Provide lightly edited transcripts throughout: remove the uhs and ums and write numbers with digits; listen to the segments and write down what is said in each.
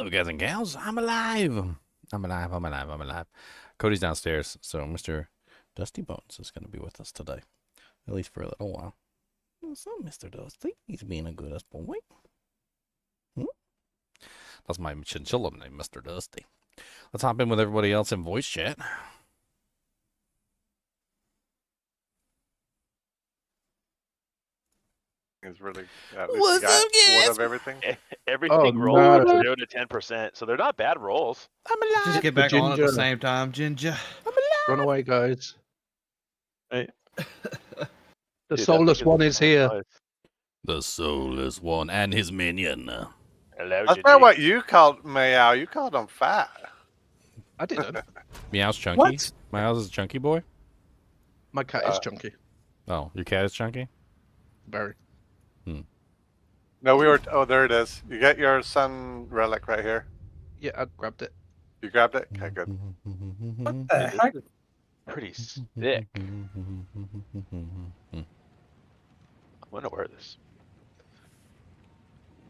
Hello, guys and gals. I'm alive. I'm alive. I'm alive. I'm alive. Cody's downstairs, so Mr. Dusty Bones is going to be with us today, at least for a little while. What's up, Mr. Dusty? He's being a good-ass boy. That's my chinchilla name, Mr. Dusty. Let's hop in with everybody else in voice chat. Is really What's up, one guys? of everything. Everything rolls 0 to 10%, so they're not bad rolls. I'm alive. Just get back on at the Ginger. same time, Ginger. I'm alive. Run away, guys. Hey. The Dude, soulless one is here. nice. The soulless one and his minion. Hello, That's Ginger. not what you called Meow. You called him fat. I didn't. Meow's chunky. What? Meow's is a chunky boy. My cat is chunky. Oh, your cat is chunky? Very. No, we were. Oh, there it is. You get your sun relic right here. Yeah, I grabbed it. You grabbed it. Okay, good. What the heck? Pretty sick. I wonder where this.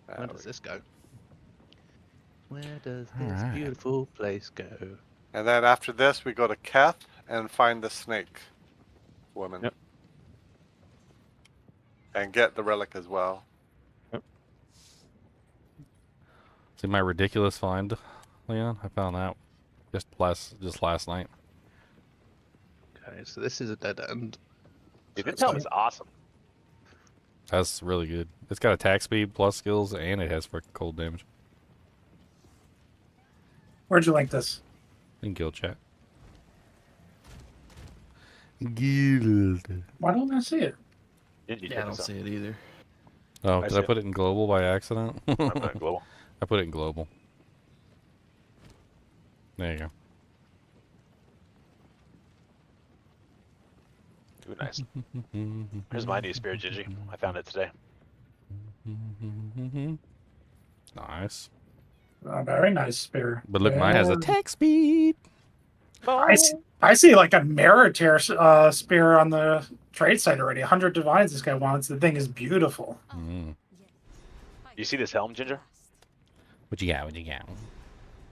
Where does this go? Where does this Alright. beautiful place go? And then after this, we go to Keth and find the snake woman. Yep. And get the relic as well. See my ridiculous find, Leon? I found that just last night. Okay, so this is a dead end. Dude, this helmet is awesome. That's really good. It's got attack speed plus skills, and it has freaking cold damage. Where'd you link this? In guild chat. Guild. Why don't I see it? Ginger, Yeah, I don't see it either. Oh, I did see I it. put it in global by accident? I'm not global. I put it in global. There you go. Ooh, nice. Here's my new spirit, Ginger. I found it today. Nice. Oh, very nice spear. But look, mine has Very- attack speed. I see like a mirror tear spear on the trade site already. 100 divines this guy wants. The thing is beautiful. Mm. You see this helm, Ginger? What you got? What you got?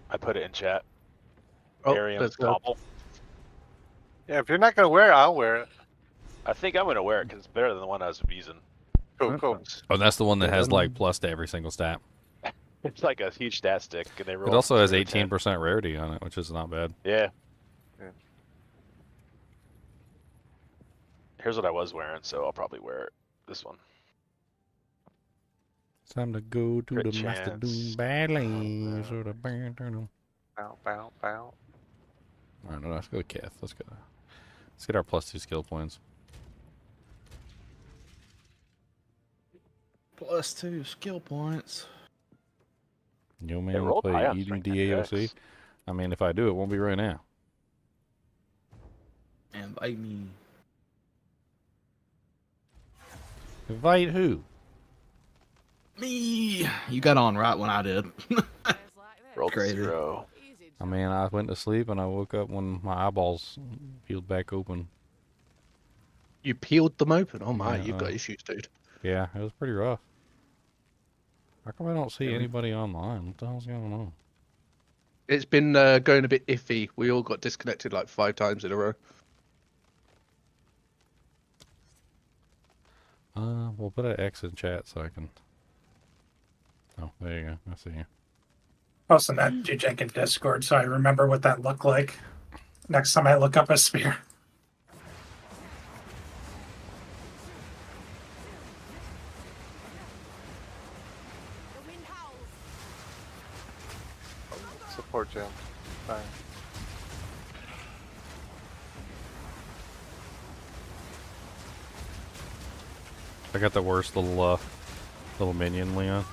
I put it in chat. Oh, Arium's let's go. Cobble. Yeah, if you're not gonna wear it, I'll wear it. I think I'm gonna wear it because it's better than the one I was using. Cool, cool. Oh, that's the one that has like plus to every single stat. It's like a huge stat stick, and they roll. It also has 0 to 10. 18% rarity on it, which is not bad. Yeah. Yeah. Here's what I was wearing, so I'll probably wear it. This one. It's time to go to Crit the Master chance. Doom Badlands or the Burn. Bow, bow, bow. Alright, no, let's go to Keth. Let's get our plus 2 skill points. Plus 2 skill points. Yo, They man, rolled play high on eating strength DAOC. index. I mean, if I do, it won't be right now. Invite me. Invite who? Me. You got on right when I did. Rolled Crazy. 0. I mean, I went to sleep and I woke up when my eyeballs peeled back open. You peeled them open. Oh my, Yeah, you've got issues, dude. Yeah, it was pretty rough. How come I don't see anybody online? What the hell's going on? It's been going a bit iffy. We all got disconnected like 5 times in a row. We'll put an X in chat so I can... Oh, there you go. I see you. Posting that G-Jank in Discord so I remember what that looked like next time I look up a spear. Support jam. Fine. I got the worst little minion, Leon.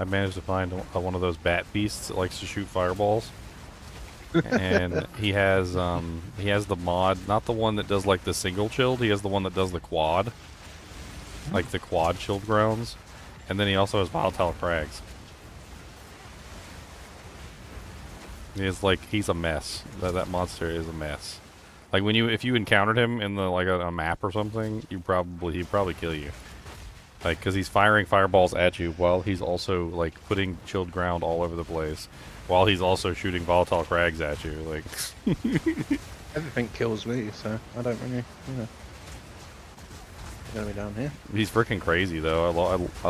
I managed to find one of those bat beasts that likes to shoot fireballs. And he has the mod, not the one that does like the single chilled, he has the one that does the quad. Like the quad chilled grounds. And then he also has volatile frags. He's a mess. That monster is a mess. Like if you encountered him in the a map or something, he'd probably kill you. Like, because he's firing fireballs at you while he's also, like, putting chilled ground all over the place. While he's also shooting volatile crags at you. Like, Everything kills me, so I don't really, you know. You're gonna be down here. he's freaking crazy, though. I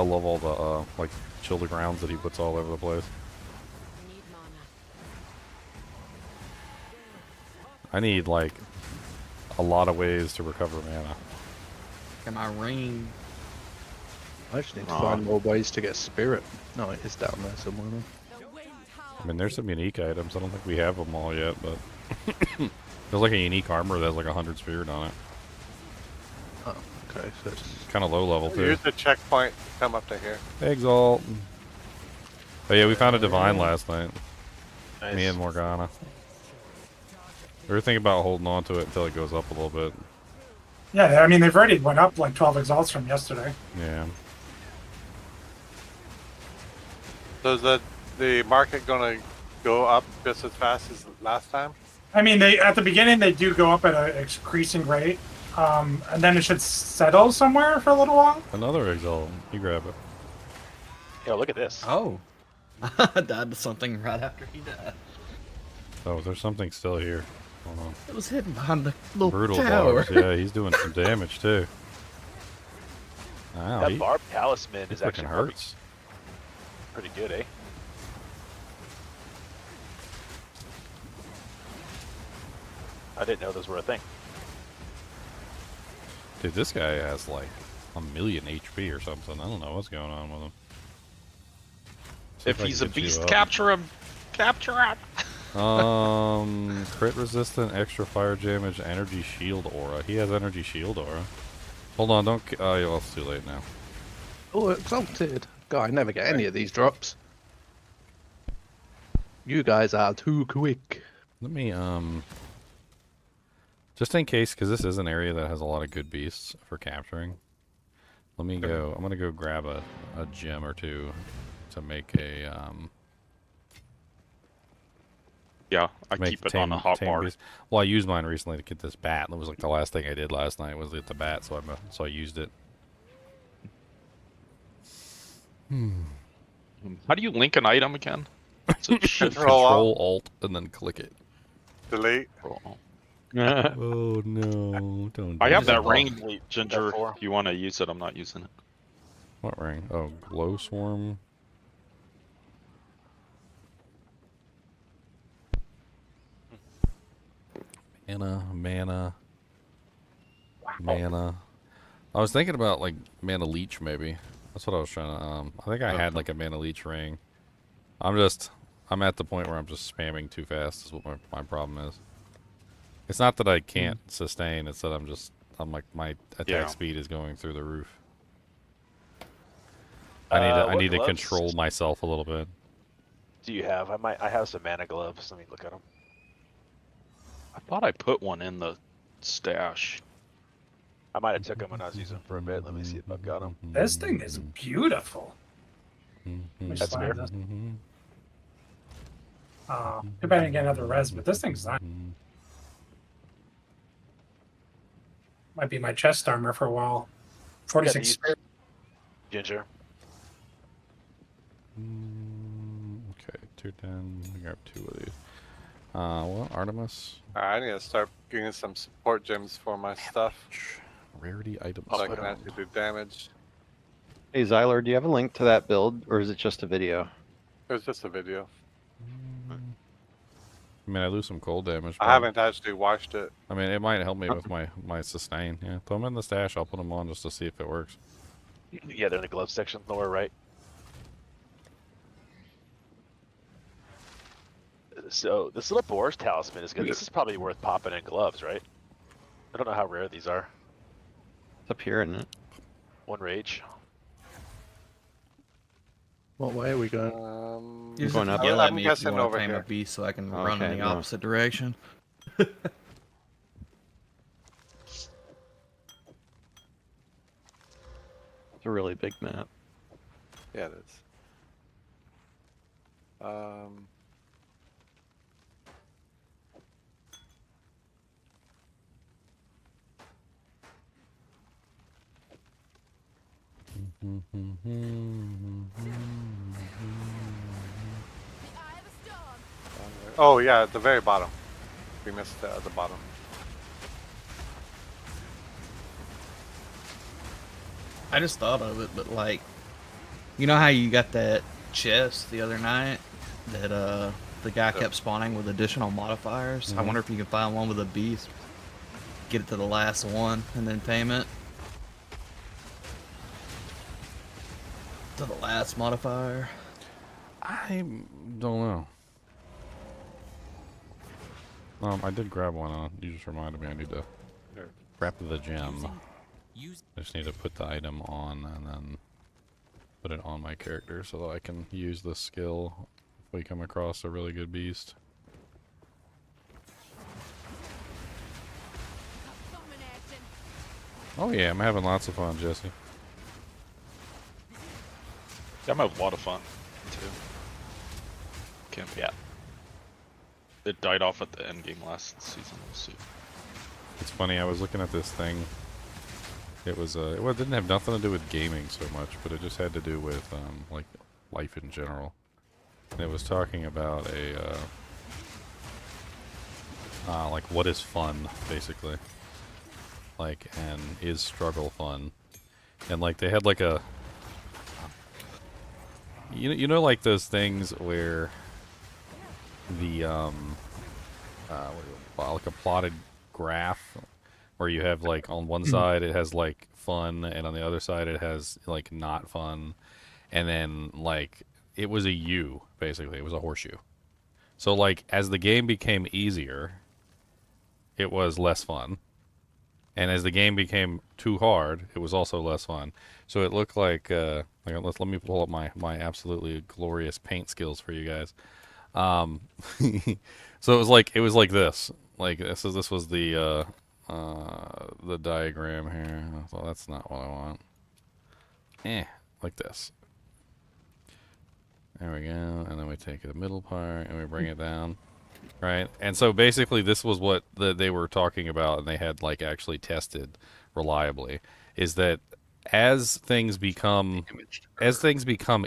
love all the, like, chilled grounds that he puts all over the place. I need, like, a lot of ways to recover mana. Got my ring. I just need to find more ways to get spirit. No, it is down there somewhere. Then. I mean, there's some unique items. I don't think we have them all yet, but there's like a unique armor that has like 100 spirit on it. Oh, okay, so it's Kind of low level too. Use the checkpoint to come up to here. Exalt. Oh yeah, we found a divine last night. Nice. Me and Morgana. We were thinking about holding on to it until it goes up a little bit. Yeah, I mean they've already went up like 12 exalts from yesterday. Yeah. So is the market gonna go up just as fast as last time? I mean, they at the beginning they do go up at an increasing rate, and then it should settle somewhere for a little while. Another Exalt. You grab it. Yo, look at this. Oh. I died to something right after he died. Oh, there's something still here. Hold on. It was hidden behind the little Brutal tower. bars. Yeah, he's doing some damage too. Wow, That barb talisman he is freaking actually hurts. pretty good, eh? I didn't know those were a thing. Dude, this guy has like 1,000,000 HP or something. I don't know what's going on with him. See If I he's can a get you beast, up. capture him! Capture him! Crit resistant, extra fire damage, energy shield aura. He has energy shield aura. Hold on, don't. Oh, yeah, it's too late now. oh, exalted. God, I never get any of these drops. You guys are too quick. Let me just in case, because this is an area that has a lot of good beasts for capturing. Let me go. I'm gonna go grab a gem or two to make a Yeah, I make keep it on a hot bar. beast. Well, I used mine recently to get this bat. That was like the last thing I did last night was get the bat, so I used it. How do you link an item again? Is it shift? Control Alt and then click it. Delete. Control? Oh no! Don't. I do have that F4. ring, Ginger. F4. If you want to use it, I'm not using it. What ring? Oh, glow swarm. Mana. I was thinking about like mana leech maybe. That's what I was trying to. I think I had like a mana leech ring. I'm at the point where I'm just spamming too fast. Is what my problem is. It's not that I can't sustain. It's that I'm like my attack Yeah. speed is going through the roof. I need to what control gloves myself a little bit. do you have? I have some mana gloves. Let me look at them. I thought I put one in the stash. I might have took them when I was using them for a bit. Let me see if I've got them. This thing is beautiful. Let me just That's find fair. this. Too bad I didn't get another res, but this thing's not. Might be my chest armor for a while. 46 these. spirit. Ginger. Okay, 210. I grab 2 of these. Well, Artemis. I need to start getting some support gems for my stuff Rarity items. so I can actually do damage. Hey Zyler, do you have a link to that build, or is it just a video? It was just a video. I mean, I lose some cold damage. I but- haven't actually watched it. I mean, it might help me with my sustain. Yeah, throw them in the stash. I'll put them on just to see if it works. Yeah, they're in the glove section, lower right. So this little boar's talisman is good. This is probably worth popping in gloves, right? I don't know how rare these are. It's up here, isn't it? 1 rage. What way are we going? You're going up? Yeah, I'm let me if you guessing want over to tame a here. beast so I can run in Okay, the no. opposite direction. It's a really big map. Yeah, it is. Oh yeah, at the very bottom. We missed the bottom. I just thought of it, but like, you know how you got that chest the other night that the guy kept spawning with additional modifiers? I wonder if you can find one with a beast, get it to the last one, and then tame it to the last modifier. I don't know. I did grab one on. You just reminded me I need to grab the gem. I just need to put the item on and then put it on my character so that I can use the skill if we come across a really good beast. Oh yeah, I'm having lots of fun, Jesse. Yeah, I'm having a lot of fun too. Yeah. It died off at the endgame last season. We'll see. It's funny, I was looking at this thing. It was it didn't have nothing to do with gaming so much, but it just had to do with like life in general. And it was talking about a like what is fun, basically. Like, and is struggle fun? And like they had like a you know like those things where the like a plotted graph where you have like on one side it has like fun and on the other side it has like not fun, and then like it was a U, basically it was a horseshoe. So like as the game became easier it was less fun, and as the game became too hard it was also less fun. So it looked like let me pull up my absolutely glorious paint skills for you guys. So it was like this. Like this was the diagram here. Well, that's not what I want. Like this. There we go. And then we take the middle part and we bring it down. Right? And so basically this was what they were talking about, and they had like actually tested reliably, is that as things become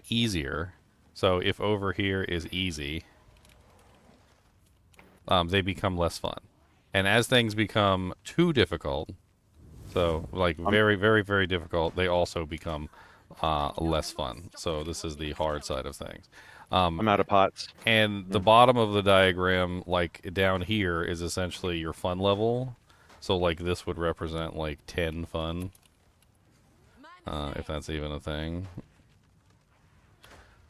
easier, so if over here is easy, they become less fun. And as things become too difficult, so like very, very, very difficult, they also become less fun. So this is the hard side of things. I'm out of pots. And the bottom of the diagram, like down here, is essentially your fun level. So like this would represent like 10 fun, if that's even a thing.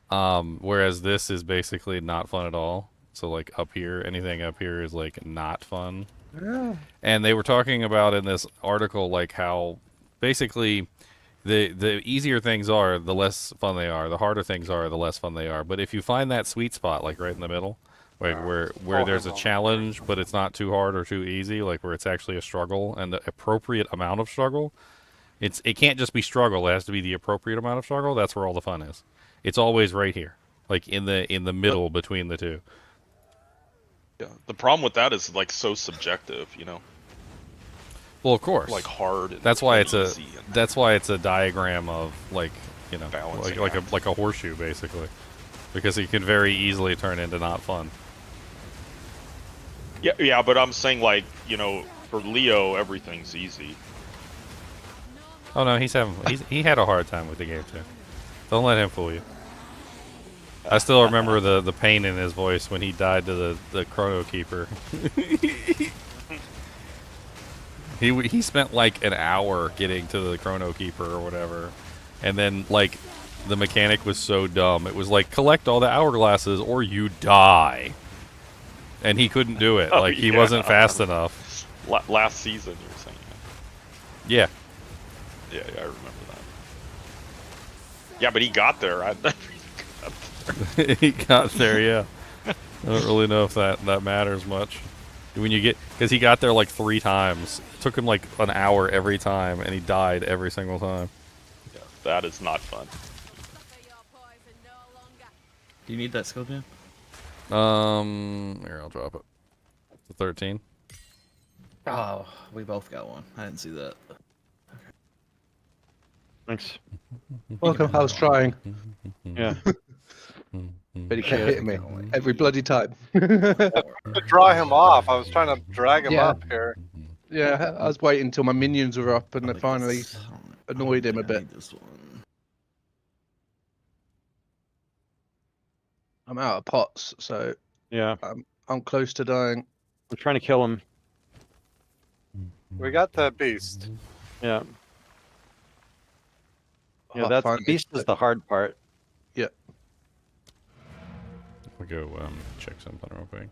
Whereas this is basically not fun at all. So like up here, anything up here is like not fun. Yeah. And they were talking about in this article like how basically the easier things are, the less fun they are. The harder things are, the less fun they are. But if you find that sweet spot, like right in the middle, like where there's a challenge, but it's not too hard or too easy, like where it's actually a struggle and the appropriate amount of struggle. It can't just be struggle. It has to be the appropriate amount of struggle. That's where all the fun is. It's always right here, like in the middle between the two. Yeah. The problem with that is like so subjective, you know. Well, of course. Like hard. And that's why it's a diagram of like, you know, like a horseshoe basically, because it can very easily turn into not fun. Yeah, but I'm saying like, you know, for Leo everything's easy. Oh no, he had a hard time with the game too. Don't let him fool you. I still remember the pain in his voice when he died to the Chrono Keeper. He spent like an hour getting to the Chrono Keeper or whatever, and then like the mechanic was so dumb. It was like collect all the hourglasses or you die, and he couldn't do it. Like he wasn't fast enough. Last season, you were saying. Yeah. Yeah, I remember that. Yeah, but he got there. He got there, yeah. I don't really know if that matters much. When you get, because he got there like 3 times. It took him like an hour every time, and he died every single time. Yeah, that is not fun. Do you need that skill gem? Here, I'll drop it. It's a 13. Oh, we both got one. I didn't see that. Thanks. Welcome. I was trying. Yeah. But he kept hitting me every bloody time. To draw him off, I was trying to drag him Yeah. up here. Yeah, I was waiting until my minions were up and I they think finally that's- I don't- annoyed him a I bit. need this one. I'm out of pots, so Yeah, I'm close to dying. I'm trying to kill him. We got the beast. Yeah, yeah. Oh, That's finally. beast is the hard part. We'll go check something real quick.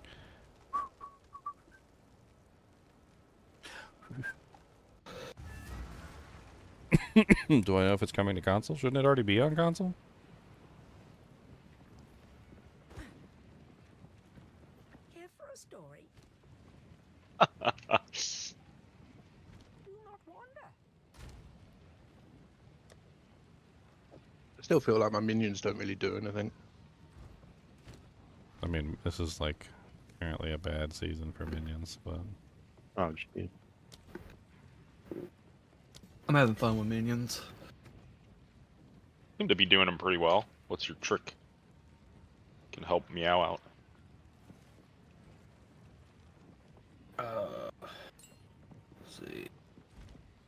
Do I know if it's coming to console? Shouldn't it already be on console? Here for a story? Do not wander. I still feel like my minions don't really do anything. I mean, this is like apparently a bad season for minions, but Oh, gee. I'm having fun with minions. Seem to be doing them pretty well. What's your trick? Can help Meow out. Let's see.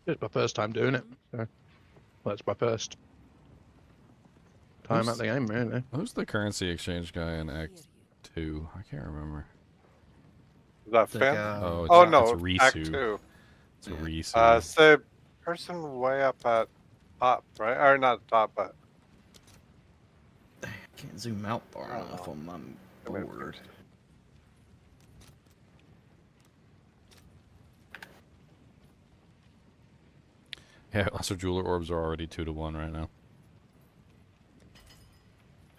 It's my first time doing it. So. Well, it's my first time Who's- at the game, really. who's the currency exchange guy in Act 2? I can't remember. Is that The Finn? guy- Oh, it's, Oh it's no, Risu. Act 2. It's a Risu. It's the person way up at top, right? Or not top, but I can't zoom out far Oh. enough on my I mean, board. Yeah, Lesser Jeweler orbs are already 2-1 right now.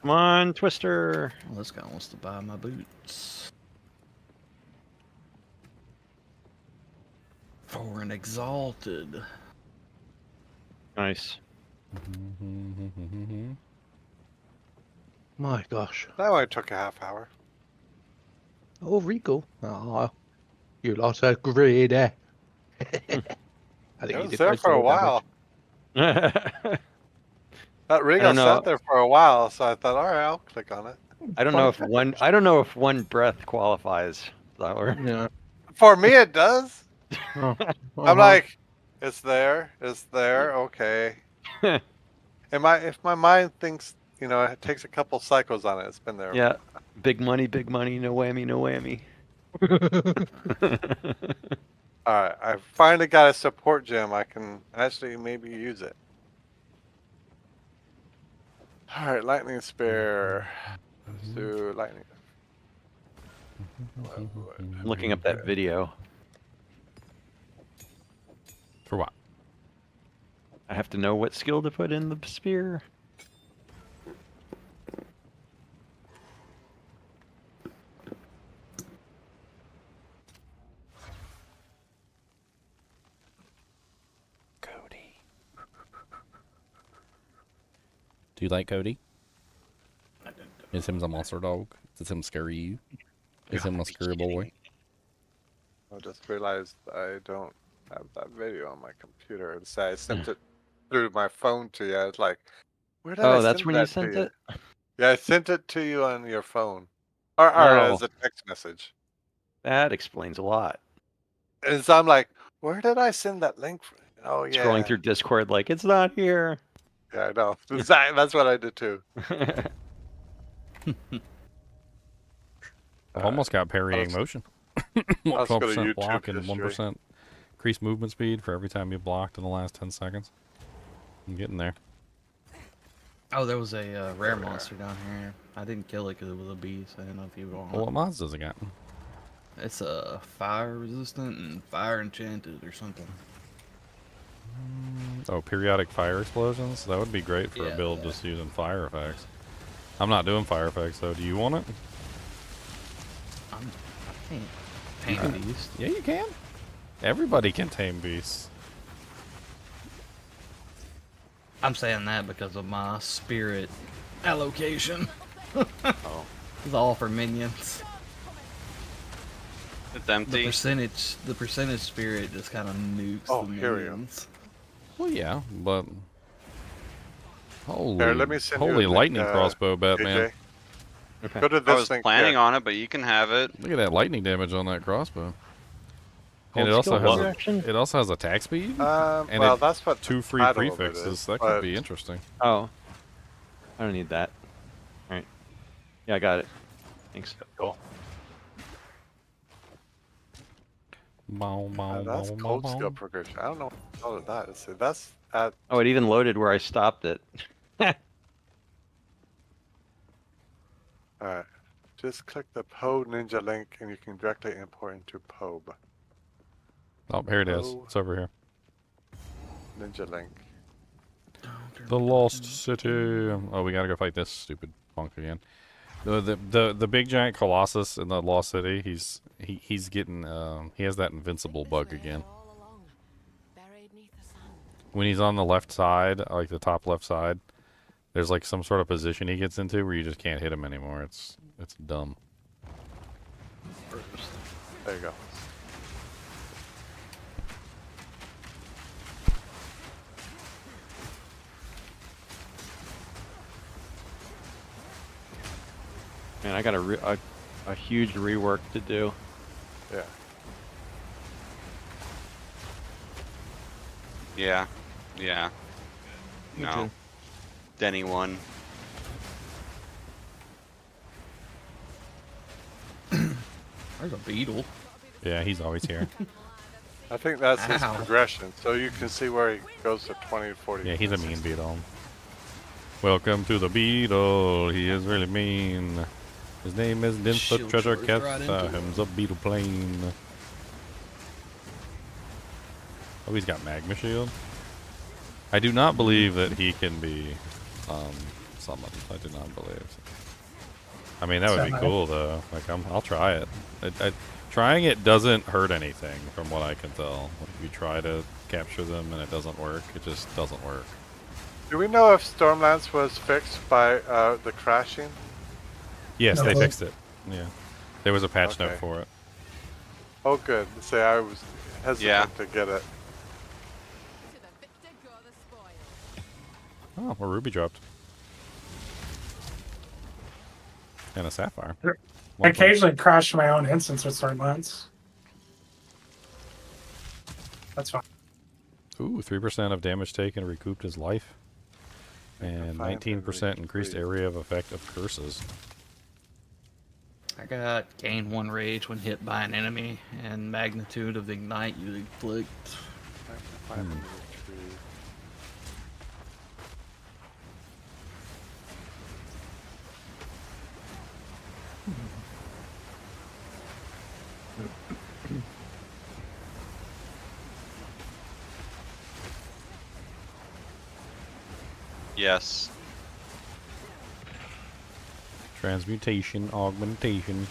Come on, Twister. Well, this guy wants to buy my boots. For an exalted. Nice. My gosh. that only took a half hour. Oh, Rico. Oh, you lot are greedy. I think It you was did there most for of a the while. damage. That Rigo don't know. sat there for a while, so I thought, all right, I'll click on it. I don't know if one. I don't know if one breath qualifies. Is that word? Yeah. For me, it does. Oh, I'm like, it's there, okay. If my mind thinks, it takes a couple cycles on it, it's been there. Yeah. Big money, no whammy, no whammy. All right, I finally got a support gem. I can actually maybe use it. All right, lightning spear. Let's do lightning. I'm looking up that video. For what? I have to know what skill to put in the spear. Cody. Do you like Cody? Is him the monster dog? Does him scare you? Is him a scary boy? I just realized I don't have that video on my computer. I sent it through my phone to you. It's like, where did I Oh, that's send when that you to sent you? it? Yeah, I sent it to you on your phone, or Oh. as a text message. That explains a lot. And so I'm like, where did I send that link from? Oh yeah, Scrolling through Discord like, it's not here. yeah, I know. That's what I did too. Almost got parrying was- motion. Let's go to 12% YouTube block and history. 1% increased movement speed for every time you blocked in the last 10 seconds. I'm getting there. Oh, there was a rare monster down here. I didn't kill it because it was a beast. I didn't know if you want Well, it. what mods does it got? It's fire resistant and fire enchanted or something. Oh, periodic fire explosions? That would be great for a Yeah, build yeah. just using fire effects. I'm not doing fire effects though. Do you want it? I can't paint a beast. Yeah, you can. Everybody can tame beasts. I'm saying that because of my spirit allocation. Oh. It's all for minions. It's The empty. percentage spirit just kind of nukes Oh, the here we go. minions. Well, yeah, but holy, Here, let me send you a holy link, lightning crossbow, Batman. AJ. Okay. Go to I this was thing planning here. on it, but you can have it. Look at that lightning damage on that crossbow. And Hold it also skill has reaction? it also has attack speed. And Well, it, that's what 2 the free title of it prefixes. is, That could be interesting. Oh. I don't need that. Alright. Yeah, I got it. Thanks. Cool. Bow, bow, that's bow, bow, cold bow. skill progression. I don't know what to call that. Let's see. That's at. Oh, it even loaded where I stopped it. Alright. Just click the Poe Ninja link and you can directly import into Pobe. Oh, here it is. Oh. It's over here. Ninja link. The Lost City. Oh, we gotta go fight this stupid punk again. The big giant colossus in the Lost City. He's getting he has that invincible bug again. When he's on the left side, like the top left side, there's like some sort of position he gets into where you just can't hit him anymore. It's dumb. There you go. Man, I got a huge rework to do. Yeah. Yeah. Yeah. Me No. too. Denny won. There's a beetle. Yeah, he's always here. I think that's his Ow. progression. So you can see where he goes to 20, 40. Yeah, he's a mean beetle. Welcome to the beetle. He is really mean. His name is Dinth the Shield Treasure charge Cat. right into it. Him's a beetle plane. Oh, he's got magma shield. I do not believe that he can be summoned. I do not believe. I mean, that would be Semi. cool though. Like, I'll try it. Trying it doesn't hurt anything, from what I can tell. If you try to capture them and it doesn't work, it just doesn't work. Do we know if Stormlands was fixed by the crashing? Yes, No. they fixed it. Yeah, there was a patch note Okay. for it. Oh, good. Say I was hesitant Yeah. to get it. Oh, a ruby dropped. And a sapphire. I One point. occasionally crash my own instance with Stormlands. That's fine. Ooh, 3% of damage taken recouped his life. And 19% increased area of effect of curses. I got gain 1 rage when hit by an enemy, and magnitude of the ignite you inflict. Yes. Transmutation, augmentation.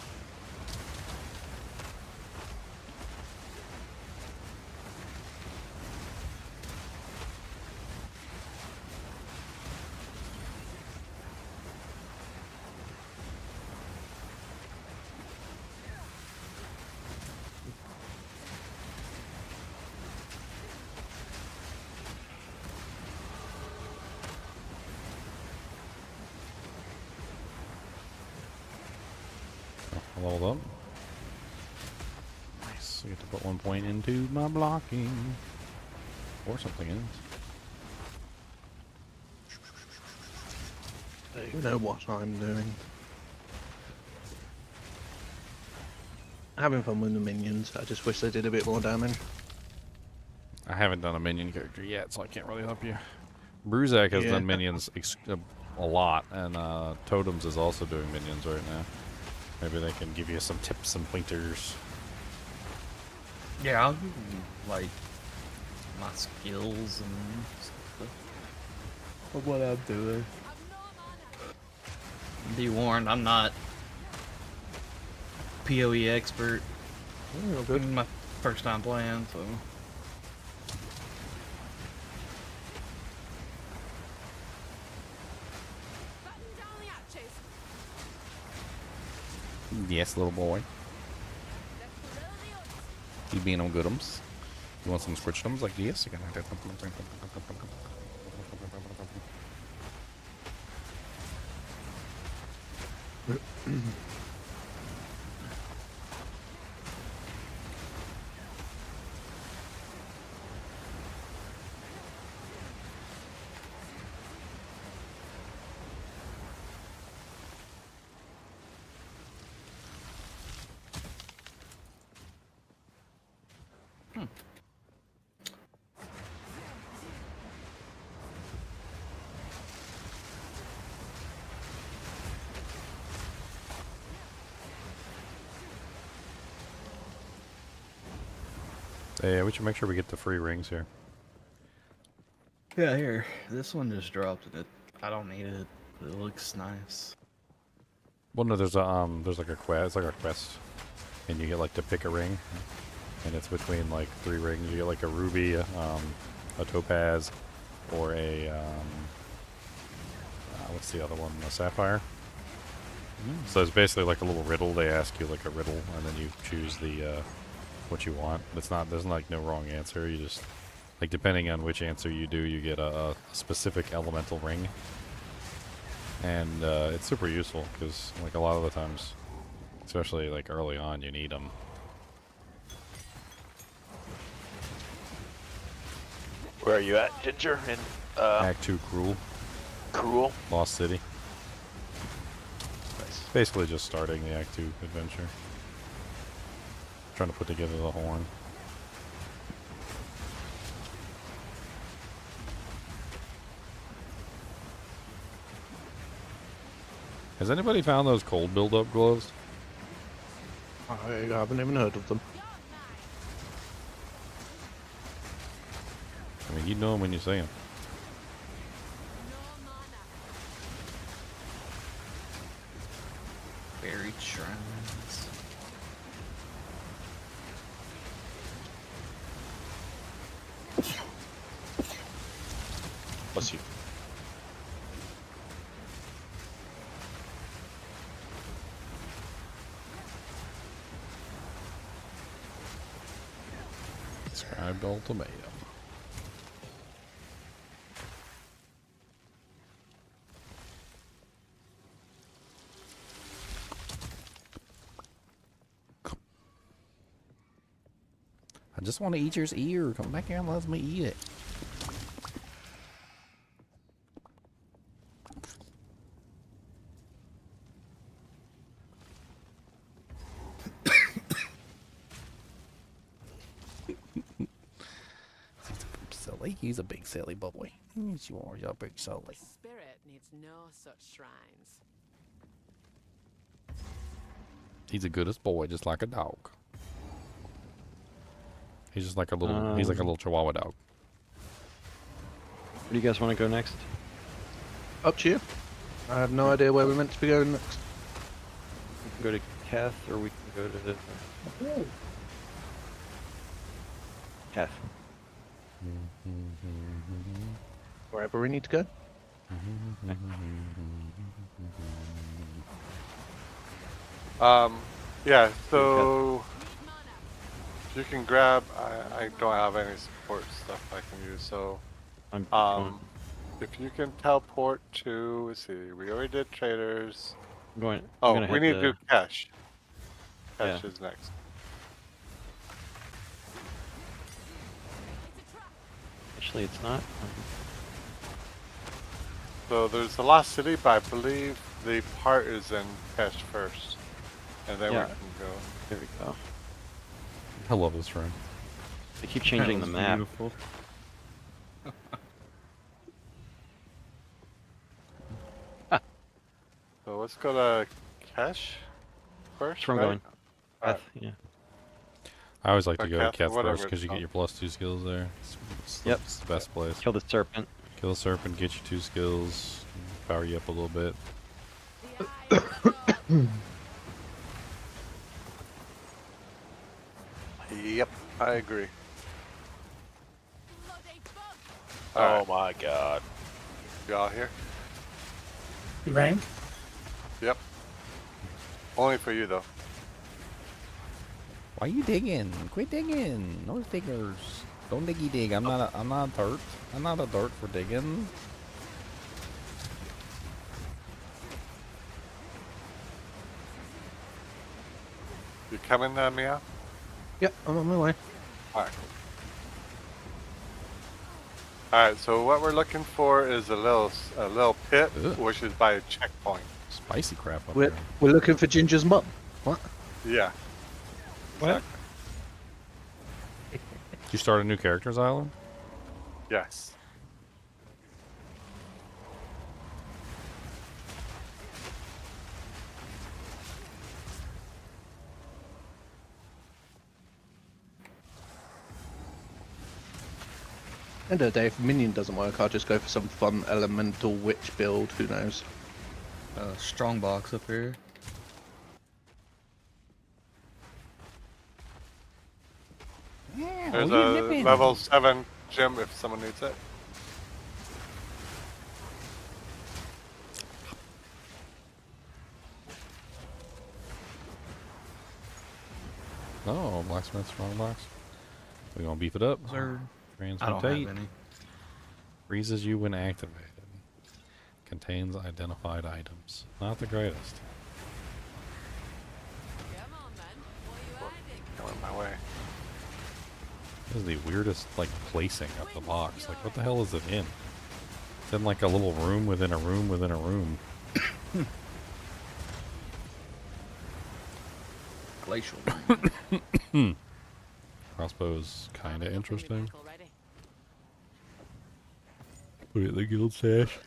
Leveled up. Nice. I get to put 1 point into my blocking. Or something else. You know what I'm doing. Having fun with the minions. I just wish they did a bit more damage. I haven't done a minion character yet, so I can't really help you. Bruzak has Yeah. done minions a lot, and Totems is also doing minions right now. Maybe they can give you some tips and pointers. Yeah, I'll give you, like, my skills and stuff of what I'm doing. Be warned, I'm not PoE expert. Oh, This is my first time playing, so. Yes, little boy. You being on goodums? You want some squishdums like this? You can- Yeah, we should make sure we get the free rings here. Yeah, here. This one just dropped and I don't need it. It looks nice. Well, no, there's like a quest. It's like a quest, and you get like to pick a ring, and it's between like 3 rings. You get like a ruby, a topaz, or a what's the other one? A sapphire. So it's basically like a little riddle. They ask you like a riddle, and then you choose the what you want. It's not, there's like no wrong answer. You just, like, depending on which answer you do, you get a specific elemental ring. And it's super useful because, like, a lot of the times, especially like early on, you need them. Where are you at, Ginger? In Act 2 Cruel. Cruel? Lost City. Nice. Basically just starting the Act 2 adventure. Trying to put together the horn. Has anybody found those cold build-up gloves? I haven't even heard of them. I mean, you know them when you see them. Buried shrines. Bless you. Scribed ultimatum. I just want to eat your ear. Come back here and let me eat it. He's a big silly boy. Yes, you are. You're a big silly. Spirit needs no such shrines. He's the goodest boy, just like a dog. He's just like a little. He's like a little Chihuahua dog. Where do you guys want to go next? Up to you. I have no idea where we're meant to be going next. We can go to Kath, or we can go to Kath. Wherever we need to go. Yeah, so you can grab, I don't have any support stuff I can use, so if you can teleport to, let's see, we already did traders. I'm going. Oh, I'm gonna we head need to do cash. Yeah. Cash is next. Actually, it's not. So there's the Lost City, but I believe the part is in cash first. And then Yeah. we can go. There we go. I love this room. They keep changing the map. Beautiful. So let's go to cash first. That's where I'm right? going. Alright. Kath, yeah. I always like to Or go to Kath, Kath whatever first because it's you get called. your +2 skills there. It's Yep. It's the best place. Kill the serpent. Kill the serpent, get you 2 skills, power you up a little bit. Yep, I agree. Oh my god. Y'all here? You rank? Yep. Only for you though. Why you digging? Quit digging. No diggers. Don't diggy dig. I'm not a dirt. I'm not a dirt for digging. You coming, Mia? Yep, I'm on my way. Alright. Alright, so what we're looking for is a little pit, Ugh. which is by a checkpoint. Spicy crap up We're, there. we're looking for Ginger's mum. What? Yeah. What? Exactly. Did you start a new characters island? Yes. End of the day, if Minion doesn't work, I'll just go for some fun elemental witch build. Who knows? Strong box up here. There's a level 7 gym if someone needs it. Oh, blacksmith strong box. We gonna beef it up? Sir. I don't Transmutate. have any. Freezes you when activated. Contains identified items. Not the greatest. Come on, man. What are you hiding? Going my way. This is the weirdest, like, placing of the box. Like, what the hell is it in? It's in, like, a little room within a room within a room. Glacial. Crossbow's kind of interesting. Already. Put it in the guild stash.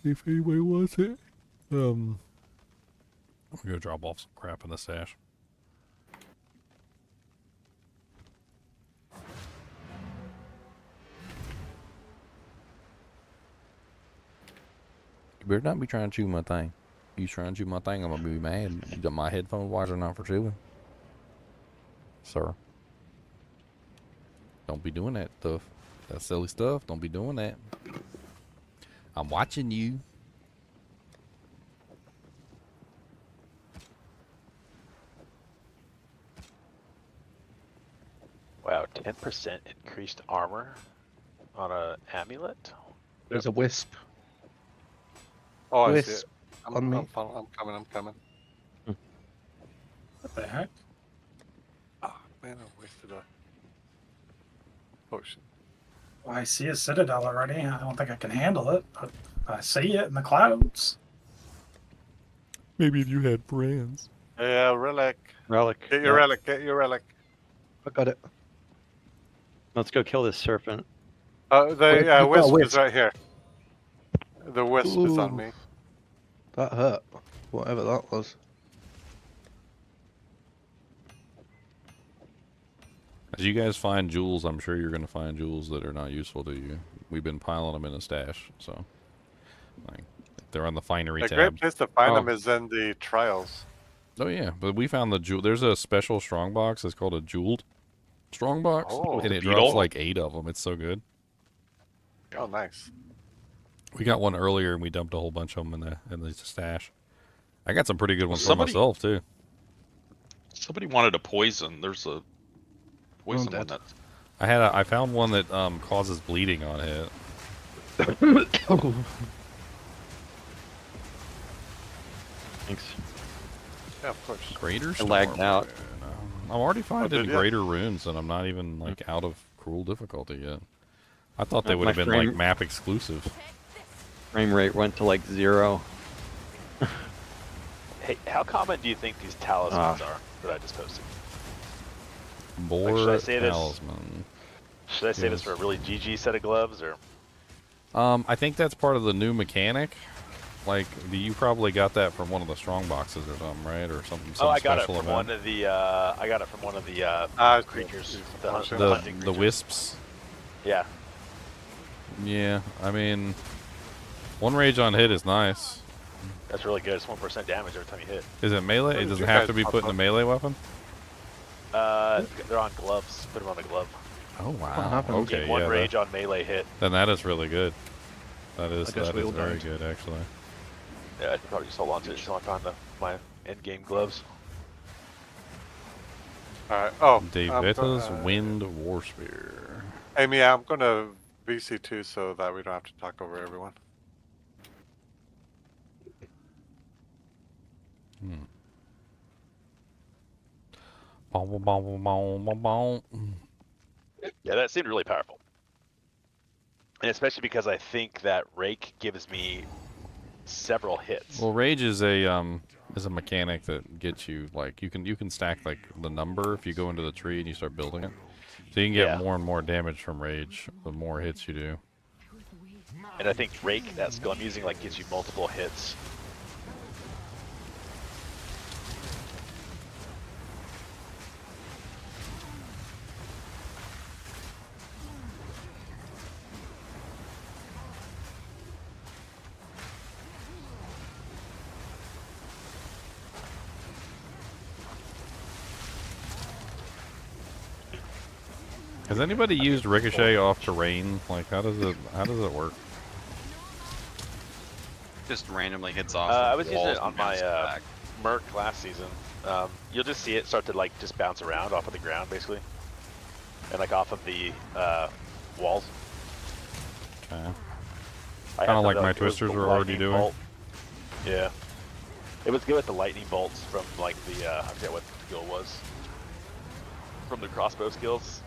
If anybody wants it. I'm gonna drop off some crap in the stash. You better not be trying to chew my thing. You trying to chew my thing, I'm gonna be mad. You got my headphone wires are not for chewing. Sir. Don't be doing that stuff. That silly stuff. Don't be doing that. I'm watching you. Wow, 10% increased armor on a amulet? There's a wisp. Oh, I see it. Wisp I'm on me. I'm coming, I'm coming. What the heck? Oh, man, I wasted a potion. Well, I see a citadel already. I don't think I can handle it, but I see it in the clouds. Maybe if you had friends. Yeah, relic. Relic. Get your relic, get your relic. I got it. Let's go kill this serpent. The Wait, you got wisp wisp. is right here. The wisp is on Ooh. me. That hurt. Whatever that was. As you guys find jewels, I'm sure you're going to find jewels that are not useful to you. We've been piling them in a stash, so like they're on the finery The tab. great place to find Oh. them is in the trials. Oh yeah, but we found the jewel. There's a special strong box. It's called a jeweled strong box, Oh. and it Beetle? drops like 8 of them. It's so good. Oh, nice. We got one earlier, and we dumped a whole bunch of them in the stash. I got some pretty good ones Somebody- for myself too. Somebody wanted a poison. There's a poison one dead. that. I found one that causes bleeding on hit. Thanks. Yeah, of course. Greater I lagged Storm out. Rune. I'm already finding did ya? greater runes, and I'm not even like out of cruel difficulty yet. I thought they would My have been like frame- map exclusive. Frame rate went to like 0. Hey, how common do you think these talismans are that I just posted? Boar should I say this? talisman. Should I say this Yes. for a really GG set of gloves, or? I think that's part of the new mechanic. Like, you probably got that from one of the strong boxes or something, right? Or something. Some Oh, I got it special from event. one of the. I got it from one of the creatures, the hunting The creatures. wisps. Yeah. Yeah, I mean, one rage on hit is nice. That's really good. It's 1% damage every time you hit. Is it melee? What It did doesn't you have guys to be pop put in a up? melee weapon. They're on gloves. Put them on the glove. Oh wow. happened? Okay, Gain one yeah. rage on melee hit. Then that is really good. That is I guess we all very died. good actually. Yeah, I could probably just hold on to it until I find my endgame gloves. Alright. Oh. Davetta's Wind War Spear. Amy, I'm going to VC2 so that we don't have to talk over everyone. Boom, boom, boom, boom, boom. Yeah, that seemed really powerful. And especially because I think that Rake gives me several hits. Well, rage is a mechanic that gets you like you can stack like the number if you go into the tree and you start building it. So you can get Yeah. more and more damage from rage the more hits you do. And I think Rake, that skill I'm using, like gives you multiple hits. Has anybody used ricochet off terrain? Like how does it work? Just randomly hits off. I of was using walls it on and my bounces back. Merc last season. You'll just see it start to like just bounce around off of the ground, basically, and like off of the walls. Okay. Kind of like my twisters are already doing. Bolt. Yeah. It was good with the lightning bolts from like the I forget what the skill was. From the crossbow skills.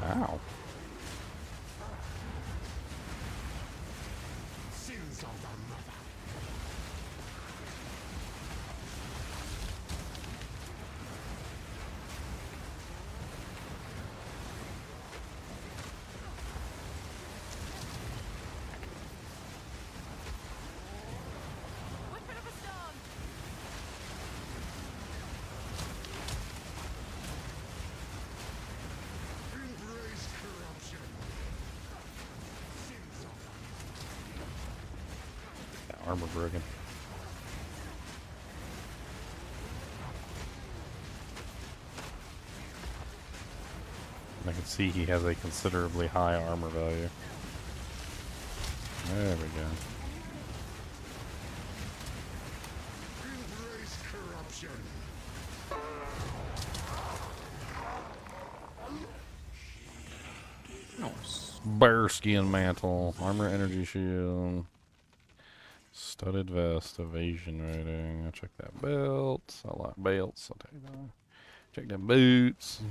Ow. Whipping up a storm. Armor broken. I can see he has a considerably high armor value. There we go. Bearskin mantle, armor, energy shield, studded vest, evasion rating. I'll check that belt. I like belts. I'll take that. Check them boots.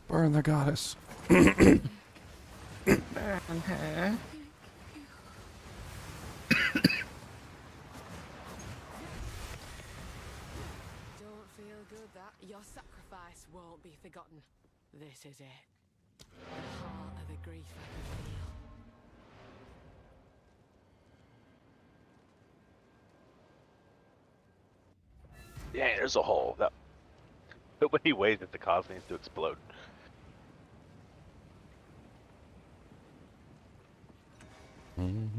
Burn the goddess. Don't feel good that your sacrifice won't be forgotten. This is it. The heart of the grief I can feel. Yeah, there's a hole. That nobody ways it to cause things to explode. And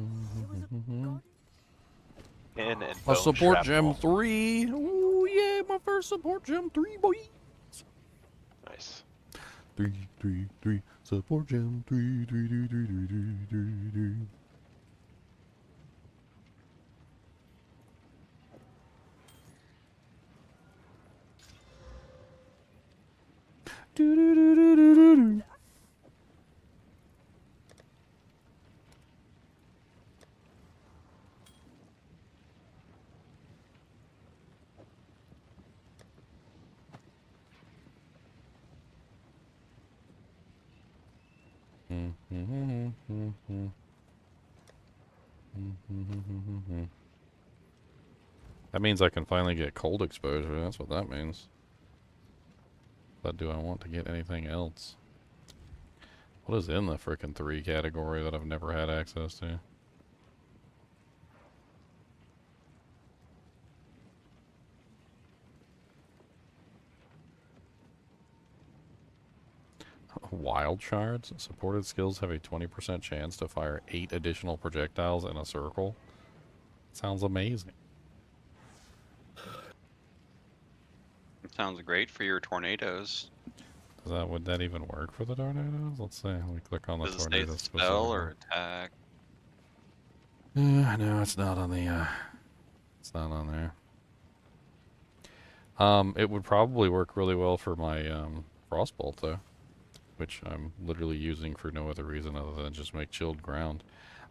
A bone support shrapnel. gem 3. Oh yeah, my first support gem 3, boy. Nice. 3, 3, 3. Support gem 3, 3, 3, 3, 3, 3, 3, 3. Do do do do do do do. That means I can finally get cold exposure. That's what that means. But do I want to get anything else? What is in the frickin' 3 category that I've never had access to? Wild Shards. Supported skills have a 20% chance to fire 8 additional projectiles in a circle. Sounds amazing. Sounds great for your tornadoes. Would that even work for the tornadoes? Let's see. Let me click on the Does it say tornado spell specifically. or attack? No, it's not on the. It's not on there. It would probably work really well for my Frostbolt though, which I'm literally using for no other reason other than just make chilled ground.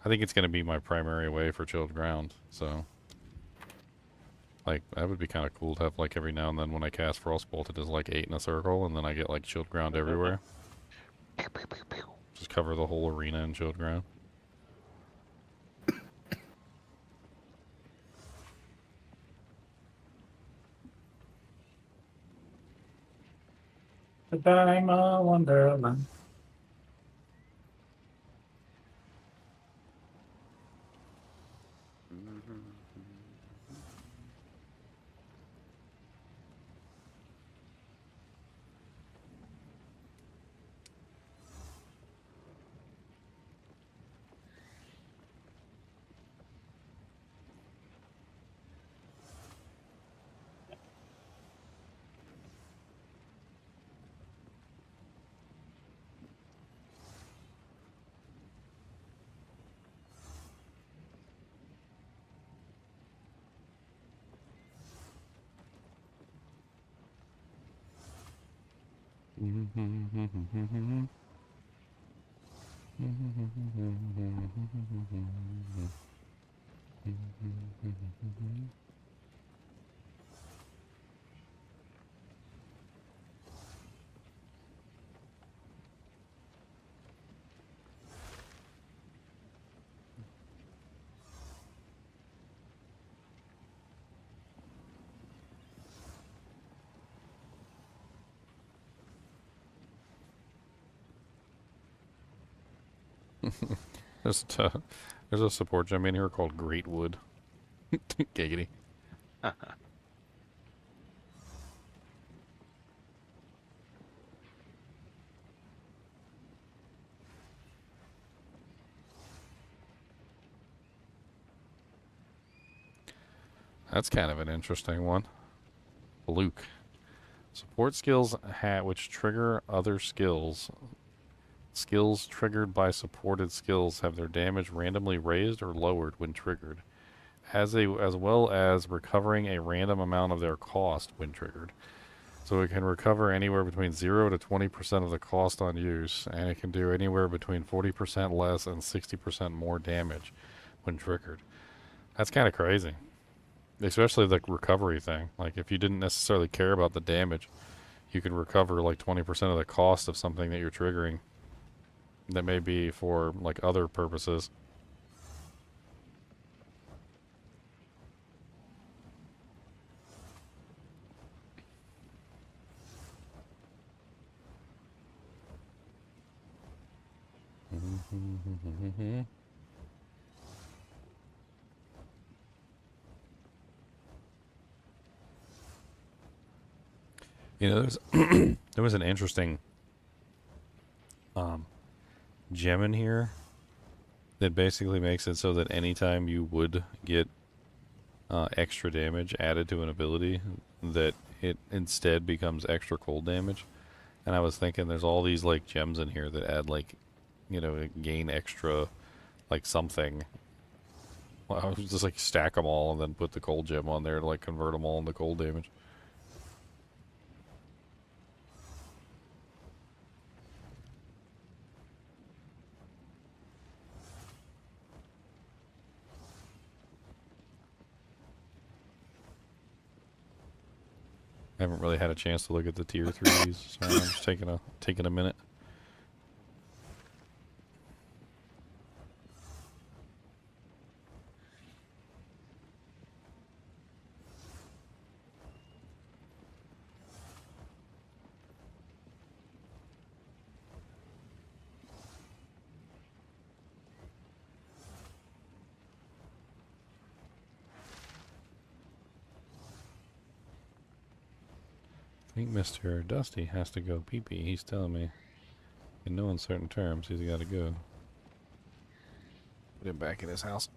I think it's going to be my primary way for chilled ground. So, like, that would be kind of cool to have like every now and then when I cast Frostbolt, it does like 8 in a circle, and then I get like chilled ground everywhere. Just cover the whole arena in chilled ground. But I'm a wonderland. There's a support gem in here called Great Wood. Giggity. That's kind of an interesting one. Luke. Support skills which trigger other skills. Skills triggered by supported skills have their damage randomly raised or lowered when triggered, as well as recovering a random amount of their cost when triggered. So it can recover anywhere between 0 to 20% of the cost on use, and it can do anywhere between 40% less and 60% more damage when triggered. That's kind of crazy. Especially the recovery thing. Like, if you didn't necessarily care about the damage, you could recover like 20% of the cost of something that you're triggering. That may be for like other purposes. You know, there was an interesting gem in here that basically makes it so that anytime you would get extra damage added to an ability, that it instead becomes extra cold damage. And I was thinking there's all these like gems in here that add like, you know, gain extra like something. Well, I was just like stack them all and then put the cold gem on there to like convert them all into cold damage. I haven't really had a chance to look at the tier 3s, so I'm just taking a minute. I think Mr. Dusty has to go pee-pee, he's telling me. In no uncertain terms, he's got to go. Put him back in his house.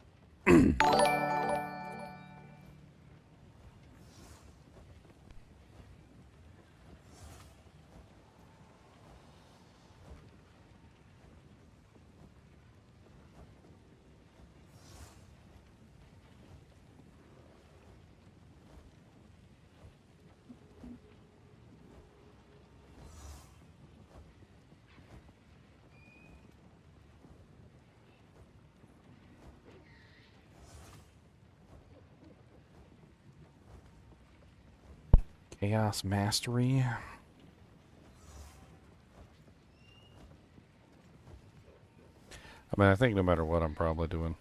Chaos Mastery. I mean, I think no matter what, I'm probably doing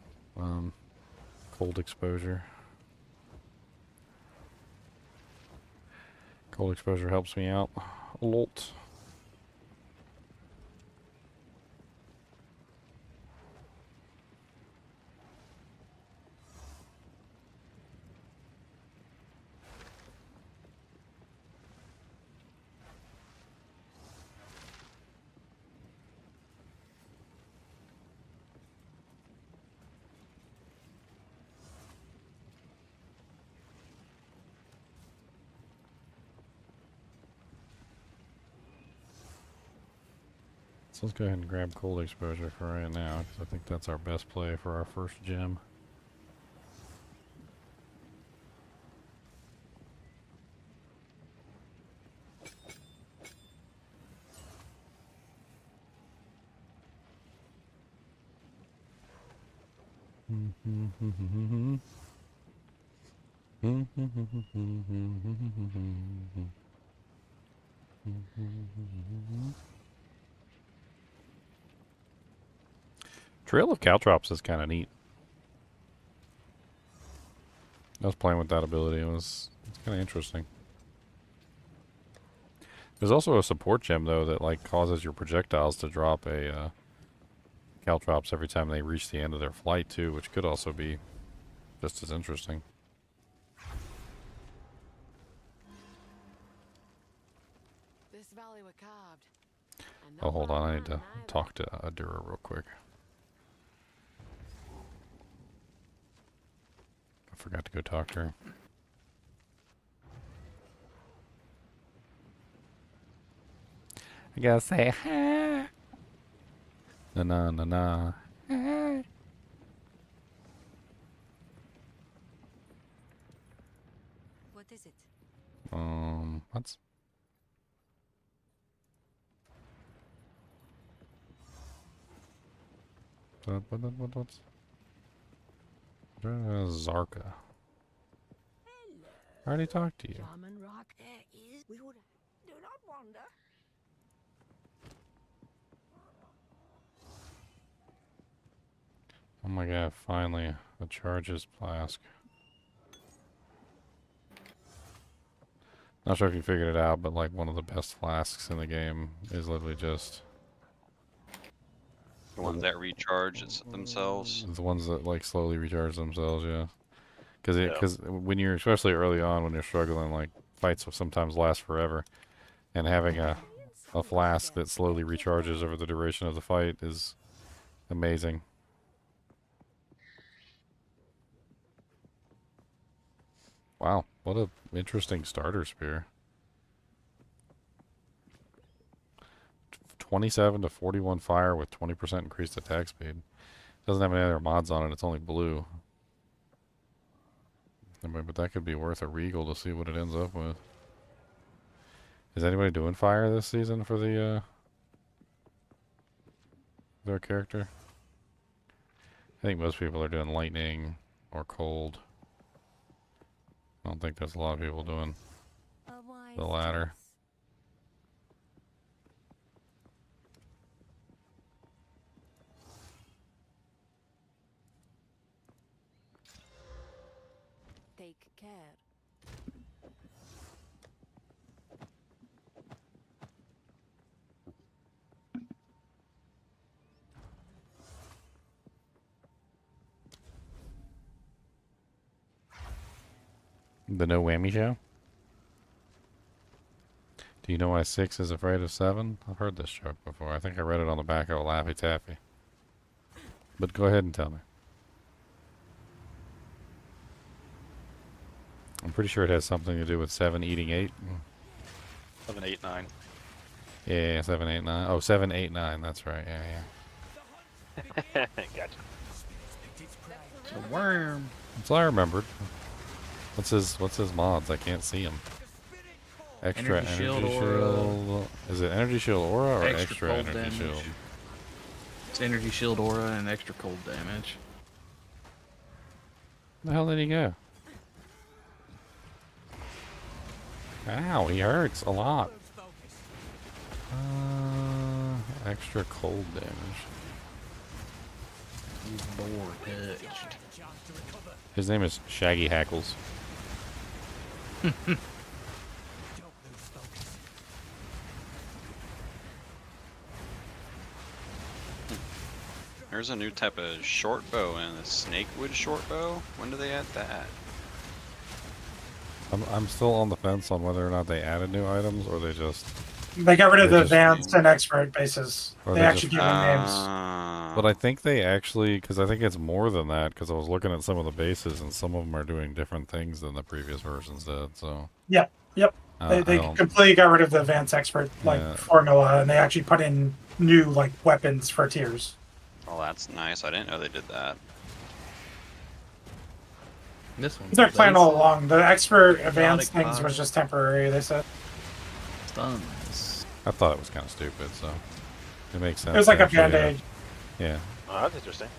cold exposure. Cold exposure helps me out a lot. So let's go ahead and grab cold exposure for right now, because I think that's our best play for our first gem. Trail of Caltrops is kind of neat. I was playing with that ability. It's kind of interesting. There's also a support gem though that like causes your projectiles to drop a Caltrops every time they reach the end of their flight too, which could also be just as interesting. This valley were carved. And Oh, not hold by on. I man need to neither. talk to Adura real quick. I forgot to go talk to her. I gotta say hi. Na na na na. Hi. What is it? What's what's Zarka. I already talked to you. Shaman rock there is. We would do not wander. Oh my god, finally a charges flask. Not sure if you figured it out, but like one of the best flasks in the game is literally just The ones that recharge themselves. the ones that like slowly recharge themselves, yeah. Because Yeah. because when you're, especially early on when you're struggling, like fights will sometimes last forever, and having a flask that slowly recharges over the duration of the fight is amazing. Wow, what a interesting starter spear. 27 to 41 fire with 20% increased attack speed. Doesn't have any other mods on it, it's only blue. I mean, but that could be worth a regal to see what it ends up with. Is anybody doing fire this season for their character? I think most people are doing lightning or cold. I don't think there's a lot of people doing the latter. Take care. The no whammy show? Do you know why 6 is afraid of 7? I've heard this joke before. I think I read it on the back of a Laffy Taffy. But go ahead and tell me. I'm pretty sure it has something to do with 7 eating 8. 7, 8, 9. Yeah, 7, 8, 9. Oh, 7, 8, 9. That's right. Yeah, yeah. Gotcha. It's a worm. That's all I remembered. What's his mods? I can't see him. Extra Energy shield, shield. Is it energy shield aura or extra cold energy damage. shield? It's energy shield aura and extra cold damage. Where the hell did he go? Ow, he hurts a lot. Extra cold damage. Boar touched. His name is Shaggy Hackles. There's a new type of short bow and a snakewood short bow. When do they add that? I'm still on the fence on whether or not they added new items or they just. They got rid of They the just- advanced and expert bases. Or They they actually just- give them names. But I think they actually, because I think it's more than that, because I was looking at some of the bases and some of them are doing different things than the previous versions did, so. Yep. I They don't- completely got rid of the advanced expert Yeah. formula, and they actually put in new weapons for tiers. Well, that's nice. I didn't know they did that. This one's They're playing all basic. along. The expert advanced Chaotic things fire. was just temporary. They said Stuns. I thought it was kind of stupid, so. It makes sense. it was like a actually, yeah. band-aid. Yeah. Oh, that's interesting.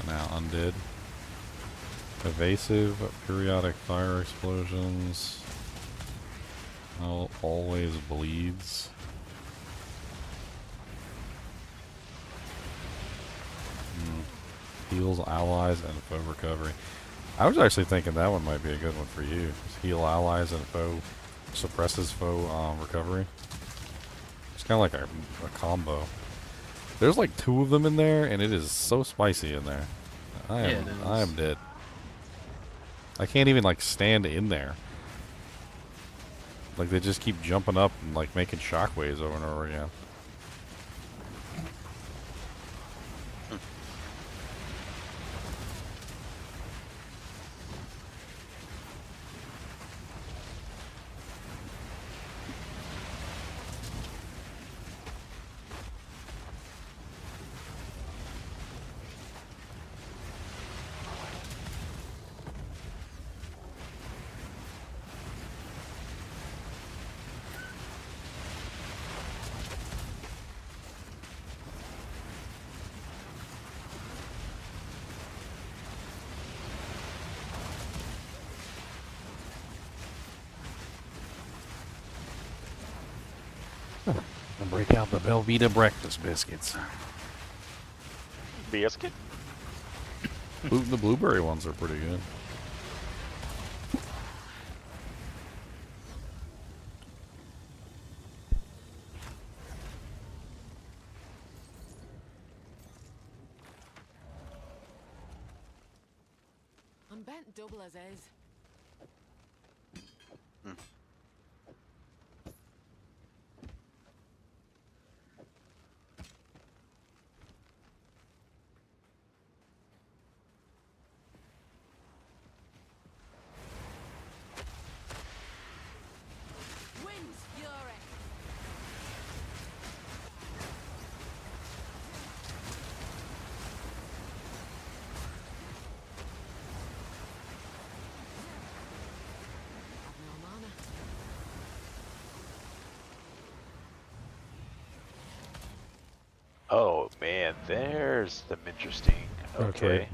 Now undid. Evasive, periodic fire explosions. Always bleeds. Heals allies and foe recovery. I was actually thinking that one might be a good one for you. Just heal allies and foe suppresses foe recovery. It's kind of like a combo. There's like 2 of them in there, and it is so spicy in there. I am dead. I can't even stand in there. Like they just keep jumping up and making shockwaves over and over again. And break out the Velveeta breakfast biscuits. Biscuit? The blueberry ones are pretty good. I'm bent double as is. Wind's fury. No mana. Oh man, there's some interesting. Okay.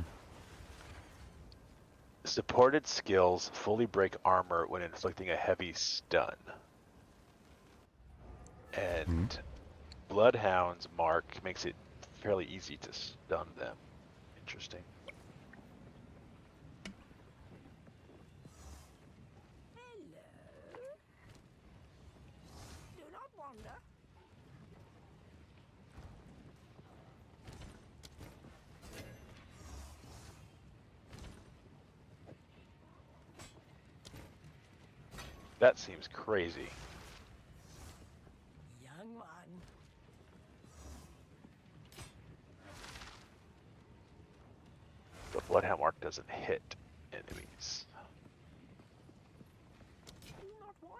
Supported skills fully break armor when inflicting a heavy stun. And Bloodhound's mark makes it fairly easy to stun them. Interesting. That seems crazy. Young one. The Bloodhound Mark doesn't hit enemies. Do not wander.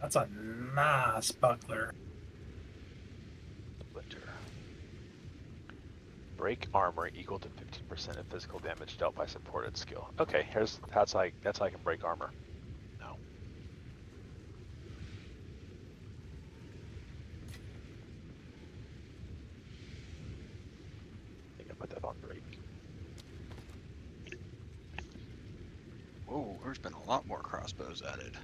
That's a nice buckler. Splinter. Break armor equal to 15% of physical damage dealt by supported skill. Okay, that's how I can break armor. No. I think I put that on break. Whoa, there's been a lot more crossbows added.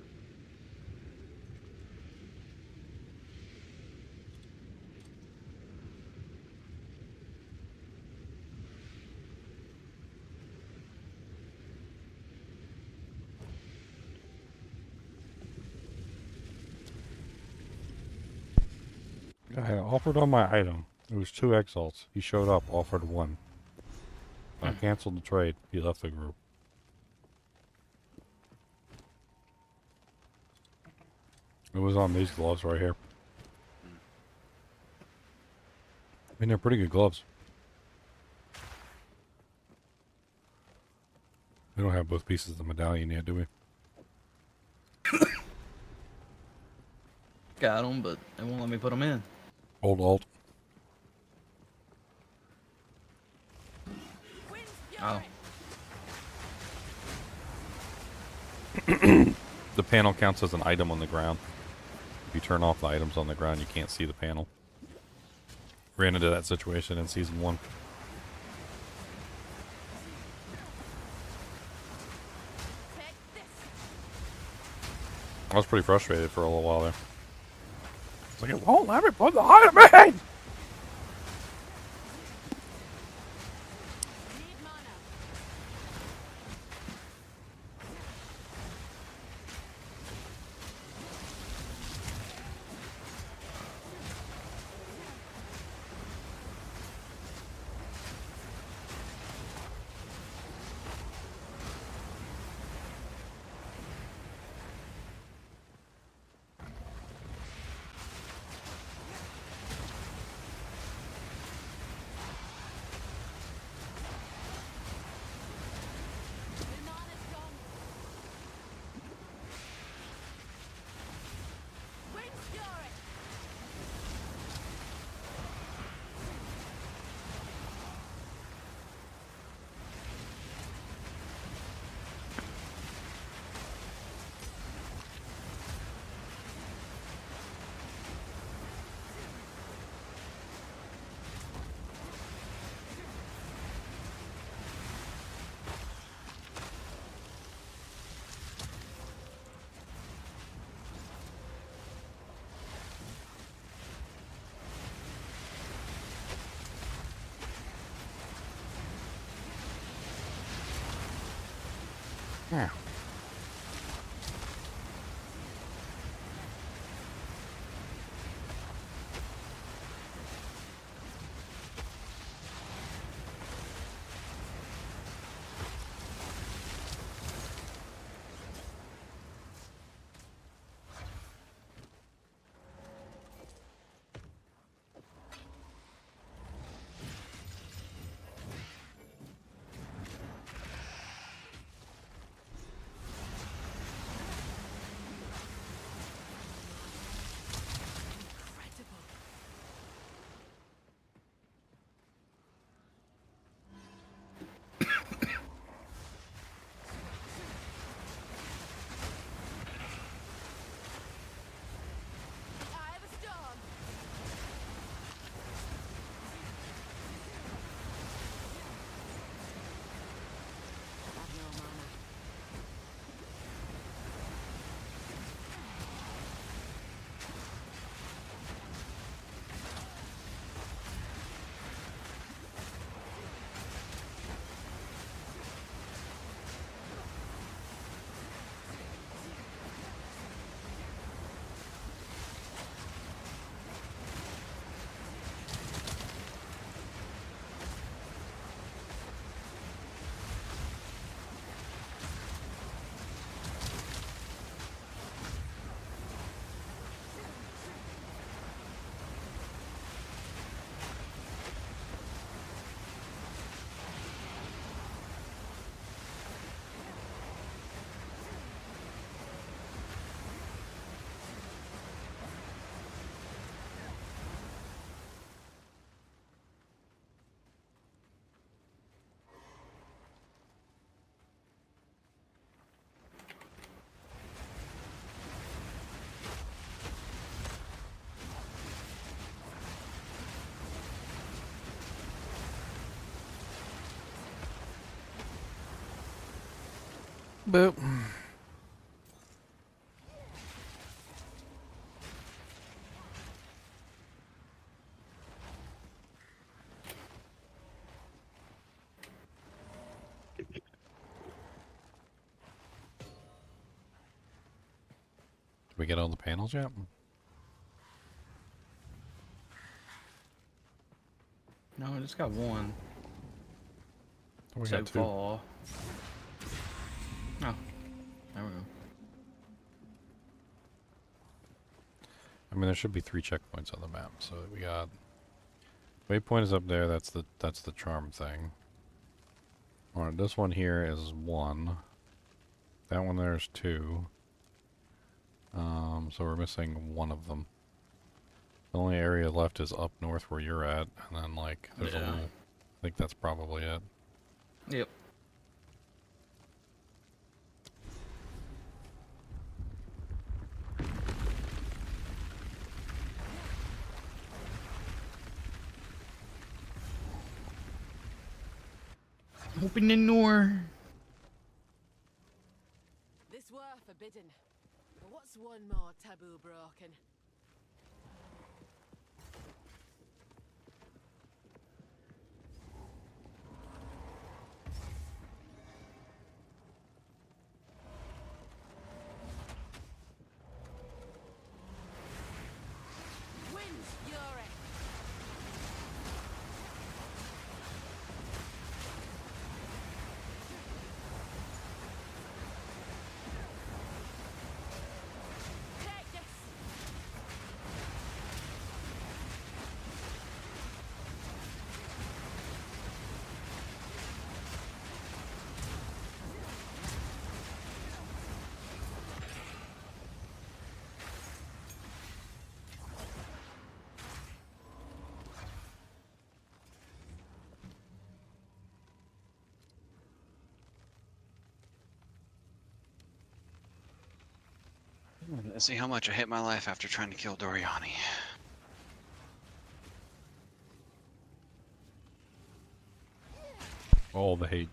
I had offered on my item. It was 2 exalts. He showed up, offered 1. I canceled the trade. He left the group. It was on these gloves right here. I mean, they're pretty good gloves. We don't have both pieces of the medallion yet, do we? Got them, but they won't let me put them in. Old alt. Oh. The panel counts as an item on the ground. If you turn off the items on the ground, you can't see the panel. Ran into that situation in season 1. I was pretty frustrated for a little while there. It's like, it won't let me put the item in! Yeah. Boop. Did we get all the panels yet? No, I just got one. We so got two. far. Oh, there we go. I mean, there should be 3 checkpoints on the map. So we got waypoint is up there. That's the charm thing. All right, this one here is 1. That one there is 2. So we're missing 1 of them. The only area left is up north where you're at, and then like there's a little. I think that's probably it. Yep. Open the door. This were forbidden. But what's one more taboo broken? Wind's fury. Take this. Let's see how much I hit my life after trying to kill Doriani. All the hate.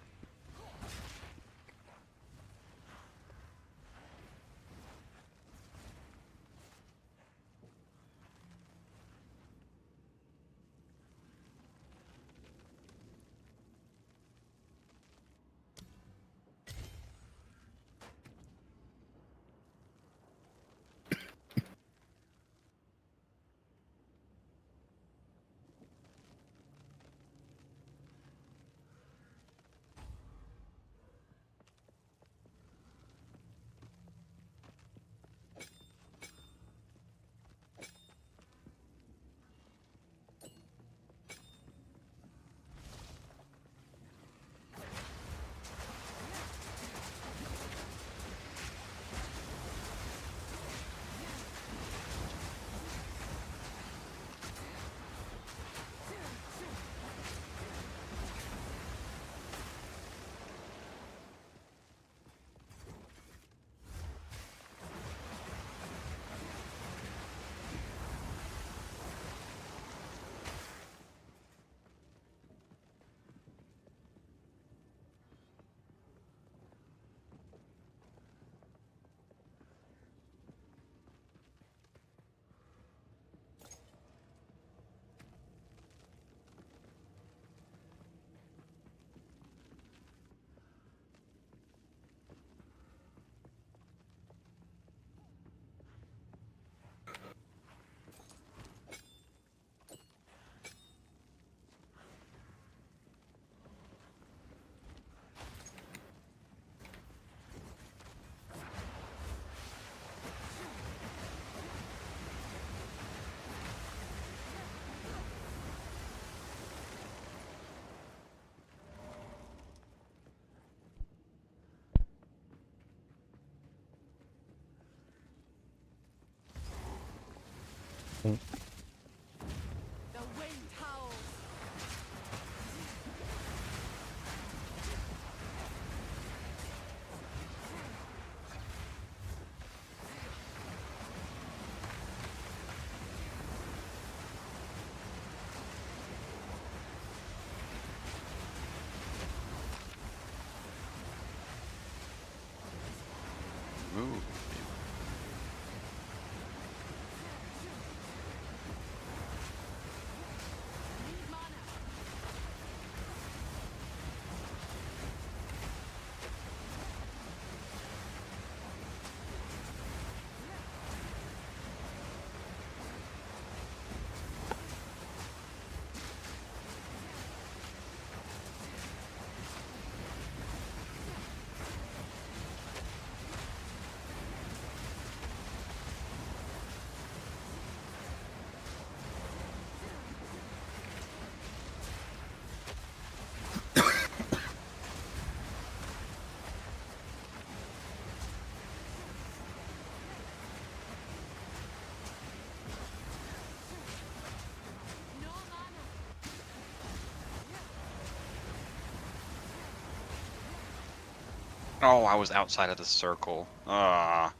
The wind howls. Oh, I was outside of the circle. Ah.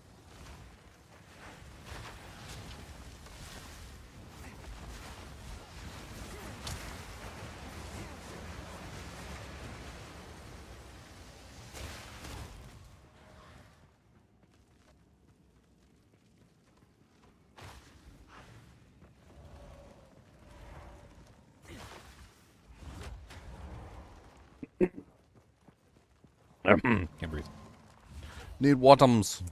Can't breathe. Need watums.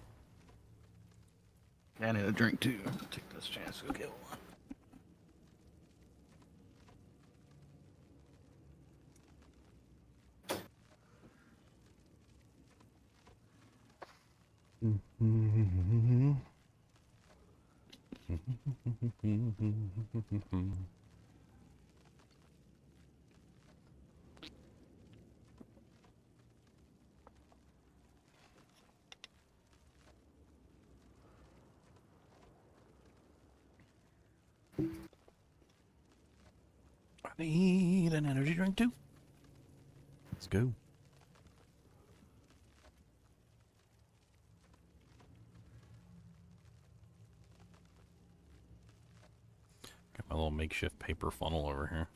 I need a drink too. Take this chance to go get one. I need an energy drink too. Let's go. Got my little makeshift paper funnel over here.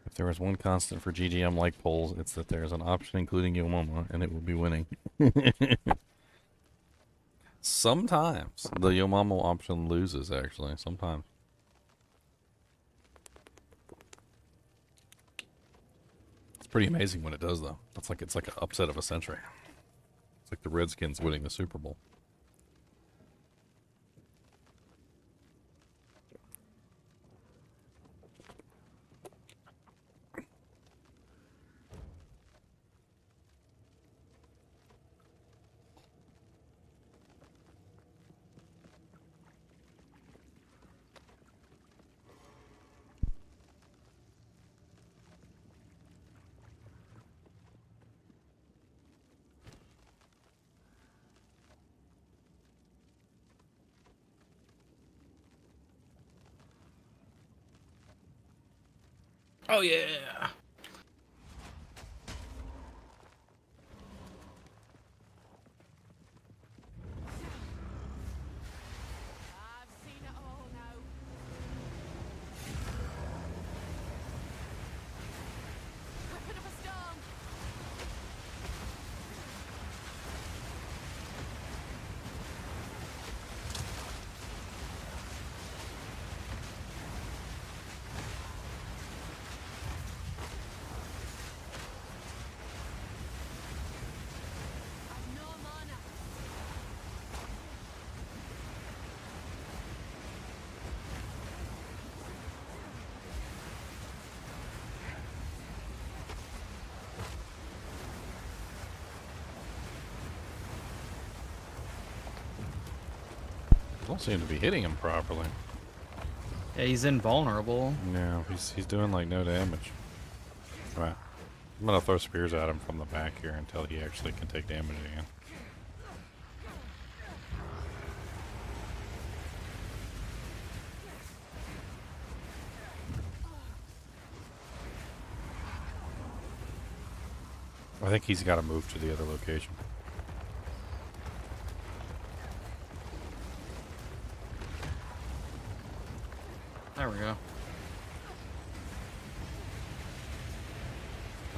If there was one constant for GGM like polls, it's that there is an option including Yomama, and it will be winning. Sometimes the Yomama option loses, actually. Sometimes. It's pretty amazing when it does, though. It's like an upset of a century. It's like the Redskins winning the Super Bowl. Oh yeah. I've seen it all now. Weapon of a storm. I've no mana. I don't seem to be hitting him properly. Yeah, he's invulnerable. No, he's doing like no damage. Right. I'm gonna throw spears at him from the back here until he actually can take damage again. I think he's got to move to the other location. There we go.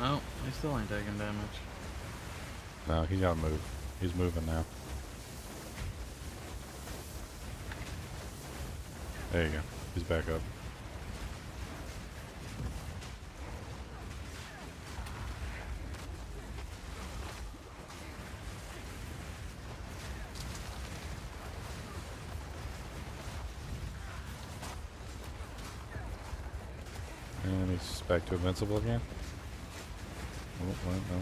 Oh, he still ain't taking damage. No, he's got to move. He's moving now. There you go. He's back up. And he's back to invincible again. Oh, no.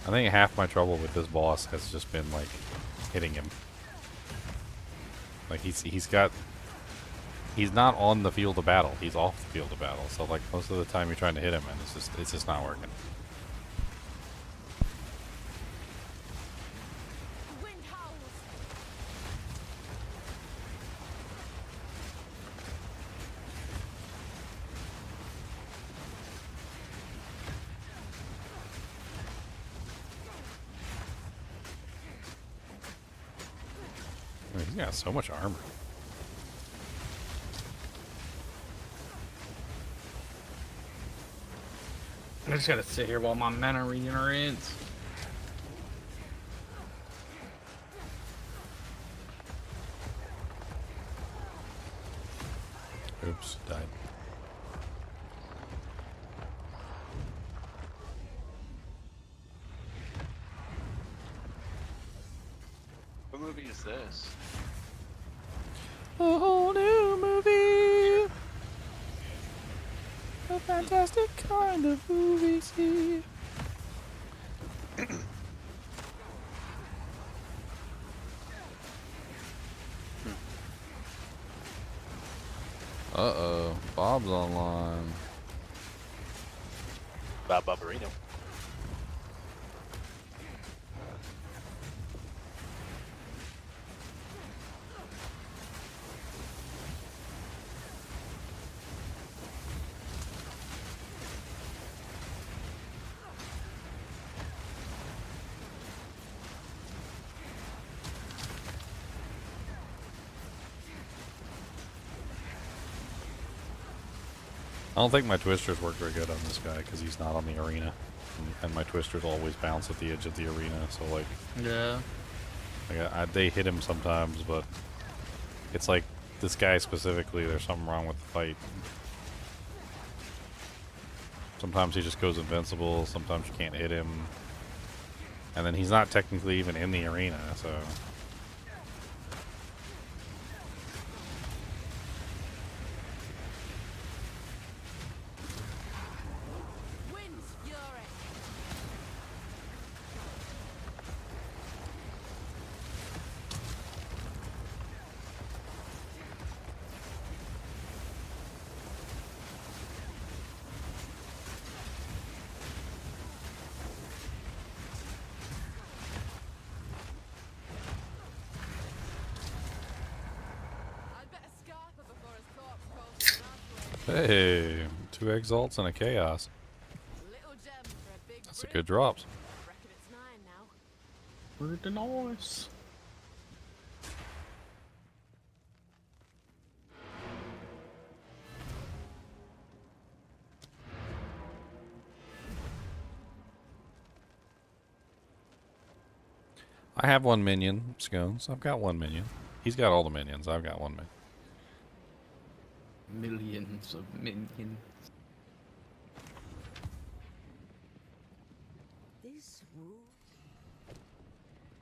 I think half my trouble with this boss has just been like hitting him. Like he's not on the field of battle. He's off the field of battle. So like most of the time you're trying to hit him and it's just not working. got so much armor. I just gotta sit here while my mana regenerates. Oops, died. What movie is this? A whole new movie. A fantastic kind of movie. See. Uh-oh, Bob's online. Bob Barbarino. I don't think my twisters work very good on this guy because he's not on the arena, and my twisters always bounce at the edge of the arena. So like, Yeah. like they hit him sometimes, but it's like this guy specifically. There's something wrong with the fight. Sometimes he just goes invincible. Sometimes you can't hit him, and then he's not technically even in the arena. So. Wind's fury. I'd better scarper before his corpse calls for an Hey, 2 exalts and a chaos. little gem for a big That's a brick. good drops. Reckon it's 9 now. Pretty nice. I have 1 minion, Scones. I've got 1 minion. He's got all the minions. I've got 1 minion. Millions of minions. This room.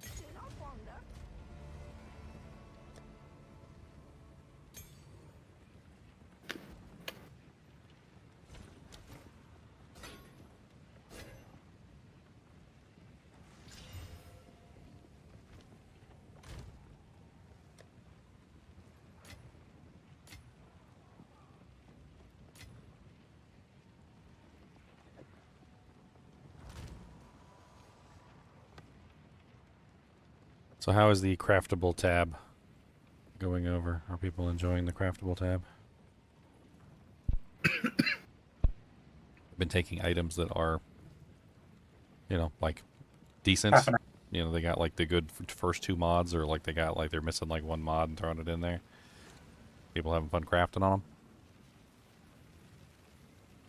Do not wander. So how is the craftable tab going over? Are people enjoying the craftable tab? I've been taking items that are, you know, like decent. Half an hour. You know, they got like the good first 2 mods, or like they got like they're missing like 1 mod and throwing it in there. People having fun crafting on them.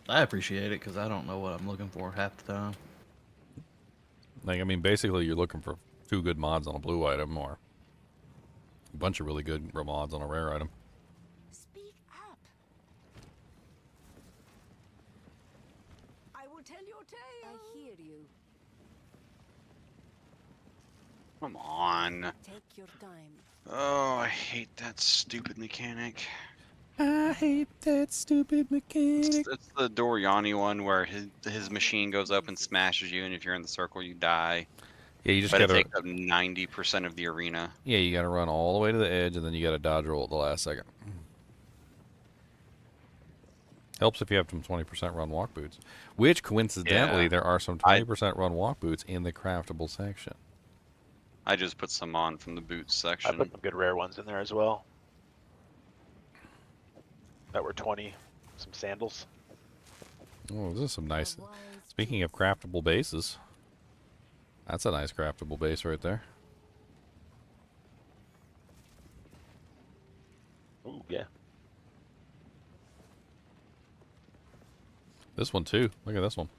I appreciate it because I don't know what I'm looking for half the time. Like, I mean, basically you're looking for 2 good mods on a blue item, or a bunch of really good mods on a rare item. Speak up. I will tell your tale. I hear you. Come on. Take your time. Oh, I hate that stupid mechanic. I hate that stupid mechanic. It's the Doriani one where his machine goes up and smashes you, and if you're in the circle, you die. Yeah, you just But it gotta. takes up 90% of the arena. Yeah, you gotta run all the way to the edge, and then you gotta dodge roll at the last second. Helps if you have some 20% run walk boots, which coincidentally Yeah. there are some 20% run walk boots in the craftable section. I just put some on from the boots I section. put some good rare ones in there as well. That were 20. Some sandals. Oh, this is some nice. A wise Speaking of craftable bases, that's a nice craftable base right there. Yeah. This one too. Look at this one.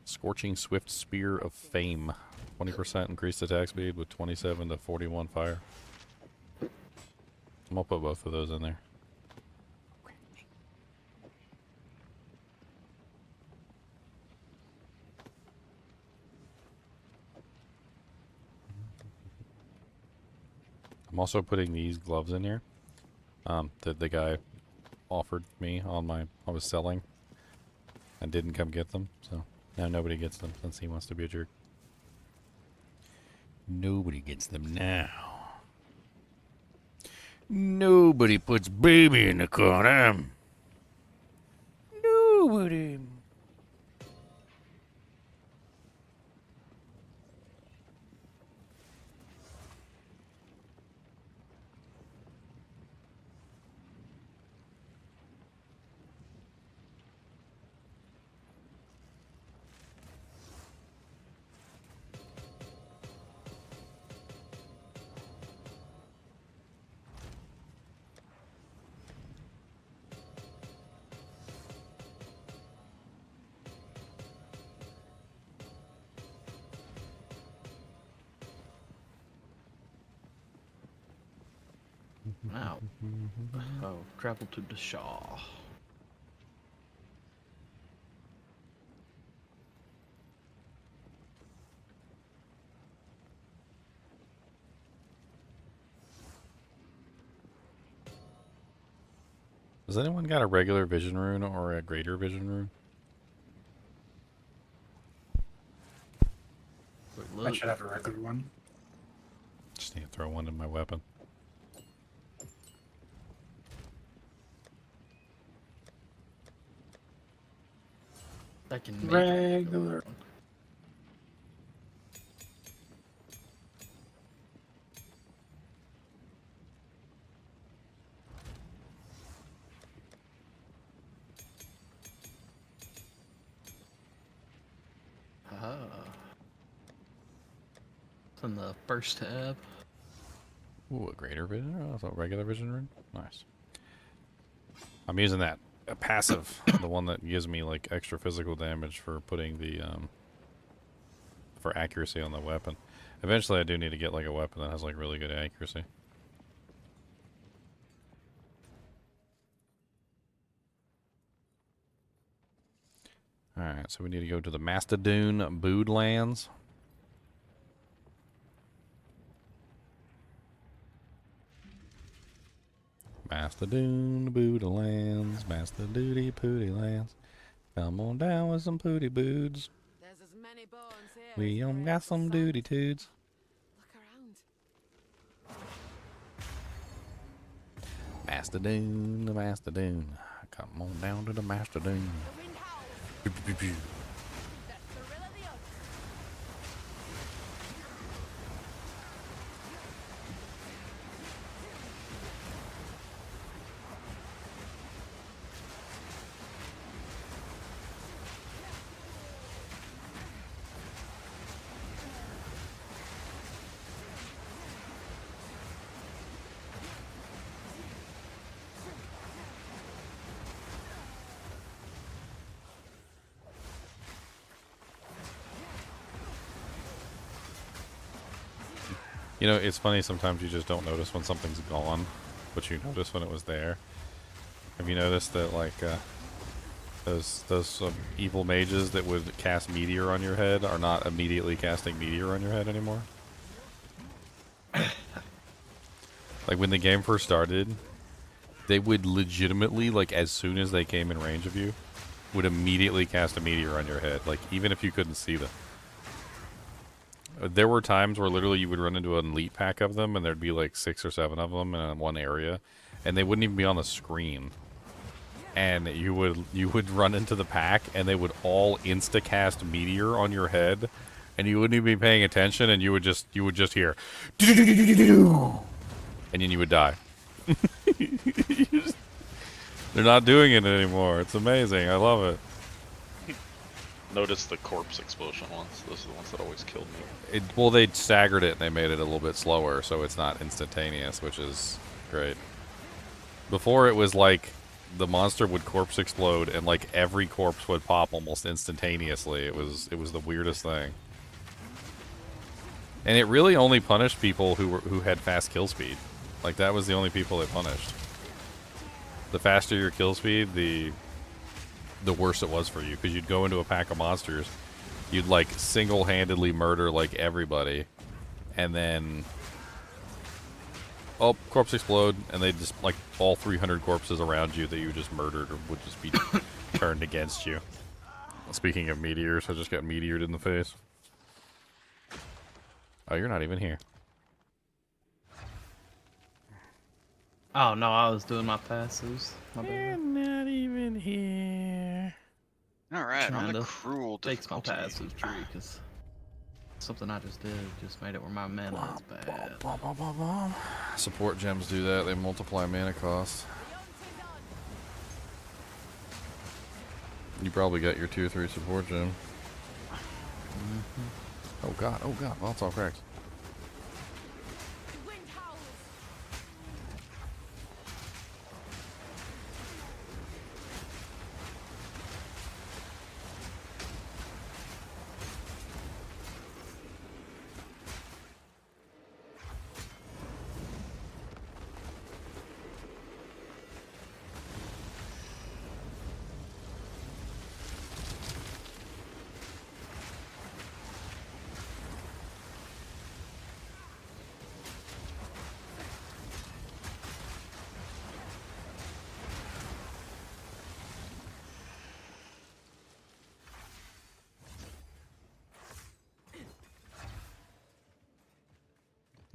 Scorching Swift Spear of Fame. 20% increased attack speed with 27 to 41 fire. I'm gonna put both of those in there. I'm also putting these gloves in here that the guy offered me on my I was selling and didn't come get them, so now nobody gets them since he wants to be a jerk. Nobody gets them now. Nobody puts baby in the corner. Nobody. Now, oh, travel to the Shaw. Has anyone got a regular vision rune or a greater vision rune? I should have a regular one. Just need to throw one in my weapon. I can make Regular. It's in the first tab. Ooh, a greater vision rune? I thought regular vision rune? Nice. I'm using that passive, the one that gives me like extra physical damage for putting the for accuracy on the weapon. Eventually I do need to get like a weapon that has like really good accuracy. Alright, so we need to go to the Mastodon Bood Lands. Mastodon Bood Lands, Mastodoody Pooty Lands. Come on down with some pooty boods. There's as many bones here. We got some duty tudes. Look around. Mastodon, the Mastodon. Come on down to the Mastodon. The wind howls. That's the rill of the oak. You know, it's funny sometimes you just don't notice when something's gone, but you notice when it was there. Have you noticed that, like, those evil mages that would cast meteor on your head are not immediately casting meteor on your head anymore? Like, when the game first started, they would legitimately, like, as soon as they came in range of you, would immediately cast a meteor on your head, like, even if you couldn't see them. There were times where literally you would run into an elite pack of them and there'd be like 6 or 7 of them in one area and they wouldn't even be on the screen. And you would run into the pack and they would all insta-cast meteor on your head and you wouldn't even be paying attention and you would just hear and then you would die. They're not doing it anymore. It's amazing. I love it. Notice the corpse explosion ones. Those are the ones that always killed me. Well, they staggered it and they made it a little bit slower, so it's not instantaneous, which is great. Before it was like the monster would corpse explode and like every corpse would pop almost instantaneously. It was the weirdest thing. And it really only punished people who had fast kill speed. Like that was the only people it punished. The faster your kill speed, the worse it was for you, because you'd go into a pack of monsters, you'd like single-handedly murder like everybody, and then corpse explode, and they just like all 300 corpses around you that you just murdered or would just be turned against you. Speaking of meteors, I just got meteored in the face. Oh, you're not even here. Oh no, I was doing my passives. My bad. You're not even here. All right, on Trying the to cruel Takes my difficulty. passive tree because something I just did just made it where my mana is bad. Support gems do that. They multiply mana cost. You probably got your 2 or 3 support gem. Oh god, well, it's all cracked.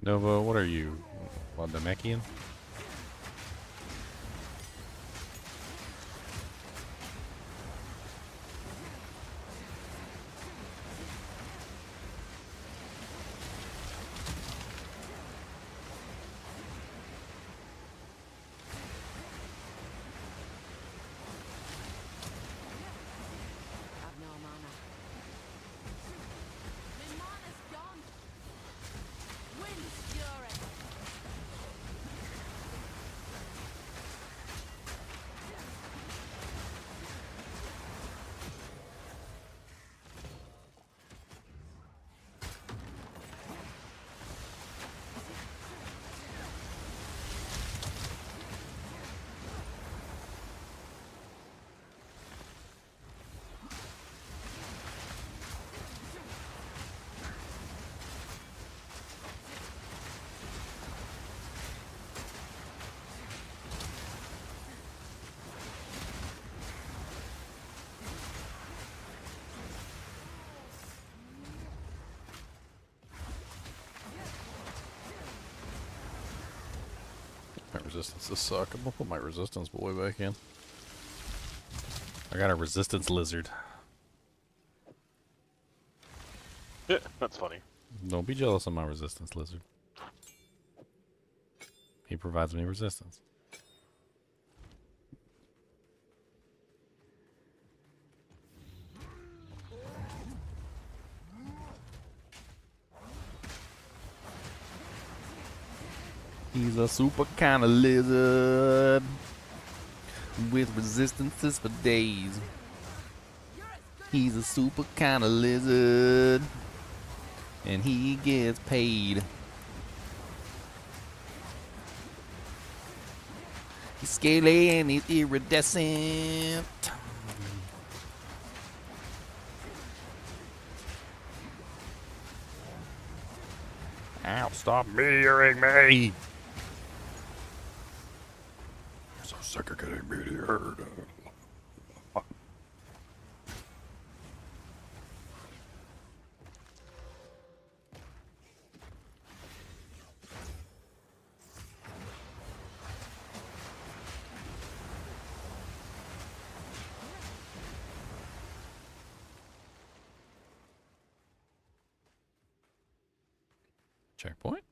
Nova, what are you? What, the Mechian? I've no mana. My mana's gone. Wind's fury. My resistances suck. I'm gonna put my resistance boy back in. I got a resistance lizard. Yeah, that's funny. Don't be jealous of my resistance lizard. He provides me resistance. He's a super kind of lizard with resistances for days. He's a super kind of lizard and he gets paid. He's scaly and he's iridescent. Ow, stop meteoring me! You're so sick of getting meteored. Checkpoint.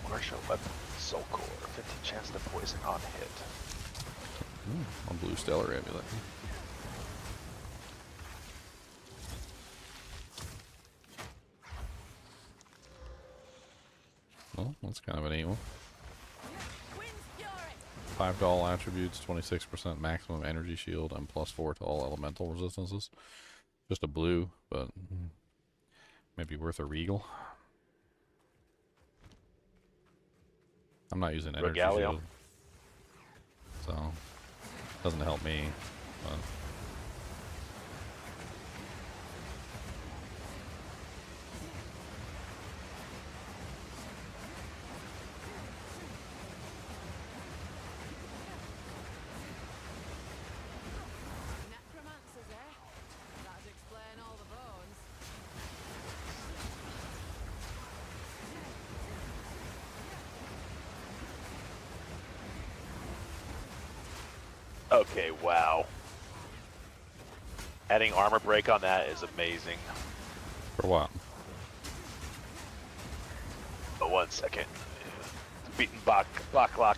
Martial weapon, soul core, 15 chance to poison on hit. A blue stellar amulet. Well, that's kind of an neat one. $5 attributes, 26% maximum energy shield, and +4 to all elemental resistances. Just a blue, but maybe worth a regal. I'm not using energy Regalio. shield, so doesn't help me. But Necromancers, eh? That'd explain all the bones. Okay, wow. Adding armor break on that is amazing. for what? But 1 second. Beaten Baklock.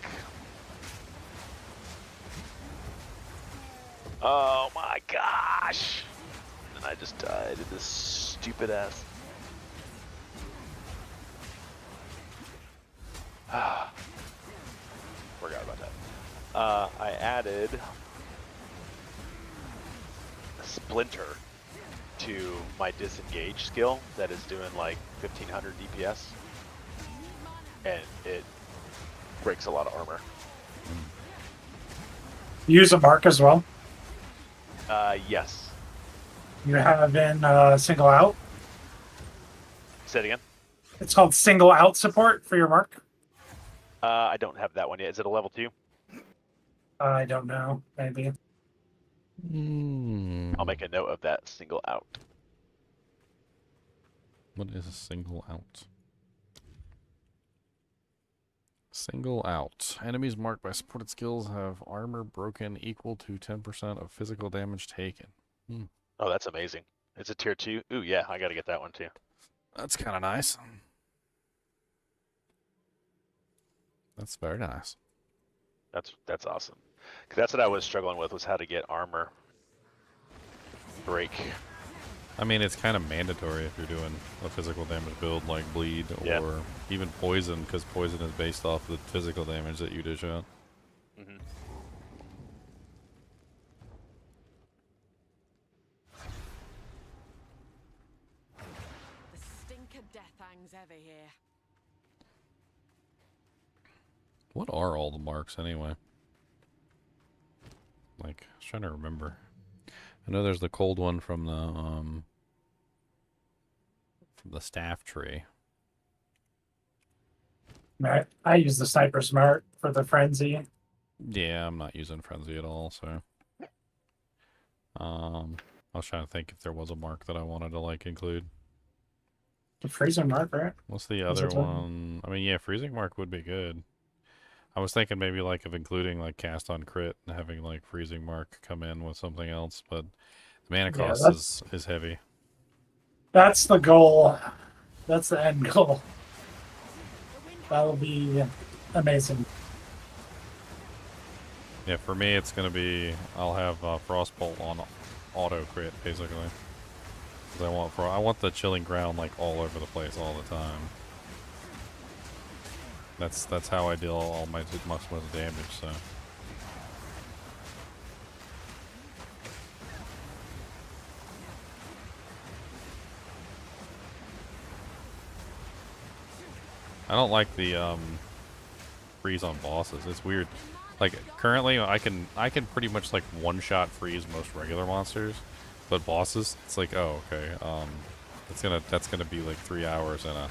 Oh my gosh! And I just died in this stupid ass. Forgot about that. I added a splinter to my disengage skill that is doing like 1500 DPS, and it breaks a lot of armor. Use a mark as well. Yes. You have in single out. Say it again. It's called single out support for your mark. I don't have that one yet. Is it a level 2? I don't know. Maybe. I'll make a note of that. Single out. What is a single out? Single out. Enemies marked by supported skills have armor broken equal to 10% of physical damage taken. Oh, that's amazing. It's a tier 2. Ooh, yeah, I gotta get that one too. That's kind of nice. That's very nice. That's awesome. 'Cause that's what I was struggling with, was how to get armor break. I mean, it's kind of mandatory if you're doing a physical damage build like bleed Yeah. or even poison, because poison is based off the physical damage that you dish out. Mm-hmm. The stink of death hangs heavy here. What are all the marks anyway? Like, I was trying to remember. I know there's the cold one from the staff tree. I use the sniper smart for the frenzy. Yeah, I'm not using frenzy at all, so I was trying to think if there was a mark that I wanted to like include. The freezing mark, right? What's the Is other it one? one? I mean, yeah, freezing mark would be good. I was thinking maybe like of including like cast on crit and having like freezing mark come in with something else, but the mana Yeah, cost is heavy. That's the goal. That's the end goal. That'll be amazing. Yeah, for me it's gonna be I'll have Frostbolt on auto crit basically. 'Cause I want the chilling ground like all over the place all the time. That's how I deal all my most damage. So I don't like the freeze on bosses. It's weird. Like currently, I can pretty much like one-shot freeze most regular monsters, but bosses, it's like, oh okay, that's gonna be like 3 hours and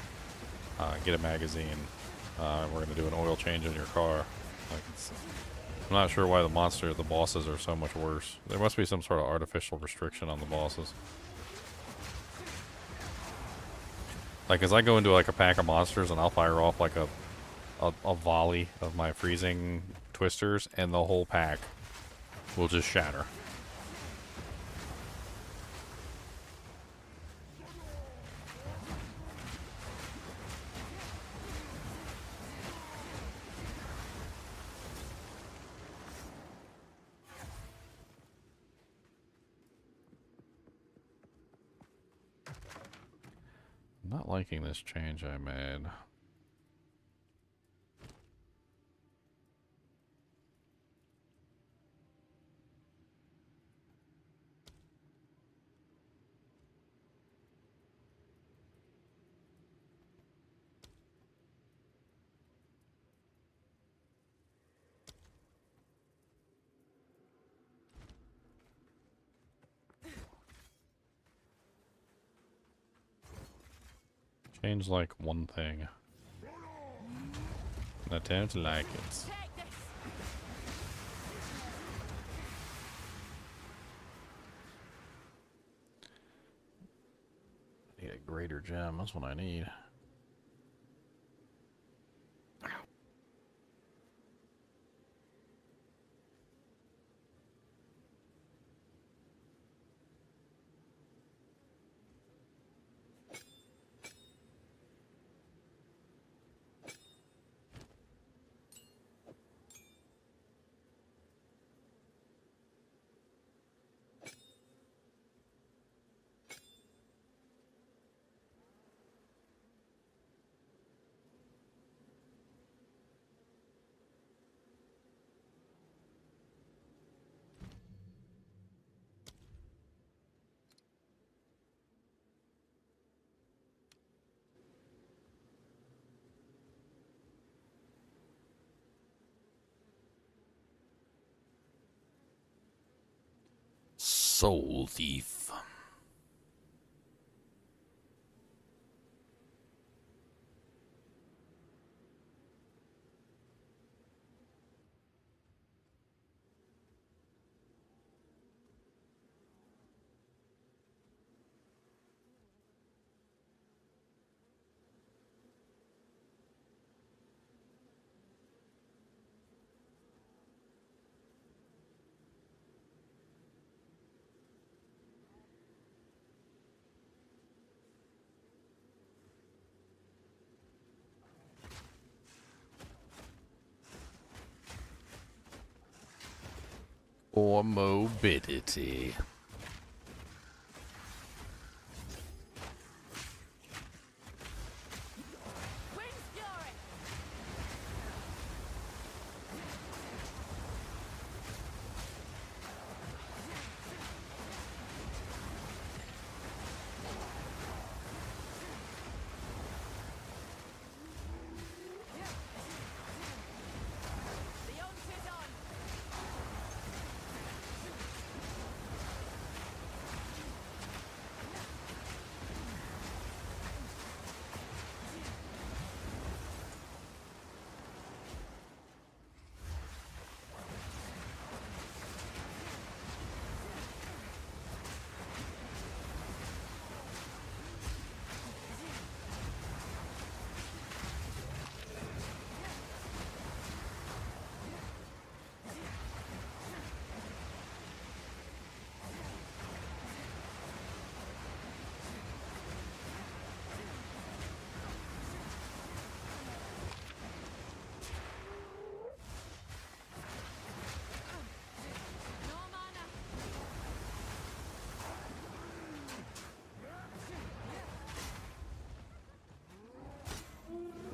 get a magazine. We're gonna do an oil change in your car. Like I'm not sure why the bosses are so much worse. There must be some sort of artificial restriction on the bosses. Like as I go into like a pack of monsters and I'll fire off like a volley of my freezing twisters and the whole pack will just shatter. not liking this change I made. Change like one thing. I don't like it. I need a greater gem, that's what I need. Soul Thief. Or morbidity.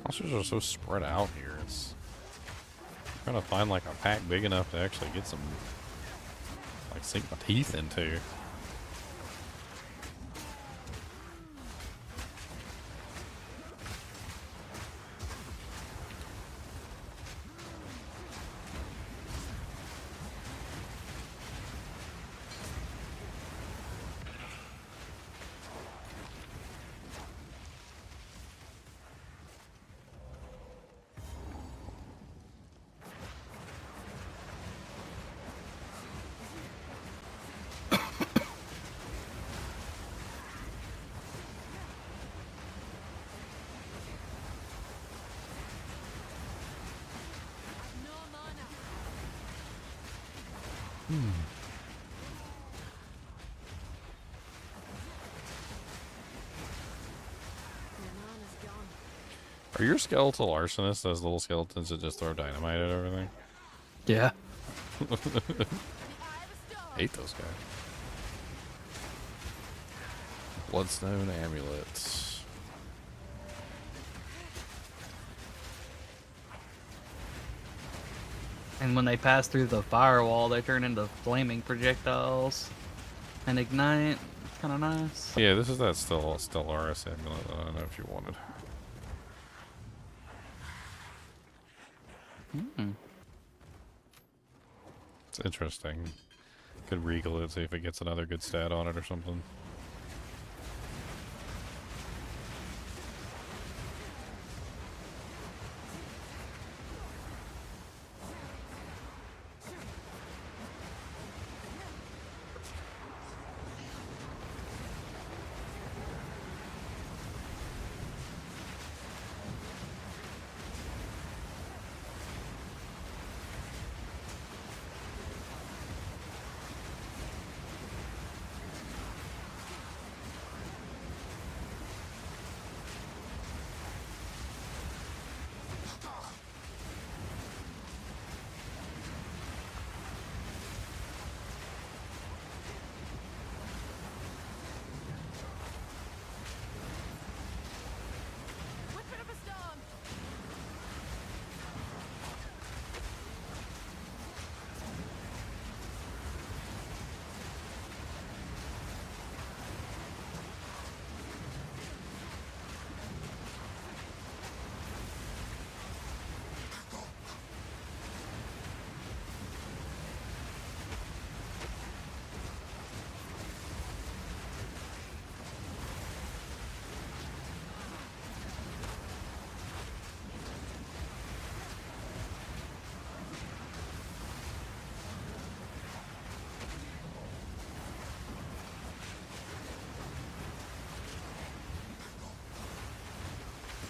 Monsters are so spread out here. It's trying to find like a pack big enough to actually get some, like, sink my teeth into. Are your skeletal arsonists those little skeletons that just throw dynamite at everything? Yeah. Hate those guys. Bloodstone amulets. And when they pass through the firewall, they turn into flaming projectiles and ignite. It's kind of nice. Yeah, this is that Stellaris amulet that I don't know if you wanted. It's interesting. Could regal it, see if it gets another good stat on it or something.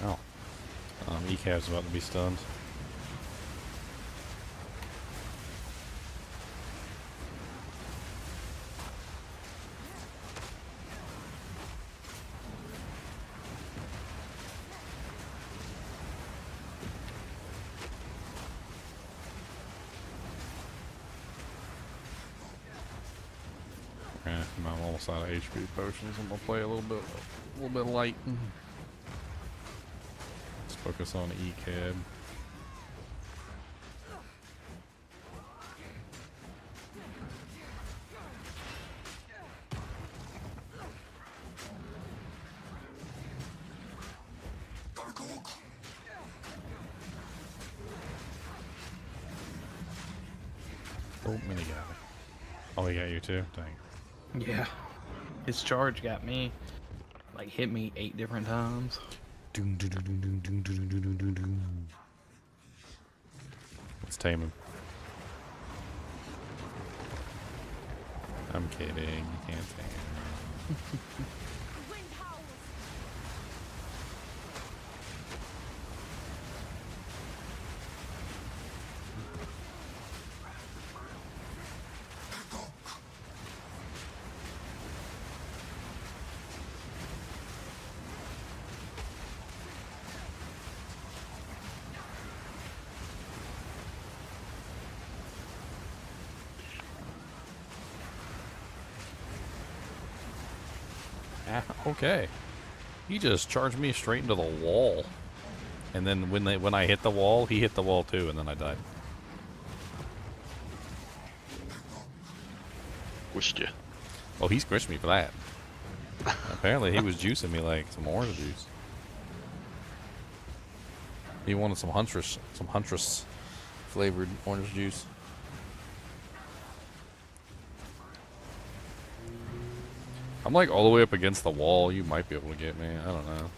Oh. ECAB's about to be stunned. I'm almost out of HP potions. I'm gonna play a little bit light. Let's focus on ECAB. Oh, mini guy. Oh, he got you too? Dang. Yeah. His charge got me. Like, hit me 8 different times. Let's tame him. I'm kidding. You can't tame him. Okay. He just charged me straight into the wall. And then when I hit the wall, he hit the wall too, and then I died. Wished you. Oh, he squished me for that. Apparently he was juicing me like some orange juice. He wanted some huntress flavored orange juice. I'm like all the way up against the wall. You might be able to get me. I don't know.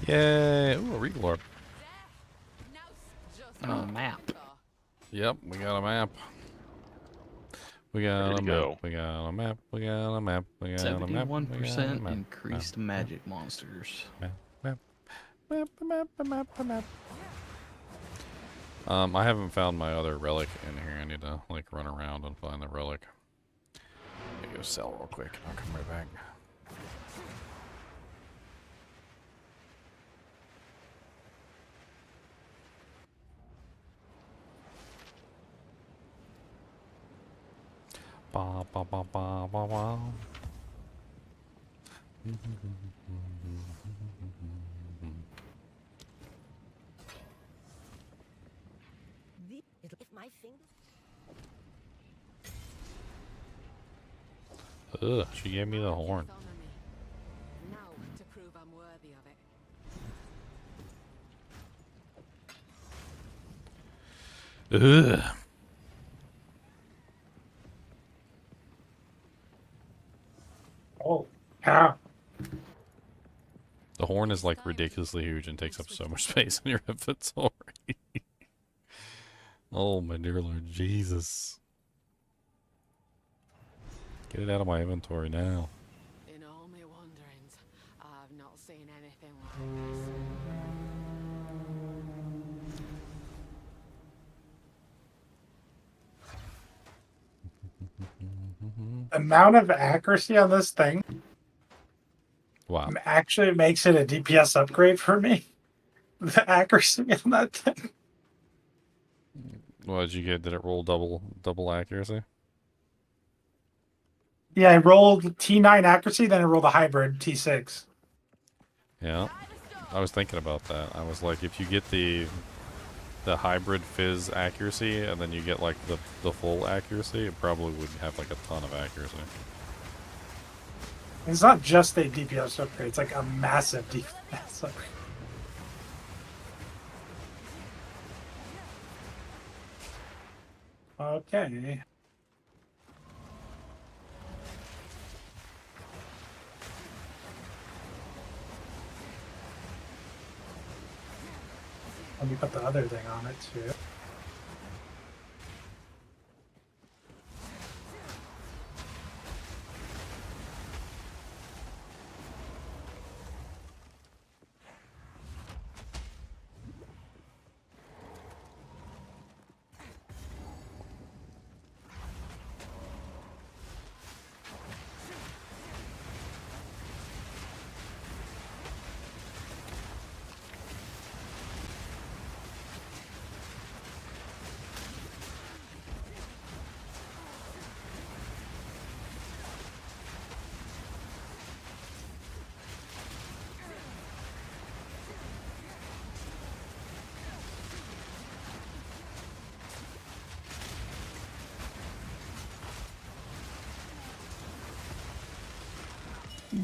Yay! Ooh, a Regal Orb. Oh, map. Yep, we got a map. We got Ready a to map. go. We got a map. We got a map. We got a map. We got a 71% map. increased magic monsters. Map. I haven't found my other relic in here. I need to like run around and find the relic. Let me go sell real quick. I'll come right back. Ba ba ba ba ba ba. If my finger. Ugh, she gave me the horn. Now to prove I'm worthy of it. Ugh. Oh, cow. The horn is like ridiculously huge and takes up so much space in your inventory. Oh my dear Lord Jesus. Get it out of my inventory now. In all my wanderings, I've not seen anything like this. The amount of accuracy on this thing Wow. actually makes it a DPS upgrade for me. The accuracy on that thing. What did you get? Did it roll double accuracy? Yeah, I rolled T9 accuracy, then I rolled a hybrid T6. Yeah. I was thinking about that. I was like, if you get the hybrid fizz accuracy and then you get like the full accuracy, it probably would have like a ton of accuracy. It's not just a DPS upgrade, it's like a massive DPS upgrade. Okay. Let me put the other thing on it too.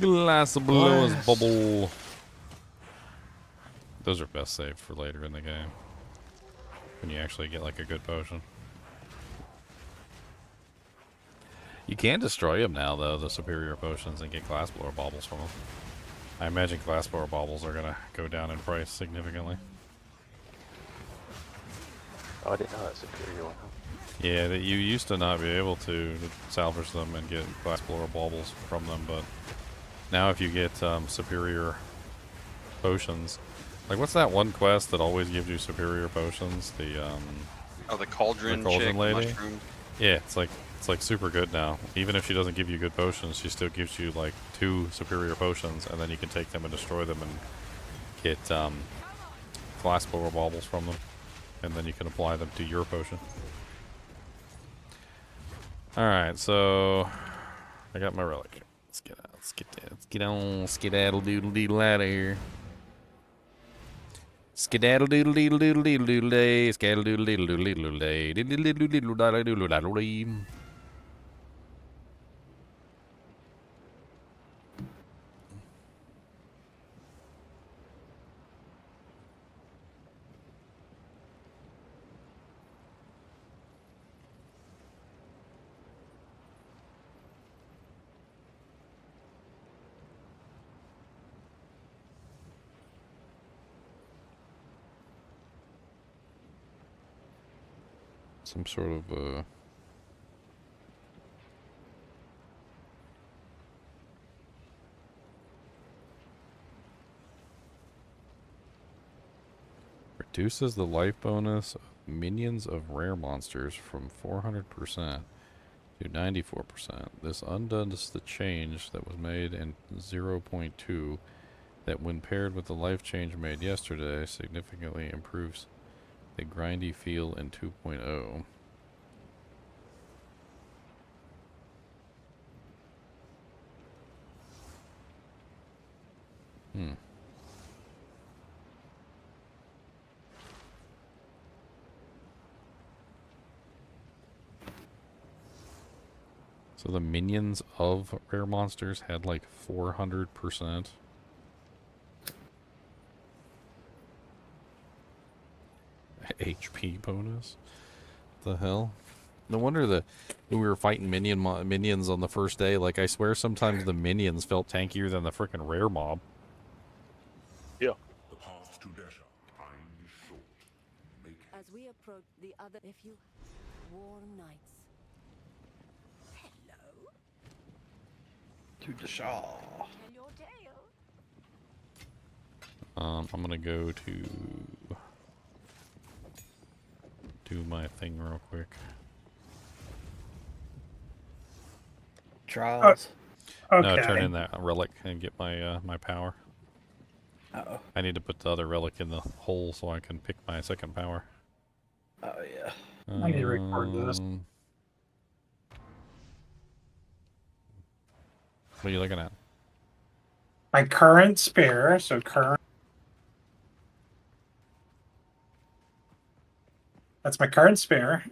Glass of blowers bubble. Those are best saved for later in the game. When you actually get like a good potion. You can destroy them now though, the superior potions, and get glass blower baubles from them. I imagine glass blower baubles are gonna go down in price significantly. Oh, I didn't know that superior one. Yeah, that you used to not be able to salvage them and get glass blower baubles from them, but now if you get superior potions, like what's that one quest that always gives you superior potions? The the cauldron, cauldron chick, lady. mushrooms. Yeah, it's like super good now. Even if she doesn't give you good potions, she still gives you like 2 superior potions, and then you can take them and destroy them and get glass blower baubles from them, and then you can apply them to your potion. Alright, so I got my relic. Let's get out. Let's get on. Skedaddle doodle doodle out of here. Skedaddle doodle doodle doodle doodle doodle day. Skedaddle doodle doodle doodle doodle day. Doodle doodle doodle doodle doodle doodle day. some sort of reduces the life bonus of minions of rare monsters from 400% to 94%. This undoes the change that was made in 0.2 that when paired with the life change made yesterday significantly improves the grindy feel in 2.0. So the minions of rare monsters had like 400% HP bonus. The hell? No wonder when we were fighting minions on the first day, like I swear sometimes the minions felt tankier than the freaking rare mob. Yeah. As we approach the other, if you warm nights. Hello. To the Shaw. Tell your tale. I'm gonna go to do my thing real quick. Trials. Okay. No, turn in that relic and get my my power. Uh-oh. I need to put the other relic in the hole so I can pick my second power. Oh, yeah. I need to record this. What are you looking at? My current spare, so current. That's my current spare.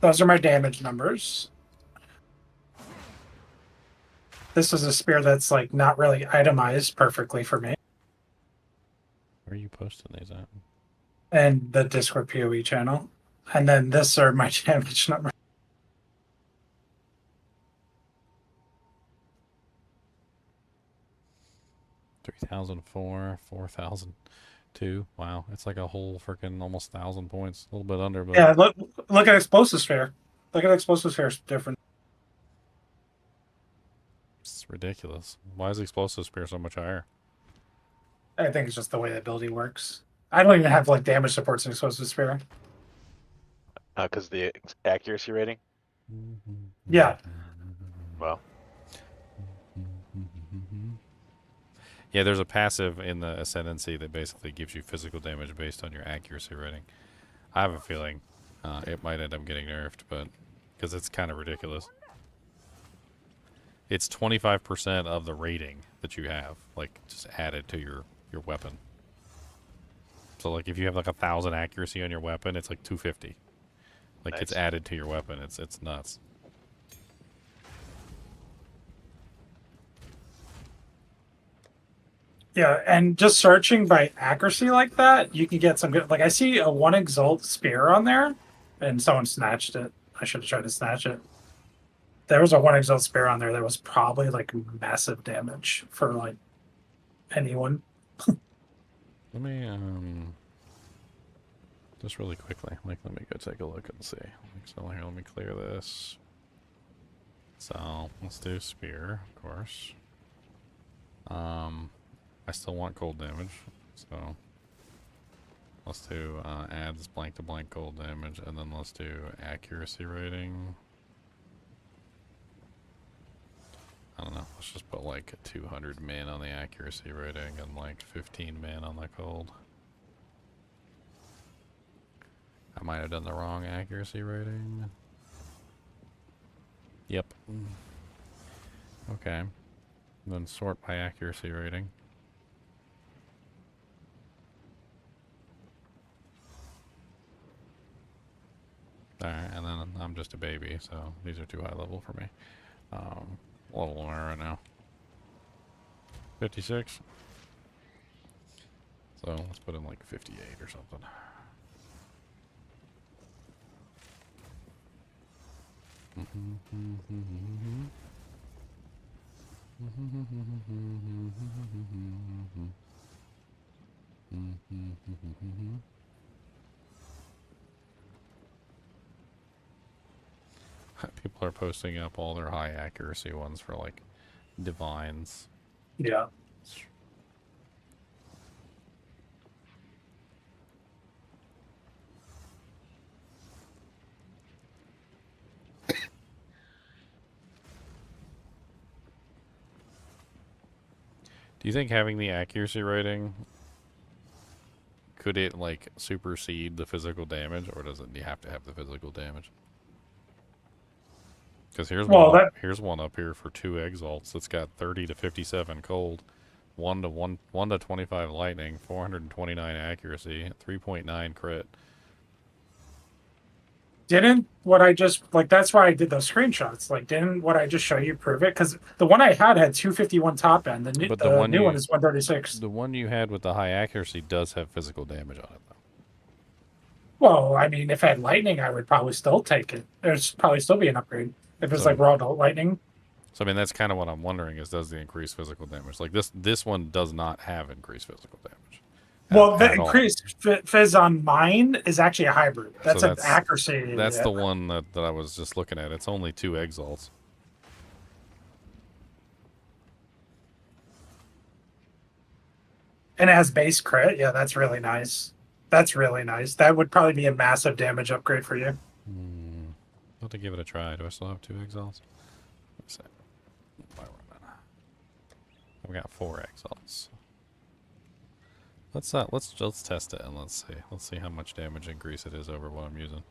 Those are my damage numbers. This is a spear that's like not really itemized perfectly for me. Where are you posting these at? And the Discord PoE channel. And then this are my damage numbers. 3,004, 4,002. Wow, it's like a whole freaking almost 1,000 points. A little bit under, but Yeah, look at explosive sphere. Look at explosive sphere is different. it's ridiculous. Why is explosive spear so much higher? I think it's just the way the ability works. I don't even have like damage supports in explosive sphere. Because the accuracy rating? Yeah. Well. Yeah, there's a passive in the Ascendancy that basically gives you physical damage based on your accuracy rating. I have a feeling it might end up getting nerfed, but because it's kind of ridiculous. It's 25% of the rating that you have, like just added to your weapon. So like if you have like 1,000 accuracy on your weapon, it's like 250. Like Nice. it's added to your weapon. It's nuts. Yeah, and just searching by accuracy like that, you can get some good. Like I see a 1 Exalt spear on there, and someone snatched it. I should have tried to snatch it. There was a 1 Exalt spear on there that was probably like massive damage for like anyone. Let me just really quickly, like let me go take a look and see. So here, let me clear this. So let's do spear, of course. I still want cold damage, so let's do adds blank to blank cold damage, and then let's do accuracy rating. I don't know, let's just put like 200 min on the accuracy rating and like 15 min on the cold. I might have done the wrong accuracy rating. Yep. Okay. Then sort by accuracy rating. Alright, and then I'm just a baby, so these are too high level for me. Level 1 right now. 56. So let's put in like 58 or something. People are posting up all their high accuracy ones for like divines. Yeah. Do you think having the accuracy rating, could it like supersede the physical damage, or does it you have to have the physical damage? Because here's one up here for 2 exalts that's got 30 to 57 cold, 1 to 25 lightning, 429 accuracy, 3.9 crit. Didn't what I just like? That's why I did those screenshots. Like, didn't what I just show you prove it? Because the one I had 251 top end. The new, new one is 136. The one you had with the high accuracy does have physical damage on it, though. Well, I mean, if I had lightning, I would probably still take it. There's probably still be an upgrade if it's like raw adult lightning. So I mean, that's kind of what I'm wondering is, does the increased physical damage? Like this one does not have increased physical damage. Well, the increased fizz on mine is actually a hybrid. That's an accuracy. That's the one that I was just looking at. It's only 2 exalts. And it has base crit. Yeah, that's really nice. That's really nice. That would probably be a massive damage upgrade for you. I'll have to give it a try. Do I still have 2 exalts? Let's see. I've got 4 exalts. Let's test it and let's see how much damage increase it is over what I'm using.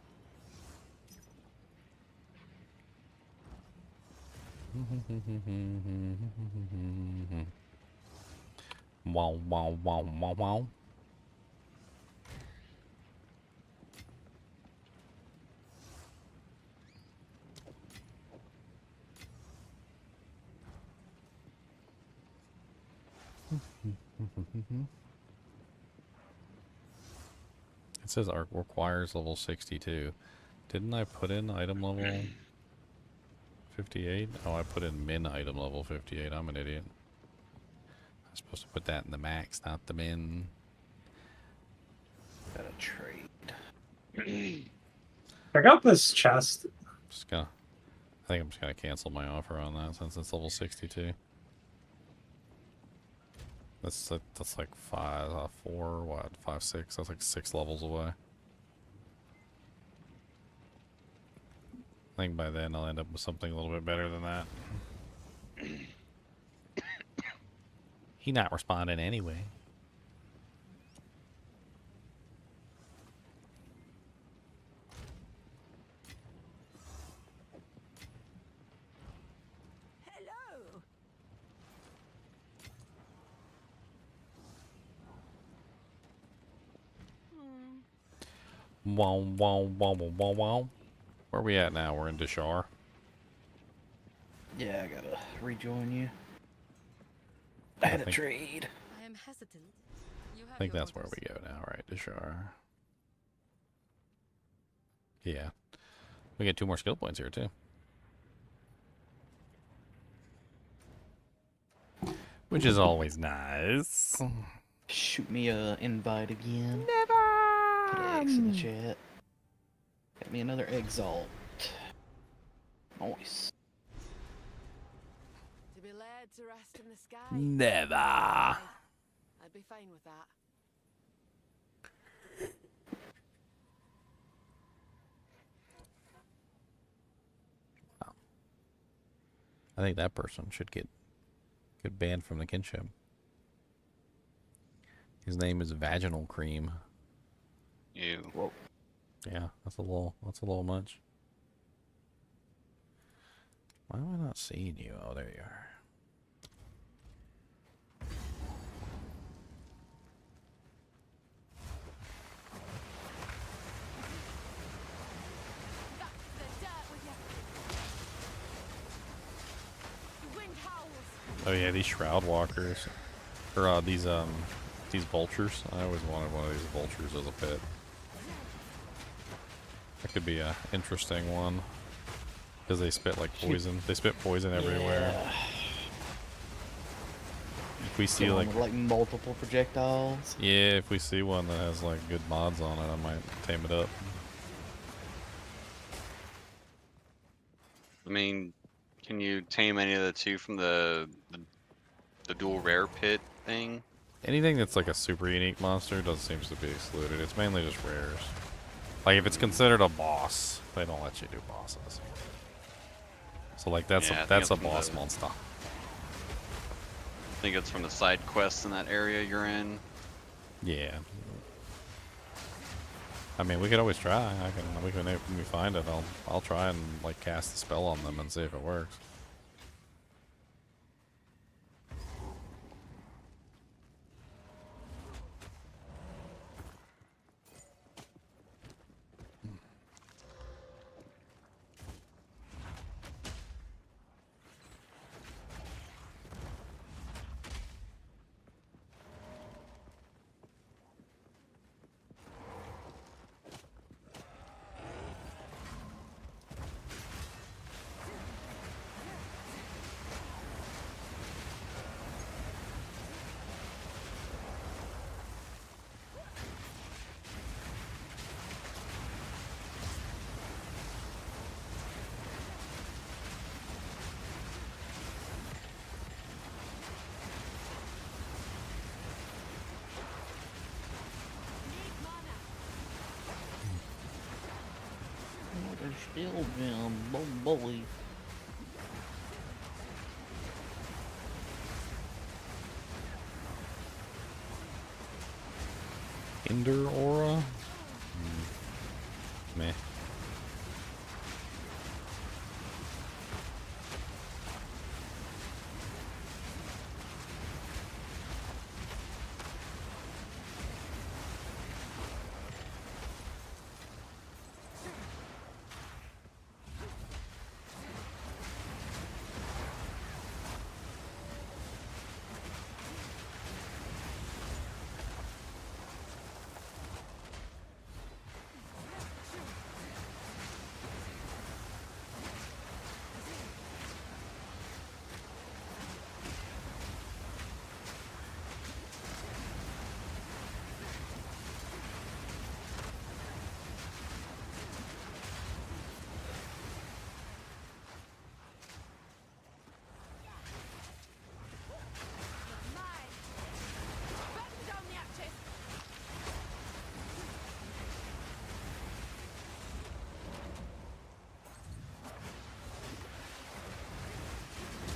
Wow, wow, wow, wow, wow. It says arc requires level 62. Didn't I put in item level 58? Oh, I put in min item level 58. I'm an idiot. I'm supposed to put that in the max, not the min. Got a trade. I got this chest. I think I'm just gonna cancel my offer on that since it's level 62. That's like 5, 6. That's like 6 levels away. I think by then I'll end up with something a little bit better than that. He not responding anyway. Wow, wow, wow, wow, wow, wow. Where are we at now? We're in Deshar. Yeah, I gotta rejoin you. I had a trade. I am hesitant. I think that's where we go now, right? Deshar. Yeah. We get 2 more skill points here, too. Which is always nice. Shoot me a invite again. Never! Put an X in the chat. Get me another exalt. Nice. To be laid to rest in the sky. Never. I'd be fine with that. I think that person should get banned from the kinship. His name is Vaginal Cream. Ew. Whoa. Yeah, that's a little much. Why am I not seeing you? Oh, there you are. Oh yeah, these Shroud Walkers, or these vultures. I always wanted one of these vultures as a pet. That could be a interesting one because they spit like poison. They spit poison everywhere. Yeah. If we see Come on, like, with, like multiple projectiles. yeah, if we see one that has like good mods on it, I might tame it up. I mean, can you tame any of the two from the dual rare pit thing? Anything that's like a super unique monster doesn't seems to be excluded. It's mainly just rares. Like if it's considered a boss, they don't let you do bosses. So like that's Yeah, I a think that's a it's from boss the- monster. I think it's from the side quests in that area you're in. Yeah. I mean, we could always try. We can if we find it. I'll try and like cast a spell on them and see if it works. There's still been bully. Ender aura? Meh.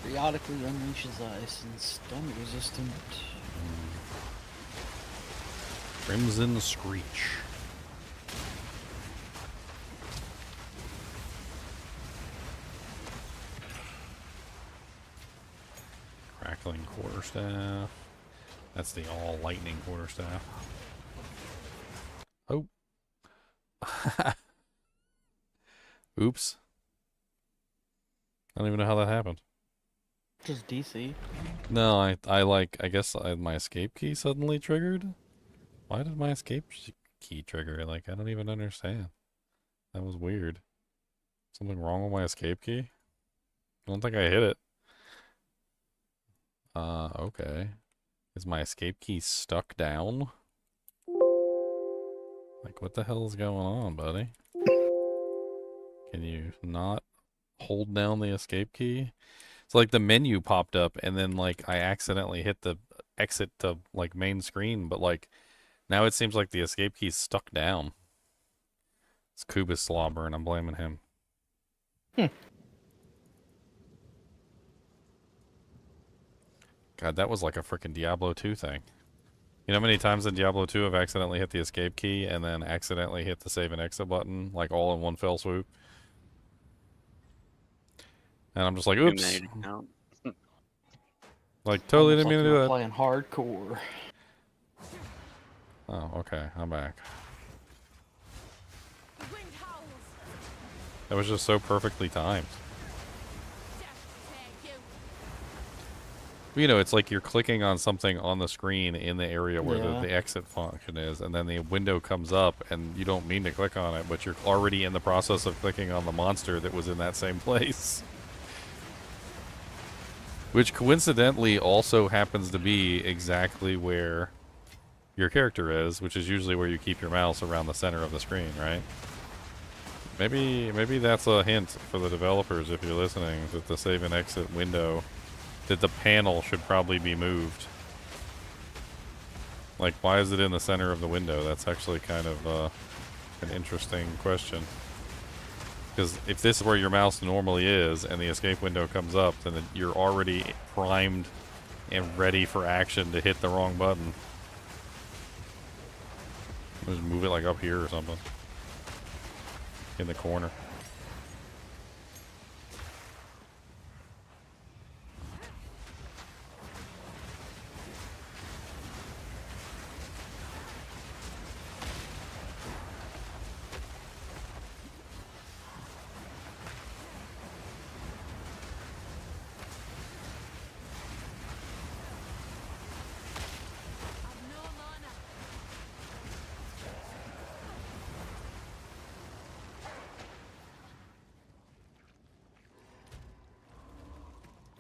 Periodically unleashes ice and stun resistant. Crimson Screech. Crackling Quarterstaff. That's the all lightning quarterstaff. Oh. Oops. I don't even know how that happened. Just DC. No, I guess my escape key suddenly triggered. Why did my escape key trigger? Like, I don't even understand. That was weird. Something wrong with my escape key? I don't think I hit it. Okay. Is my escape key stuck down? Like, what the hell is going on, buddy? Can you not hold down the escape key? It's like the menu popped up and then like I accidentally hit the exit to like main screen, but like now it seems like the escape key's stuck down. It's Kubus slobber and I'm blaming him. God, that was like a freaking Diablo 2 thing. You know how many times in Diablo 2 I've accidentally hit the escape key and then accidentally hit the save and exit button, like all in one fell swoop? And I'm just like, oops. Like, totally didn't mean to do that. Playing hardcore. Oh, okay. I'm back. That was just so perfectly timed. You know, it's like you're clicking on something on the screen in the area where the exit function is, and then the window comes up, and you don't mean to click on it, but you're already in the process of clicking on the monster that was in that same place. Which coincidentally also happens to be exactly where your character is, which is usually where you keep your mouse around the center of the screen, right? Maybe that's a hint for the developers if you're listening, that the save and exit window, that the panel should probably be moved. Like, why is it in the center of the window? That's actually kind of an interesting question. Because if this is where your mouse normally is and the escape window comes up, then you're already primed and ready for action to hit the wrong button. Just move it like up here or something. In the corner.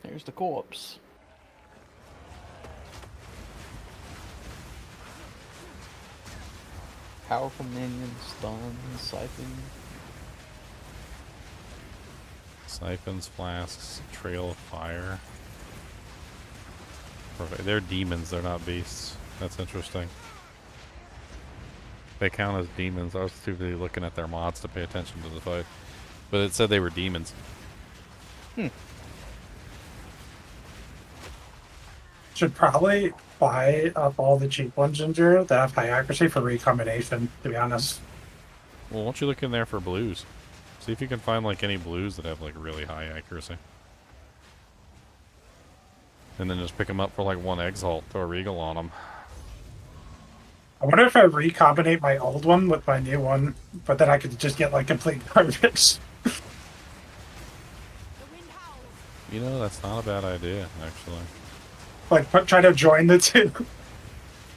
There's the corpse. Powerful minion, stun, siphon. Siphons, flasks, trail of fire. Perfect. They're demons, they're not beasts. That's interesting. They count as demons. I was too busy looking at their mods to pay attention to the fight. But it said they were demons. Should probably buy up all the cheap ones, Ginger, that have high accuracy for recombination, to be honest. Well, why don't you look in there for blues? See if you can find like any blues that have like really high accuracy. And then just pick them up for like 1 Exalt, throw a Regal on them. I wonder if I recombinate my old one with my new one, but then I could just get like complete garbage. You know, that's not a bad idea, actually. Like, try to join the two.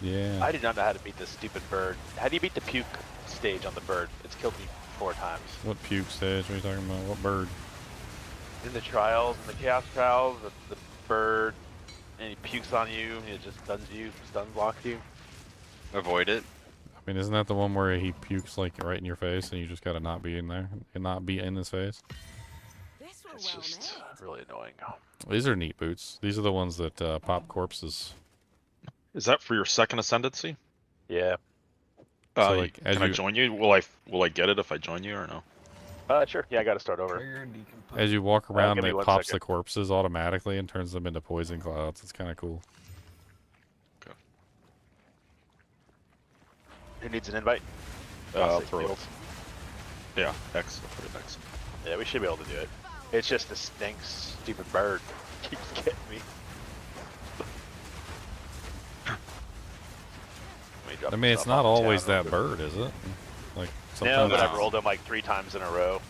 Yeah. I do not know how to beat this stupid bird. How do you beat the puke stage on the bird? It's killed me 4 times. What puke stage are you talking about? What bird? In the trials, in the chaos trials, the bird, and he pukes on you, and it just stuns you, stun blocks you. Avoid it. I mean, isn't that the one where he pukes like right in your face and you just gotta not be in there and not be in his face? It's just really annoying. These are neat boots. These are the ones that pop corpses. Is that for your second ascendancy? Yeah. So, like, as can I you- join you? Will I get it if I join you or no? Sure. Yeah, I got to start over. As you walk around, give me it 1 pops second. the corpses automatically and turns them into poison clouds. It's kind of cool. Okay. Who needs an invite? I'll Say throw it. Fields. Yeah, X. I'll put it X. Yeah, we should be able to do it. It's just the stinks, stupid bird keeps getting me. I mean, it's not always that bird, is it? Like, No, sometimes but I've it's- rolled them like 3 times in a row.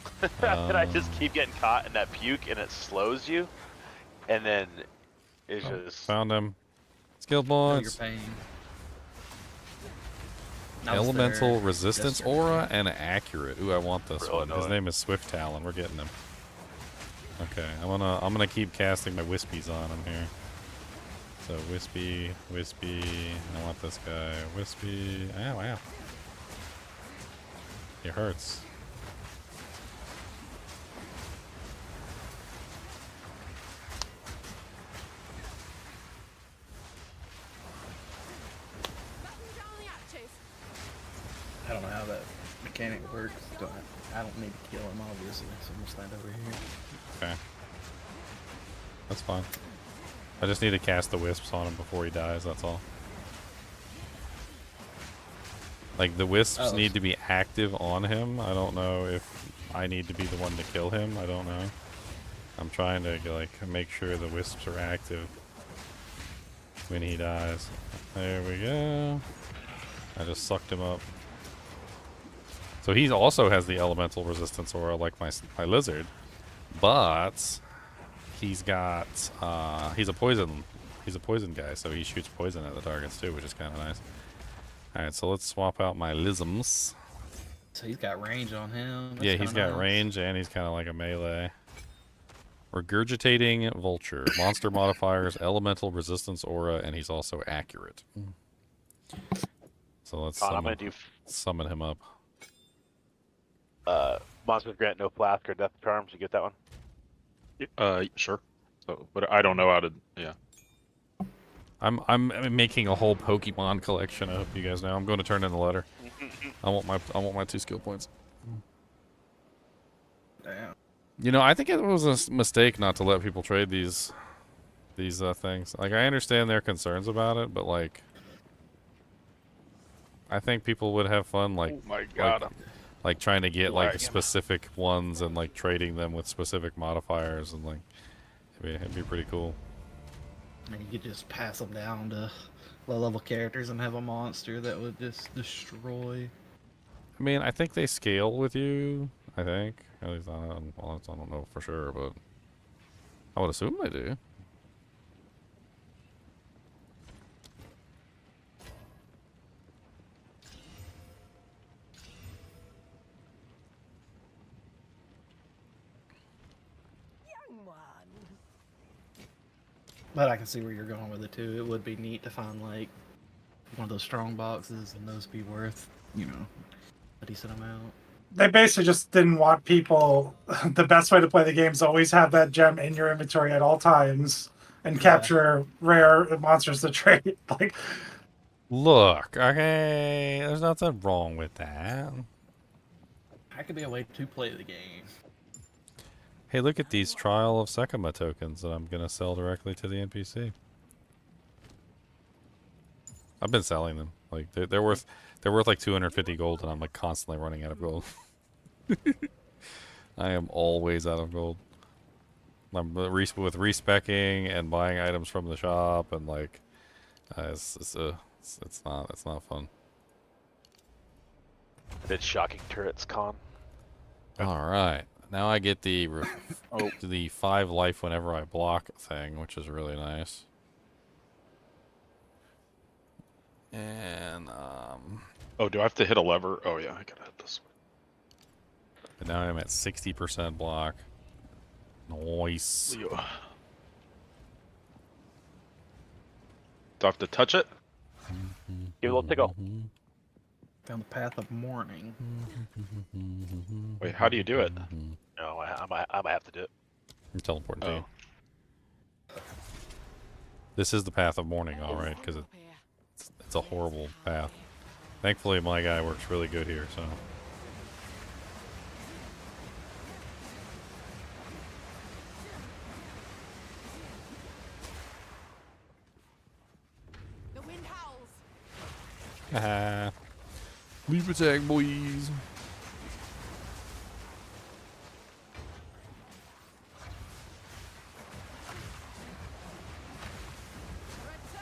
And I just keep getting caught in that puke and it slows you. And then it's just... Found him. Skill Feel your points. pain. I was Elemental there resistance yesterday. aura and accurate. Ooh, I want this Real one. His annoying. name is Swift Talon. We're getting him. Okay, I'm gonna keep casting my Wispies on him here. So Wispy, I want this guy. Wispy. Ow, ow. It hurts. I don't know how that mechanic works. I don't need to kill him, obviously, so I'm gonna stand over here. Okay. That's fine. I just need to cast the wisps on him before he dies, that's all. Like, the wisps need to be active on him. I don't know if I need to be the one to kill him. I don't know. I'm trying to, like, make sure the wisps are active when he dies. There we go. I just sucked him up. So he also has the elemental resistance aura like my lizard, but he's got he's a poison guy, so he shoots poison at the targets too, which is kind of nice. All right, so let's swap out my lisms. So he's got range on him. That's Yeah, he's kinda got nice. range and he's kind of like a melee. Regurgitating Vulture. Monster modifiers, elemental resistance aura, and he's also accurate. So let's I'm gonna do summon him up. monsters grant no flask or death charms. You get that one? Sure. So, but I don't know how to. Yeah. I'm making a whole Pokemon collection. I hope you guys know. I'm going to turn in the letter. I want my 2 skill points. Damn. You know, I think it was a mistake not to let people trade these things. Like, I understand their concerns about it, but like, I think people would have fun like, Oh my god. like trying to get like Lagging. specific ones and like trading them with specific modifiers and like, it'd be pretty cool. And you could just pass them down to low-level characters and have a monster that would just destroy. I mean, I think they scale with you. I think. At least I don't know for sure, but I would assume they do. But I can see where you're going with it too. It would be neat to find like one of those strong boxes and those be worth, you know, a decent amount. They basically just didn't want people. The best way to play the game is always have that gem in your inventory at all times and capture rare monsters to trade. Like, look, okay, there's nothing wrong with that. That could be a way to play the game. Hey, look at these Trial of Sekima tokens that I'm gonna sell directly to the NPC. I've been selling them. Like they're worth like 250 gold, and I'm like constantly running out of gold. I am always out of gold. I'm with respecking and buying items from the shop, and like it's not fun. It's shocking turrets con. All right. Now I get the the 5 life whenever I block thing, which is really nice. And Oh, do I have to hit a lever? Oh yeah, I gotta hit this one. but now I'm at 60% block. Nice. Do I have to touch it? Give it a little tickle. Down the path of mourning. Wait, how do you do it? No, I might have to do it. I'm teleporting to you. This is the path of mourning, all right, because it's a horrible path. Thankfully, my guy works really good here, so. The wind howls. Haha. Leave attack, boys.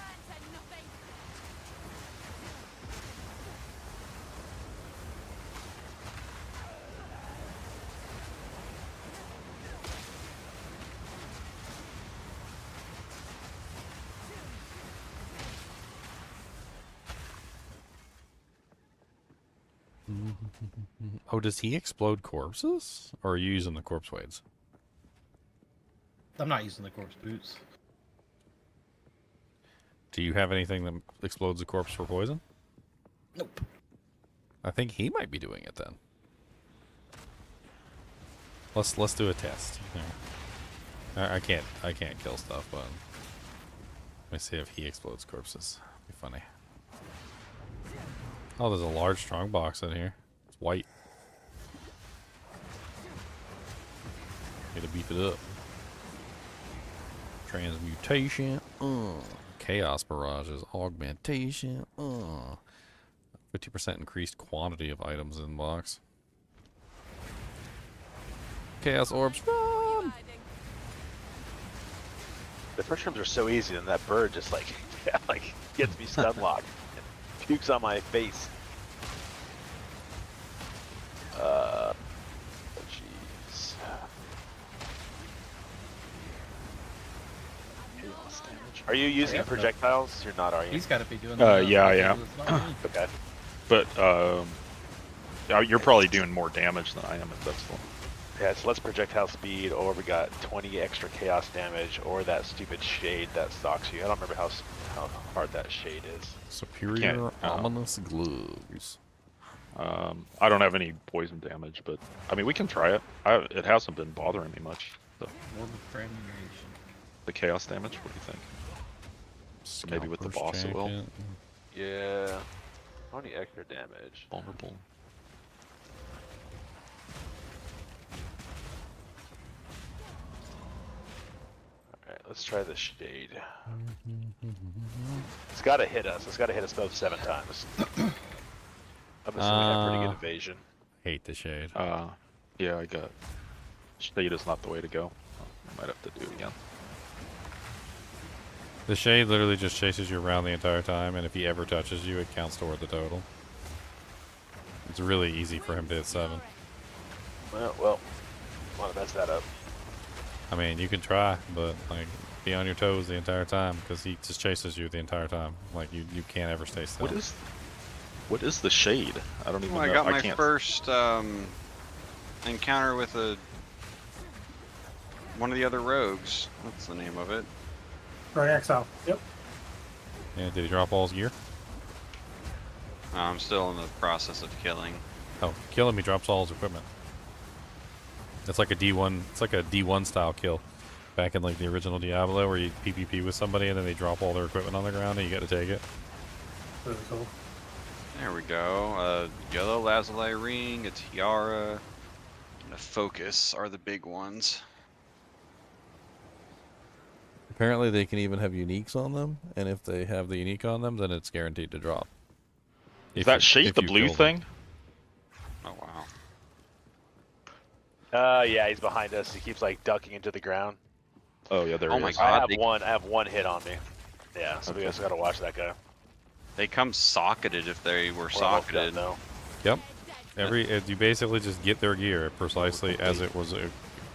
Return to nothing. Oh, does he explode corpses? Or are you using the corpse weights? I'm not using the corpse boots. Do you have anything that explodes a corpse for poison? Nope. I think he might be doing it then. Let's do a test. I can't kill stuff, but let me see if he explodes corpses. Be funny. Oh, there's a large strong box in here. It's white. Gotta beef it up. Transmutation. Chaos barrages. Augmentation. 50% increased quantity of items in box. Chaos orbs. Run! The first rooms are so easy, and that bird just like gets me stun locked and pukes on my face. Jeez. Are you using projectiles? You're not, are you? He's got to be doing Yeah, I am. Okay. But you're probably doing more damage than I am at this one. Yeah, it's less projectile speed, or we got 20 extra chaos damage, or that stupid shade that stalks you. I don't remember how hard that shade is. Superior ominous gloves. I don't have any poison damage, but I mean we can try it. It hasn't been bothering me much. So. The chaos damage. What do you think? Maybe with the boss it will. Yeah. 20 extra damage. Vulnerable. Alright, let's try the shade. It's gotta hit us. It's gotta hit us both 7 times. I'm assuming we have pretty good evasion. Hate the shade. Yeah, I got... Shade is not the way to go. I might have to do it again. The shade literally just chases you around the entire time, and if he ever touches you, it counts toward the total. It's really easy for him to hit 7. Well, I want to mess that up. I mean, you can try, but like, be on your toes the entire time, because he just chases you the entire time. Like, you can't ever stay still. What is the shade? I don't even know. I got my first encounter with one of the other rogues. What's the name of it? Rogue Exile. Yep. Yeah, did he drop all his gear? I'm still in the process of killing. Oh, kill him, he drops all his equipment. It's like a D1, it's like a D1 style kill. Back in like the original Diablo where you PvP with somebody and then they drop all their equipment on the ground and you get to take it. Really cool. There we go. Yellow lazuli ring, a tiara, and a focus are the big ones. Apparently they can even have uniques on them, and if they have the unique on them, then it's guaranteed to drop. Is that shade the blue thing? Oh wow. Yeah, he's behind us. He keeps like ducking into the ground. Oh yeah, there he is. Oh my god. I have one hit on me. Yeah, so we just gotta watch that guy. They come socketed if they were socketed. No. Yep. You basically just get their gear precisely as it was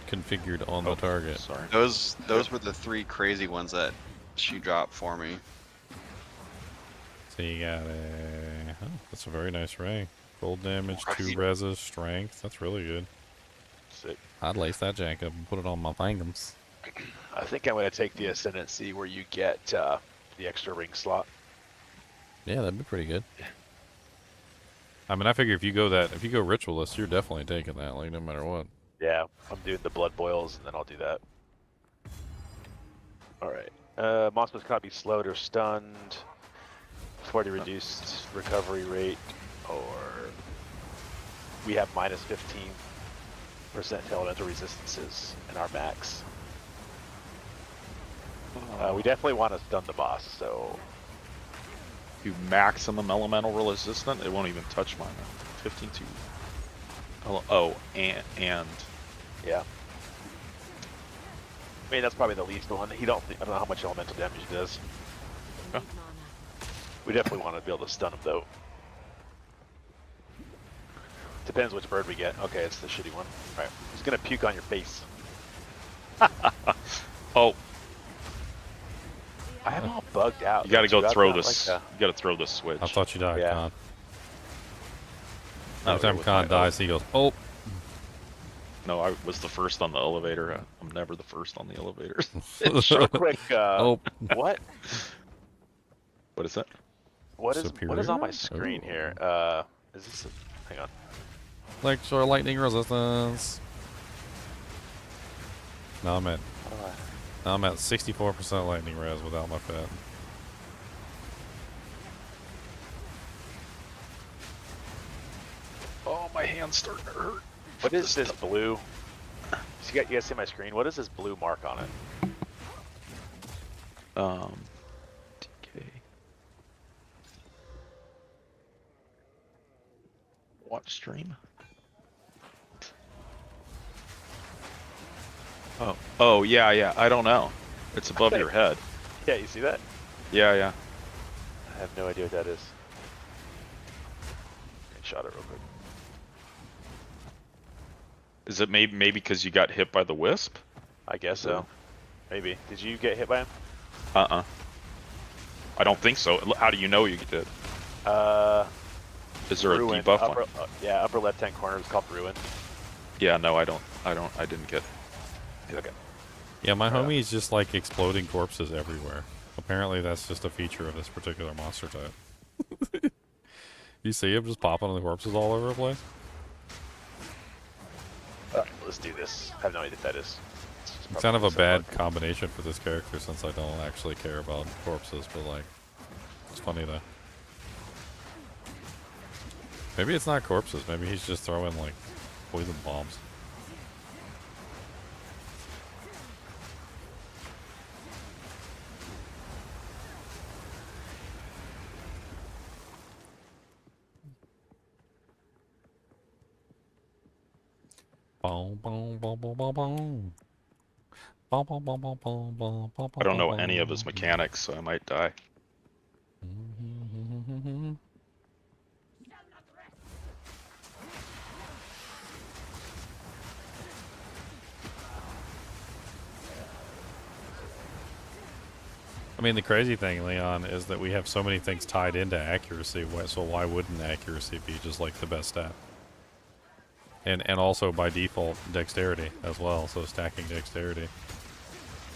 configured on the target. Sorry. Those were the 3 crazy ones that she dropped for me. So you got that's a very nice ring. Gold damage, 2 reses, strength. That's really good. Sick. I'd lace that jack up and put it on my fingers. I think I'm gonna take the ascendancy where you get the extra ring slot. Yeah, that'd be pretty good. I mean, I figure if you go ritualist, you're definitely taking that, like no matter what. Yeah, I'm doing the blood boils and then I'll do that. Alright. Monsters cannot be slowed or stunned. 40 reduced recovery rate, or we have minus 15% elemental resistances in our max. We definitely want to stun the boss, so You maximum elemental resistant, it won't even touch mine. 15 to. Oh, and yeah. I mean, that's probably the least one. I don't know how much elemental damage he does. Okay. We definitely want to be able to stun him, though. Depends which bird we get. Okay, it's the shitty one. All right, he's gonna puke on your face. Oh, I am all bugged out. you gotta go Dude, throw I'm not this. like You gotta throw this switch. I thought you died, Yeah. Khan. No, Every time it was Khan my- dies, he goes, oh. No, I was the first on the elevator. I'm never the first on the elevator. Real quick, Oh. what? What is that? What is on my Superior? screen Ooh. here? Is this hang on. Lecture lightning resistance. Now I'm at How do I- 64% lightning res without my pet. Oh, my hand's starting to hurt. What is this blue? You guys see my screen? What is this blue mark on it? DK. Watch stream. Oh, yeah. I don't know. It's above your head. Yeah, you see that? Yeah. I have no idea what that is. Shot it real quick. Is it maybe because you got hit by the wisp? I guess so. Maybe. Did you get hit by him? I don't think so. How do you know you did? Is there Ruin. a debuff on? Yeah, upper left-hand corner is called Ruin. Yeah, no, I didn't get. Okay. Yeah, my homie's just like exploding corpses everywhere. Apparently, that's just a feature of this particular monster type. You see him just popping on the corpses all over the place? Let's do this. I have no idea what that is. It's kind of a bad combination for this character since I don't actually care about corpses, but like, it's funny though. Maybe it's not corpses, maybe he's just throwing like poison bombs. Boom, boom, boom, boom, boom, boom. Boom, boom, boom, boom, boom, boom, boom, I don't know boom, any of his boom. mechanics, so I might die. I mean, the crazy thing, Leon, is that we have so many things tied into accuracy, so why wouldn't accuracy be just like the best stat? And also by default, dexterity as well, so stacking dexterity,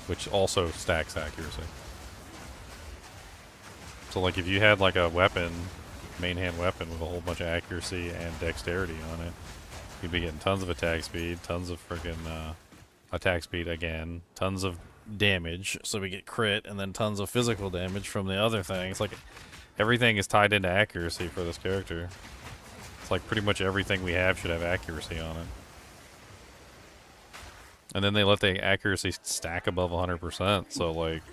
which also stacks accuracy. So like if you had like a weapon, main hand weapon with a whole bunch of accuracy and dexterity on it, you'd be getting tons of attack speed, tons of freaking attack speed again, tons of damage, so we get crit, and then tons of physical damage from the other things. Like everything is tied into accuracy for this character. It's like pretty much everything we have should have accuracy on it. And then they let the accuracy stack above 100%, so like,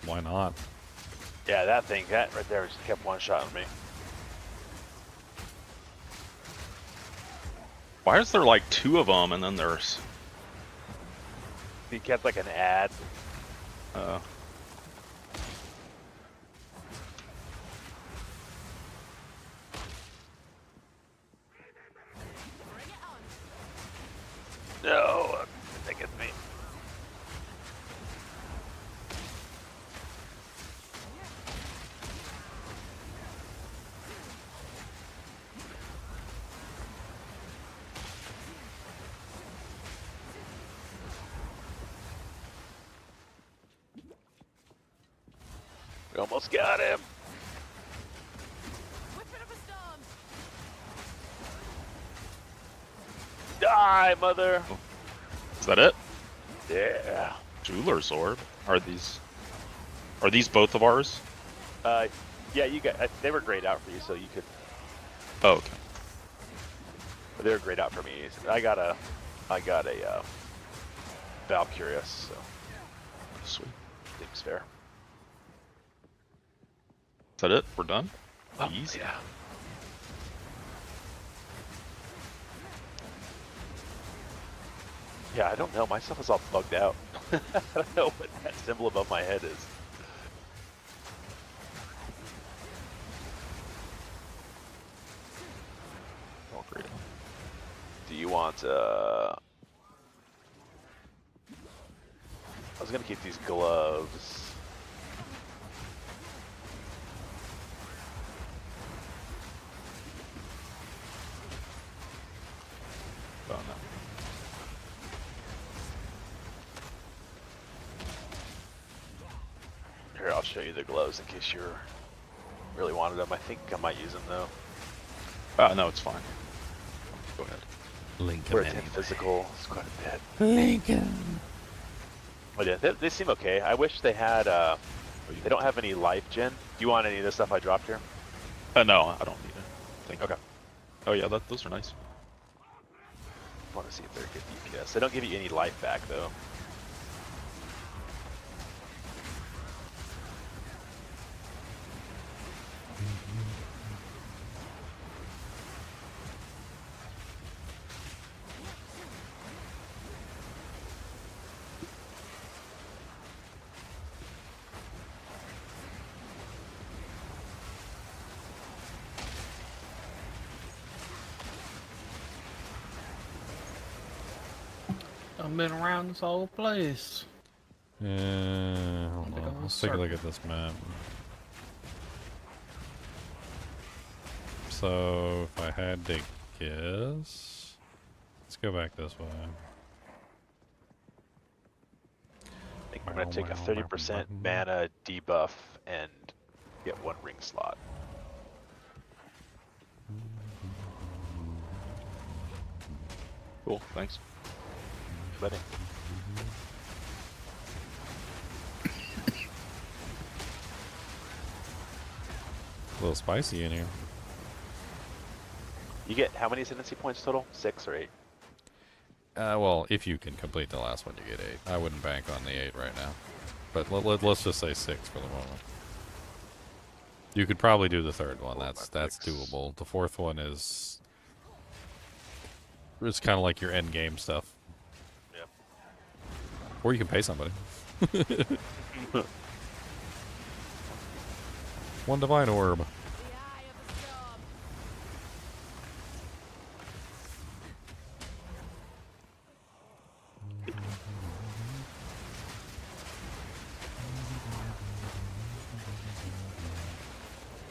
why not? Yeah, that right there just kept one-shotting me. Why is there like 2 of them and then there's... He kept like an ad. No, I think it's me. We almost got him. Die, mother. Is that it? Yeah. Jeweler's orb. Are these both of ours? Yeah, you got. They were grayed out for you, so you could. Oh, okay. They were grayed out for me. I got a Valkyrius, so Sweet. seems fair. Is that it? We're done? Oh, Easy. yeah. Yeah, I don't know. My stuff is all bugged out. I don't know what that symbol above my head is. Oh, great. Do you want, I was gonna keep these gloves. Oh, no. Here, I'll show you the gloves in case you really wanted them. I think I might use them though. No, it's fine. Go ahead. Lincoln. We're at 10 physical. It's quite a bit. Lincoln. But yeah, they seem okay. I wish they had, they don't have any life gen. Do you want any of this stuff I dropped here? No, I don't need it. Thank you. Okay. Oh yeah, those are nice. I want to see if they're good DPS. They don't give you any life back though. I've been around this whole place. Yeah, hold on. Let's take a look at this map. So, if I had to guess, Let's go back this way. I think I'm gonna take a 30% mana debuff and get 1 ring slot. Cool, thanks. Buddy. A little spicy in here. You get how many ascendancy points total? 6 or 8? Well, if you can complete the last one, you get 8. I wouldn't bank on the 8 right now. But let's just say 6 for the moment. You could probably do the 3rd one. That's doable. The 4th one is... It's kind of like your end game stuff. Yep. Or you can pay somebody. 1 divine orb.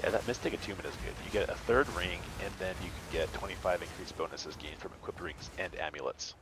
Yeah, that Mystic Attunement is good. You get a 3rd ring, and then you can get 25 increased bonuses gained from equipped rings and amulets.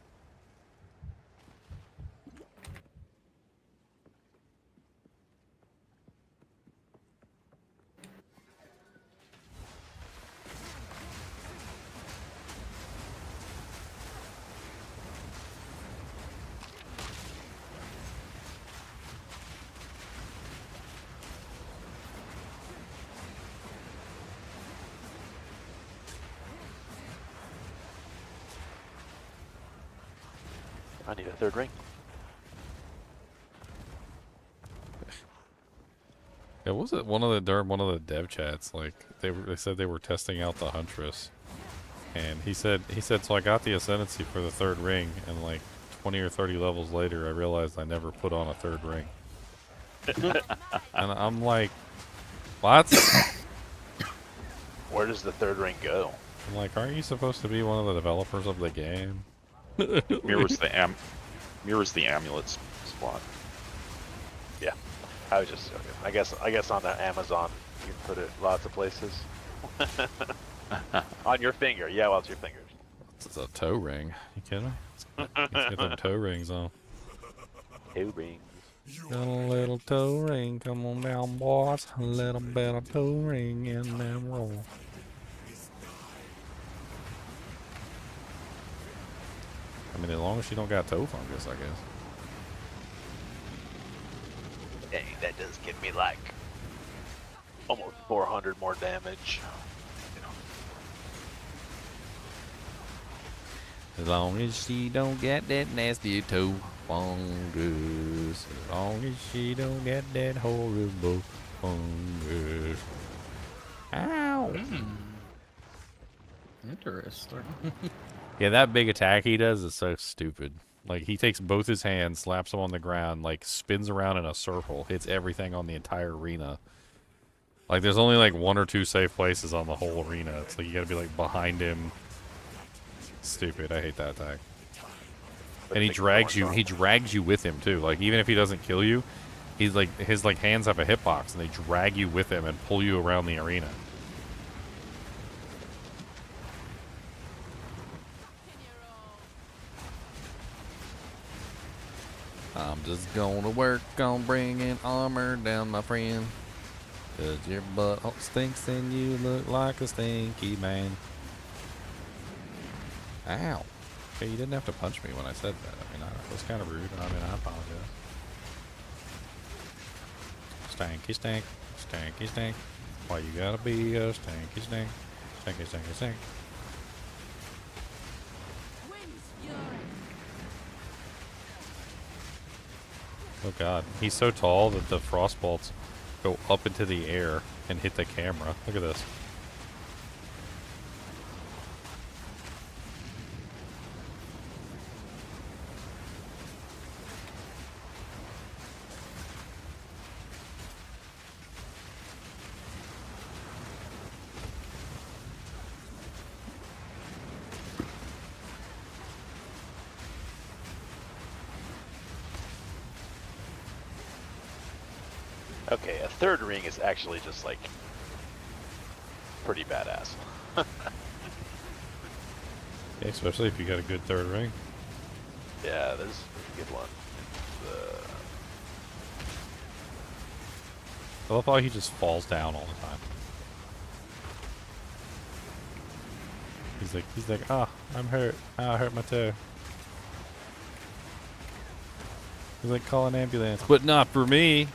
I need a 3rd ring. Yeah, was it one of the during one of the dev chats? Like they said they were testing out the Huntress, and he said so I got the ascendancy for the 3rd ring, and like 20 or 30 levels later, I realized I never put on a 3rd ring. And I'm like, what? Where does the 3rd ring go? I'm like, aren't you supposed to be one of the developers of the game? Mirrors the amulets spot. Yeah, I was just joking. I guess on the Amazon you can put it lots of places. On your finger, yeah, well, it's your fingers. It's a toe ring. You kidding me? Let's get them toe rings on. Toe rings. Got a little toe ring. Come on down, boys. A little bit of toe ring in them roll. I mean, as long as you don't got toe fungus, I guess. Dang, that does give me like almost 400 more damage. As long as she don't get that nasty toe fungus. As long as she don't get that horrible fungus. Ow! Interesting. Yeah, that big attack he does is so stupid. Like, he takes both his hands, slaps them on the ground, like, spins around in a circle, hits everything on the entire arena. Like, there's only, like, 1 or 2 safe places on the whole arena. It's like, you gotta be, like, behind him. Stupid. I hate that attack. And he drags you with him, too. Like, even if he doesn't kill you, he's, like, his, like, hands have a hitbox, and they drag you with him and pull you around the arena. I'm just gonna work on bringing armor down, my friend. 'Cause your butthole stinks and you look like a stinky man. Ow. Okay, you didn't have to punch me when I said that. I mean, it was kind of rude. I mean, I apologize. Stanky stank. Stanky stank. Why you gotta be a stanky stank? Stanky stanky stank. Oh god, he's so tall that the frost bolts go up into the air and hit the camera. Look at this. Okay, a 3rd ring is actually just like pretty badass. Yeah, especially if you got a good third ring. Yeah, this is a good one. I love how he just falls down all the time. He's like, ah, I'm hurt. Ah, I hurt my toe. He's like, call an ambulance, but not for me.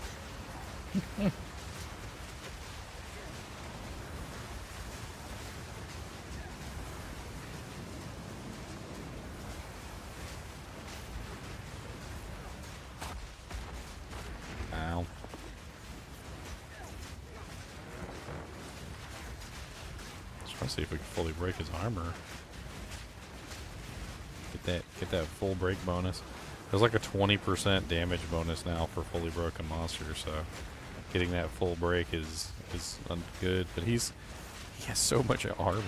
Ow. Just trying to see if we can fully break his armor. Get that full break bonus. There's like a 20% damage bonus now for fully broken monsters, so getting that full break is good. But he has so much armor.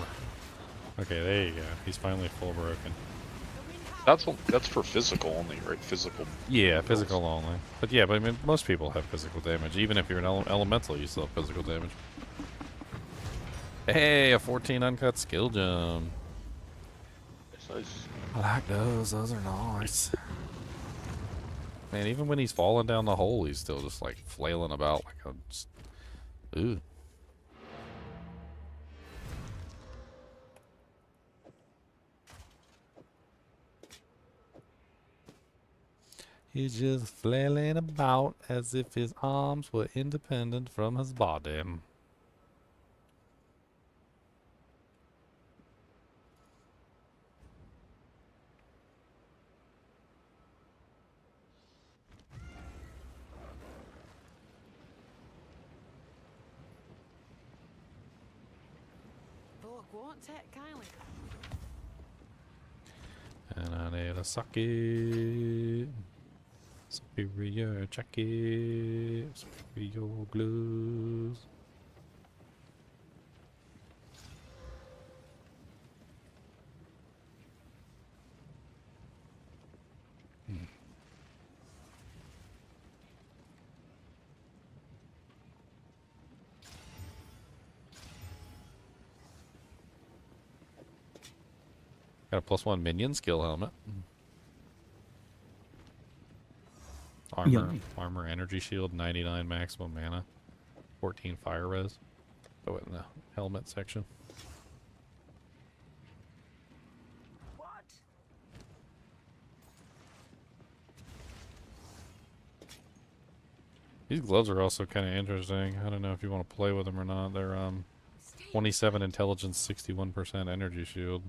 Okay, there you go. He's finally full broken. That's for physical only, right? Physical. Yeah, physical only. But yeah, but I mean, most people have physical damage. Even if you're an elemental, you still have physical damage. Hey, a 14 uncut skill jump. I like those. Those are nice. Man, even when he's falling down the hole, he's still just like flailing about like a. Ooh. He's just flailing about as if his arms were independent from his body. Folk won't take kindly. And I need a socket. Superior jacket. Superior gloves. Got a +1 minion skill helmet. Armor, energy shield, 99 maximum mana, 14 fire res. Oh, in the helmet section. What? These gloves are also kind of interesting. I don't know if you want to play with them or not. They're 27 intelligence, 61% energy shield.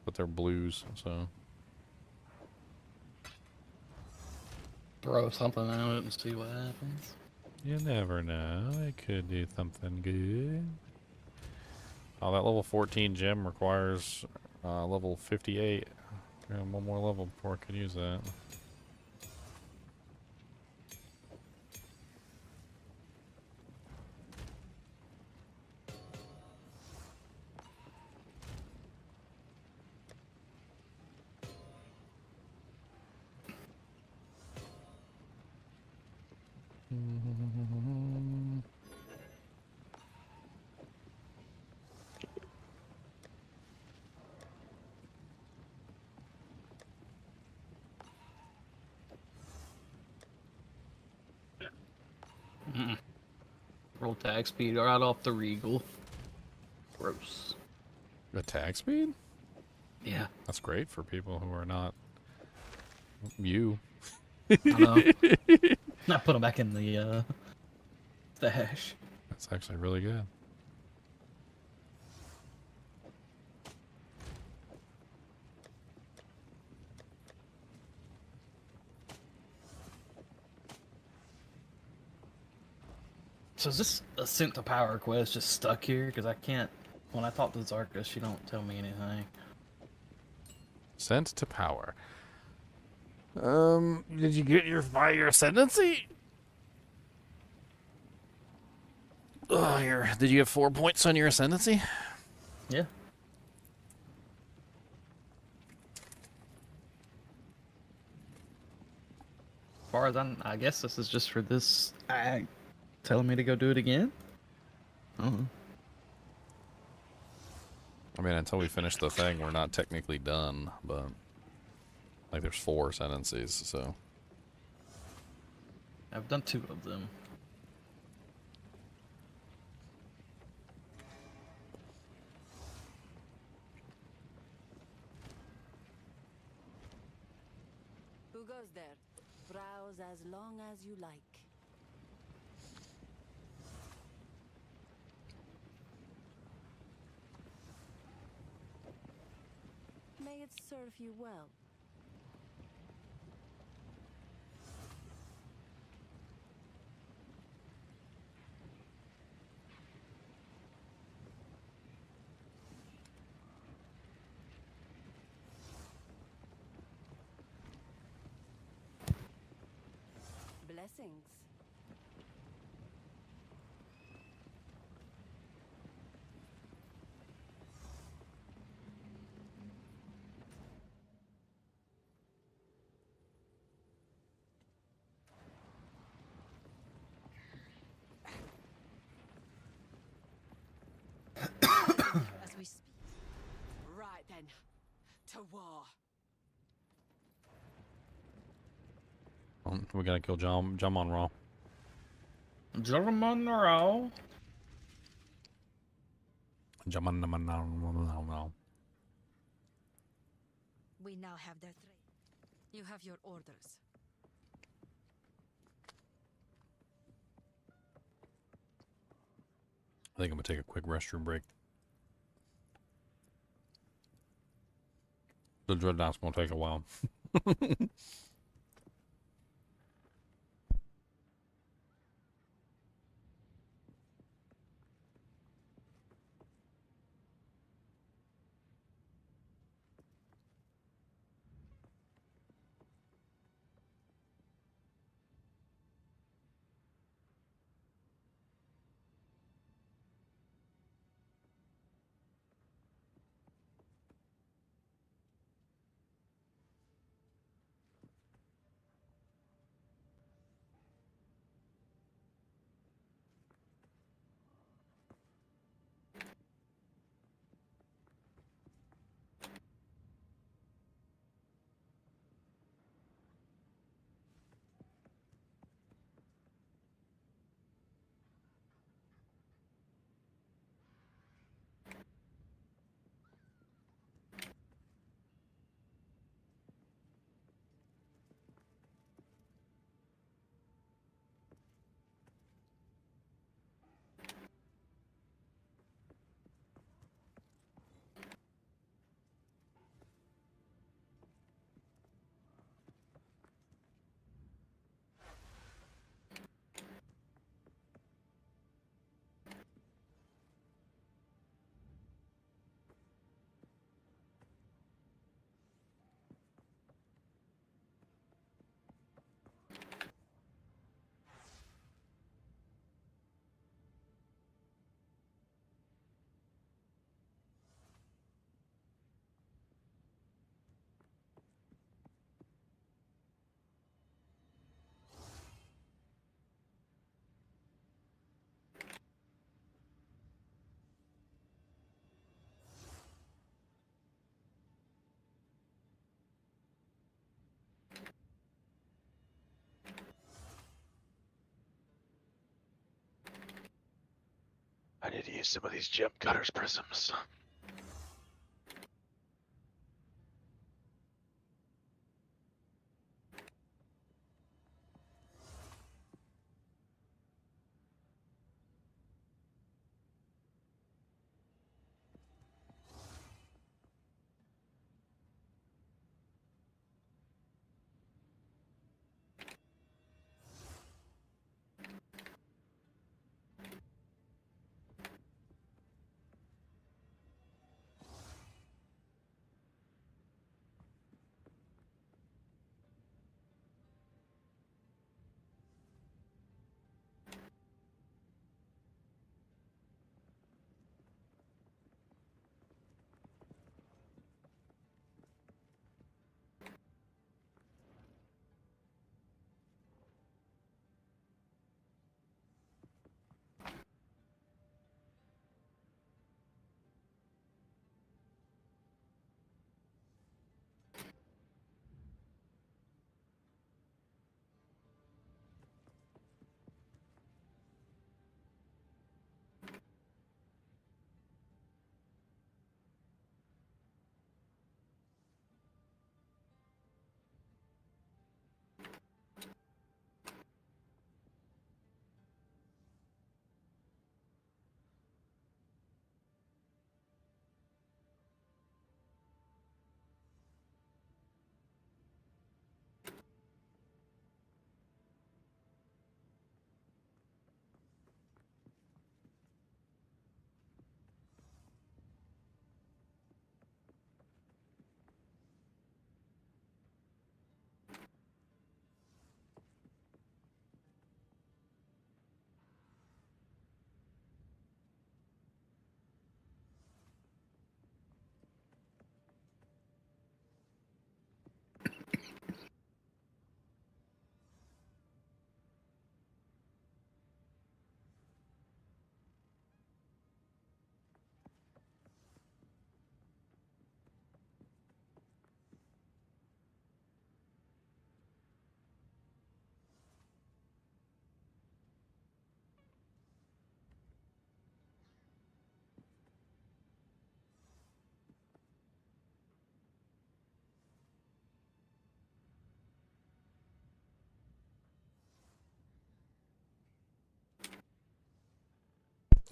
But they're blues, so. Throw something at it and see what happens. You never know. It could do something good. Oh, that level 14 gem requires level 58. One more level before I could use that. Roll tag speed right off the Regal. Gross. Attack speed? Yeah. That's great for people who are not you. I know. I put them back in the stash. That's actually really good. So is this Ascent to Power quest just stuck here? Because I can't... When I talk to Zarkus, she don't tell me anything. Sent to power. Did you get your fire ascendancy? Oh, did you get 4 points on your ascendancy? Yeah. As far as I guess this is just for this ag telling me to go do it again? I mean, until we finish the thing, we're not technically done, but like there's 4 sentences, so. I've done 2 of them. Who goes there? Browse as long as you like. May it serve you well. Blessings. As we speak. Right then, to war. We gotta kill John Raw. German Monroe. Raw. We now have their trade. You have your orders. I think I'm gonna take a quick restroom break. The dreadnought's gonna take a while. I need to use some of these gem cutters prisms.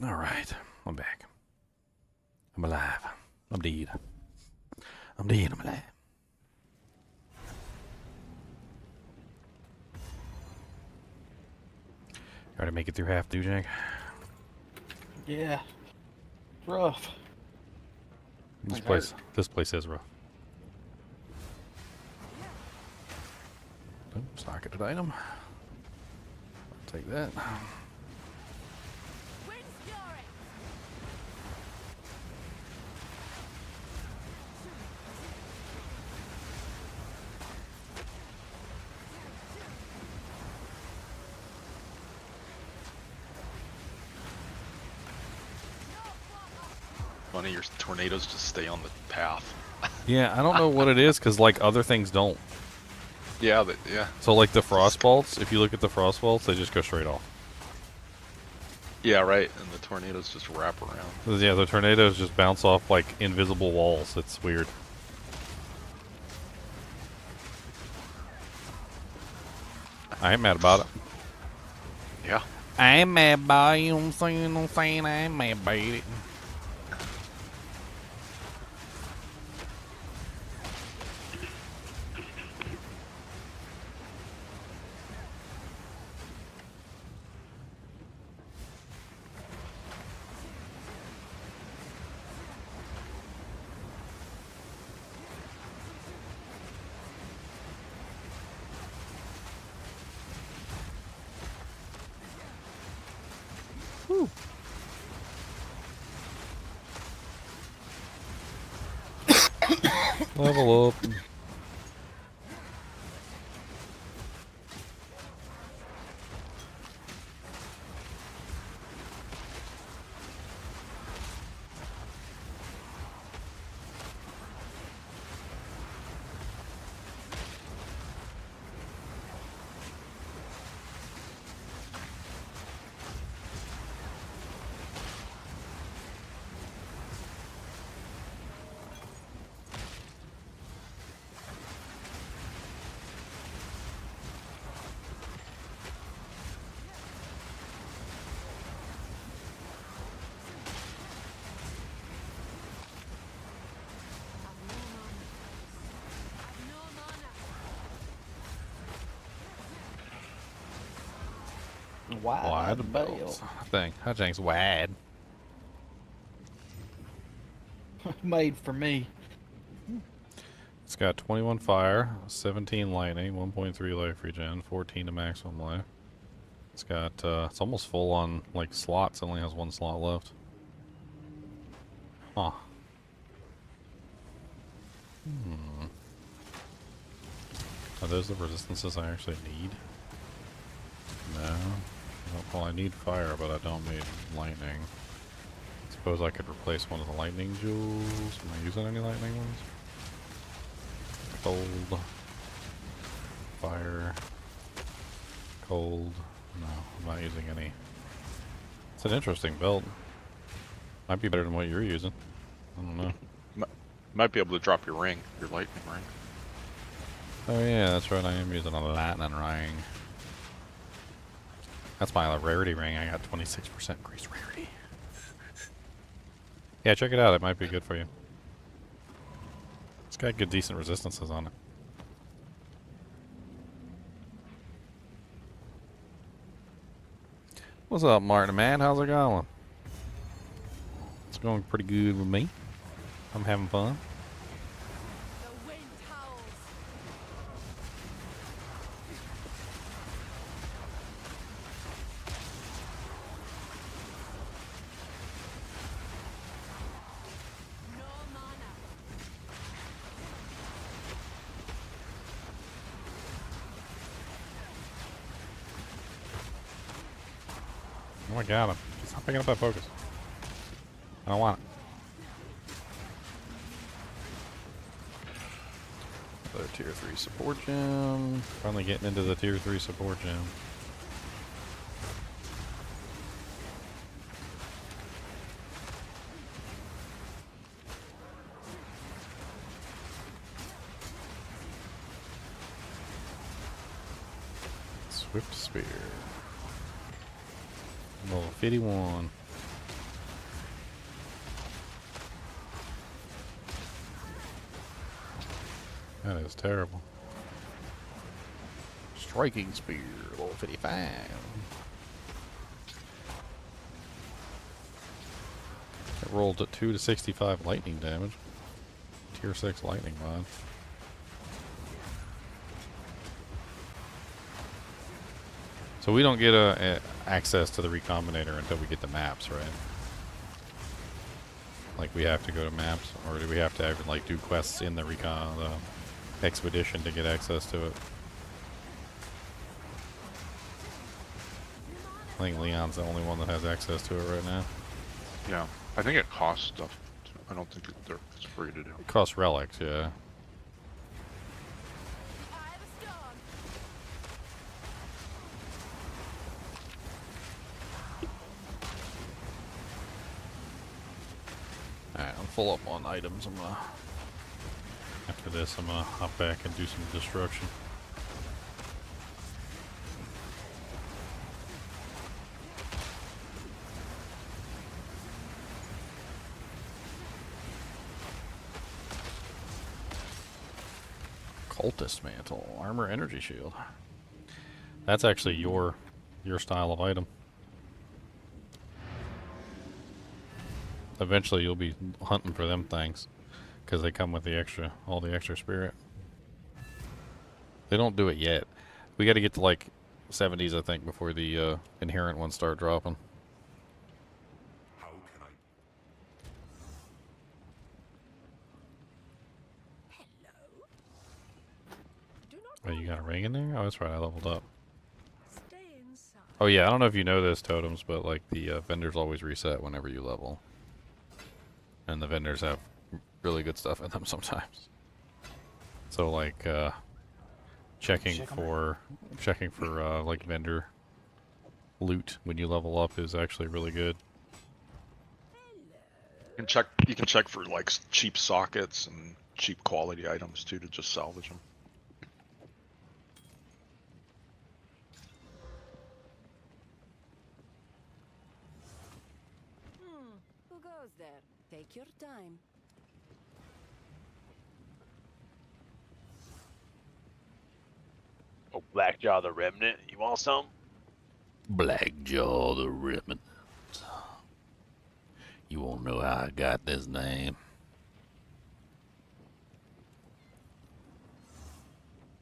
All right, I'm back. I'm alive. I'm dead. I'm dead. I'm alive. Try to make it through half, do Jack? Yeah. Rough. This place is rough. Oh, socketed item. I'll take that. Funny, your tornadoes just stay on the path. Yeah, I don't know what it is because like other things don't. Yeah, yeah. So like the frost bolts, if you look at the frost bolts, they just go straight off. Yeah, right. And the tornadoes just wrap around. Yeah, the tornadoes just bounce off like invisible walls. It's weird. I ain't mad about it. Yeah. I ain't mad about it. You know what I'm saying? I ain't mad about it. Level up. Wide belts. Thing. That thing's wide. Made for me. It's got 21 fire, 17 lightning, 1.3 life regen, 14 to maximum life. It's got, it's almost full on, like, slots. It only has one slot left. Huh. Are those the resistances I actually need? No. Well, I need fire, but I don't need lightning. Suppose I could replace one of the lightning jewels. Am I using any lightning ones? Cold. Fire. Cold. No, I'm not using any. It's an interesting belt. Might be better than what you're using. I don't know. Might be able to drop your ring, your lightning ring. Oh yeah, that's right. I am using a lightning ring. That's my rarity ring. I got 26% increased rarity. Yeah, check it out. It might be good for you. It's got good, decent resistances on it. What's up, Martin, man? How's it going? It's going pretty good with me. I'm having fun. Oh, I got him. Stop picking up that focus. I don't want it. Another tier 3 support gem. Finally getting into the tier 3 support gem. Swift spear. Level 51. That is terrible. Striking spear, level 55. It rolled at 2 to 65 lightning damage. Tier 6 lightning mod. So we don't get access to the recombinator until we get the maps, right? Like we have to go to maps, or do we have to like do quests in the expedition to get access to it? I think Leon's the only one that has access to it right now. Yeah, I think it costs stuff. I don't think it's free to do. It costs relics, yeah. Alright, I'm full up on items. After this, I'm gonna hop back and do some destruction. Cultist mantle, armor, energy shield. That's actually your style of item. Eventually, you'll be hunting for them things because they come with all the extra spirit. They don't do it yet. We got to get to like 70s, I think, before the inherent ones start dropping. Oh, you got a ring in there? Oh, that's right, I leveled up. Oh yeah, I don't know if you know this, Totems, but like the vendors always reset whenever you level. And the vendors have really good stuff in them sometimes. So like checking for like vendor loot when you level up is actually really good. You can check for like cheap sockets and cheap quality items too to just salvage them. Who goes there? Take your time. Oh, Blackjaw the Remnant. You want some? Blackjaw the Remnant. You won't know how I got this name.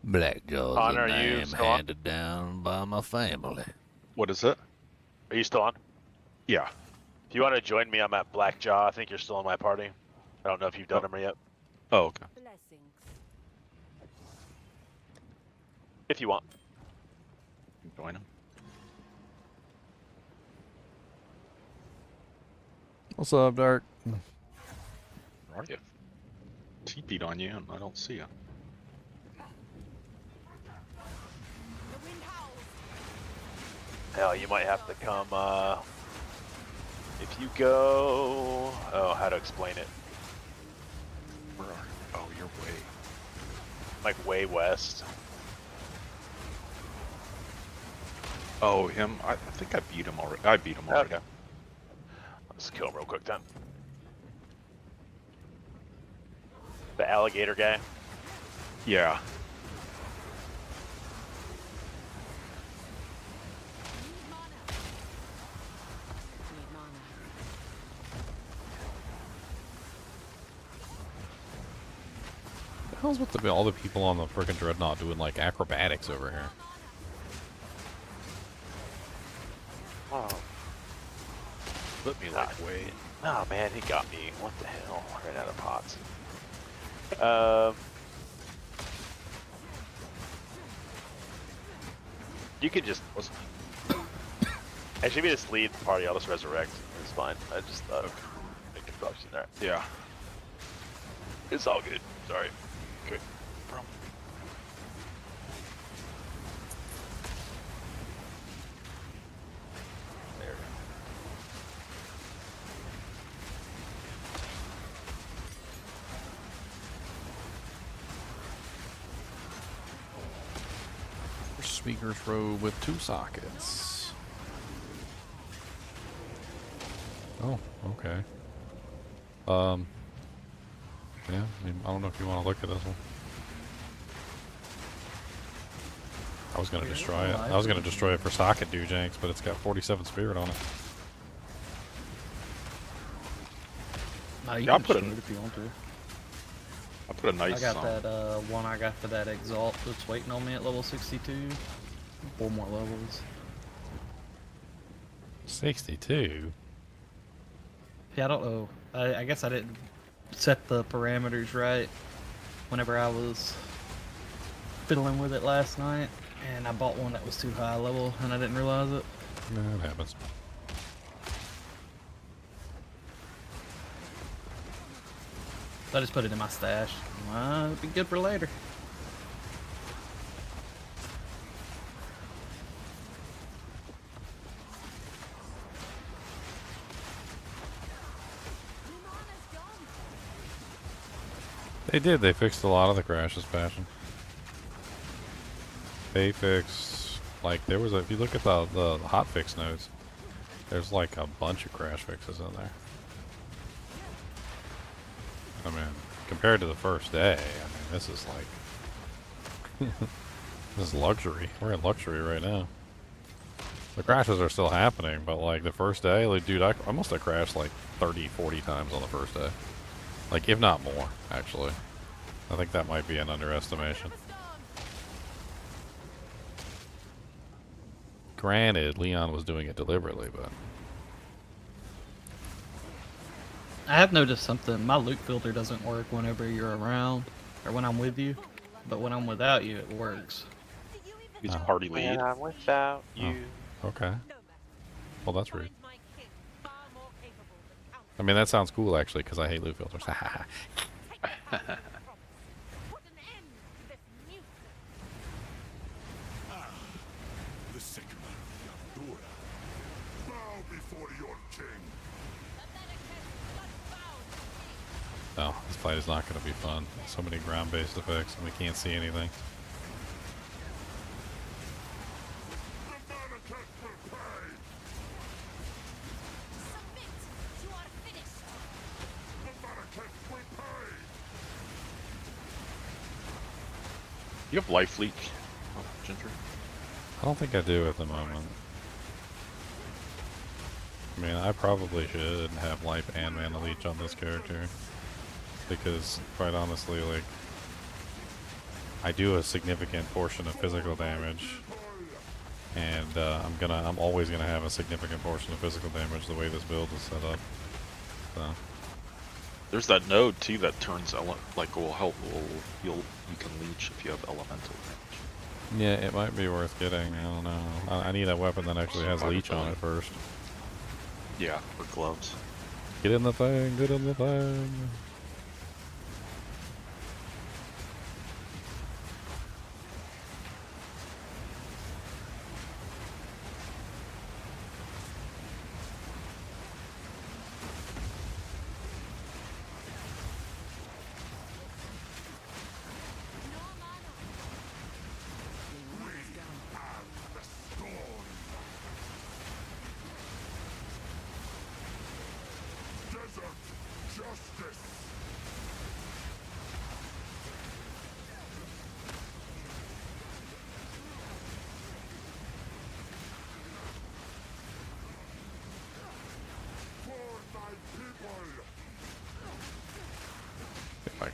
Blackjaw's Connor, a are you name still on? handed down by my family. What is it? Are you still on? Yeah. If you want to join me, I'm at Blackjaw. I think you're still in my party. I don't know if you've done them yet. Oh, okay. Blessings. If you want. Join him. What's up, Dark? Where are you? TP'd on you and I don't see you. Hell, you might have to come, if you go... Oh, how to explain it. Where are you? Oh, you're way... Like, way west. Oh, him? I think I beat him already. I beat him already. Okay. Let's kill him real quick then. The alligator guy. Yeah. Need mana. What the hell's with all the people on the frickin' Dreadnought doing like acrobatics over here? Oh. Let me like wait. Oh man, he got me. What the hell? I ran out of pots. You could just... Actually, if you just leave the party, I'll just resurrect. It's fine. I just thought of a confusion there. Yeah. It's all good. Sorry. Good. There. Speaker's robe with 2 sockets. Oh, okay. Yeah, I don't know if you want to look at this one. I was gonna destroy it. I was gonna destroy it for socket Dujanks, but it's got 47 spirit on it. No, you Yeah, I'll can put destroy it- it if you want to. I put a nice. I got that one I got for that Exalt that's waiting on me at level 62. 4 more levels. 62. Yeah, I don't know. I guess I didn't set the parameters right whenever I was fiddling with it last night, and I bought one that was too high level, and I didn't realize it. No, it happens. So I just put it in my stash. It'd be good for later. They did. They fixed a lot of the crashes, Passion. They fixed, like, there was a, if you look at the hotfix notes, there's like a bunch of crash fixes in there. I mean, compared to the first day, I mean, this is like, this is luxury. We're in luxury right now. The crashes are still happening, but like the first day, like, dude, I must have crashed like 30, 40 times on the first day. Like, if not more, actually. I think that might be an underestimation. Granted, Leon was doing it deliberately, but... I have noticed something. My loot filter doesn't work whenever you're around, or when I'm with you, but when I'm without you, it works. He's party lead. When I'm without you. Okay. Well, that's rude. I mean, that sounds cool, actually, because I hate loot filters. No, this fight is not going to be fun. So many ground-based effects, and we can't see anything. You have life leak, Ginger. I don't think I do at the moment. I mean, I probably should have life and mana leech on this character. Because, quite honestly, like, I do a significant portion of physical damage. And I'm always gonna have a significant portion of physical damage the way this build is set up. So. There's that node too that turns will help. You can leech if you have elemental damage. Yeah, it might be worth getting. I don't know. I need a weapon that actually has leech on it first. Yeah, or gloves. Get in the thing. Get in the thing.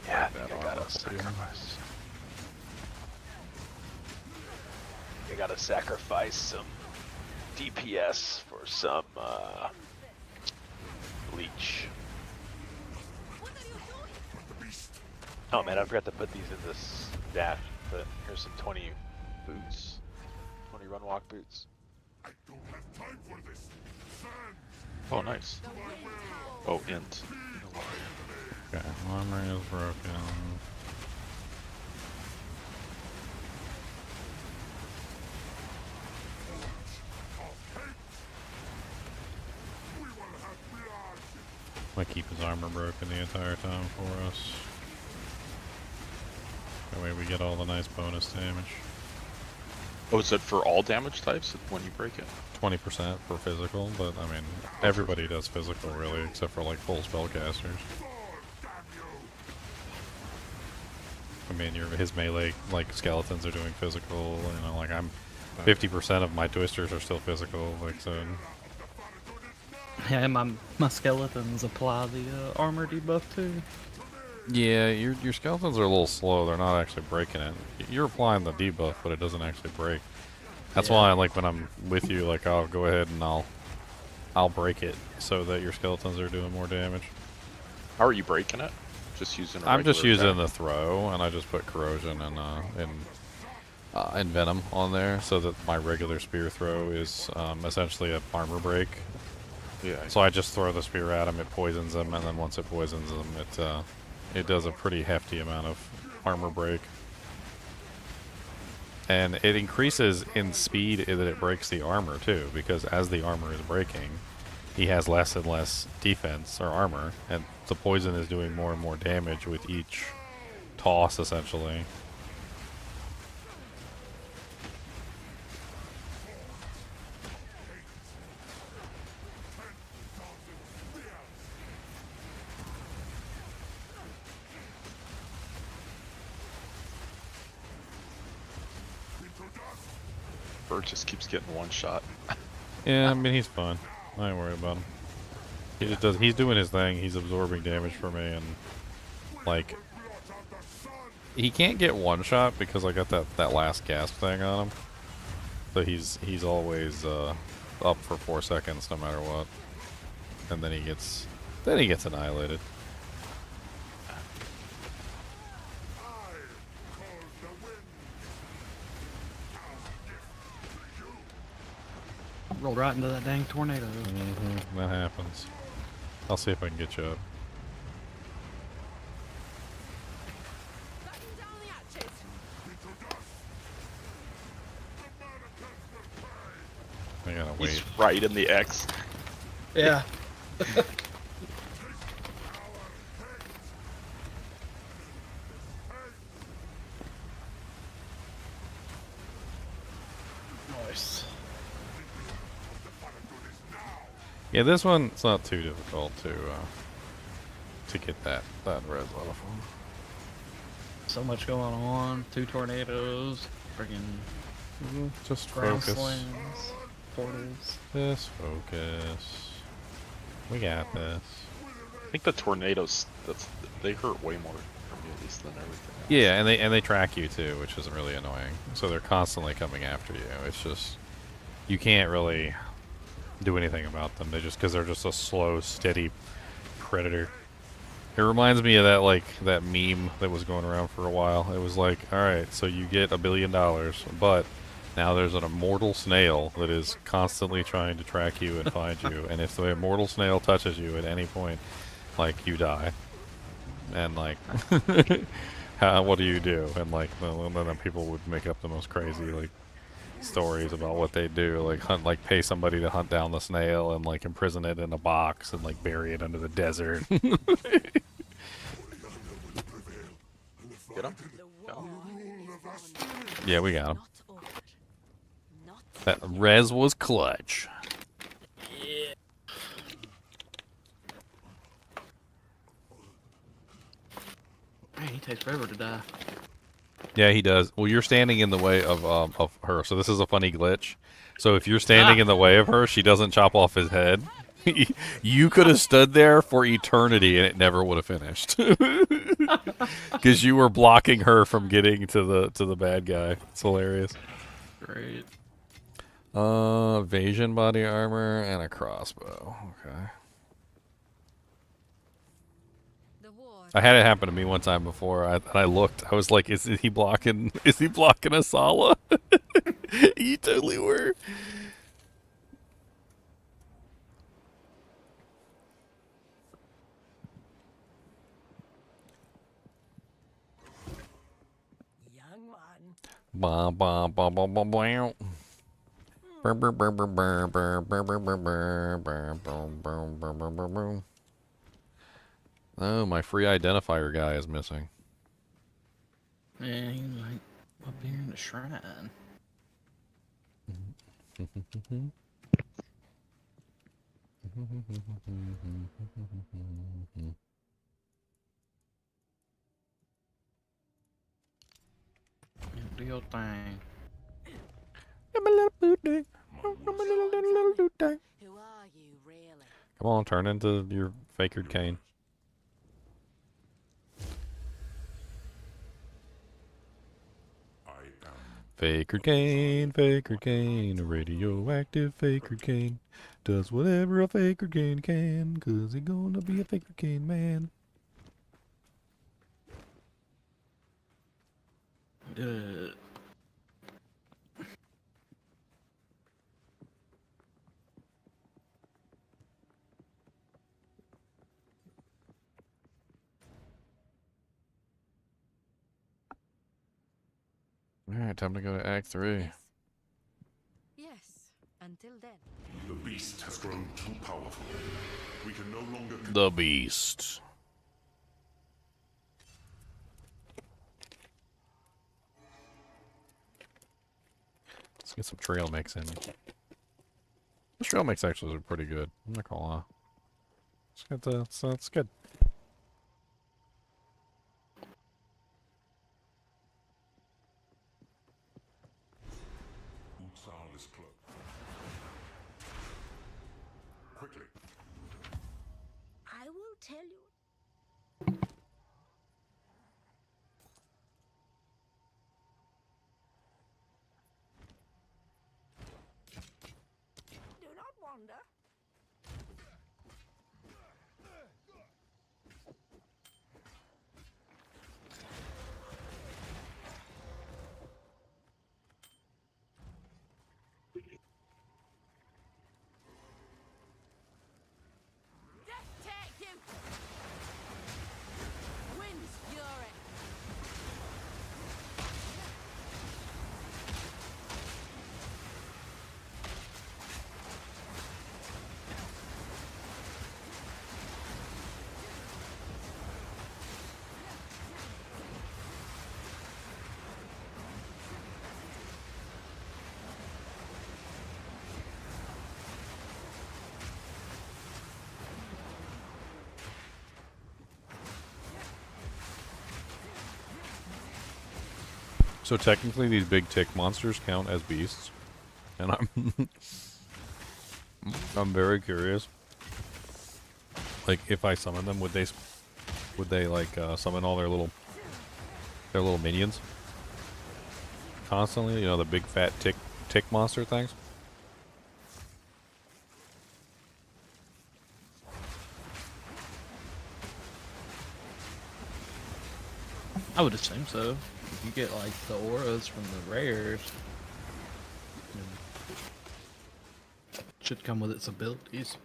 Yeah, I think I gotta sacrifice. I gotta sacrifice some DPS for some leech. Oh man, I forgot to put these in this dash, but here's some 20 boots. 20 run walk boots. Oh, nice. Oh, int. Okay, armor is broken. Might keep his armor broken the entire time for us. That way we get all the nice bonus damage. Oh, is it for all damage types when you break it? 20% for physical, but I mean, everybody does physical really, except for like full spellcasters. I mean, his melee like skeletons are doing physical. You know, like I'm 50% of my twisters are still physical. Like so. Yeah, my skeletons apply the armor debuff too. Yeah, your skeletons are a little slow. They're not actually breaking it. You're applying the debuff, but it doesn't actually break. That's why, like, when I'm with you, like, I'll go ahead and I'll break it so that your skeletons are doing more damage. How are you breaking it? Just using. I'm just using the throw, and I just put corrosion and venom on there, so that my regular spear throw is essentially a armor break. Yeah. So I just throw the spear at him, it poisons him, and then once it poisons him, it does a pretty hefty amount of armor break. And it increases in speed that it breaks the armor too, because as the armor is breaking, he has less and less defense or armor, and the poison is doing more and more damage with each toss, essentially. Bert just keeps getting one shot. Yeah, I mean, he's fine. I ain't worried about him. He just does. He's doing his thing. He's absorbing damage for me, and like he can't get one shot because I got that last gasp thing on him. So he's always up for 4 seconds no matter what, and then he gets annihilated. Rolled right into that dang tornado. That happens. I'll see if I can get you up. I gotta wait. He's right in the X. Yeah. Nice. Yeah, this one, it's not too difficult to get that res off. So much going on. 2 tornadoes. Friggin' Just ground focus. slams. Portals. Just focus. We got this. I think the tornadoes, they hurt way more for me at least than everything else. Yeah, and they track you too, which is really annoying. So they're constantly coming after you. It's just you can't really do anything about them. Because they're just a slow, steady predator. It reminds me of that meme that was going around for a while. It was like, all right, so you get $1 billion, but now there's an immortal snail that is constantly trying to track you and find you. And if the immortal snail touches you at any point, like, you die. And like, what do you do? And like, then people would make up the most crazy like stories about what they do, like pay somebody to hunt down the snail and like imprison it in a box and like bury it under the desert. Get him? Yeah, we got him. That res was clutch. Man, he takes forever to die. Yeah, he does. Well, you're standing in the way of her, so this is a funny glitch. So if you're standing in the way of her, she doesn't chop off his head. You could have stood there for eternity and it never would have finished. Because you were blocking her from getting to the bad guy. It's hilarious. Great. Evasion body armor and a crossbow. Okay. I had it happen to me one time before. I looked. I was like, "Is he blocking? Is he blocking a Sala?" You totally were. Young man. Bah, bah, bah, bah, bah, bah. Brr, brr, brr, brr, brr, brr, brr, brr, brr, brr, brr, boom, boom, boom, boom, boom, boom. Oh, my free identifier guy is missing. Yeah, he's like up here in the shrine. Do your thing. I'm a little boot thing. I'm a little boot thing. Who are you, really? Come on, turn into your fakered cane. Fakered cane, a radioactive fakered cane. Does whatever a fakered cane can, 'cause he gonna be a fakered cane man. Alright, time to go to Act 3. Yes. Yes. Until then. The beast has grown too powerful. We can no longer. The Beast. Let's get some trail mix in. This trail mix actually is pretty good. I'm not gonna lie. It's good. Exile is close. Quickly. I will tell you. Do not wander. Just take him! Wind's fury! So technically these big tick monsters count as beasts. And I'm very curious. Like if I summon them, would they like summon all their little minions constantly? You know, the big fat tick monster things? I would assume so. If you get like the auras from the rares, it should come with its abilities.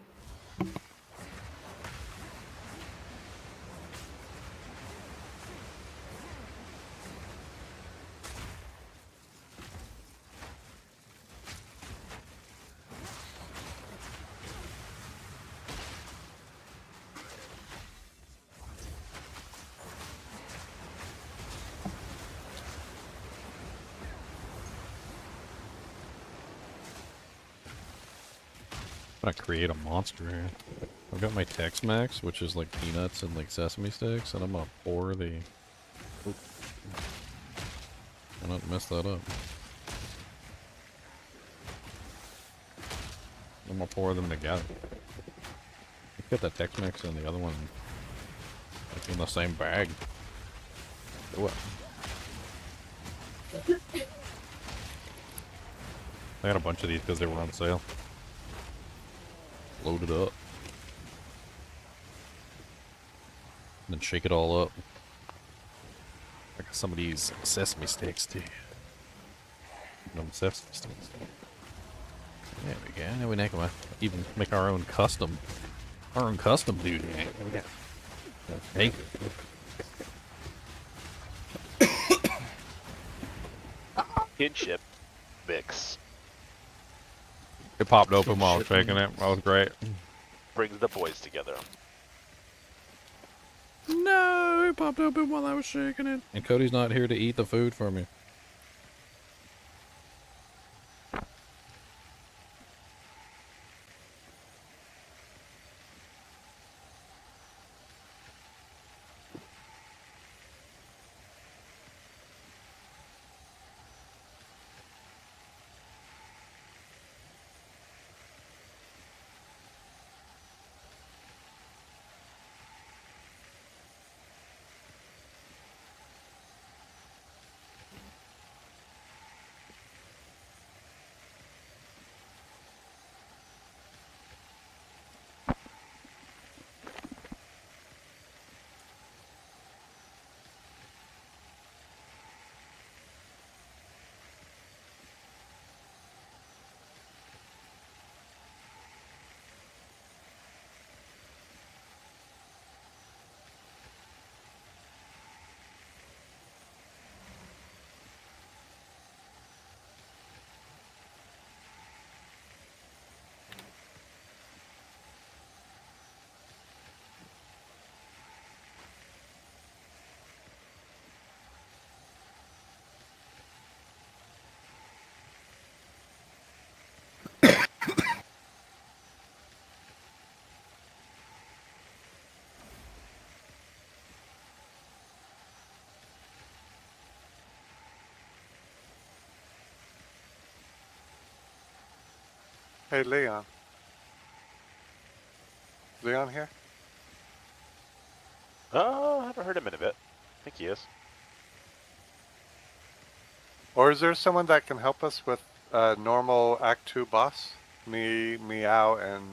I'm gonna create a monster here. I've got my Tex-Mex, which is like peanuts and like sesame sticks, and I'm gonna pour the... Oop. I'll not mess that up. I'm gonna pour them together. Get the Tex-Mex and the other one like in the same bag. Do it. I got a bunch of these because they were on sale. Load it up. And then shake it all up. I got some of these sesame sticks too. Sesame sticks. There we go. Now we can even make our own custom dude. Hey. Kinship mix It popped open while I was shaking it. That was great. brings the boys together. No, it popped open while I was shaking it. And Cody's not here to eat the food for me. Hey, Leon. Leon here? I haven't heard him in a bit. I think he is. Or is there someone that can help us with normal Act 2 boss? Me, Meow, and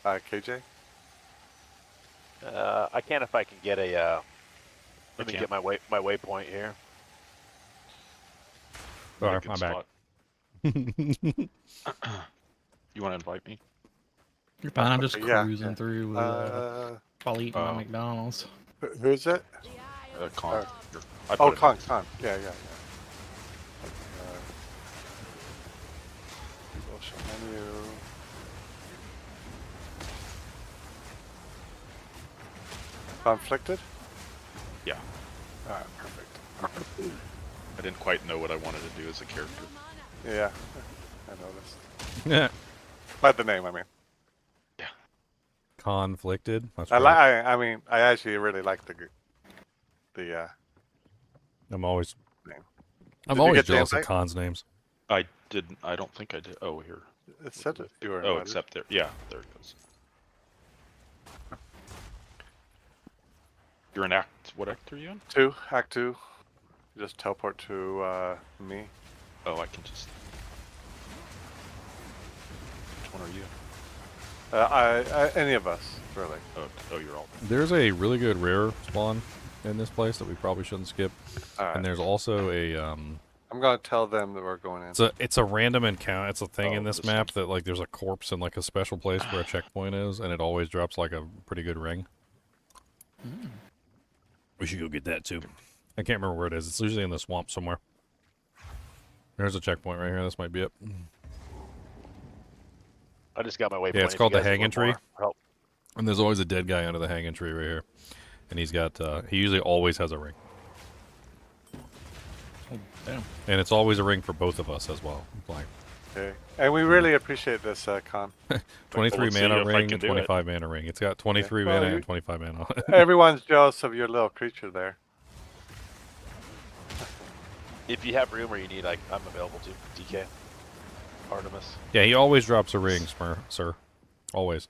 KJ? I can if I can get a. Let me can't. get my waypoint here. Sorry, Good I'm back. spot. You want to invite me? You're fine. I'm just Yeah, cruising yeah. through while eating my McDonald's. Who's it? Con. I Oh, put it Con, in. Con. Yeah. Social menu. Conflicted? Yeah. Alright, perfect. I didn't quite know what I wanted to do as a character. Yeah, I noticed. Yeah. By the name, I mean. Conflicted. That's I right. mean, I actually really like the I'm always name. I'm Did you always get the jealous of invite? cons names. I didn't. I don't think I did. Oh, here. It said that you were Oh, invited. except there. Yeah, there it goes. You're in Act. What Act are you in? 2, Act 2. Just teleport to me. Oh, I can just. Which one are you? Any of us, really. Oh, you're all. There's a really good rare spawn in this place that we probably shouldn't skip. Alright. And there's also a I'm gonna tell them that we're going in. it's a random encounter. It's a thing in this this map that like there's a corpse in like a special place where a checkpoint is, and it always drops like a pretty good ring. We should go get that too. I can't remember where it is. It's usually in the swamp somewhere. There's a checkpoint right here. This might be it. I just got my waypoint. Yeah, it's if called you the guys hanging want tree. more help. And there's always a dead guy under the hanging tree right here. And he's got, he usually always has a ring. Oh, damn. And it's always a ring for both of us as well. Like Okay. And we really appreciate this, Con. 23 We'll see mana if I ring can and do it. 25 mana ring. It's got 23 Well, mana you- and 25 mana. Everyone's jealous of your little creature there. If you have room or you need, like, I'm available too. DK. Artemis. Yeah, he always drops a ring, sir. Always.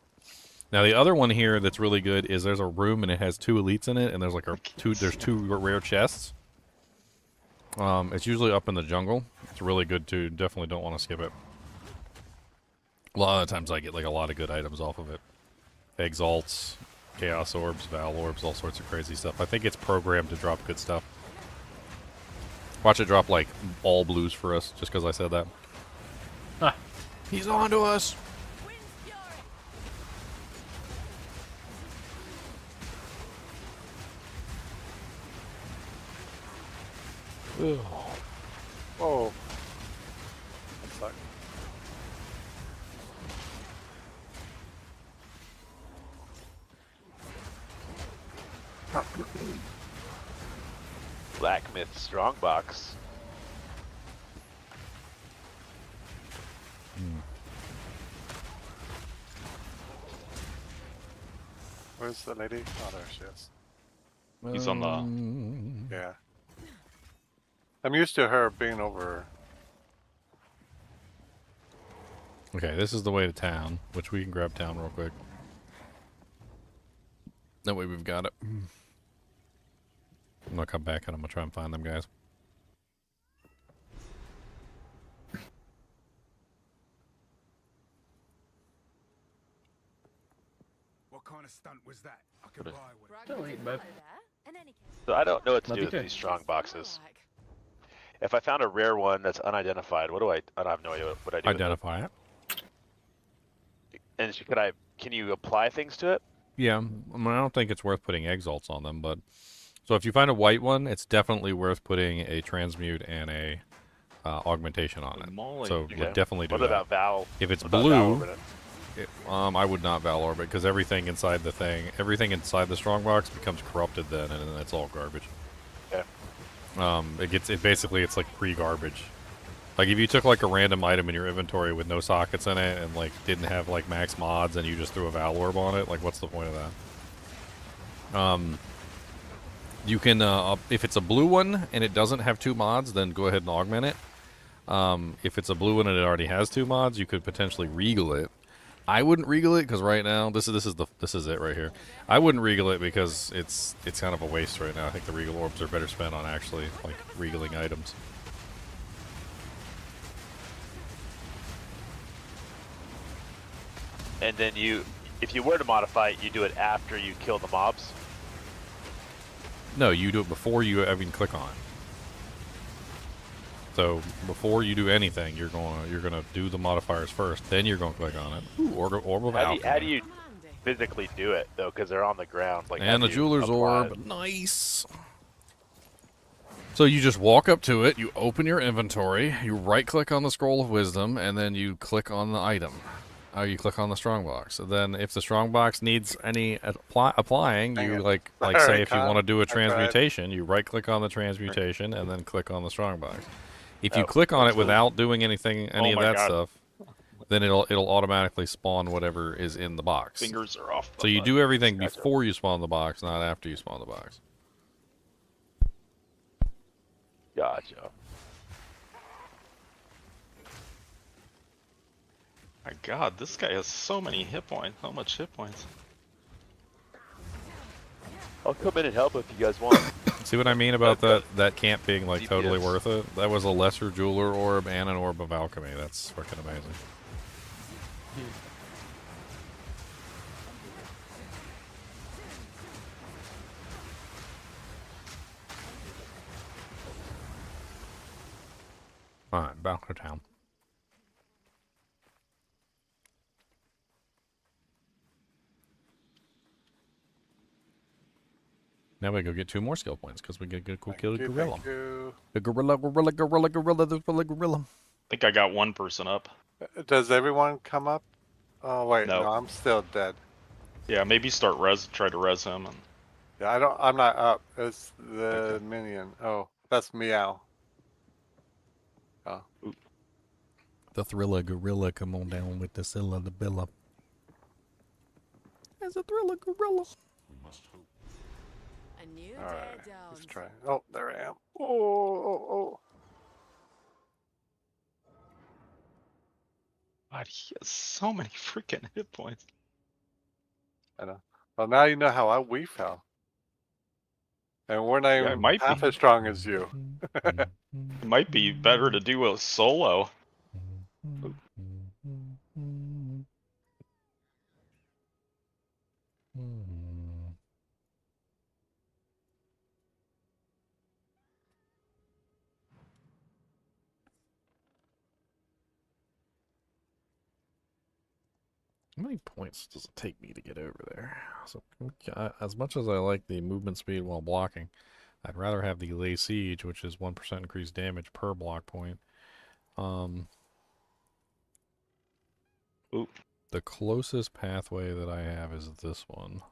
Now the other one here that's really good is there's a room and it has 2 elites in it, and there's like there's 2 rare chests. It's usually up in the jungle. It's really good too. Definitely don't want to skip it. A lot of the times I get like a lot of good items off of it. Exalts, Chaos Orbs, Val Orbs, all sorts of crazy stuff. I think it's programmed to drop good stuff. Watch it drop like all blues for us just because I said that. Ah. He's on to us. Whoa. That sucked. Black Myth Strongbox. Where's the lady? Oh, there she is. He's on the. Yeah. I'm used to her being over. Okay, this is the way to town, which we can grab town real quick. That way we've got it. I'm gonna come back and I'm gonna try and find them guys. What kind of stunt was that? I could What buy one. Still eating, bud. So I don't know what to Love do you with too. these strong boxes. If I found a rare one that's unidentified, what do I have no idea what I do. Identify it. With it. And can you apply things to it? Yeah, I mean, I don't think it's worth putting exalts on them, but so if you find a white one, it's definitely worth putting a transmute and a augmentation on it. Molly. So Okay. would definitely do What that. about Val? If it's what about Val blue, Orbital? I would not Val Orbit because everything inside the thing, everything inside the strongbox becomes corrupted then, and then it's all garbage. Okay. It's like pre-garbage. Like if you took like a random item in your inventory with no sockets in it and like didn't have like max mods and you just threw a Val Orb on it, like what's the point of that? You can if it's a blue one and it doesn't have 2 mods, then go ahead and augment it. If it's a blue one and it already has 2 mods, you could potentially regal it. I wouldn't regal it because right now this is it right here. I wouldn't regal it because it's kind of a waste right now. I think the regal orbs are better spent on actually like regaling items. And then if you were to modify it, you do it after you kill the mobs. No, you do it before you even click on it. So before you do anything, you're gonna do the modifiers first. Then you're gonna click on it. Ooh, orb of alchemy. How do you physically do it though? Because they're on the ground. Like, and the jeweler's orb, nice. So you just walk up to it, you open your inventory, you right-click on the scroll of wisdom, and then you click on the item. You click on the strongbox. So then, if the strongbox needs any applying, you like say if you want to do a transmutation, you right-click on the transmutation and then click on the strongbox. If you click on it without doing any of that stuff, then it'll automatically spawn whatever is in the box. Fingers are off. So you do everything before you spawn the box, not after you spawn the box. Gotcha. My God, this guy has so many hit points. So much hit points. I'll come in and help if you guys want. See what I mean about that camp being like totally worth it? That was a lesser jeweler orb and an orb of alchemy. That's freaking amazing. Alright, back to town. Now we go get 2 more skill points because we get a cool kill gorilla. The gorilla. I think I got 1 person up. Does everyone come up? Oh wait, no, I'm still dead. Yeah, maybe try to res him. And... Yeah, I'm not up. It's the minion. Oh, that's Meow. Oh. The thriller gorilla, come on down with the Scylla the Billa. There's a thriller gorilla. We must hope. Alright, let's try. Oh, there I am. Oh. God, he has so many freaking hit points. I know. Well, now you know how we fell. And we're not even half as strong as you. It might be better to do a solo. How many points does it take me to get over there? So, as much as I like the movement speed while blocking, I'd rather have the lay siege, which is 1% increased damage per block point. The closest pathway that I have is this one.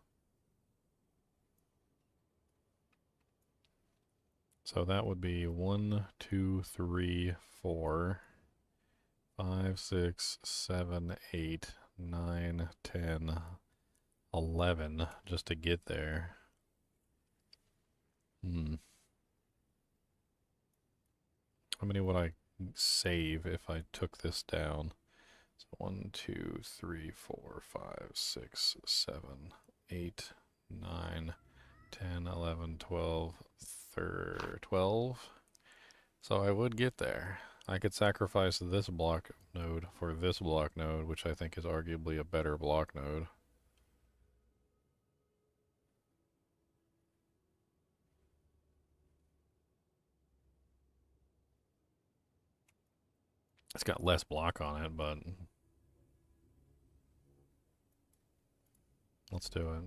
So that would be 1, 2, 3, 4, 5, 6, 7, 8, 9, 10, 11 just to get there. How many would I save if I took this down? So 1, 2, 3, 4, 5, 6, 7, 8, 9, 10, 11, 12, 12. So I would get there. I could sacrifice this block node for this block node, which I think is arguably a better block node. It's got less block on it, but let's do it.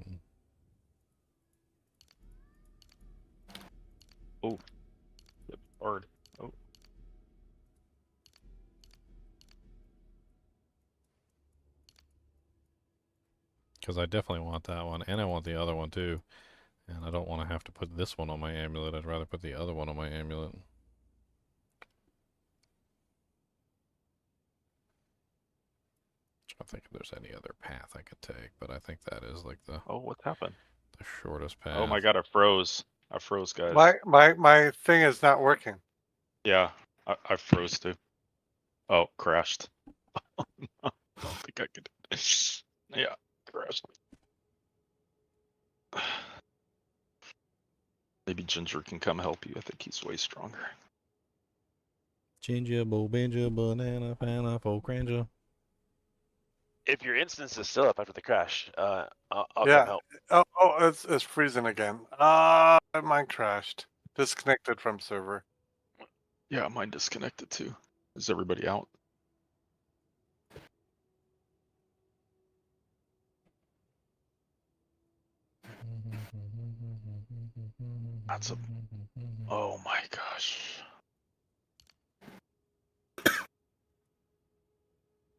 Oh, hard. Oh. Because I definitely want that one, and I want the other one too. And I don't want to have to put this one on my amulet. I'd rather put the other one on my amulet. I don't think there's any other path I could take, but I think that is like the what happened? The shortest path. Oh my God, I froze. I froze, guys. My thing is not working. Yeah, I froze too. Oh, crashed. I don't think I could. Yeah, crashed. Maybe Ginger can come help you. I think he's way stronger. Ginger, bo, ginger, banana, pineapple, granja. If your instance is still up after the crash, I'll Yeah. come help. Oh, it's freezing again. Mine crashed. Disconnected from server. Yeah, mine disconnected too. Is everybody out? That's a. Oh my gosh.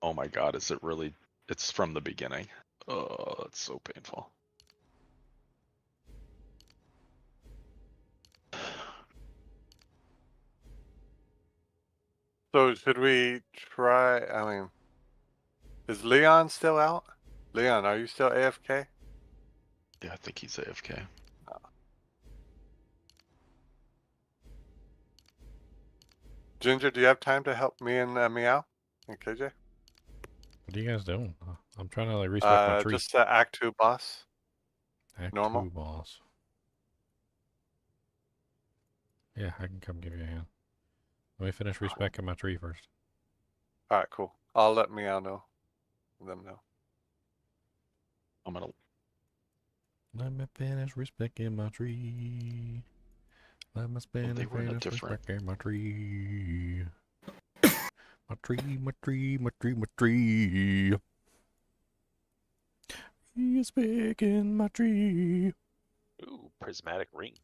Oh my god, is it really? It's from the beginning. Oh, that's so painful. So should we try? I mean, is Leon still out? Leon, are you still AFK? Yeah, I think he's AFK. Ginger, do you have time to help me and Meow and KJ? What are you guys doing? I'm trying to like respec my tree. Just the Act 2 boss. Act normal. 2 boss. Yeah, I can come give you a hand. Let me finish respecting my tree first. All right, cool. I'll let Meow know. Them know. I'm gonna. Let me finish respecting my tree. Let me they were in a finish different. respecting my tree. My tree, my tree, my tree, my tree. He is picking my tree. Ooh, prismatic ring.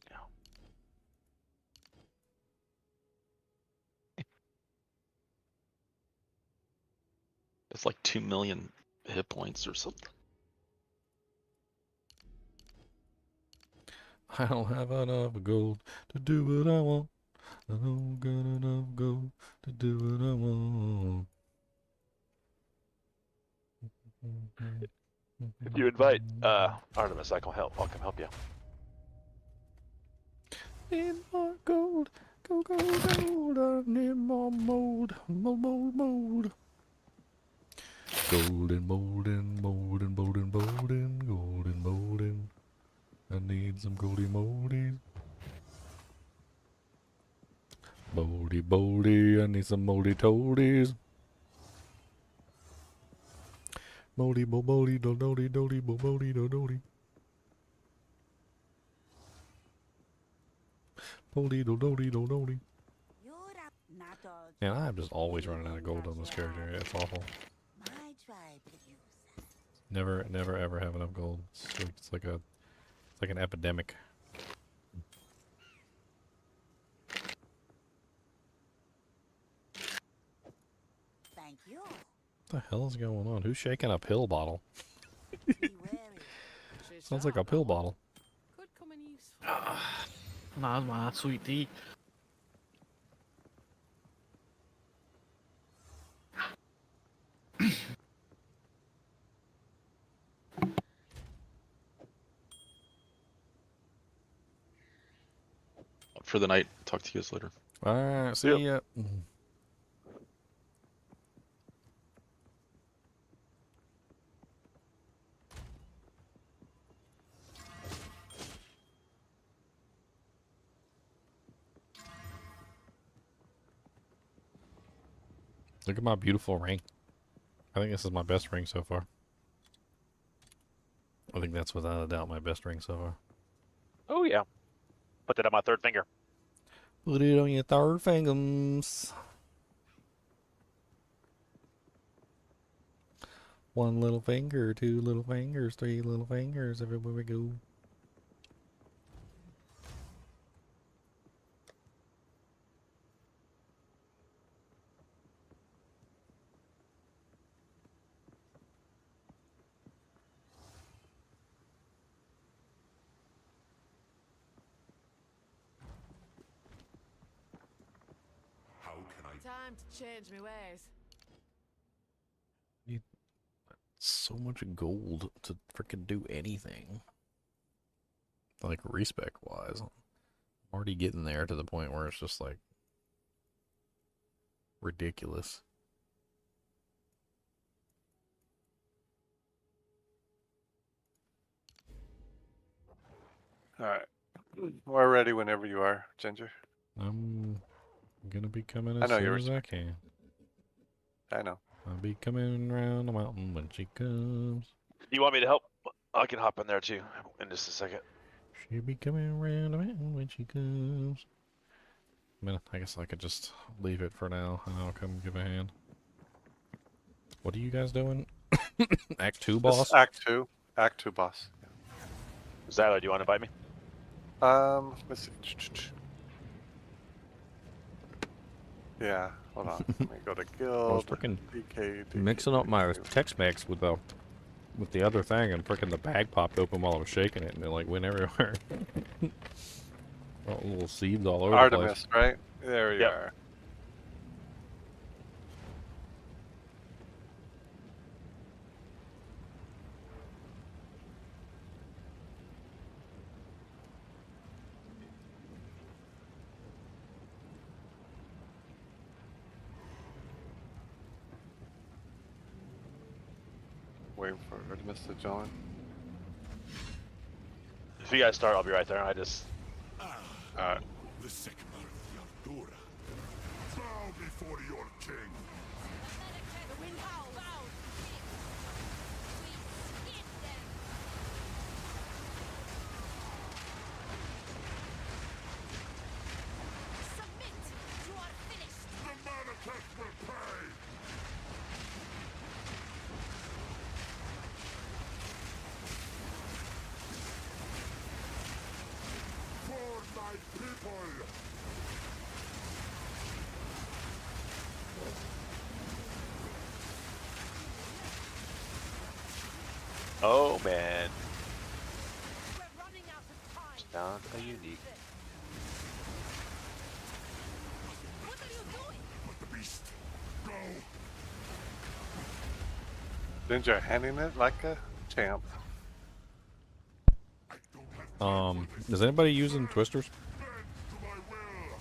It's like 2 million hit points or something. I don't have enough gold to do what I want. I don't got enough gold to do what I want. If you invite Artemis, I can help. I'll come help you. Need more gold, go gold, gold. I need more mold, mold. Golden, molden, molden, molden, molden, golden, molden. I need some goldy moldy. Moldy, I need some moldy toadies. Moldy, do doldy, do doldy, do doldy. Moldy, do doldy. And I'm just always running out of gold on this character. It's awful. Never ever have enough gold. It's like an epidemic. Thank you. What the hell is going on? Who's shaking a pill bottle? Sounds like a pill bottle. Could come in useful. Nah, that's my sweet tea. For the night. Talk to you guys later. Alright, see ya. Look at my beautiful ring. I think this is my best ring so far. I think that's without a doubt my best ring so far. Oh yeah. Put that on my third finger. Put it on your third fingers. One little finger, two little fingers, three little fingers, everywhere we go. Time to change my ways. Need so much gold to freaking do anything. Like respec wise. I'm already getting there to the point where it's just like ridiculous. Alright. We're ready whenever you are, Ginger. I'm gonna be coming I as know soon you're as I can. I know. I'll be coming around the mountain when she comes. You want me to help? I can hop in there too in just a second. She'll be coming around the mountain when she comes. I mean, I guess I could just leave it for now, and I'll come give a hand. What are you guys doing? Act 2 This boss? is Act 2. Act 2 boss. Zyler, do you want to invite me? Let's see. Yeah, hold on. Let me go to I was guild. freaking DK, mixing up my Tex-Mex with the other thing, and freaking the bag popped open while I was shaking it, and it like went everywhere. Little seeds all over the place. Artemis, right? There you are. Waiting for Artemis to join. If you guys start, I'll be right there. I just. Alright. The second of the Aldura. Bow before your king. The Manifest will pay. For my people. Oh man. Found a unique. Ginger handing it like a champ. Is anybody using twisters?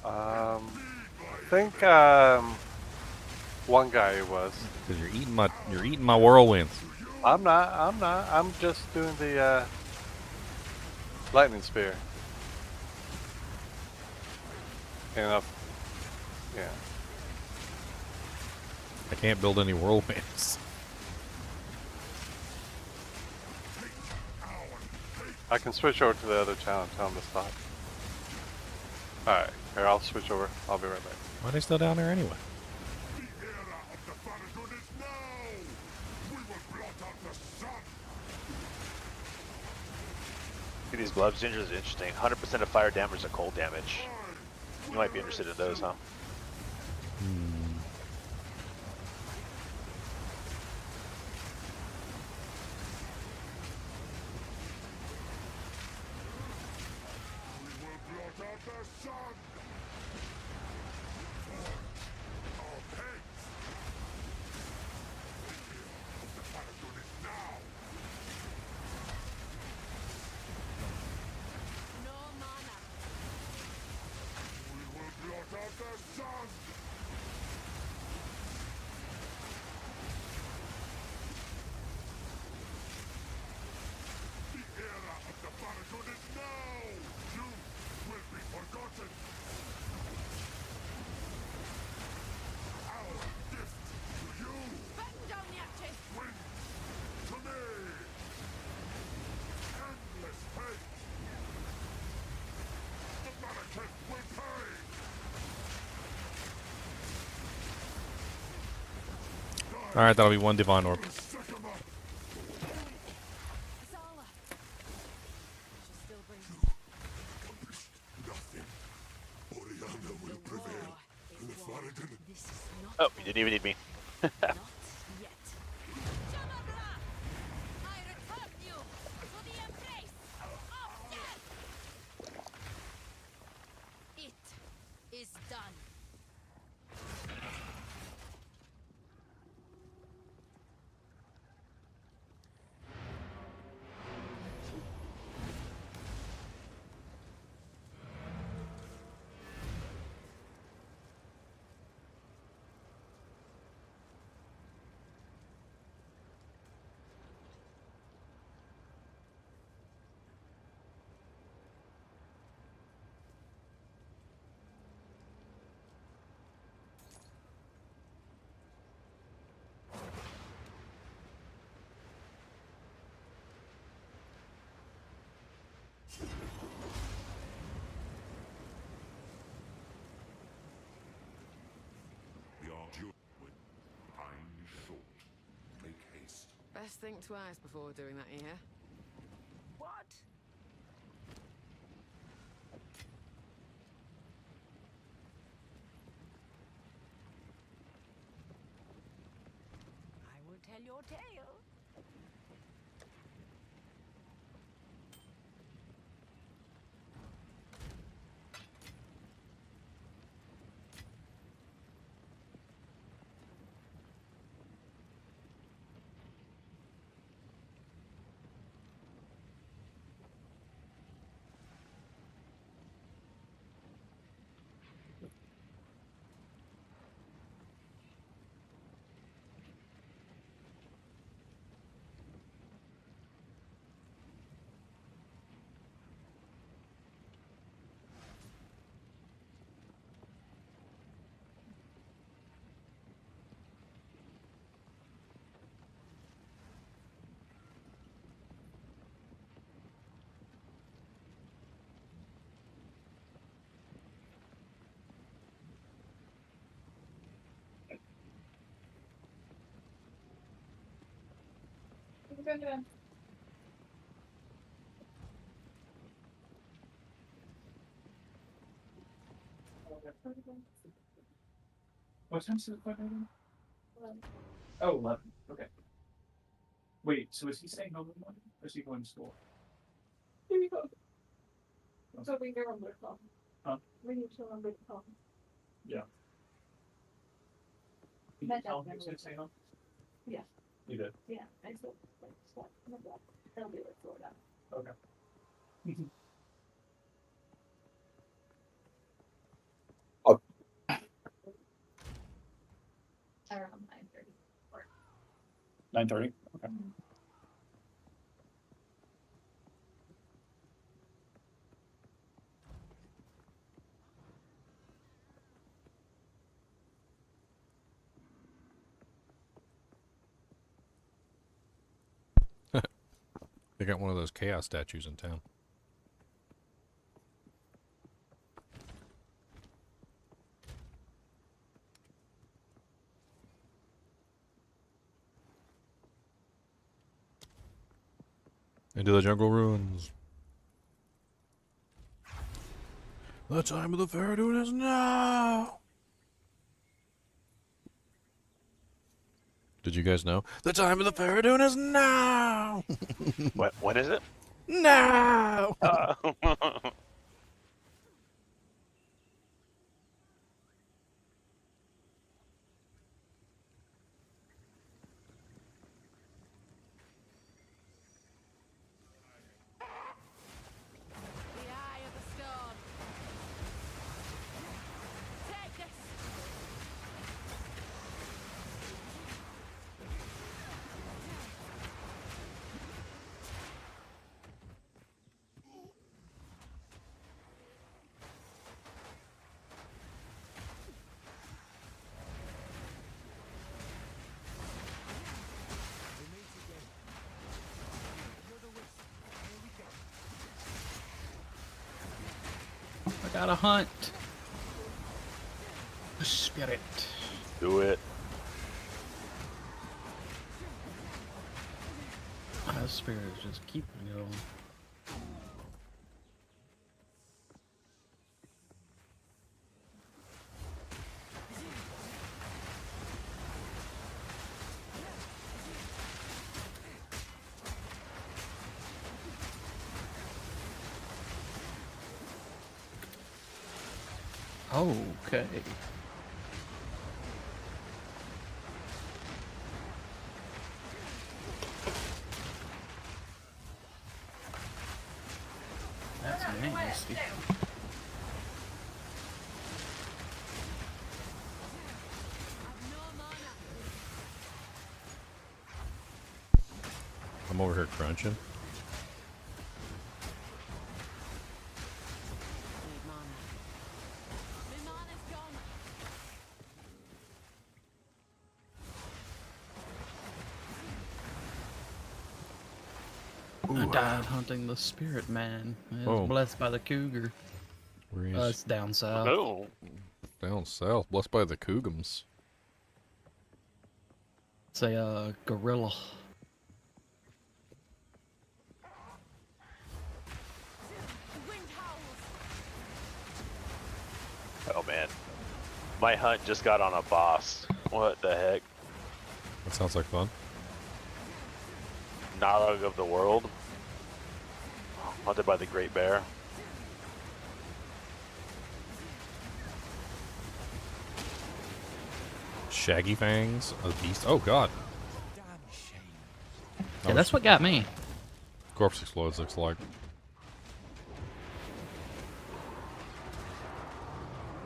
I think one guy was. Cause you're eating my whirlwinds. I'm not. I'm just doing the lightning spear. And yeah. I can't build any whirlwinds. I can switch over to the other channel and tell him to stop. Alright, here, I'll switch over. I'll be right back. Why are they still down there anyway? The era of the Faradun is now. We will blot out the sun. See these gloves, Ginger, is interesting. 100% of fire damage and cold damage. You might be interested in those, huh? We will blot out the sun. For our pigs. The era of the Faradun is now. No mana. We will blot out the sun. The era of the Faradun is now. You will be forgotten. Our gift to you. Batten down the hatches. Wind to me. Endless fate. The Manifest will pay. All right, that'll be one divine orb. Sycamore. Zala. She's still breathing. Nothing. Oriana will prevail. And the Faradun. This is not Oh, you didn't even need me. not yet. Shamabra! I return you to the embrace of death! It is done. Best think twice before doing that here. What? I will tell your tale. What time is the appointment again? Oh, 11. Okay. Wait, so is he staying home in the morning? Or is he going to school? Here you go. So we remember to call. Huh? We need to remember to call. Yeah. Did you tell him he was going to stay home? Yeah. You did? Yeah, I still like stuff. That'll be like Florida. Okay. Around 9:30. 9:30? Okay. They got one of those chaos statues in town. Into the jungle ruins. The time of the Faradun is now. Did you guys know? The time of the Faradun is now. What? When is it? Now. The eye of the storm. Take this. I gotta hunt. The spirit. Do it. My spirit is just keeping going. Okay. That's nasty. I'm over here crunching. I died hunting the spirit man. I was Oh. blessed by the cougar. Where is It's down south. No. down south? Blessed by the Cougums. It's a gorilla. My hunt just got on a boss. What the heck? That sounds like fun. Narog of the world. Hunted by the Great Bear. Shaggy Fangs, a beast. Oh god. Yeah, that's what got me. Corpse explodes, looks like.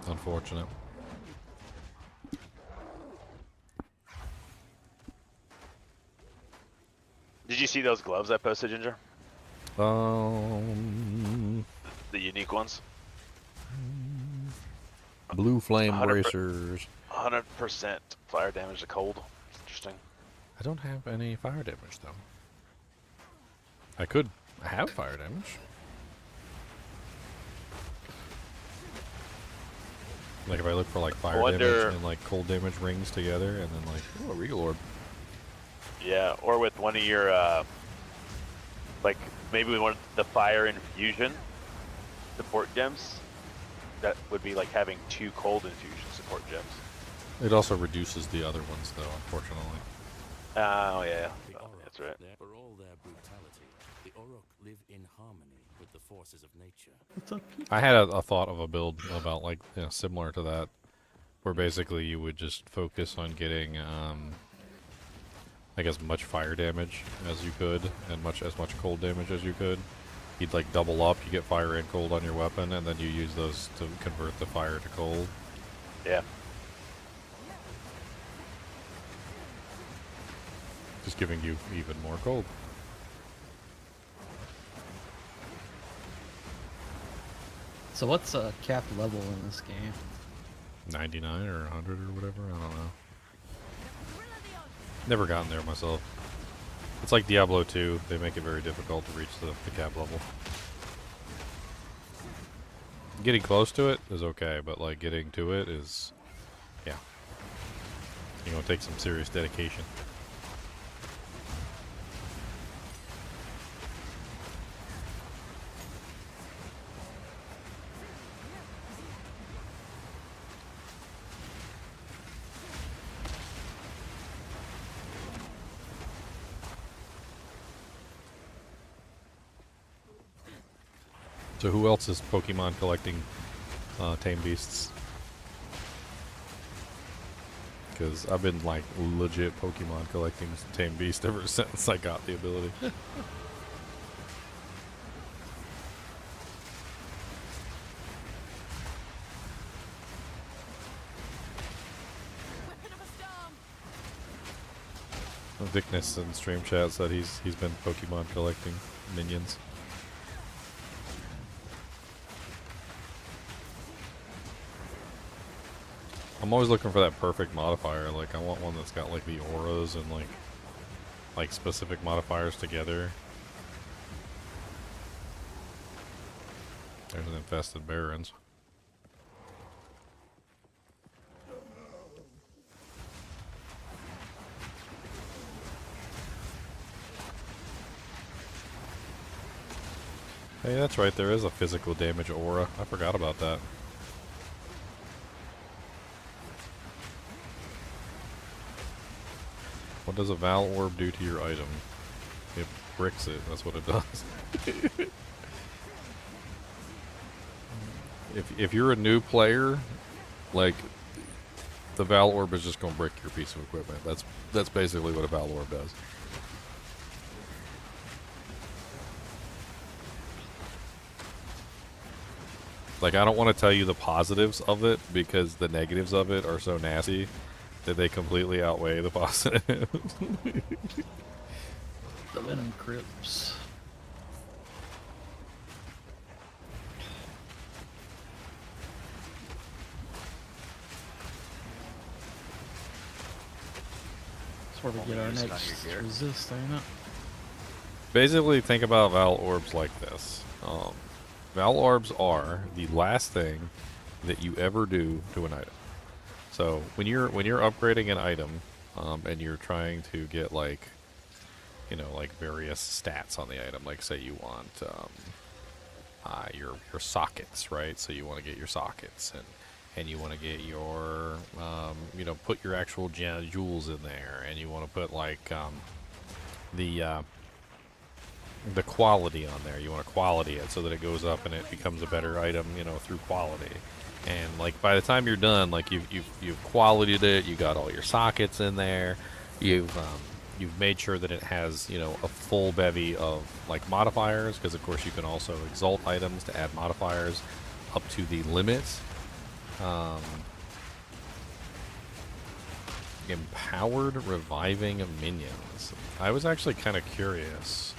Unfortunate. Did you see those gloves I posted, Ginger? The unique ones? Blue flame 100%. bracers. 100% fire damage to cold. It's interesting. I don't have any fire damage though. I could have fire damage. Like if I look for like fire damage and like cold damage rings together, and then like, oh, a Regal Orb. Yeah, or with one of your, like maybe with one of the fire infusion support gems. That would be like having 2 cold infusion support gems. It also reduces the other ones though, unfortunately. Oh yeah, that's right. For all their brutality, the Orok live in harmony with the forces of nature. I had a thought of a build about like, you know, similar to that, where basically you would just focus on getting like as much fire damage as you could, and as much cold damage as you could. You'd like double up, you get fire and cold on your weapon, and then you use those to convert the fire to cold. Yeah. Just giving you even more cold. So what's a capped level in this game? 99 or 100 or whatever, I don't know. Never gotten there myself. It's like Diablo 2, they make it very difficult to reach the cap level. Getting close to it is okay, but like getting to it is, yeah. You're gonna take some serious dedication. So who else is Pokemon collecting tame beasts? Because I've been like legit Pokemon collecting tame beasts ever since I got the ability. Vicness in stream chat said he's been Pokemon collecting minions. I'm always looking for that perfect modifier. Like I want one that's got like the auras and like specific modifiers together. There's an infested Barrens. Hey, that's right, there is a physical damage aura. I forgot about that. What does a Val Orb do to your item? It bricks it, that's what it does. If you're a new player, like, the Val Orb is just gonna brick your piece of equipment. That's basically what a Val Orb does. Like, I don't want to tell you the positives of it, because the negatives of it are so nasty that they completely outweigh the positives. The Venom Crypts. That's where we get our next resist, ain't it? Basically, think about Val Orbs like this. Val Orbs are the last thing that you ever do to an item. So when you're upgrading an item, and you're trying to get like, you know, like various stats on the item, like say you want your sockets, right? So you want to get your sockets, and you want to get your, you know, put your actual jewels in there, and you want to put like the quality on there. You want to quality it so that it goes up and it becomes a better item, you know, through quality. And like by the time you're done, like you've qualityed it, you got all your sockets in there, you've made sure that it has, you know, a full bevy of like modifiers, because of course you can also exalt items to add modifiers up to the limit. Empowered reviving minions. I was actually kind of curious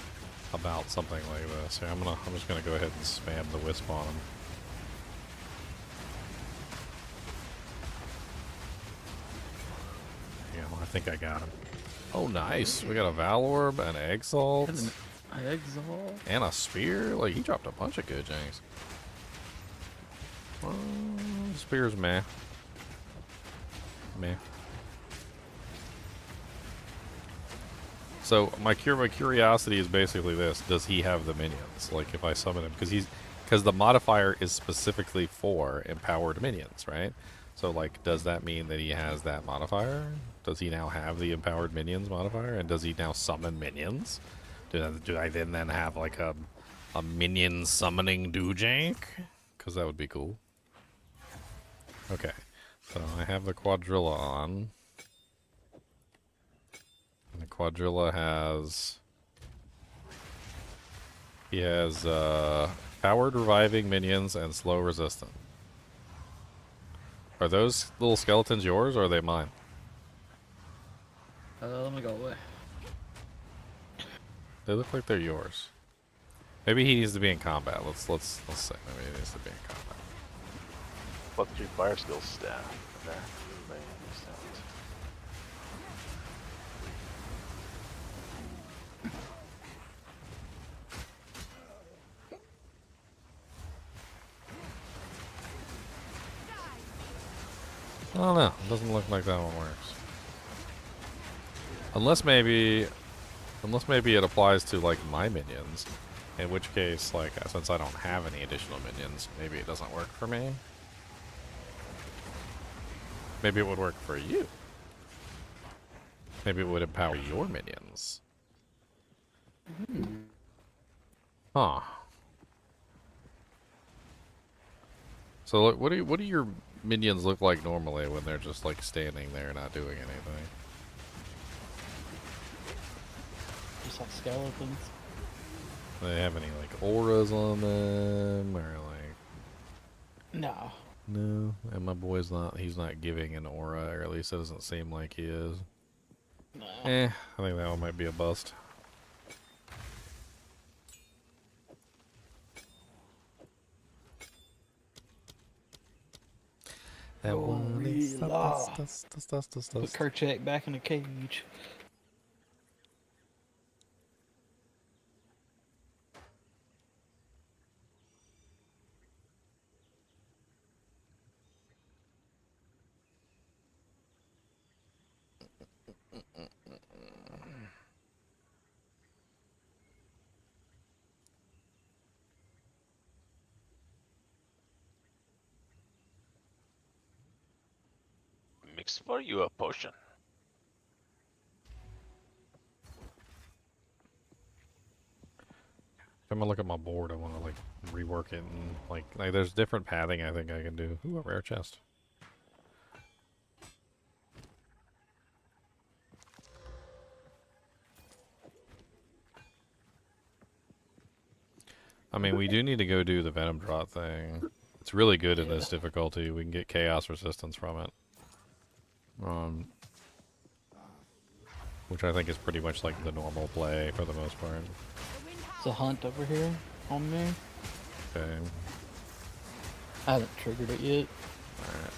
about something like this. Here, I'm just gonna go ahead and spam the wisp on them. Yeah, well, I think I got him. Oh, nice. We got a Valorb, an Exalt, and a Spear. Like, he dropped a bunch of good things. Spear's meh. Meh. So my curiosity is basically this: does he have the minions? Like, if I summon him, because the modifier is specifically for empowered minions, right? So like, does that mean that he has that modifier? Does he now have the empowered minions modifier? And does he now summon minions? Do I then have like a minion summoning Doojank? Because that would be cool. Okay, so I have the Quadrilla on. And the Quadrilla has... He has powered reviving minions and slow resistant. Are those little skeletons yours or are they mine? Let me go away. They look like they're yours. Maybe he needs to be in combat. Let's say maybe he needs to be in combat. What the fire skills staff there? I don't know. It doesn't look like that one works. Unless maybe it applies to like my minions, in which case, like, since I don't have any additional minions, maybe it doesn't work for me. Maybe it would work for you. Maybe it would empower your minions. Huh. So look, what do your minions look like normally when they're just like standing there not doing anything? Just like skeletons. Do they have any like auras on them or like? No. No, and my boy's he's not giving an aura, or at least it doesn't seem like he is. No. I think that one might be a bust. That one is Put Kerchak back in the cage. Mix for you a potion. If I'm gonna look at my board, I want to like rework it and like there's different pathing I think I can do. Ooh, a rare chest. I mean, we do need to go do the Venom Draught thing. It's really good in this difficulty. We can get chaos resistance from it. Which I think is pretty much like the normal play for the most part. It's a hunt over here on me. Okay. I haven't triggered it yet. Alright.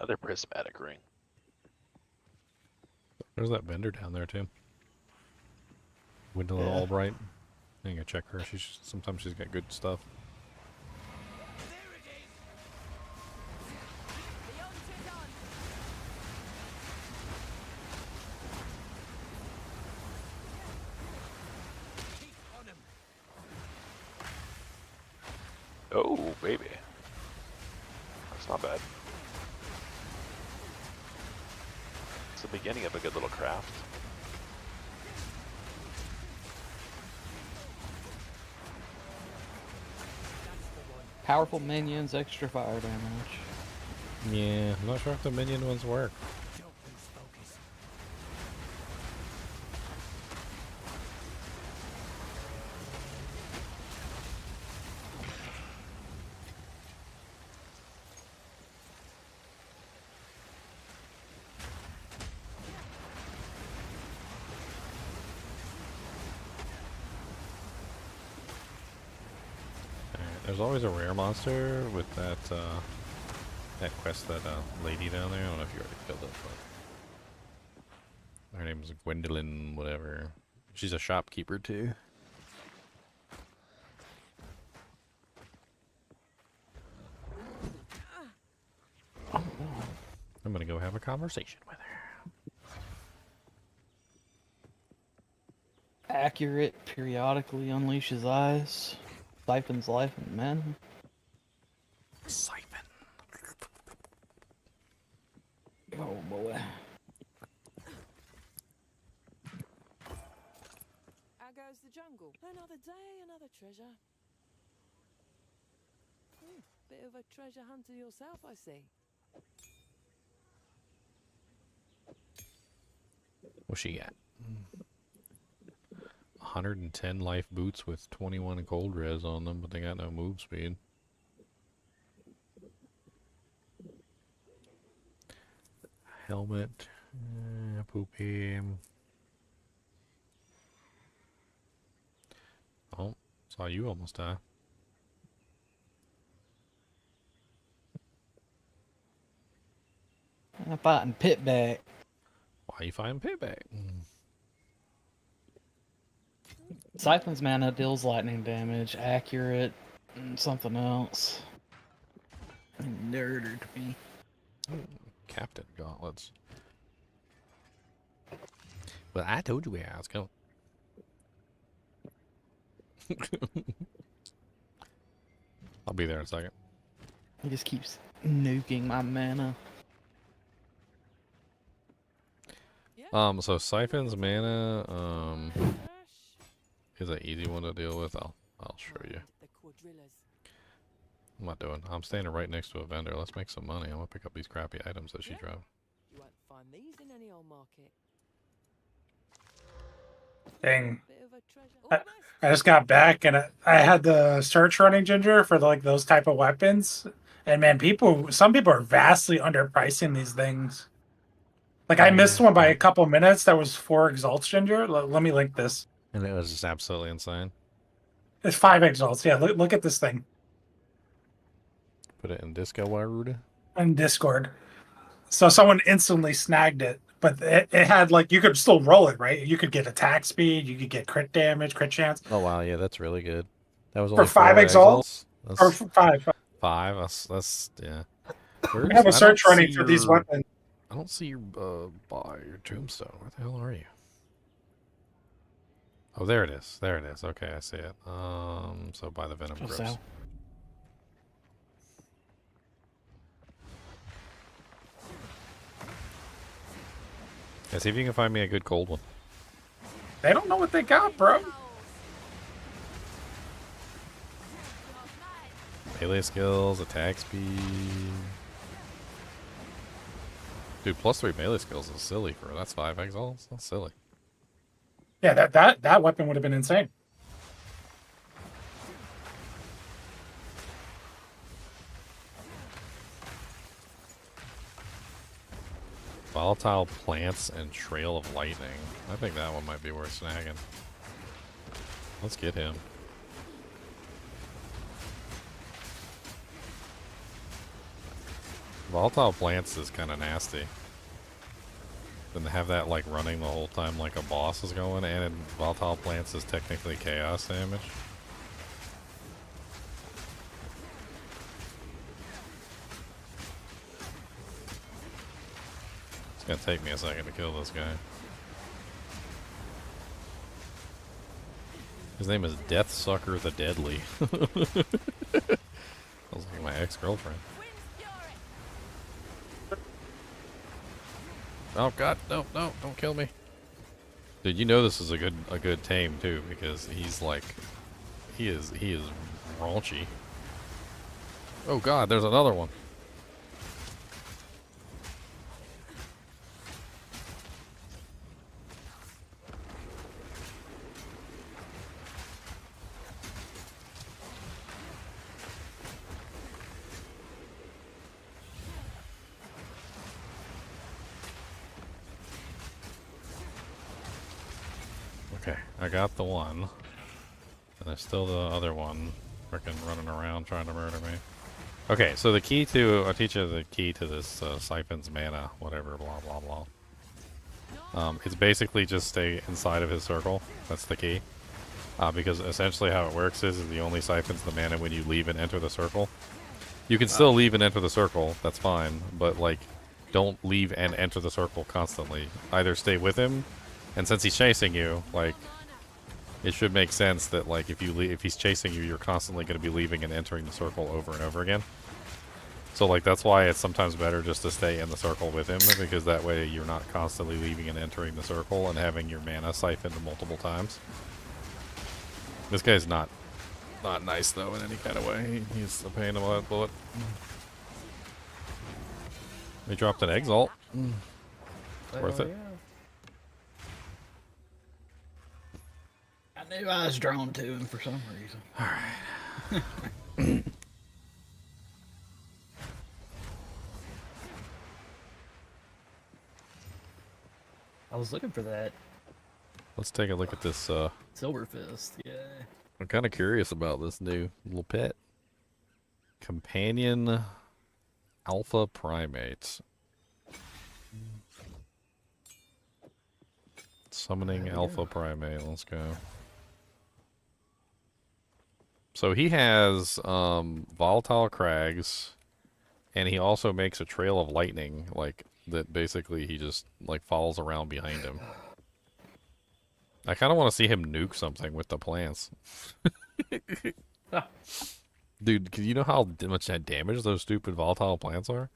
Another prismatic ring. There's that vendor down there too. Gwendolyn Albright. I think I check her. Sometimes she's got good stuff. Oh, baby. That's not bad. It's the beginning of a good little craft. Powerful minions, extra fire damage. Yeah, I'm not sure if the minion ones work. There's always a rare monster with that that quest, that lady down there. I don't know if you already killed it, but her name is Gwendolyn, whatever. She's a shopkeeper too. I'm gonna go have a conversation with her. Accurate, periodically unleashes eyes. Siphons life and men. Siphon. Oh boy. How goes the jungle? Another day, another treasure. Bit of a treasure hunter yourself, I see. What's she got? 110 life boots with 21 cold res on them, but they got no move speed. Helmet. Poopy. Oh, saw you almost die. I'm fighting Pitback. Why you fighting Pitback? Siphon's mana deals lightning damage, accurate, and something else. Nerdered me. Captain Gauntlets. Well, I told you where I was going. I'll be there in a second. He just keeps nuking my mana. So Siphon's mana, is an easy one to deal with. I'll show you. I'm not doing. I'm standing right next to a vendor. Let's make some money. I'm gonna pick up these crappy items that she dropped. You won't find these in any old market. Dang. Bit of a treasure. I just got back and I had the search running, Ginger, for like those type of weapons. And man, some people are vastly underpricing these things. Like I missed one by a couple minutes. That was 4 exalts, Ginger. Let me link this. And it was just absolutely insane. It's 5 exalts. Yeah, look at this thing. Put it in Disco Waruda. On Discord. So someone instantly snagged it, but it had like, you could still roll it, right? You could get attack speed, you could get crit damage, crit chance. Oh wow, yeah, that's really good. That was For only 5 4 exalts? That's Or 5. 5. That's yeah. We have a search running for these weapons. I don't see your by your tombstone. Where the hell are you? Oh, there it is. There it is. Okay, I see it. So by the venom grips. So. Yeah, see if you can find me a good cold one. They don't know what they got, bro. Melee skills, attack speed. Dude, +3 melee skills is silly for that's 5 exalts. That's silly. Yeah, that weapon would have been insane. Volatile plants and trail of lightning. I think that one might be worth snagging. Let's get him. Volatile plants is kind of nasty. Then to have that like running the whole time like a boss is going, and volatile plants is technically chaos damage. It's gonna take me a second to kill this guy. His name is Deathsucker the Deadly. Sounds like my ex-girlfriend. Oh god, no, don't kill me. Dude, you know this is a good tame too, because he's like he is raunchy. Oh god, there's another one. Okay, I got the one. And there's still the other one freaking running around trying to murder me. Okay, so the key to, I'll teach you the key to this Siphon's mana, whatever, blah, blah, blah. It's basically just stay inside of his circle. That's the key. Because essentially how it works is he only siphons the mana when you leave and enter the circle. You can still leave and enter the circle, that's fine, but like, don't leave and enter the circle constantly. Either stay with him, and since he's chasing you, like, it should make sense that like if he's chasing you, you're constantly going to be leaving and entering the circle over and over again. So like that's why it's sometimes better just to stay in the circle with him, because that way you're not constantly leaving and entering the circle and having your mana siphoned multiple times. This guy's not nice though in any kind of way. He's a pain in the bullet. They dropped an Exalt. Worth it. Yeah. I knew I was drawn to him for some reason. Alright. I was looking for that Let's take a look at this. Silver Fist. Yeah. I'm kind of curious about this new little pet. Companion Alpha Primate. Summoning Alpha Primate. Let's go. So he has volatile crags, and he also makes a trail of lightning, like that. Basically, he just like follows around behind him. I kind of want to see him nuke something with the plants. Dude, you know how much damage those stupid volatile plants are?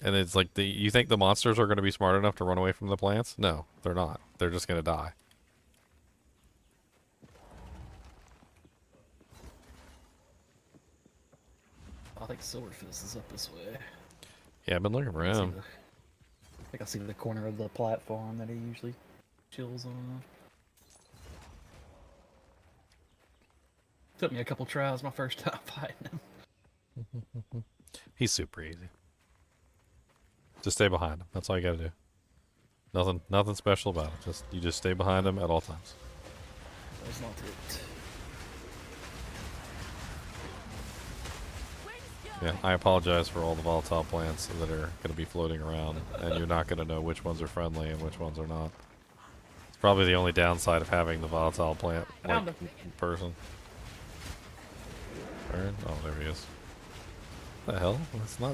And it's like, you think the monsters are going to be smart enough to run away from the plants? No, they're not. They're just going to die. I think Silver Fist is up this way. Yeah, I've been looking for him. I think I see the corner of the platform that he usually chills on. Took me a couple tries my first time fighting him. He's super easy. Just stay behind him. That's all you gotta do. Nothing special about it. You just stay behind him at all times. That's not it. Yeah, I apologize for all the volatile plants that are going to be floating around, and you're not going to know which ones are friendly and which ones are not. It's probably the only downside of having the volatile plant like, person. Where? Oh, there he is. What the hell?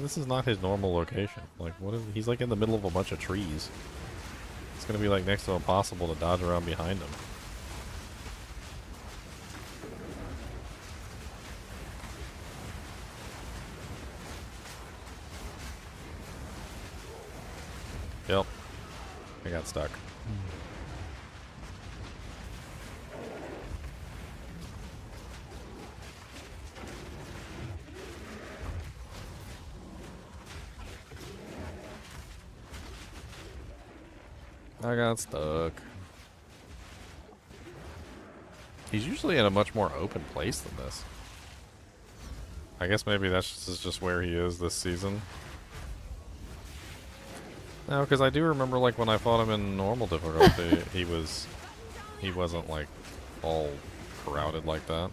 This is not his normal location. Like, what is? He's like in the middle of a bunch of trees. It's going to be like next to impossible to dodge around behind him. Yep. I got stuck. I got stuck. He's usually in a much more open place than this. I guess maybe that's just where he is this season. No, because I do remember, like, when I fought him in normal difficulty, he wasn't, like, all crowded like that.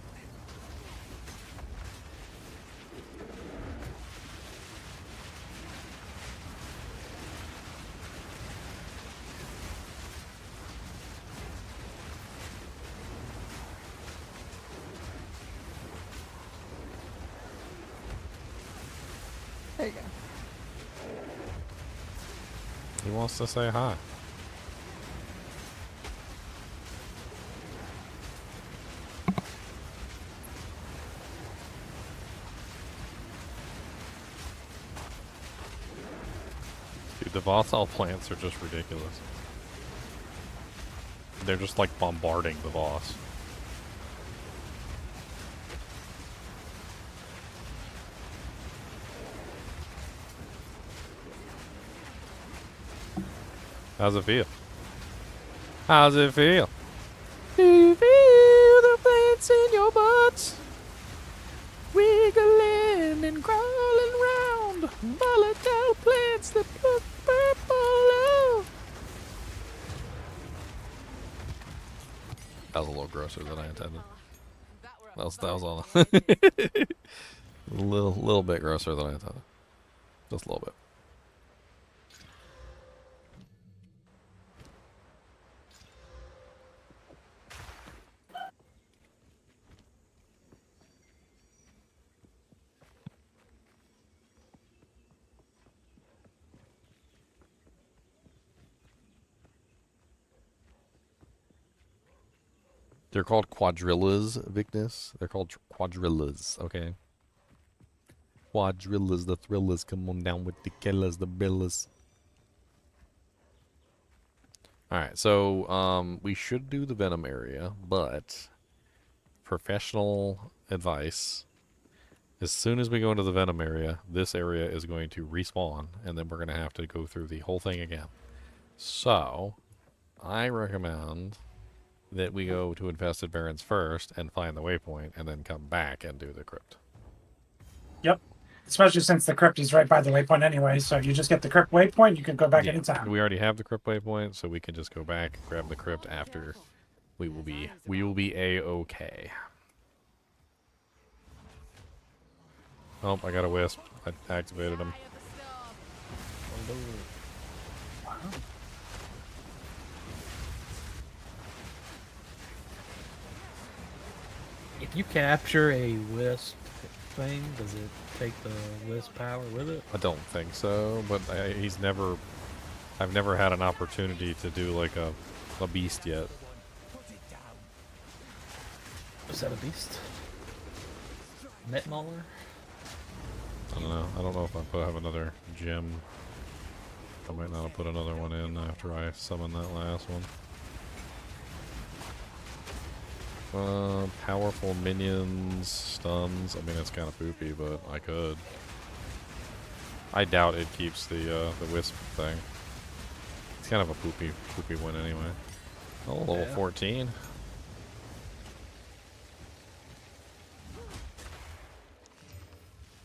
wants to say hi. Dude, the volatile plants are just ridiculous. They're just like bombarding the boss. How's it feel? How's it feel? Do you feel the plants in your butts? Wiggling and crawling round. Volatile plants that look purple. That was a little grosser than I intended. That was all. A little bit grosser than I intended. Just a little bit. They're called quadrillas, Vicness. They're called quadrillas, okay? Quadrillas, the thrillers, come on down with the killers, the billers. Alright, so, we should do the Venom area, but professional advice, as soon as we go into the Venom area, this area is going to respawn, and then we're going to have to go through the whole thing again. So, I recommend that we go to Infested Barrens first and find the waypoint, and then come back and do the crypt. Yep. Especially since the crypt is right by the waypoint anyway, so if you just get the crypt waypoint, you can go back anytime. We already have the crypt waypoint, so we can just go back, grab the crypt after. We will be A-okay. Oh, I got a wisp. I activated him. Wow. If you capture a wisp thing, does it take the wisp power with it? I don't think so, but I've never had an opportunity to do like a beast yet. Is that a beast? Met Mauler? I don't know. I don't know if I have another gem. I might not have put another one in after I summon that last one. Powerful minions, stuns. I mean, it's kind of poopy, but I could. I doubt it keeps the wisp thing. It's kind of a poopy win anyway. Oh, level 14.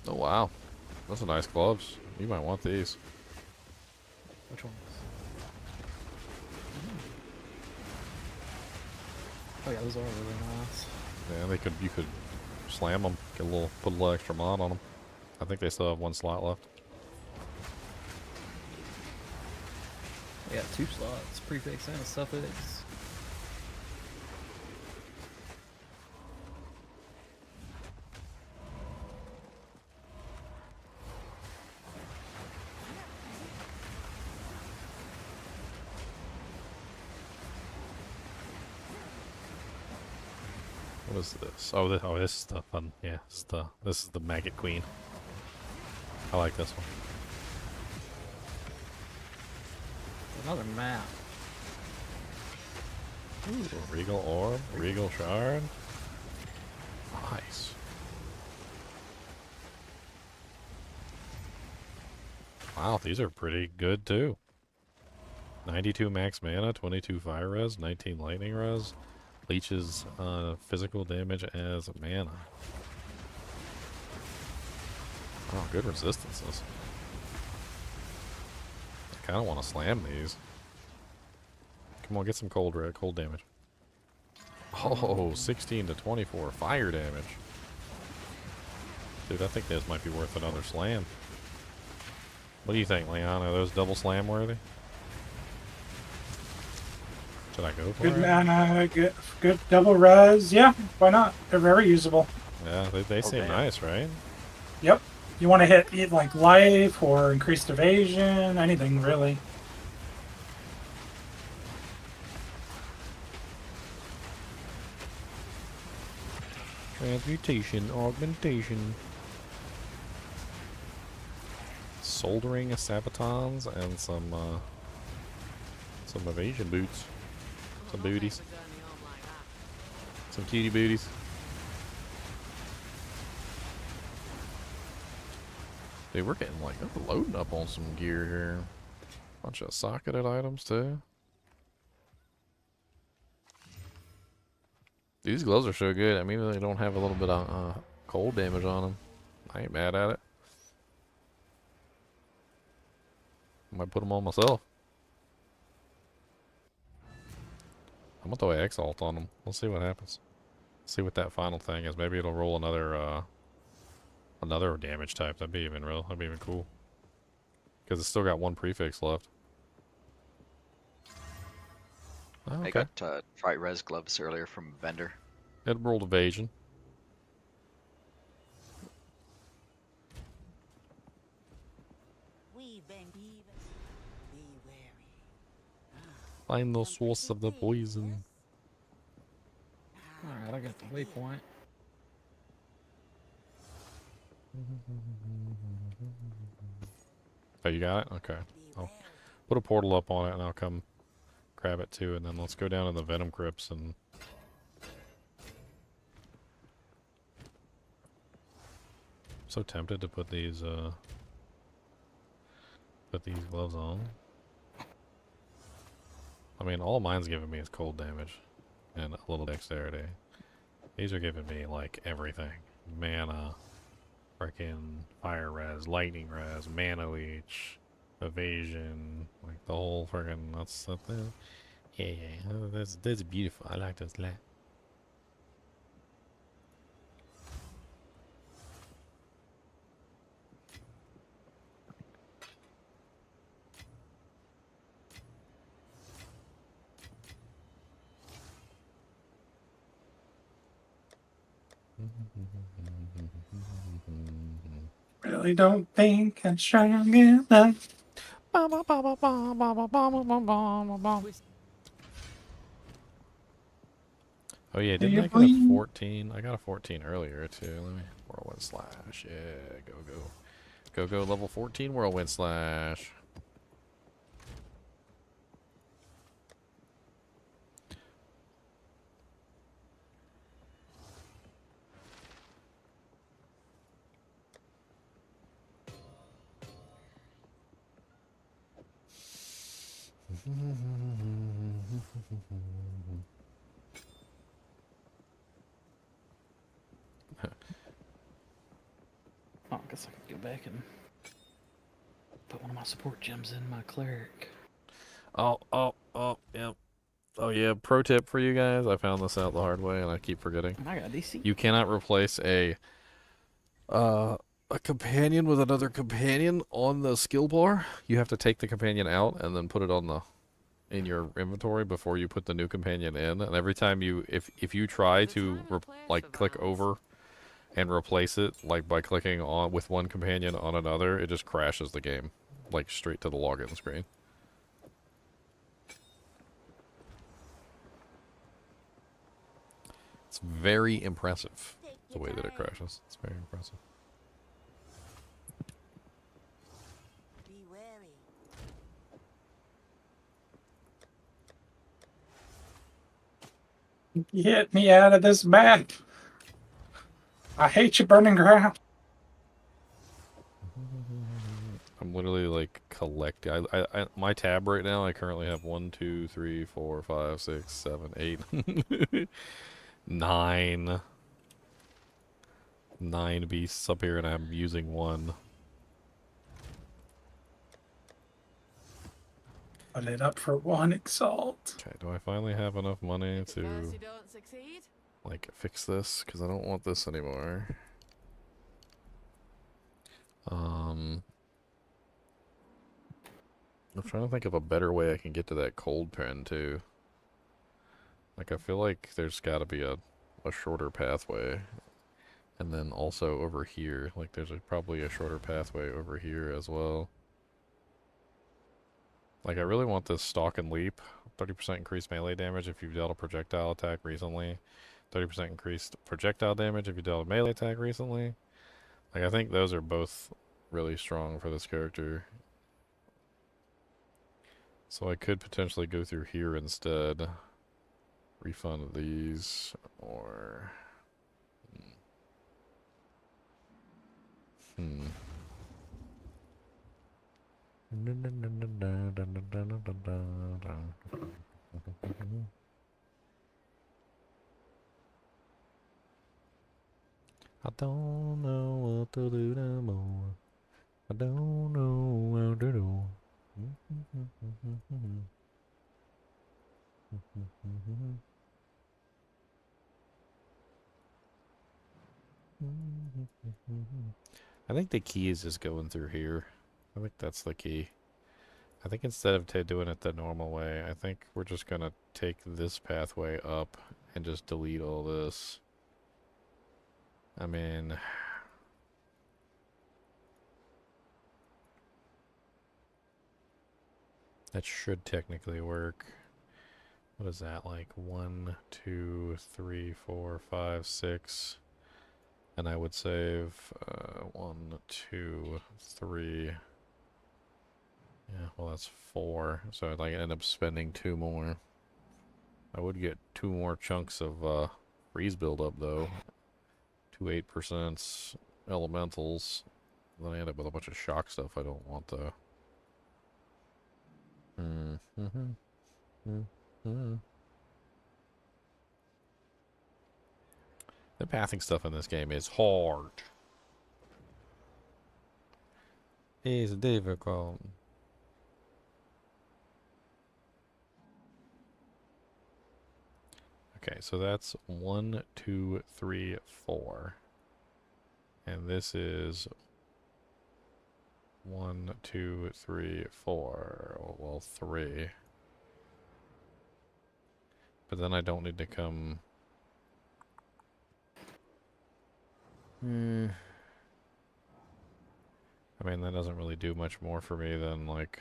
Oh wow, those are nice gloves. You might want these. Which ones? Oh yeah, those are really nice. Yeah, you could slam them, put a little extra mod on them. I think they still have one slot left. Yeah, 2 slots. Prefix and a suffix. What is this? Oh, this is the fun. Yeah, this is the Maggot Queen. I like this one. Another map. Ooh, Regal Orb, Regal Shard. Nice. Wow, these are pretty good too. 92 max mana, 22 fire res, 19 lightning res. Leeches physical damage as mana. Oh, good resistances. I kind of want to slam these. Come on, get some cold damage. Oh, 16 to 24 fire damage. Dude, I think this might be worth another slam. What do you think, Leon? Are those double slam worthy? Should I go for Good it? mana, good double res. Yeah, why not? They're very usable. Yeah, they seem nice, right? Yep. You want to hit like life or increased evasion, anything really. Transmutation, augmentation. Soldering sabatons and some evasion boots. Some booties. Some cutie booties. Dude, we're getting like loading up on some gear here. Bunch of socketed items too. These gloves are so good. I mean, they don't have a little bit of cold damage on them. I ain't mad at it. I might put them on myself. I'm gonna throw an Exile on them. We'll see what happens. See what that final thing is. Maybe it'll roll another damage type. That'd be even real. That'd be even cool. Because it's still got one prefix left. Oh, okay. I got fright res gloves earlier from a vendor. It rolled evasion. Find the source of the poison. Alright, I got the waypoint. Oh, you got it? Okay. I'll put a portal up on it and I'll come grab it too, and then let's go down to the Venom Crypts and... I'm so tempted to put these gloves on. I mean, all mine's giving me is cold damage and a little dexterity. These are giving me like everything. Mana, freaking fire res, lightning res, mana leech, evasion, like the whole freaking yeah, that's beautiful. I like those light. Really don't think I'm strong enough. Oh yeah, didn't I get a 14? I got a 14 earlier too. Let me whirlwind slash. Yeah, go level 14 whirlwind slash. Oh, I guess I could go back and put one of my support gems in my cleric. Oh, yeah. Oh yeah, pro tip for you guys. I found this out the hard way and I keep forgetting. I got DC. You cannot replace a companion with another companion on the skill bar. You have to take the companion out and then put it on in your inventory before you put the new companion in. And every time if you try to like click over and replace it, like by clicking on with one companion on another, it just crashes the game, like straight to the login screen. It's very impressive, the way that it crashes. It's very impressive. Get me out of this map. I hate you, burning ground. I'm literally like collecting. My tab right now, I currently have 1, 2, 3, 4, 5, 6, 7, 8, 9 beasts up here, and I'm using one. Put it up for one exalt. Okay, do I finally have enough money to like fix this? Because I don't want this anymore. I'm trying to think of a better way I can get to that cold pen too. Like I feel like there's got to be a shorter pathway, and then also over here, like there's probably a shorter pathway over here as well. Like I really want this stalk and leap, 30% increased melee damage if you've dealt a projectile attack recently. 30% increased projectile damage if you dealt a melee attack recently. Like, I think those are both really strong for this character. So I could potentially go through here instead. Refund these, or... Hmm. I don't know what to do no more. I don't know what to do. I think the key is just going through here. I think that's the key. I think instead of doing it the normal way, I think we're just gonna take this pathway up and just delete all this. I mean... that should technically work. What is that, like 1, 2, 3, 4, 5, 6? And I would save 1, 2, 3. Yeah, well that's 4. So I'd like end up spending 2 more. I would get 2 more chunks of freeze buildup though. 2 8% elementals. Then I end up with a bunch of shock stuff I don't want though. The pathing stuff in this game is hard. It's difficult. Okay, so that's 1, 2, 3, 4. And this is 1, 2, 3, 4. Well, 3. But then I don't need to come... I mean, that doesn't really do much more for me than, like,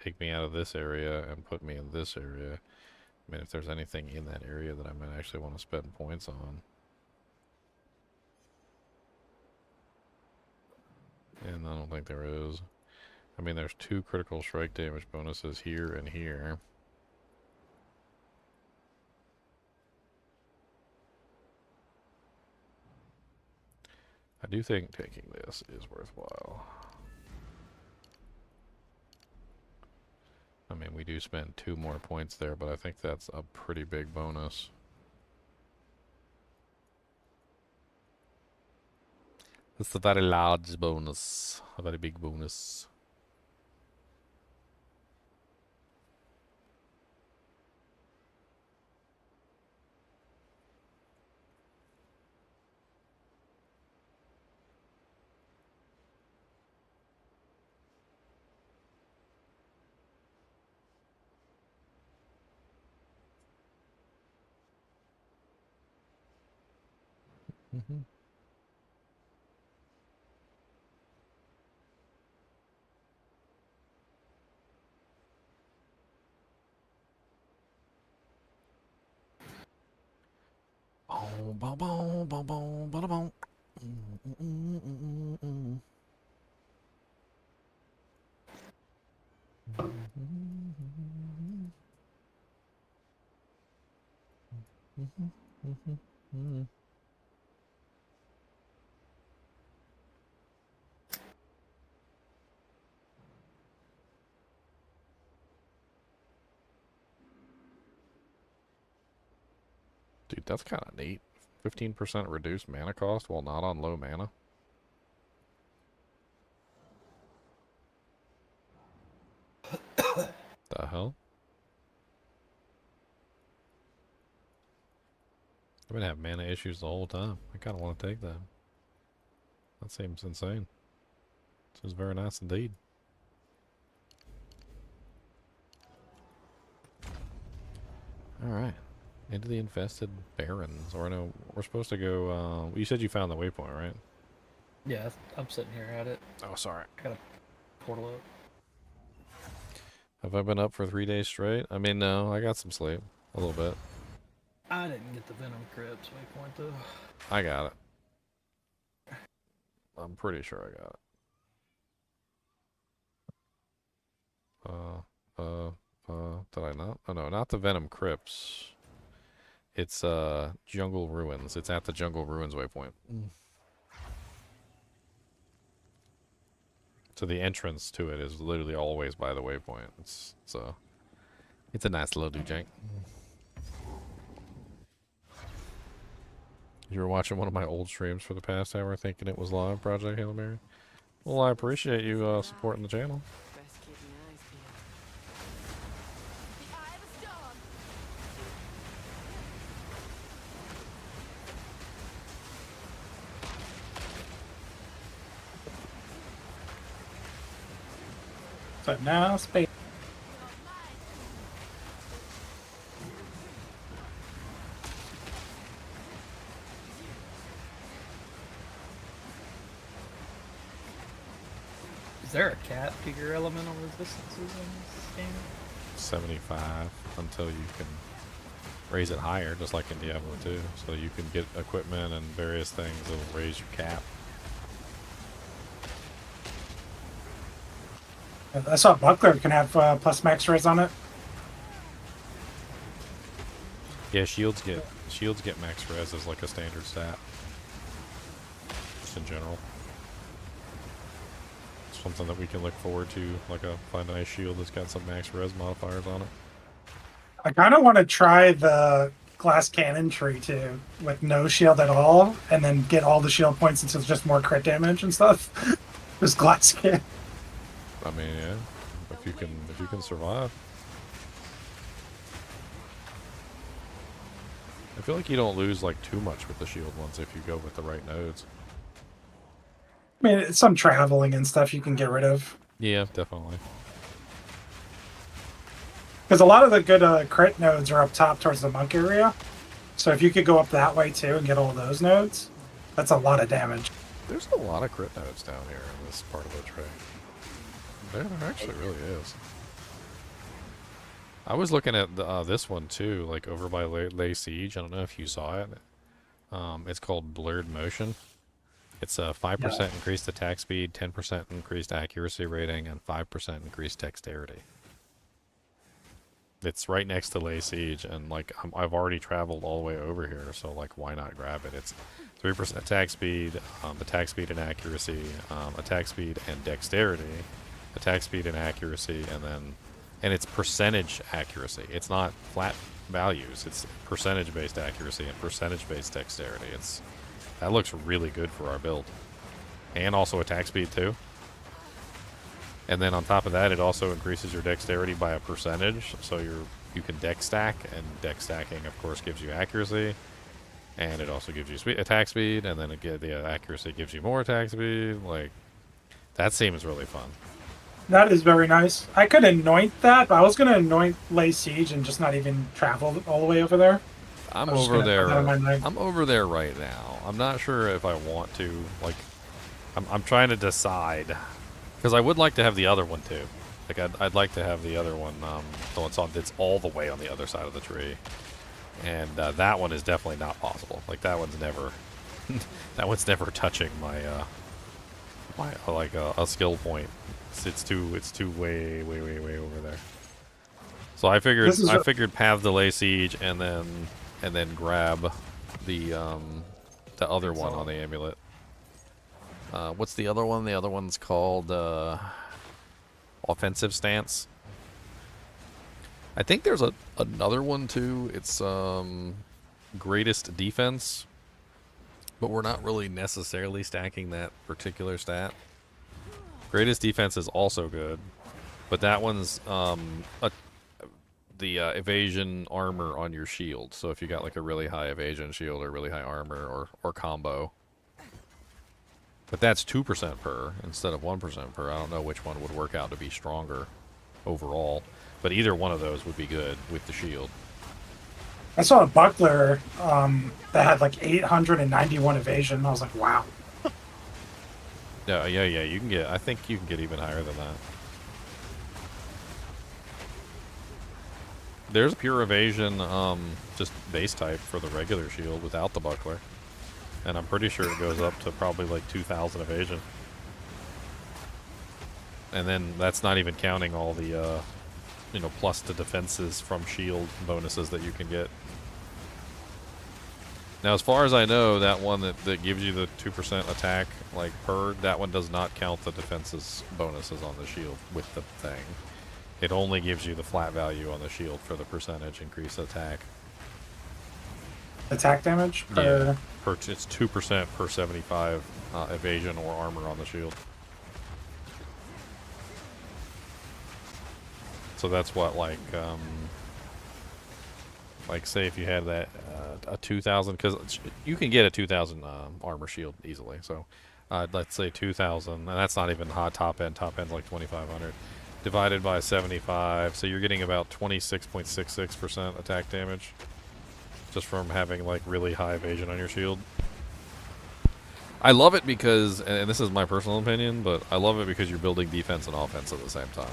take me out of this area and put me in this area. I mean, if there's anything in that area that I might actually want to spend points on. And I don't think there is. I mean, there's 2 critical strike damage bonuses here and here. I do think taking this is worthwhile. I mean, we do spend 2 more points there, but I think that's a pretty big bonus. It's a very large bonus. A very big bonus. Mm-hmm. Boom, boom, boom, boom, boom, boom, boom. Dude, that's kind of neat. 15% reduced mana cost while not on low mana. The hell? I've been having mana issues the whole time. I kind of want to take that. That seems insane. This is very nice indeed. Alright. Into the infested barrens. Or no, we're supposed to go, you said you found the waypoint, right? Yeah, I'm sitting here at it. Oh, sorry. Got a portal up. Have I been up for 3 days straight? I mean, no, I got some sleep. A little bit. I didn't get the Venom Crypts waypoint though. I got it. I'm pretty sure I got it. Did I not? Oh no, not the Venom Crypts. It's Jungle Ruins. It's at the Jungle Ruins waypoint. So the entrance to it is literally always by the waypoint. It's a nice little jank. You were watching one of my old streams for the past hour thinking it was live, Project Hail Mary? Well, I appreciate you supporting the channel. So now space. Is there a cap to your elemental resistances in this game? 75 until you can raise it higher, just like in Diablo 2. So you can get equipment and various things that will raise your cap. I saw Buckler can have plus max res on it. Yeah, shields get max res as like a standard stat. Just in general. Something that we can look forward to, like find a nice shield that's got some max res modifiers on it. I kind of want to try the glass cannon tree too, with no shield at all, and then get all the shield points until it's just more crit damage and stuff. Just glass cannon. I mean, yeah, if you can survive. I feel like you don't lose like too much with the shield ones if you go with the right nodes. I mean, some traveling and stuff you can get rid of. Yeah, definitely. Because a lot of the good crit nodes are up top towards the monk area. So if you could go up that way too and get all those nodes, that's a lot of damage. There's a lot of crit nodes down here in this part of the trade. There actually really is. I was looking at this one too, like over by Lay Siege. I don't know if you saw it. It's called Blurred Motion. It's a 5% increased attack speed, 10% increased accuracy rating, and 5% increased dexterity. It's right next to Lay Siege, and like I've already traveled all the way over here, so like why not grab it? It's 3% attack speed and accuracy, attack speed and dexterity, attack speed and accuracy, and it's percentage accuracy. It's not flat values. It's percentage based accuracy and percentage based dexterity. That looks really good for our build, and also attack speed too. And then on top of that, it also increases your dexterity by a percentage, so you can dex stack, and dex stacking, of course, gives you accuracy, and it also gives you attack speed, and then the accuracy gives you more attack speed. Like, that seems really fun. That is very nice. I could anoint that, but I was going to anoint Lay Siege and just not even travel all the way over there. I'm over there. I'm over there right now. I'm not sure if I want to. Like, I'm trying to decide. Because I would like to have the other one too. Like I'd like to have the other one. It's all the way on the other side of the tree, and that one is definitely not possible. Like that one's never, that one's never touching my a skill point. It's too way over there. So I figured path to Lay Siege and then grab the other one on the amulet. What's the other one? The other one's called Offensive Stance. I think there's another one too. It's Greatest Defense, but we're not really necessarily stacking that particular stat. Greatest Defense is also good, but that one's the evasion armor on your shield. So if you got like a really high evasion shield or really high armor or combo. But that's 2% per instead of 1% per. I don't know which one would work out to be stronger overall. But either one of those would be good with the shield. I saw a buckler that had like 891 evasion. I was like, wow. Yeah. You can get. I think you can get even higher than that. There's pure evasion, just base type for the regular shield without the buckler. And I'm pretty sure it goes up to probably like 2,000 evasion. And then that's not even counting all the, you know, plus to defenses from shield bonuses that you can get. Now, as far as I know, that one that gives you the 2% attack, like, per, that one does not count the defenses bonuses on the shield with the thing. It only gives you the flat value on the shield for the percentage increase attack. Attack damage per... Yeah, it's 2% per 75 evasion or armor on the shield. So that's what, like say if you had that a 2,000, because you can get a 2,000 armor shield easily. So let's say 2,000, and that's not even hot top end. Top end's like 2,500 divided by 75. So you're getting about 26.66% attack damage just from having like really high evasion on your shield. I love it because, and this is my personal opinion, but I love it because you're building defense and offense at the same time.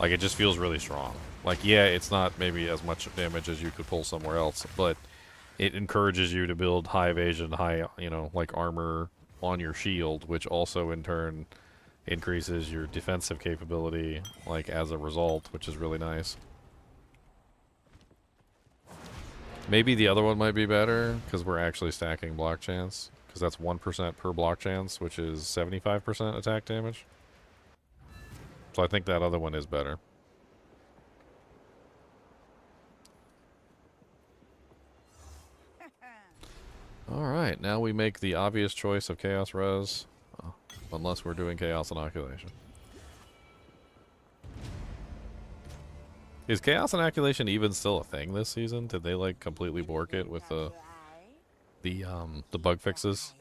Like, it just feels really strong. Like, yeah, it's not maybe as much damage as you could pull somewhere else, but it encourages you to build high evasion, high, you know, like armor on your shield, which also in turn increases your defensive capability, like, as a result, which is really nice. Maybe the other one might be better, because we're actually stacking block chance, because that's 1% per block chance, which is 75% attack damage. So I think that other one is better. Alright, now we make the obvious choice of Chaos Res, unless we're doing Chaos Inoculation. Is Chaos Inoculation even still a thing this season? Did they, like, completely bork it with the bug fixes?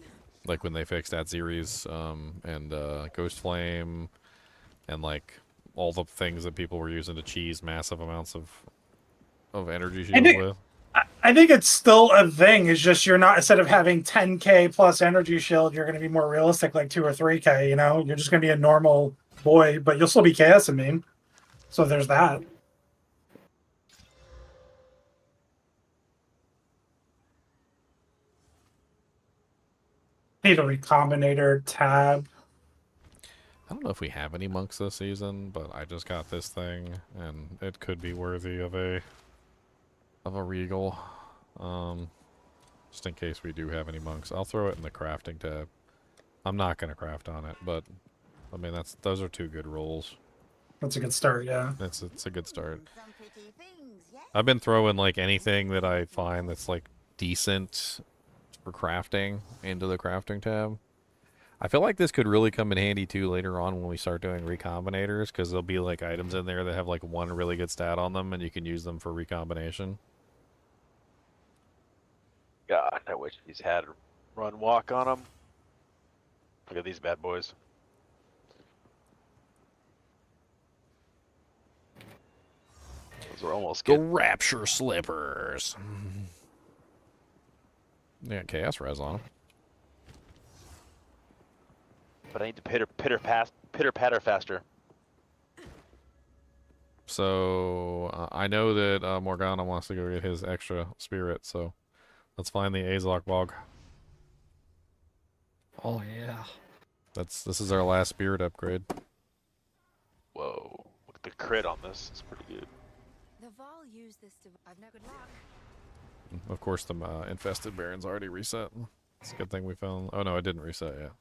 Like when they fixed Atziri's, and Ghost Flame, and like all the things that people were using to cheese massive amounts of energy shields with. I think it's still a thing. It's just you're not, instead of having 10k plus energy shield, you're going to be more realistic, like 2 or 3k. You know, you're just going to be a normal boy, but you'll still be chaos immune. So there's that. Need a recombinator tab. I don't know if we have any monks this season, but I just got this thing, and it could be worthy of a regal. Just in case we do have any monks. I'll throw it in the crafting tab. I'm not going to craft on it, but I mean those are 2 good rolls. That's a good start, yeah. It's a good start. I've been throwing like anything that I find that's like decent for crafting into the crafting tab. I feel like this could really come in handy too later on when we start doing recombinators, because there'll be like items in there that have like one really good stat on them, and you can use them for recombination. God, I wish he's had run walk on them. Look at these bad boys. Those are almost the good. Rapture Slippers. Yeah, Chaos Res on them. But I need to pitter patter faster. So I know that Morgana wants to go get his extra spirit, so let's find the Azog bog. Oh yeah. This is our last spirit upgrade. Whoa, look at the crit on this. It's pretty good. The Vol used this to. I've no good luck. Of course, the infested Baron's already reset. It's a good thing we found. Oh no, it didn't reset yet.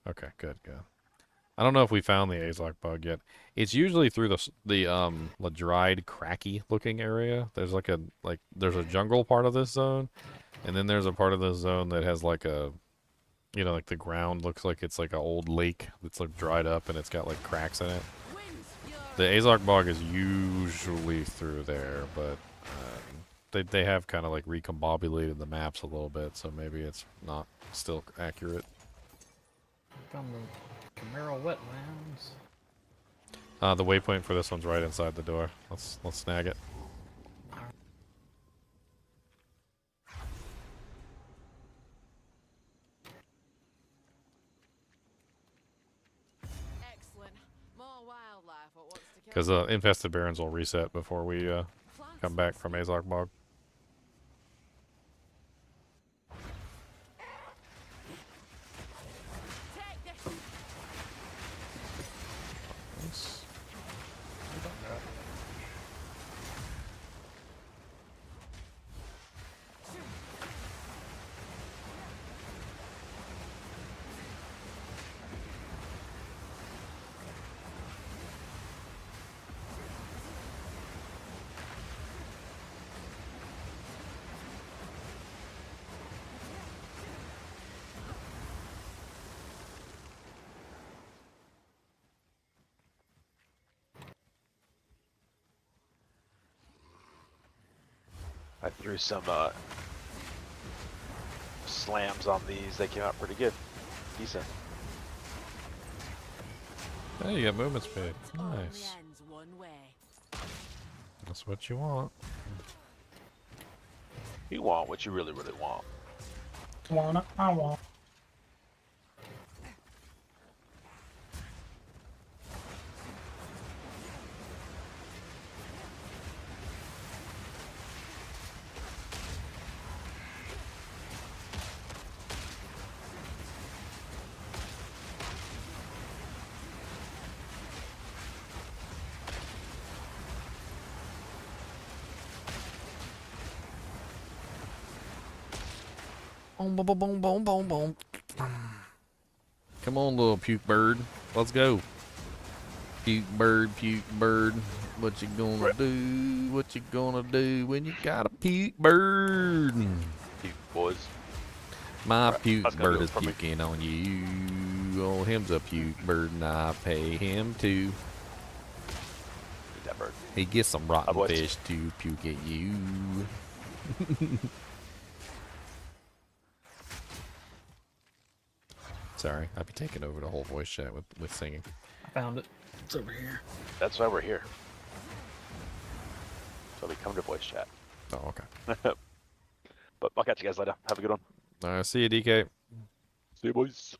Okay, good. I don't know if we found the Azog bug yet. It's usually through the dried, cracky looking area. There's there's a jungle part of this zone, and then there's a part of this zone that has like a, you know, like the ground looks like it's like an old lake that's like dried up and it's got like cracks in it. The Azog bog is usually through there, but they have kind of like recombobulated the maps a little bit, so maybe it's not still accurate. From the Camaro wetlands. The waypoint for this one's right inside the door. Let's snag it. Excellent. More wildlife. Because infested barons will reset before we come back from Azog Bog. Nice. I threw some slams on these. They came out pretty good. Decent. Hey, you got movement speed. Nice. That's what you want. You want what you really, really want. I want. Boom, boom, boom, boom, boom, boom. Come on, little puke bird. Let's go. Puke bird, what you gonna do? What you gonna do when you got a puke bird? Puke boys. My Right, puke that's gonna bird do it is for me. puking on you. Oh, him's a puke bird, and I pay him too. Eat that bird. He gets some rotten boys. fish to puke at you. Sorry, I'd be taking over the whole voice chat with singing. I found it. It's over here. That's why we're here. So we come to voice chat. Oh, okay. But I'll catch you guys later. Have a good one. See you, DK. See you, boys.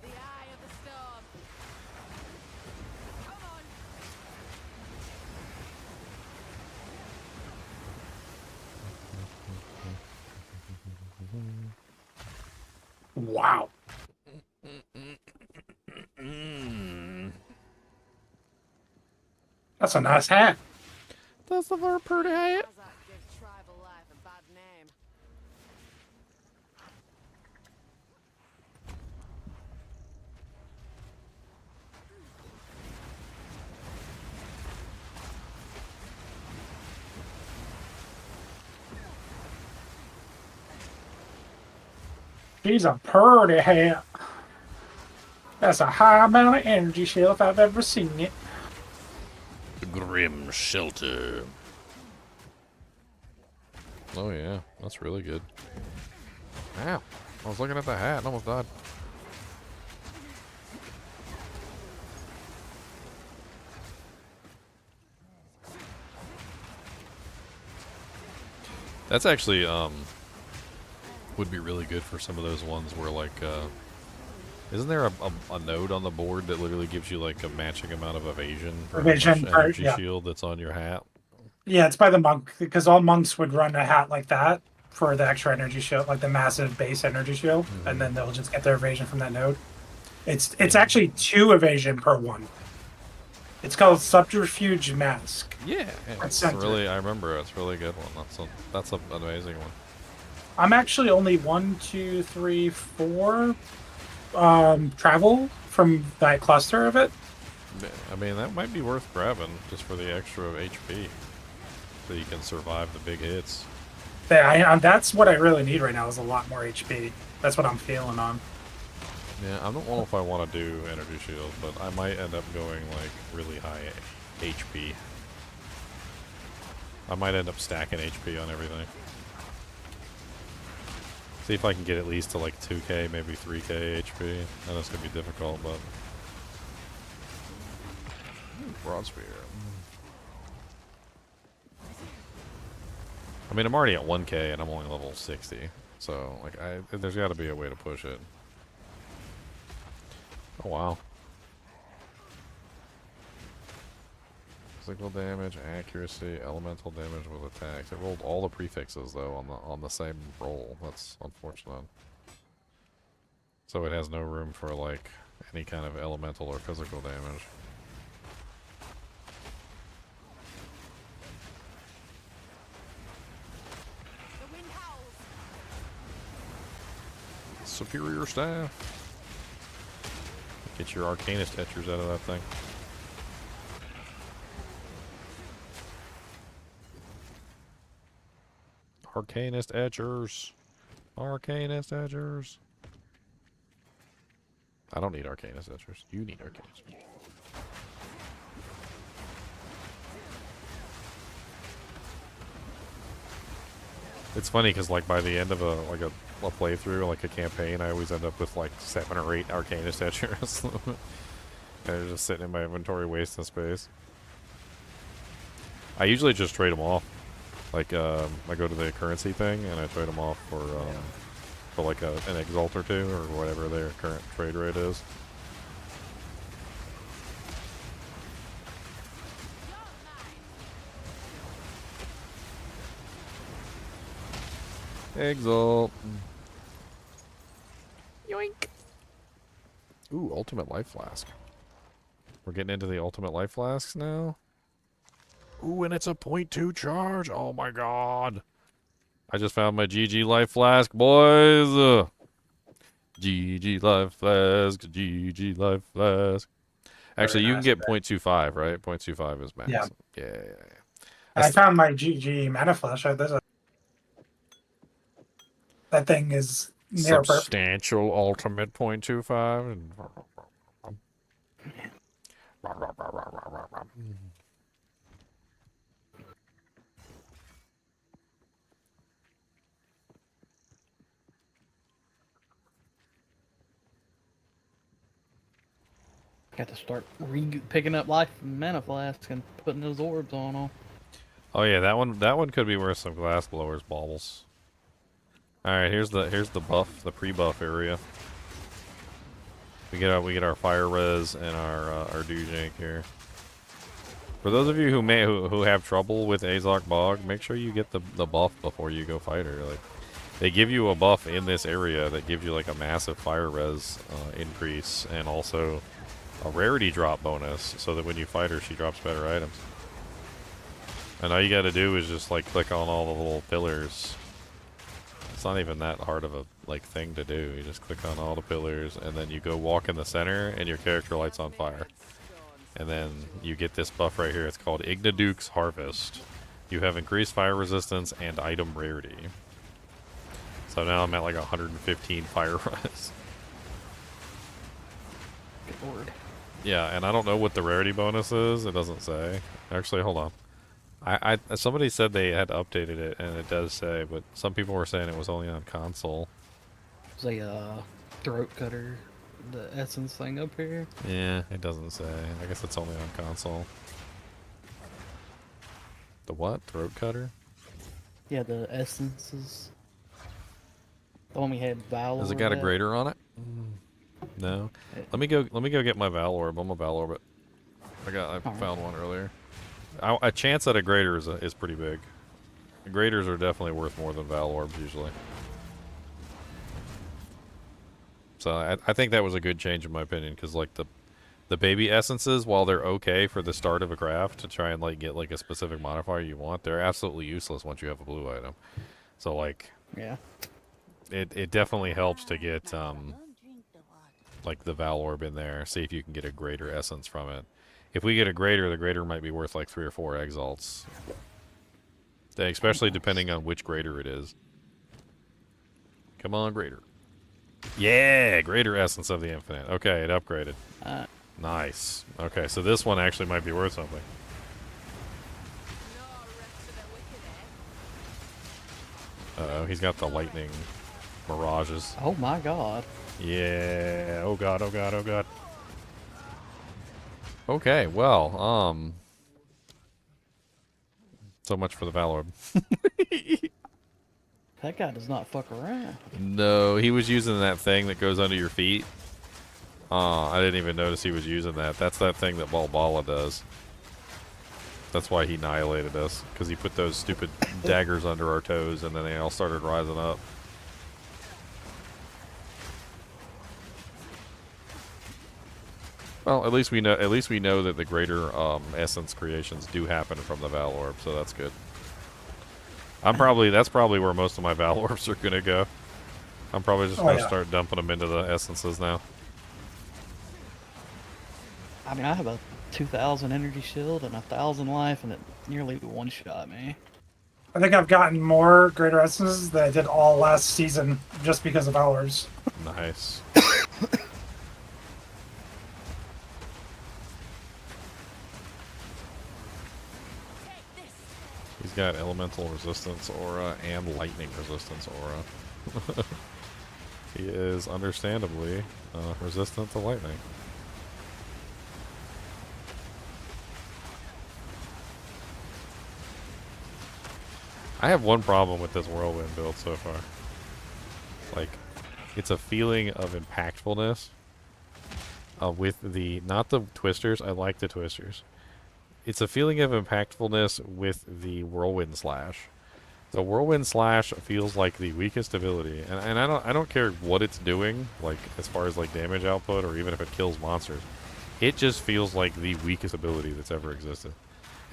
The eye of the storm. Come on. Wow. That's a nice hat. That's a very pretty hat. How's that give tribal life a bad name? She's a pretty hat. That's a high amount of energy shield if I've ever seen it. The Grim Shelter. Oh yeah, that's really good. Ow. I was looking at the hat and almost died. That's actually would be really good for some of those ones where like isn't there a node on the board that literally gives you like a matching amount of evasion for Evasion, how much energy yeah. shield that's on your hat? Yeah, it's by the monk because all monks would run a hat like that for the extra energy shield, like the massive base energy shield, and then they'll just get their evasion from that node. It's actually 2 evasion per one. It's called Subterfuge Mask. Yeah, it's really. I remember it's a really good one. That's an amazing one. I'm actually only 1, 2, 3, 4 travel from that cluster of it. I mean, that might be worth grabbing just for the extra HP, so you can survive the big hits. That's what I really need right now is a lot more HP. That's what I'm feeling on. Yeah, I don't know if I want to do energy shield, but I might end up going like really high HP. I might end up stacking HP on everything. See if I can get at least to like 2k, maybe 3k HP. I know it's gonna be difficult, but broad spear. I mean, I'm already at 1k and I'm only level 60, so like there's got to be a way to push it. Oh wow. Physical damage, accuracy, elemental damage with attacks. It rolled all the prefixes though on the same roll. That's unfortunate. So it has no room for like any kind of elemental or physical damage. Superior staff. Get your Arcanist Etchers out of that thing. Arcanist Etchers. Arcanist Etchers. I don't need Arcanist Etchers. You need Arcanist Etchers. It's funny because like by the end of a playthrough, like a campaign, I always end up with like 7 or 8 Arcanist Etchers. They're just sitting in my inventory wasting space. I usually just trade them off. Like I go to the currency thing and I trade them off for like an Exalt or 2 or whatever their current trade rate is. Exalt. Yoink. Ooh, Ultimate Life Flask. We're getting into the Ultimate Life Flasks now. Ooh, and it's a 0.2 charge. Oh my god. I just found my GG Life Flask, boys. GG Life Flask. GG Life Flask. Actually, you can get 0.25, right? 0.25 is max. Yeah. Yeah. I found my GG Mana Flash. That thing is near perfect. Substantial ultimate 0.25. Got to start picking up life mana flasks and putting those orbs on them. Oh yeah, that one could be worth some glass blowers baubles. All right, here's the buff, the pre-buff area. We get our fire res and our Dujank here. For those of you who have trouble with Azog Bog, make sure you get the buff before you go fight her. Like, they give you a buff in this area that gives you like a massive fire res increase and also a rarity drop bonus, so that when you fight her, she drops better items. And all you got to do is just like click on all the little pillars. It's not even that hard of a like thing to do. You just click on all the pillars and then you go walk in the center and your character lights on fire. And then you get this buff right here. It's called Igniduke's Harvest. You have increased fire resistance and item rarity. So now I'm at like 115 fire res. Good lord. Yeah, and I don't know what the rarity bonus is. It doesn't say. Actually, hold on. Somebody said they had updated it, and it does say, but some people were saying it was only on console. It's a throat cutter, the essence thing up here. Yeah, it doesn't say. I guess it's only on console. The what? Throat cutter? Yeah, the essences. The one we had Valor. Has it got a grader on it? No. Let me go get my Val Orb. I'm a Val Orb. I found one earlier. A chance at a grader is pretty big. The graders are definitely worth more than Val Orbs usually. So I think that was a good change in my opinion, because like the baby essences, while they're okay for the start of a craft to try and like get like a specific modifier you want, they're absolutely useless once you have a blue item. So like, yeah, it definitely helps to get like the Val Orb in there. See if you can get a greater essence from it. If we get a greater, the greater might be worth like 3 or 4 exalts. Especially depending on which greater it is. Come on, greater. Yeah, greater essence of the infinite. Okay, it upgraded. Nice. Okay, so this one actually might be worth something. Uh-oh, he's got the lightning mirages. Oh my god. Yeah. Oh god, oh god, oh god. Okay, well, so much for the Val Orb. That guy does not fuck around. No, he was using that thing that goes under your feet. I didn't even notice he was using that. That's that thing that Balbala does. That's why he annihilated us, because he put those stupid daggers under our toes, and then they all started rising up. Well, at least we know. At least we know that the greater essence creations do happen from the Val Orb, so that's good. That's probably where most of my Val Orbs are gonna go. I'm probably just gonna start dumping them into the essences now. I mean, I have a 2,000 energy shield and 1,000 life, and it nearly one-shot me. I think I've gotten more greater essences than I did all last season just because of hours. Nice. He's got elemental resistance aura and lightning resistance aura. He is understandably resistant to lightning. I have one problem with this whirlwind build so far. Like, it's a feeling of impactfulness with the, not the twisters, I like the twisters. It's a feeling of impactfulness with the whirlwind slash. The whirlwind slash feels like the weakest ability, and I don't care what it's doing, like as far as like damage output or even if it kills monsters. It just feels like the weakest ability that's ever existed.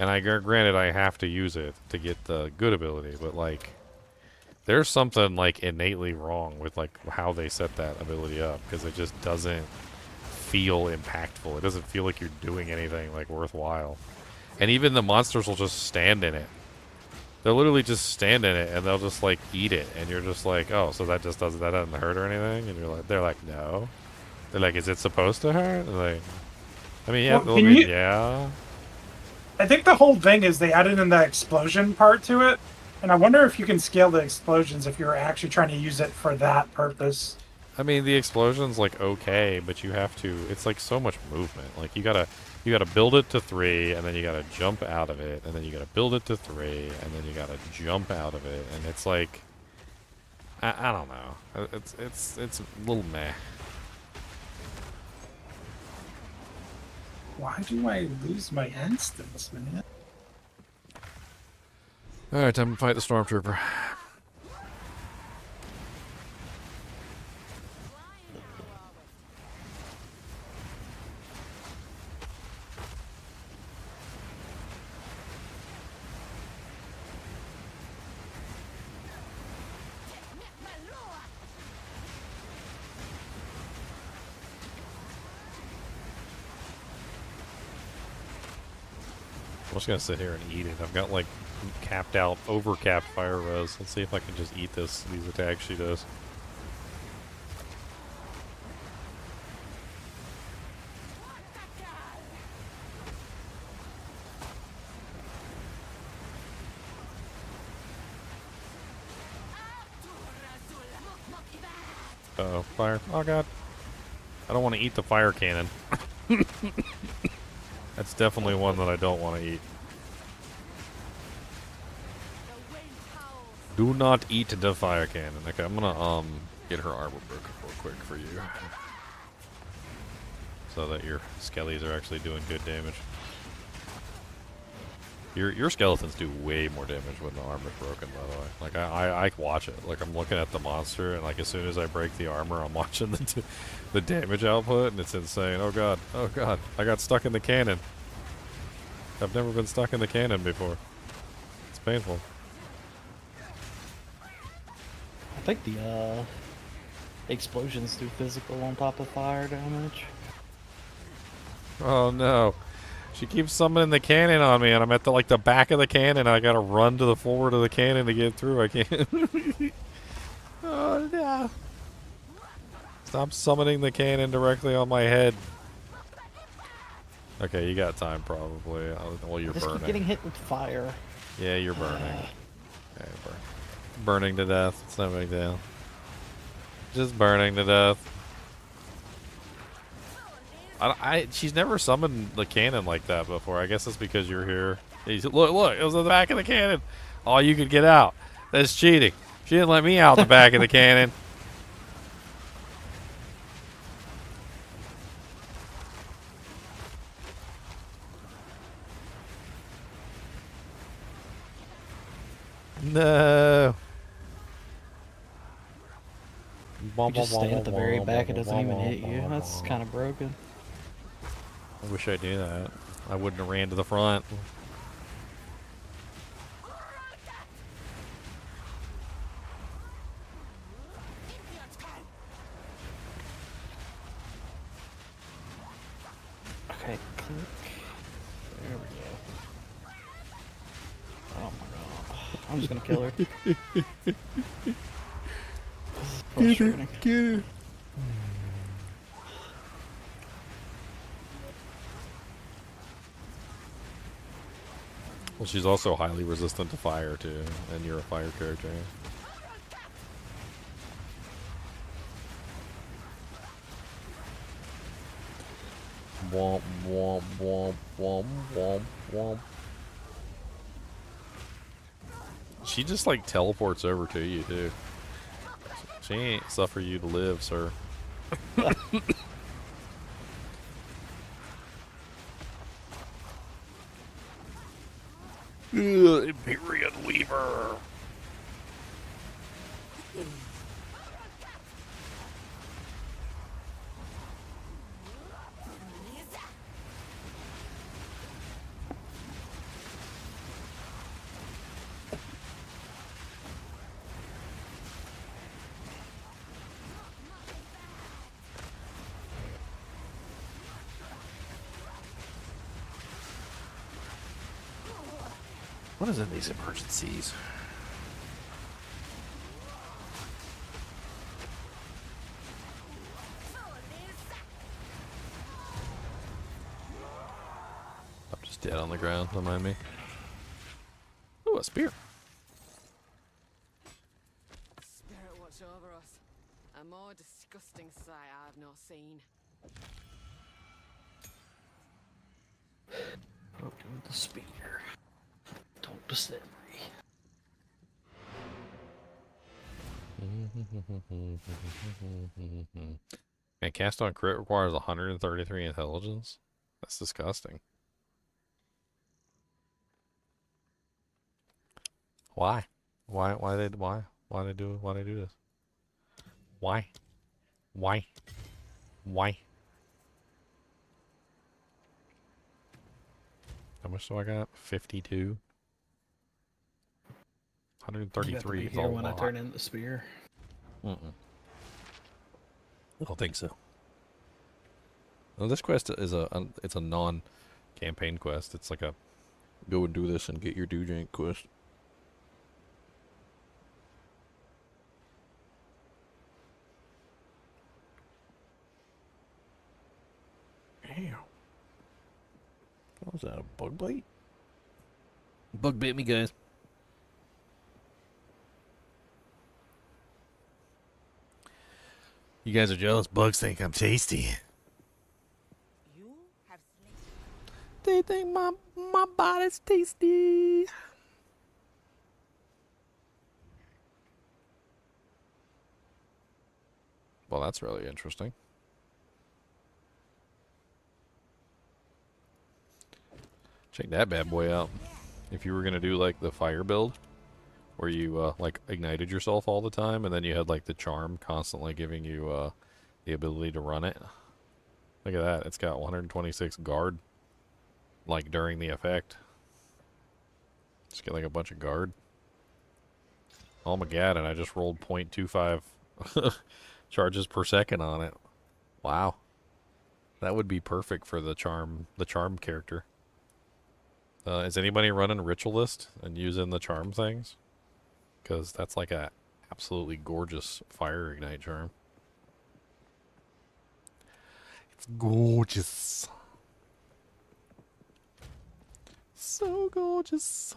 And granted, I have to use it to get the good ability, but like, there's something like innately wrong with like how they set that ability up, because it just doesn't feel impactful. It doesn't feel like you're doing anything like worthwhile. And even the monsters will just stand in it. They'll literally just stand in it and they'll just like eat it, and you're just like, oh, so that doesn't hurt or anything? And you're like, they're like, no. They're like, is it supposed to hurt? Like, I mean, yeah, Well, yeah. I think the whole thing is they added in that explosion part to it, and I wonder if you can scale the explosions if you're actually trying to use it for that purpose. I mean, the explosion's like okay, but you have to. It's like so much movement. Like you gotta build it to 3, and then you gotta jump out of it, and then you gotta build it to 3, and then you gotta jump out of it, and it's like, I don't know. It's a little meh. Why do I lose my instance, man? Alright, time to fight the Stormtrooper. I'm just gonna sit here and eat it. I've got like capped out, over-capped fire res. Let's see if I can just eat these attacks she does. Uh-oh, fire. Oh god. I don't want to eat the fire cannon. That's definitely one that I don't want to eat. Do not eat the fire cannon. Okay, I'm gonna get her armor broken real quick for you, so that your skellies are actually doing good damage. Your skeletons do way more damage when the armor's broken, by the way. Like I watch it. Like I'm looking at the monster, and like as soon as I break the armor, I'm watching the damage output, and it's insane. Oh god, I got stuck in the cannon. I've never been stuck in the cannon before. It's painful. I think the explosions do physical on top of fire damage. Oh no. She keeps summoning the cannon on me, and I'm at the back of the cannon, and I gotta run to the forward of the cannon to get through. I can't. Oh no. Stop summoning the cannon directly on my head. Okay, you got time probably. Well, you're I just burning. keep getting hit with fire. Yeah, you're burning. Yeah, you're burning to death. It's no big deal. Just burning to death. She's never summoned the cannon like that before. I guess it's because you're here. Look, it was in the back of the cannon. Oh, you could get out. That's cheating. She didn't let me out the back of the cannon. No. You just stand at the very back, it doesn't even hit you. That's kind of broken. I wish I knew that. I wouldn't have ran to the front. Okay, click. There we go. Oh my god. I'm just gonna kill her. Get her, get her. Well, she's also highly resistant to fire, too, and you're a fire character. Womp, womp, womp, womp, womp, womp. She just, like, teleports over to you, too. She ain't suffer you to live, sir. Imperial Weaver. What is in these emergencies? I'm just dead on the ground, don't mind me. Ooh, a spear. Spirit watch over us. A more disgusting sight I've not seen. Open the spear. Don't descend me. Man, cast on crit requires 133 intelligence. That's disgusting. Why? Why they do this? Why? How much do I got? 52. 133 is a here when I lot. turn in the spear. I don't think so. Well, this quest is it's a non-campaign quest. It's like a go and do this and get your Doojank quest. Damn. What was that, a bug bite? Bug bit me, guys. You guys are jealous. Bugs think I'm tasty. They think my body's tasty. Well, that's really interesting. Check that bad boy out. If you were gonna do like the fire build, where you like ignited yourself all the time, and then you had like the charm constantly giving you the ability to run it. Look at that. It's got 126 guard, like during the effect. Just get like a bunch of guard. Oh my god! And I just rolled 0.25 charges per second on it. Wow, that would be perfect for the charm character. Is anybody running Ritualist and using the charm things? Because that's like a absolutely gorgeous fire ignite charm. It's gorgeous. So gorgeous.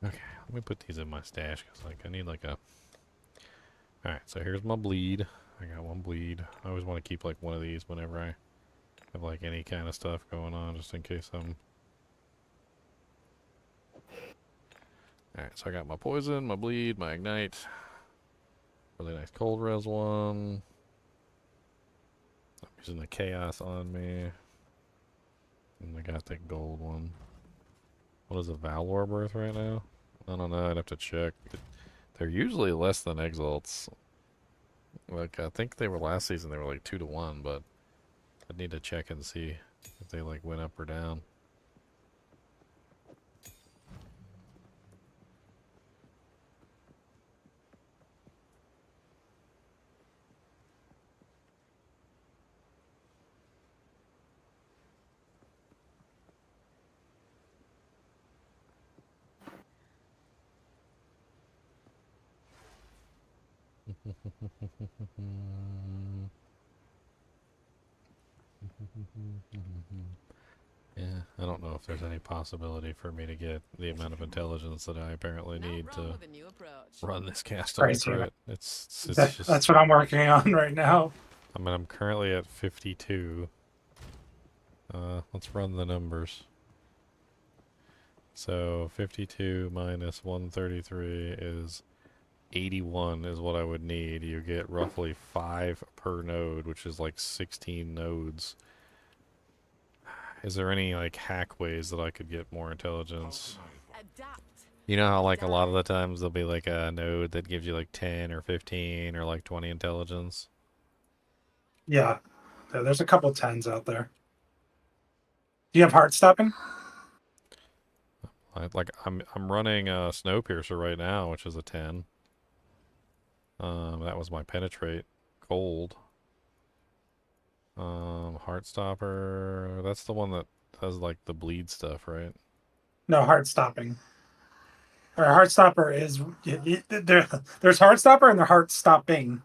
Okay, let me put these in my stash because like I need like a. All right, so here's my bleed. I got one bleed. I always want to keep like one of these whenever I have like any kind of stuff going on, just in case I'm... Alright, so I got my poison, my bleed, my ignite. Really nice cold res one. I'm using the chaos on me. And I got the gold one. What is a Valor Birth right now? I don't know, I'd have to check. They're usually less than Exalts. Like, I think they were last season, they were like 2 to 1, but I'd need to check and see if they like went up or down. Yeah, I don't know if there's any possibility for me to get the amount of intelligence that I apparently need to run this cast on Crazy. crit. It's just... That's what I'm working on right now. I mean, I'm currently at 52. Let's run the numbers. So 52 minus 133 is 81 is what I would need. You get roughly 5 per node, which is like 16 nodes. Is there any like hack ways that I could get more intelligence? You know how like a lot of the times there'll be like a node that gives you like 10 or 15 or like 20 intelligence? Yeah. There's a couple 10s out there. Do you have heart stopping? I'm running Snowpiercer right now, which is a 10. That was my penetrate gold. Heartstopper, that's the one that does like the bleed stuff, right? No, heart stopping. Or Heartstopper is there's Heartstopper and the heart stopping.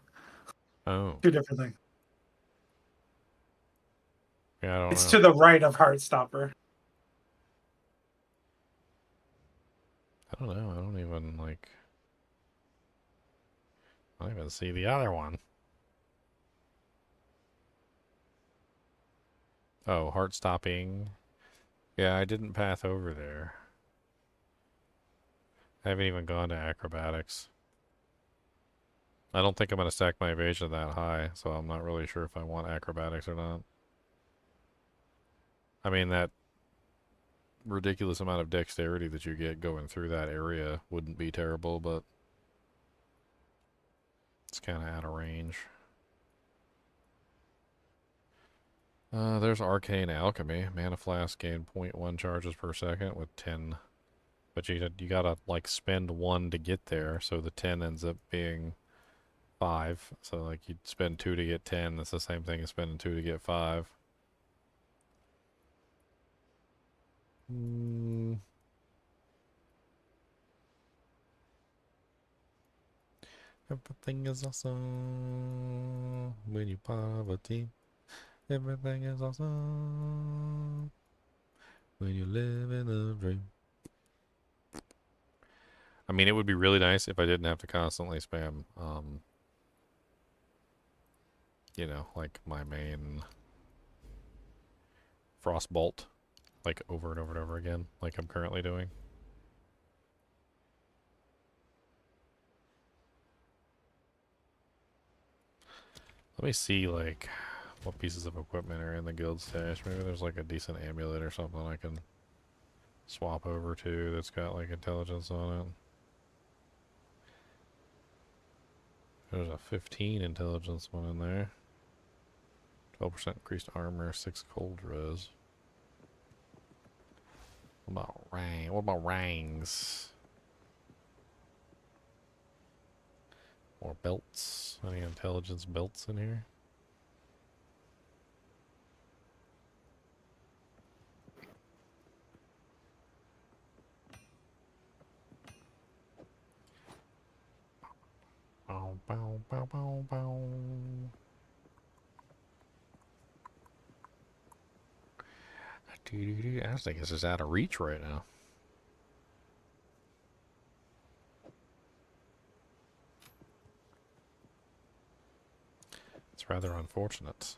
Oh. Two different things. Yeah, I don't It's know. to the right of Heartstopper. I don't know. I don't even like... I don't even see the other one. Oh, heart stopping. Yeah, I didn't path over there. I haven't even gone to acrobatics. I don't think I'm going to stack my evasion that high, so I'm not really sure if I want acrobatics or not. I mean, that ridiculous amount of dexterity that you get going through that area wouldn't be terrible, but it's kind of out of range. There's Arcane Alchemy. Mana Flask gain 0.1 charges per second with 10. But you gotta, like, spend 1 to get there, so the 10 ends up being 5. So, like, you'd spend 2 to get 10. That's the same thing as spending 2 to get 5. Everything is awesome when you poverty. Everything is awesome when you live in a dream. I mean, it would be really nice if I didn't have to constantly spam, you know, like my main Frostbolt, like over and over and over again, like I'm currently doing. Let me see, like, what pieces of equipment are in the guild stash. Maybe there's, like, a decent amulet or something I can swap over to that's got, like, intelligence on it. There's a 15 intelligence one in there. 12% increased armor, 6 cold res. What about rangs? More belts. Any intelligence belts in here? Bow, bow, bow, bow, bow. I think this is out of reach right now. rather unfortunate.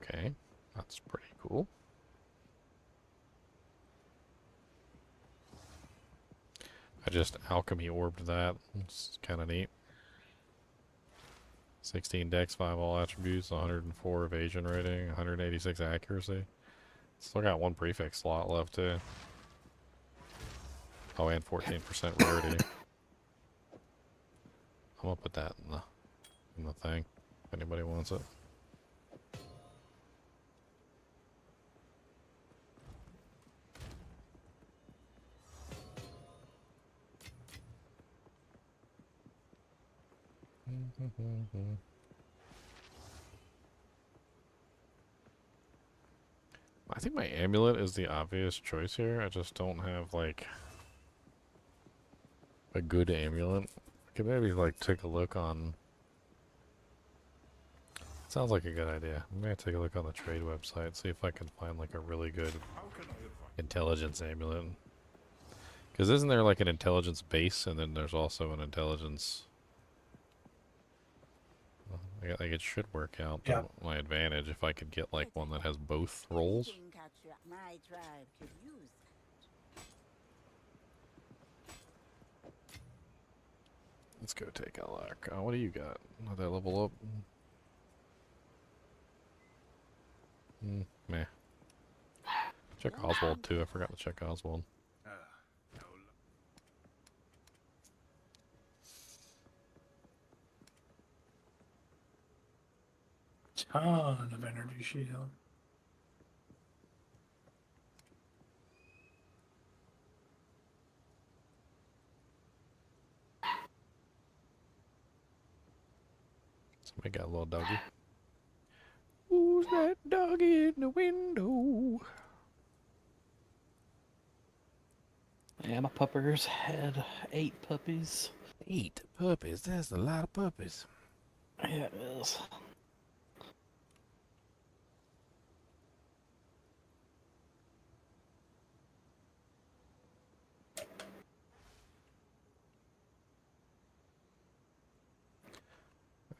Okay, that's pretty cool. I just alchemy orbed that. It's kind of neat. 16 dex, 5 all attributes, 104 evasion rating, 186 accuracy. Still got 1 prefix slot left too. Oh, and 14% rarity. I'm gonna put that in the thing if anybody wants it. I think my amulet is the obvious choice here. I just don't have like a good amulet. I could maybe like take a look on. Sounds like a good idea. I'm gonna take a look on the trade website, see if I can find like a really good intelligence amulet. Because isn't there like an intelligence base, and then there's also an intelligence. Like it should work out to my advantage if I could get like one that has both roles. My tribe could use Let's go take a look. What do you got? Did that level up? Meh. Check Oswald too. I forgot to check Oswald. Ton of energy shield. Somebody got a little doggy. Who's that doggy in the window? Yeah, my puppers had 8 puppies. 8 puppies? That's a lot of puppies. Yeah, it is.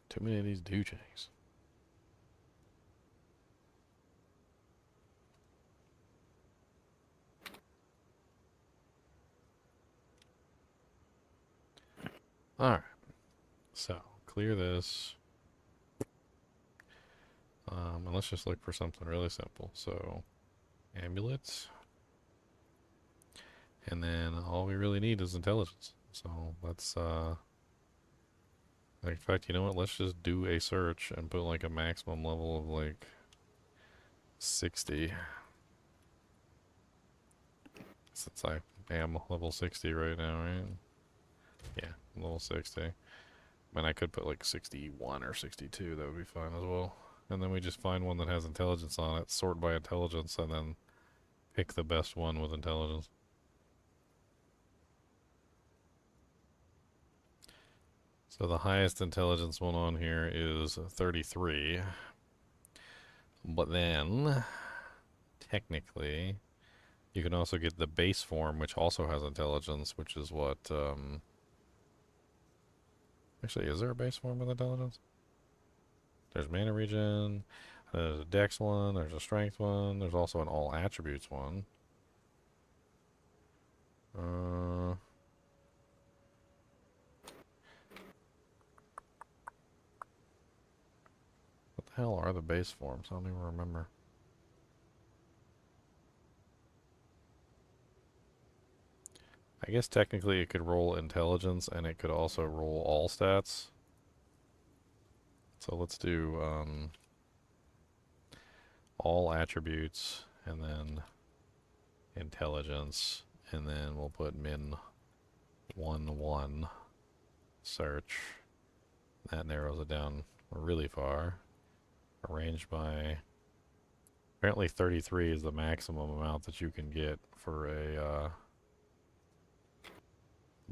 Too many of these douchebags. Alright. So, clear this. And let's just look for something really simple. So, amulets. And then all we really need is intelligence. So, let's, in fact, you know what? Let's just do a search and put like a maximum level of like 60. Since I am level 60 right now, right? Yeah, level 60. I mean, I could put like 61 or 62. That would be fine as well. And then we just find one that has intelligence on it, sort by intelligence, and then pick the best one with intelligence. So the highest intelligence one on here is 33. But then, technically, you can also get the base form, which also has intelligence, which is what, actually, is there a base form with intelligence? There's mana regen, there's a dex one, there's a strength one, there's also an all attributes one. What the hell are the base forms? I don't even remember. I guess technically it could roll intelligence and it could also roll all stats. So let's do all attributes and then intelligence, and then we'll put min 1 search. That narrows it down really far. Arranged by Apparently 33 is the maximum amount that you can get for a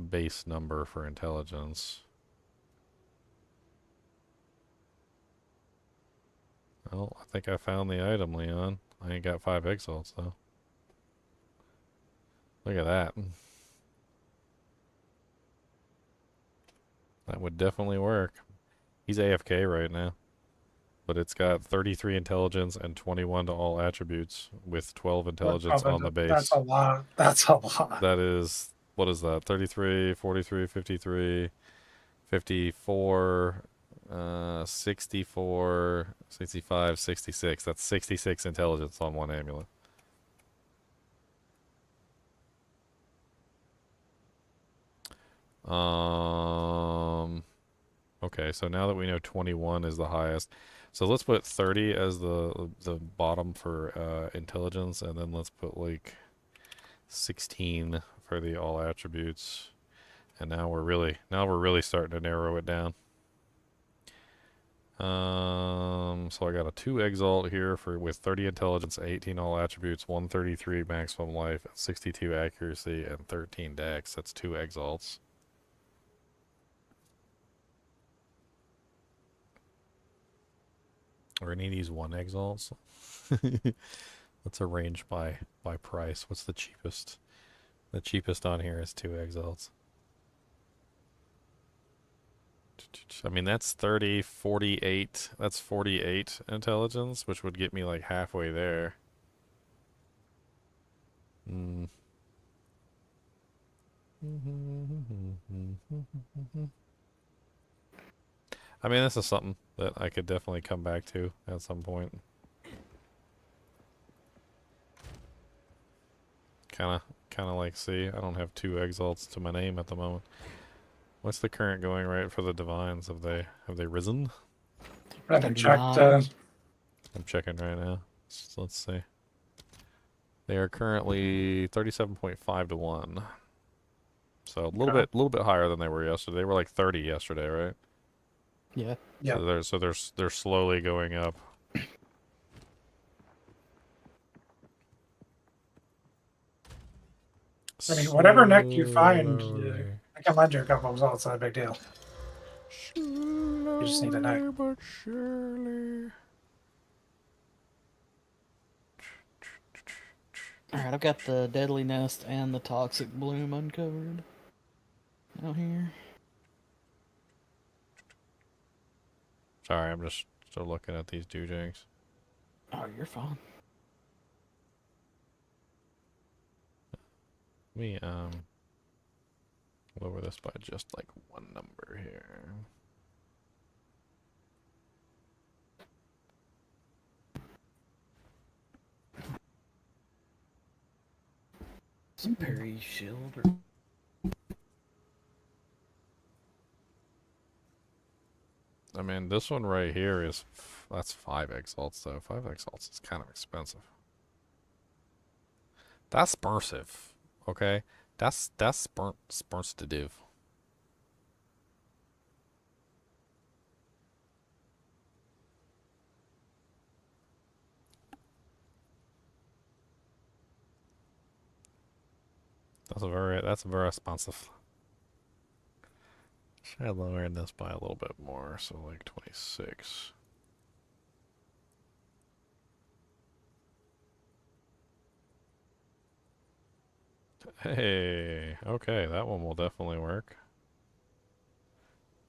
base number for intelligence. Well, I think I found the item, Leon. I ain't got 5 exalts, though. Look at that. That would definitely work. He's AFK right now. But it's got 33 intelligence and 21 to all attributes with 12 intelligence on the base. That's a lot. That's a lot. That is, what is that? 33, 43, 53, 54, 64, 65, 66. That's 66 intelligence on one amulet. Okay, so now that we know 21 is the highest, so let's put 30 as the bottom for intelligence, and then let's put like 16 for the all attributes. And now we're really starting to narrow it down. So I got a 2 exalt here with 30 intelligence, 18 all attributes, 133 maximum life, 62 accuracy, and 13 dex. That's 2 exalts. Are any of these 1 exalts? Let's arrange by price. What's the cheapest? The cheapest on here is 2 exalts. I mean, that's 30, 48. That's 48 intelligence, which would get me like halfway there. I mean, this is something that I could definitely come back to at some point. Kinda like, see, I don't have 2 exalts to my name at the moment. What's the current going rate for the divines? Have they risen? I haven't checked. I'm checking right now. So let's see. They are currently 37.5 to 1. So a little bit higher than they were yesterday. They were like 30 yesterday, right? Yeah. Yeah. So they're slowly going up. I mean, whatever neck you find, I can lend you a couple of results. Not a big deal. You just need a neck. But surely. Alright, I've got the Deadly Nest and the Toxic Bloom uncovered out here. Sorry, I'm just still looking at these doojangs. Oh, you're fine. Let me lower this by just like 1 number here. Some Perry shield or I mean, this one right here is that's 5 exalts though. 5 exalts is kind of expensive. That's spursive, okay? That's spurstative. That's very responsive. Should lower this by a little bit more, so like 26. Hey, okay, that one will definitely work.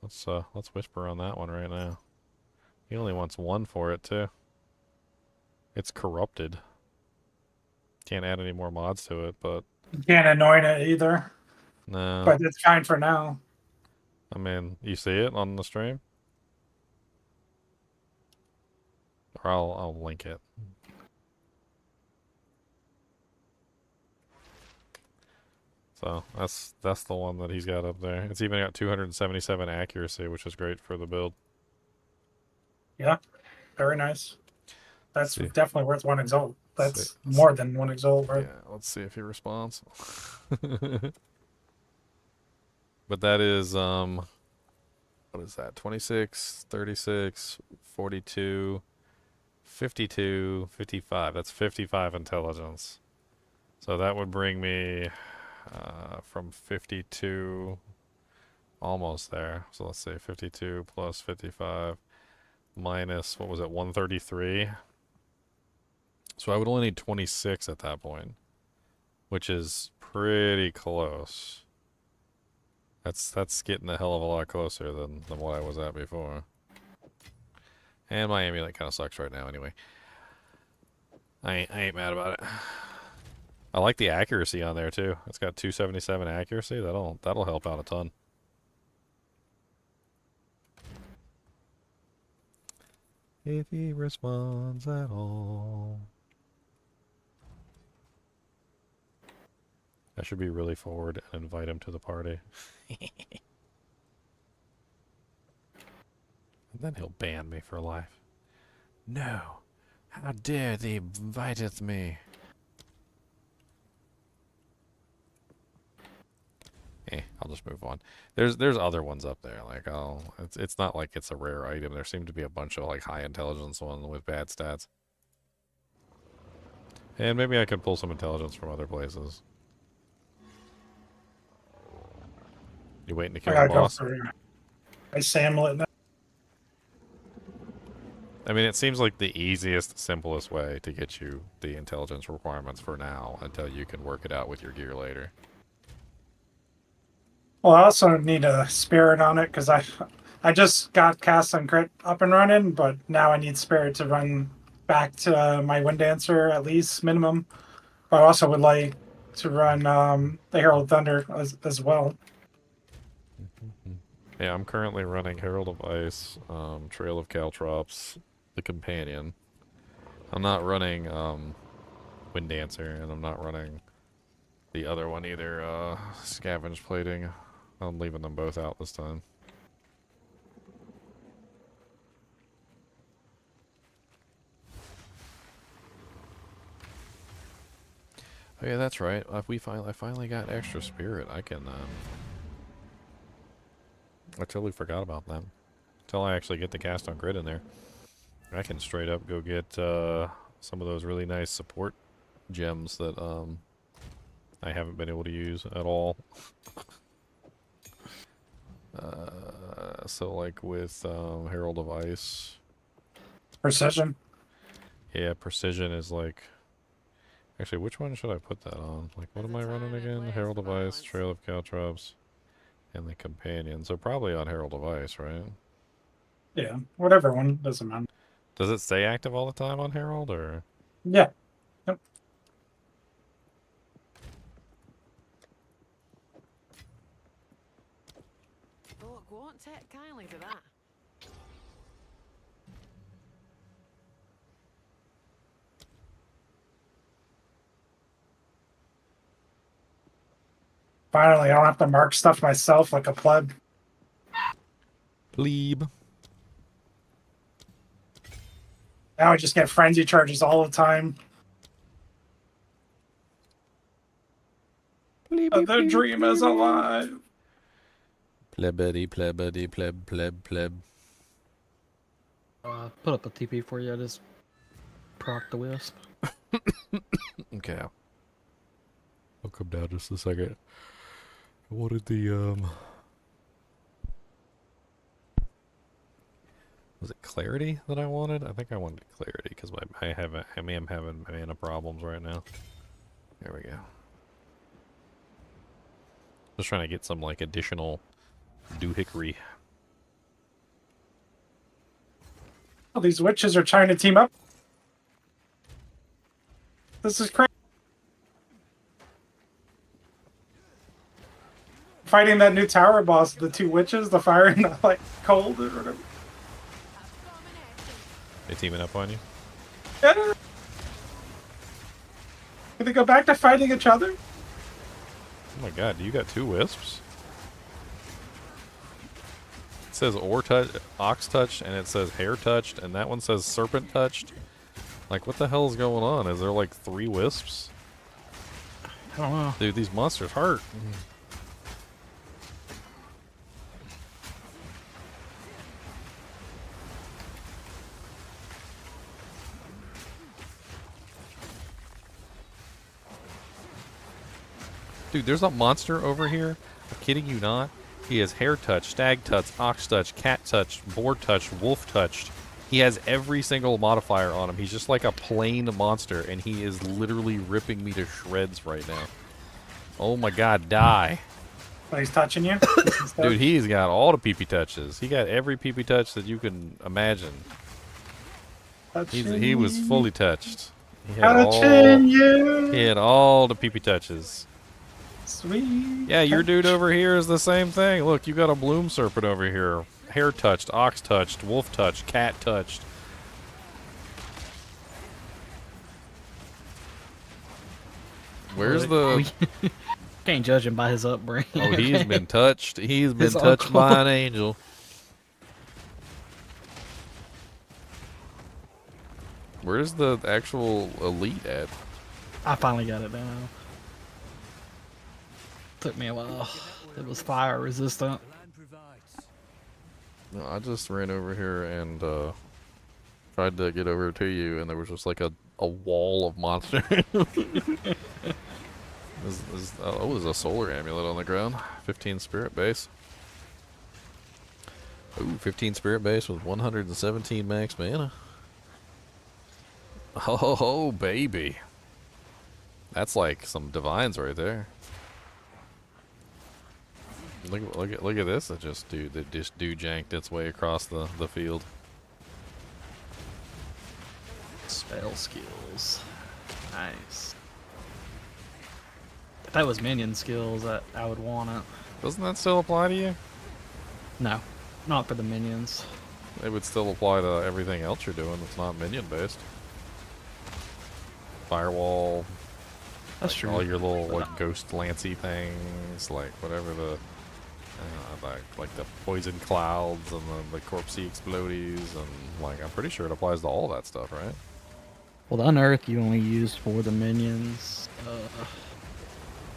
Let's whisper on that one right now. He only wants 1 for it too. It's corrupted. Can't add any more mods to it, but You can't anoint it either. no. But it's fine for now. I mean, you see it on the stream? Or I'll link it. So that's the one that he's got up there. It's even got 277 accuracy, which is great for the build. Yeah, very nice. That's See. definitely worth 1 exalt. That's more than 1 exalt, right? Yeah, let's see if he responds. But that is what is that? 26, 36, 42, 52, 55. That's 55 intelligence. So that would bring me from 52, almost there. So let's say 52 plus 55 minus, what was it, 133? So I would only need 26 at that point, which is pretty close. That's getting a hell of a lot closer than what I was at before. And my amulet kind of sucks right now anyway. I ain't mad about it. I like the accuracy on there too. It's got 277 accuracy. That'll help out a ton. If he responds at all. I should be really forward and invite him to the party. And then he'll ban me for life. No. How dare thee inviteth me? I'll just move on. There's other ones up there. Like, it's not like it's a rare item. There seem to be a bunch of like high intelligence ones with bad stats. And maybe I could pull some intelligence from other places. You waiting to kill the boss? I samlet now. I mean, it seems like the easiest, simplest way to get you the intelligence requirements for now until you can work it out with your gear later. Well, I also need a spirit on it because I just got cast on crit up and running, but now I need spirit to run back to my Wind Dancer at least minimum. But I also would like to run the Herald of Thunder as well. Yeah, I'm currently running Herald of Ice, Trail of Caltrops, the Companion. I'm not running Wind Dancer, and I'm not running the other one either, Scavenge Plating. I'm leaving them both out this time. Oh yeah, that's right. I finally got extra spirit. I can I totally forgot about that. Until I actually get the cast on grid in there. I can straight up go get some of those really nice support gems that I haven't been able to use at all. So like with Herald of Ice. Precision. Yeah, Precision is like... Actually, which one should I put that on? Like, what am I running again? Herald of Ice, Trail of Caltrops, and the Companion. So probably on Herald of Ice, right? Yeah, whatever one, doesn't matter. Does it stay active all the time on Herald, or...? Yeah. Yep. Thought won't take kindly to that. Finally, I don't have to mark stuff myself like a pleb. Plebe. Now I just get frenzy charges all the time. The dream is alive. Plebity, plebity, pleb, pleb, pleb. Put up a TP for you. I just proc the wisp. Okay. I'll come down just a second. I wanted the, was it Clarity that I wanted? I think I wanted Clarity, because I am having mana problems right now. There we go. Just trying to get some, like, additional doohickery. Oh, these witches are trying to team up. This is crazy. Fighting that new tower boss, the two witches, the fire and the like cold or whatever. They teaming up on you? Yeah. Can they go back to fighting each other? Oh my god, you got two wisps? It says ox touched, and it says hair touched, and that one says serpent touched. Like, what the hell is going on? Is there like 3 wisps? I don't know. Dude, these monsters hurt. Dude, there's a monster over here. I'm kidding you not. He has hair touch, stag touch, ox touch, cat touch, boar touch, wolf touched. He has every single modifier on him. He's just like a plain monster, and he is literally ripping me to shreds right now. Oh my god, die. Oh, he's touching you? Dude, he's got all the PP touches. He got every PP touch that you can imagine. He was fully touched. He had all the PP touches. Sweet. Yeah, your dude over here is the same thing. Look, you got a bloom serpent over here. Hair touched, ox touched, wolf touched, cat touched. Where's the... Can't judge him by his upbringing. Oh, he's been touched. He's been touched by an angel. Where's the actual elite at? I finally got it down. Took me a while. It was fire resistant. No, I just ran over here and tried to get over to you, and there was just like a wall of monsters. There's a solar amulet on the ground. 15 spirit base. Ooh, 15 spirit base with 117 max mana. Oh, baby. That's like some divines right there. Look at this. That just janked its way across the field. Spell skills. Nice. If that was minion skills, I would want it. Doesn't that still apply to you? No, not for the minions. It would still apply to everything else you're doing that's not minion based. Firewall. That's like true. All your little like ghost lancy things, like whatever the like the poison clouds and the corpsey explodies, and like I'm pretty sure it applies to all that stuff, right? Well, the unearth you only use for the minions.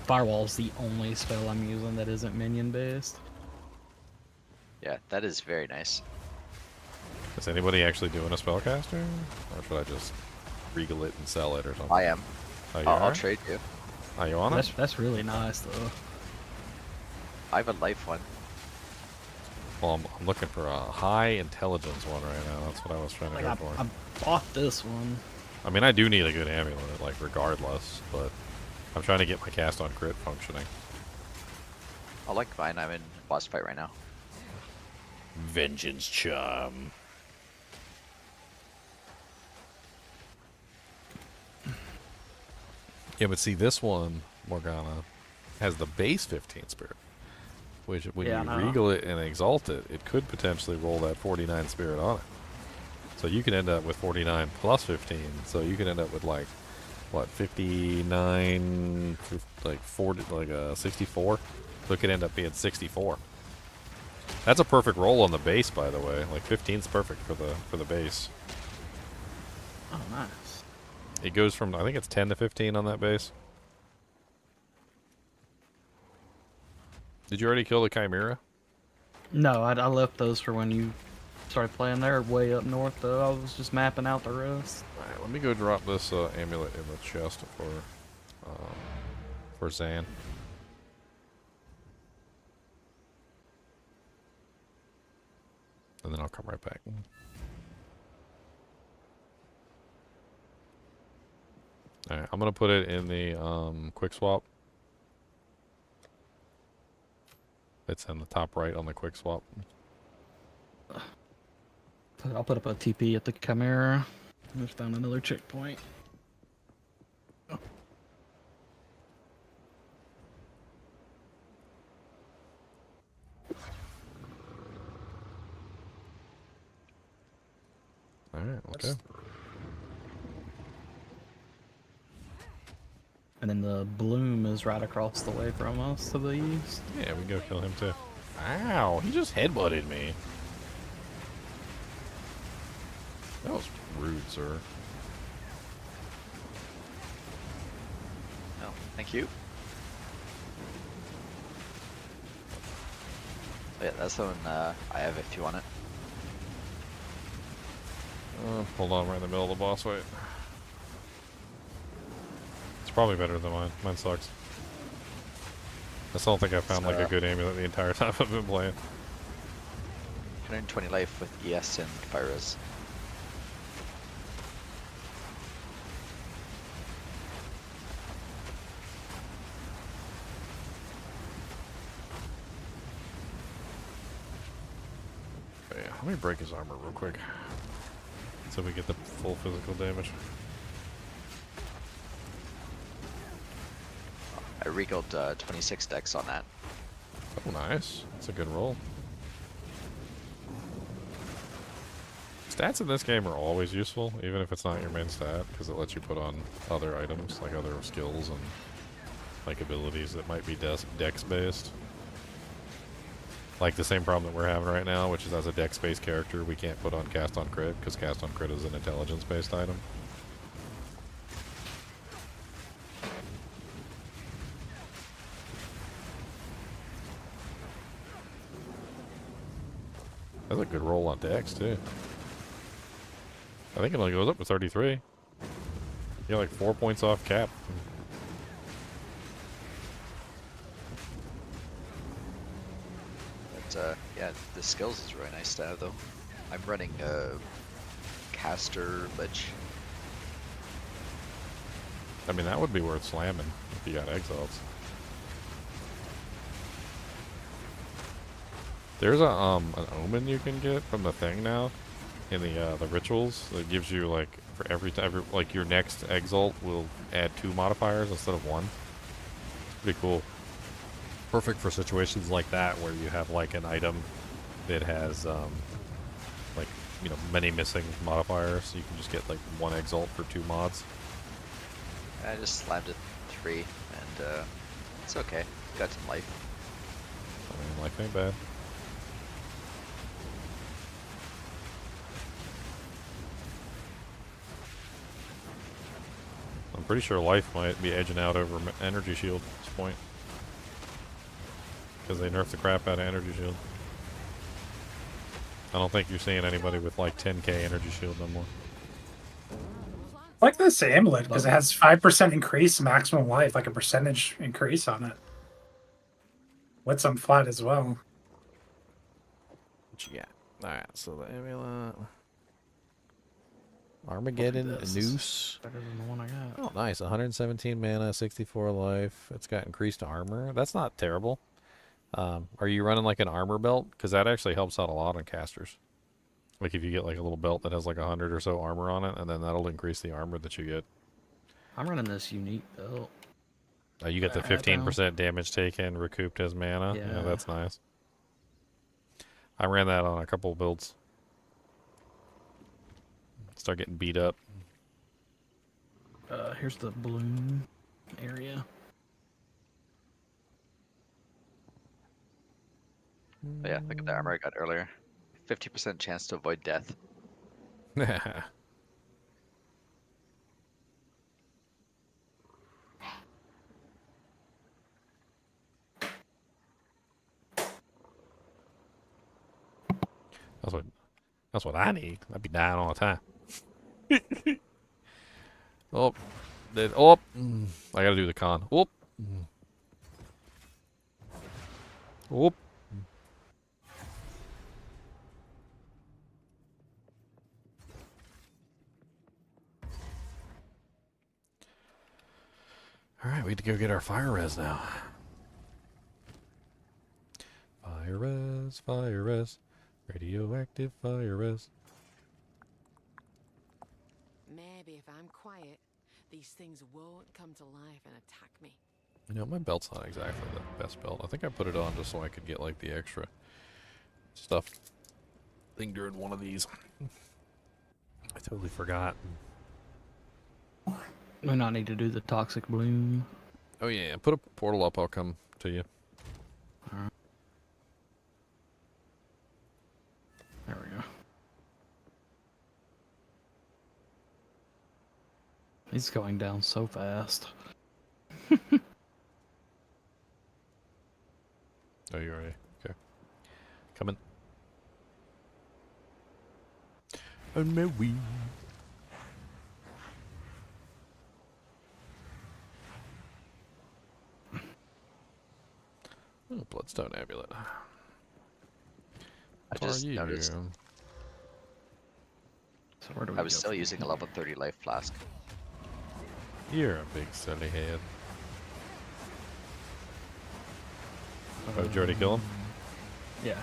Firewall's the only spell I'm using that isn't minion based. Yeah, that is very nice. Is anybody actually doing a spellcaster, or should I just regal it and sell it or something? I am. Oh, you I'll are? trade you. Are you on it? That's really nice though. I have a life one. Well, I'm looking for a high intelligence one right now. That's what I was trying to go for. I bought this one. I mean, I do need a good amulet, like regardless, but I'm trying to get my cast on crit functioning. I like mine. I'm in boss fight right now. Vengeance charm. Yeah, but see, this one, Morgana, has the base 15 spirit, which when you regal it and exalt it, it could potentially roll that 49 spirit on it. So you can end up with 49 plus 15. So you can end up with like, what, 59, like 40, like 64. So it could end up being 64. That's a perfect roll on the base, by the way. Like 15's perfect for the base. Oh, nice. It goes from, I think it's 10 to 15 on that base. Did you already kill the Chimera? No, I left those for when you started playing. They're way up north, though. I was just mapping out the rest. Alright, let me go drop this amulet in the chest for Zan. And then I'll come right back. Alright, I'm gonna put it in the quick swap. It's in the top right on the quick swap. I'll put up a TP at the Chimera. I just found another checkpoint. Alright, okay. And then the bloom is right across the way from us to the east. Yeah, we can go kill him too. Ow, he just headbutted me. That was rude, sir. No, thank you. Oh, yeah, that's the one I have if you want it. Hold on, we're in the middle of the boss fight. It's probably better than mine. Mine sucks. I still don't think I found like a So- good amulet the entire time I've been playing. 120 life with ES and Virus. But yeah, let me break his armor real quick. So we get the full physical damage. I regaled 26 decks on that. Oh, nice. That's a good roll. Stats in this game are always useful, even if it's not your main stat, because it lets you put on other items, like other skills and like abilities that might be dex-based. Like the same problem that we're having right now, which is as a dex-based character, we can't put on cast on crit, because cast on crit is an intelligence-based item. That's a good roll on dex, too. I think it only goes up to 33. You're like 4 points off cap. But yeah, the skills is really nice to have though. I'm running Caster Lich. I mean, that would be worth slamming if you got exiles. There's a an omen you can get from the thing now in the rituals that gives you like for every like your next exalt will add 2 modifiers instead of 1. It's pretty cool. Perfect for situations like that where you have like an item that has like, you know, many missing modifiers. You can just get like 1 exalt for 2 mods. I just slammed it 3 and it's okay. Got some life. I mean, life ain't bad. I'm pretty sure life might be edging out over energy shield at this point. Because they nerfed the crap out of energy shield. I don't think you're seeing anybody with like 10k energy shield no more. I like this amulet because it has 5% increase maximum life, like a percentage increase on it. With some flat as well. What you got? Alright, so the amulet. Armageddon, a noose. Better than the one I got. Oh, nice. 117 mana, 64 life. It's got increased armor. That's not terrible. Are you running like an armor belt? Because that actually helps out a lot on casters. Like if you get like a little belt that has like 100 or so armor on it, and then that'll increase the armor that you get. I'm running this unique belt. You get the 15% damage taken, recouped as mana. Yeah. Yeah, that's nice. I ran that on a couple of builds. Start getting beat up. Here's the bloom area. But yeah, look at the armor I got earlier. 50% chance to avoid death. That's what I need. I'd be dying all the time. Oh, I gotta do the con. Whoop. Whoop. Alright, we need to go get our fire res now. Fire res. Radioactive fire res. Maybe if I'm quiet, these things won't come to life and attack me. You know, my belt's not exactly the best belt. I think I put it on just so I could get like the extra stuff thing during one of these. I totally forgot. We not need to do the toxic bloom. Oh yeah, put a portal up, I'll come to you. Alright. There we go. He's going down so fast. Oh, you ready? Okay. Coming. On my way. Oh, Bloodstone Amulet. I What are just you? noticed So where do we I was go still from using a here? level 30 life flask. You're a big silly head. Oh, did you already kill him? Yeah.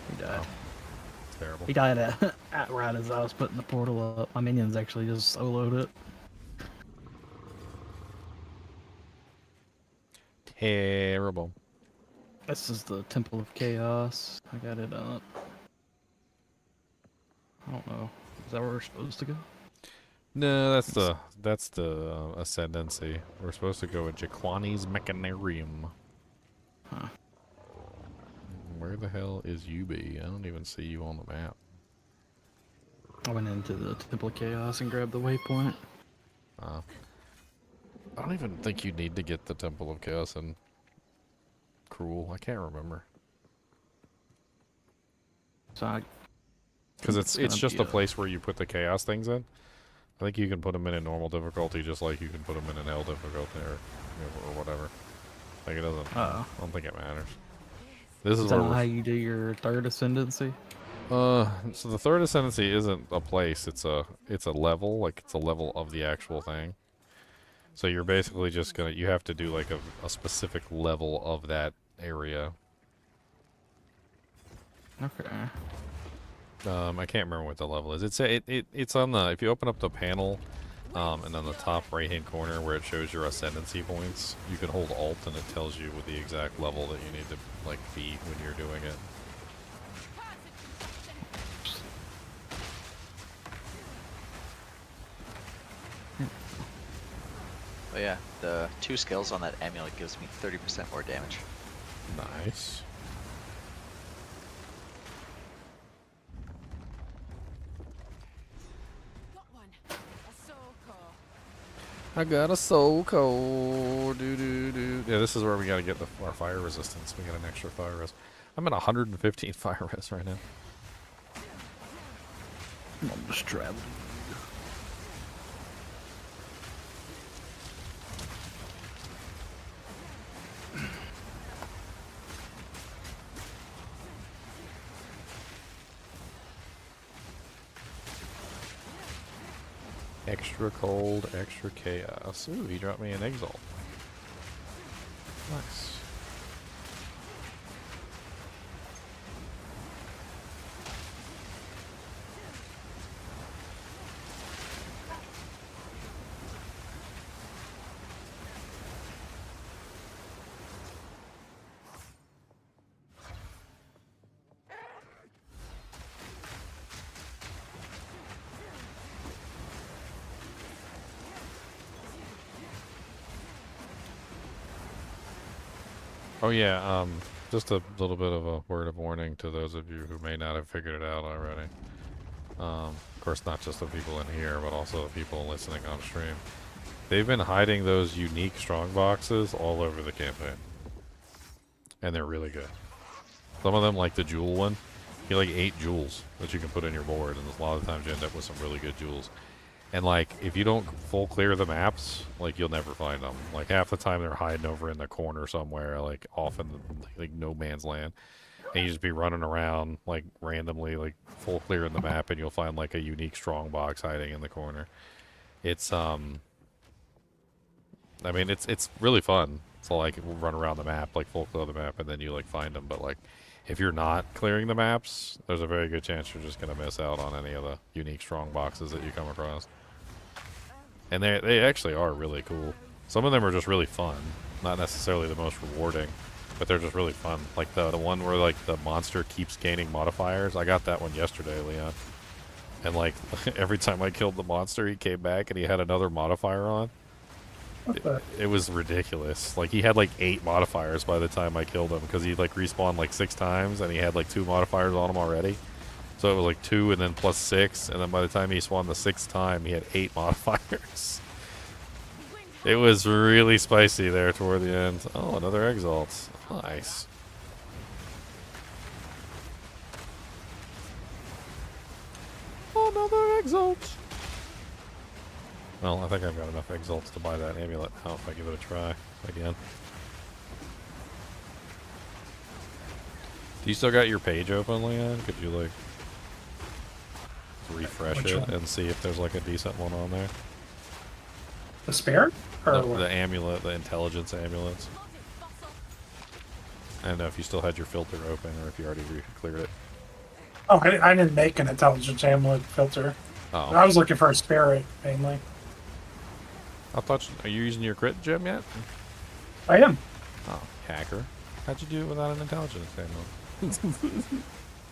He died. Oh, terrible. He died at right as I was putting the portal up. My minions actually just soloed it. Terrible. This is the Temple of Chaos. I got it up. I don't know. Is that where we're supposed to go? No, that's the ascendancy. We're supposed to go with Jaquani's Mechanarium. Huh. Where the hell is UB? I don't even see you on the map. I went into the Temple of Chaos and grabbed the waypoint. I don't even think you need to get the Temple of Chaos and Cruel. I can't remember. So Because it's just be a place where you put the chaos things in. I think you can put them in normal difficulty just like you can put them in hell difficulty or whatever. Like it doesn't. I don't think it matters. This is Is that where not how you do your third ascendancy? so the third ascendancy isn't a place. It's a level. Like it's a level of the actual thing. So you're basically just gonna you have to do like a specific level of that area. Okay. I can't remember what the level is. It's on the if you open up the panel, and on the top right hand corner where it shows your ascendancy points, you can hold Alt and it tells you what the exact level that you need to like be when you're doing it. But yeah, the 2 skills on that amulet gives me 30% more damage. Nice. I got a soul core. Yeah, this is where we gotta get our fire resistance. We got an extra fire res. I'm at 115 fire res right now. I'm just traveling. Extra cold, extra chaos. Ooh, he dropped me an Exile. Nice. Oh yeah, just a little bit of a word of warning to those of you who may not have figured it out already. Of course, not just the people in here, but also the people listening on stream. They've been hiding those unique strong boxes all over the campaign. And they're really good. Some of them, like the jewel one, you like 8 jewels that you can put in your board, and a lot of times you end up with some really good jewels. And like, if you don't full clear the maps, like you'll never find them. Like half the time they're hiding over in the corner somewhere, like off in the, like no man's land. And you just be running around like randomly, like full clearing the map, and you'll find like a unique strong box hiding in the corner. It's I mean it's really fun. So like run around the map, like full clear the map, and then you like find them. But like if you're not clearing the maps, there's a very good chance you're just gonna miss out on any of the unique strong boxes that you come across. And they actually are really cool. Some of them are just really fun, not necessarily the most rewarding, but they're just really fun. Like the one where like the monster keeps gaining modifiers. I got that one yesterday, Leon. And like every time I killed the monster, he came back and he had another modifier on. It was ridiculous. Like he had like 8 modifiers by the time I killed him because he like respawned like 6 times and he had like 2 modifiers on him already. So it was like 2 and then plus 6, and then by the time he spawned the 6th time, he had 8 modifiers. It was really spicy there toward the end. Oh, another Exalt. Nice. Another Exalt. Well, I think I've got enough Exalts to buy that amulet now if I give it a try again. Do you still got your page open, Leon? Could you like refresh Which it one? and see if there's like a decent one on there? The spare? Or The, what? the amulet, the intelligence amulets. I don't know if you still had your filter open or if you already cleared it. Oh, I didn't make an intelligence amulet filter. Oh. I was looking for a spirit mainly. I thought are you using your crit gem yet? I am. Oh, hacker. How'd you do it without an intelligence amulet?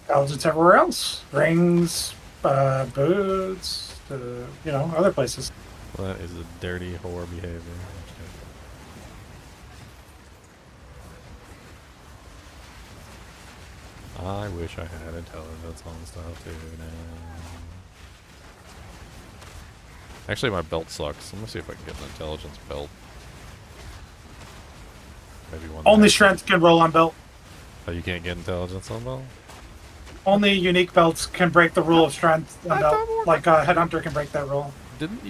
Intelligence everywhere else. Rings, boots, you know, other places. Well, that is a dirty whore behavior. I wish I had intelligence on stuff too now. Actually, my belt sucks. I'm gonna see if I can get an intelligence belt. Maybe one. Only strength can roll on belt. Oh, you can't get intelligence on belt? Only unique belts can break the rule of strength on belt. Like Headhunter can break that rule. Didn't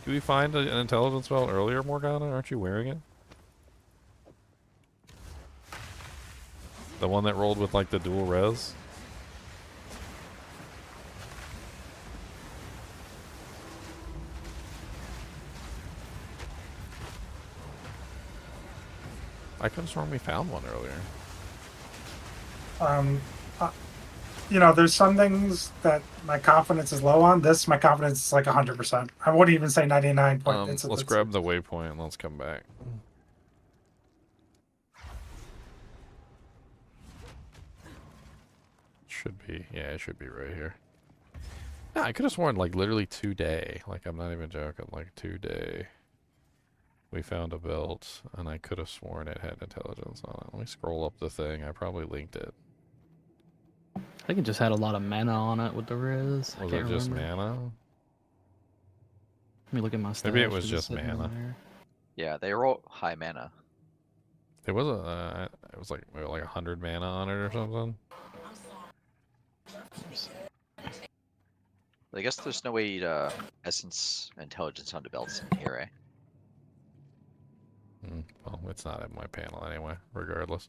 we find an intelligence belt earlier, Morgana? Aren't you wearing it? The one that rolled with like the dual res? I could have sworn we found one earlier. You know, there's some things that my confidence is low on. This, my confidence is like 100%. I wouldn't even say 99. Let's grab the waypoint and let's come back. Should be, yeah, it should be right here. Yeah, I could have sworn like literally today. Like I'm not even joking. Like today, we found a belt, and I could have sworn it had intelligence on it. Let me scroll up the thing. I probably linked it. I think it just had a lot of mana on it with the Riz. Was it just mana? Let me look at my stats. Maybe it was just mana. Yeah, they roll high mana. It was it was like 100 mana on it or something. I guess there's no way to essence intelligence onto belts in here, eh? Well, it's not in my panel anyway, regardless.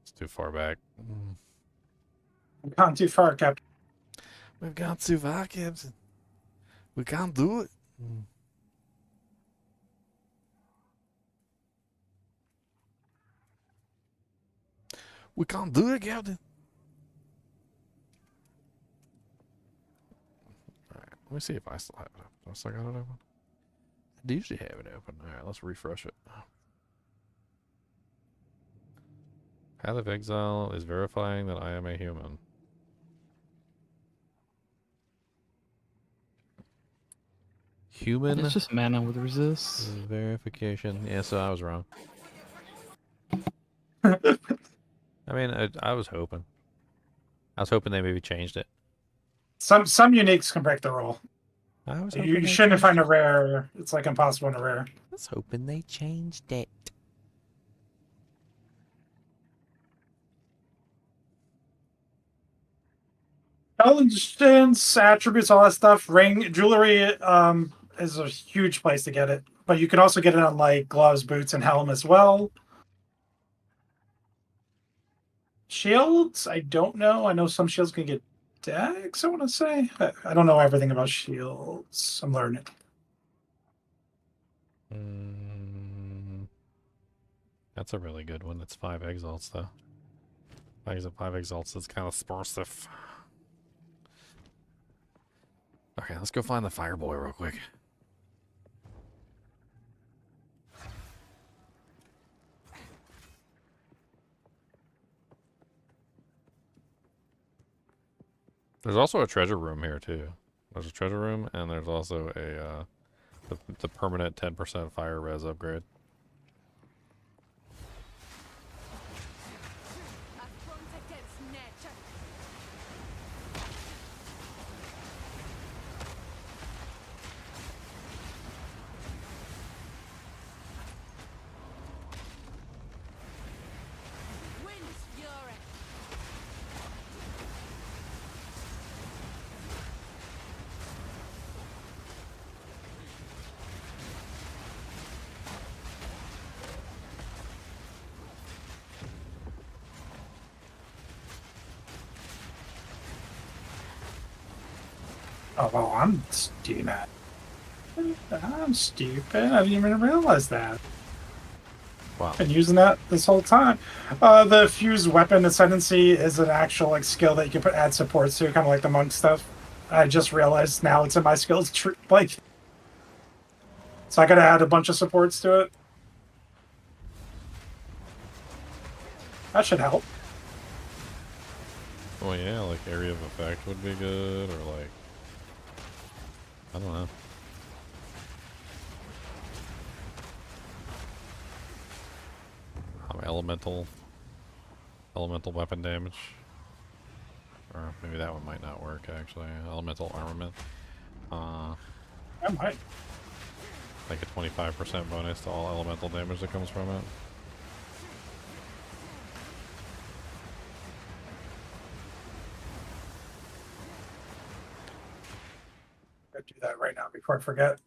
It's too far back. We've gone too far, Captain. We've gone too far, Captain. We can't do it. We can't do it, Captain. Alright, let me see if I still have it open. Do I still got it open? I do usually have it open. Alright, let's refresh it. Path of Exile is verifying that I am a human. Human. It's just mana with resist. Verification. Yeah, so I was wrong. I mean, I was hoping. I was hoping they maybe changed it. Some uniques can break the rule. I was You shouldn't find a rare. It's like impossible in a rare. I was hoping they changed it. Intelligence, attributes, all that stuff. Ring, jewelry is a huge place to get it. But you can also get it on like gloves, boots, and helm as well. Shields, I don't know. I know some shields can get decks, I want to say. I don't know everything about shields. I'm learning. That's a really good one. It's 5 exalts, though. 5 exalts is kind of sportive. Okay, let's go find the fireboy real quick. There's also a treasure room here too. There's a treasure room, and there's also a the permanent 10% fire res upgrade. Oh, well, I'm stupid. I'm stupid. I didn't even realize that. Wow. Been using that this whole time. The fused weapon ascendancy is an actual like skill that you can add supports to, kind of like the monk stuff. I just realized now it's in my skills tree. Like, so I gotta add a bunch of supports to it. That should help. Oh yeah, like area of effect would be good, or like, I don't know. Elemental weapon damage. Or maybe that one might not work actually. Elemental armament. That might. Like a 25% bonus to all elemental damage that comes from it. Gotta do that right now before I forget.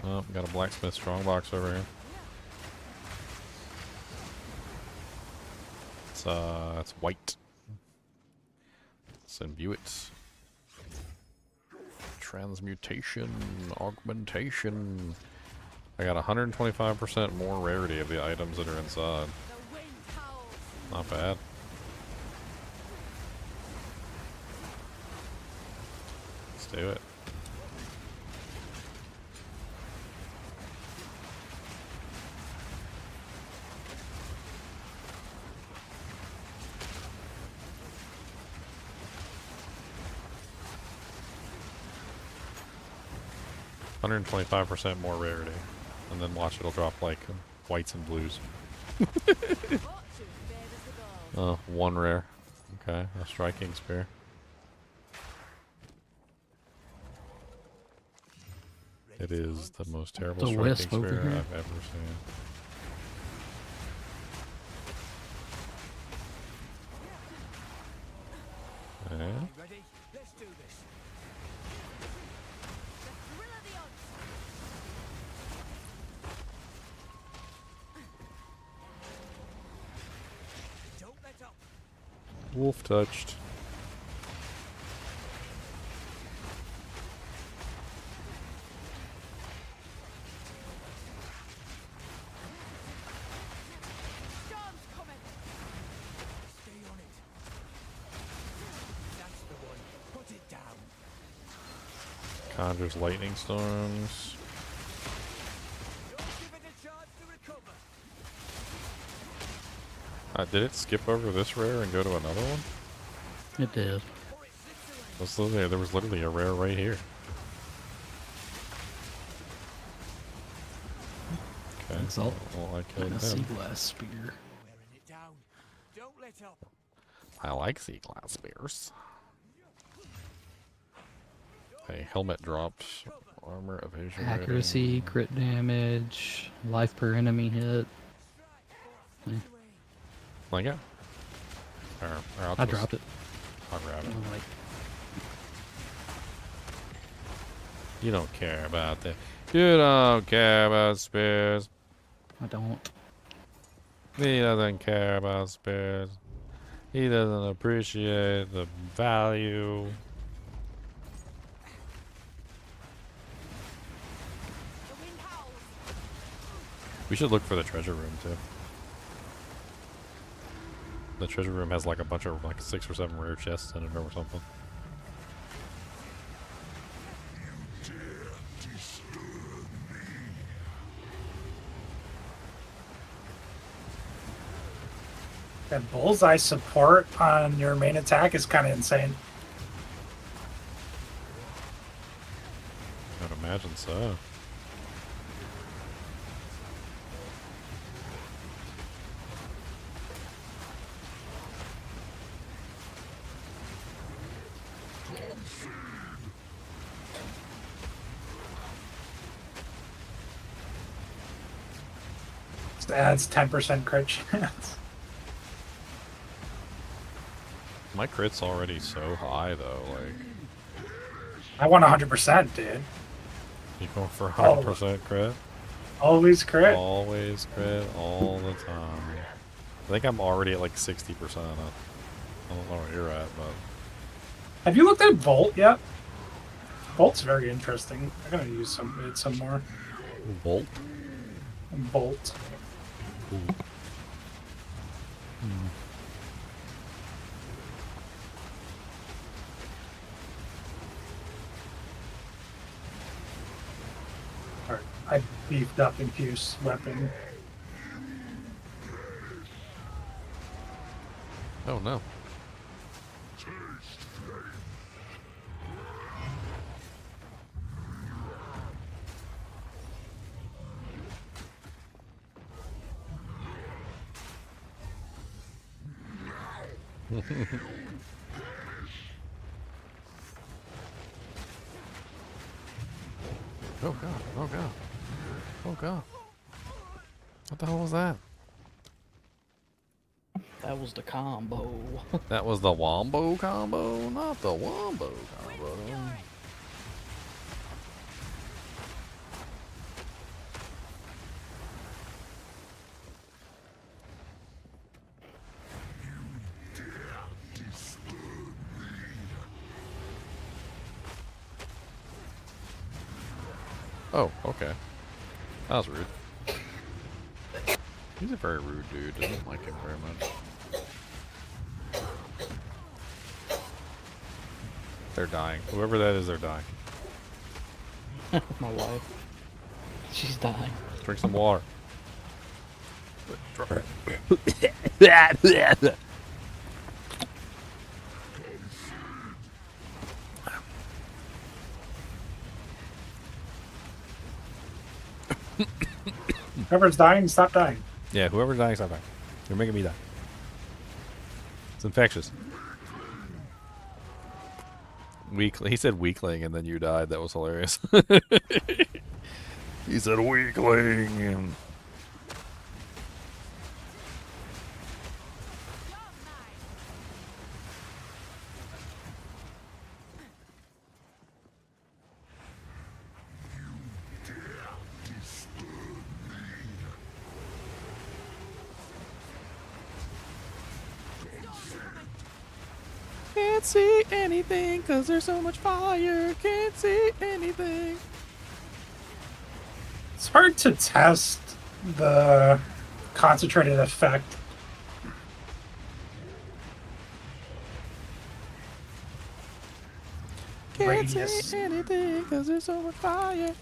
Oh, got a blacksmith strongbox over here. It's white. Let's imbue it. Transmutation, augmentation. I got 125% more rarity of the items that are inside. Not bad. Let's do it. $125% more rarity, and then watch it'll drop like whites and blues. Oh, one rare. Okay, a striking spear. It is the most terrible The striking wisp over spear here. I've ever seen. Okay. Ready? Let's do this. Don't let up. Wolf touched. Conjures lightning storms. Did it skip over this rare and go to another one? It did. There was literally a rare right here. Okay. Exalt. Well, I killed And a sea him. glass spear. Don't let up. I like sea glass spears. Hey, helmet drops, armor, evasion Accuracy, rating. crit damage, life per enemy hit. Yeah. Like it? Or I'll I just- dropped it. I'll grab it. I'm like, You don't care about that. You don't care about spears. I don't. He doesn't care about spears. He doesn't appreciate the value. We should look for the treasure room too. The treasure room has like a bunch of like 6 or 7 rare chests in it or something. That bullseye support on your main attack is kind of insane. I would imagine so. Just adds 10% crit chance. My crit's already so high though, like I want 100%, dude. you go for 100% crit? Always crit. Always crit, all the time. I think I'm already at like 60% on it. I don't know where you're at, but Have you looked at Volt yet? Volt's very interesting. I'm gonna use it some more. Volt? Volt. Alright, I beefed up Infuse weapon. Oh no. Oh god, oh god. Oh god. What the hell was that? That was the combo. That was the Wombo combo, not the Wombo combo. Oh, okay. That was rude. He's a very rude dude. Doesn't like him very much. They're dying. Whoever that is, they're dying. My wife. She's dying. Drink some water. Whoever's dying, stop dying. Yeah, whoever's dying, stop dying. You're making me die. It's infectious. He said weakling and then you died. That was hilarious. He said weakling. Can't see anything cause there's so much fire. Can't see anything. It's hard to test the concentrated effect. Can't Radius. see anything cause there's so much fire.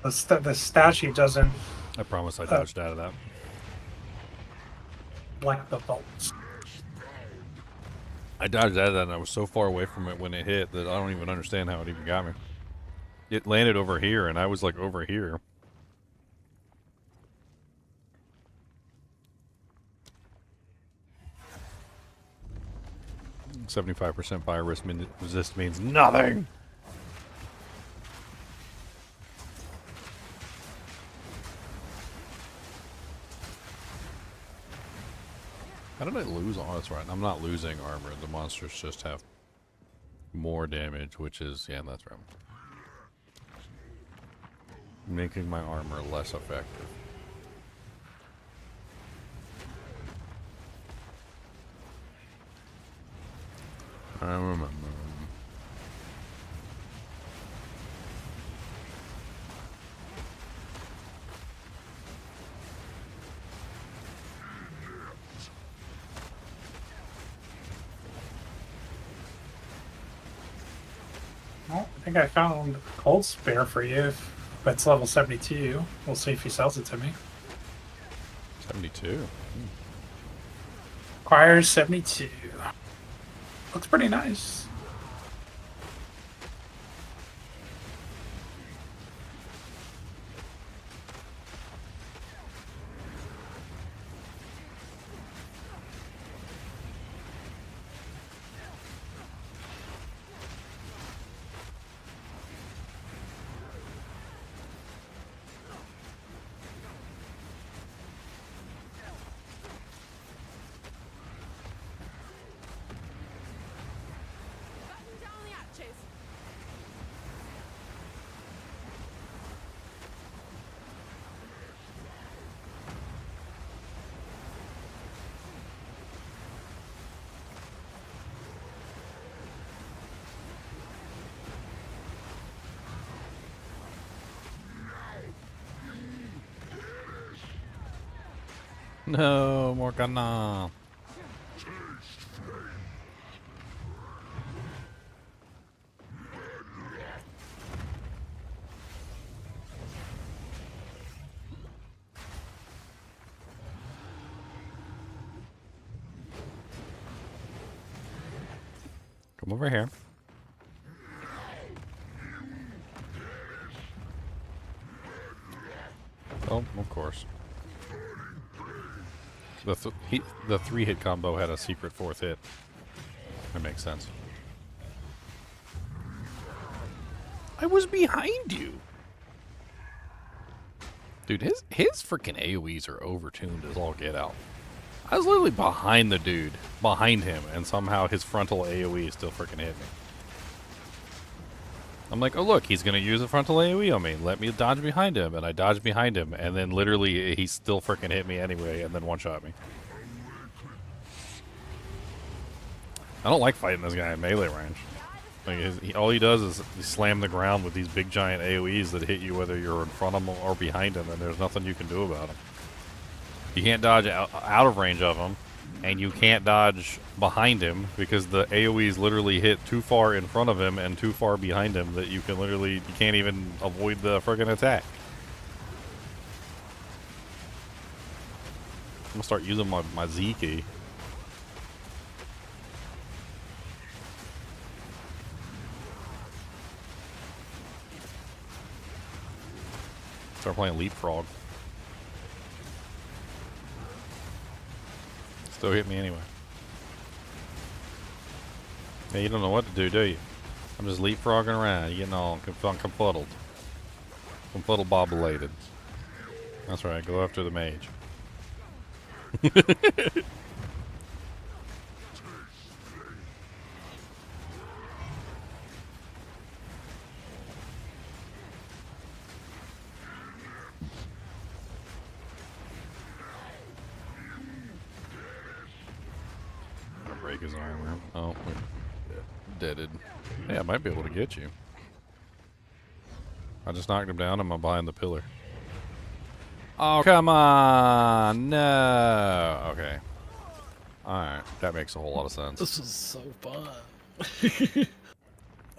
The statue doesn't I promise I dodged out of that. like the bolts. I dodged out of that and I was so far away from it when it hit that I don't even understand how it even got me. It landed over here and I was like over here. .75% fire resist means nothing. How did I lose? Oh, that's right. I'm not losing armor. The monsters just have more damage, which is, yeah, that's right. Making my armor less effective. I remember. Well, I think I found Cold Spare for you. If it's level 72. We'll see if he sells it to me. 72. Requires 72. Looks pretty nice. No, Morgana. Come over here. Oh, of course. The 3-hit combo had a secret 4th hit. That makes sense. I was behind you! Dude, his freaking AoEs are overtuned as all get out. I was literally behind the dude, behind him, and somehow his frontal AoE still freaking hit me. I'm like, oh look, he's gonna use a frontal AoE on me. Let me dodge behind him, and I dodged behind him, and then literally he still freaking hit me anyway, and then one-shot me. I don't like fighting this guy in melee range. Like all he does is he slam the ground with these big giant AoEs that hit you whether you're in front of him or behind him, and there's nothing you can do about him. You can't dodge out of range of him, and you can't dodge behind him because the AoEs literally hit too far in front of him and too far behind him that you can't even avoid the friggin' attack. I'm gonna start using my Z key. Start playing Leapfrog. Still hit me anyway. Yeah, you don't know what to do you? I'm just leapfrogging around, you know, confuddled. Confuddle-bobbulated. That's right, go after the mage. Break his armor. Oh, deaded. Yeah, I might be able to get you. I just knocked him down. I'm behind the pillar. Oh, come on! No! Okay. Alright, that makes a whole lot of sense. This is so fun.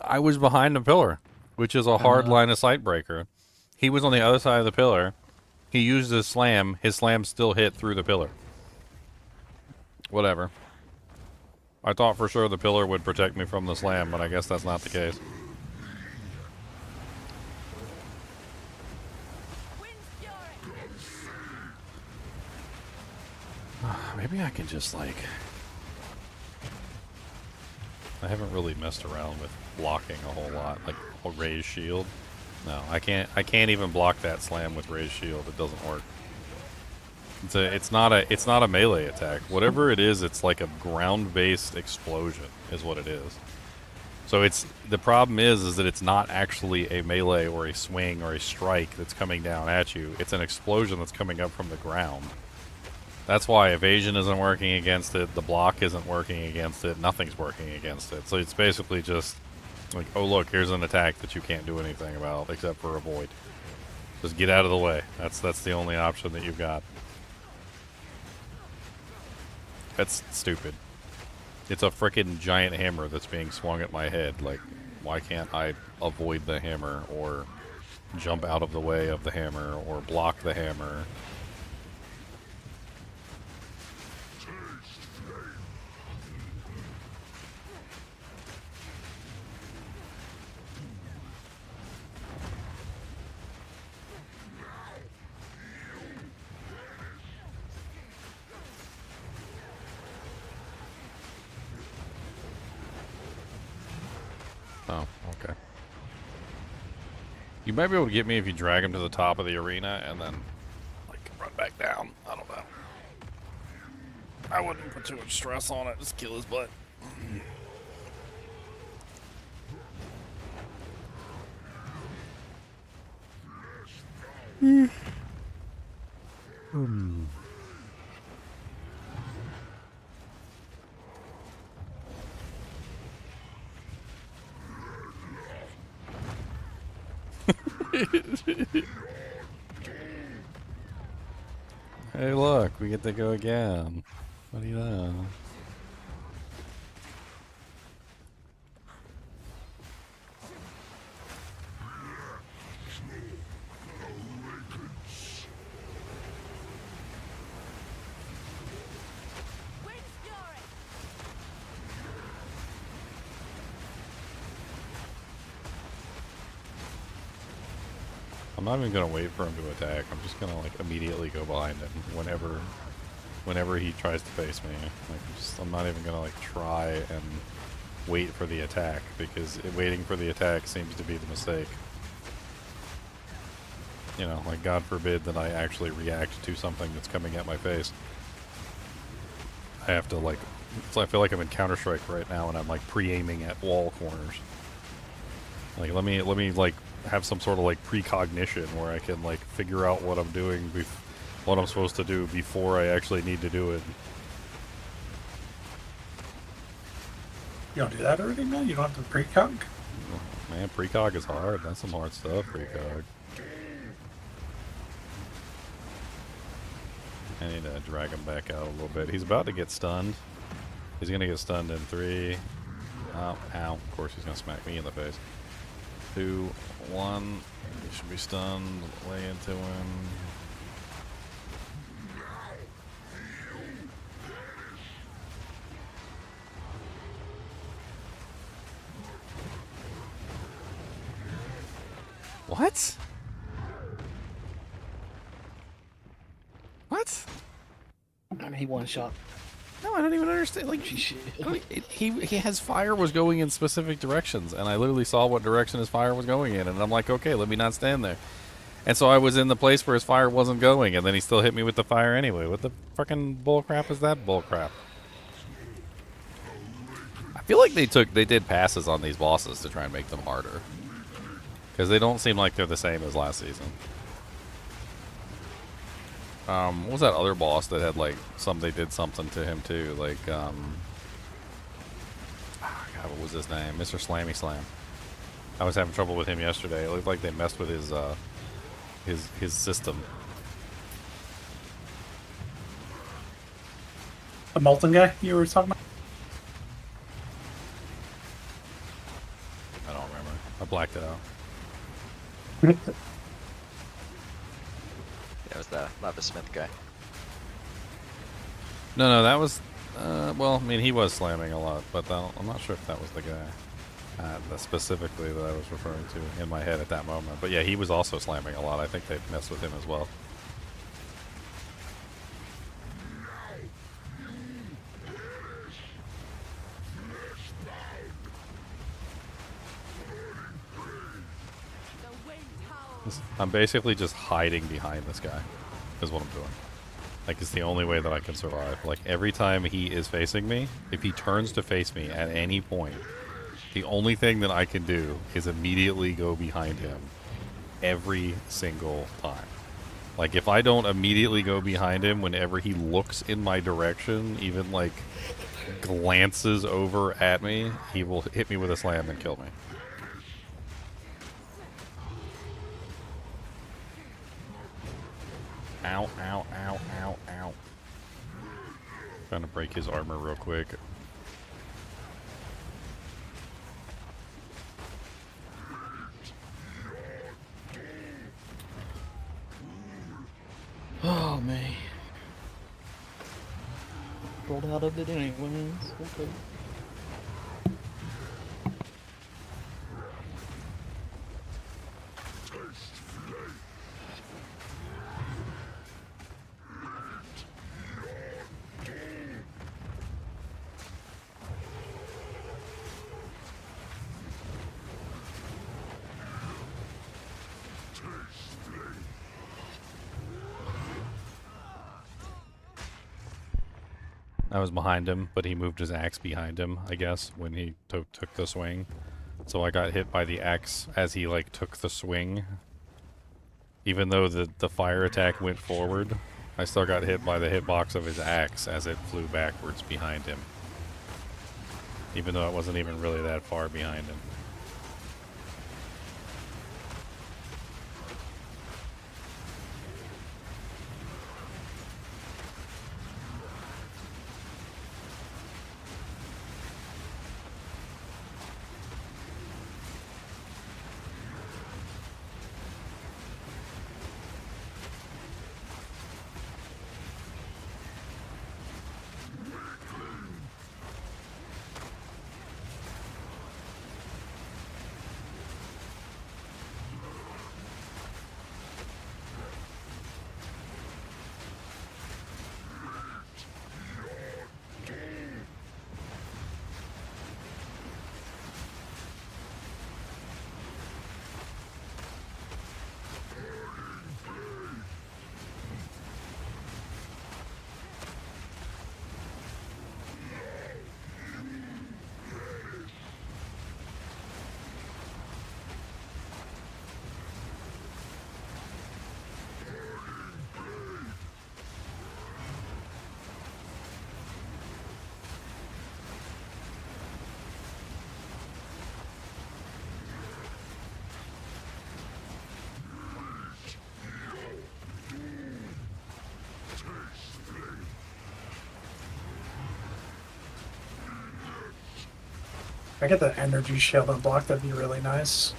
I was behind the pillar, which is a hard line of sight breaker. He was on the other side of the pillar. He used his slam. His slam still hit through the pillar. Whatever. I thought for sure the pillar would protect me from the slam, but I guess that's not the case. Maybe I can just like... I haven't really messed around with blocking a whole lot, like a raised shield. No, I can't even block that slam with raised shield. It doesn't work. It's not a melee attack. Whatever it is, it's like a ground-based explosion is what it is. So the problem is that it's not actually a melee or a swing or a strike that's coming down at you. It's an explosion that's coming up from the ground. That's why evasion isn't working against it, the block isn't working against it, nothing's working against it. So it's basically just like, oh look, here's an attack that you can't do anything about except for avoid. Just get out of the way. That's the only option that you've got. That's stupid. It's a frickin' giant hammer that's being swung at my head. Like, why can't I avoid the hammer or jump out of the way of the hammer or block the hammer? Oh, okay. You might be able to get me if you drag him to the top of the arena and then, like, run back down. I don't know. I wouldn't put too much stress on it. Just kill his butt. Hey, look, we get to go again. What do you know? I'm not even gonna wait for him to attack. I'm just gonna like immediately go behind him whenever he tries to face me. Like, I'm not even gonna like try and wait for the attack because waiting for the attack seems to be the mistake. You know, like God forbid that I actually react to something that's coming at my face. I have to like, I feel like I'm in Counter-Strike right now and I'm like pre-aiming at wall corners. Like let me like have some sort of like precognition where I can like figure out what I'm doing, what I'm supposed to do before I actually need to do it. You don't do that already, man? You don't have to precog? Man, precog is hard. That's some hard stuff, precog. I need to drag him back out a little bit. He's about to get stunned. He's gonna get stunned in 3. Oh, ow. Of course he's gonna smack me in the face. 2, 1. He should be stunned. Lay into him. What? What? I mean, he one shot. No, I don't even understand. Like, he has fire was going in specific directions, and I literally saw what direction his fire was going in, and I'm like, okay, let me not stand there. And so I was in the place where his fire wasn't going, and then he still hit me with the fire anyway. What the fucking bullcrap is that bullcrap? I feel like they did passes on these bosses to try and make them harder, because they don't seem like they're the same as last season. What was that other boss that had like they did something to him too? Like, God, what was his name? Mr. Slammy Slam. I was having trouble with him yesterday. It looked like they messed with his system. The molten guy you were talking about? I don't remember. I blacked it out. That was the Lava Smith guy. No, that was, well, I mean, he was slamming a lot, but I'm not sure if that was the guy specifically that I was referring to in my head at that moment. But yeah, he was also slamming a lot. I think they messed with him as well. I'm basically just hiding behind this guy, is what I'm doing. Like, it's the only way that I can survive. Like, every time he is facing me, if he turns to face me at any point, the only thing that I can do is immediately go behind him every single time. Like, if I don't immediately go behind him whenever he looks in my direction, even, like, glances over at me, he will hit me with a slam and kill me. Ow, ow, ow, ow, ow. Trying to break his armor real quick. Oh, man. Rolled out of it anyways. Okay. I was behind him, but he moved his axe behind him, I guess, when he took the swing. So I got hit by the axe as he, like, took the swing. Even though the fire attack went forward, I still got hit by the hitbox of his axe as it flew backwards behind him. Even though it wasn't even really that far behind him. If I get the energy shield unblocked, that'd be really nice.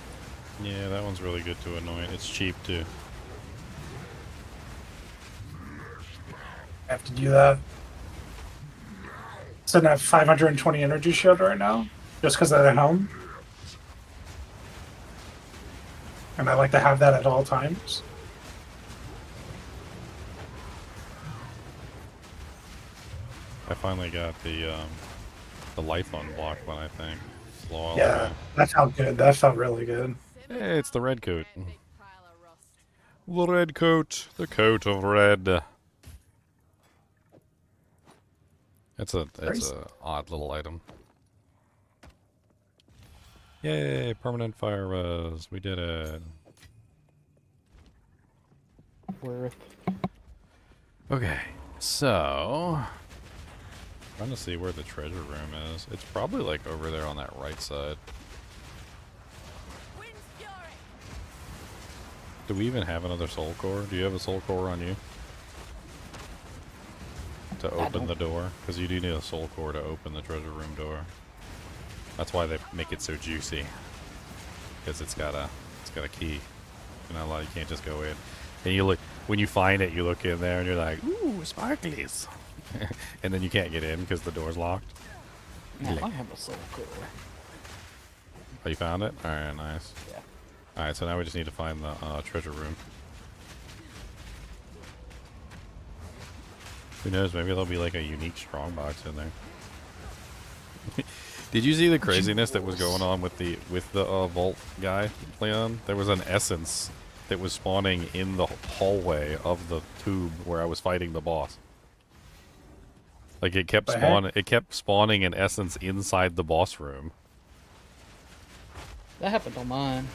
Yeah, that one's really good to annoy. It's cheap, too. I have to do that. Sitting at 520 energy shield right now, just because of the helm. And I like to have that at all times. I finally got the life unblocked one, I think. Yeah, that felt good. That felt really good. Hey, it's the red coat. The red coat. The coat of red. It's a odd little item. Yay, permanent fire res. We did it. Worth. Okay, so trying to see where the treasure room is. It's probably like over there on that right side. Do we even have another soul core? Do you have a soul core on you? To open the door? Because you do need a soul core to open the treasure room door. That's why they make it so juicy. Because it's got a key. You're not allowed, you can't just go in. And you look, when you find it, you look in there and you're like, ooh, sparklies. And then you can't get in because the door's locked. Now I have a soul core. Oh, you found it? Alright, nice. Yeah. Alright, so now we just need to find the treasure room. Who knows, maybe there'll be like a unique strongbox in there. Did you see the craziness that was going on with the vault guy, Leon? There was an essence that was spawning in the hallway of the tube where I was fighting the boss. Like it kept spawning an essence inside the boss room. That happened on mine.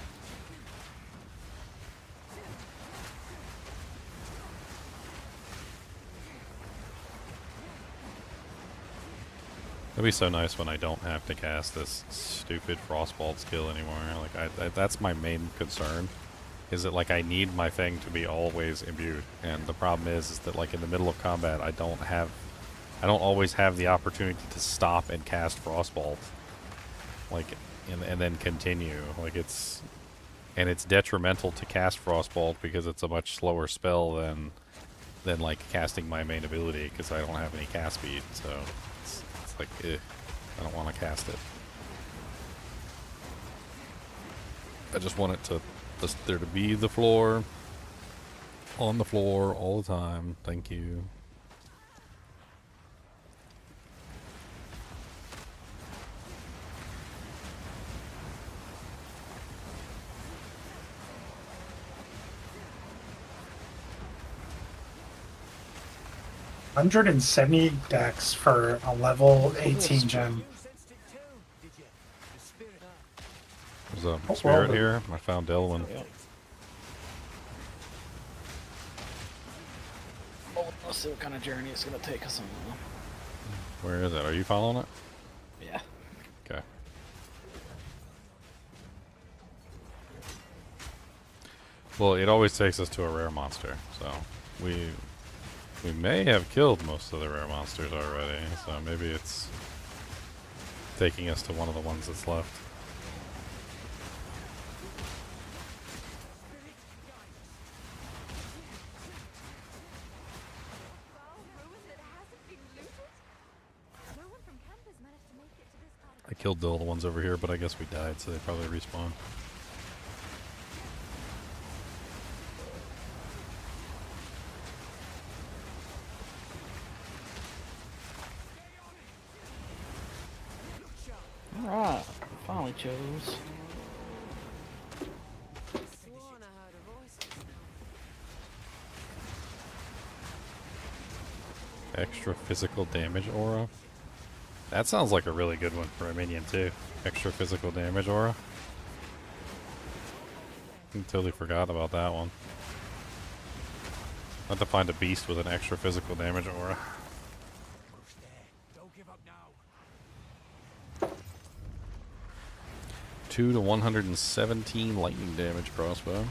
It'd be so nice when I don't have to cast this stupid Frostbolt skill anymore. Like, that's my main concern. Is that, like, I need my thing to be always imbued. And the problem is that, like, in the middle of combat, I don't always have the opportunity to stop and cast Frostbolt. Like, and then continue. Like, it's detrimental to cast Frostbolt because it's a much slower spell than like casting my main ability because I don't have any cast speed. So it's like, I don't want to cast it. I just want it to there to be the floor, on the floor all the time. Thank you. $170 dex for a level 18 gem. There's a spirit here. I found Delwyn. Oh, let's see what kind of journey it's gonna take us on. Where is it? Are you following it? Yeah. Okay. Well, it always takes us to a rare monster, so we may have killed most of the rare monsters already, so maybe it's taking us to one of the ones that's left. I killed the little ones over here, but I guess we died, so they probably respawn. Alright, finally chose. Extra physical damage aura? That sounds like a really good one for a minion too. Extra physical damage aura. I totally forgot about that one. I have to find a beast with an extra physical damage aura. 2 to 117 lightning damage crossbow.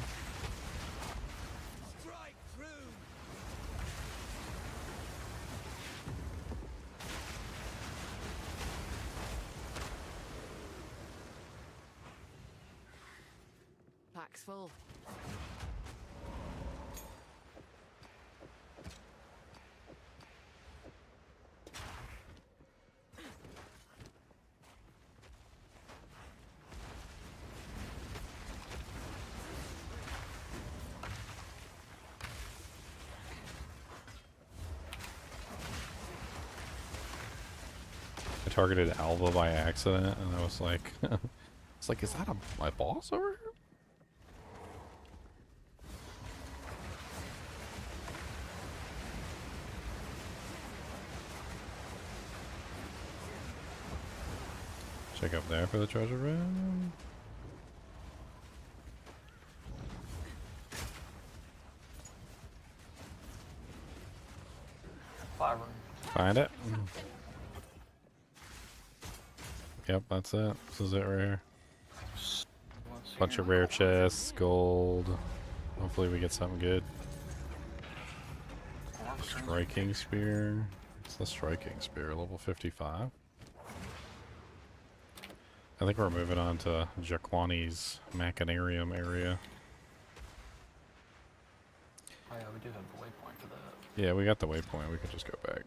Pack's full. I targeted Alva by accident, and I was like, it's like, is that my boss over here? Check up there for the treasure room. Find it. Yep, that's it. This is it right here. Bunch of rare chests, gold. Hopefully we get something good. Striking spear. It's the striking spear, level 55. I think we're moving on to Jaquani's Machinarium area. Oh yeah, we do have the waypoint for that. Yeah, we got the waypoint. We can just go back.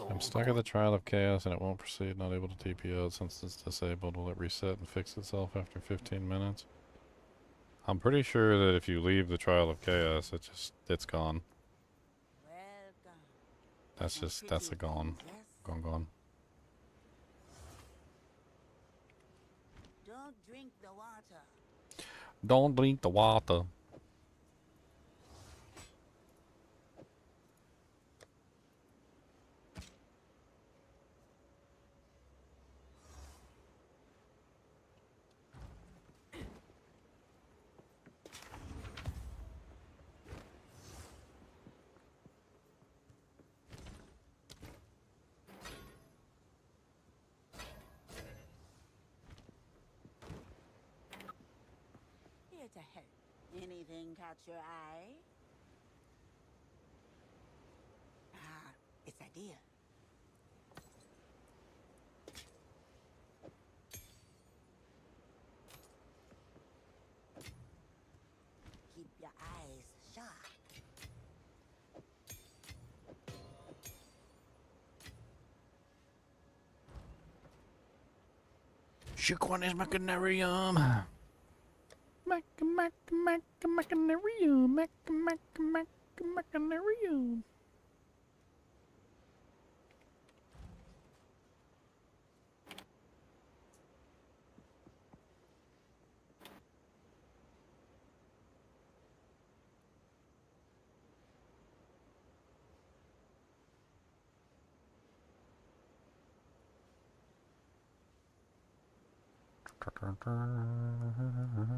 I'm stuck at the Trial of Chaos and it won't proceed, not able to TP out since it's disabled. Will it reset and fix itself after 15 minutes? I'm pretty sure that if you leave the Trial of Chaos, it's gone. That's a gone. Gone. Don't drink the water. Don't drink the water. to help. Anything catch your eye? Ah, it's idea. Keep your eyes sharp. Shukwan is machinarium. Machinarium. Machinarium.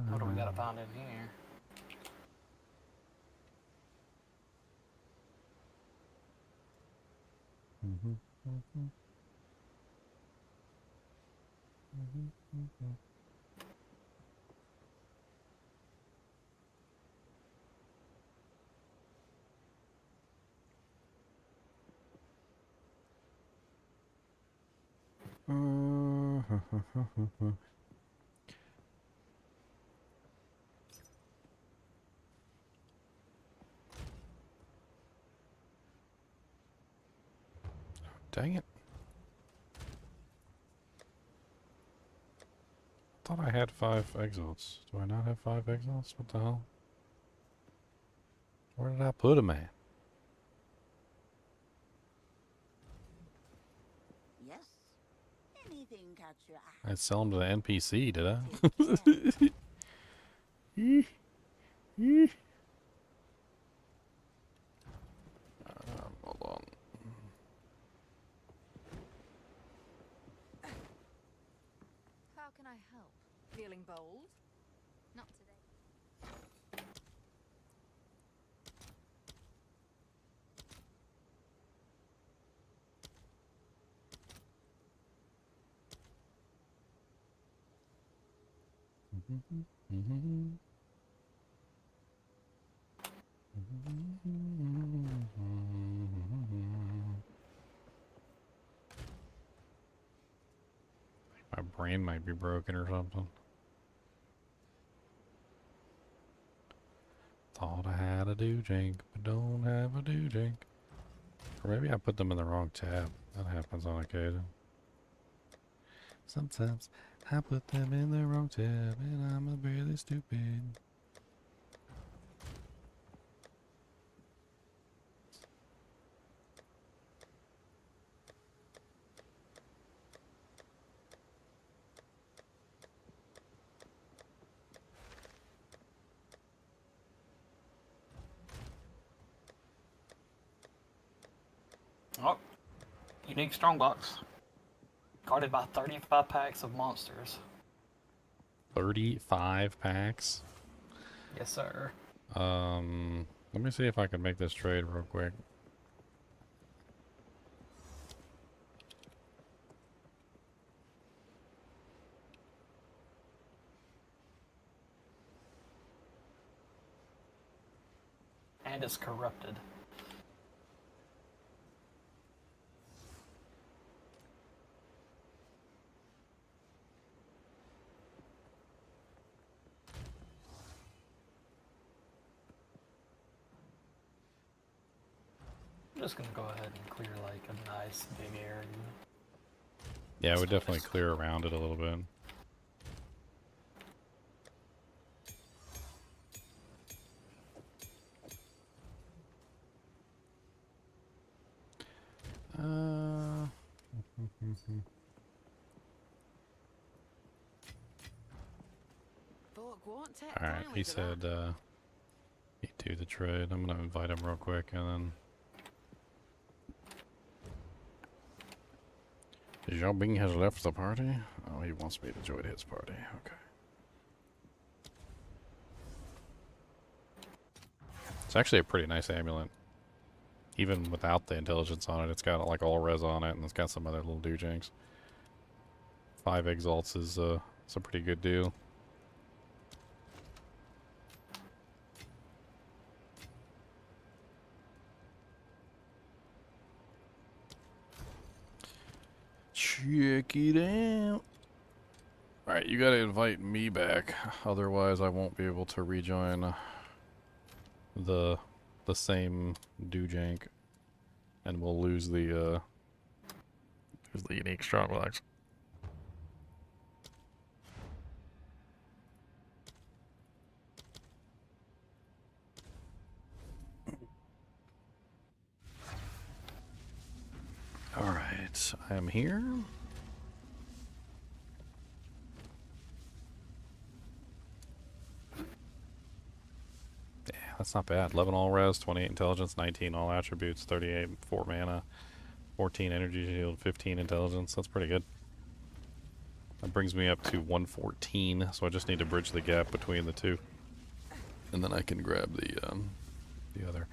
What do we gotta find in here? Dang it. I thought I had 5 exalts. Do I not have 5 exalts? What the hell? Where did I put them at? Yes. Anything catch your eye? I'd sell them to the NPC, did I? Hold on. How can I help? Feeling bold? Not today. My brain might be broken or something. Thought I had a do-jink, but don't have a do-jink. Or maybe I put them in the wrong tab. That happens on occasion. Sometimes I put them in the wrong tab and I'm really stupid. Oh, unique strongbox. Guarded by 35 packs of monsters. 35 packs? Yes, sir. Let me see if I can make this trade real quick. And it's corrupted. I'm just gonna go ahead and clear like a nice big area. Yeah, we definitely clear around it a little bit. Alright, he said he'd do the trade. I'm gonna invite him real quick and then Zhao Bing has left the party? Oh, he wants me to join his party. Okay. It's actually a pretty nice amulet. Even without the intelligence on it, it's got like all res on it and it's got some other little doojanks. 5 exalts is it's a pretty good deal. check it out. Alright, you gotta invite me back. Otherwise, I won't be able to rejoin the same dojank. And we'll lose the unique strong box. Alright, I am here. Yeah, that's not bad. 11 all res, 28 intelligence, 19 all attributes, 38 4 mana, 14 energy shield, 15 intelligence. That's pretty good. That brings me up to 114, so I just need to bridge the gap between the two. And then I can grab the other.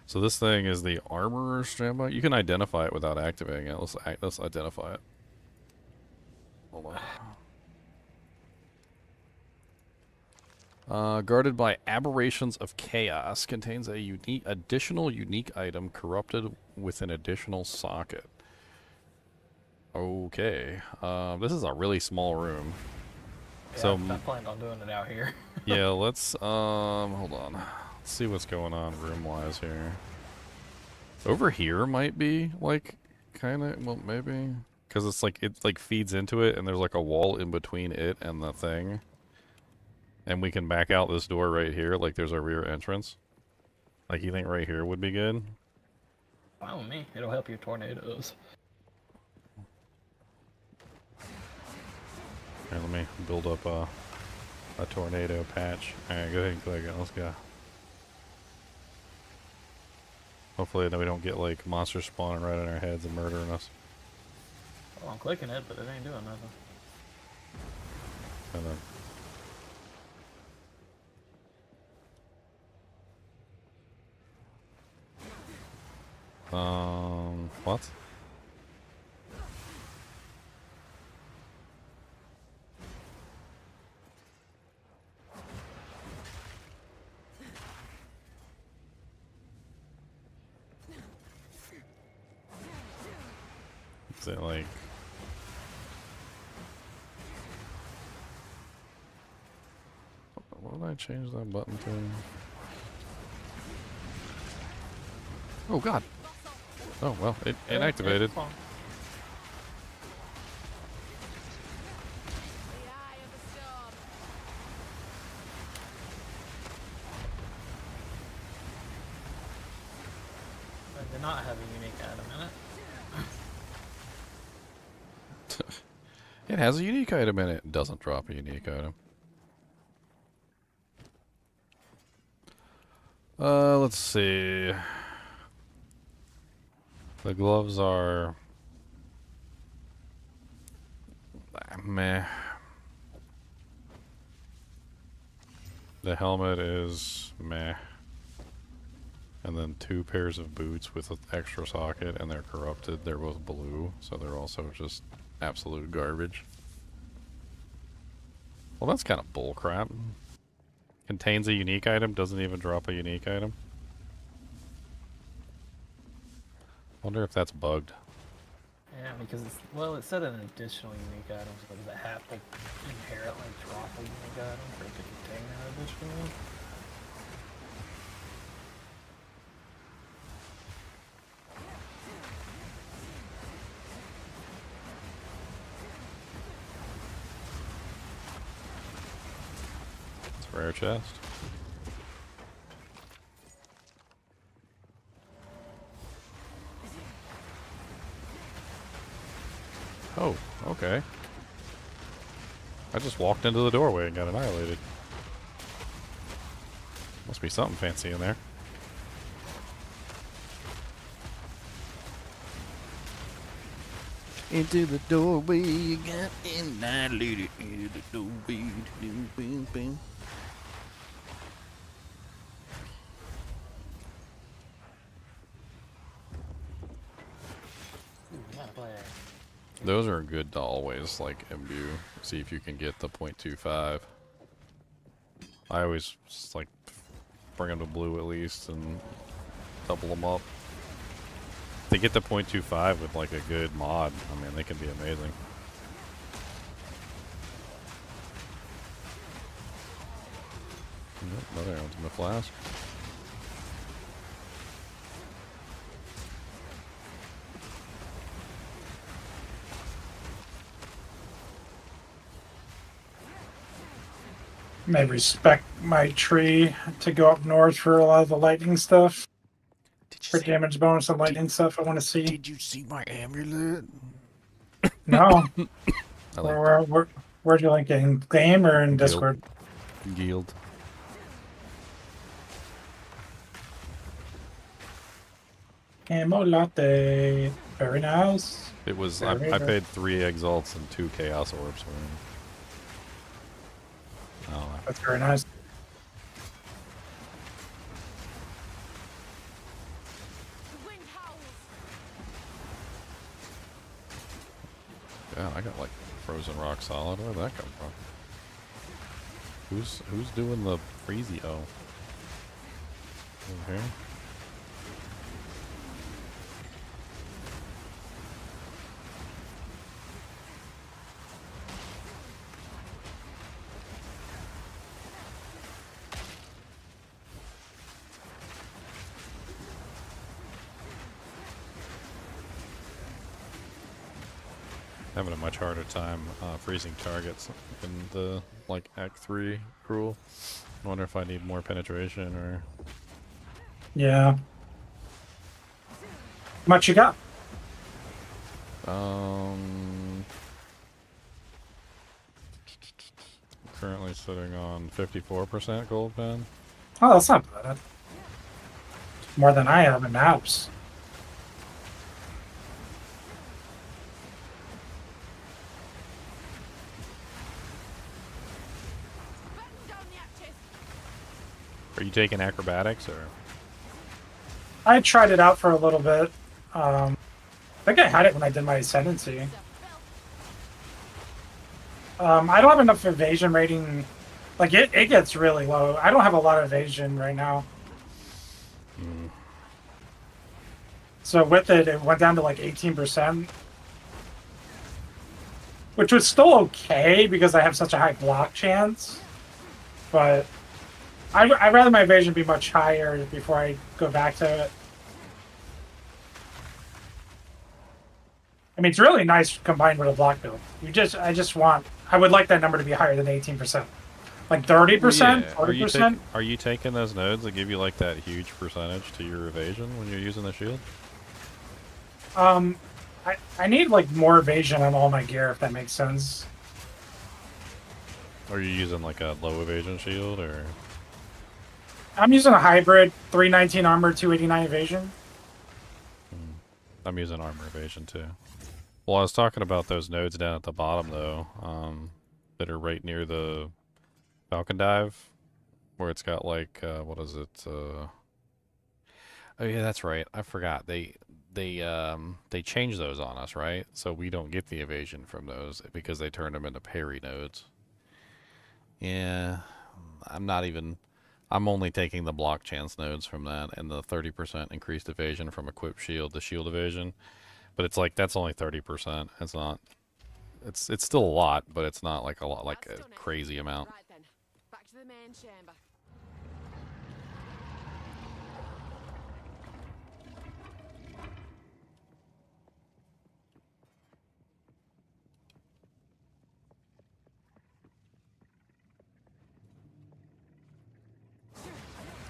So this thing is the armor standby. You can identify it without activating it. Let's identify it. Hold on. Guarded by aberrations of chaos, contains a additional unique item corrupted with an additional socket. Okay. This is a really small room. Yeah, So I planned on doing it out here. yeah, let's hold on. Let's see what's going on room-wise here. Over here might be like kind of, well, maybe because it's like it like feeds into it, and there's like a wall in between it and the thing. And we can back out this door right here, like there's a rear entrance. Like, you think right here would be good? Fine with me. It'll help your tornadoes. Here, let me build up a tornado patch. Alright, go ahead and click it. Let's go. Hopefully then we don't get like monsters spawning right in our heads and murdering us. Well, I'm clicking it, but it ain't doing nothing. And then what? Is it like... What did I change that button to? Oh god! Oh well, it activated. It did not have a unique item in it. It has a unique item in it. It doesn't drop a unique item. Let's see. The gloves are... meh. The helmet is meh. And then 2 pairs of boots with an extra socket, and they're corrupted. They're both blue, so they're also just absolute garbage. Well, that's kind of bullcrap. Contains a unique item, doesn't even drop a unique item. Wonder if that's bugged. Yeah, because it's, well, it said an additional unique item, so does it have to inherently drop a unique item for it to contain an additional one? It's a rare chest. Oh, okay. I just walked into the doorway and got annihilated. Must be something fancy in there. Into the doorway, you got annihilated. Into the doorway, boom, boom, boom. Those are good to always, like, imbue. See if you can get the 0.25. I always, just, like, bring them to blue at least and double them up. they get to 0.25 with like a good mod, I mean, they can be amazing. Yep, another ultimate flask. May respect my tree to go up north for a lot of the lightning stuff. For damage bonus and lightning stuff, I want to see. Did you see my amulet? No. I like Where'd you link it? In game or in Discord? Guild. Ammo latte. Very nice. It was, Very I good. paid 3 exalts and 2 chaos orbs for him. Oh, That's very nice. yeah, I got like frozen rock solid. Where'd that come from? Who's doing the freezy? Oh, over here. Having a much harder time freezing targets in the like Act 3 rule. I wonder if I need more penetration or. Yeah. Much you got? Currently sitting on 54% gold pen. Oh, that's not bad. More than I have in apps. Are you taking acrobatics or? I tried it out for a little bit. I think I had it when I did my ascendancy. I don't have enough evasion rating. Like it gets really low. I don't have a lot of evasion right now. So with it, it went down to like 18%. Which was still okay because I have such a high block chance. But I'd rather my evasion be much higher before I go back to it. I mean, it's really nice combined with a block build. I would like that number to be higher than 18%. Like 30%, 40%. Are you taking those nodes that give you like that huge percentage to your evasion when you're using the shield? I need like more evasion on all my gear, if that makes sense. Are you using like a low evasion shield or? I'm using a hybrid, 319 armor, 289 evasion. I'm using armor evasion too. Well, I was talking about those nodes down at the bottom though, that are right near the Falcon Dive, where it's got like what is it? Oh yeah, that's right. I forgot. They changed those on us, right? So we don't get the evasion from those because they turned them into parry nodes. Yeah, I'm only taking the block chance nodes from that and the 30% increased evasion from equipped shield to shield evasion. But it's like that's only 30%. It's not. It's still a lot, but it's not like a lot, like a crazy amount. Right then, back to the main chamber.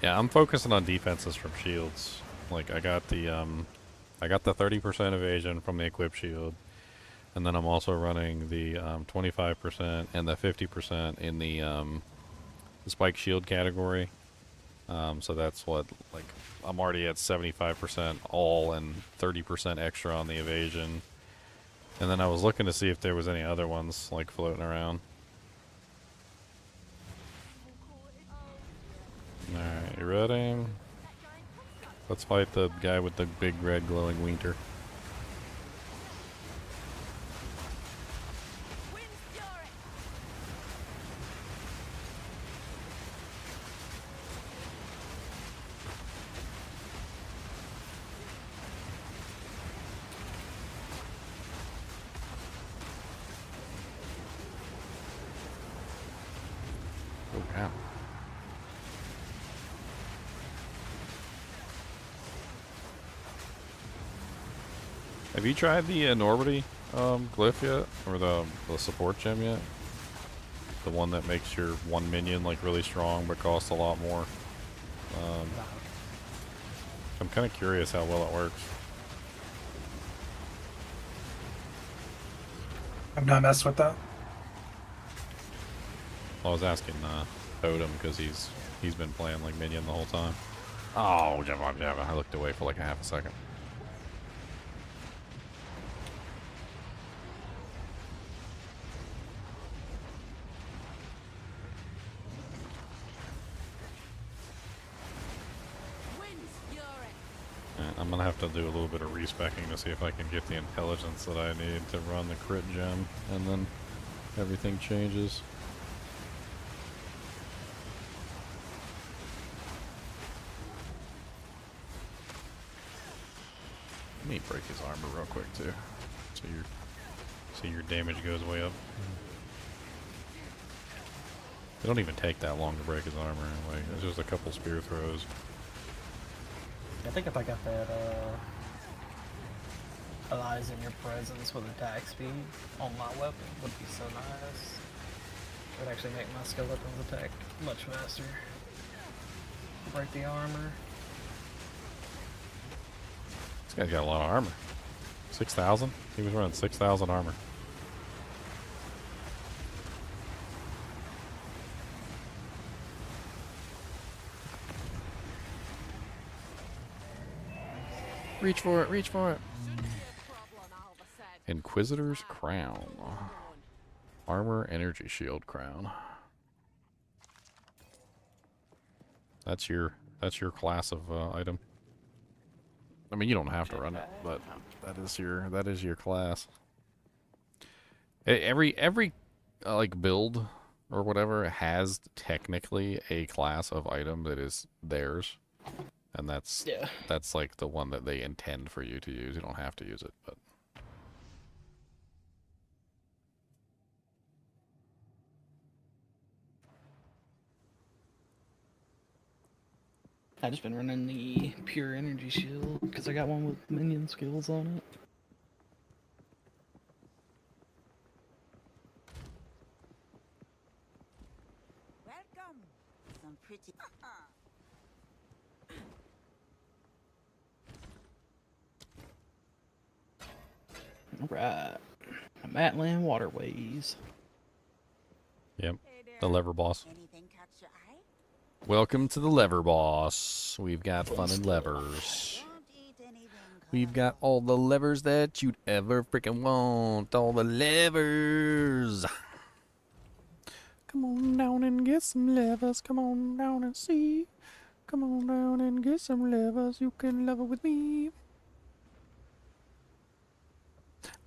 Yeah, I'm focusing on defenses from shields. Like I got the 30% evasion from the equipped shield, and then I'm also running the 25% and the 50% in the spike shield category. So that's what, like, I'm already at 75% all and 30% extra on the evasion. And then I was looking to see if there was any other ones like floating around. Alright, you ready? Let's fight the guy with the big red glowing wiener. Have you tried the Enormity glyph yet? Or the support gem yet? The one that makes your one minion like really strong but costs a lot more. I'm kind of curious how well it works. I've not messed with that. I was asking Totem because he's been playing like minion the whole time. Oh, Java. I looked away for like a half a second. I'm gonna have to do a little bit of respecking to see if I can get the intelligence that I need to run the crit gem, and then everything changes. Let me break his armor real quick too, so your damage goes way up. It don't even take that long to break his armor anyway. It's just a couple spear throws. I think if I got that allies in your presence with attack speed on my weapon would be so nice. It would actually make my skeletons attack much faster. Break the armor. This guy's got a lot of armor. 6,000? He was running 6,000 armor. Reach for it, reach for it. Inquisitor's Crown. Armor Energy Shield Crown. That's your class of item. I mean, you don't have to run it, but that is your class. Every like build or whatever has technically a class of item that is theirs. And that's like the one that they intend for you to use. You don't have to use it, but I've just been running the pure energy shield because I got one with minion skills on it. Welcome. Some pretty. Alright. Matland Waterways. yep, the lever boss. Anything catch your eye? Welcome to the lever boss. We've got fun and levers. We've got all the levers that you'd ever freaking want. All the levers. Come on down and get some levers. Come on down and see. Come on down and get some levers. You can level with me.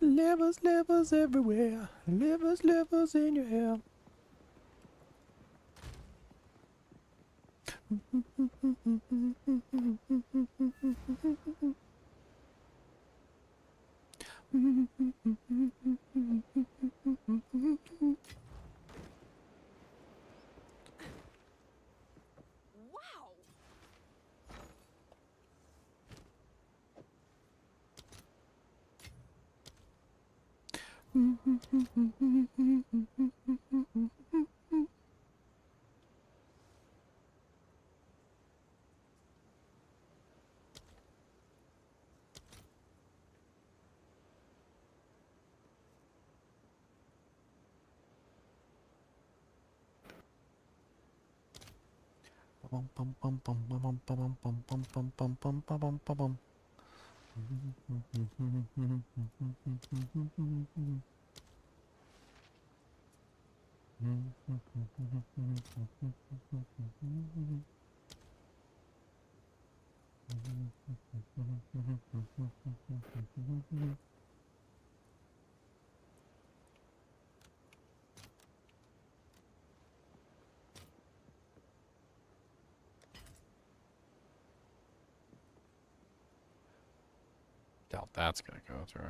Levers, levers everywhere. Levers, levers in your hair. Doubt that's gonna go through.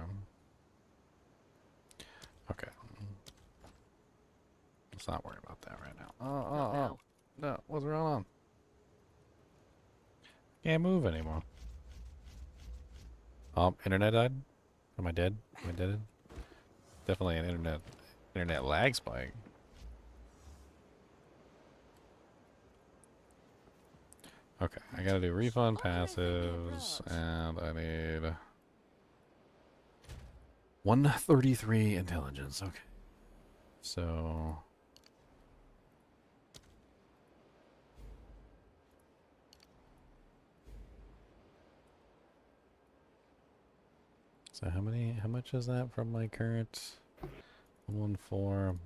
Okay. Let's not worry about that right now. Oh. No, what's going on? Can't move anymore. Internet died? Am I dead? Am I dead? Definitely an internet lag spike. Okay, I gotta do refund passives, and I need 133 intelligence. Okay, so how much is that from my current 114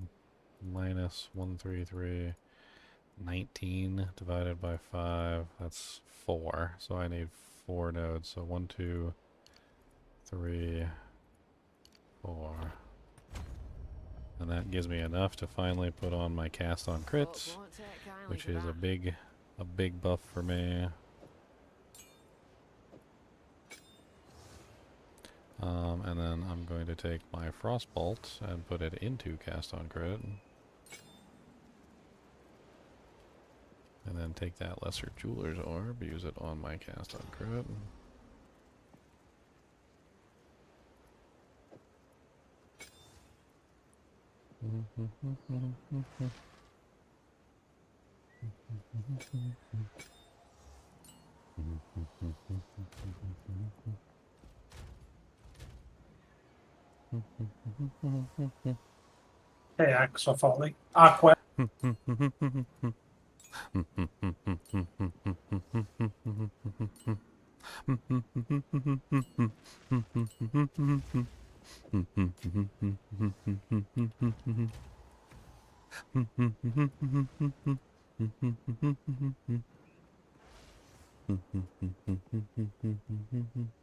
minus 133? 19 divided by 5, that's 4. So I need 4 nodes. So 1, 2, 3, 4. And that gives me enough to finally put on my cast on crit, which is a big buff for me. And then I'm going to take my Frostbolt and put it into cast on crit. And then take that Lesser Jeweler's Orb, use it on my cast on crit. Hey, Axel Foley. Aqua.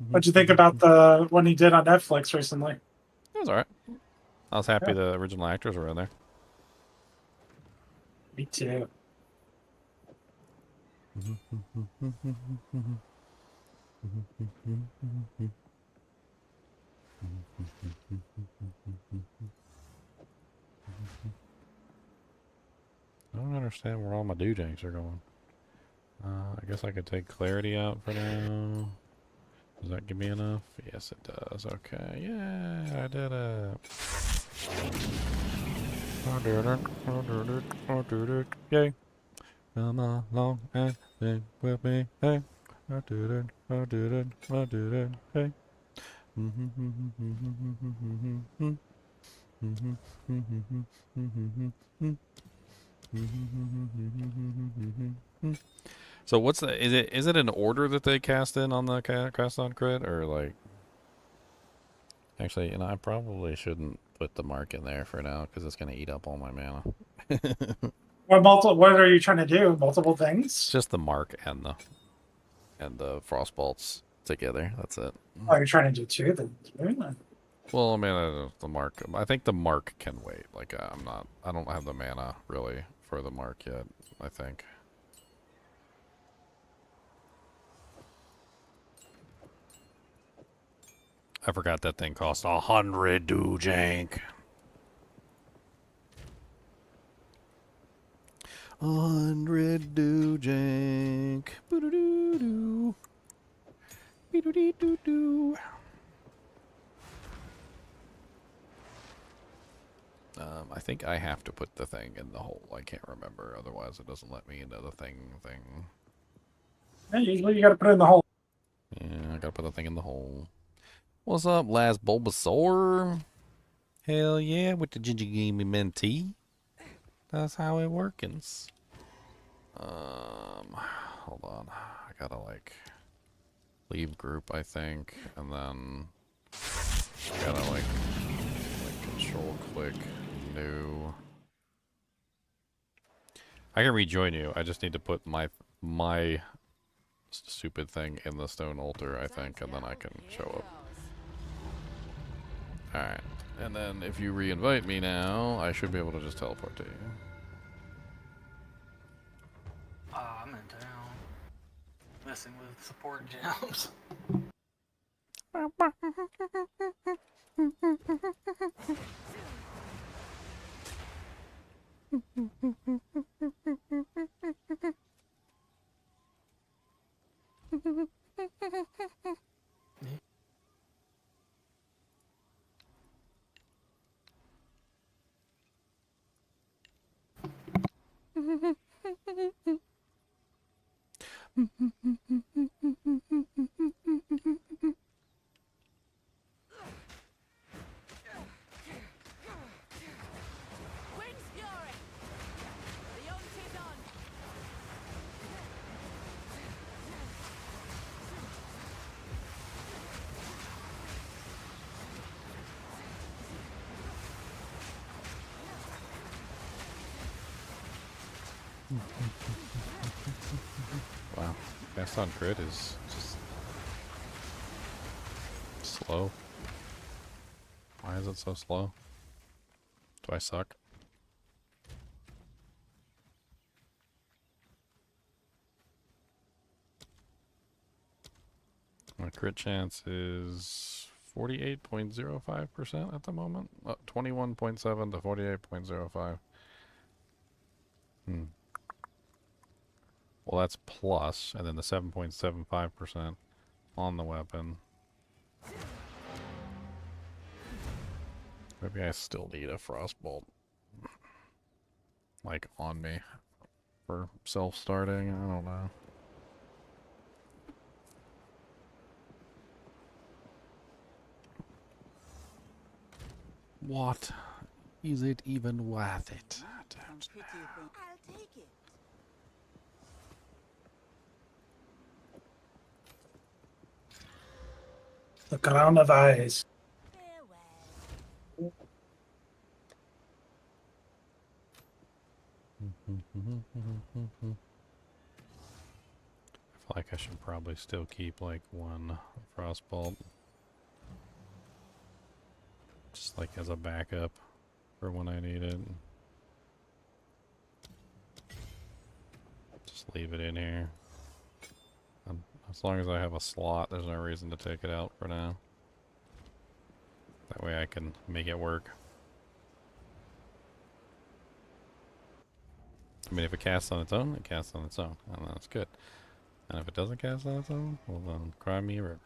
What'd you think about the one he did on Netflix recently? It was alright. I was happy the original actors were in there. Me too. I don't understand where all my doojanks are going. I guess I could take clarity out for now. Does that give me enough? Yes, it does. Okay, yeah, I did it. I did it. I did it. I did it. Yay. Come along and sing with me. Hey, I did it. I did it. I did it. Hey. So what's the, is it an order that they cast in on the cast on crit, or like, actually, I probably shouldn't put the mark in there for now because it's going to eat up all my mana. What are you trying to do? Multiple things? Just the mark and the frost bolts together. That's it. Oh, you're trying to do two then. Well, I mean, the mark. I think the mark can wait. Like, I don't have the mana really for the mark yet. I think. I forgot that thing cost 100 doojank. 100 doojank. Boo-doo-doo-doo. Be-doo-dee-doo-doo. I think I have to put the thing in the hole. I can't remember. Otherwise, it doesn't let me into the thing. Yeah, usually you gotta put it in the hole. Yeah, I gotta put the thing in the hole. What's up, Last Bulbasaur? Hell yeah, with the Ginger Gaming Mentee. That's how it workins. Hold on. I gotta, like, leave group, I think, and then I gotta, like control click new. I can rejoin you. I just need to put my stupid thing in the stone altar, I think, and then I can show up. Alright. And then if you re-invite me now, I should be able to just teleport to you. I'm in town. Messing with support gems. Wow, cast on crit is just slow. Why is it so slow? Do I suck? My crit chance is 48.05% at the moment. 21.7 to 48.05. Well, that's plus, and then the 7.75% on the weapon. Maybe I still need a frostbolt, like, on me for self-starting. I don't know. What is it even worth it? I don't know. I'll take it. The crown of eyes. I feel like I should probably still keep like one frostbolt, just like as a backup for when I need it. Just leave it in here. As long as I have a slot, there's no reason to take it out for now. That way I can make it work. I mean, if it casts on its own, it casts on its own, and that's good. And if it doesn't cast on its own, well then, cry me a river.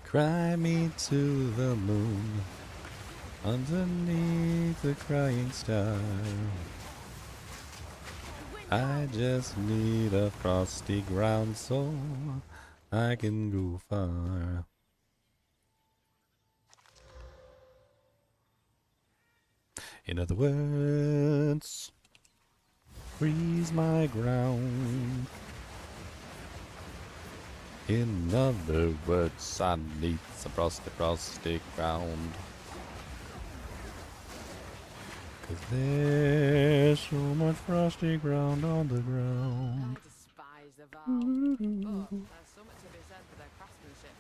Cry me to the moon, underneath the crying star. I just need a frosty ground so I can go far. In other words, freeze my ground. In other words, I need some frosty ground. 'Cause there's so much frosty ground on the ground. I despise the Val. But there's so much to be said for their craftsmanship.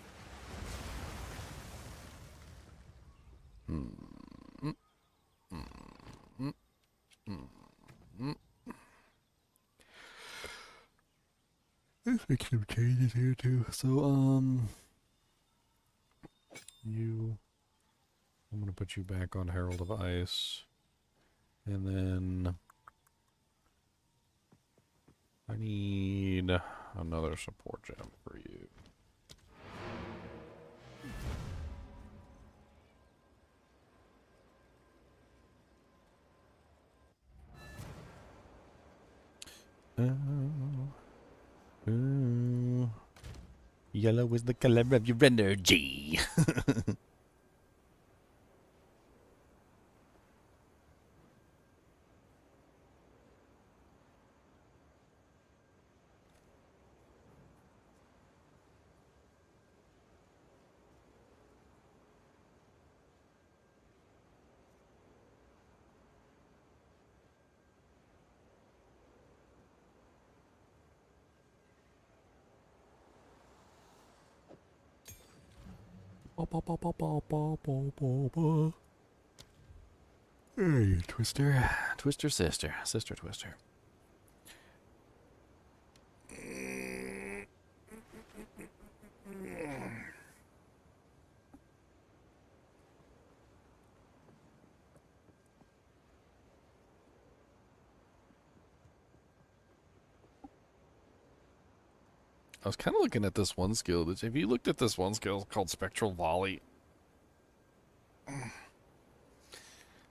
Let's make some changes here too. So, I'm gonna put you back on Herald of Ice. And then I need another support gem for you. Ooh. Yellow is the color of your energy. Hey, Twister. Twister sister. Sister Twister. I was kind of looking at this one skill. Have you looked at this one skill called Spectral Volley? It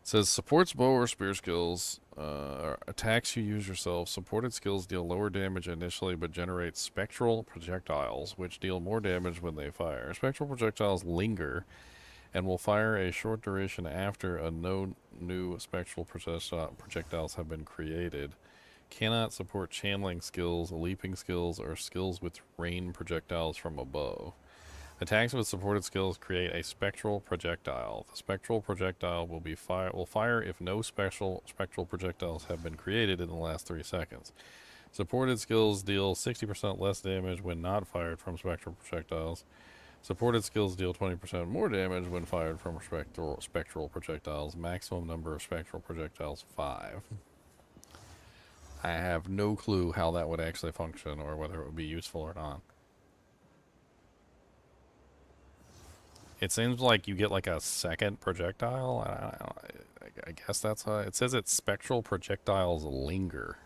says supports bow or spear skills, attacks you use yourself. Supported skills deal lower damage initially but generate spectral projectiles, which deal more damage when they fire. Spectral projectiles linger and will fire a short duration after no new spectral projectiles have been created. Cannot support channeling skills, leaping skills, or skills with rain projectiles from a bow. Attacks with supported skills create a spectral projectile. The spectral projectile will fire if no spectral projectiles have been created in the last 3 seconds. Supported skills deal 60% less damage when not fired from spectral projectiles. Supported skills deal 20% more damage when fired from spectral projectiles. Maximum number of spectral projectiles 5. I have no clue how that would actually function or whether it would be useful or not. It seems like you get like a second projectile. I guess that's how it says. It's spectral projectiles linger.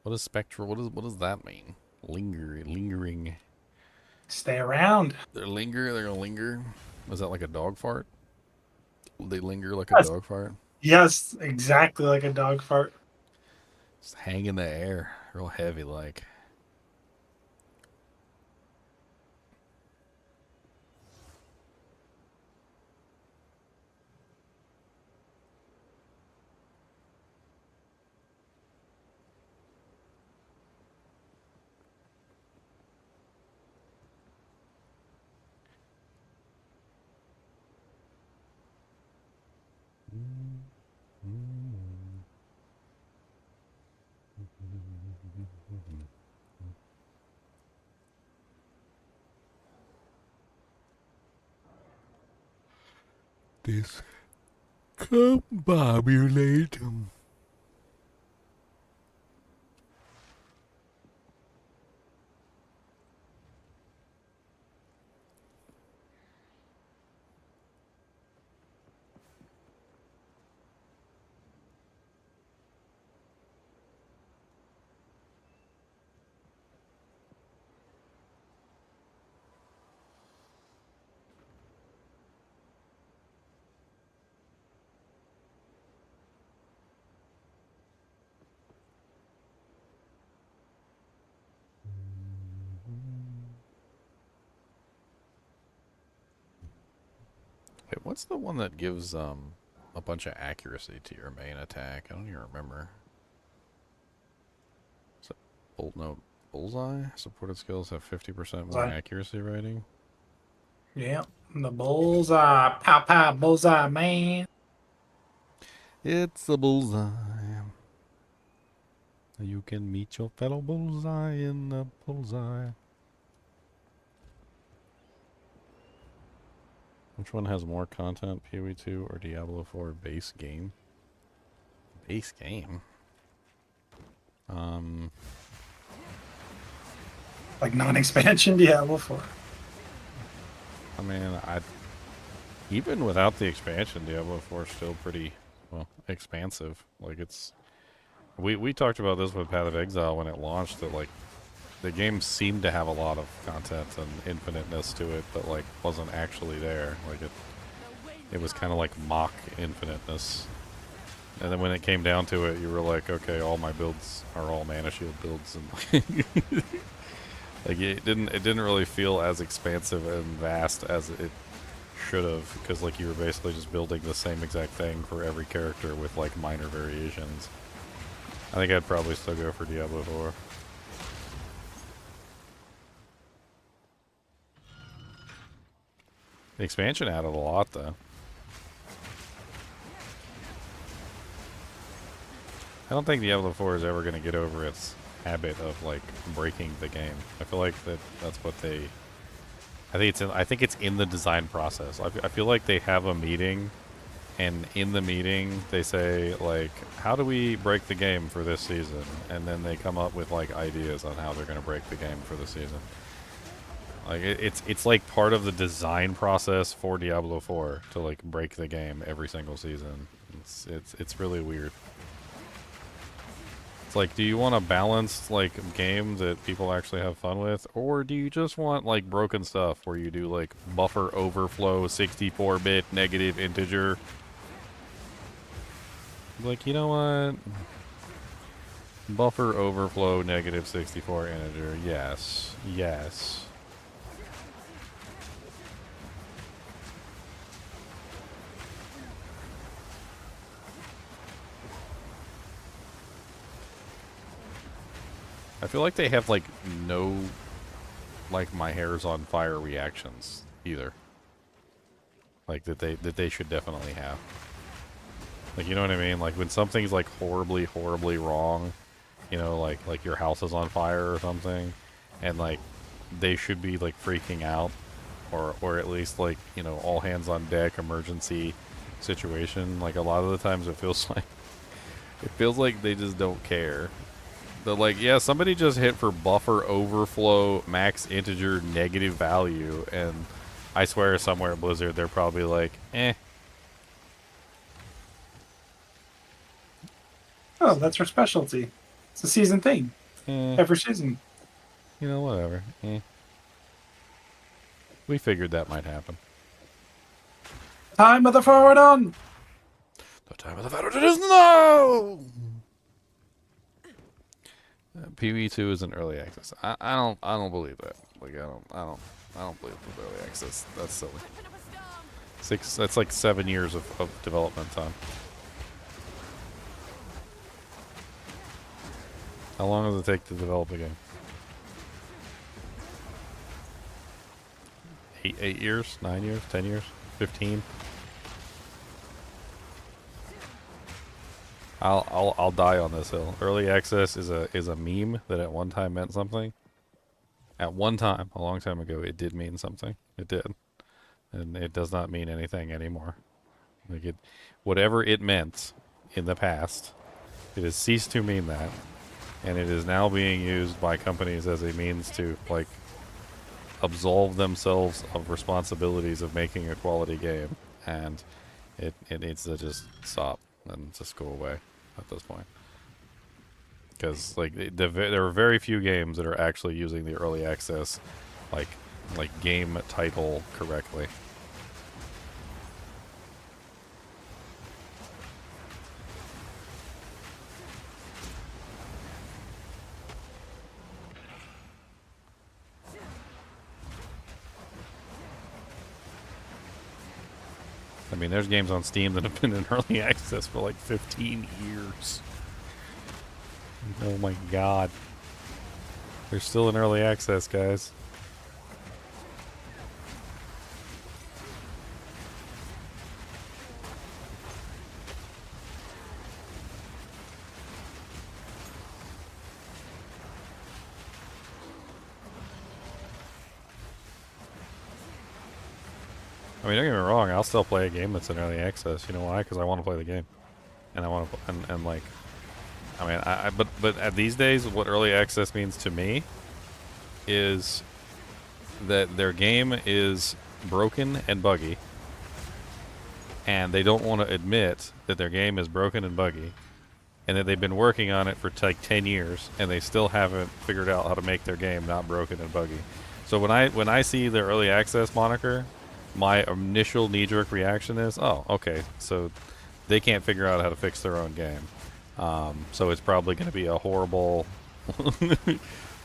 What is spectral? What does that mean? Lingering. Stay around. They're gonna linger. Is that like a dog fart? They linger like Yes. a dog fart. Yes, exactly like a dog fart. Just hang in the air, real heavy like. Discombobulate. Hey, what's the one that gives a bunch of accuracy to your main attack? I don't even remember. Is it bullseye? Supported skills have 50% more Bullseye. accuracy rating. Yeah, the bullseye. Pow pow bullseye, man. It's a bullseye. You can meet your fellow bullseye in the bullseye. Which one has more content, PoE 2 or Diablo 4 base game? Base game? Like non-expansion Diablo 4. I mean, even without the expansion, Diablo 4 is still pretty, well, expansive. Like, it's... We talked about this with Path of Exile when it launched, that, like, the game seemed to have a lot of content and infiniteness to it, but, like, wasn't actually there. Like, it was kind of like mock infiniteness. And then when it came down to it, you were like, okay, all my builds are all mana shield builds, and like it didn't really feel as expansive and vast as it should have, because like you were basically just building the same exact thing for every character with like minor variations. I think I'd probably still go for Diablo 4. The expansion added a lot, though. I don't think Diablo 4 is ever going to get over its habit of like breaking the game. I feel like that's what they. I think it's in the design process. I feel like they have a meeting, and in the meeting they say like, how do we break the game for this season? And then they come up with like ideas on how they're going to break the game for the season. Like it's like part of the design process for Diablo 4 to like break the game every single season. It's really weird. It's like, do you want a balanced like game that people actually have fun with, or do you just want like broken stuff where you do like buffer overflow 64-bit negative integer? Like, you know what? Buffer overflow negative 64 integer. Yes. Yes. I feel like they have like no like my hair's on fire reactions either. Like that they should definitely have. Like, you know what I mean? Like when something's like horribly, horribly wrong, you know, like your house is on fire or something, and like they should be like freaking out, or at least like, you know, all hands on deck emergency situation. Like a lot of the times it feels like they just don't care. They're like, yeah, somebody just hit for buffer overflow max integer negative value, and I swear somewhere at Blizzard they're probably like, eh. Oh, that's her specialty. It's a season thing. Every season. You know, whatever. We figured that might happen. Time of the forward on. The time of the forward is now. PV2 is an early access. I don't believe that. Like I don't believe it's early access. That's silly. That's like 7 years of development time. How long does it take to develop a game? 8 years, 9 years, 10 years, 15. I'll die on this hill. Early access is a meme that at one time meant something. At one time, a long time ago, it did mean something. It did, and it does not mean anything anymore. Like whatever it meant in the past, it has ceased to mean that, and it is now being used by companies as a means to like absolve themselves of responsibilities of making a quality game, and it needs to just stop and just go away at this point. Because like there are very few games that are actually using the early access like game title correctly. I mean, there's games on Steam that have been in early access for like 15 years. Oh my god. They're still in early access, guys. I mean, don't get me wrong, I'll still play a game that's in early access. You know why? Because I want to play the game. And I want to, and like, I mean, but at these days, what early access means to me is that their game is broken and buggy, and they don't want to admit that their game is broken and buggy, and that they've been working on it for like 10 years, and they still haven't figured out how to make their game not broken and buggy. So when I see their early access moniker, my initial knee-jerk reaction is, oh, okay, so they can't figure out how to fix their own game. So it's probably going to be a horrible,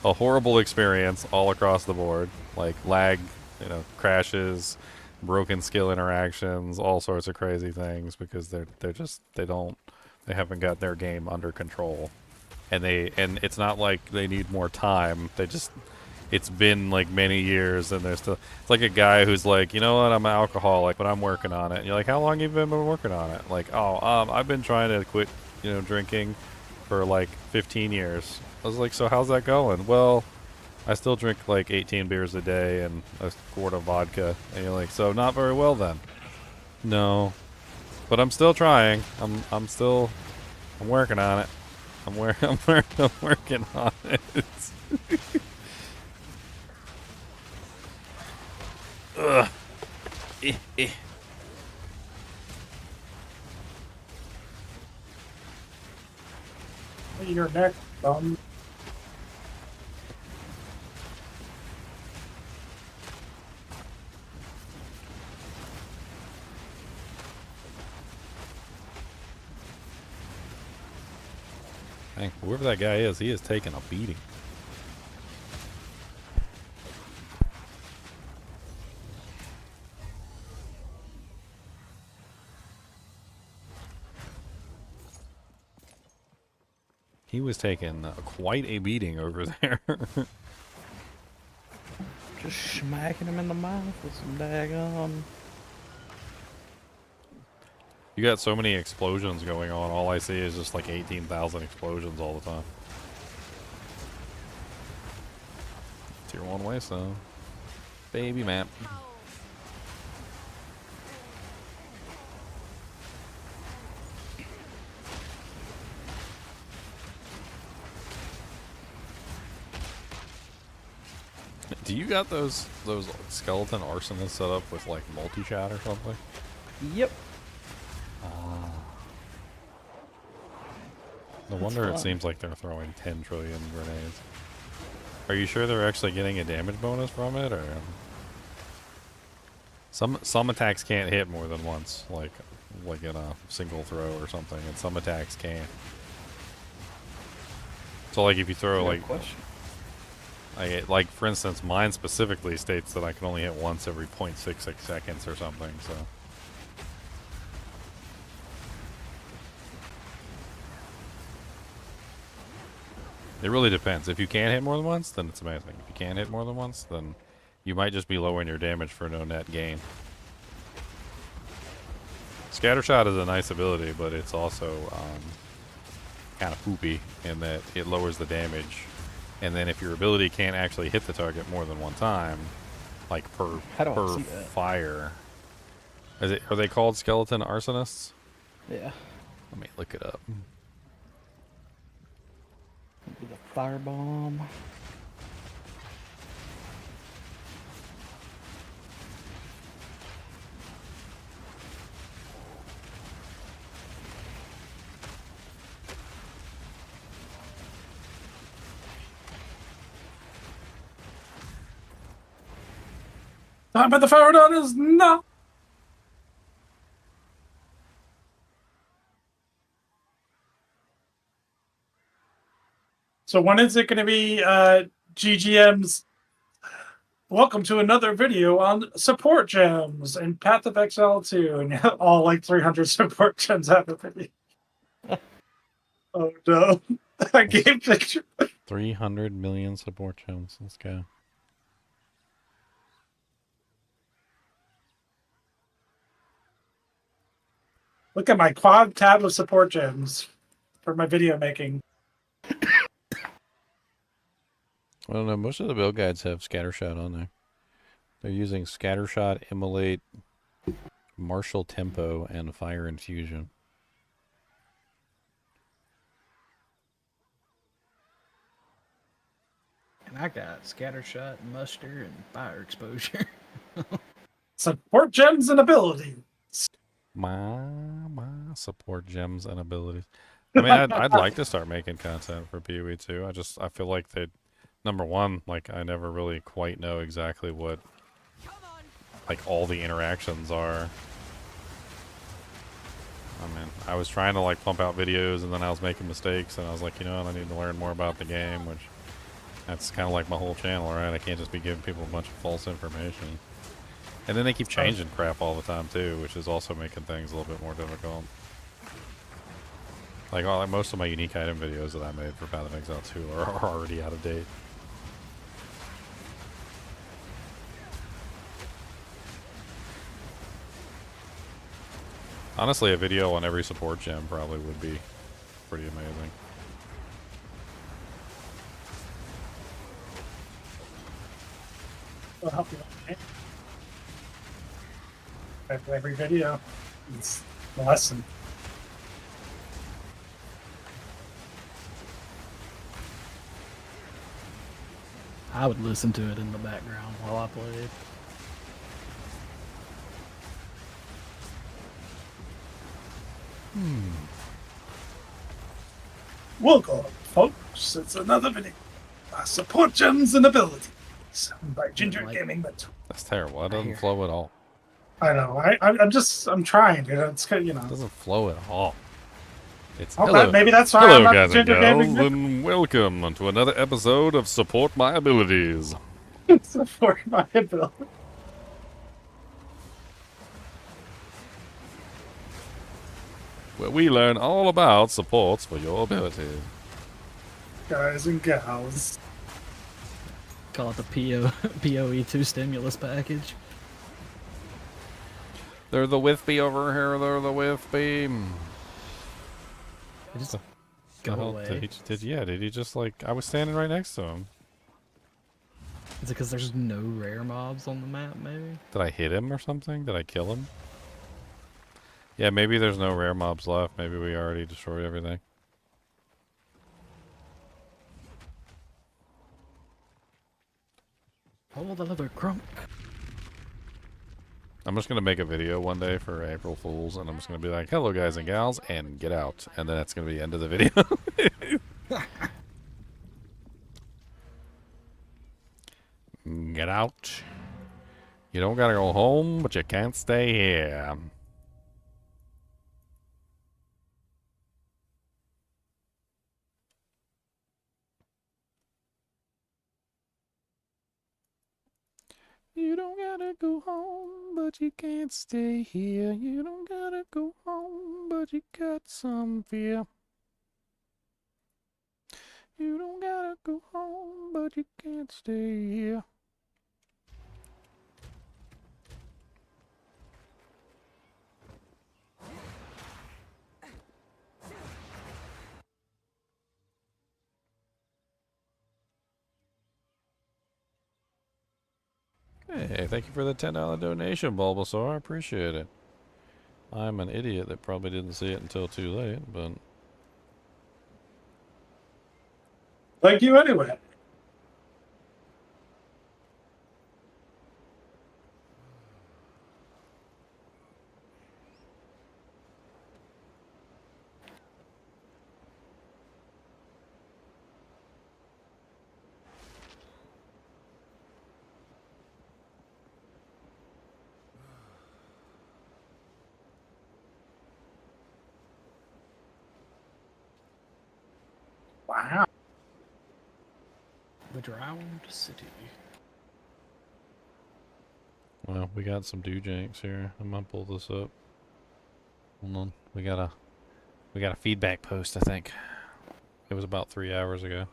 a horrible experience all across the board, like lag, you know, crashes, broken skill interactions, all sorts of crazy things, because they haven't got their game under control, and it's not like they need more time. It's been like many years, and they're still. It's like a guy who's like, you know what, I'm an alcoholic, but I'm working on it. And you're like, how long have you been working on it? Like, I've been trying to quit, you know, drinking for like 15 years. I was like, so how's that going? Well, I still drink like 18 beers a day and a quart of vodka. And you're like, so not very well then. No, but I'm still trying. I'm working on it. I'm working on it. Ugh. Your neck, bum. Dang, whoever that guy is, he is taking a beating. He was taking quite a beating over there. Just smacking him in the mouth with some daggone. You got so many explosions going on. All I see is just like 18,000 explosions all the time. Tier 1 waystone. Baby map. Do you got those skeleton arsonists set up with like multi-chat or something? Yep. No wonder it seems like they're throwing 10 trillion grenades. Are you sure they're actually getting a damage bonus from it, or some attacks can't hit more than once, like in a single throw or something, and some attacks can. So like if you throw like for instance, mine specifically states that I can only hit once every 0.66 seconds or something. So. It really depends. If you can hit more than once, then it's amazing. If you can't hit more than once, then you might just be lowering your damage for no net gain. Scattershot is a nice ability, but it's also kind of poopy in that it lowers the damage. And then if your ability can't actually hit the target more than one time, like per fire, are they called skeleton arsonists? Yeah. Let me look it up. With a firebomb. But the Pharaoh is not. So when is it going to be GGM's? Welcome to another video on support gems and Path of Exile 2, and all like 300 support gems have a video. Oh no! I gave picture. 300 million support gems. Let's go. Look at my quad tab of support gems for my video making. I don't know. Most of the build guides have Scattershot on there. They're using Scattershot, Immolate, Martial Tempo, and Fire Infusion. And I got Scattershot, Muster, and Fire Exposure. Support gems and abilities. My support gems and abilities. I mean, I'd like to start making content for PoE too. I feel like they, number one, like I never really quite know exactly what, like all the interactions are. I mean, I was trying to like pump out videos and then I was making mistakes and I was like, you know what, I need to learn more about the game, which that's kind of like my whole channel, right? I can't just be giving people a bunch of false information. And then they keep changing crap all the time too, which is also making things a little bit more difficult. Like most of my unique item videos that I made for Path of Exile 2 are already out of date. Honestly, a video on every support gem probably would be pretty amazing. I'll help you. After every video, it's a lesson. I would listen to it in the background while I played. Welcome, folks. It's another video. Support gems and abilities by Ginger Gaming Mentor. That's terrible. That doesn't flow at all. I know. I'm trying. It's good, you know. It doesn't flow at all. It's Oh, maybe that's why I'm not guys and Ginger Gaming gals, and welcome to another episode of Support My Abilities. Support my ability. Where we learn all about supports for your abilities. Guys and gals. Call it the PoE2 stimulus package. They're the Whiffy over here. They're the Whiffy. Just The go hell away. Did he just like? I was standing right next to him. Is it because there's no rare mobs on the map, maybe? Did I hit him or something? Did I kill him? Yeah, maybe there's no rare mobs left. Maybe we already destroyed everything. Oh, the leather crunk. I'm just gonna make a video one day for April Fools, and I'm just gonna be like, "Hello, guys and gals," and get out, and then that's gonna be the end of the video. Get out. You don't gotta go home, but you can't stay here. You don't gotta go home, but you can't stay here. You don't gotta go home, but you got some fear. You don't gotta go home, but you can't stay here. Hey, thank you for the $10 donation, Bulbasaur. I appreciate it. I'm an idiot that probably didn't see it until too late, but... Thank you anyway. Wow. The Drowned City. Well, we got some doojanks here. I'm gonna pull this up. Hold on. We got a feedback post, I think. It was about 3 hours ago.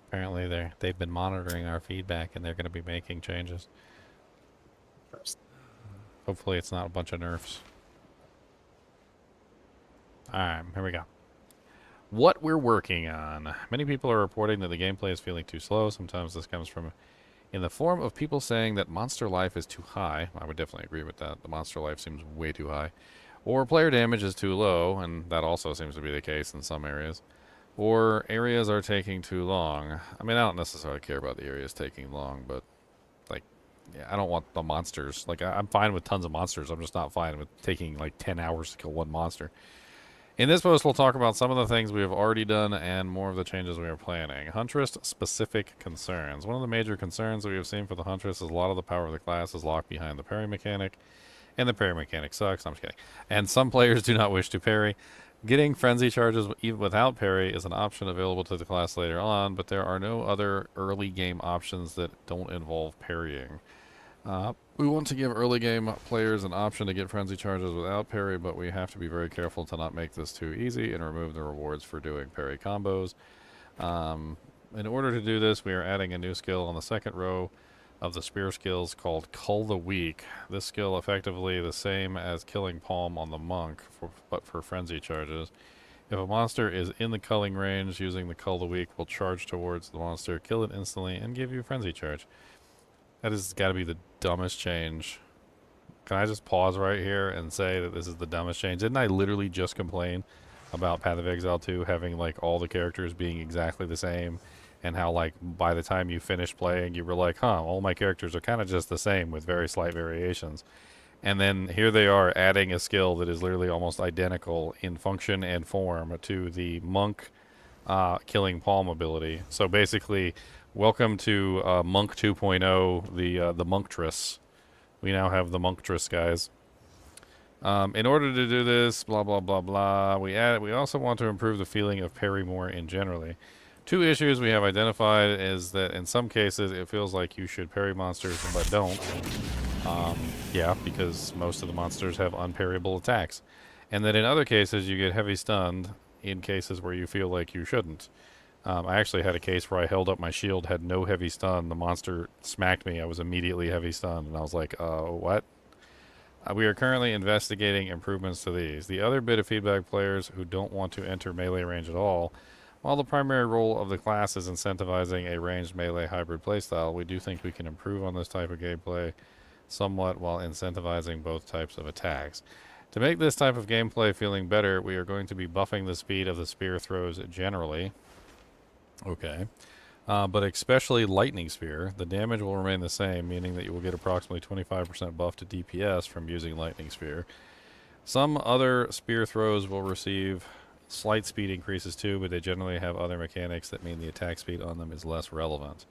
Apparently they've been monitoring our feedback and they're gonna be making changes. Hopefully it's not a bunch of nerfs. Alright, here we go. What we're working on. Many people are reporting that the gameplay is feeling too slow. Sometimes this comes from in the form of people saying that monster life is too high. I would definitely agree with that. The monster life seems way too high. Or player damage is too low, and that also seems to be the case in some areas. Or areas are taking too long. I mean, I don't necessarily care about the areas taking long, but like, yeah, I don't want the monsters. Like, I'm fine with tons of monsters. I'm just not fine with taking like 10 hours to kill one monster. In this post, we'll talk about some of the things we have already done and more of the changes we are planning. Huntress-specific concerns. One of the major concerns that we have seen for the Huntress is a lot of the power of the class is locked behind the parry mechanic, and the parry mechanic sucks. I'm just kidding. And some players do not wish to parry. Getting frenzy charges even without parry is an option available to the class later on, but there are no other early game options that don't involve parrying. We want to give early game players an option to get frenzy charges without parry, but we have to be very careful to not make this too easy and remove the rewards for doing parry combos. In order to do this, we are adding a new skill on the second row of the spear skills called Cull the Weak. This skill effectively the same as killing Palm on the monk, but for frenzy charges. If a monster is in the culling range, using the Cull the Weak will charge towards the monster, kill it instantly, and give you a frenzy charge. That has got to be the dumbest change. Can I just pause right here and say that this is the dumbest change? Didn't I literally just complain about Path of Exile 2 having like all the characters being exactly the same, and how like by the time you finished playing you were like, huh, all my characters are kind of just the same with very slight variations. And then here they are adding a skill that is literally almost identical in function and form to the monk killing Palm ability. So basically, welcome to Monk 2.0, the Monktress. We now have the Monktress, guys. In order to do this, blah blah blah blah, we also want to improve the feeling of parry more in generally. Two issues we have identified is that in some cases it feels like you should parry monsters but don't. Yeah, because most of the monsters have unparryable attacks. And that in other cases you get heavy stunned in cases where you feel like you shouldn't. I actually had a case where I held up my shield, had no heavy stun. The monster smacked me. I was immediately heavy stunned, and I was like, what? We are currently investigating improvements to these. The other bit of feedback, players who don't want to enter melee range at all. While the primary role of the class is incentivizing a ranged melee hybrid playstyle, we do think we can improve on this type of gameplay somewhat while incentivizing both types of attacks. To make this type of gameplay feeling better, we are going to be buffing the speed of the spear throws generally. Okay. But especially Lightning Spear. The damage will remain the same, meaning that you will get approximately 25% buff to DPS from using Lightning Spear. Some other spear throws will receive slight speed increases too, but they generally have other mechanics that mean the attack speed on them is less relevant.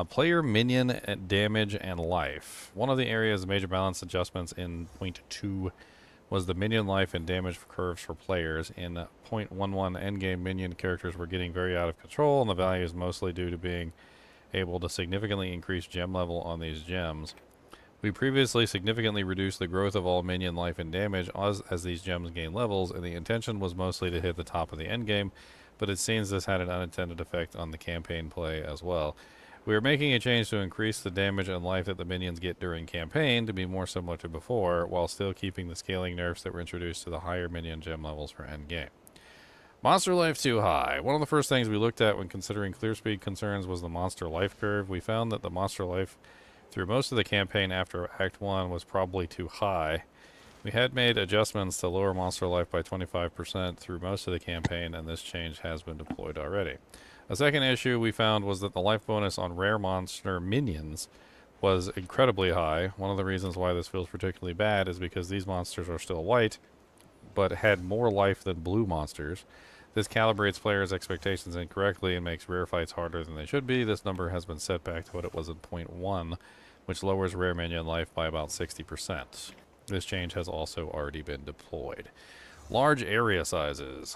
Player minion damage and life. One of the areas of major balance adjustments in point 2 was the minion life and damage curves for players. In 0.11, endgame minion characters were getting very out of control, and the value is mostly due to being able to significantly increase gem level on these gems. We previously significantly reduced the growth of all minion life and damage as these gems gain levels, and the intention was mostly to hit the top of the endgame, but it seems this had an unintended effect on the campaign play as well. We are making a change to increase the damage and life that the minions get during campaign to be more similar to before, while still keeping the scaling nerfs that were introduced to the higher minion gem levels for endgame. Monster life too high. One of the first things we looked at when considering clear speed concerns was the monster life curve. We found that the monster life through most of the campaign after Act 1 was probably too high. We had made adjustments to lower monster life by 25% through most of the campaign, and this change has been deployed already. A second issue we found was that the life bonus on rare monster minions was incredibly high. One of the reasons why this feels particularly bad is because these monsters are still white, but had more life than blue monsters. This calibrates players' expectations incorrectly and makes rare fights harder than they should be. This number has been set back to what it was in 0.1, which lowers rare minion life by about 60%. This change has also already been deployed. Large area sizes.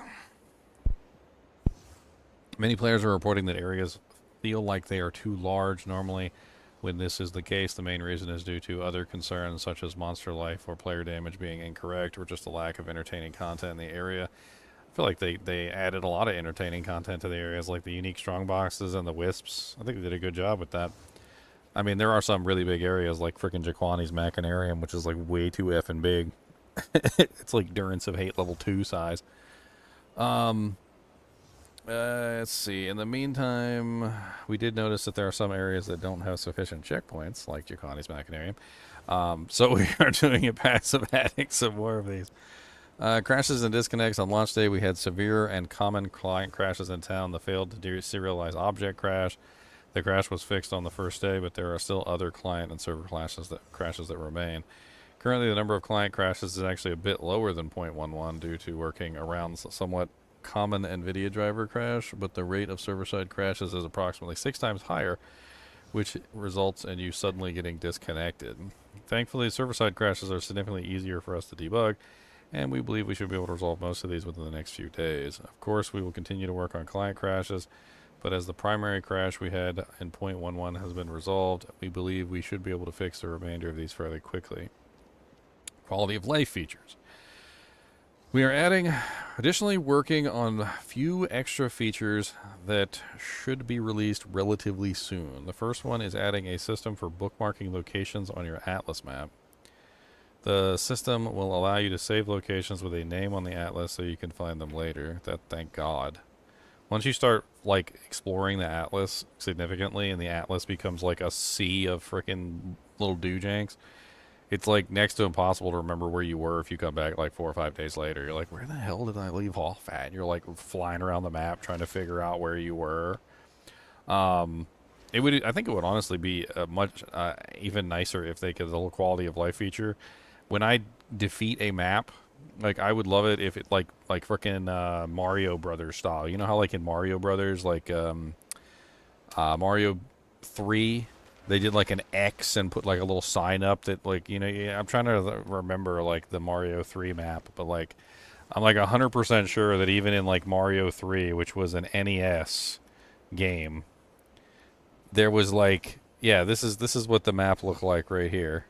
Many players are reporting that areas feel like they are too large. Normally, when this is the case, the main reason is due to other concerns such as monster life or player damage being incorrect, or just a lack of entertaining content in the area. I feel like they added a lot of entertaining content to the areas, like the unique strong boxes and the wisps. I think they did a good job with that. I mean, there are some really big areas, like frickin' Jaquani's Machinarium, which is like way too effing big. It's like Durance of Hate level 2 size. Let's see. In the meantime, we did notice that there are some areas that don't have sufficient checkpoints, like Jaquani's Machinarium. So we are doing a passive adding some more of these. Crashes and disconnects. On launch day, we had severe and common client crashes in town. The failed to serialize object crash. The crash was fixed on the first day, but there are still other client and server crashes that remain. Currently, the number of client crashes is actually a bit lower than 0.11 due to working around somewhat common NVIDIA driver crash, but the rate of server-side crashes is approximately 6 times higher, which results in you suddenly getting disconnected. Thankfully, server-side crashes are significantly easier for us to debug, and we believe we should be able to resolve most of these within the next few days. Of course, we will continue to work on client crashes, but as the primary crash we had in 0.11 has been resolved, we believe we should be able to fix the remainder of these fairly quickly. Quality of life features. We are additionally working on a few extra features that should be released relatively soon. The first one is adding a system for bookmarking locations on your atlas map. The system will allow you to save locations with a name on the atlas so you can find them later. Thank God. Once you start like exploring the atlas significantly and the atlas becomes like a sea of frickin' little doojanks, it's like next to impossible to remember where you were if you come back like 4 or 5 days later. You're like, where the hell did I leave off at? And you're like flying around the map trying to figure out where you were. I think it would honestly be much even nicer if they could, the little quality of life feature. When I defeat a map, like I would love it if it like frickin' Mario Brothers style. You know how like in Mario Brothers, like Mario 3, they did like an X and put like a little sign up that like, you know, I'm trying to remember like the Mario 3 map, but like I'm like 100% sure that even in like Mario 3, which was an NES game, there was like, yeah, this is what the map looked like right here.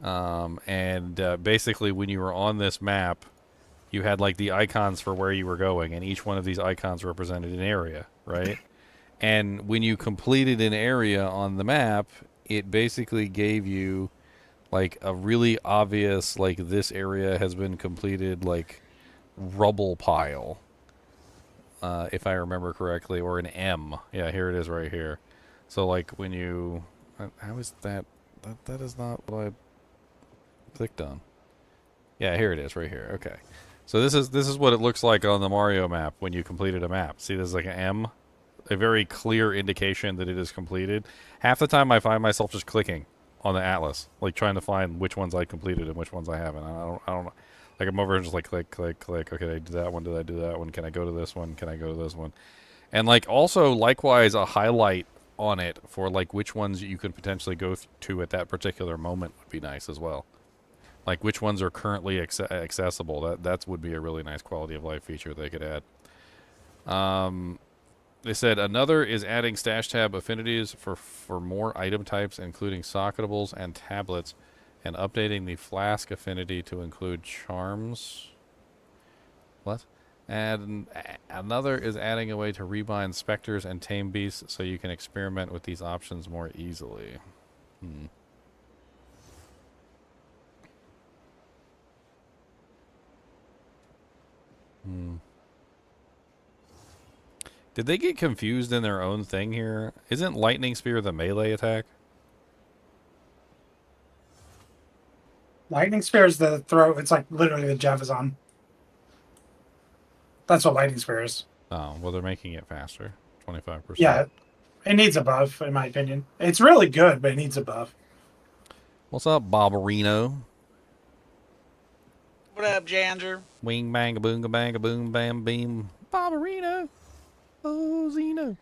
Basically when you were on this map, you had like the icons for where you were going, and each one of these icons represented an area, right? And when you completed an area on the map, it basically gave you like a really obvious, like, this area has been completed, like, rubble pile, if I remember correctly, or an M. Yeah, here it is right here. So like when you, how is that is not what I clicked on. Yeah, here it is right here. Okay. So this is what it looks like on the Mario map when you completed a map. See, there's like an M, a very clear indication that it is completed. Half the time I find myself just clicking on the atlas, like trying to find which ones I completed and which ones I haven't. I don't know. Like I'm over here just like click, click, click. Okay, did I do that one? Did I do that one? Can I go to this one? Can I go to this one? And like also likewise a highlight on it for like which ones you could potentially go to at that particular moment would be nice as well. Like which ones are currently accessible. That would be a really nice quality of life feature they could add. They said another is adding stash tab affinities for more item types, including socketables and tablets, and updating the flask affinity to include charms. What? And another is adding a way to rebind specters and tame beasts so you can experiment with these options more easily. Did they get confused in their own thing here? Isn't Lightning Spear the melee attack? Lightning Spear is the throw. It's like literally the Javazon. That's what Lightning Spear is. Oh, well, they're making it faster. 25%. Yeah, it needs a buff, in my opinion. It's really good, but it needs a buff. What's up, Bobberino? What up, Jander? Wing bang a boonga bang a boom bam beam. Bobberino. Oh, Zeno.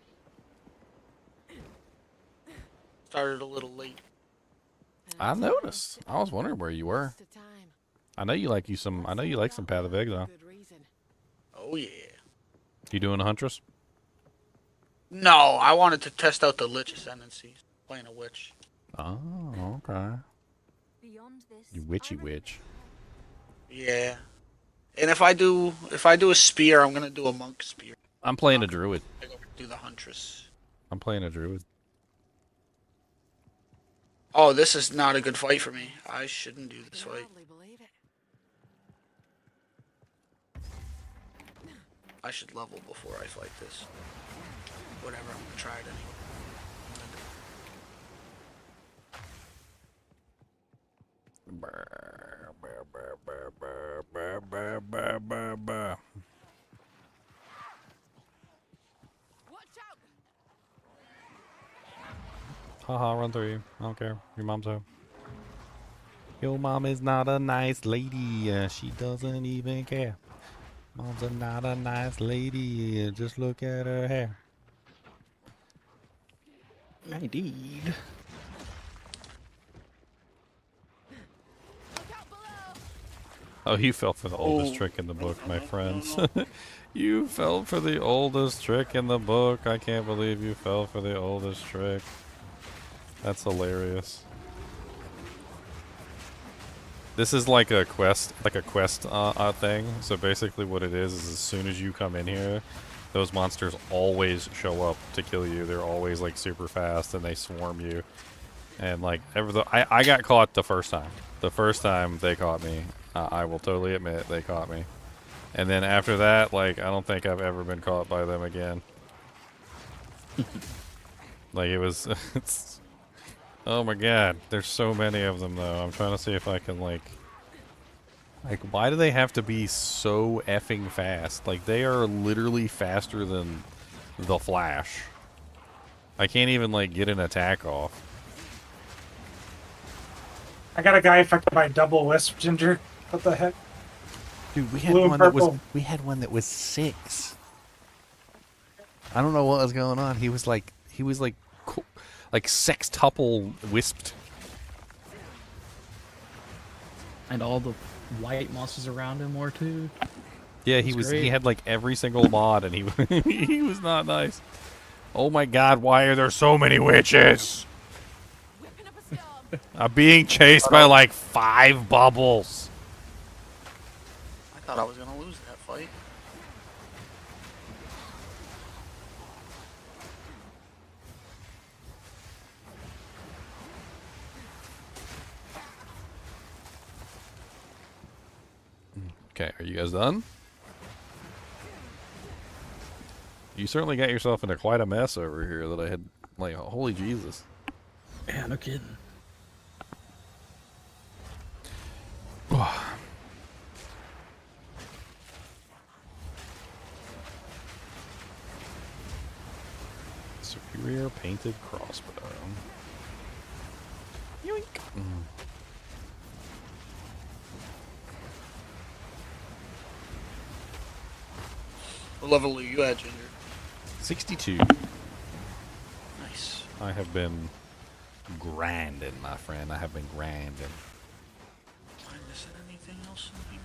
Started a little late. I noticed. I was wondering where you were. I know you like some Path of Exile. Oh yeah. You doing a Huntress? No, I wanted to test out the Lich Ascendancies. Playing a Witch. Oh, okay. You witchy witch. Yeah. And if I do a spear, I'm gonna do a monk spear. I'm playing a druid. I go do the Huntress. I'm playing a druid. Oh, this is not a good fight for me. I shouldn't do this fight. I should level before I fight this. Whatever, I'm gonna try it anyway. Haha, run through you. I don't care. Your mom's home. Your mom is not a nice lady. She doesn't even care. Mom's not a nice lady. Just look at her hair. Indeed. Oh, you fell for the oldest trick in the book, my friends. You fell for the oldest trick in the book. I can't believe you fell for the oldest trick. That's hilarious. This is like a quest thing. So basically what it is as soon as you come in here, those monsters always show up to kill you. They're always like super fast and they swarm you. And like, I got caught the first time. The first time they caught me. I will totally admit they caught me. And then after that, like, I don't think I've ever been caught by them again. Like, it was... oh my god, there's so many of them, though. I'm trying to see if I can, like, why do they have to be so effing fast? Like, they are literally faster than the Flash. I can't even, like, get an attack off. I got a guy affected by double wisp, Ginger. What the heck? Dude, we had one that was 6. I don't know what was going on. He was like sextuple wisped. And all the white monsters around him were too. Yeah, he had like every single mod, and he he was not nice. Oh my god, why are there so many witches? I'm being chased by like 5 bubbles. I thought I was gonna lose. Okay, are you guys done? You certainly got yourself into quite a mess over here that I had, like, holy Jesus. Yeah, no kidding. Superior painted crossbow. Yoink. What level are you at, Ginger? 62. Nice. I have been grinding, my friend. I have been grinding. Am I missing anything else in here?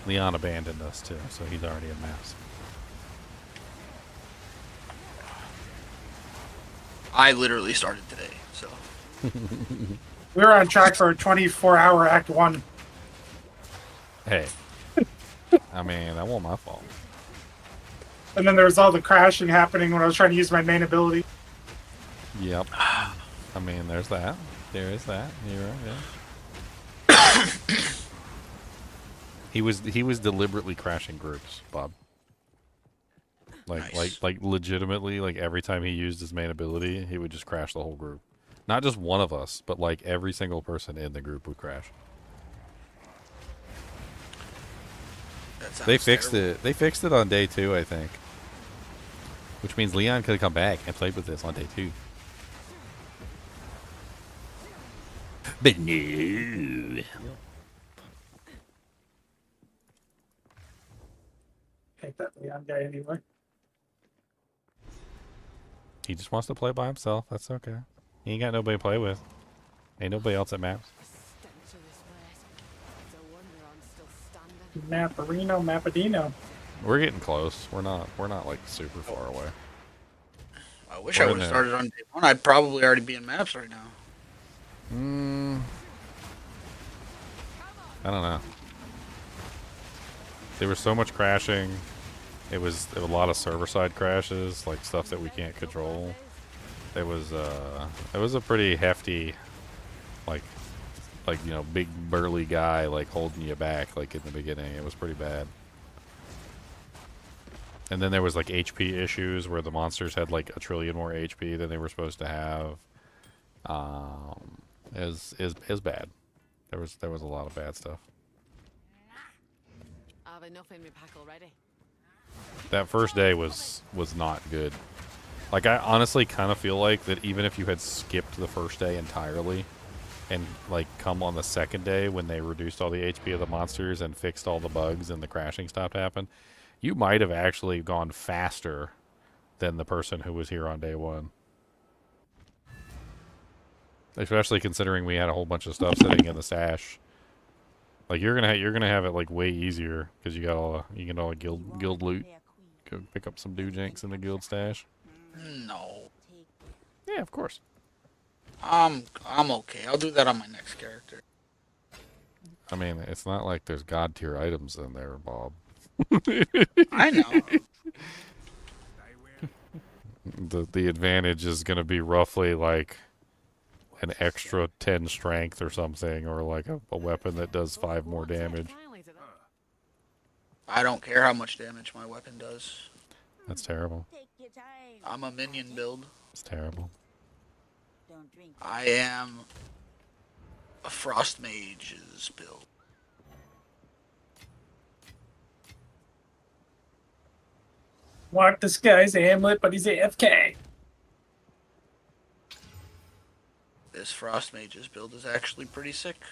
Leon abandoned us too, so he's already a mess. I literally started today, so. We were on track for a 24-hour Act 1. Hey. I mean, that wasn't my fault. And then there was all the crashing happening when I was trying to use my main ability. Yep. I mean, there's that. There is that. You're right, yeah. He was deliberately crashing groups, Bob. Like legitimately, like every time he used his main ability, he would just crash the whole group. Not just one of us, but like every single person in the group would crash. They fixed it. They fixed it on day 2, I think. Which means Leon could have come back and played with this on day 2. But no. Take that Leon guy anyway. He just wants to play by himself. That's okay. He ain't got nobody to play with. Ain't nobody else at maps. Mapperino, Mappadino. We're getting close. We're not like super far away. I wish I would have started on day 1. I'd probably already be in maps right now. I don't know. There was so much crashing. There was a lot of server-side crashes, like stuff that we can't control. It was a pretty hefty, like you know, big burly guy like holding you back like in the beginning. It was pretty bad. And then there was like HP issues where the monsters had like 1 trillion more HP than they were supposed to have. Is bad. There was a lot of bad stuff. I have enough in my pack already. That first day was not good. Like, I honestly kind of feel like that even if you had skipped the first day entirely and like come on the second day when they reduced all the HP of the monsters and fixed all the bugs and the crashing stopped happening, you might have actually gone faster than the person who was here on day 1. Especially considering we had a whole bunch of stuff sitting in the stash. Like you're gonna have it like way easier because you get all the guild loot. Go pick up some doojanks in the guild stash. No. Yeah, of course. I'm okay. I'll do that on my next character. I mean, it's not like there's god tier items in there, Bob. I know. The advantage is gonna be roughly like an extra 10 strength or something, or like a weapon that does 5 more damage. I don't care how much damage my weapon does. That's terrible. I'm a minion build. It's terrible. I am a Frost Mage's build. Walk this guy's Hamlet, but he's AFK. This Frost Mage's build is actually pretty sick.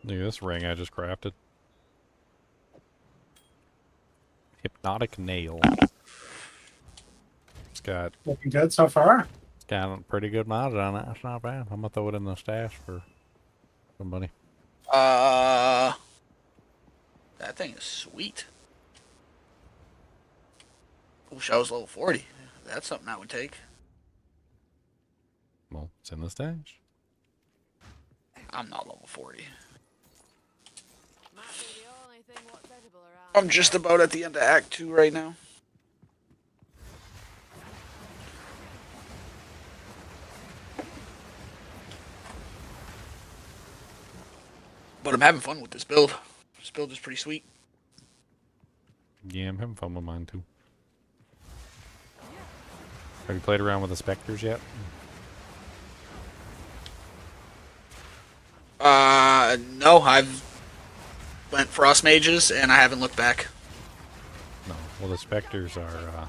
Look at this ring I just crafted. Hypnotic nail. It's got Looking good so far. It's got a pretty good mod on it. That's not bad. I'm gonna throw it in the stash for somebody. That thing is sweet. Wish I was level 40. That's something I would take. Well, it's in the stash. I'm not level 40. I'm just about at the end of Act 2 right now. But I'm having fun with this build. This build is pretty sweet. Yeah, I'm having fun with mine too. Have you played around with the specters yet? No, I've went Frost Mages and I haven't looked back. No. Well, the specters are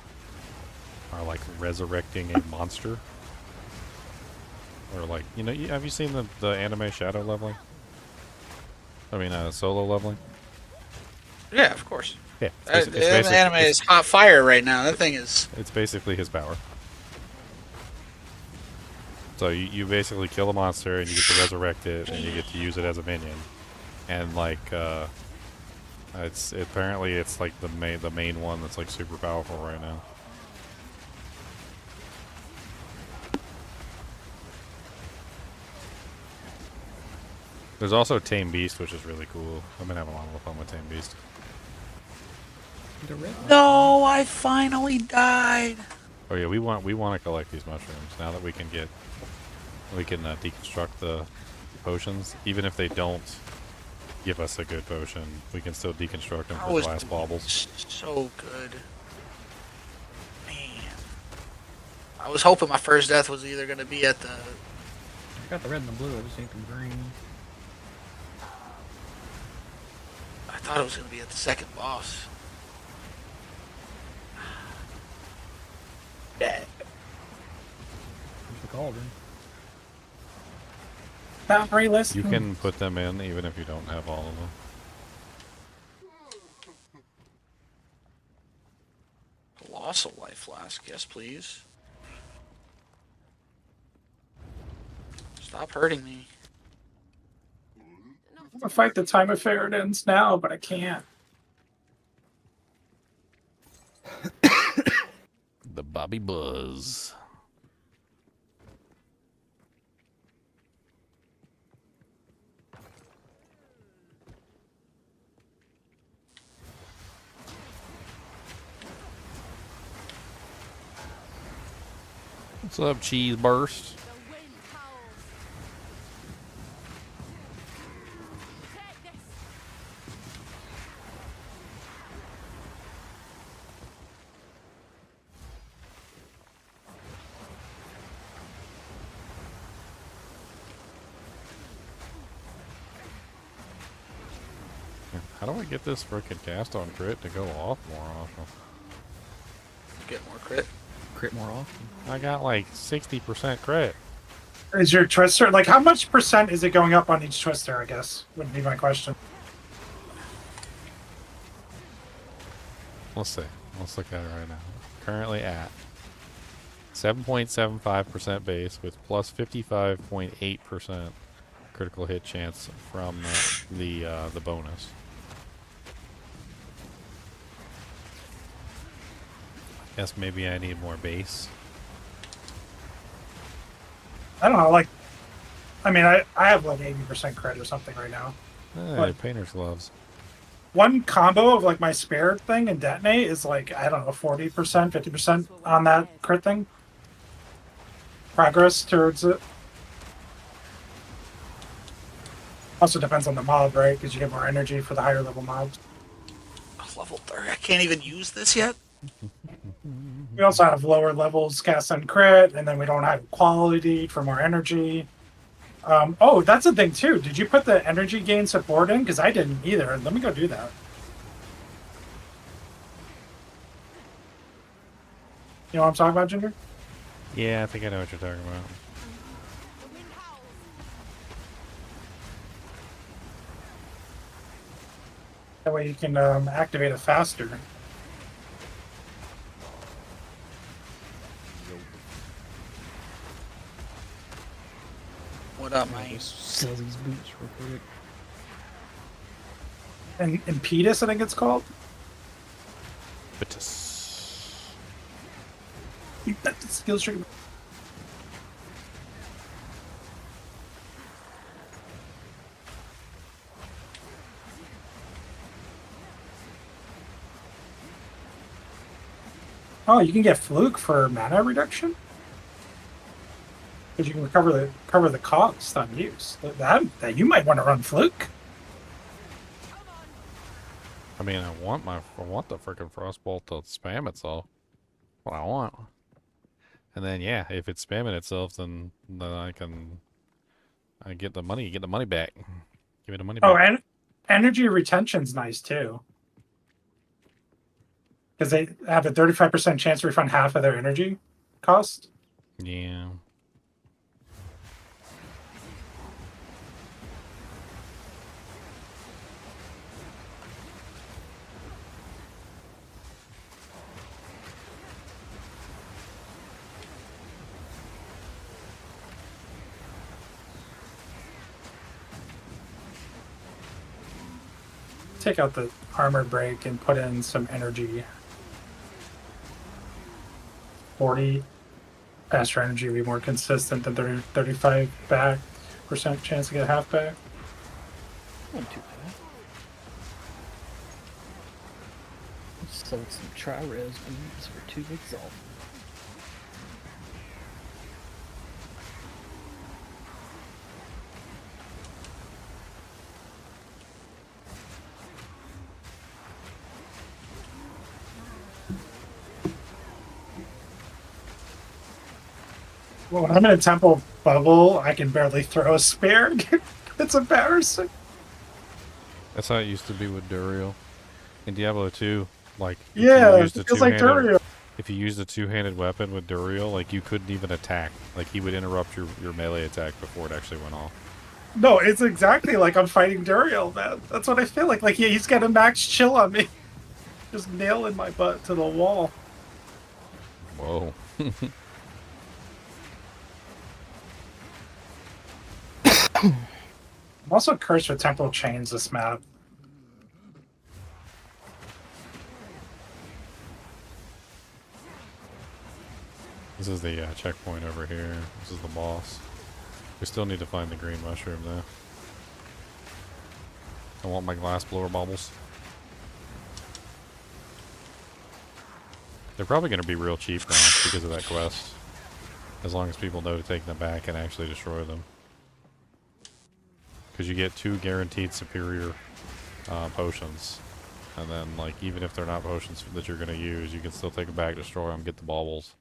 like resurrecting a monster. Or like, you know, have you seen the anime shadow leveling? I mean, solo leveling? Yeah, of course. Yeah. The anime is hot fire right now. That thing is... It's basically his power. So you basically kill a monster and you get to resurrect it and you get to use it as a minion. And like, apparently it's like the main one that's like super powerful right now. There's also Tame Beast, which is really cool. I've been having a lot of fun with Tame Beast. No, I finally died. Oh yeah, we want to collect these mushrooms now that we can deconstruct the potions. Even if they don't give us a good potion, we can still deconstruct them for glass baubles. So good. Man. I was hoping my first death was either going to be at the... I got the red and the blue, I just need the green. I thought it was going to be at the second boss. Yeah. The cauldron. Boundary list. You can put them in even if you don't have all of them. Colossal life flask, yes please. Stop hurting me. I'm gonna fight the time of Faradin's now, but I can't. The Bobby Buzz. What's up, Cheese Burst? How do I get this frickin' cast on crit to go off more often? Get more crit. Crit more often. I got like 60% crit. Is your twister like how much percent is it going up on each twister? I guess would be my question. Let's see. Let's look at it right now. Currently at 7.75% base with plus 55.8% critical hit chance from the bonus. Guess maybe I need more base. I don't know, like, I mean, I have like 80% crit or something right now. Hey, painter's gloves. One combo of like my spare thing and detonate is like, I don't know, 40%, 50% on that crit thing. Progress towards it. Also depends on the mob, right? Because you get more energy for the higher level mobs. Level 30. I can't even use this yet. We also have lower levels cast on crit, and then we don't have quality for more energy. Oh, that's a thing too. Did you put the energy gain support in? Because I didn't either. Let me go do that. You know what I'm talking about, Ginger? Yeah, I think I know what you're talking about. That way you can activate it faster. What up, man? Sell these boots real quick. And Impetus, I think it's called. Impetus. That's the skill tree. Oh, you can get Fluke for mana reduction? Because you can cover the cost on use. That you might want to run Fluke. I mean, I want the freaking frostbolt to spam itself. What I want. And then yeah, if it's spamming itself, then I get the money. Get the money back. Give me the money back. Oh, and energy retention's nice too. Because they have a 35% chance to refund half of their energy cost. Yeah. Take out the armor break and put in some energy. 40 faster energy would be more consistent than 35 back percent chance to get half back. Not too bad. Sold some tri-res beads for 2 Exalt. Well, when I'm in a temple bubble, I can barely throw a spear. It's embarrassing. That's how it used to be with Duriel. In Diablo 2, like Yeah, you it used a feels like Duriel. if you used a two-handed weapon with Duriel, like you couldn't even attack. Like he would interrupt your melee attack before it actually went off. No, it's exactly like I'm fighting Duriel, man. That's what I feel like. Like, yeah, he's got a max chill on me. Just nailing my butt to the wall. Whoa. I'm also cursed with temporal chains this map. This is the checkpoint over here. This is the boss. We still need to find the green mushroom though. I want my glass blower baubles. They're probably going to be real cheap now because of that quest. As long as people know to take them back and actually destroy them. Because you get 2 guaranteed superior potions. And then, like, even if they're not potions that you're going to use, you can still take them back, destroy them, get the baubles.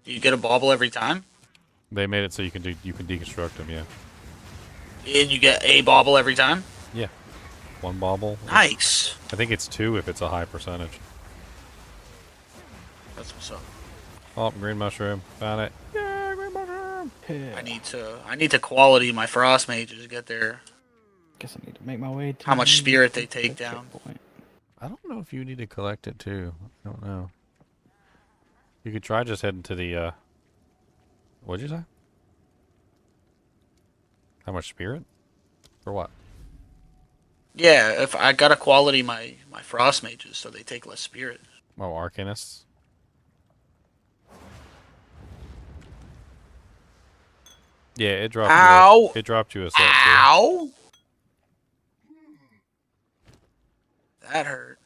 Do you get a bauble every time? They made it so you can deconstruct them, yeah. And you get a bauble every time? Yeah. 1 bauble. Nice. I think it's 2 if it's a high percentage. That's what's up. Oh, green mushroom. Found it. Yeah, green mushroom. I need to quality my frost mages to get their. Guess I need to make my way to how much spirit they take down. I don't know if you need to collect it too. I don't know. You could try just heading to the what'd you say? How much spirit? For what? Yeah, if I gotta quality my frost mages so they take less spirit. Oh, arcanists. Yeah, it dropped. Ow! It dropped you a set. Ow! That hurt.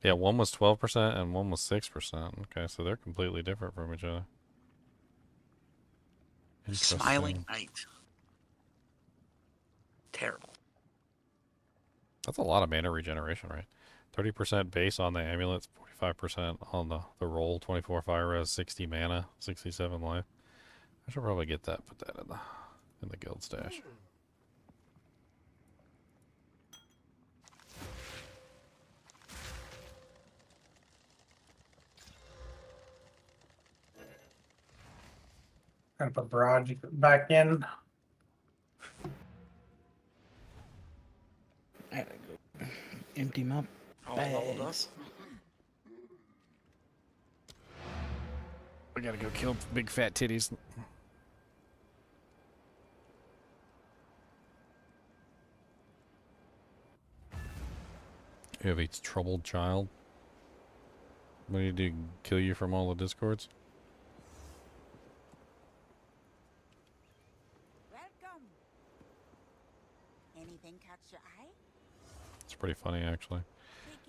Yeah, one was 12% and one was 6%. Okay, so they're completely different from each other. Smiling Knight. Terrible. That's a lot of mana regeneration, right? 30% base on the amulets, 45% on the roll, 24 fire res, 60 mana, 67 life. I should probably get that. Put that in the guild stash. Gonna put barrage back in. I gotta go empty my bags. We gotta go kill big fat titties. You have a troubled child? What do you do? Kill you from all the discords? Welcome. Anything catch your eye? It's pretty funny, actually. Take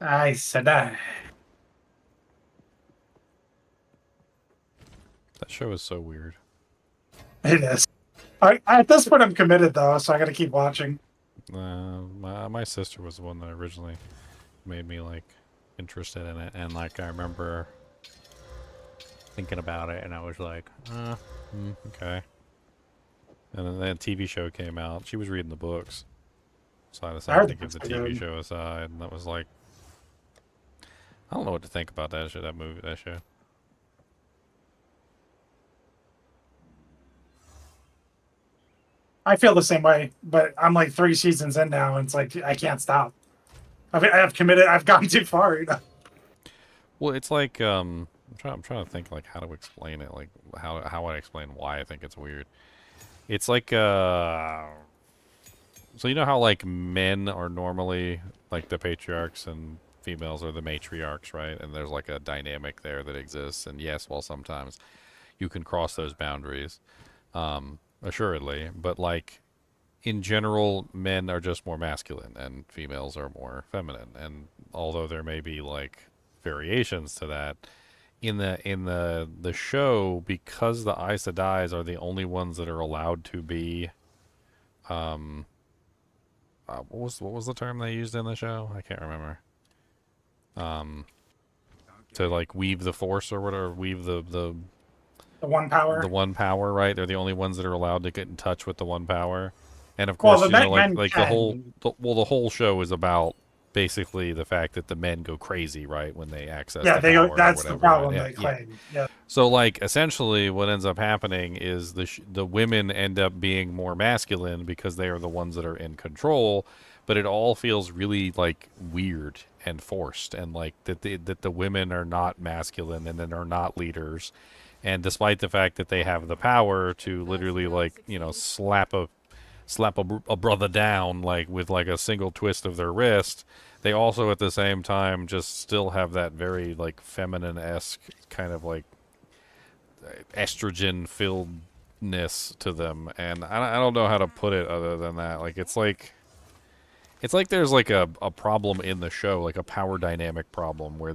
care. I said that. That show is so weird. It is. At this point, I'm committed though, so I got to keep watching. My sister was the one that originally made me like interested in it, and like I remember thinking about it, and I was like, okay. And then the TV show came out. She was reading the books, so I decided to give the TV show a side, and that was like, I don't know what to think about that show, that show. I feel the same way, but I'm like 3 seasons in now, and it's like I can't stop. I've committed. I've gone too far. You know? Well, it's like I'm trying to think like how to explain it, like how I explain why I think it's weird. It's like so you know how like men are normally like the patriarchs and females are the matriarchs, right? And there's like a dynamic there that exists. And yes, well, sometimes you can cross those boundaries. Assuredly, but like in general, men are just more masculine and females are more feminine. And although there may be like variations to that, in the show, because the Aes Sedais are the only ones that are allowed to be, what was the term they used in the show? I can't remember. To like weave the force or whatever, weave the one power. The one power, right? They're the only ones that are allowed to get in touch with the one power. And of course, well, the whole show is about basically the fact that the men go crazy, right, when they access the power. That's or whatever, the problem right? they claim. Yeah. So like essentially what ends up happening is the women end up being more masculine because they are the ones that are in control, but it all feels really like weird and forced, and like that the women are not masculine and then are not leaders. And despite the fact that they have the power to literally, like, you know, slap a brother down, like, with, like, a single twist of their wrist, they also, at the same time, just still have that very, like, feminine-esque kind of, like, estrogen-filledness to them. And I don't know how to put it other than that. Like, it's like there's, like, a problem in the show, like a power dynamic problem, where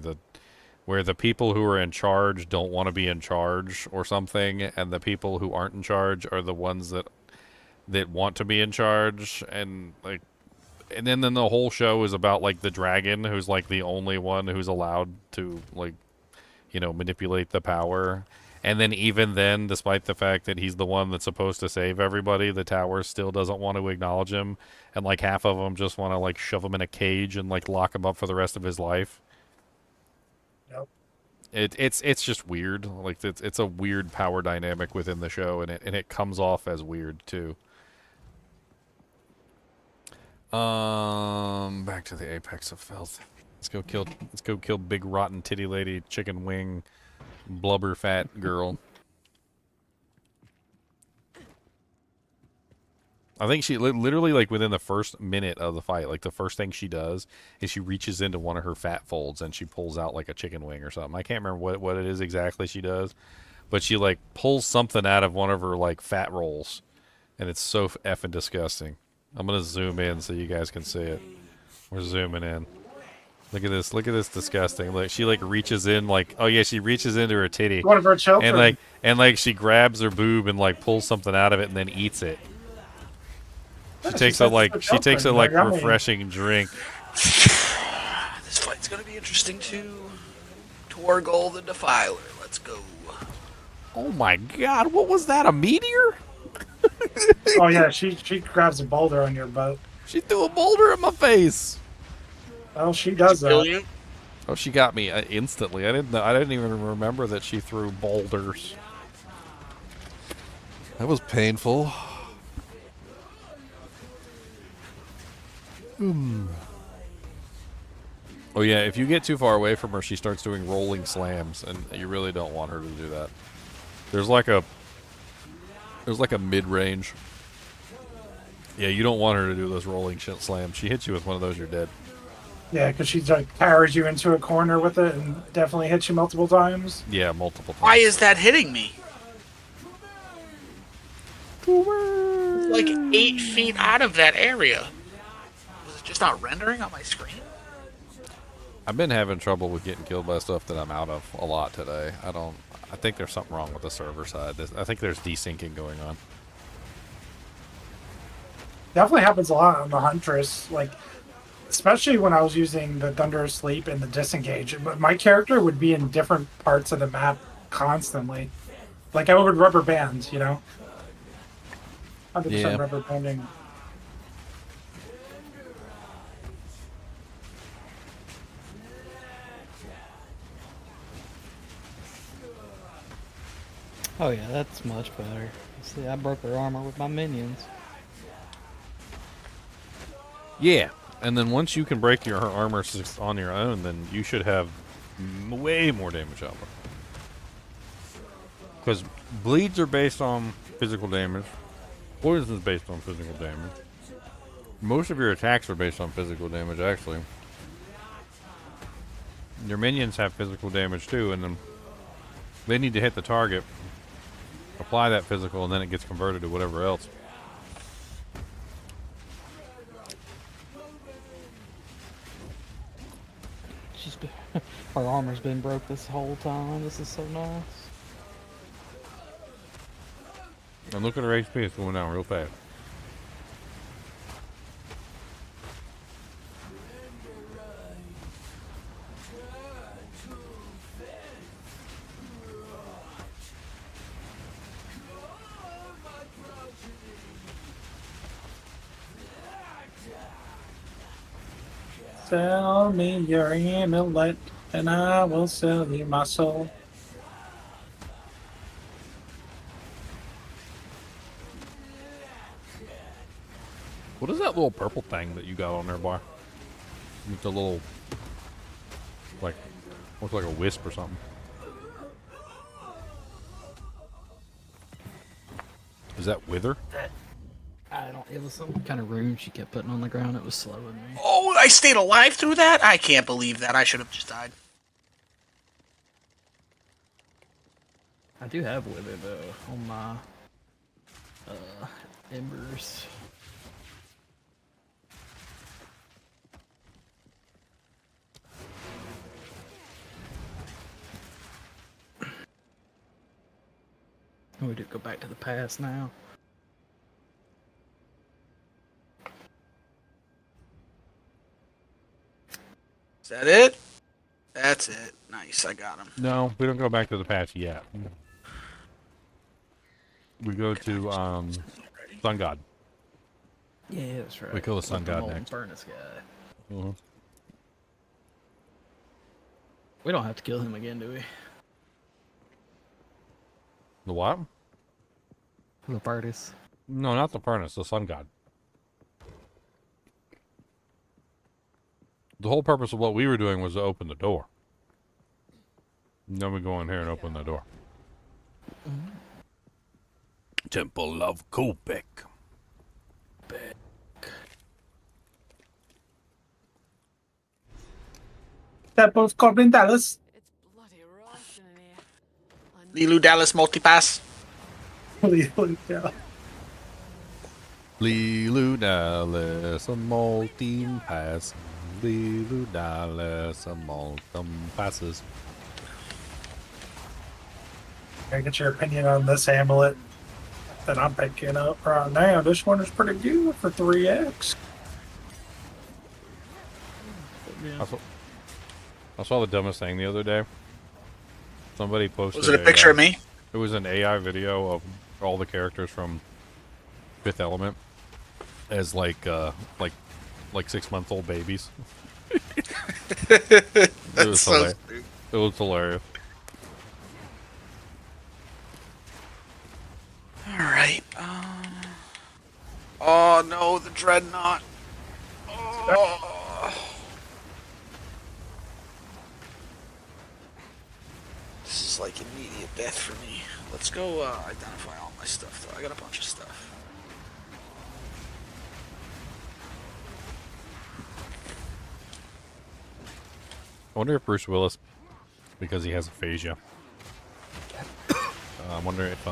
the people who are in charge don't want to be in charge or something, and the people who aren't in charge are the ones that want to be in charge, and like, and then the whole show is about like the dragon, who's like the only one who's allowed to, like, you know, manipulate the power. And then even then, despite the fact that he's the one that's supposed to save everybody, the tower still doesn't want to acknowledge him, and like half of them just want to like shove him in a cage and like lock him up for the rest of his life. It's just weird. Like it's a weird power dynamic within the show, and it comes off as weird too. Back to the apex of filth. Let's go kill big rotten titty lady chicken wing blubber fat girl. I think she literally, like, within the first minute of the fight, like, the first thing she does is she reaches into one of her fat folds and she pulls out, like, a chicken wing or something. I can't remember what it is exactly she does, but she, like, pulls something out of one of her, like, fat rolls, and it's so effing disgusting. I'm gonna zoom in so you guys can see it. We're zooming in. Look at this disgusting. Like, she, like, reaches in, like, oh yeah, she reaches into her titty. One of her children. And like she grabs her boob and, like, pulls something out of it and then eats it. She takes a refreshing drink. This fight's gonna be interesting too. Torgal the Defiler, let's go. Oh my god, what was that? A meteor? Oh yeah, she grabs a boulder on your butt. She threw a boulder in my face. Well, she does that. Oh, she got me instantly. I didn't even remember that she threw boulders. That was painful. Oh yeah, if you get too far away from her, she starts doing rolling slams, and you really don't want her to do that. There's like a mid-range. Yeah, you don't want her to do those rolling slams. She hits you with one of those, you're dead. Yeah, because she like carries you into a corner with it and definitely hits you multiple times. Yeah, multiple times. Why is that hitting me? Like 8 feet out of that area. Was it just not rendering on my screen? I've been having trouble with getting killed by stuff that I'm out of a lot today. I think there's something wrong with the server side. I think there's desyncing going on. Definitely happens a lot on the Huntress, like especially when I was using the Thunder Sleep and the Disengage. But my character would be in different parts of the map constantly. Like I would rubber band, you know? 100% rubber banding. Oh yeah, that's much better. See, I broke their armor with my minions. Yeah, and then once you can break your armor on your own, then you should have way more damage output. Because bleeds are based on physical damage. Poison is based on physical damage. Most of your attacks are based on physical damage, actually. Your minions have physical damage too, and then they need to hit the target, apply that physical, and then it gets converted to whatever else. Our armor's been broke this whole time. This is so nice. And look at her HP, it's going down real fast. Sell me your amulet, and I will sell you my soul. What is that little purple thing that you got on there, boy? With the little, like, looks like a wisp or something. Is that Wither? I don't. It was some kind of rune she kept putting on the ground. It was slowing me. Oh, I stayed alive through that? I can't believe that. I should have just died. I do have Wither though on my embers. We do go back to the past now. Is that it? That's it. Nice, I got him. No, we don't go back to the past yet. We go to Sun God. Yeah, that's right. We kill the Sun God molten next. Furnace guy. Uh-huh. We don't have to kill him again, do we? The what? The furnace. No, not the furnace, the Sun God. The whole purpose of what we were doing was to open the door. And then we go in here and open the door. Temple of Kopek. Temple of Corbin Dallas. Lilu Dallas multipass. Lilu Dallas. Lilu Dallas, a multi pass. Lilu Dallas, a multi passes. I get your opinion on this amulet that I'm picking up right now. This one is pretty good for 3x. I saw the dumbest thing the other day. Somebody posted. Was it a picture of me? It was an AI video of all the characters from Fifth Element as like 6-month-old babies. It was so hilarious. It was hilarious. Alright, oh no, the Dreadnought. Oh. This is like immediate death for me. Let's go identify all my stuff though. I got a bunch of stuff. I wonder if Bruce Willis, because he has aphasia, I wonder if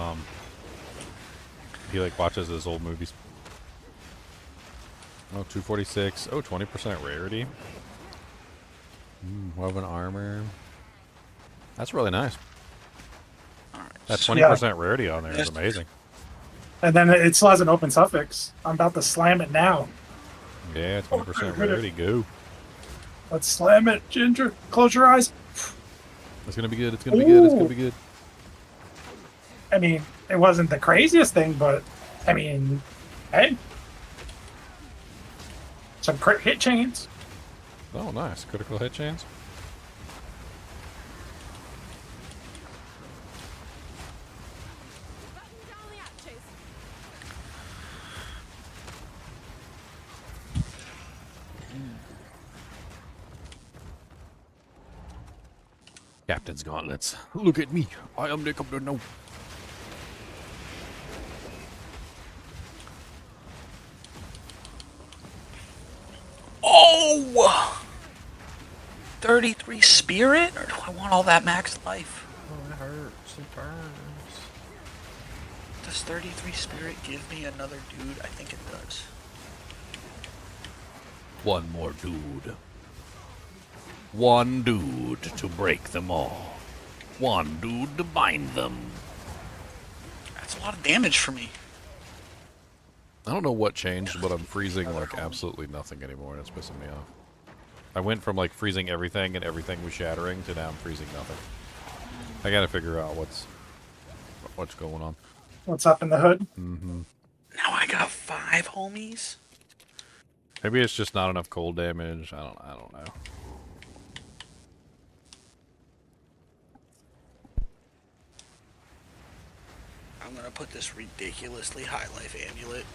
he like watches his old movies. Oh, 246. Oh, 20% rarity. Woven armor. That's really nice. That 20% rarity on there is amazing. And then it still has an open suffix. I'm about to slam it now. Yeah, 20% rarity, go. Let's slam it, Ginger. Close your eyes. It's gonna be good, it's gonna be good, it's gonna be good. I mean, it wasn't the craziest thing, but, I mean, hey. Some crit hit chains. Oh, nice. Critical hit chance. Captain's gauntlets. Look at me. I am the captain now. Oh! 33 spirit? Or do I want all that max life? Oh, it hurts. It burns. Does 33 spirit give me another dude? I think it does. One more dude. One dude to break them all. One dude to bind them. That's a lot of damage for me. I don't know what changed, but I'm freezing like absolutely nothing anymore, and it's pissing me off. I went from like freezing everything and everything was shattering to now I'm freezing nothing. I gotta figure out what's going on. What's up in the hood? Mm-hmm. Now I got 5 homies. Maybe it's just not enough cold damage. I don't know. I'm gonna put this ridiculously high life amulet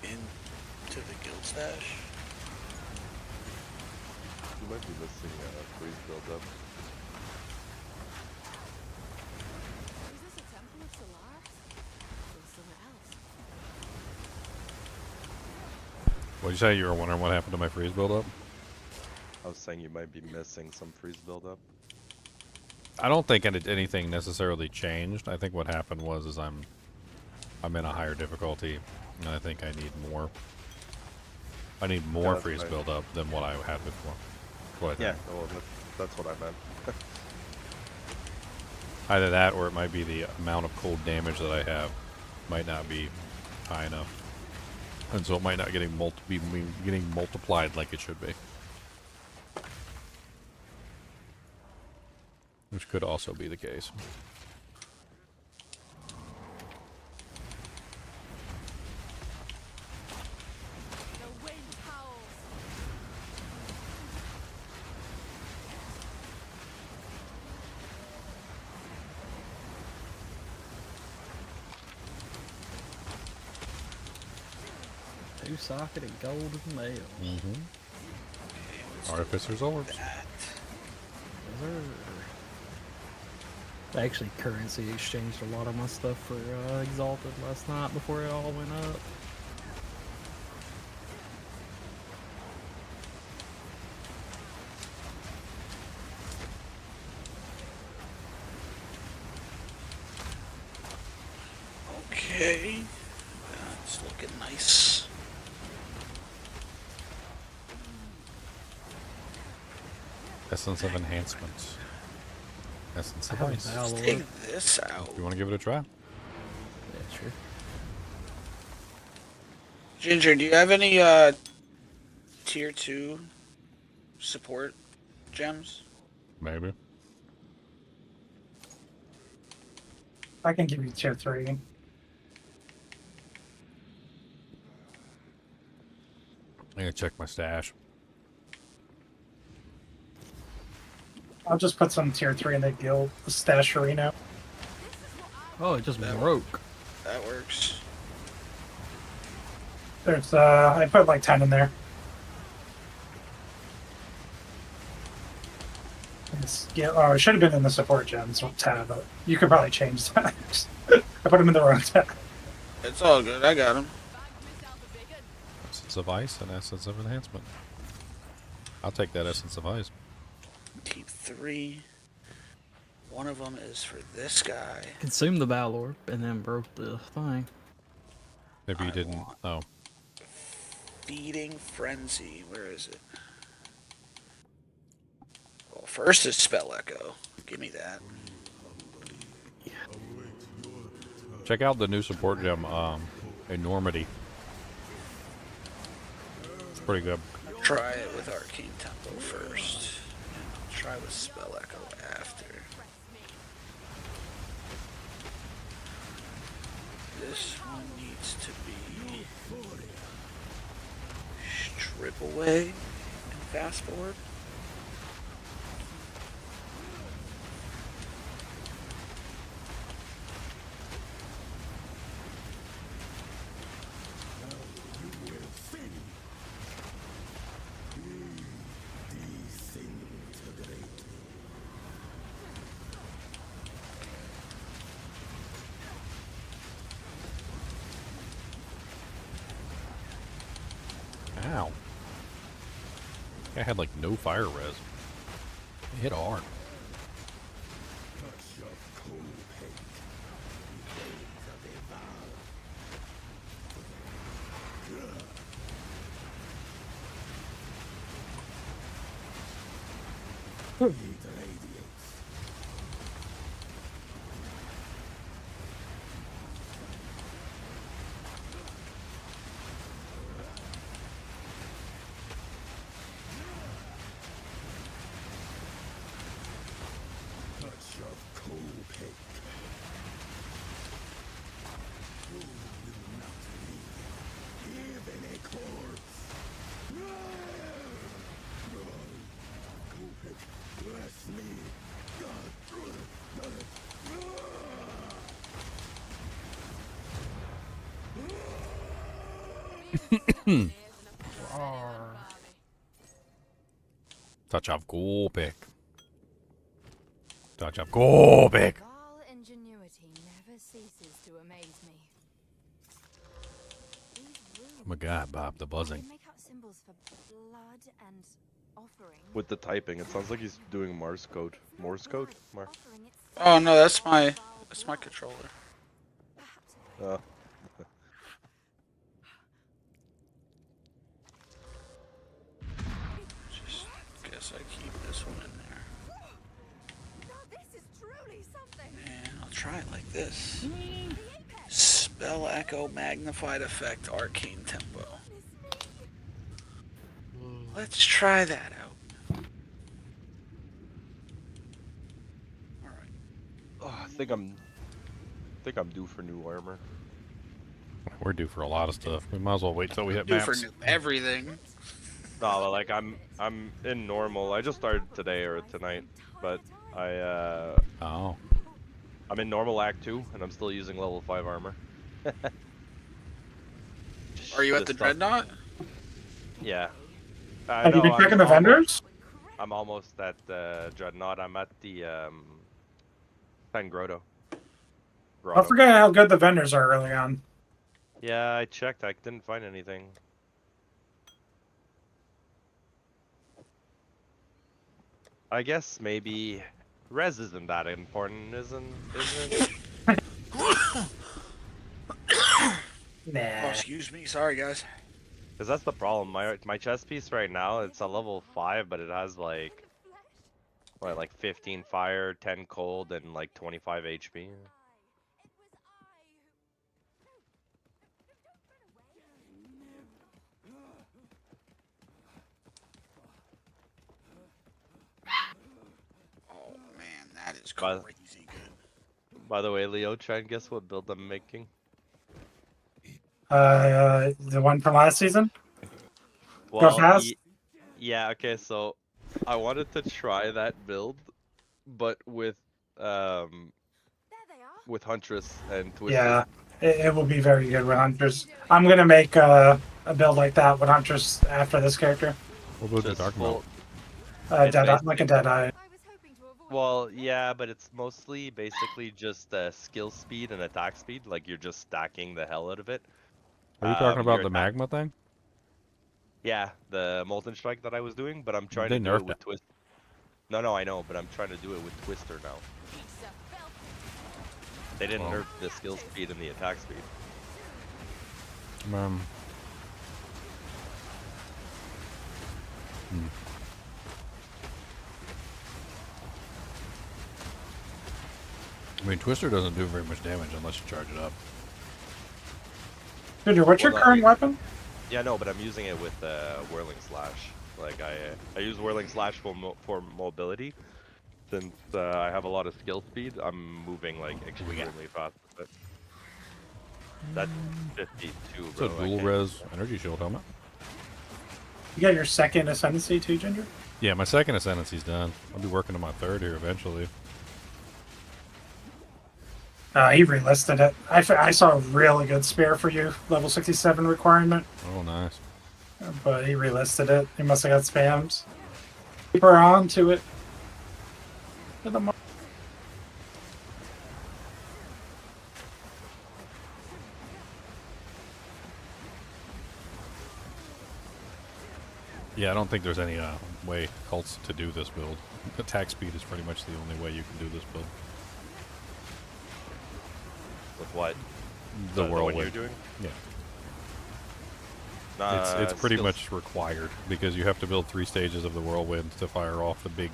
into the guild stash. You might be missing a freeze build up. Is this a temple of Solaris? Or something else? What'd you say? You were wondering what happened to my freeze buildup? I was saying you might be missing some freeze build up. I don't think anything necessarily changed. I think what happened was I'm in a higher difficulty, and I think I need more. I need more freeze buildup than what I had before. What I think. Yeah, well, that's what I meant. Either that, or it might be the amount of cold damage that I have might not be high enough, and so it might not be getting multiplied like it should be. Which could also be the case. The wind howls. Two socket and golden mail. Artificer's orbs. I actually currency exchanged a lot of my stuff for Exalted last night before it all went up. Okay. That's looking nice. Essence of enhancement. Essence of ice. Let's take this out. You want to give it a try? Yeah, sure. Ginger, do you have any tier 2 support gems? Maybe. I can give you tier 3. I gotta check my stash. I'll just put some tier 3 in the guild stash arena. Oh, it just broke. That works. There's I put like 10 in there. Yeah, oh, it should have been in the support gems tab, but you could probably change that. I put them in the wrong tab. It's all good. I got them. Essence of ice and essence of enhancement. I'll take that essence of ice. Keep 3. One of them is for this guy. Consumed the Valor and then broke the thing. Maybe you didn't. Oh. Feeding Frenzy. Where is it? Well, first is Spell Echo. Give me that. Check out the new support gem, Enormity. It's pretty good. Try it with Arcane Tempo first. And I'll try with Spell Echo after. This one needs to be strip away and fast forward. Ow. I had like no fire res. It hit hard. Touch of Golpick. Touch of Golpick. Vile ingenuity never ceases to amaze me. Oh my god, Bob, the buzzing. Make out symbols for blood and offering. With the typing, it sounds like he's doing Morse code. Morse code? Oh no, that's my controller. Oh. Just guess I keep this one in there. This is truly something. And I'll try it like this. Spell Echo Magnified Effect Arcane Tempo. Let's try that out. Oh, I think I'm due for new armor. We're due for a lot of stuff. We might as well wait till we hit Due maps. for new everything. No, but like I'm in normal. I just started today or tonight, but I'm in normal Act 2 and I'm still using level 5 armor. Are you at the Dreadnought? Yeah. Have you been checking the vendors? I'm almost at Dreadnought. I'm at the San Grotto. I forget how good the vendors are early on. Yeah, I checked. I didn't find anything. I guess maybe res isn't that important, isn't it? Oh, excuse me. Sorry, guys. Because that's the problem. My chest piece right now, it's a level 5, but it has like, what, like 15 fire, 10 cold, and like 25 HP. Oh man, that is crazy good. By the way, Leo, try and guess what build I'm making. The one from last season? Well, Go fast? yeah, okay, so I wanted to try that build, but with Huntress and Twisted. Yeah, it will be very good with Hunters. I'm going to make a build like that with Hunters after this character. What build are you talking about? Like a Deadeye. Well, yeah, but it's mostly basically just skill speed and attack speed. Like you're just stacking the hell out of it. Are you talking about your the magma thing? Yeah, the Molten Strike that I was doing, but I'm trying They to do it nerfed with Twist. No, I know, but I'm trying to do it with Twister now. They didn't nerf the skill speed and the attack speed. I mean, Twister doesn't do very much damage unless you charge it up. Ginger, what's your current weapon? Yeah, no, but I'm using it with Whirling Slash. Like I use Whirling Slash for mobility. Since I have a lot of skill speed, I'm moving like extremely fast with it. That's 52, It's a bro. dual res energy shield helmet. You got your second ascendancy too, Ginger? Yeah, my second ascendancy's done. I'll be working on my third here eventually. He relisted it. I saw a really good spare for you, level 67 requirement. Oh, nice. But he relisted it. He must have got spammed. Keep her on to it. To the Yeah, I don't think there's any way else to do this build. Attack speed is pretty much the only way you can do this build. With what? The one whirlwind. you're doing? Yeah. It's pretty skills. much required because you have to build 3 stages of the whirlwind to fire off the big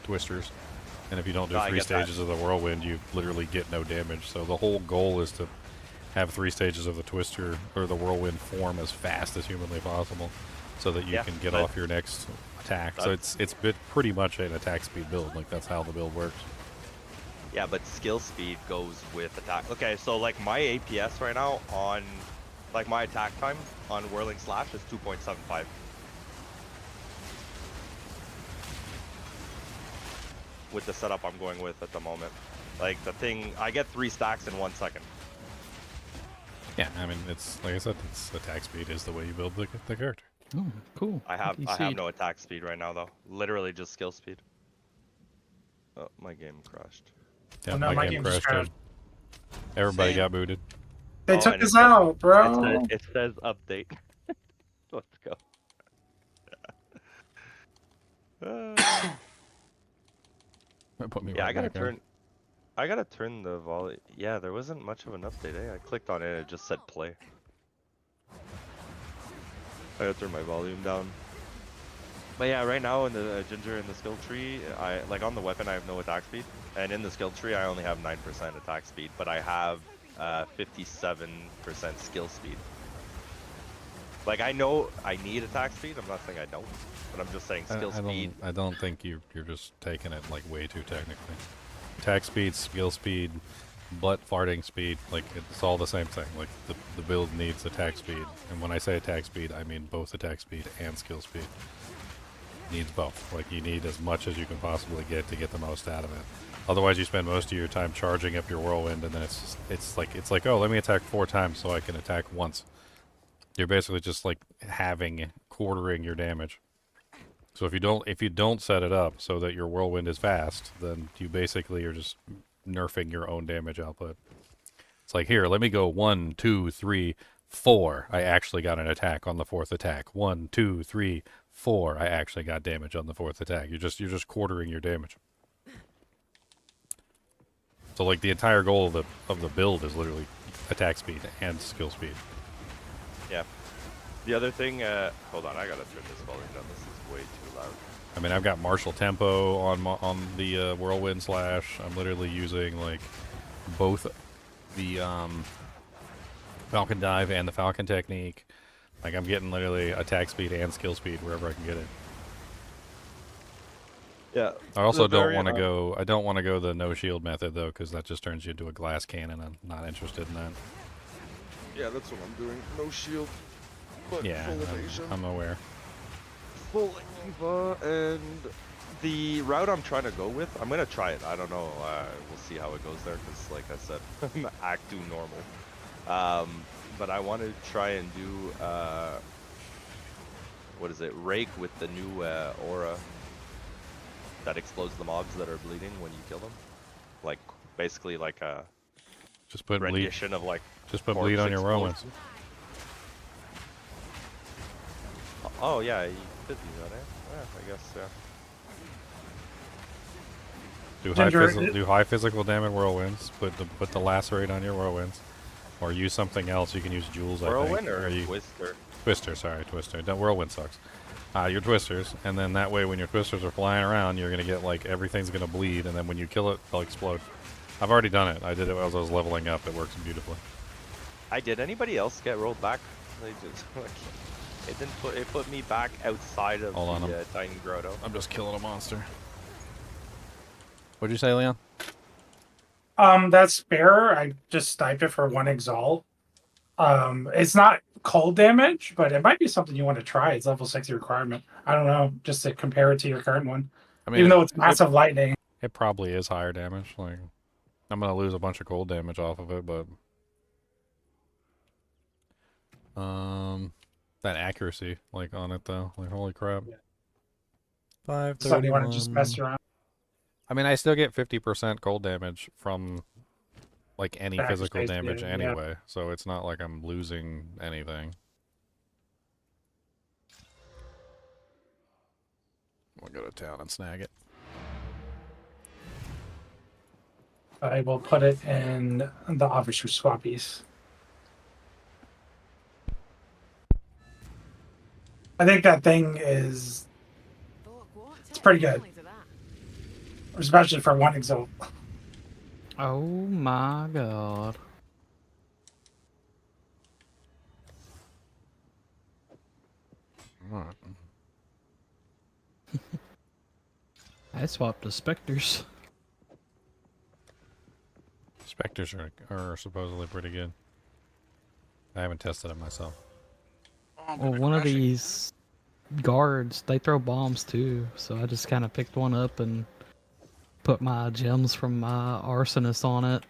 twisters. And if you don't do No, I 3 get that. stages of the whirlwind, you literally get no damage. So the whole goal is to have 3 stages of the twister or the whirlwind form as fast as humanly possible, so that you can get off your next attack. So it's pretty much an attack speed build. Like that's how the build works. Yeah, but skill speed goes with attack. Okay, so like my APS right now on, like my attack time on Whirling Slash is 2.75. With the setup I'm going with at the moment. Like the thing, I get 3 stacks in 1 second. Yeah, I mean it's like I said, it's attack speed is the way you build the character. Oh, cool. I have no attack speed right now though. Literally just skill speed. Oh, my game crashed. Yeah, Oh, no, my game just crashed. Everybody got booted. They took and us it says- out, bro. It says update. Let's go. Put me Yeah, right I gotta back on. turn the volume. Yeah, there wasn't much of an update. I clicked on it and it just said play. I gotta turn my volume down. But yeah, right now in the Ginger in the skill tree, I like on the weapon I have no attack speed, and in the skill tree I only have 9% attack speed, but I have 57% skill speed. Like I know I need attack speed. I'm not saying I don't, but I'm just saying skill speed. I don't think you're just taking it like way too technically. Attack speed, skill speed, butt farting speed, like it's all the same thing. Like the build needs attack speed, and when I say attack speed, I mean both attack speed and skill speed. Needs both. Like you need as much as you can possibly get to get the most out of it. Otherwise, you spend most of your time charging up your whirlwind, and then it's like oh, let me attack 4 times so I can attack once. You're basically just like quartering your damage. So if you don't set it up so that your whirlwind is fast, then you basically are just nerfing your own damage output. It's like, here, let me go 1, 2, 3, 4. I actually got an attack on the 4th attack. 1, 2, 3, 4. I actually got damage on the 4th attack. You're just quartering your damage. So like the entire goal of the build is literally attack speed and skill speed. Yeah. The other thing, hold on, I gotta turn this volume down. This is way too loud. I mean, I've got martial tempo on the whirlwind slash. I'm literally using like both the falcon dive and the falcon technique. Like I'm getting literally attack speed and skill speed wherever I can get it. Yeah. I also don't want to go. I don't want to go the no shield method though, because that just turns you into a glass cannon. I'm not interested in that. Yeah, that's what I'm doing. No shield, but Yeah, full evasion. I'm aware. Full Eva, and the route I'm trying to go with, I'm gonna try it. I don't know. We'll see how it goes there, because like I said, I'm Act 2 normal. But I want to try and do what is it? Rake with the new aura that explodes the mobs that are bleeding when you kill them. Like basically like a just put rendition of like. Just put bleed on your whirlwinds. Oh yeah, you could do that, eh? Yeah, I guess, yeah. Do high physical damage whirlwinds. Put the lacerate on your whirlwinds, or use something else. You can use jewels. Whirlwind I think. or Twister? Twister, sorry, Twister. Whirlwind sucks. Your twisters, and then that way when your twisters are flying around, you're gonna get like everything's gonna bleed, and then when you kill it, they'll explode. I've already done it. I did it as I was leveling up. It works beautifully. Did anybody else get rolled back? They just like it didn't put it put me back outside of Hold on, the tiny grotto. I'm just killing a monster. What'd you say, Leon? That spare, I just sniped it for 1 exalt. It's not cold damage, but it might be something you want to try. It's level 60 requirement. I don't know, just to compare it to your current one. I mean, even though it's massive lightning. It probably is higher damage. Like, I'm gonna lose a bunch of cold damage off of it, but that accuracy, like on it though, like holy crap. 531. So you want to just mess around? I mean, I still get 50% cold damage from like any Back physical space, damage yeah. anyway, so it's not like I'm losing anything. We'll go to town and snag it. I will put it in the officer swappies. I think that thing is... It's pretty good. Especially for 1 exalt. Oh my god. Alright. I swapped to Spectres. Spectres are supposedly pretty good. I haven't tested them myself. Well, one of these guards, they throw bombs too, so I just kind of picked one up and put my gems from my arsonist on it.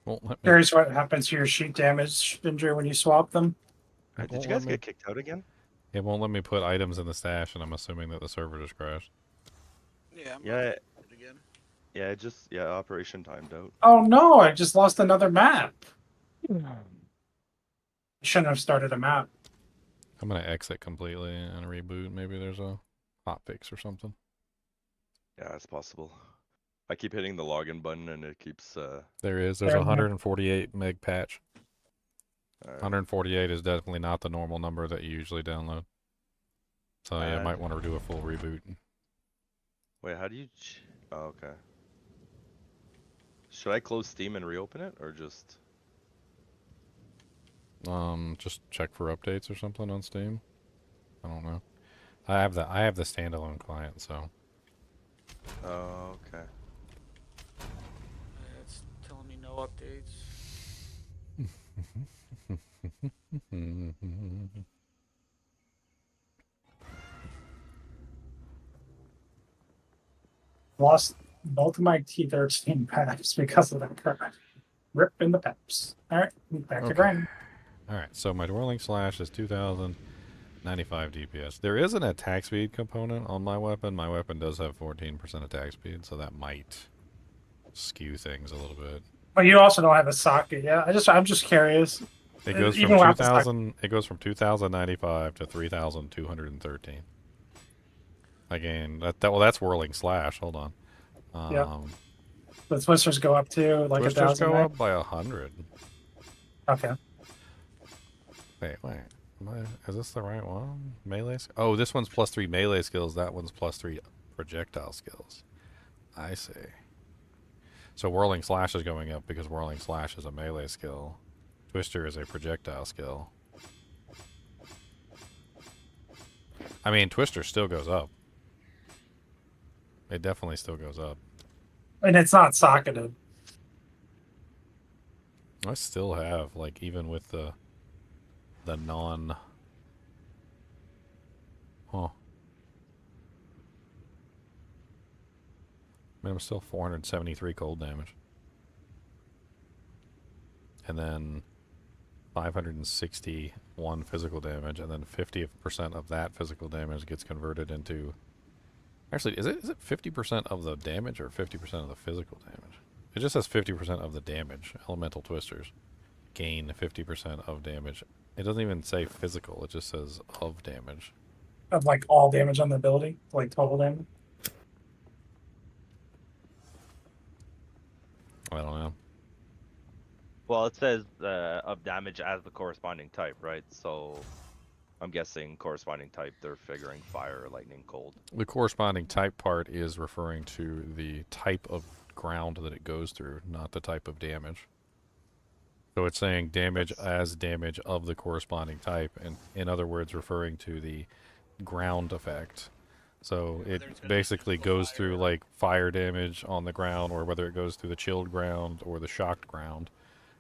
Well, Curious what happens to your sheet damage injury when you swap them. Did you guys get kicked out again? It won't let me put items in the stash, and I'm assuming that the server just crashed. Yeah. Yeah, Operation timed out. Oh no, I just lost another map. Shouldn't have started a map. I'm gonna exit completely and reboot. Maybe there's a hotfix or something. Yeah, it's possible. I keep hitting the login button and it keeps. There is. There's a 148 meg patch. 148 is definitely not the normal number that you usually download. So yeah, you might want to do a full reboot. Wait, how do you? Oh, okay. Should I close Steam and reopen it, or just? Just check for updates or something on Steam. I don't know. I have the standalone client, so. Oh, okay. It's telling me no updates. Lost both of my T13 paps because of that crash. Rip in the peps. Alright, back to grind. Alright, so my Whirling Slash is 2,095 DPS. There is an attack speed component on my weapon. My weapon does have 14% attack speed, so that might skew things a little bit. But you also don't have a socket yet. I'm just curious. It goes from Even without the 2,000. It goes from 2,095 to 3,213. Again, well, that's Whirling Slash. Hold on. Yeah. The twisters go up too, like Twisters 1,000. go right? up by 100. Okay. Wait. Is this the right one? Melee? Oh, this one's +3 melee skills. That one's +3 projectile skills. I see. So Whirling Slash is going up because Whirling Slash is a melee skill. Twister is a projectile skill. I mean, Twister still goes up. It definitely still goes up. And it's not socketed. I still have, like, even with the non... Huh. I mean, I'm still 473 cold damage. And then 561 physical damage, and then 50% of that physical damage gets converted into... Actually, is it 50% of the damage or 50% of the physical damage? It just says 50% of the damage. Elemental Twisters gain 50% of damage. It doesn't even say physical, it just says of damage. Of like all damage on the ability, like total damage. I don't know. Well, it says of damage as the corresponding type, right? So I'm guessing corresponding type, they're figuring fire, lightning, cold. The corresponding type part is referring to the type of ground that it goes through, not the type of damage. So it's saying damage as damage of the corresponding type, and in other words, referring to the ground effect. So it basically goes through like fire damage on the ground, or whether it goes through the chilled ground or the shocked ground,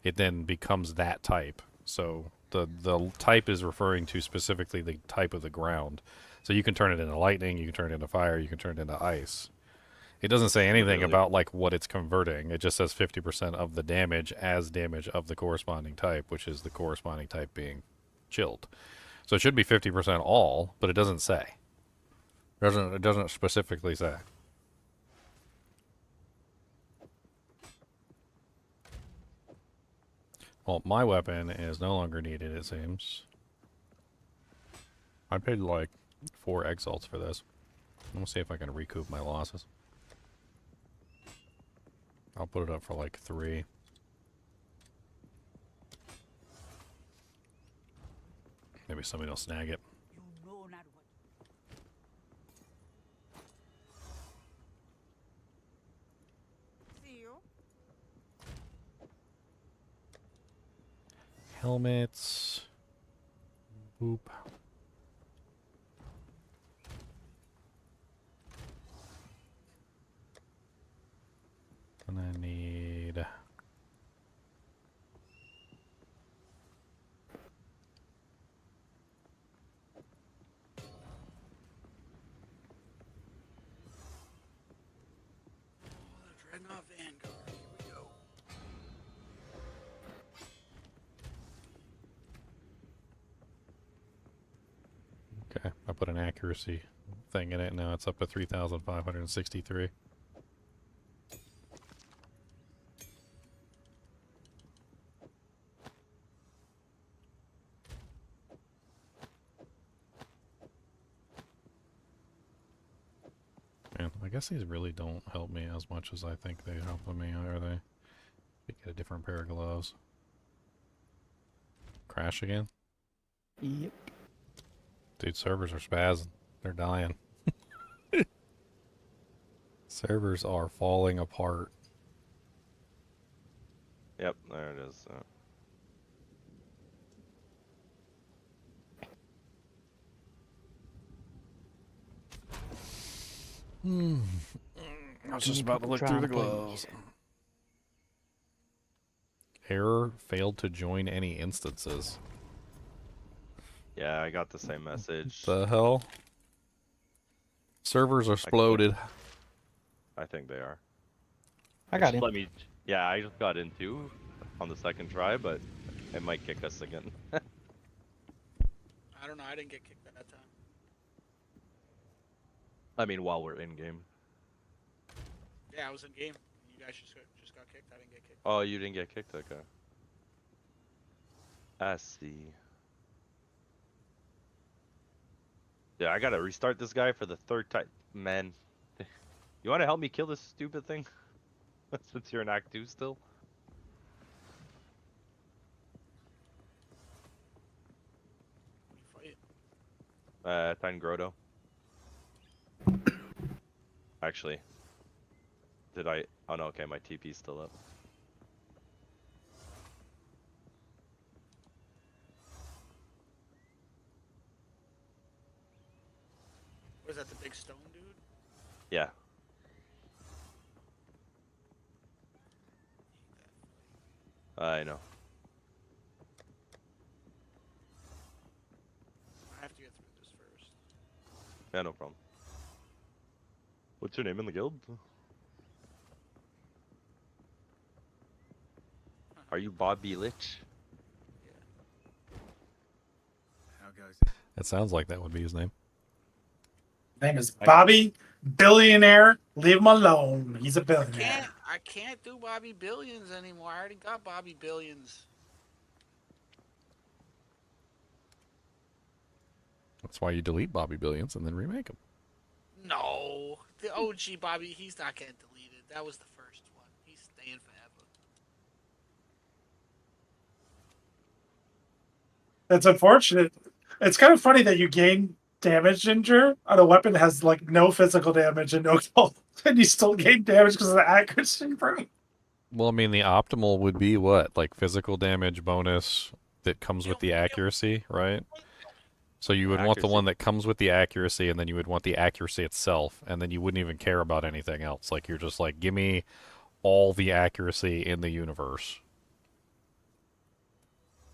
it then becomes that type. So the type is referring to specifically the type of the ground. So you can turn it into lightning, you can turn it into fire, you can turn it into ice. It doesn't say anything about like what it's converting. It just says 50% of the damage as damage of the corresponding type, which is the corresponding type being chilled. So it should be 50% all, but it doesn't say. It doesn't specifically say. Well, my weapon is no longer needed, it seems. I paid like 4 exalts for this. We'll see if I can recoup my losses. I'll put it up for like 3. Maybe somebody will snag it. Helmets. Boop. And I need... Dreadnought Vanguard. Here we go. Okay, I put an accuracy thing in it, now it's up to 3,563. Man, I guess these really don't help me as much as I think they help me, are they? Get a different pair of gloves. Crash again? Yep. Dude, servers are spazzing. They're dying. Servers are falling apart. Yep, there it is. I was just about to look through the gloves. Error, failed to join any instances. Yeah, I got the same message. The hell? Servers are exploded. I think they are. I got in. Yeah, I just got in too on the second try, but it might kick us again. I don't know. I didn't get kicked that time. I mean, while we're in game. Yeah, I was in game. You guys just got kicked. I didn't get kicked. Oh, you didn't get kicked? Okay. I see. Yeah, I gotta restart this guy for the 3rd time. Man, you wanna help me kill this stupid thing? Since you're in Act 2 still? Titan Grotto. Actually. Did I? Oh no, okay, my TP's still up. Was that the big stone dude? Yeah. I know. I have to get through this first. Yeah, no problem. What's your name in the guild? Are you Bobby Lich? How goes it? It sounds like that would be his name. Name is Bobby Billionaire. Leave him alone. He's a billionaire. I can't do Bobby Billions anymore. I already got Bobby Billions. That's why you delete Bobby Billions and then remake them. No, the OG Bobby, he's not getting deleted. That was the first one. He's staying forever. That's unfortunate. It's kind of funny that you gain damage, Ginger, on a weapon that has like no physical damage and no gold, and you still gain damage because of the accuracy, bro. Well, I mean, the optimal would be what? Like physical damage bonus that comes with the accuracy, right? So you would want the one that comes with the accuracy, and then you would want the accuracy itself, and then you wouldn't even care about anything else. Like, you're just like, give me all the accuracy in the universe.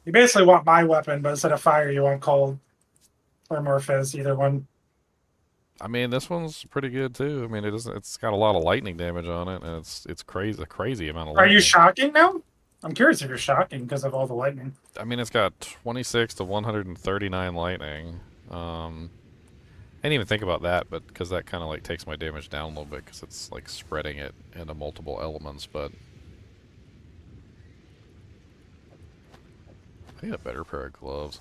You basically want my weapon, but instead of fire, you want cold or more fizz, either one. I mean, this one's pretty good too. I mean, it's got a lot of lightning damage on it, and it's crazy, a crazy amount of Are lightning. you shocking now? I'm curious if you're shocking because of all the lightning. I mean, it's got 26 to 139 lightning. I didn't even think about that, but because that kind of like takes my damage down a little bit because it's like spreading it into multiple elements. But I need a better pair of gloves.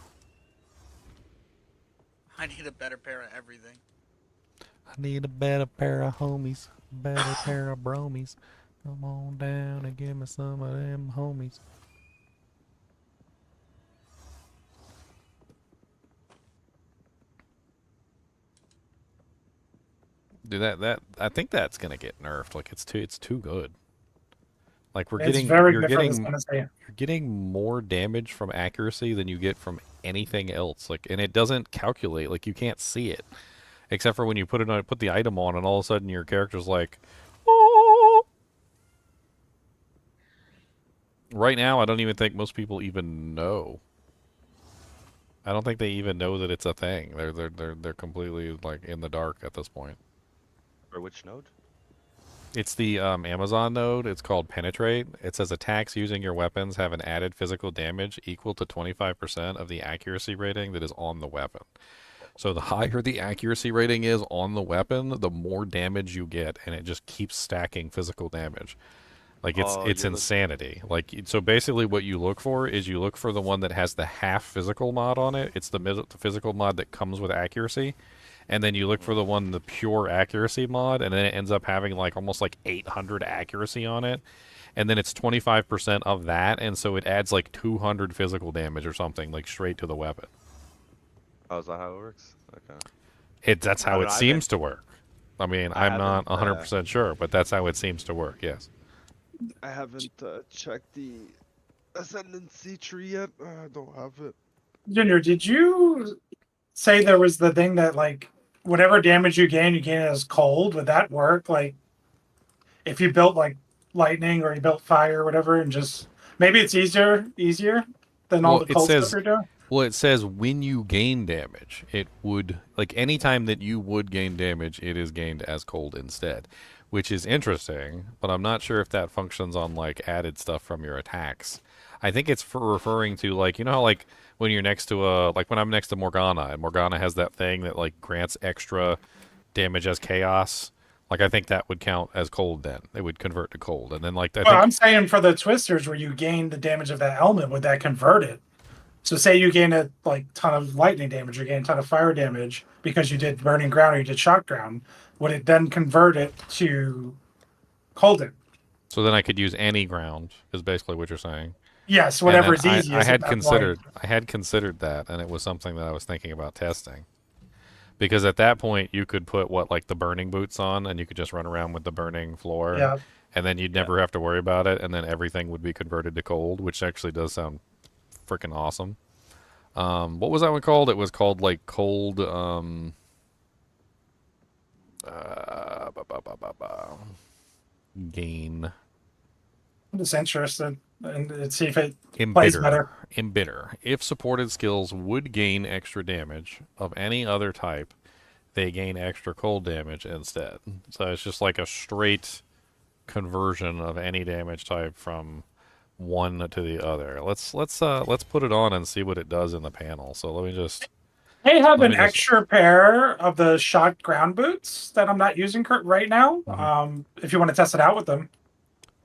I need a better pair of everything. I need a better pair of homies, better pair of bromies. Come on down and give me some of them homies. Dude, I think that's gonna get nerfed. Like it's too good. Like you're getting more damage from accuracy than you get from anything else. Like, and it doesn't calculate. Like you can't see it, except for when you put the item on, and all of a sudden your character's like, oh. Right now, I don't even think most people even know. I don't think they even know that it's a thing. They're completely like in the dark at this point. For which node? It's the Amazon node. It's called Penetrate. It says attacks using your weapons have an added physical damage equal to 25% of the accuracy rating that is on the weapon. So the higher the accuracy rating is on the weapon, the more damage you get, and it just keeps stacking physical damage. Like it's insanity. Like, so basically what you look for is you look for the one that has the half physical mod on it. It's the physical mod that comes with accuracy. And then you look for the pure accuracy mod, and then it ends up having like almost like 800 accuracy on it. And then it's 25% of that, and so it adds like 200 physical damage or something, like straight to the weapon. Oh, is that how it works? Okay. That's how it seems to work. I mean, I'm not 100% sure, but that's how it seems to work, yes. I haven't checked the ascendancy tree yet. I don't have it. Junior, did you say there was the thing that like whatever damage you gain it as cold? Would that work? Like if you built like lightning or you built fire or whatever, and just maybe it's easier than all the cold stuff you're doing? Well, it says when you gain damage, it would, like anytime that you would gain damage, it is gained as cold instead, which is interesting, but I'm not sure if that functions on like added stuff from your attacks. I think it's for referring to like, you know how like when you're next to like when I'm next to Morgana, and Morgana has that thing that like grants extra damage as chaos. Like I think that would count as cold then. It would convert to cold. And then like I'm saying for the twisters where you gain the damage of that element, would that convert it? So say you gain a like ton of lightning damage, or gain a ton of fire damage because you did burning ground or you did shock ground, would it then convert it to cold? So then I could use any ground is basically what you're saying. Yes, whatever is easiest. I had considered that, and it was something that I was thinking about testing. Because at that point you could put like the burning boots on, and you could just run around with the burning floor. Yeah. And then you'd never have to worry about it, and then everything would be converted to cold, which actually does sound freaking awesome. What was that one called? It was called like cold gain. I'm just interested and see if it plays better. Embitter. If supported skills would gain extra damage of any other type, they gain extra cold damage instead. So it's just like a straight conversion of any damage type from one to the other. Let's put it on and see what it does in the panel. So let me just. I have an extra pair of the shock ground boots that I'm not using right now. Mm-hmm. If you want to test it out with them.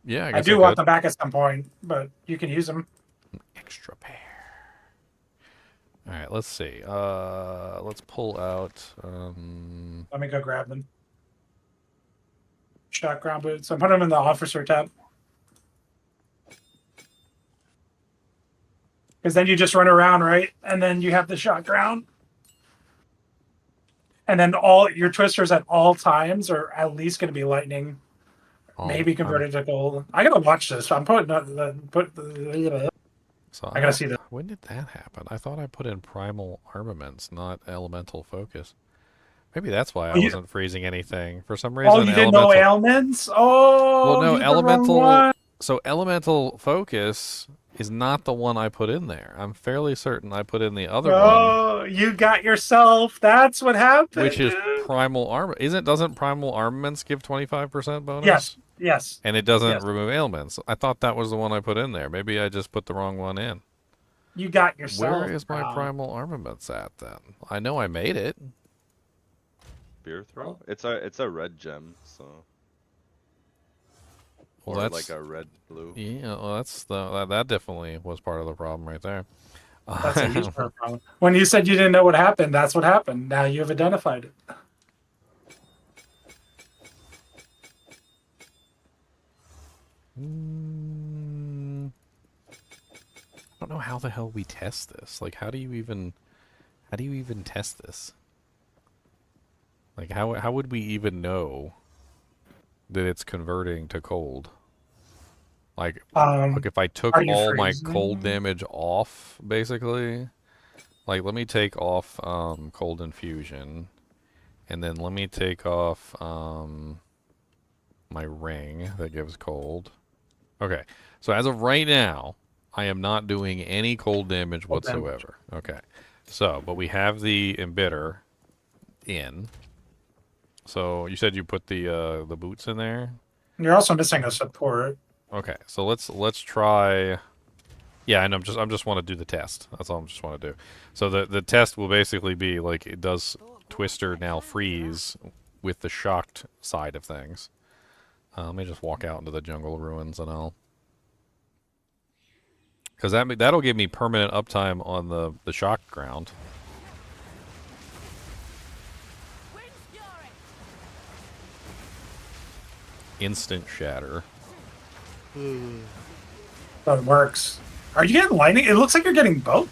Yeah, I do want them back at some point, but you can use them. Extra pair. All right, let's see. Let's pull out. Let me go grab them. Shock ground boots. I'm putting them in the officer tab. Because then you just run around, right? And then you have the shot ground. And then all your twisters at all times are at least going to be lightning. Maybe converted to gold. I gotta watch this. I'm putting So I gotta see that. When did that happen? I thought I put in primal armaments, not elemental focus. Maybe that's why I wasn't freezing anything. For some reason, Oh, you didn't know ailments? Oh, well, no, you did the wrong one. elemental. So elemental focus is not the one I put in there. I'm fairly certain I put in the other one, Oh, you got yourself. That's what happened. which is primal armor. Doesn't primal armaments give 25% bonus? Yes. Yes. And it doesn't Yes. remove ailments. I thought that was the one I put in there. Maybe I just put the wrong one in. You got yourself. Where is my primal armaments at then? I know I made it. Spear throw? It's a red gem, so. Well, Or that's like a red blue. Yeah, well, that definitely was part of the problem right there. That's a huge problem. When you said you didn't know what happened, that's what happened. Now you have identified it. I don't know how the hell we test this. Like, how do you even test this? Like, how would we even know that it's converting to cold? Like if I took all my cold damage off, basically, like let me take off cold infusion, and then let me take off my ring that gives cold. Okay, so as of right now, I am not doing any cold damage whatsoever. Okay, so but we have the embitter in. So you said you put the boots in there. You're also missing a support. Okay, so let's try. Yeah, and I just want to do the test. That's all I just want to do. So the test will basically be like, it does Twister now freeze with the shocked side of things. Let me just walk out into the jungle ruins and I'll, because that'll give me permanent uptime on the shocked ground. Instant shatter. That works. Are you getting lightning? It looks like you're getting both.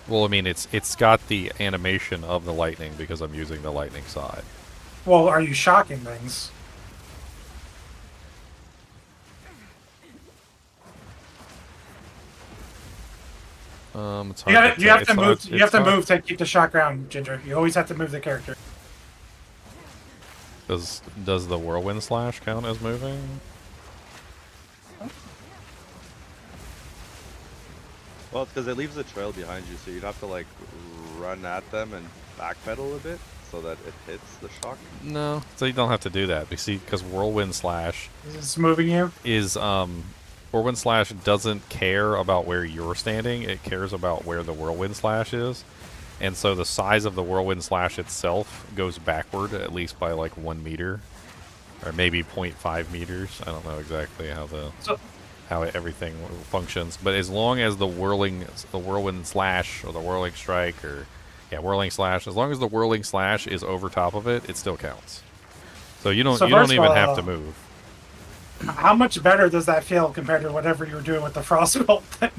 Well, I mean, it's got the animation of the lightning because I'm using the lightning side. Well, are you shocking things? It's You hard have to move. it's You have to hard. move to keep the shot ground, Ginger. You always have to move the character. Does the whirlwind slash count as moving? Well, it's because it leaves a trail behind you, so you'd have to like run at them and backpedal a bit so that it hits the shock. No, so you don't have to do that. Because whirlwind slash It's moving you. is whirlwind slash doesn't care about where you're standing. It cares about where the whirlwind slash is, and so the size of the whirlwind slash itself goes backward at least by like 1 meter, or maybe 0.5 meters. I don't know exactly how everything functions, but as long as the whirlwind slash or the whirling strike or whirling slash, as long as the whirling slash is over top of it, it still counts. So you don't even have to move. How much better does that feel compared to whatever you were doing with the frostbolt thing?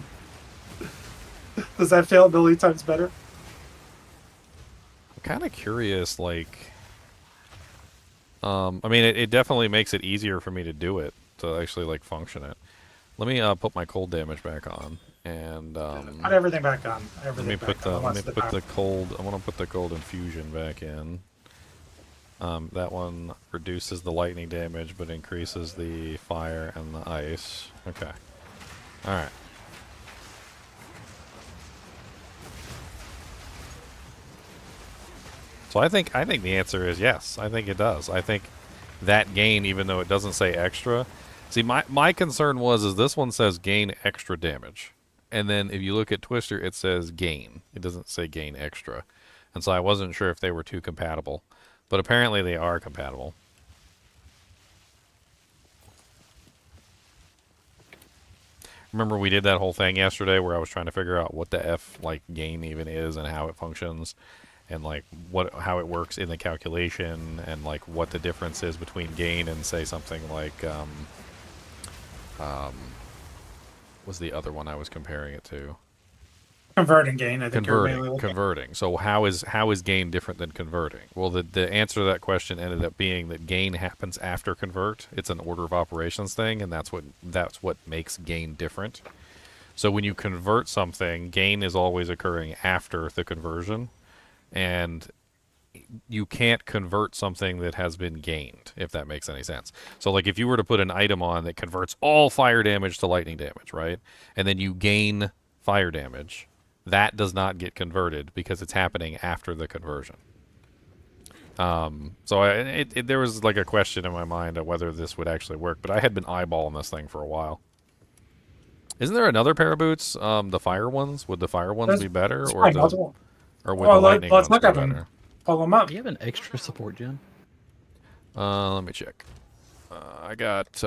Does that feel a million times better? I'm kind of curious, like, I mean, it definitely makes it easier for me to do it, to actually like function it. Let me put my cold damage back on, and Put everything back on. Everything let me put back on. the cold. I want to put the cold infusion back in. That one reduces the lightning damage, but increases the fire and the ice. Okay. All right. So I think the answer is yes. I think it does. I think that gain, even though it doesn't say extra. See, my concern is this one says gain extra damage. And then if you look at Twister, it says gain. It doesn't say gain extra. And so I wasn't sure if they were two compatible. But apparently they are compatible. Remember we did that whole thing yesterday where I was trying to figure out what the F like gain even is and how it functions, and like how it works in the calculation, and like what the difference is between gain and say something like was the other one I was comparing it to? Converting gain, I think you're mainly Converting, looking at. converting. So how is gain different than converting? Well, the answer to that question ended up being that gain happens after convert. It's an order of operations thing, and that's what makes gain different. So when you convert something, gain is always occurring after the conversion, and you can't convert something that has been gained, if that makes any sense. So like if you were to put an item on that converts all fire damage to lightning damage, right? And then you gain fire damage, that does not get converted because it's happening after the conversion. So there was like a question in my mind of whether this would actually work, but I had been eyeballing this thing for a while. Isn't there another pair of boots? The fire ones? Would the fire ones be better, or would the lightning let's ones look be at them. better? Pull them up. Do you have an extra support gem? Let me check. I got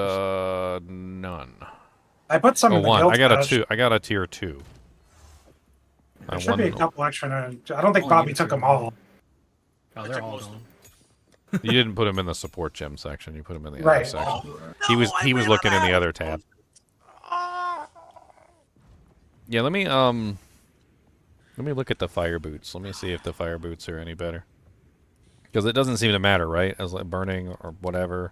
none. I put some in the one. guild I got cache. a 2. I got a tier 2. There should be a couple extra. I don't think Bobby took them all. Oh, they're all gone. You didn't put him in the support gem section. You put him in the other Right. section. He was looking in the other tab. Yeah, let me look at the fire boots. Let me see if the fire boots are any better. Because it doesn't seem to matter, right? As like burning or whatever.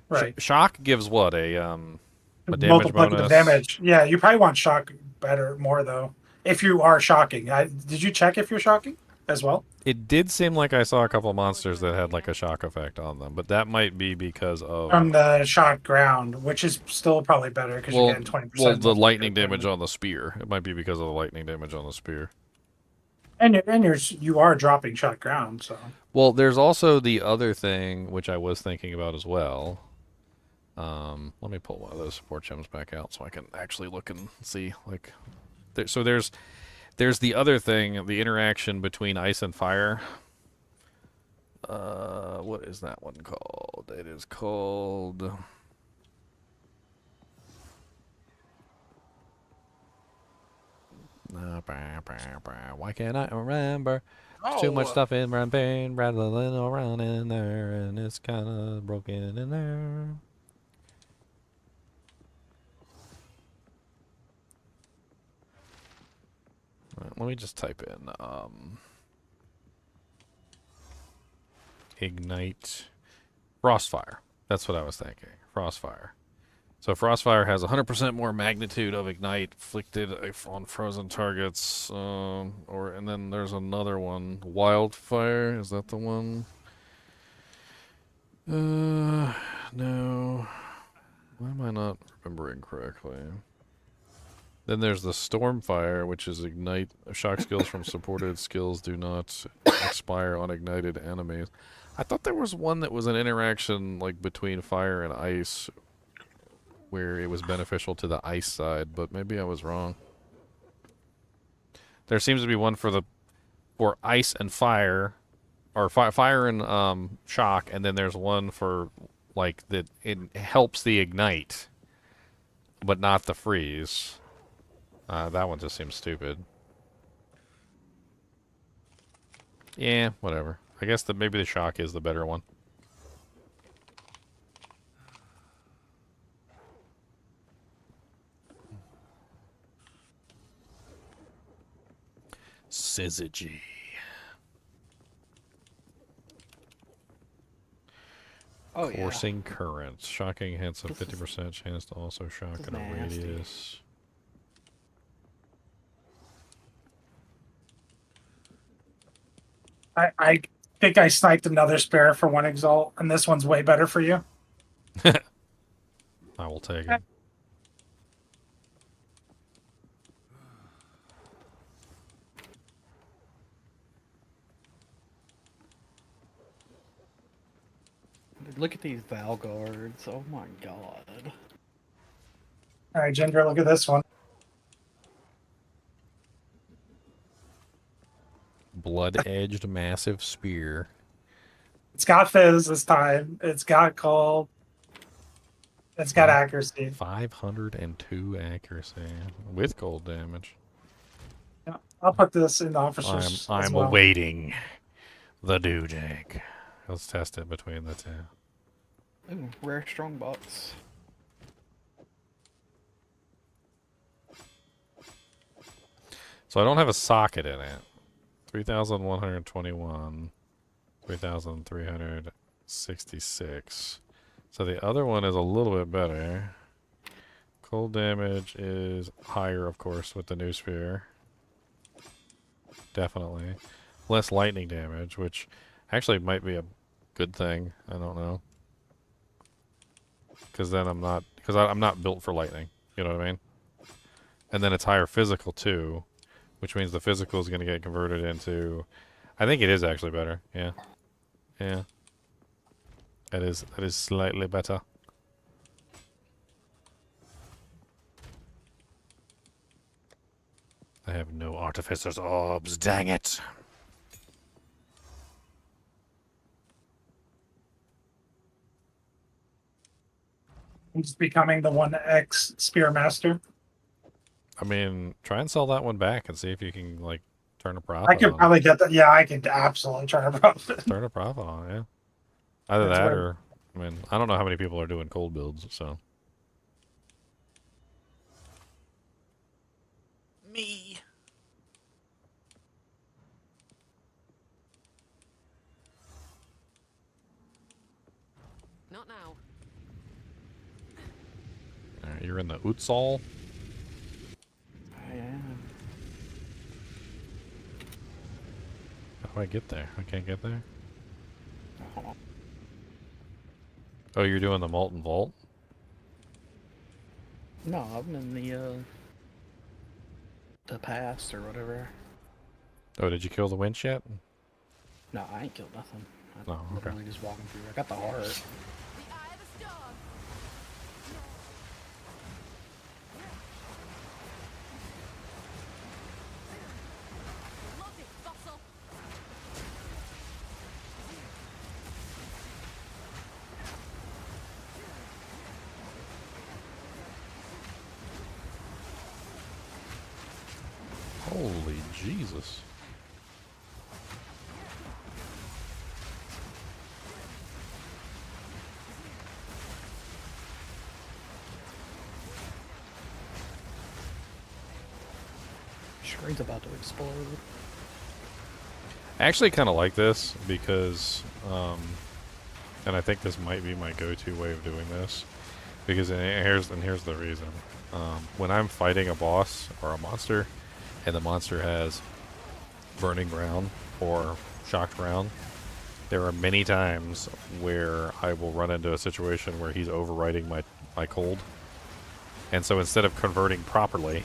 Right. Shock gives what a damage Multiplicative bonus. damage. Yeah, you probably want shock more though. If you are shocking, did you check if you're shocking as well? It did seem like I saw a couple monsters that had like a shock effect on them, but that might be because of From the shock ground, which is still probably better because you're getting 20%. well, the lightning damage on the spear. It might be because of the lightning damage on the spear. And you are dropping shock ground, so. Well, there's also the other thing which I was thinking about as well. Let me pull one of those support gems back out so I can actually look and see. Like, so there's the other thing, the interaction between ice and fire. What is that one called? It is called. Why can't I remember? There's too much stuff in my brain rattling around in there, and it's kind of broken in there. Right, let me just type in ignite Frostfire. That's what I was thinking. Frostfire. So Frostfire has 100% more magnitude of ignite inflicted on frozen targets. And then there's another one. Wildfire. Is that the one? No. Why am I not remembering correctly? Then there's the Stormfire, which is ignite. Shock skills from supported skills do not expire on ignited enemies. I thought there was one that was an interaction like between fire and ice, where it was beneficial to the ice side, but maybe I was wrong. There seems to be one for ice and fire, or fire and shock, and then there's one for like that it helps the ignite, but not the freeze. That one just seems stupid. Yeah, whatever. I guess that maybe the shock is the better one. Syzygy. Oh, yeah. Coursing currents. Shocking hits a 50% chance to also shock in a nasty. radius. I think I sniped another spare for one exalt, and this one's way better for you. I will take it. Look at these Valguards. Oh my god. All right, Ginger, look at this one. Blood-edged massive spear. It's got fizz this time. It's got cold. It's got accuracy. 502 accuracy with cold damage. Yeah, I'll put this in the officers. I'm awaiting the dewdeg. Let's test it between the two. Ooh, rare strong box. So I don't have a socket in it. 3,121. 3,366. So the other one is a little bit better. Cold damage is higher, of course, with the new sphere. Definitely. Less lightning damage, which actually might be a good thing. I don't know. Because then I'm not built for lightning. You know what I mean? And then it's higher physical too, which means the physical is going to get converted into. I think it is actually better. Yeah, yeah. That is slightly better. I have no Artificer's Orbs. Dang it! I'm just becoming the 1X Spear Master. I mean, try and sell that one back and see if you can like turn a profit. I could on probably get that. Yeah, I could absolutely try to profit. turn a profit on it, yeah. Either That's that right. or, I mean, I don't know how many people are doing cold builds, so. Me. Not now. Alright, you're in the Utsal. I am. How do I get there? I can't get there? Oh, you're doing the Molten Vault? No, I'm in the past or whatever. Oh, did you kill the winch yet? No, I ain't killed nothing. I'm Oh, okay. literally just walking through. I got the heart. Holy Jesus. Screen's about to explode. I actually kind of like this because, and I think this might be my go-to way of doing this, because here's the reason. When I'm fighting a boss or a monster, and the monster has burning ground or shocked ground, there are many times where I will run into a situation where he's overriding my cold, and so instead of converting properly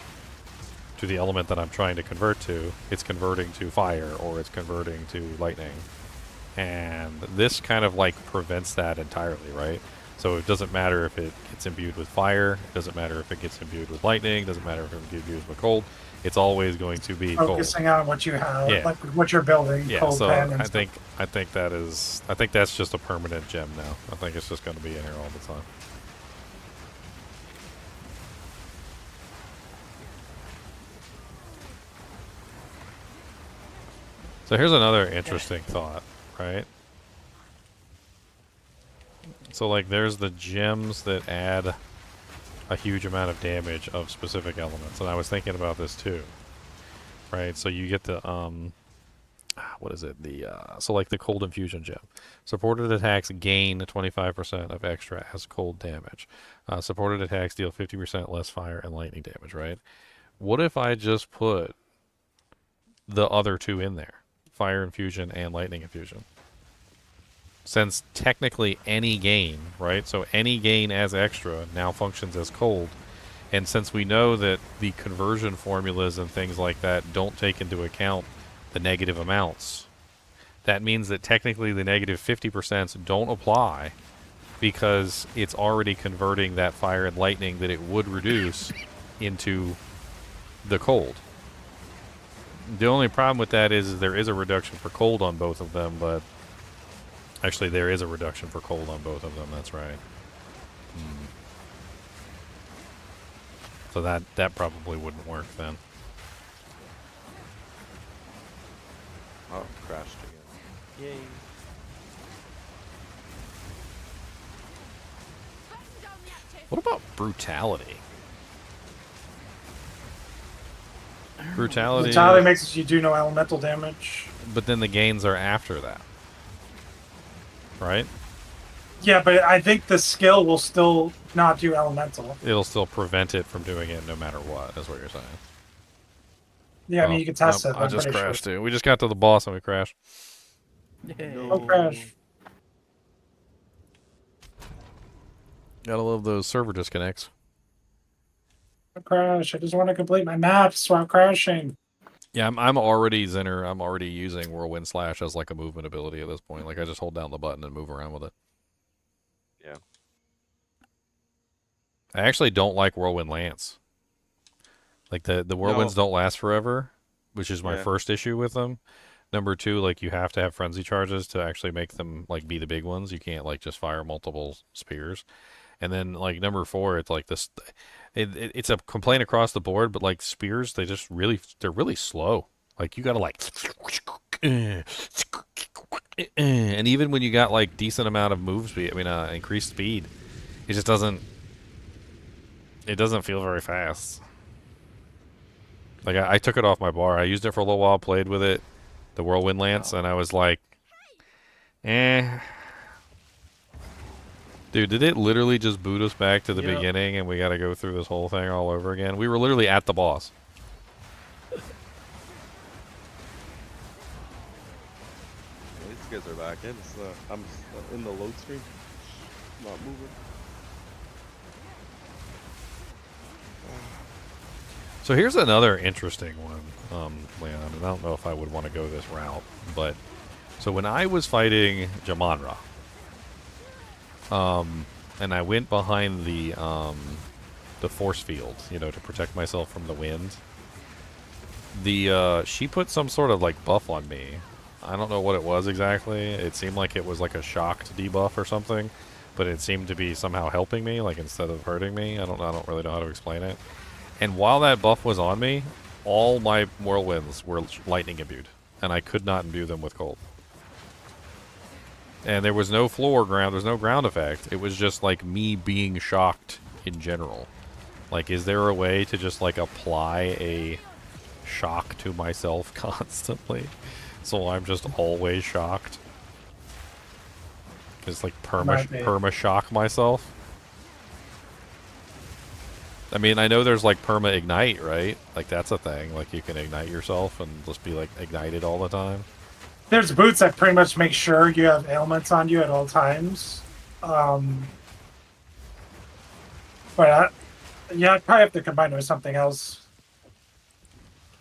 to the element that I'm trying to convert to, it's converting to fire or it's converting to lightning. And this kind of like prevents that entirely, right? So it doesn't matter if it gets imbued with fire, it doesn't matter if it gets imbued with lightning, it doesn't matter if it gets imbued with cold, it's always going to be Focusing on what you have, Yeah. like what you're building. Yeah, cold so pen and I stuff. think that's just a permanent gem now. I think it's just going to be in here all the time. So here's another interesting thought, right? So like there's the gems that add a huge amount of damage of specific elements, and I was thinking about this too. Right? So you get the what is it? So like the cold infusion gem. Supported attacks gain 25% of extra as cold damage. Supported attacks deal 50% less fire and lightning damage, right? What if I just put the other two in there? Fire infusion and lightning infusion. Since technically any gain, right? So any gain as extra now functions as cold. And since we know that the conversion formulas and things like that don't take into account the negative amounts, that means that technically the negative 50% don't apply because it's already converting that fire and lightning that it would reduce into the cold. The only problem with that is there is a reduction for cold on both of them, but actually there is a reduction for cold on both of them, that's right. So that probably wouldn't work then. Oh, crashed again. Yay. What about brutality? Brutality. Brutality makes you do no elemental damage. But then the gains are after that, right? Yeah, but I think the skill will still not do elemental. It'll still prevent it from doing it no matter what, is what you're saying. Yeah, I mean, you can test it. I I'm just pretty crashed sure. too. We just got to the boss and we crashed. Oh, crash. Gotta love those server disconnects. Oh, crash. I just want to complete my maps while crashing. Yeah, I'm already Zinner. I'm already using Whirlwind Slash as like a movement ability at this point. Like I just hold down the button and move around with it. Yeah. I actually don't like Whirlwind Lance. Like the whirlwinds don't last forever, which is my first issue with them. Number two, like you have to have frenzy charges to actually make them like be the big ones. You can't like just fire multiple spears. And then like number four, it's like this. It's a complaint across the board, but like spears, they're really slow. Like you gotta like, and even when you got like decent amount of move speed, increased speed, it just doesn't. It doesn't feel very fast. Like I took it off my bar. I used it for a little while, played with it, the Whirlwind Lance, and I was like, eh. Dude, did it literally just boot us back to the beginning and we got to go through this whole thing all over again? We were literally at the boss. These guys are back in. I'm in the load screen. Not moving. So here's another interesting one, Leon, and I don't know if I would want to go this route, but so when I was fighting Jamanra, and I went behind the force field, to protect myself from the wind. She put some sort of like buff on me. I don't know what it was exactly. It seemed like it was like a shocked debuff or something, but it seemed to be somehow helping me, like instead of hurting me. I don't really know how to explain it. And while that buff was on me, all my whirlwinds were lightning imbued, and I could not imbue them with cold. And there was no there's no ground effect. It was just like me being shocked in general. Like, is there a way to just like apply a shock to myself constantly? So I'm just always shocked? Just like perma shock myself? I mean, I know there's like perma ignite, right? Like that's a thing. Like you can ignite yourself and just be like ignited all the time. There's boots that pretty much make sure you have ailments on you at all times. But I'd probably have to combine it with something else.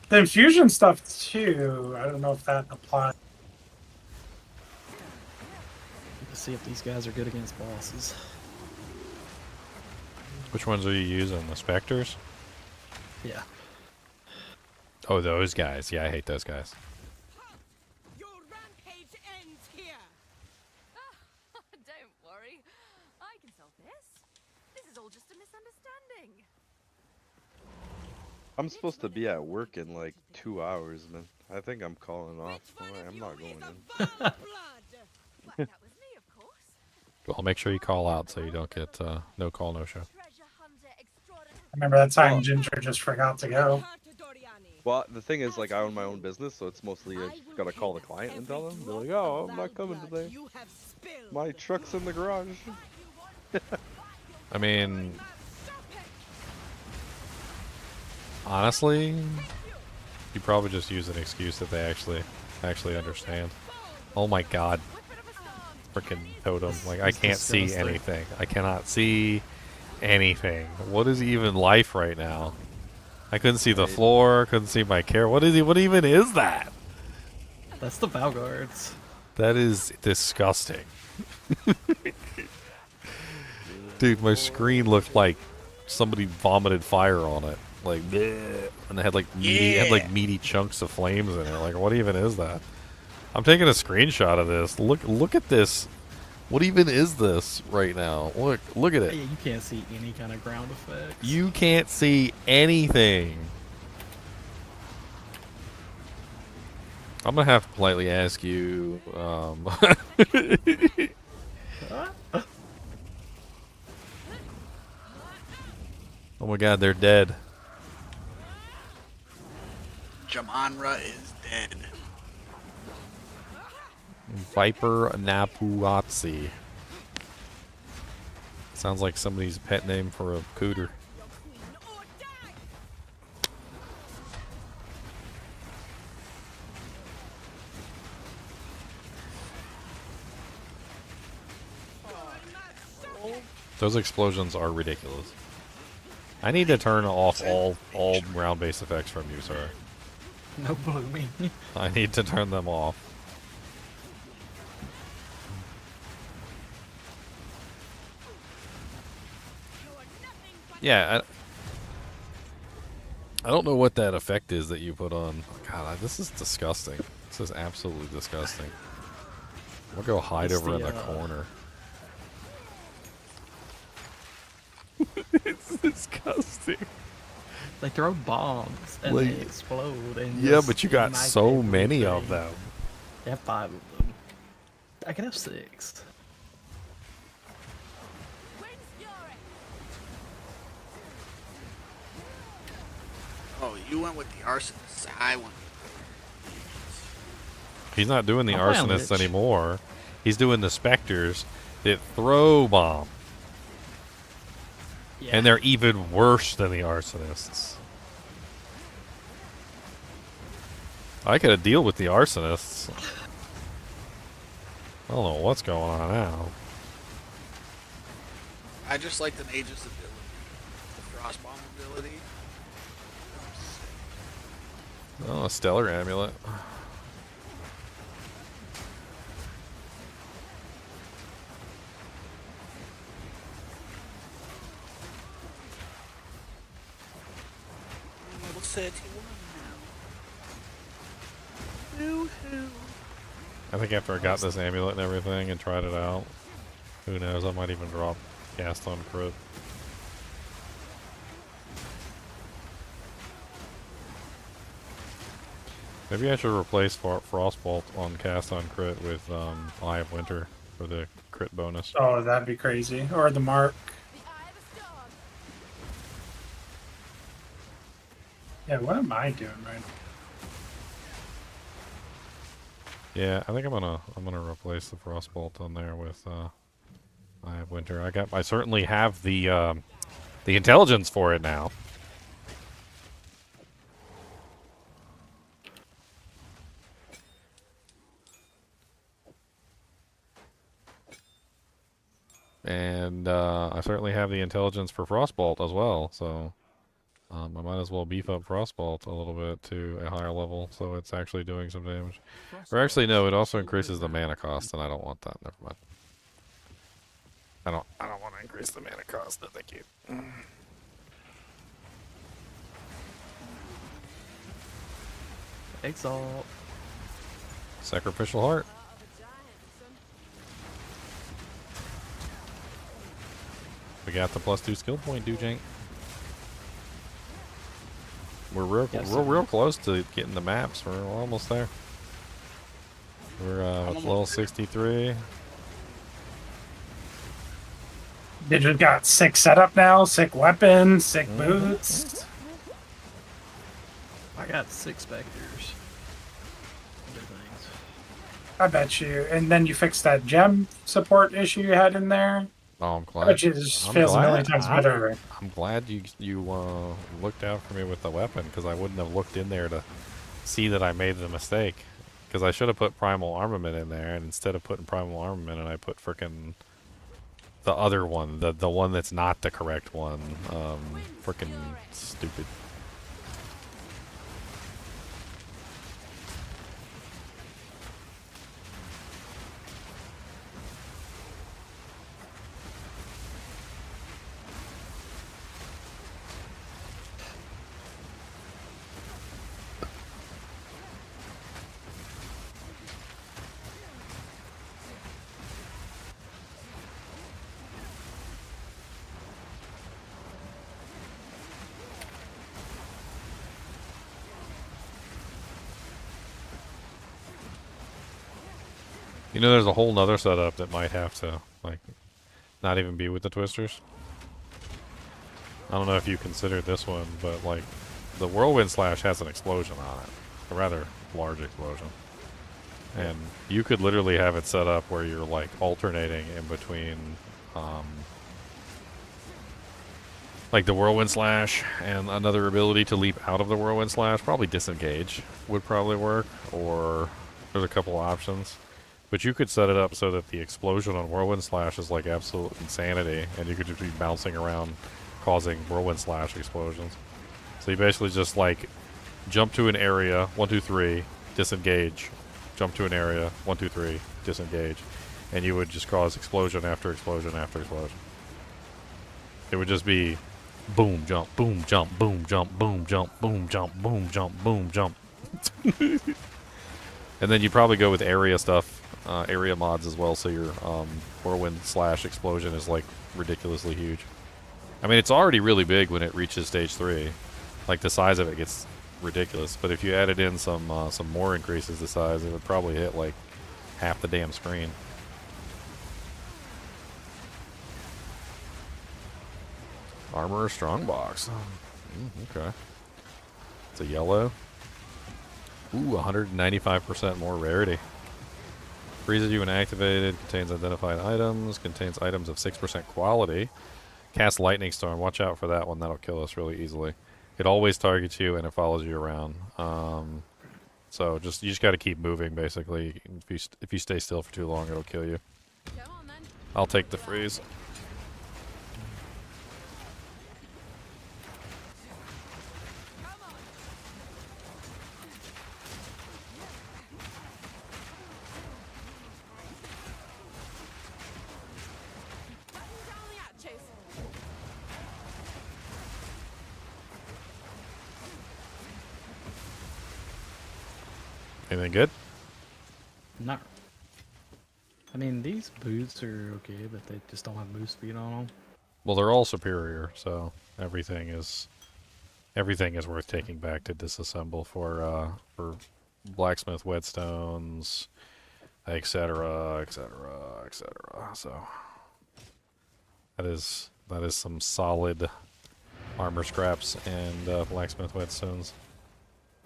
The infusion stuff too, I don't know if that applies. Let's see if these guys are good against bosses. Which ones are you using? The Spectres? Yeah. Oh, those guys. Yeah, I hate those guys. Your rampage ends here. Don't worry. I can solve this. This is all just a misunderstanding. I'm supposed to be at work in like 2 hours, man. I think I'm calling off. I'm not going in. Well, make sure you call out so you don't get no call, no show. I remember that time Ginger just forgot to go. Well, the thing is, like, I own my own business, so it's mostly I just gotta call the client and tell them. They're like, oh, I'm not coming today. My truck's in the garage. I mean, honestly, you probably just use an excuse that they actually understand. Oh my god. Freaking totem. Like, I can't see anything. I cannot see anything. What is even life right now? I couldn't see the floor, couldn't see my care. What even is that? That's the bow guards. That is disgusting. Dude, my screen looked like somebody vomited fire on it. Like, bleh, and it had like meaty chunks of flames in it. Like, what even is that? I'm taking a screenshot of this. Look at this. What even is this right now? Look at it. Yeah, you can't see any kind of ground effects. You can't see anything. I'm gonna have to politely ask you. Oh my god, they're dead. Jamanra is dead. Viper Napuatsi. Sounds like somebody's pet name for a cooter. Those explosions are ridiculous. I need to turn off all round-based effects from you, sir. No blooming. I need to turn them off. Yeah, I don't know what that effect is that you put on. God, this is disgusting. This is absolutely disgusting. We'll go hide over in the corner. It's disgusting. They throw bombs and Like, they explode. And yeah, just but you got ignite so many of everything. them. I have 5 of them. I can have 6. Oh, you went with the arsonist. I went. He's not doing the I'm playing arsonists Lich. anymore. He's doing the specters that throw bomb. Yeah. And they're even worse than the arsonists. I could deal with the arsonists. I don't know what's going on now. I just like the mage's ability. The frostbomb ability. Oh, a stellar amulet. Level 31 now. Woo-hoo. I think after I got this amulet and everything and tried it out, who knows, I might even drop cast on crit. Maybe I should replace Frostbolt on cast on crit with Eye of Winter for the crit bonus. Oh, that'd be crazy. Or the mark. Yeah, what am I doing right now? Yeah, I think I'm gonna replace the Frostbolt on there with Eye of Winter. I certainly have the intelligence for it now. And I certainly have the intelligence for Frostbolt as well, so I might as well beef up Frostbolt a little bit to a higher level, so it's actually doing some damage. Or actually, no, it also increases the mana cost, and I don't want that. Never mind. I don't want to increase the mana cost. No, thank you. Exile. Sacrificial Heart. We got the +2 skill point, Dujank. We're real close to getting the maps. We're almost there. We're at level 63. Digit got sick setup now, sick weapons, sick boots. I got 6 specters. Other things. I bet you. And then you fixed that gem support issue you had in there. Oh, I'm glad. Which is feels a million times better. I'm glad you looked out for me with the weapon, because I wouldn't have looked in there to see that I made the mistake. Because I should have put Primal Armament in there, and instead of putting Primal Armament, I put frickin' the other one, the one that's not the correct one. Frickin' stupid. You know, there's a whole nother setup that might have to, like, not even be with the twisters. I don't know if you considered this one, but, like, the Whirlwind Slash has an explosion on it. a rather large explosion. And you could literally have it set up where you're like alternating in between like the Whirlwind Slash and another ability to leap out of the Whirlwind Slash. Probably Disengage would probably work, or there's a couple options. But you could set it up so that the explosion on Whirlwind Slash is like absolute insanity, and you could just be bouncing around causing Whirlwind Slash explosions. So you basically just like jump to an area, 1, 2, 3, disengage, jump to an area, 1, 2, 3, disengage, and you would just cause explosion after explosion after explosion. It would just be boom, jump, boom, jump, boom, jump, boom, jump, boom, jump, boom, jump, boom, jump. And then you probably go with area stuff, area mods as well, so your Whirlwind Slash explosion is like ridiculously huge. I mean, it's already really big when it reaches stage 3. Like, the size of it gets ridiculous, but if you added in some more increases the size, it would probably hit like half the damn screen. Armor Strongbox. Okay. It's a yellow. Ooh, 195% more rarity. Freezes you when activated. Contains identified items. Contains items of 6% quality. Cast Lightning Storm. Watch out for that one. That'll kill us really easily. It always targets you and it follows you around. So you just got to keep moving. Basically, if you stay still for too long, it'll kill you. I'll take the freeze. Anything good? Not. I mean, these boots are okay, but they just don't have boost speed on them. Well, they're all superior, so everything is worth taking back to disassemble for blacksmith whetstones, etc., etc., etc. So that is some solid armor scraps and blacksmith whetstones.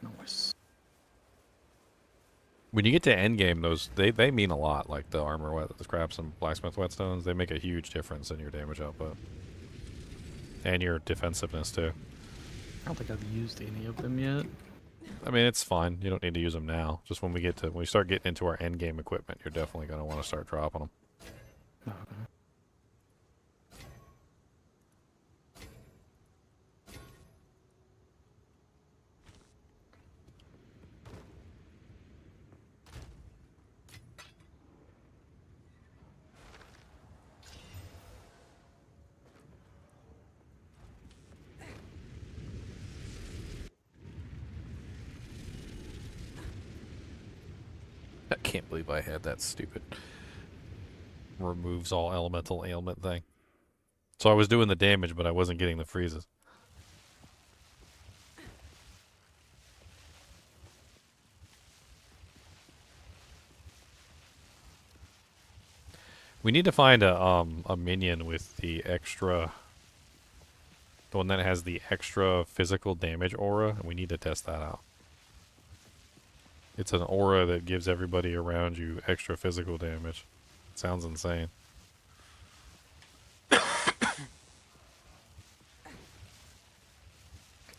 Nice. When you get to endgame, those they mean a lot. Like the armor the scraps and blacksmith whetstones, they make a huge difference in your damage output and your defensiveness too. I don't think I've used any of them yet. I mean, it's fine. You don't need to use them now. Just when we start getting into our endgame equipment, you're definitely going to want to start dropping them. Okay. I can't believe I had that stupid removes all elemental ailment thing. So I was doing the damage, but I wasn't getting the freezes. We need to find a minion with the extra, the one that has the extra physical damage aura, and we need to test that out. It's an aura that gives everybody around you extra physical damage. It sounds insane.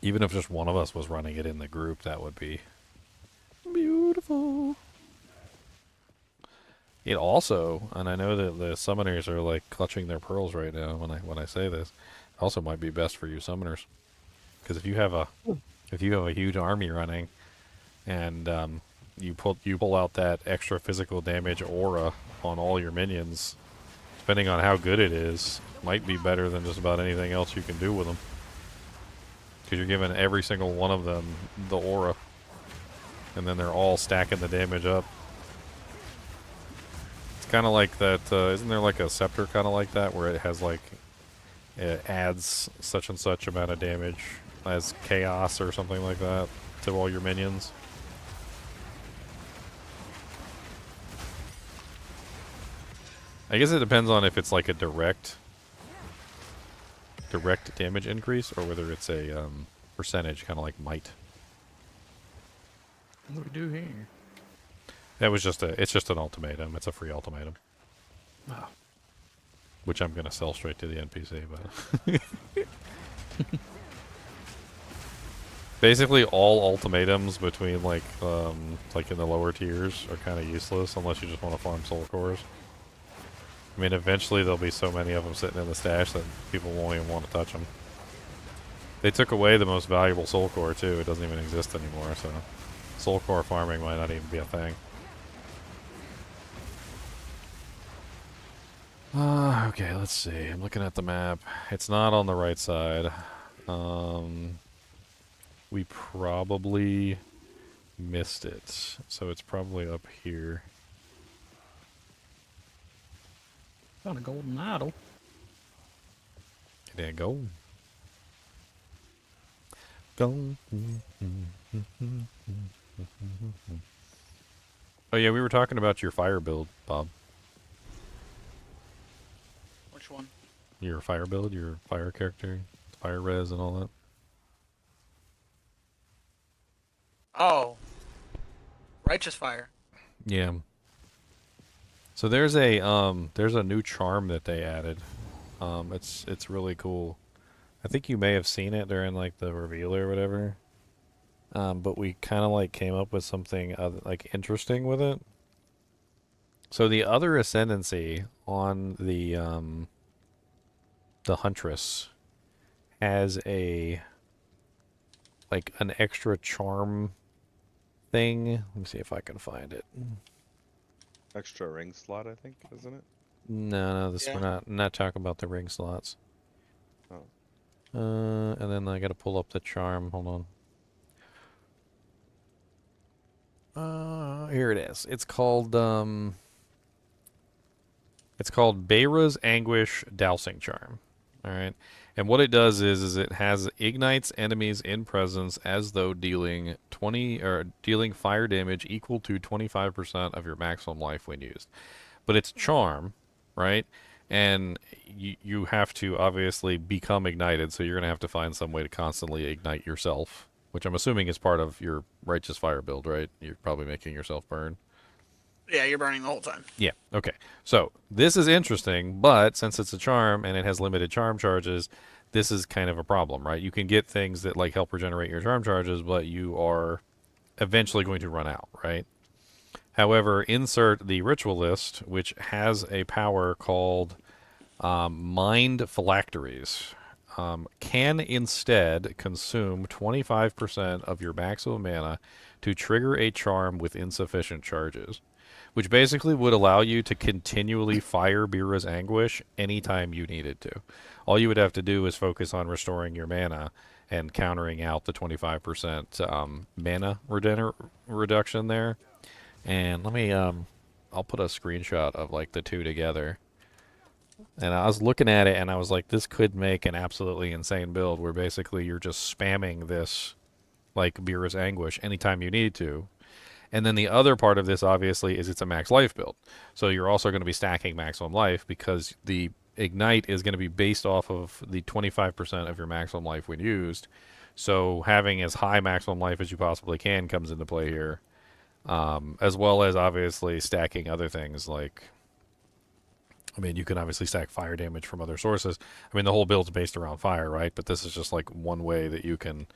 Even if just one of us was running it in the group, that would be beautiful. It also, and I know that the summoners are like clutching their pearls right now when I say this, also might be best for you summoners, because if you have a huge army running, and you pull out that extra physical damage aura on all your minions, depending on how good it is, might be better than just about anything else you can do with them. Because you're giving every single one of them the aura, and then they're all stacking the damage up. It's kind of like that, isn't there like a scepter kind of like that, where it has like, it adds such and such amount of damage as chaos or something like that to all your minions? I guess it depends on if it's like a direct damage increase, or whether it's a percentage, kind of like might. What do we do here? That was just it's just an ultimatum. It's a free ultimatum. Oh. Which I'm gonna sell straight to the NPC, but basically all ultimatums between like in the lower tiers are kind of useless unless you just want to farm soul cores. I mean, eventually there'll be so many of them sitting in the stash that people won't even want to touch them. They took away the most valuable soul core too. It doesn't even exist anymore, so soul core farming might not even be a thing. Okay, let's see. I'm looking at the map. It's not on the right side. We probably missed it, so it's probably up here. Found a golden idol. There you go. Go. Oh yeah, we were talking about your fire build, Bob. Which one? Your fire build, your fire character, fire res and all that. Oh. Righteous Fire. Yeah. So there's a new charm that they added. It's really cool. I think you may have seen it during like the reveal or whatever. But we kind of like came up with something like interesting with it. So the other ascendancy on the Huntress has a like an extra charm thing. Let me see if I can find it. Extra ring slot, I think, isn't it? No, we're not talking about the ring slots. Oh. And then I gotta pull up the charm. Hold on. Here it is. It's called Beira's Anguish Dousing Charm. All right, and what it does is it has ignites enemies in presence as though dealing dealing fire damage equal to 25% of your maximum life when used. But it's charm, right? And you have to obviously become ignited, so you're gonna have to find some way to constantly ignite yourself, which I'm assuming is part of your righteous fire build, right? You're probably making yourself burn. Yeah, you're burning the whole time. Yeah, okay. So, this is interesting, but since it's a charm and it has limited charm charges, this is kind of a problem, right? You can get things that like help regenerate your charm charges, but you are eventually going to run out, right? However, insert the Ritualist, which has a power called Mind Phylacteries. Can instead consume 25% of your maximum mana to trigger a charm with insufficient charges, which basically would allow you to continually fire Beira's Anguish anytime you needed to. All you would have to do is focus on restoring your mana and countering out the 25% mana reduction there. And let me, I'll put a screenshot of like the two together. And I was looking at it and I was like, this could make an absolutely insane build where basically you're just spamming this like Beira's Anguish anytime you need to. And then the other part of this, obviously, is it's a max life build. So you're also going to be stacking maximum life because the Ignite is going to be based off of the 25% of your maximum life when used. So having as high maximum life as you possibly can comes into play here. As well as, obviously, stacking other things like... I mean, you can obviously stack fire damage from other sources. I mean, the whole build's based around fire, right? But this is just like one way that you can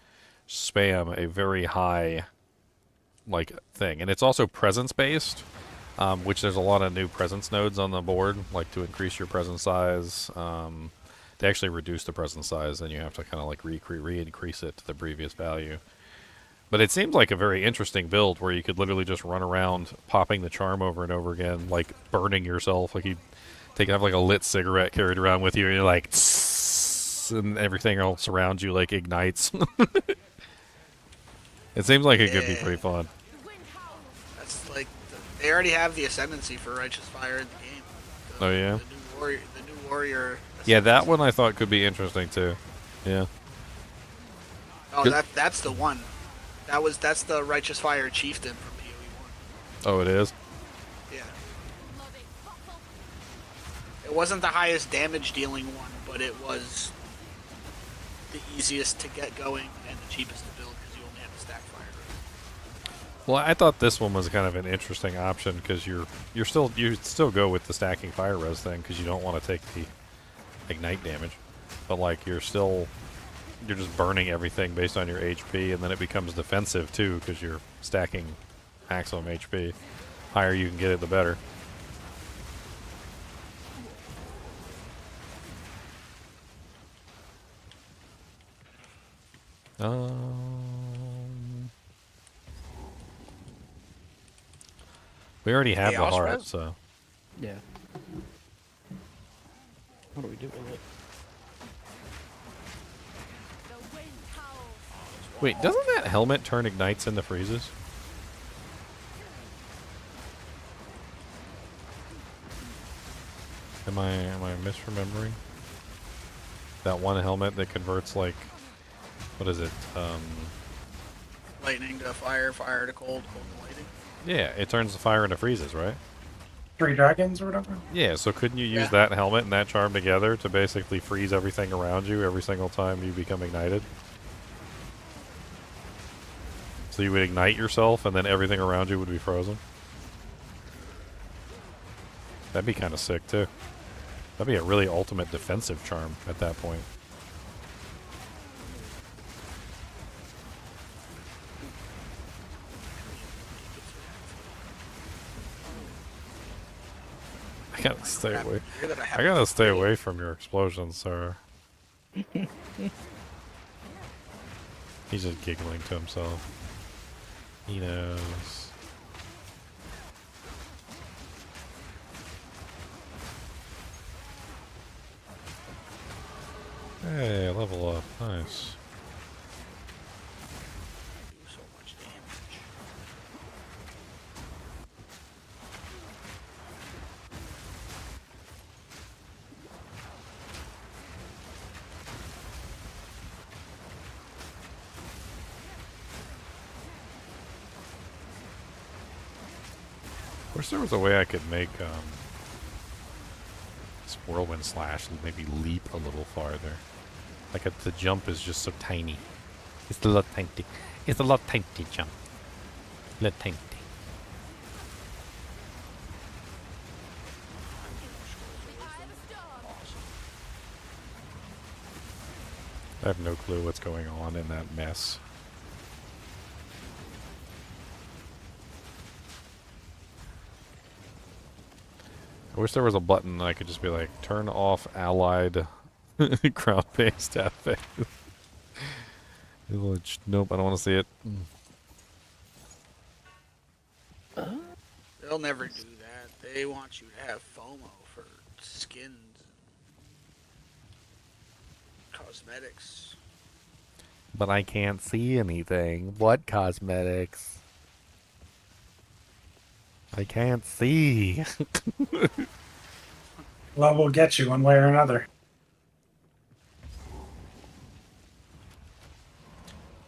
spam a very high... like thing, and it's also presence based, which there's a lot of new presence nodes on the board, like to increase your presence size. They actually reduce the presence size, and you have to kind of like re-increase it to the previous value. But it seems like a very interesting build where you could literally just run around popping the charm over and over again, like burning yourself, like you have like a lit cigarette carried around with you, and you're like, and everything else around you like ignites. It seems like it could be pretty fun. That's like they already have the ascendancy for Righteous Fire in the game. Oh yeah. The new warrior. Yeah, that one I thought could be interesting too. Yeah. Oh, that's the one. That's the Righteous Fire Chieftain from PoE 1. Oh, it is. Yeah. It wasn't the highest damage dealing one, but it was the easiest to get going and the cheapest to build because you only have to stack fire. Well, I thought this one was kind of an interesting option because you still go with the stacking fire res thing because you don't want to take the ignite damage, but like you're just burning everything based on your HP, and then it becomes defensive too because you're stacking maximum HP. Higher you can get it, the better. We already have the heart, so. Yeah. What do we do with it? Wait, doesn't that helmet turn ignites into freezes? Am I misremembering? That one helmet that converts like, what is it? Lightning to fire, fire to cold, cold to lightning. Yeah, it turns the fire into freezes, right? 3 dragons or whatever. Yeah, so couldn't you use that helmet and that charm together to basically freeze everything around you every single time you become ignited? So you would ignite yourself and then everything around you would be frozen? That'd be kind of sick too. That'd be a really ultimate defensive charm at that point. I gotta stay away. I gotta stay away from your explosions, sir. He's just giggling to himself. He knows. Hey, level up. Nice. So much damage. Wish there was a way I could make this whirlwind slash and maybe leap a little farther. Like the jump is just so tiny. It's a lot tiny. It's a lot tiny jump. Little tiny. I have no clue what's going on in that mess. I wish there was a button that I could just be like, turn off allied crowd-based effect. Nope, I don't want to see it. They'll never do that. They want you to have FOMO for skins and cosmetics. But I can't see anything. What cosmetics? I can't see. Love will get you one way or another.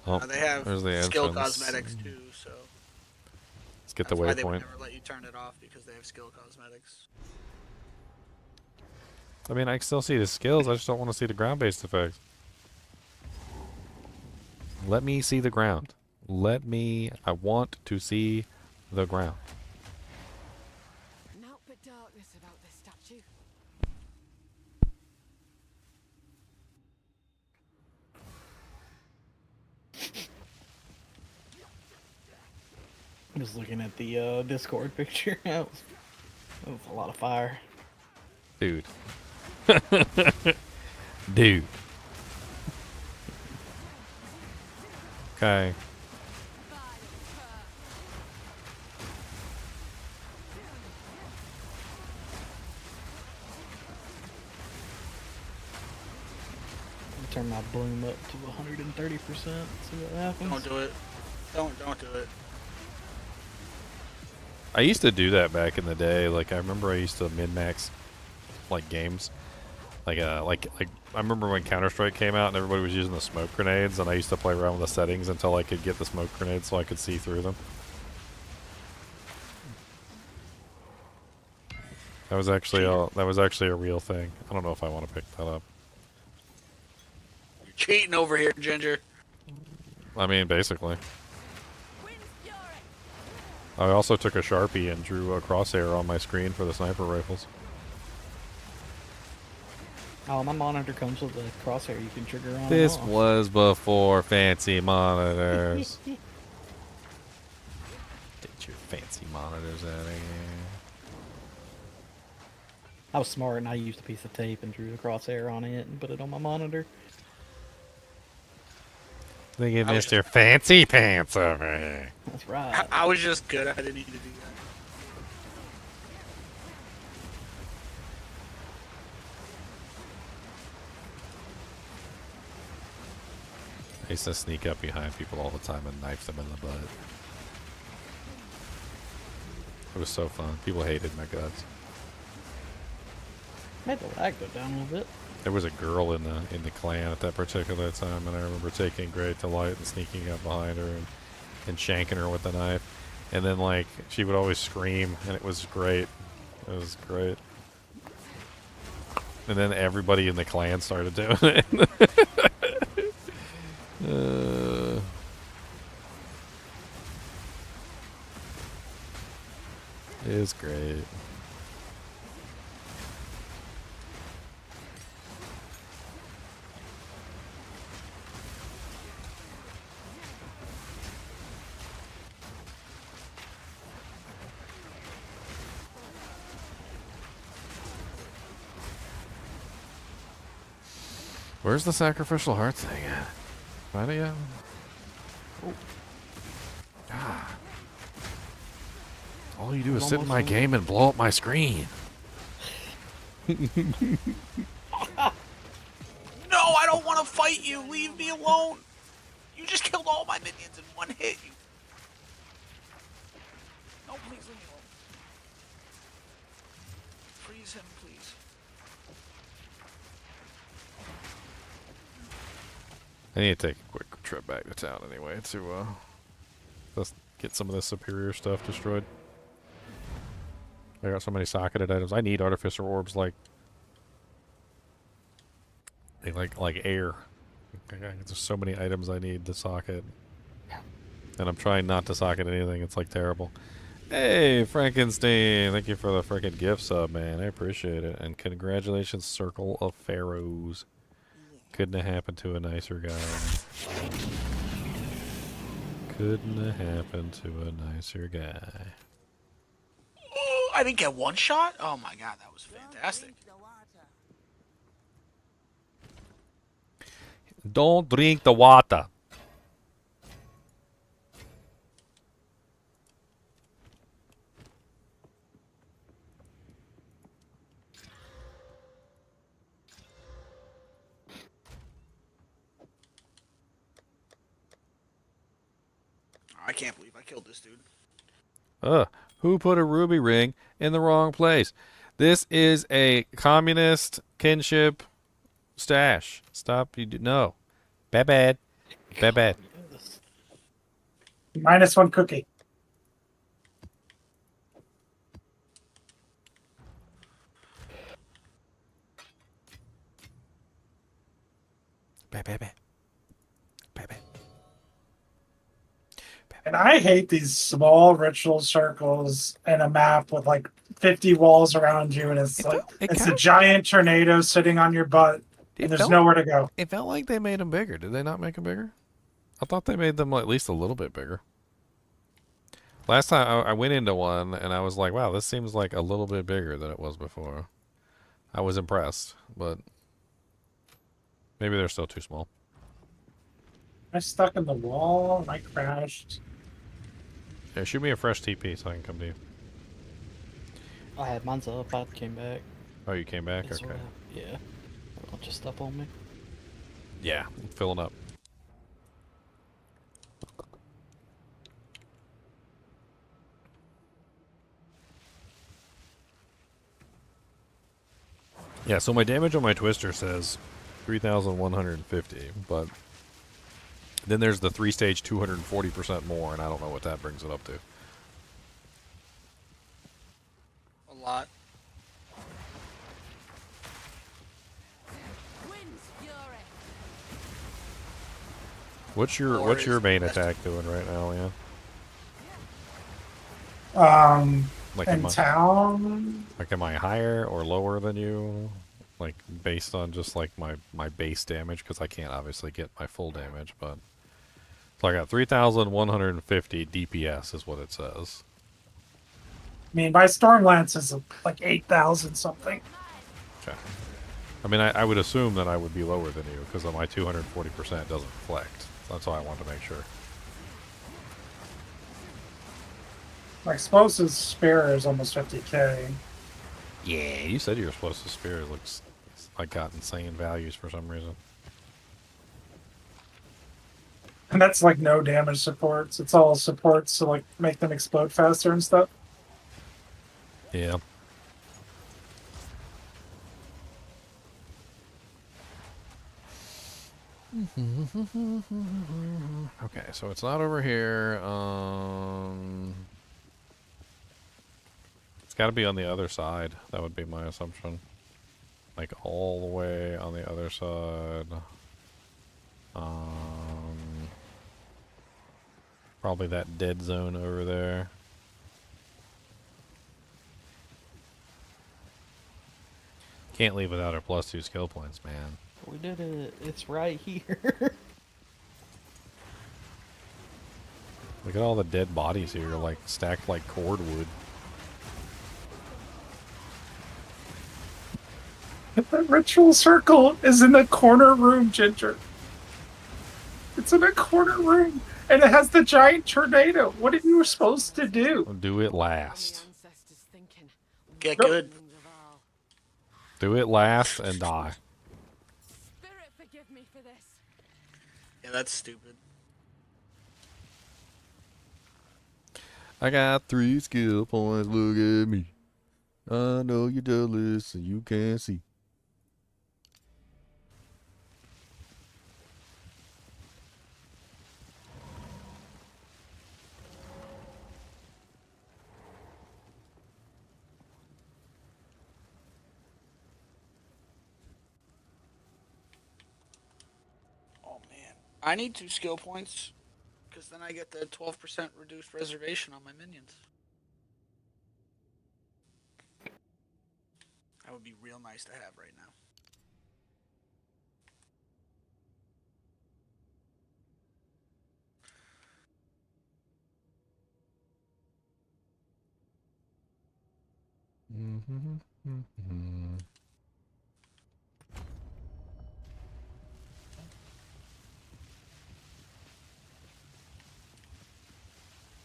Oh, They have there's the skill entrance. cosmetics too, so Let's get that's the why they would waypoint. never let you turn it off because they have skill cosmetics. I mean, I can still see the skills. I just don't want to see the ground-based effects. Let me see the ground. I want to see the ground. Naught but darkness about this statue. I'm just looking at the Discord picture. that was a lot of fire. Dude. Dude. Okay. Turn my bloom up to 130%. See what happens. Don't do it. Don't do it. I used to do that back in the day. Like I remember I used to min-max like games. Like I remember when Counter-Strike came out and everybody was using the smoke grenades, and I used to play around with the settings until I could get the smoke grenades so I could see through them. That was actually a real thing. I don't know if I want to pick that up. You're cheating over here, Ginger. I mean, basically. I also took a Sharpie and drew a crosshair on my screen for the sniper rifles. Oh, my monitor comes with a crosshair you can trigger on. This and off. was before fancy monitors. Get your fancy monitors out of here. I was smart and I used a piece of tape and drew the crosshair on it and put it on my monitor. Look at Mr. Fancy Pants over here. That's right. I was just good. I didn't need to do that. I used to sneak up behind people all the time and knife them in the butt. It was so fun. People hated my guts. Made the lag go down a little bit. There was a girl in the clan at that particular time, and I remember taking great delight in sneaking up behind her and shanking her with the knife. And then, like, she would always scream, and it was great. It was great. And then everybody in the clan started doing it. It is great. Where's the sacrificial heart thing at? Find it yet? Oh. Ah. All you do is sit in my game and blow up my screen. No, I don't want to fight you. Leave me alone. You just killed all my minions in one hit. No, please leave me alone. Freeze him, please. I need to take a quick trip back to town anyway to let's get some of this superior stuff destroyed. I got so many socketed items. I need artificer orbs like they like air. There's so many items I need to socket. And I'm trying not to socket anything. It's like terrible. Hey, Frankenstein! Thank you for the freaking gift sub, man. I appreciate it. And congratulations, Circle of Pharaohs. Couldn't have happened to a nicer guy. Couldn't have happened to a nicer guy. Oh, I didn't get one shot? Oh my god, that was fantastic. Don't drink the water. I can't believe I killed this dude. Who put a ruby ring in the wrong place? This is a communist kinship stash. Stop. No. Bad. Bad. -1 cookie. Bad. And I hate these small ritual circles in a map with like 50 walls around you, and it's a giant tornado sitting on your butt, and there's nowhere to go. It felt like they made them bigger. Did they not make them bigger? I thought they made them at least a little bit bigger. Last time I went into one, and I was like, wow, this seems like a little bit bigger than it was before. I was impressed, but maybe they're still too small. I stuck in the wall, and I crashed. Yeah, shoot me a fresh TP so I can come to you. I had mine's up. I came back. Oh, you came back? It's Okay. Yeah. A bunch of stuff on me. Yeah, filling up. Yeah, so my damage on my twister says 3,150, but then there's the 3-stage 240% more, and I don't know what that brings it up to. A lot. What's your main attack doing right now, Leon? Like, in town. Like, am I higher or lower than you? Like, based on just, like, my base damage? Because I can't obviously get my full damage, but... So I got 3,150 DPS is what it says. I mean, my Stormlance is like 8,000 something. Okay. I mean, I would assume that I would be lower than you, because my 240% doesn't reflect. That's why I wanted to make sure. My explosive spear is almost 50k. Yeah, you said your explosive spear looks like got insane values for some reason. And that's like no damage supports. It's all supports to like make them explode faster and stuff. Yeah. Okay, so it's not over here. It's got to be on the other side. That would be my assumption. Like all the way on the other side. Probably that dead zone over there. Can't leave without our +2 skill points, man. We did it. It's right here. Look at all the dead bodies here, like stacked like cordwood. The ritual circle is in the corner room, Ginger. It's in a corner room, and it has the giant tornado. What are you supposed to do? Do it last. Get good. Do it last and die. Spirit, forgive me for this. Yeah, that's stupid. I got 3 skill points, look at me. I know you're jealous and you can't see. Oh man, I need 2 skill points, because then I get the 12% reduced reservation on my minions. That would be real nice to have right now.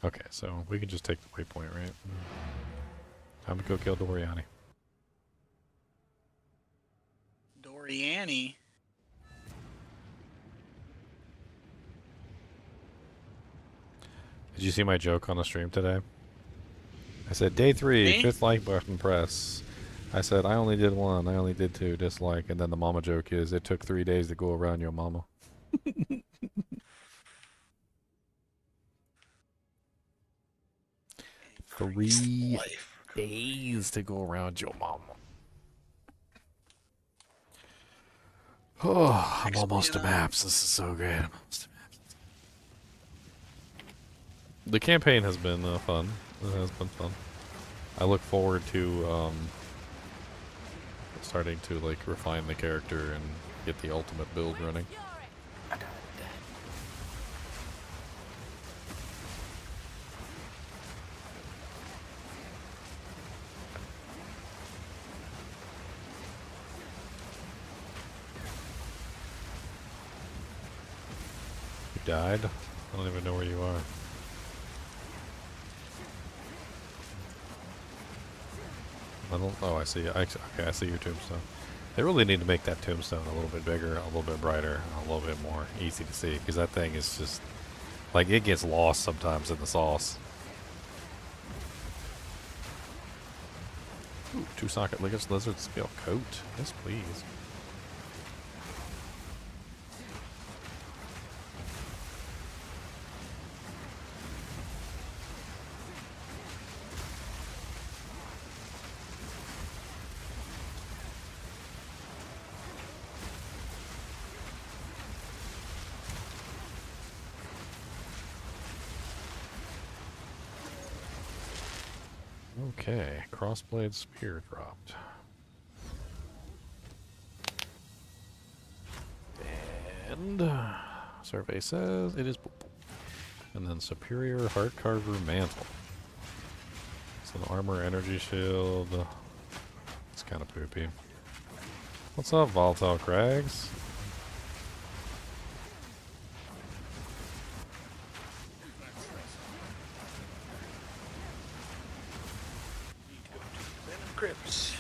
Okay, so we can just take the waypoint, right? Time to go kill Doriani. Doriani. Did you see my joke on the stream today? I said, day 3, Me? 5th like button press. I said, I only did 1, I only did 2, dislike. And then the mama joke is, it took 3 days to go around your mama. 3 days to go around your mama. Oh, I'm almost to maps. This is so great. I'm almost to maps. The campaign has been fun. It has been fun. I look forward to starting to like refine the character and get the ultimate build running. You died? I don't even know where you are. I don't. Oh, I see. Okay, I see your tombstone. They really need to make that tombstone a little bit bigger, a little bit brighter, a little bit more easy to see, because that thing is just like it gets lost sometimes in the sauce. Ooh, 2 socket lizard scale coat. Yes, please. Okay, crossblade spear dropped. And survey says it is poop. And then superior heart carver mantle. It's an armor energy shield. It's kind of poopy. What's up, volatile crags? Crips.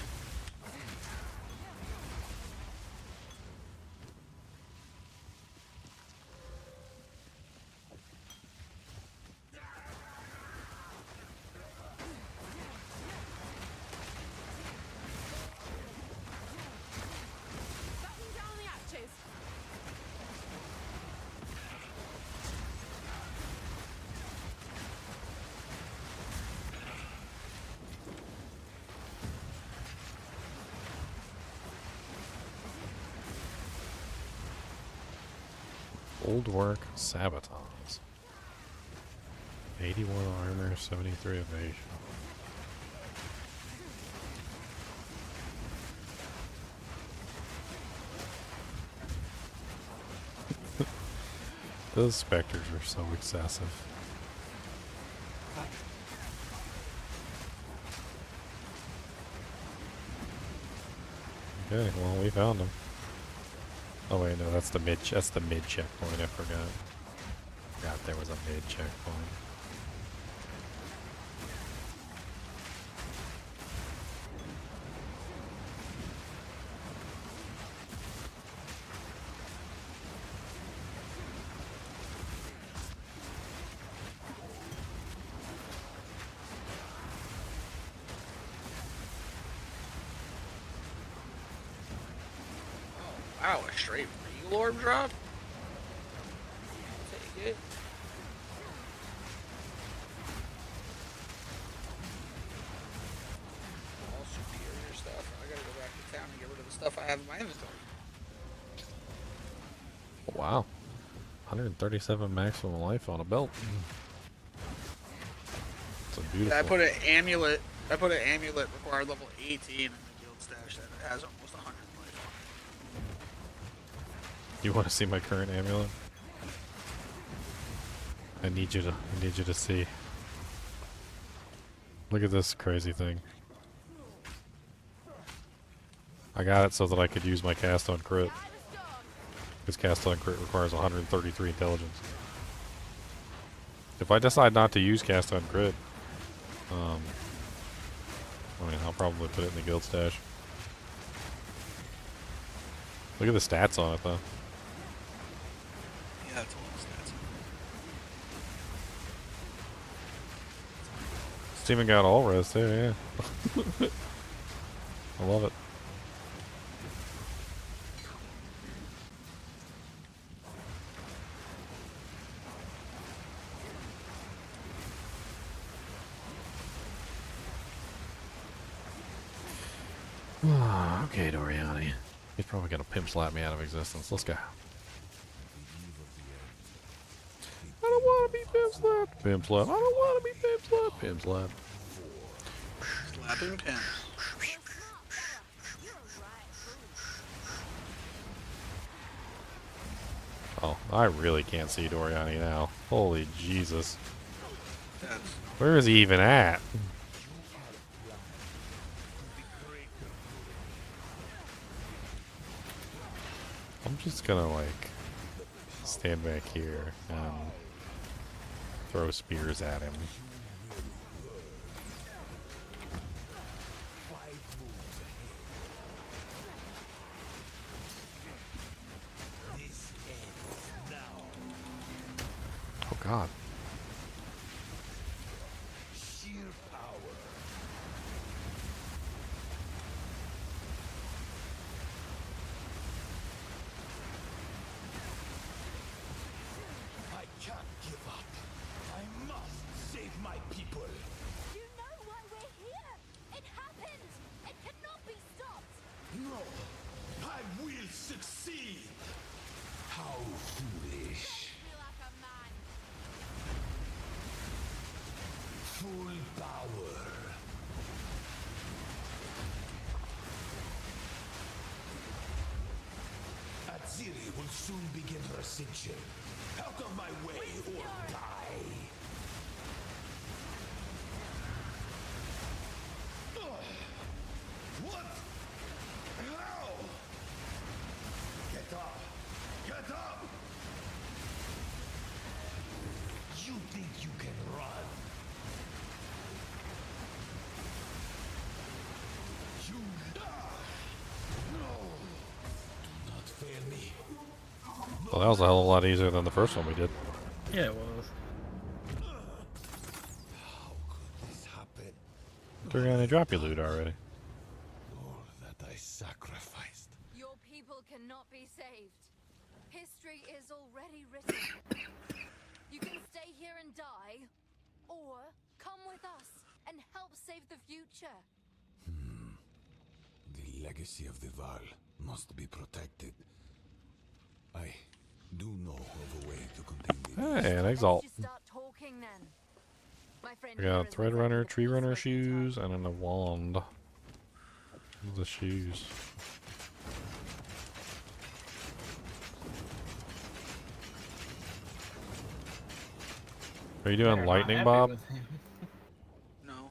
Batten down the hatches. Old work sabotage. 81 armor, 73 evasion. Those specters are so excessive. Okay, well we found them. Oh wait, no, that's the mid checkpoint. I forgot. Forgot there was a mid checkpoint. Wow, a straight regal orb drop? Take it. All superior stuff. I gotta go back to town and get rid of the stuff I have in my inventory. Wow. 137 maximum life on a belt. It's a beautiful. I put an amulet required level 18 in the guild stash that has almost 100 life. You want to see my current amulet? I need you to see. Look at this crazy thing. I got it so that I could use my cast on crit. Because cast on crit requires 133 intelligence. If I decide not to use cast on crit, I mean, I'll probably put it in the guild stash. Look at the stats on it, though. Yeah, that's a lot of stats. It's even got all res too, yeah. I love it. Okay, Doriani. He's probably gonna pimp slap me out of existence. Let's go. I don't want to be pimp slapped. Pimp slap. I don't want to be pimp slapped. Pimp slap. Slapping pimp. Oh, I really can't see Doriani now. Holy Jesus. That's Where is he even at? I'm just gonna like stand back here and throw spears at him. Oh God. Chinchilla. Out of my way or die. What? How? Get up! Get up! You think you can run? You no! Do not fail me. Well, that was a hell of a lot easier than the first one we did. Yeah, it was. They're gonna drop you loot already. All that I sacrificed. Your people cannot be saved. History is already written. You can stay here and die, or come with us and help save the future. The legacy of the Val must be protected. I do know of a way to contain the Hey, an Exalt. Start talking then. My friend We got Thread Runner, Tree Runner shoes, and then a wand. The shoes. Are you doing lightning, Bob? No.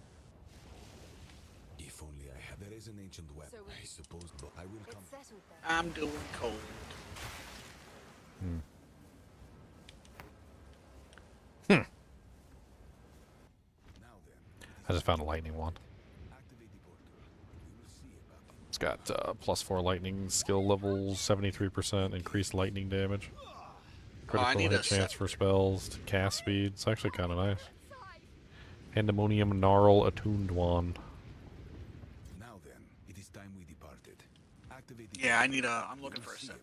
If only I had. There is an ancient weapon. I suppose, but I will come. I'm doing cold. I just found a lightning wand. It's got +4 lightning skill levels, 73% increased lightning damage, critical hit chance for spells, cast speed. It's actually kind of nice. Pandemonium Gnarl Attuned Wand. Now then, it is time we departed. Activate the Yeah, I need a. I'm looking for a set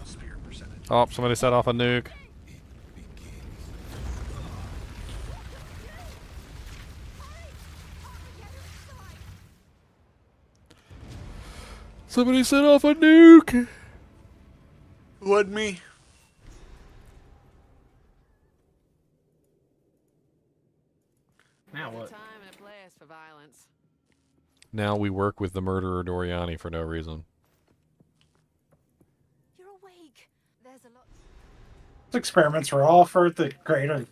spear percentage. Oh, somebody set off a nuke. Somebody set off a nuke! Would me? Now what? Time and a place for violence. Now we work with the murderer Doriani for no reason. You're awake. There's a lot. These experiments were all for the greater.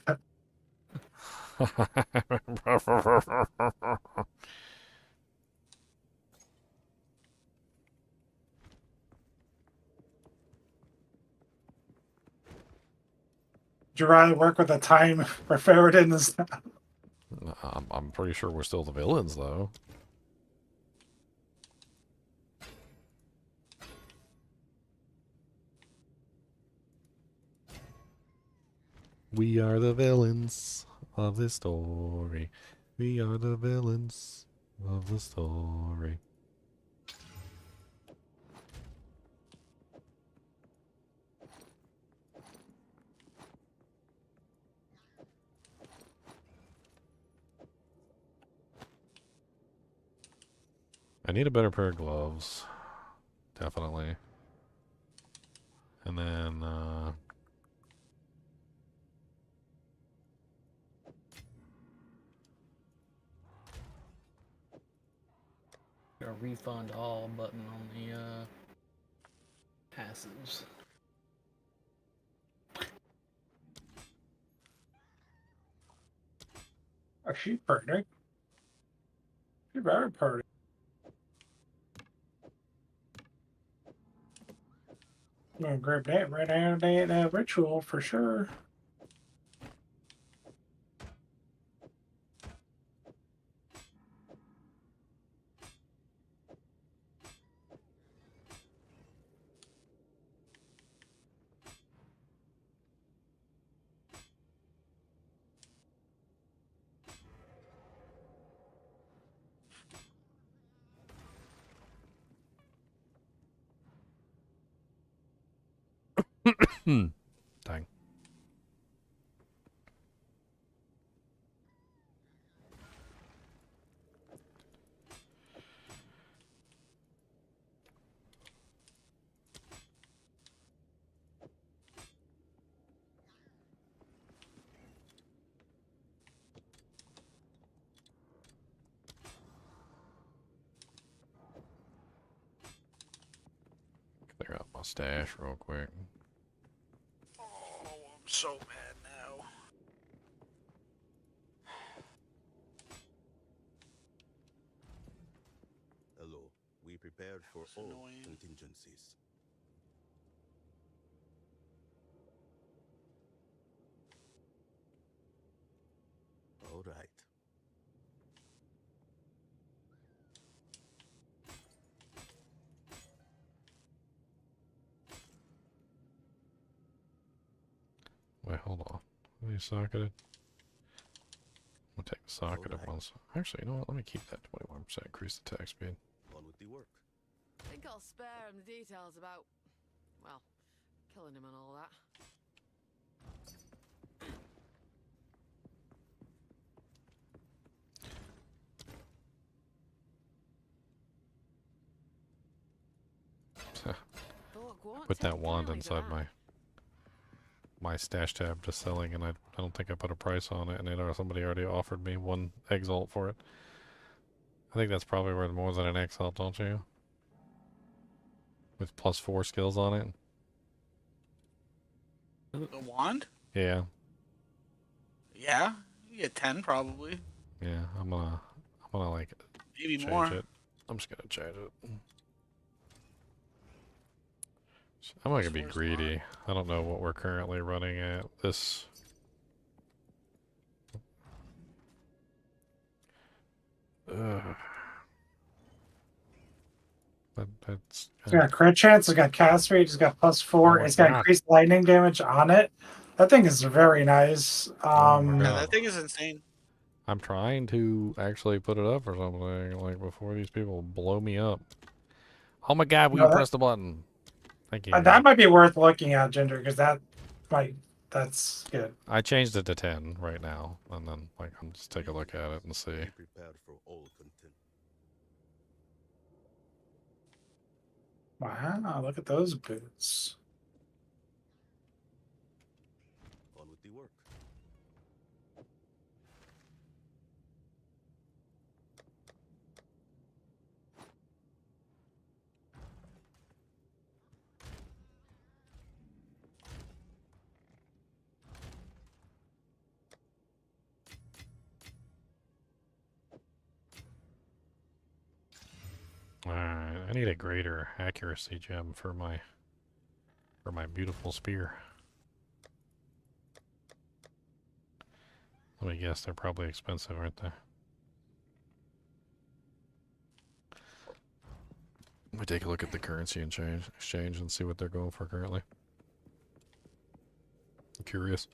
Would you rather work with a time for Ferretin as I'm pretty sure we're still the villains, though. We are the villains of this story. We are the villains of the story. I need a better pair of gloves. Definitely. And then, A refund all button on the passives. Oh, she's pretty. She's very pretty. I'm gonna grab that right out of that ritual for sure. Dang. Clear out my stash real quick. so mad now. Hello. We prepared for That's all annoying. contingencies. All right. Wait, hold on. Are you socketed? I'm gonna take the socket at once. Actually, you know what? Let me keep that 21%. Increase the attack speed. On with the work. I think I'll spare him the details about, well, killing him and all that. Put that wand inside my stash tab just selling, and I don't think I put a price on it, and somebody already offered me 1 exalt for it. I think that's probably worth more than an exalt, don't you? With +4 skills on it. The wand? Yeah. Yeah, you get 10 probably. Yeah, I'm gonna like Maybe change more. it. I'm just gonna change it. I'm not gonna be greedy. I don't know what we're currently running at. This. That's. It's got crit chance, it's got cast rate, it's got +4, Oh, it's got God. increased lightning damage on it. That thing is very nice. Yeah, that thing is insane. I'm trying to actually put it up or something, like, before these people blow me up. Oh my god, will you press the button? Thank you. That might be worth looking at, Ginger, because that's good. I changed it to 10 right now, and then, like, I'll just take a look at it and see. Prepared for all content. Wow, look at those boots. On with the work. Alright, I need a greater accuracy gem for my beautiful spear. Let me guess, they're probably expensive, aren't they? Let me take a look at the currency and exchange and see what they're going for currently. I'm curious.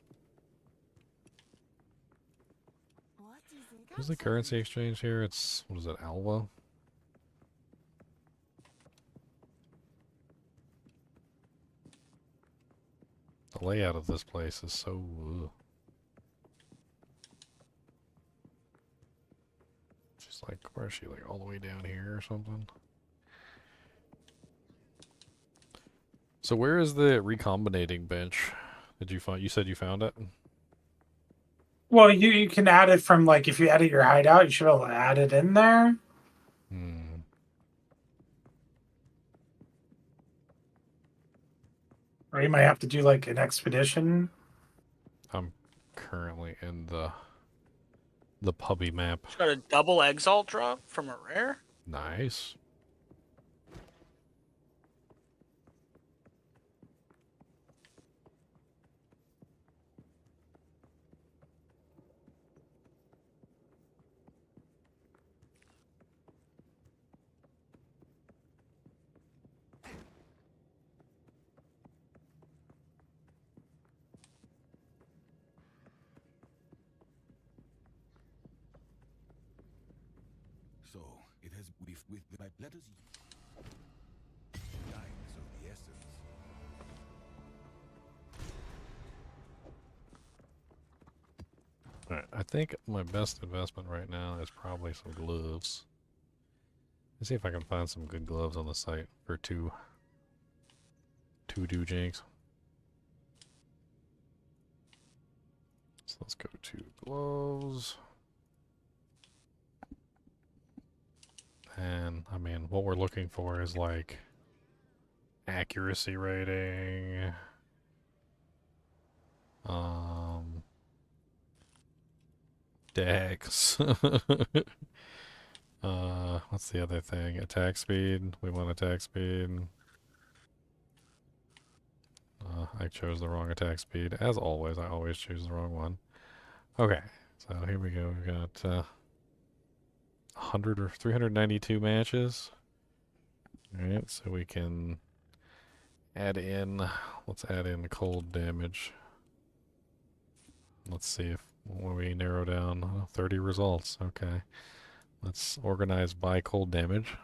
What's the currency exchange here? It's, what is it, Alva? The layout of this place is so... She's like, where is she? Like all the way down here or something? So where is the recombinating bench? Did you find? You said you found it? Well, you can add it from, like, if you edit your hideout, you should be able to add it in there. Or you might have to do, like, an expedition. I'm currently in the pubby map. It's got a double exalt drop from a rare. Nice. So it has with my letters. Time is of the essence. Alright, I think my best investment right now is probably some gloves. Let's see if I can find some good gloves on the site for two doojigs. So let's go to gloves. And, I mean, what we're looking for is, like, accuracy rating. Dex. What's the other thing? Attack speed. We want attack speed. I chose the wrong attack speed. As always, I always choose the wrong one. Okay, so here we go. We've got 100 or 392 matches. Alright, so we can add in, let's add in cold damage. Let's see if, when we narrow down 30 results. Okay, let's organize by cold damage.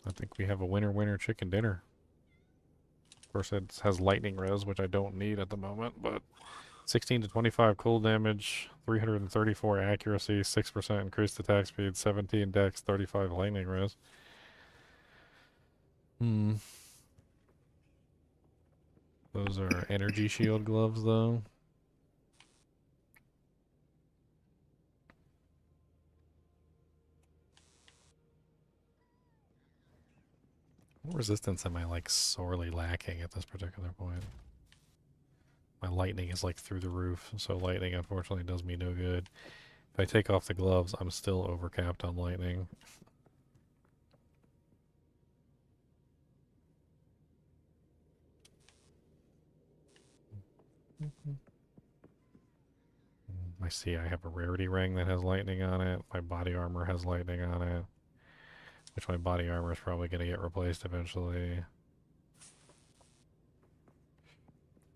I think we have a winner chicken dinner. Of course, it has lightning res, which I don't need at the moment, but 16 to 25 cold damage, 334 accuracy, 6% increased attack speed, 17 dex, 35 lightning res. Those are energy shield gloves, though. What resistance am I, like, sorely lacking at this particular point? My lightning is, like, through the roof, so lightning, unfortunately, does me no good. If I take off the gloves, I'm still overcapped on lightning. I see I have a rarity ring that has lightning on it. My body armor has lightning on it. Which my body armor is probably going to get replaced eventually.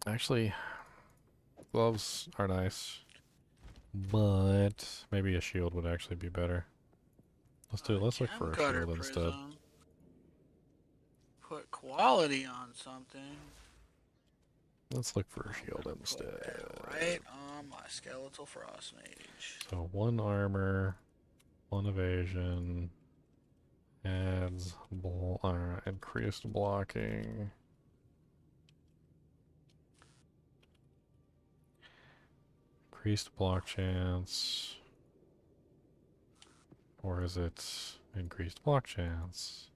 Actually, gloves are nice. But maybe a shield would actually be better. Let's look for a shield instead. Put quality on something. Let's look for a shield instead. Right on my skeletal frost mage. So 1 armor, 1 evasion, adds increased blocking. Increased block chance. Or is it increased block chance?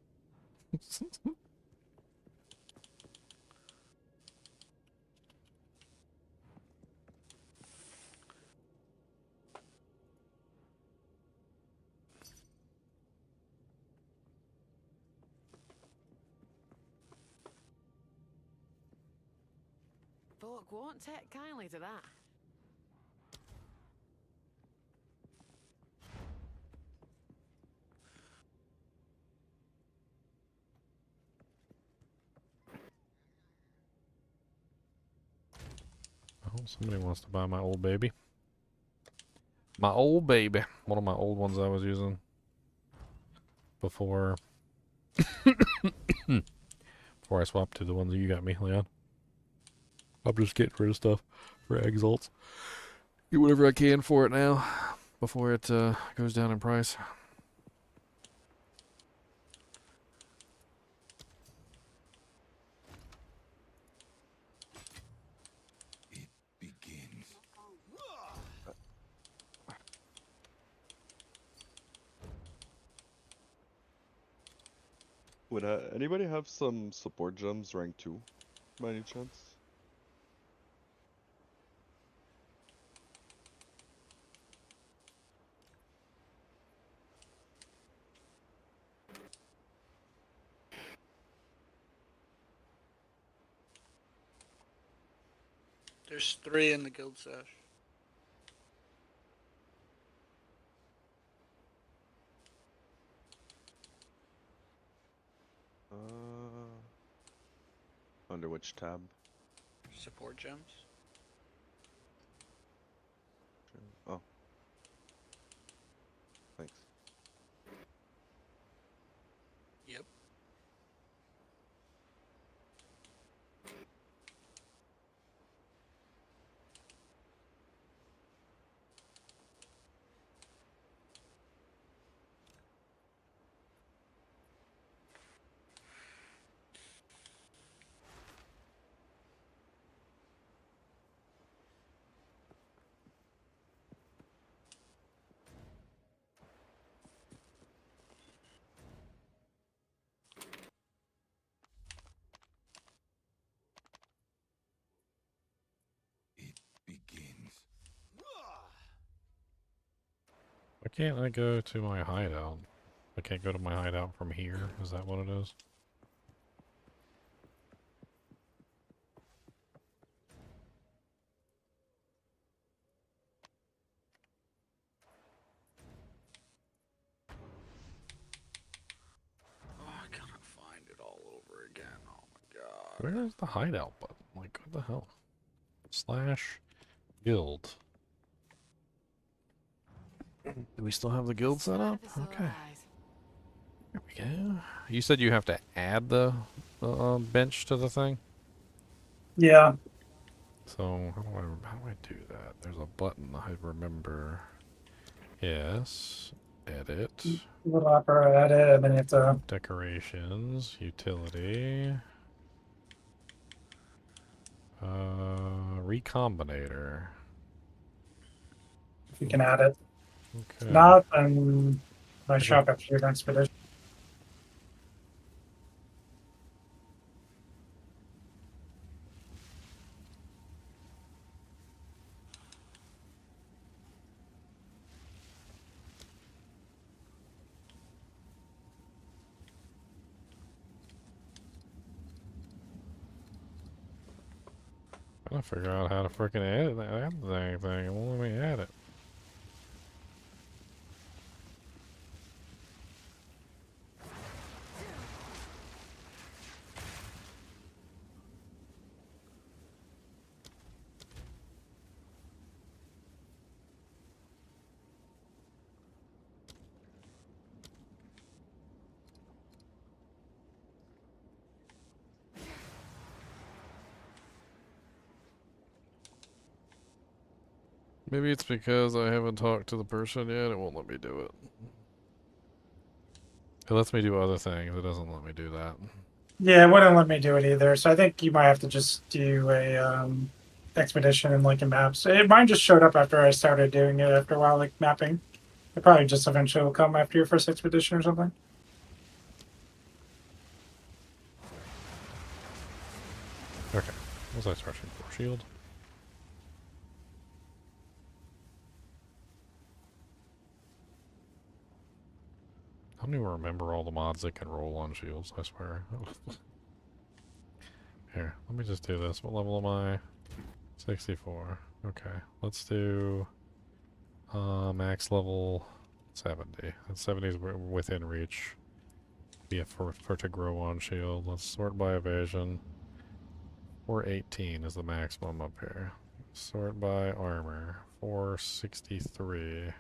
Folk won't take kindly to that. Oh, somebody wants to buy my old baby. My old baby. One of my old ones I was using before before I swapped to the ones that you got me, Leon. I'm just getting rid of stuff for exalts. Get whatever I can for it now before it goes down in price. Would anybody have some support gems rank 2 by any chance? There's 3 in the guild sesh. Under which tab? Support gems. Oh. Thanks. Yep. can't I go to my hideout? I can't go to my hideout from here? Is that what it is? Oh, I gotta find it all over again. Oh my god. Where's the hideout button? Like, what the hell? Slash guild. Do we still have the guild set up? Okay. There we go. You said you have to add the bench to the thing? Yeah. So, how do I do that? There's a button I remember. Yes. Edit. Little upper edit, and then you have to. Decorations. Utility. Recombinator. If you can add it. Okay. If not, then I shop after your expedition. I'm trying to figure out how to freaking add the dang thing. It won't let me add it. Maybe it's because I haven't talked to the person yet. It won't let me do it. It lets me do other things. It doesn't let me do that. Yeah, it wouldn't let me do it either. So I think you might have to just do a expedition and like in maps. Mine just showed up after I started doing it after a while, like mapping. It probably just eventually will come after your first expedition or something. Okay. What was I searching for? Shield? I don't even remember all the mods that can roll on shields, I swear. Here, let me just do this. What level am I? 64. Okay, let's do max level 70. And 70 is within reach. Yeah, for it to grow on shield. Let's sort by evasion. 418 is the maximum up here. Sort by armor. 463.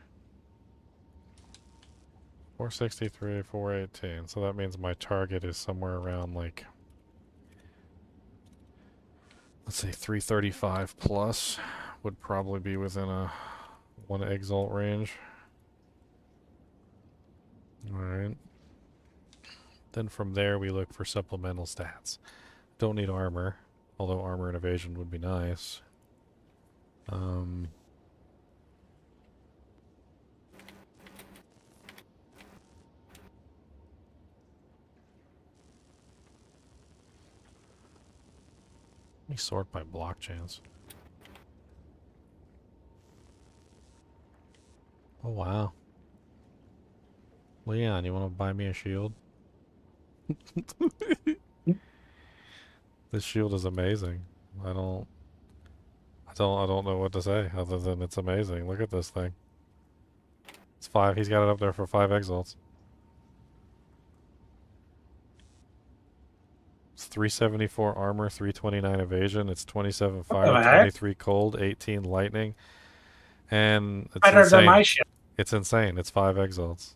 463, 418. So that means my target is somewhere around like, let's say 335 plus would probably be within a 1 exalt range. Alright. Then from there we look for supplemental stats. Don't need armor, although armor and evasion would be nice. Let me sort by block chance. Oh wow. Leon, you want to buy me a shield? This shield is amazing. I don't know what to say other than it's amazing. Look at this thing. It's 5. He's got it up there for 5 exalts. It's 374 armor, 329 evasion. It's 27 fire, 23 cold, 18 lightning, and it's Better than my insane. shit. It's insane. It's 5 exalts.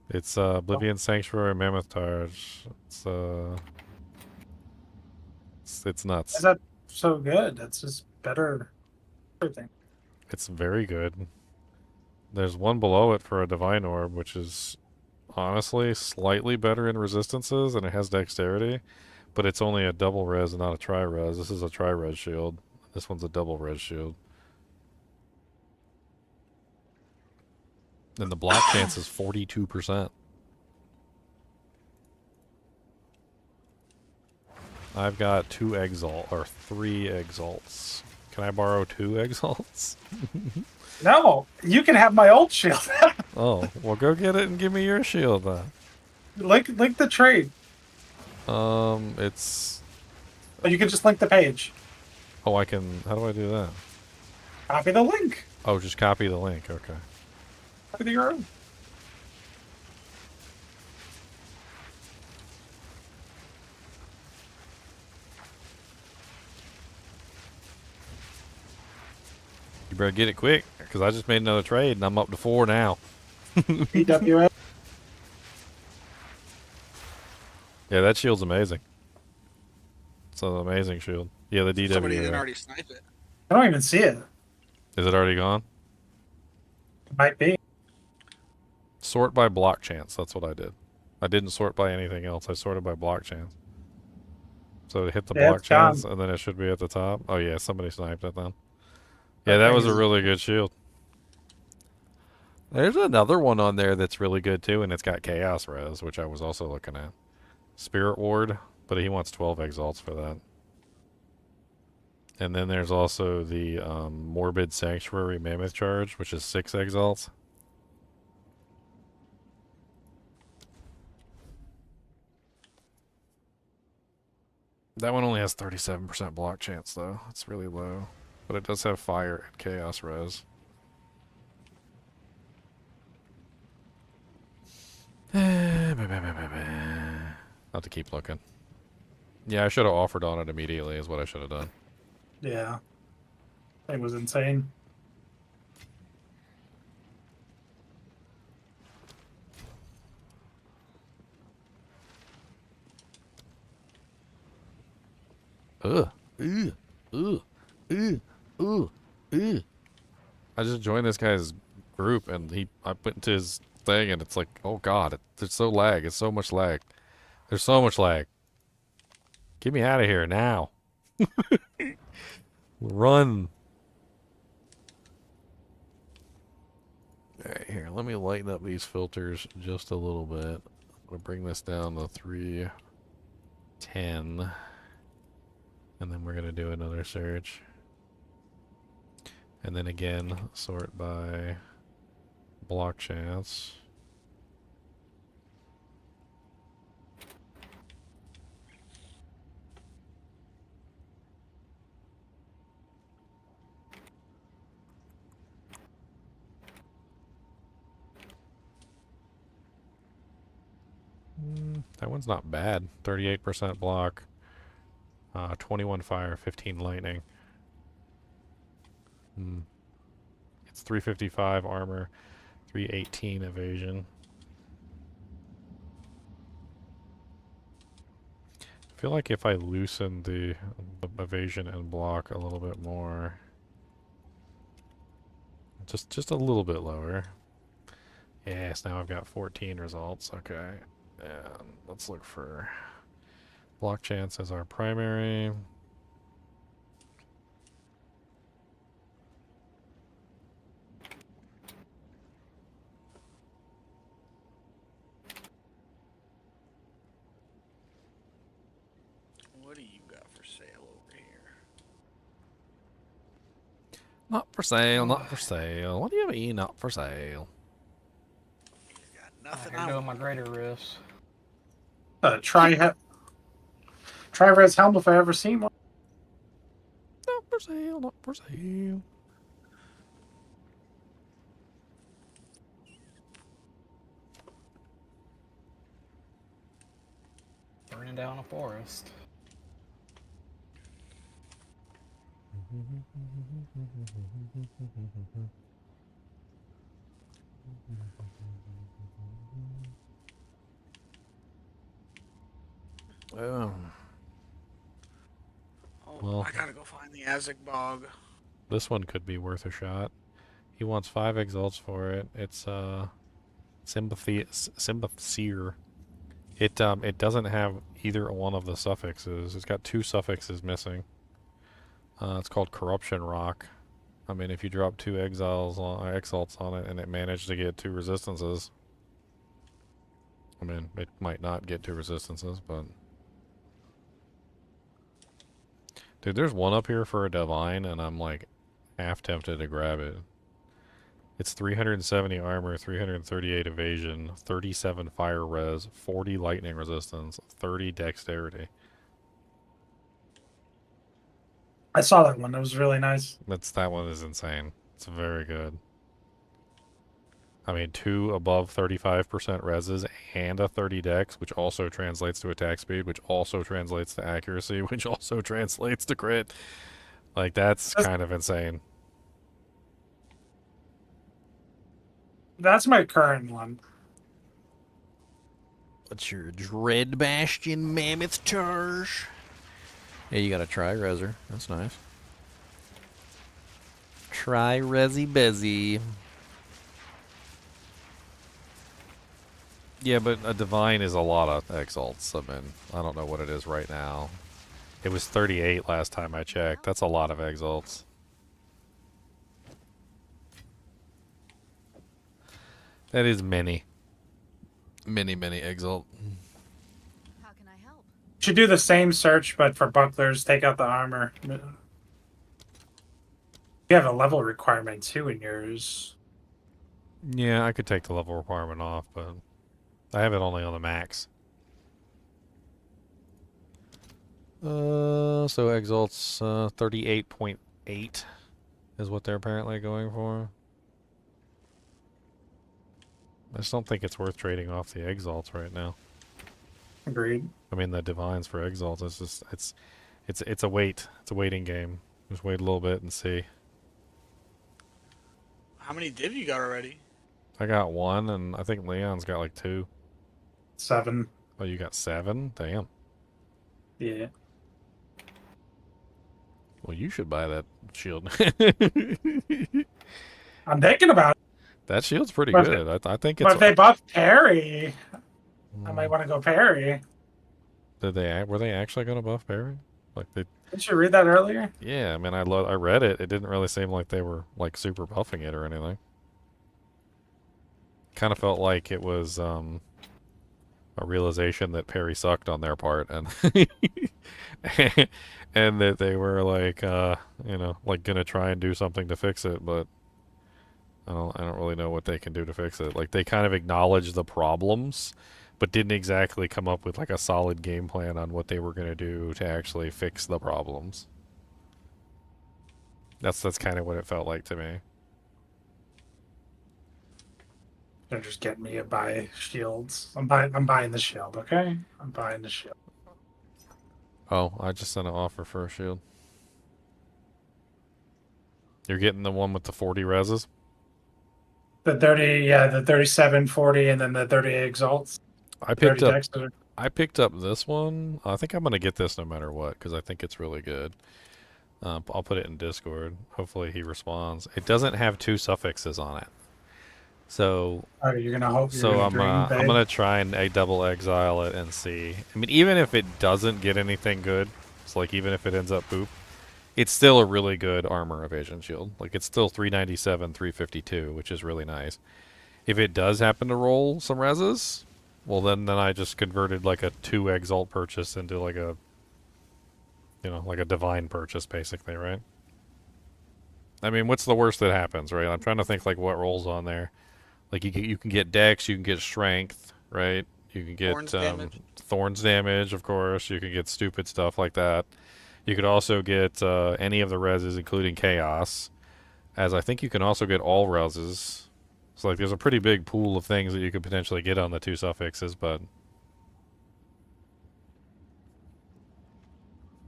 It's Oblivion Sanctuary, Mammoth Targe. It's nuts. Is that so good? That's just better. Everything. It's very good. There's one below it for a Divine Orb, which is honestly slightly better in resistances, and it has dexterity, but it's only a double res and not a tri-res. This is a tri-res shield. This one's a double res shield. And the block chance is 42%. I've got 2 exalt, or 3 exalts, Can I borrow 2 exalts? No, you can have my old shield. Oh, well, go get it and give me your shield then. link the trade. It's. But you can just link the page. Oh, I can. How do I do that? Copy the link. Oh, just copy the link. Okay. Copy the URL. You better get it quick, because I just made another trade and I'm up to 4 now. PWS. Yeah, that shield's amazing. It's an amazing shield. Yeah, the DW. Somebody didn't already snipe it. I don't even see it. Is it already gone? Might be. Sort by block chance. That's what I did. I didn't sort by anything else. I sorted by block chance. So it hit the block it's gone. chance, and then it should be at the top. Oh yeah, somebody sniped it then. Yeah, that was a really good shield. There's another one on there that's really good too, and it's got Chaos Res, which I was also looking at. Spirit Ward, but he wants 12 exalts for that. And then there's also the Morbid Sanctuary Mammoth Charge, which is 6 exalts. That one only has 37% block chance, though. It's really low. But it does have fire and chaos res. I'll have to keep looking. Yeah, I should have offered on it immediately is what I should have done. Yeah. It was insane. Ugh. Ugh. Ugh. Ugh. Ugh. Ugh. I just joined this guy's group and I went into his thing and it's like, oh god, it's so lag. It's so much lag. There's so much lag. Get me out of here now. Run. Alright, here, let me lighten up these filters just a little bit. I'm gonna bring this down to 310. And then we're gonna do another search. And then again, sort by block chance. That one's not bad. 38% block. 21 fire, 15 lightning. It's 355 armor, 318 evasion. I feel like if I loosen the evasion and block a little bit more, just a little bit lower. Yes, now I've got 14 results. Okay, and let's look for block chance as our primary. What do you got for sale over here? Not for sale, not for sale. What do you mean, not for sale? Nothing. I'm doing my greater rifts. Tri-res helm if I ever seen one. Not for sale, not for sale. Burning down a forest. Oh, Well, I gotta go find the Azek Bog. this one could be worth a shot. He wants 5 exalts for it. It's Sympathier. It doesn't have either one of the suffixes. It's got 2 suffixes missing. It's called Corruption Rock. I mean, if you drop 2 exalts on it and it managed to get 2 resistances, I mean, it might not get 2 resistances, but Dude, there's one up here for a divine, and I'm like half tempted to grab it. It's 370 armor, 338 evasion, 37 fire res, 40 lightning resistance, 30 dexterity. I saw that one. It was really nice. That one is insane. It's very good. I mean, 2 above 35% reses and a 30 dex, which also translates to attack speed, which also translates to accuracy, which also translates to crit. Like, that's kind of insane. That's my current one. What's your Dread Bastion Mammoth Charge? Yeah, you got a Tri-Reser. That's nice. Tri-Resi Bezzy. Yeah, but a Divine is a lot of exalts. I mean, I don't know what it is right now. It was 38 last time I checked. That's a lot of exalts. That is many. Many exalt. How can I help? Should do the same search, but for bucklers, take out the armor. You have a level requirement too in yours. Yeah, I could take the level requirement off, but I have it only on the max. So exalts 38.8 is what they're apparently going for. I just don't think it's worth trading off the exalts right now. Agreed. I mean, the divines for exalts. It's just it's a wait. It's a waiting game. Just wait a little bit and see. How many div you got already? I got 1, and I think Leon's got like 2. 7. Oh, you got 7? Damn. Yeah. Well, you should buy that shield. I'm thinking about it. That shield's pretty But good. I think But it's. if they buff parry, I might want to go parry. Were they actually going to buff parry? Like they? Didn't you read that earlier? Yeah, I mean, I read it. It didn't really seem like they were like super buffing it or anything. Kind of felt like it was a realization that parry sucked on their part, and and that they were like, like gonna try and do something to fix it, but I don't really know what they can do to fix it. Like they kind of acknowledged the problems, but didn't exactly come up with like a solid game plan on what they were gonna do to actually fix the problems. That's kind of what it felt like to me. They're just getting me to buy shields. I'm buying the shield, okay? I'm buying the shield. Oh, I just sent an offer for a shield. You're getting the one with the 40 reses? The 30, yeah, the 37, 40, and then the 30 exalts. I picked up this one. I think I'm gonna get this no matter what because I think it's really good. I'll put it in Discord. Hopefully he responds. It doesn't have 2 suffixes on it, so. Oh, you're gonna hope. So I'm gonna try and double exile it and see. I mean, even if it doesn't get anything good, it's like even if it ends up poop, it's still a really good armor evasion shield. Like it's still 397, 352, which is really nice. If it does happen to roll some reses, well then I just converted like a 2 exalt purchase into like a, like a divine purchase basically, right? I mean, what's the worst that happens, right? I'm trying to think like what rolls on there. Like you can get dex, you can get strength, right? You can get thorns damage, of course. You can get stupid stuff like that. You could also get any of the reses, including chaos, as I think you can also get all reses. So like there's a pretty big pool of things that you could potentially get on the 2 suffixes, but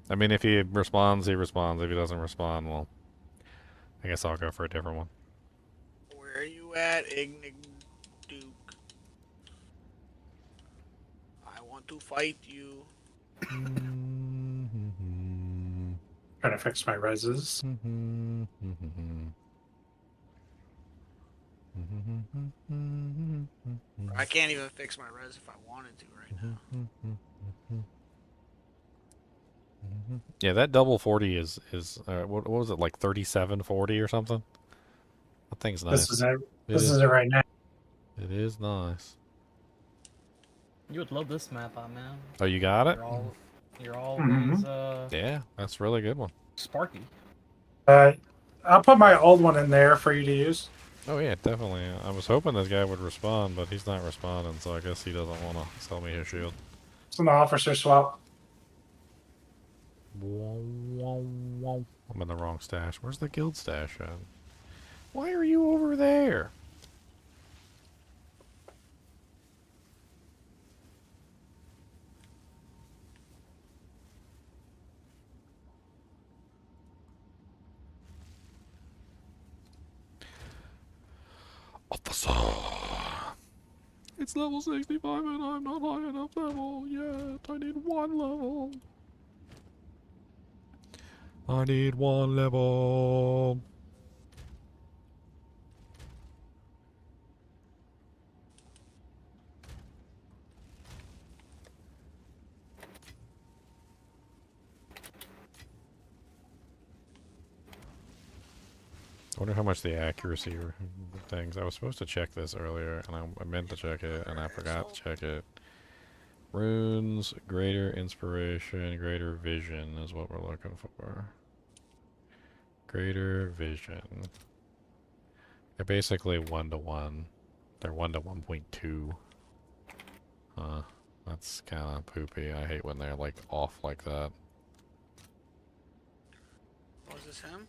I mean if he responds, he responds. If he doesn't respond, well, I guess I'll go for a different one. Where are you at, Ignig Duke? I want to fight you. Trying to fix my reses. I can't even fix my res if I wanted to right now. Yeah, that double 40 is what was it, like 3740 or something? That thing's nice. This is it. This is it right now. It is nice. You would love this map, man. Oh, you got it? You're always Yeah, that's a really good one. Sparky. I'll put my old one in there for you to use. Oh yeah, definitely. I was hoping this guy would respond, but he's not responding, so I guess he doesn't want to sell me his shield. It's an officer swap. I'm in the wrong stash. Where's the guild stash at? Why are you over there? Officer! It's level 65 and I'm not high enough level yet. I need one level. I need one level. I wonder how much the accuracy things. I was supposed to check this earlier, and I meant to check it, and I forgot to check it. Runes, greater inspiration, greater vision is what we're looking for. Greater vision. They're basically 1-to-1. They're 1 to 1.2. That's kind of poopy. I hate when they're like off like that. Oh, is this him?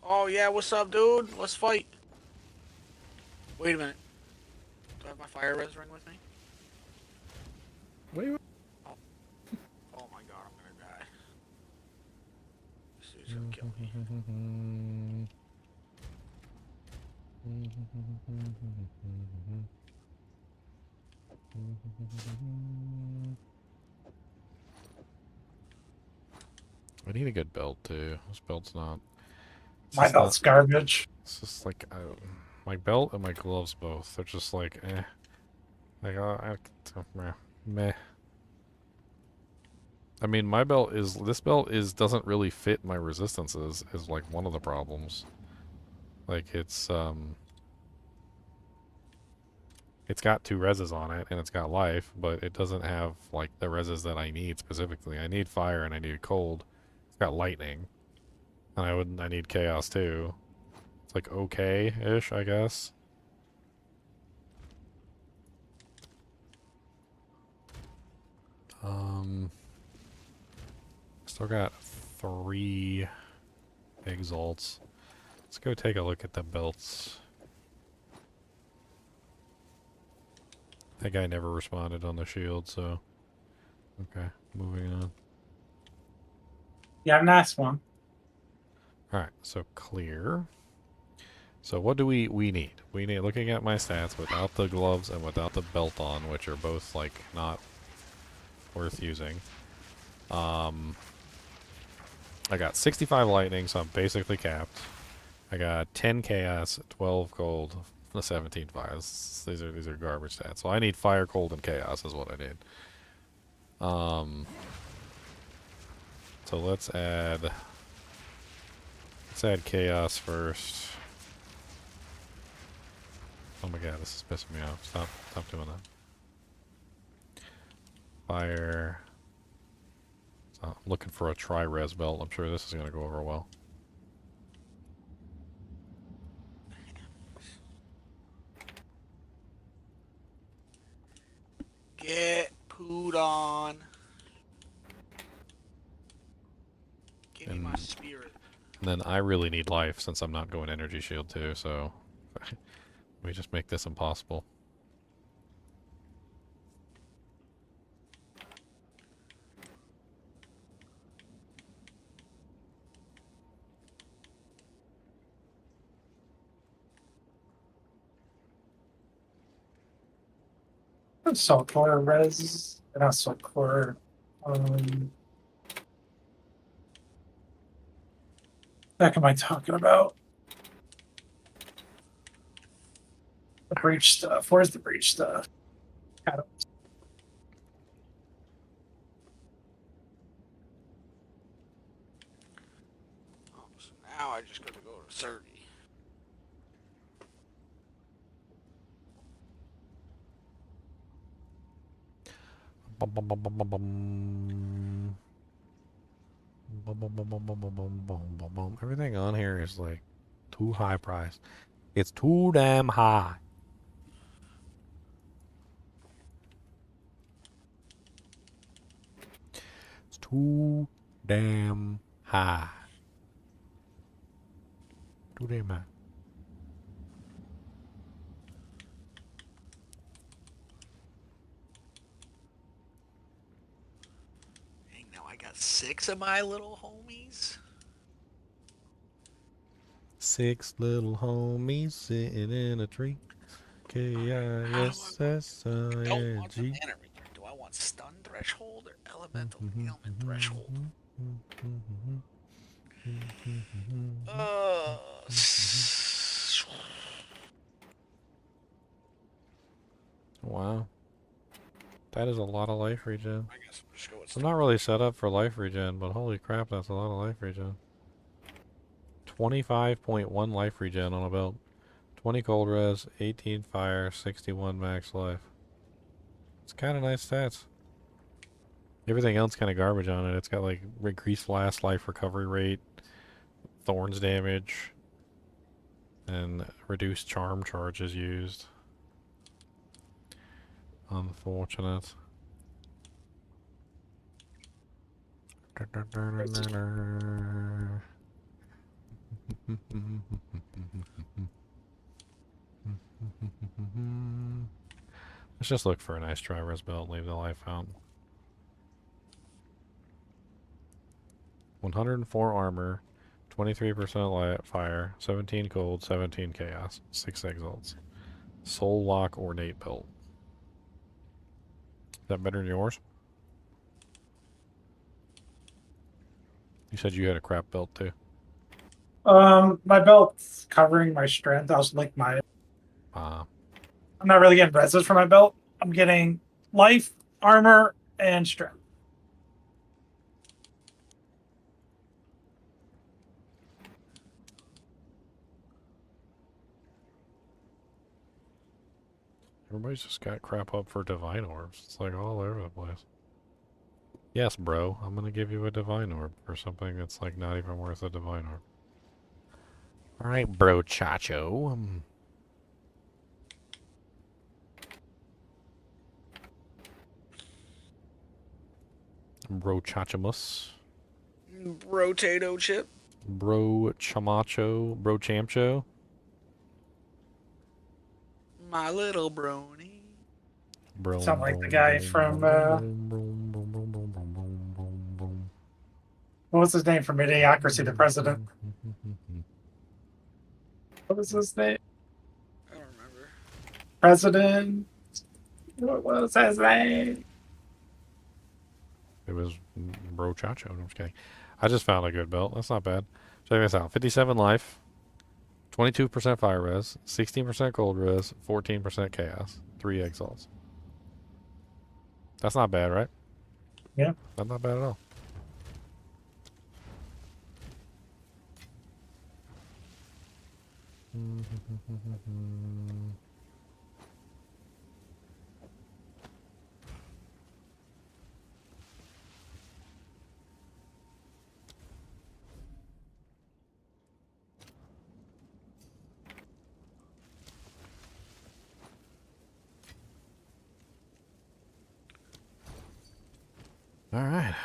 Oh yeah, what's up, dude? Let's fight. Wait a minute. Do I have my fire res ring with me? Wait. Oh. Oh my god, I'm gonna die. This dude's gonna kill me. I need a good belt too. This belt's not. My belt's garbage. It's just like my belt and my gloves both. They're just like eh. Like meh. I mean, my belt is doesn't really fit my resistances. Is like one of the problems. Like it's got 2 reses on it and it's got life, but it doesn't have like the reses that I need specifically. I need fire and I need cold. It's got lightning, and I need chaos too. It's like okay-ish, I guess. Still got 3 exalts. Let's go take a look at the belts. That guy never responded on the shield, so okay, moving on. Yeah, nice one. Alright, so clear. So what do we need? We need, looking at my stats without the gloves and without the belt on, which are both like not worth using. I got 65 lightning, so I'm basically capped. I got 10 chaos, 12 cold, 17 fire. These are garbage stats. So I need fire, cold, and chaos is what I need. So let's add chaos first. Oh my god, this is pissing me off. Stop doing that. Fire. So I'm looking for a tri-res belt. I'm sure this is gonna go over well. Get pooed on. Give me my spirit. And then I really need life since I'm not going energy shield too, so let me just make this impossible. Salt core res. Not salt core. Heck am I talking about? The breach stuff. Where's the breach stuff? Got it. So now I just gotta go to 30. Bum, bum, bum, bum, bum, bum. Boom, boom, boom, boom, boom, boom, boom, boom, boom, boom. Everything on here is like too high priced. It's too damn high. It's too damn high. Too damn high. Dang, now I got 6 of my little homies. 6 little homies sitting in a tree. K-I-S-S-I-N-G. Do I want stun threshold or elemental ailment threshold? Wow. That is a lot of life regen. I guess we'll just go with I'm not really set up for life regen, but holy crap, that's a lot of life regen. 25.1 life regen on a belt. 20 cold res, 18 fire, 61 max life. It's kind of nice stats. Everything else kind of garbage on it. It's got like increased last life recovery rate, thorns damage, and reduced charm charges used. Unfortunate. Let's just look for a nice tri-res belt, leave the life out. 104 armor, 23% light fire, 17 cold, 17 chaos, 6 exalts. Soul lock ornate belt. Is that better than yours? You said you had a crap belt too. My belt's covering my strength. I was like I'm not really getting reses for my belt. I'm getting life, armor, and strength. Everybody's just got crap up for divine orbs. It's like all over the place. Yes, bro, I'm gonna give you a divine orb for something that's like not even worth a divine orb. Alright, bro Chacho. Bro Chachamus. Rotato chip. Bro Chamacho. Bro Chamcho. My little brony. Bro. Sound like the guy from what was his name from Idiocracy, the president? What was his name? I don't remember. President. What was his name? It was Bro Chacho. I'm just kidding. I just found a good belt. That's not bad. Check this out. 57 life. 22% fire res. 16% cold res. 14% chaos. 3 exalts. That's not bad, right? Yeah. That's not bad at all. Alright.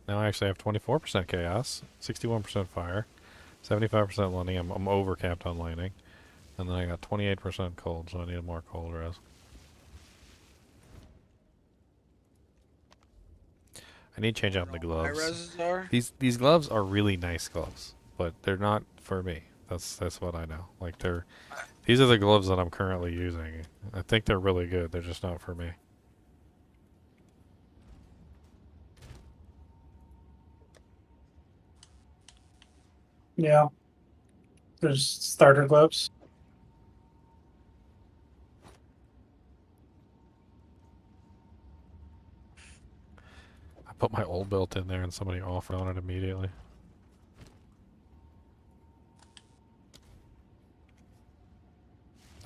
Now I actually have 24% chaos, 61% fire, 75% lightning. I'm overcapped on lightning. And then I got 28% cold, so I need more cold res. I need to change out the gloves. These gloves are really nice gloves, but they're not for me. That's what I know. Like these are the gloves that I'm currently using. I think they're really good. They're just not for me. Yeah. There's starter gloves. I put my old belt in there and somebody offered on it immediately.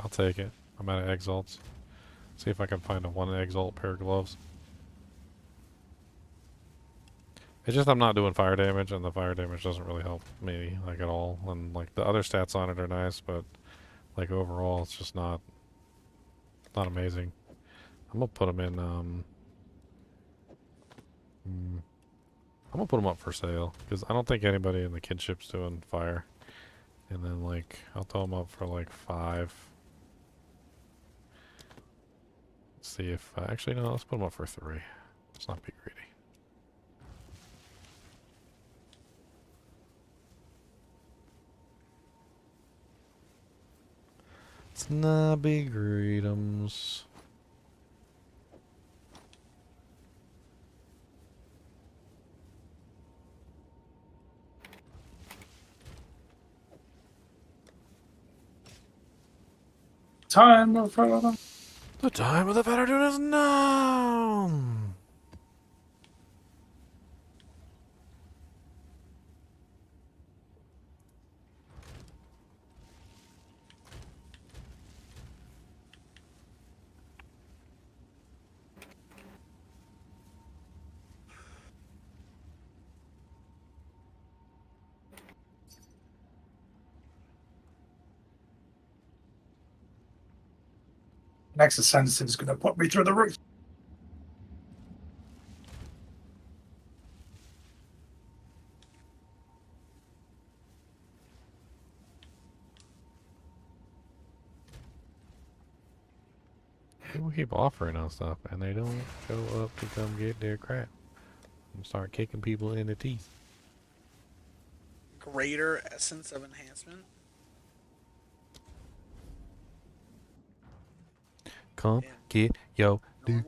I'll take it. I'm out of exalts. See if I can find a 1 exalt pair of gloves. It's just I'm not doing fire damage, and the fire damage doesn't really help me like at all. And like the other stats on it are nice, but like overall, it's just not amazing. I'm gonna put them in. I'm gonna put them up for sale because I don't think anybody in the kinship's doing fire. And then like I'll throw them up for like 5. Let's see if actually no, let's put them up for 3. Let's not be greedy. Let's not be greedums. Time of the time of the Veteran is now. next ascendant is going to put me through the roof. People keep offering us stuff, and they don't show up to come get their crap and start kicking people in the teeth. Greater essence of enhancement. Come get yo dude.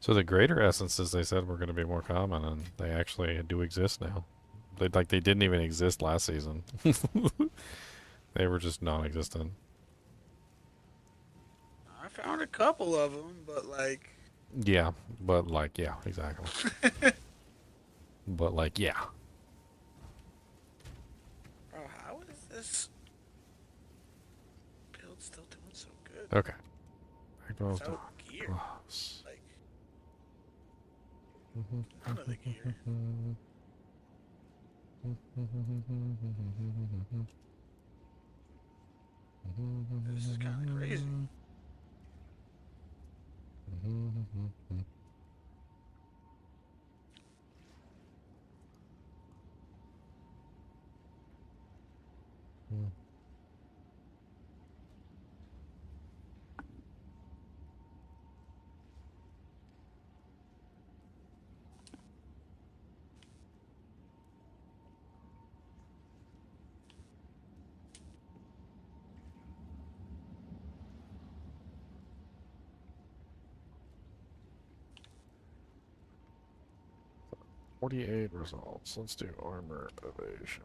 So the greater essences they said were going to be more common, and they actually do exist now. They didn't even exist last season. They were just non-existent. I found a couple of them, but like. Yeah, but like yeah, exactly. But like yeah. Bro, how is this build still doing so good? Okay. Without gear. Like, none of the gear. This is kind of crazy. $48 results. Let's do armor evasion.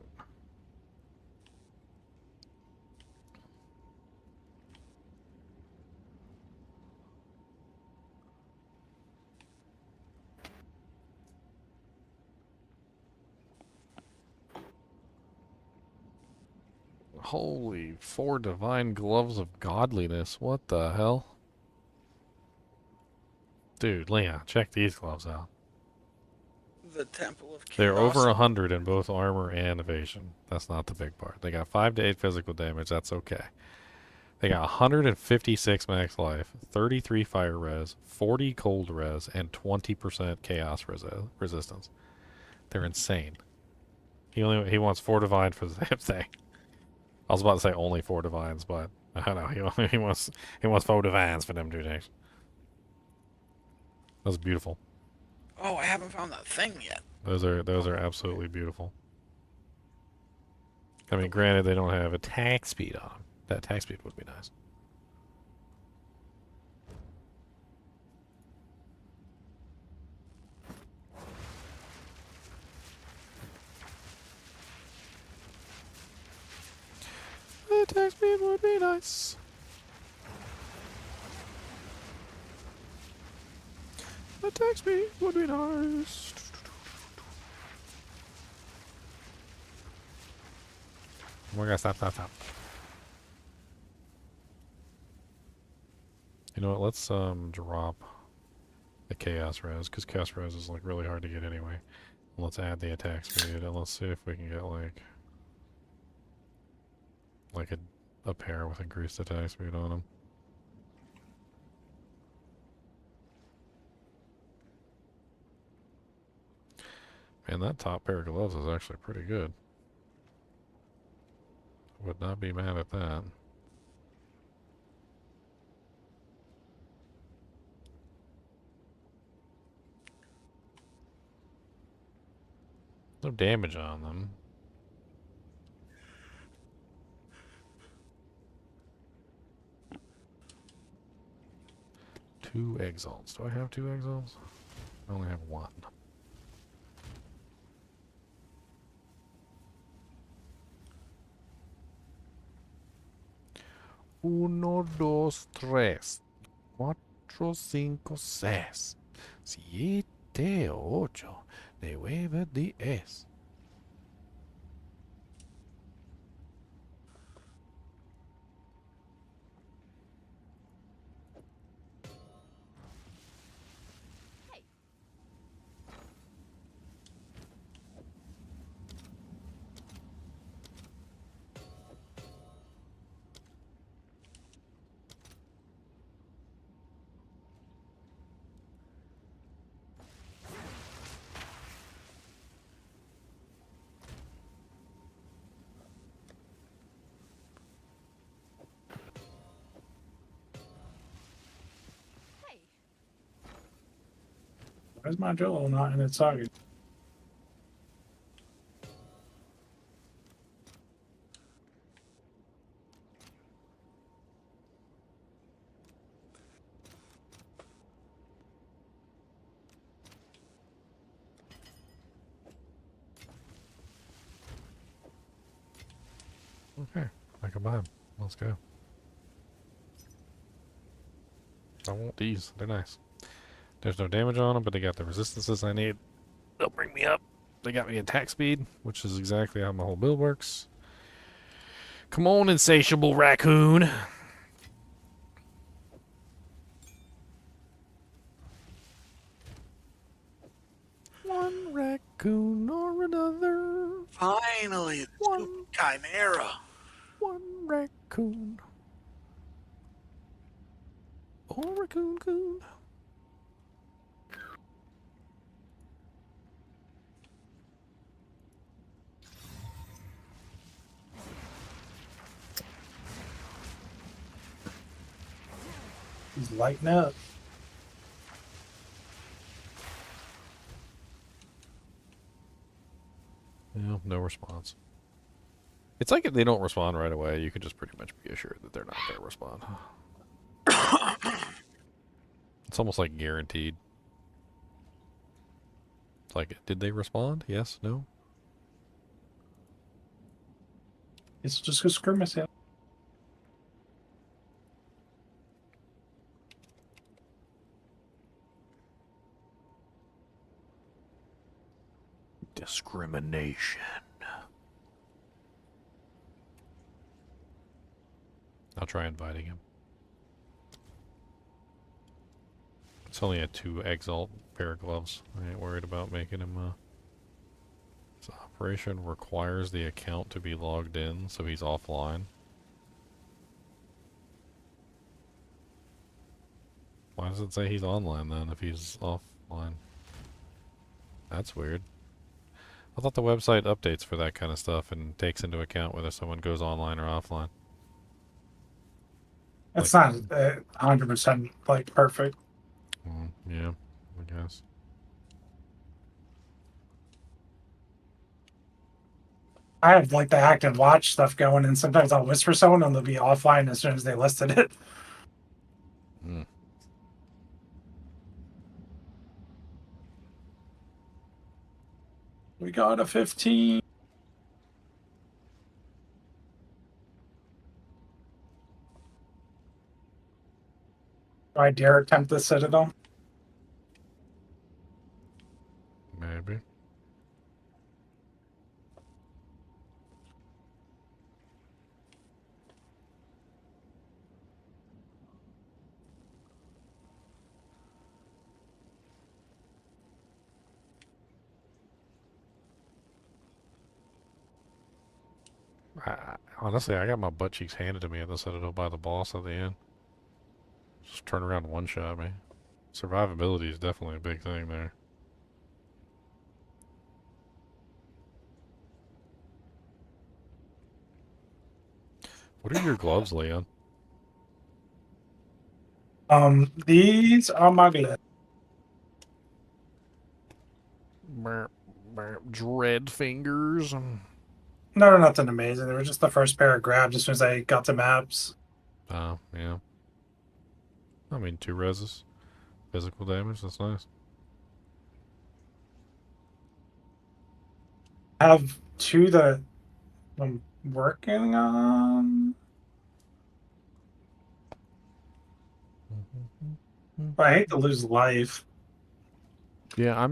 Holy, 4 divine gloves of godliness. What the hell? Dude, Leon, check these gloves out. The Temple of Chaos. They're over 100 in both armor and evasion. That's not the big part. They got 5 to 8 physical damage. That's okay. They got 156 max life, 33 fire res, 40 cold res, and 20% chaos resistance. They're insane. He wants 4 divine for the same thing. I was about to say only 4 divines, but I don't know. He wants 4 divines for them 2 days. That's beautiful. Oh, I haven't found that thing yet. Those are absolutely beautiful. I mean, granted, they don't have attack speed on them. That attack speed would be nice. Attack speed would be nice. Attack speed would be nice. We're gonna stop. You know what? Let's drop the Chaos Res, because Chaos Res is like really hard to get anyway. Let's add the attack speed, and let's see if we can get like a pair with increased attack speed on them. Man, that top pair of gloves is actually pretty good. Would not be mad at that. No damage on them. Two Exiles. Do I have two Exiles? I only have one. Uno, dos, tres, cuatro, cinco, seis, siete, ocho, nueve, diez. Where's my Jello not in its socket? Okay, I can buy them. Let's go. I want these. They're nice. There's no damage on them, but they got the resistances I need. They'll bring me up. They got me attack speed, which is exactly how my whole build works. Come on, insatiable raccoon. One raccoon or another. Finally, the Chimera. One raccoon. Oh, raccoon coon. He's lighting up. Yeah, no response. It's like if they don't respond right away, you can just pretty much be assured that they're not going to respond. It's almost like guaranteed. It's like, did they respond? Yes? No? It's just a skirmish. Yeah. Discrimination. I'll try inviting him. It's only a 2 Exalt pair of gloves. I ain't worried about making him, This operation requires the account to be logged in, so he's offline. Why does it say he's online then if he's offline? That's weird. I thought the website updates for that kind of stuff and takes into account whether someone goes online or offline. It's not 100% like perfect. Yeah, I guess. I have like the active watch stuff going, and sometimes I'll whisper someone and they'll be offline as soon as they listed it. We got a 15. Do I dare attempt the Citadel? Maybe. Honestly, I got my butt cheeks handed to me at the Citadel by the boss at the end. Just turn around and one-shot me. Survivability is definitely a big thing there. What are your gloves, Leon? These are my gloves. Dread fingers. No, nothing amazing. They were just the first pair of grabs as soon as I got to maps. Oh, yeah. I mean, 2 reses. Physical damage, that's nice. I have 2 that I'm working on. But I hate to lose life. Yeah,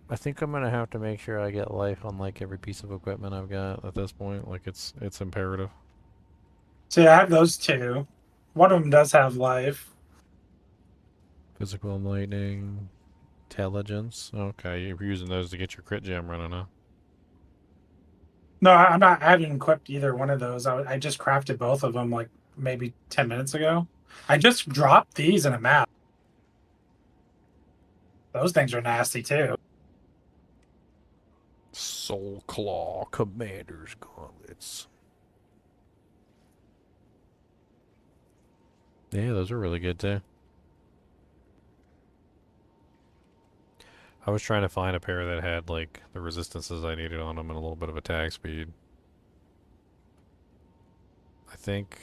I think I'm gonna have to make sure I get life on like every piece of equipment I've got at this point. Like it's imperative. See, I have those 2. One of them does have life. Physical enlightening, intelligence. Okay, you're using those to get your crit gem running, huh? No, I'm not. I haven't equipped either one of those. I just crafted both of them like maybe 10 minutes ago. I just dropped these in a map. Those things are nasty too. Soul Claw Commander's Gauntlets. Yeah, those are really good too. I was trying to find a pair that had like the resistances I needed on them and a little bit of attack speed. I think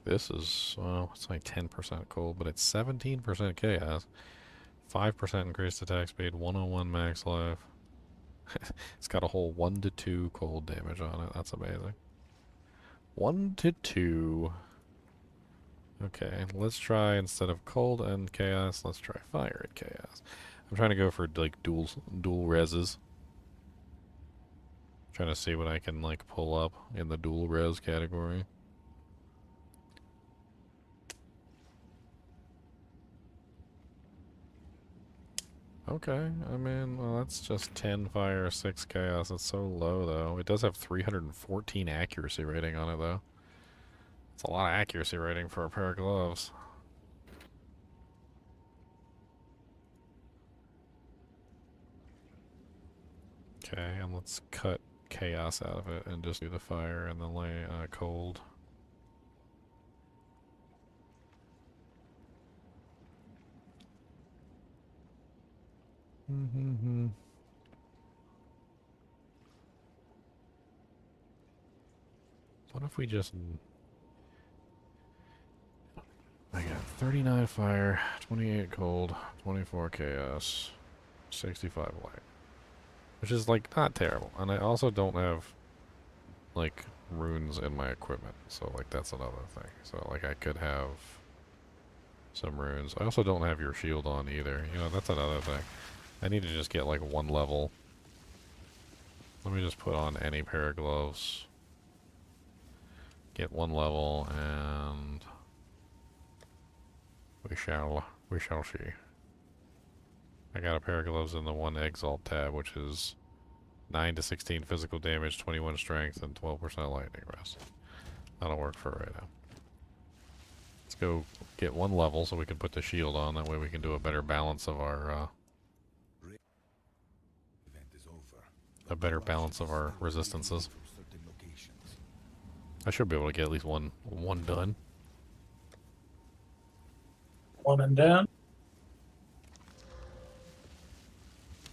this is, well, it's like 10% cold, but it's 17% chaos. 5% increased attack speed, 101 max life. It's got a whole 1 to 2 cold damage on it. That's amazing. 1 to 2. Okay, let's try, instead of cold and chaos, let's try fire and chaos. I'm trying to go for like dual reses. Trying to see what I can like pull up in the dual res category. Okay, I mean, well, that's just 10 fire, 6 chaos. It's so low, though. It does have 314 accuracy rating on it, though. It's a lot of accuracy rating for a pair of gloves. Okay, and let's cut chaos out of it and just do the fire and the cold. What if we just... I got 39 fire, 28 cold, 24 chaos, 65 light. Which is, like, not terrible. And I also don't have, like, runes in my equipment. So, like, that's another thing. So, like, I could have some runes. I also don't have your shield on either. You know, that's another thing. I need to just get, like, 1 level. Let me just put on any pair of gloves. Get 1 level, and we shall see. I got a pair of gloves in the 1 Exile tab, which is 9 to 16 physical damage, 21 strength, and 12% lightning rest. That'll work for right now. Let's go get 1 level so we can put the shield on. That way we can do a better balance of our resistances. I should be able to get at least one done. 1 and done.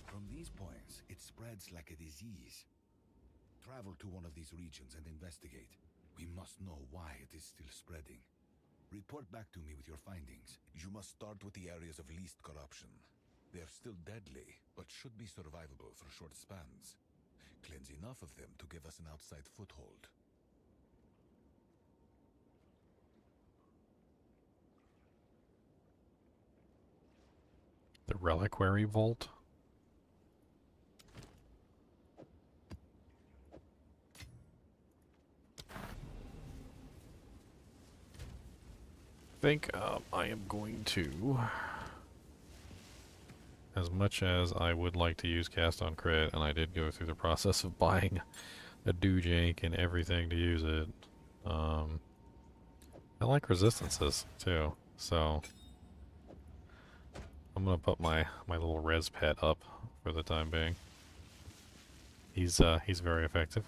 From these points, it spreads like a disease. Travel to one of these regions and investigate. We must know why it is still spreading. Report back to me with your findings. You must start with the areas of least corruption. They are still deadly, but should be survivable for short spans. Cleanse enough of them to give us an outside foothold. The Reliquary Vault. I think I am going to as much as I would like to use cast on crit, and I did go through the process of buying a Doojank and everything to use it, I like resistances too, so I'm gonna put my little res pet up for the time being. He's very effective.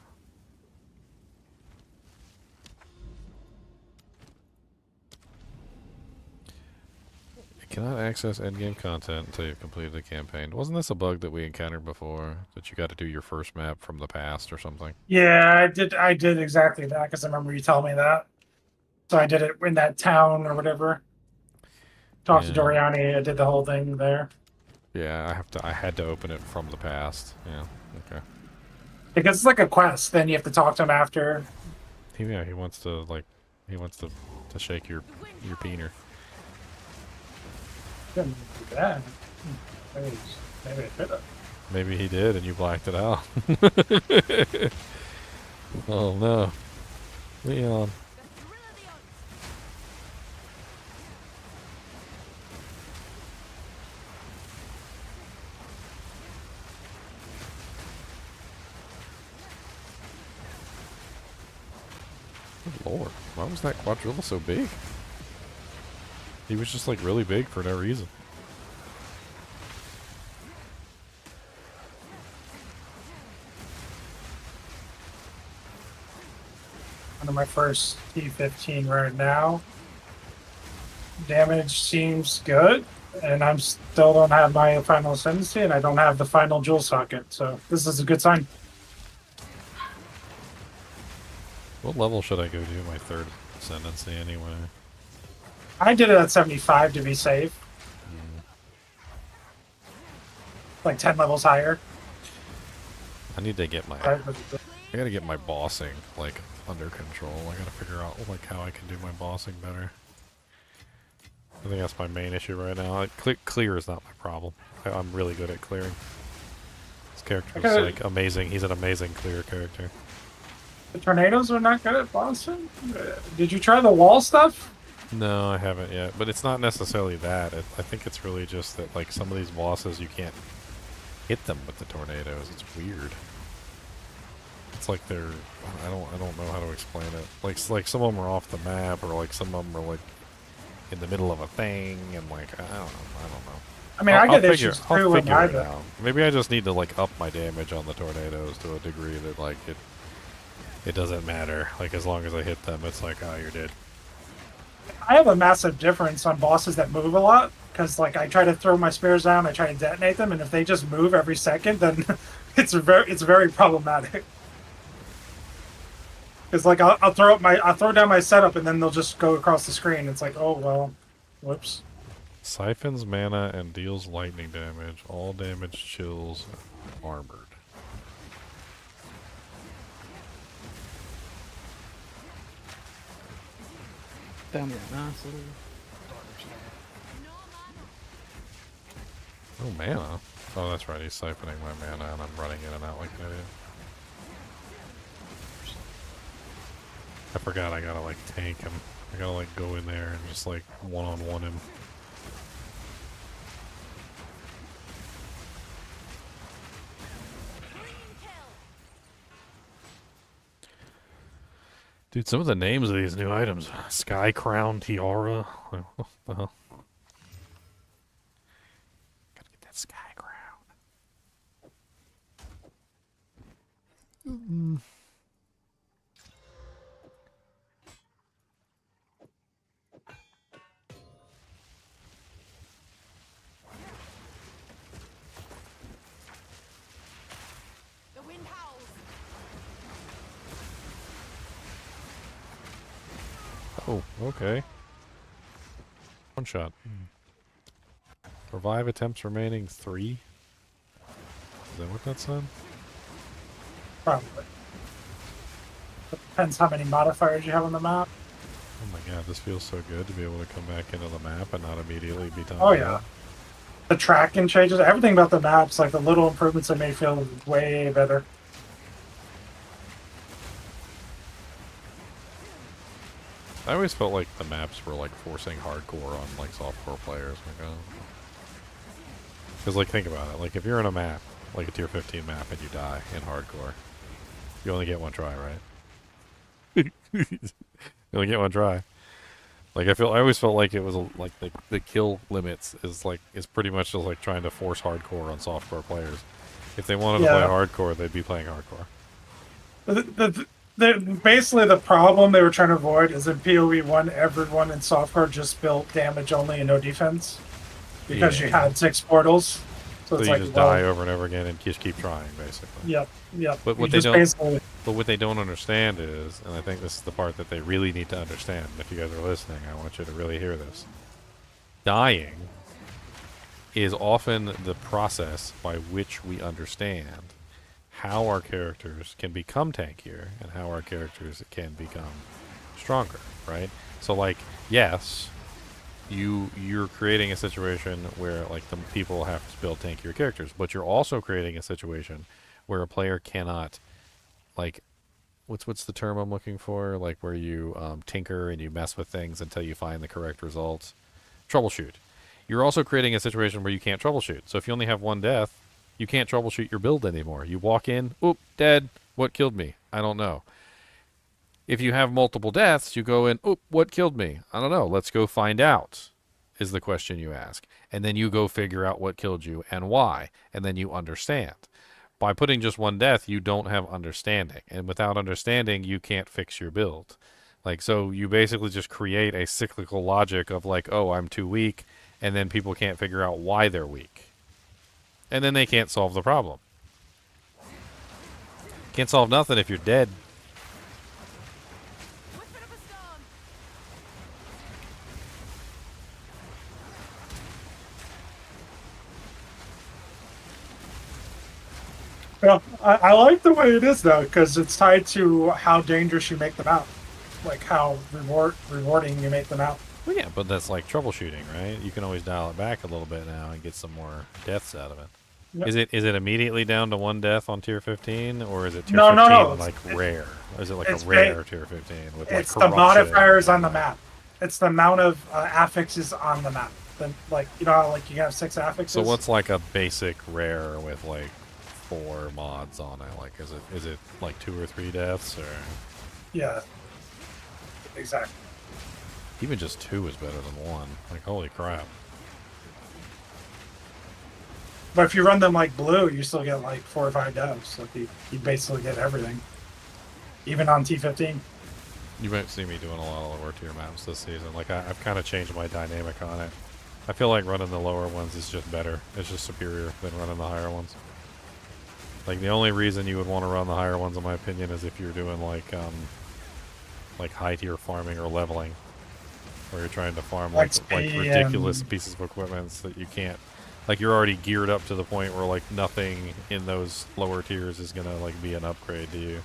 You cannot access endgame content until you've completed the campaign. Wasn't this a bug that we encountered before? That you got to do your first map from the past or something? Yeah, I did exactly that because I remember you telling me that. So I did it in that town or whatever. Talked to Doriani. I did the whole thing there. Yeah, I had to open it from the past. Yeah, okay. Because it's like a quest. Then you have to talk to him after. Yeah, he wants to shake your peener. Didn't do that. Maybe I could have. Maybe he did, and you blacked it out. Oh no, Leon. Good lord, why was that quadrilla so big? He was just like really big for no reason. Under my first T15 right now. Damage seems good, and I'm still don't have my final ascendancy, and I don't have the final jewel socket, so this is a good sign. What level should I go to my third ascendancy anyway? I did it at 75 to be safe. Like 10 levels higher. I need to get my... I gotta get my bossing, like, under control. I gotta figure out, like, how I can do my bossing better. I think that's my main issue right now. Clear is not my problem. I'm really good at clearing. This character is, like, amazing. He's an amazing clear character. The tornadoes are not good at bossing? Did you try the wall stuff? No, I haven't yet. But it's not necessarily that. I think it's really just that, like, some of these bosses, you can't hit them with the tornadoes. It's weird. It's like they're... I don't know how to explain it. Like some of them are off the map, or like some of them are like in the middle of a thing, and like I don't know. I mean, I get issues too with it out. Maybe I just need to like up my damage on the tornadoes to a degree that like it doesn't matter. Like as long as I hit them, it's like, oh, you're dead. I have a massive difference on bosses that move a lot, because like I try to throw my spears down, I try to detonate them, and if they just move every second, then it's very problematic. It's like I'll throw down my setup, and then they'll just go across the screen. It's like, oh well, whoops. Siphons mana and deals lightning damage. All damage chills armored. Found me a nice little Oh, mana. Oh, that's right. He's siphoning my mana, and I'm running in and out like an idiot. I forgot I gotta like tank him. I gotta like go in there and just like one-on-one him. Dude, some of the names of these new items. Sky Crown Tiara. Like, what the hell? Gotta get that Sky Crown. Oh, okay. One shot. Revive attempts remaining 3. Is that what that said? Probably. Depends how many modifiers you have on the map. Oh my god, this feels so good to be able to come back into the map and not immediately be done. Oh yeah. The tracking changes, everything about the maps, like the little improvements they made feel way better. I always felt like the maps were like forcing hardcore on like softcore players. Like, oh. Because, like, think about it. Like, if you're in a map, like a tier 15 map, and you die in hardcore, you only get one try, right? You only get one try. Like, I always felt like it was, like, the kill limits is pretty much just, like, trying to force hardcore on softcore players. If they wanted to play hardcore, they'd be playing hardcore. Basically, the problem they were trying to avoid is in PoE 1, everyone in softcore just built damage only and no defense. Because you had 6 portals. So it's you like, just die over and over again and just keep trying, basically. Yep. But what they don't understand is, and I think this is the part that they really need to understand, and if you guys are listening, I want you to really hear this. Dying is often the process by which we understand how our characters can become tankier and how our characters can become stronger, right? So, like, yes, you're creating a situation where, like, the people have to build tankier characters, but you're also creating a situation where a player cannot, like, what's the term I'm looking for? Like, where you tinker and you mess with things until you find the correct results. Troubleshoot. You're also creating a situation where you can't troubleshoot. So if you only have one death, you can't troubleshoot your build anymore. You walk in, oop, dead. What killed me? I don't know. If you have multiple deaths, you go in, oop, what killed me? I don't know. Let's go find out, is the question you ask. And then you go figure out what killed you and why. And then you understand. By putting just one death, you don't have understanding. And without understanding, you can't fix your build. Like, so you basically just create a cyclical logic of, like, oh, I'm too weak, and then people can't figure out why they're weak. And then they can't solve the problem. Can't solve nothing if you're dead. Well, I like the way it is, though, because it's tied to how dangerous you make them out. Like, how rewarding you make them out. Well, yeah, but that's like troubleshooting, right? You can always dial it back a little bit now and get some more deaths out of it. Yep. Is it immediately down to one death on tier 15, or is it tier 15 like rare? Or is it like a rare tier 15 with like it's the modifiers on the map. It's the amount of affixes on the map. Then, like, you know how, like, you have 6 affixes. So what's like a basic rare with like 4 mods on it? Like, is it like 2 or 3 deaths, or? Yeah. Exactly. Even just 2 is better than 1. Like, holy crap. But if you run them like blue, you still get like 4 or 5 devs. Like, you basically get everything. Even on T15. You might see me doing a lot of lower tier maps this season. Like, I've kind of changed my dynamic on it. I feel like running the lower ones is just better. It's just superior than running the higher ones. Like, the only reason you would want to run the higher ones, in my opinion, is if you're doing like high tier farming or leveling, where you're trying to farm like ridiculous pieces of equipment that you can't. Like, you're already geared up to the point where, like, nothing in those lower tiers is gonna, like, be an upgrade to you.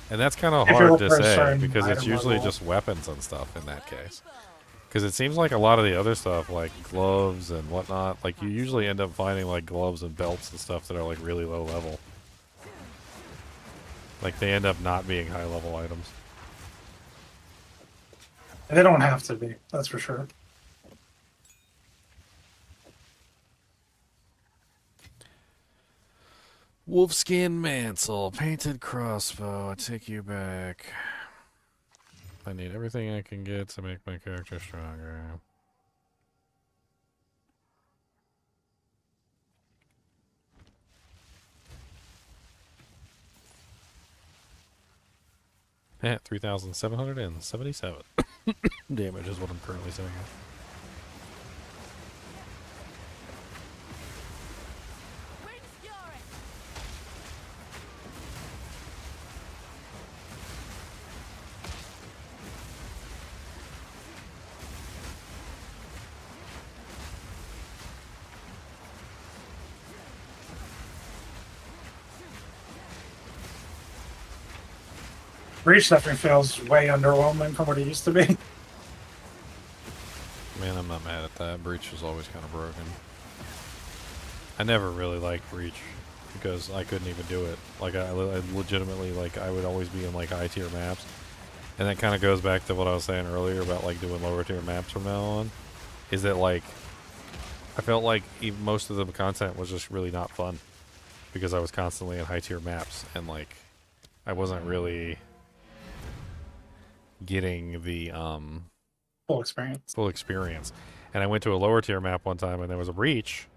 And that's kind of hard to say, because it's usually just weapons and stuff in that case. Because it seems like a lot of the other stuff, like gloves and whatnot, like, you usually end up finding, like, gloves and belts and stuff that are, like, really low level. Like, they end up not being high level items. They don't have to be, that's for sure. Wolfskin mantle, painted crossbow, I take you back. I need everything I can get to make my character stronger. At 3,777 damage is what I'm currently sitting at. Breach definitely feels way underwhelming from what it used to be. Man, I'm not mad at that. Breach was always kind of broken. I never really liked Breach because I couldn't even do it. Like, I legitimately, like, I would always be in, like, high tier maps. And that kind of goes back to what I was saying earlier about, like, doing lower tier maps from now on. Is that, like, I felt like even most of the content was just really not fun because I was constantly in high tier maps and like I wasn't really getting the Full experience. Full experience. And I went to a lower tier map one time and there was a breach,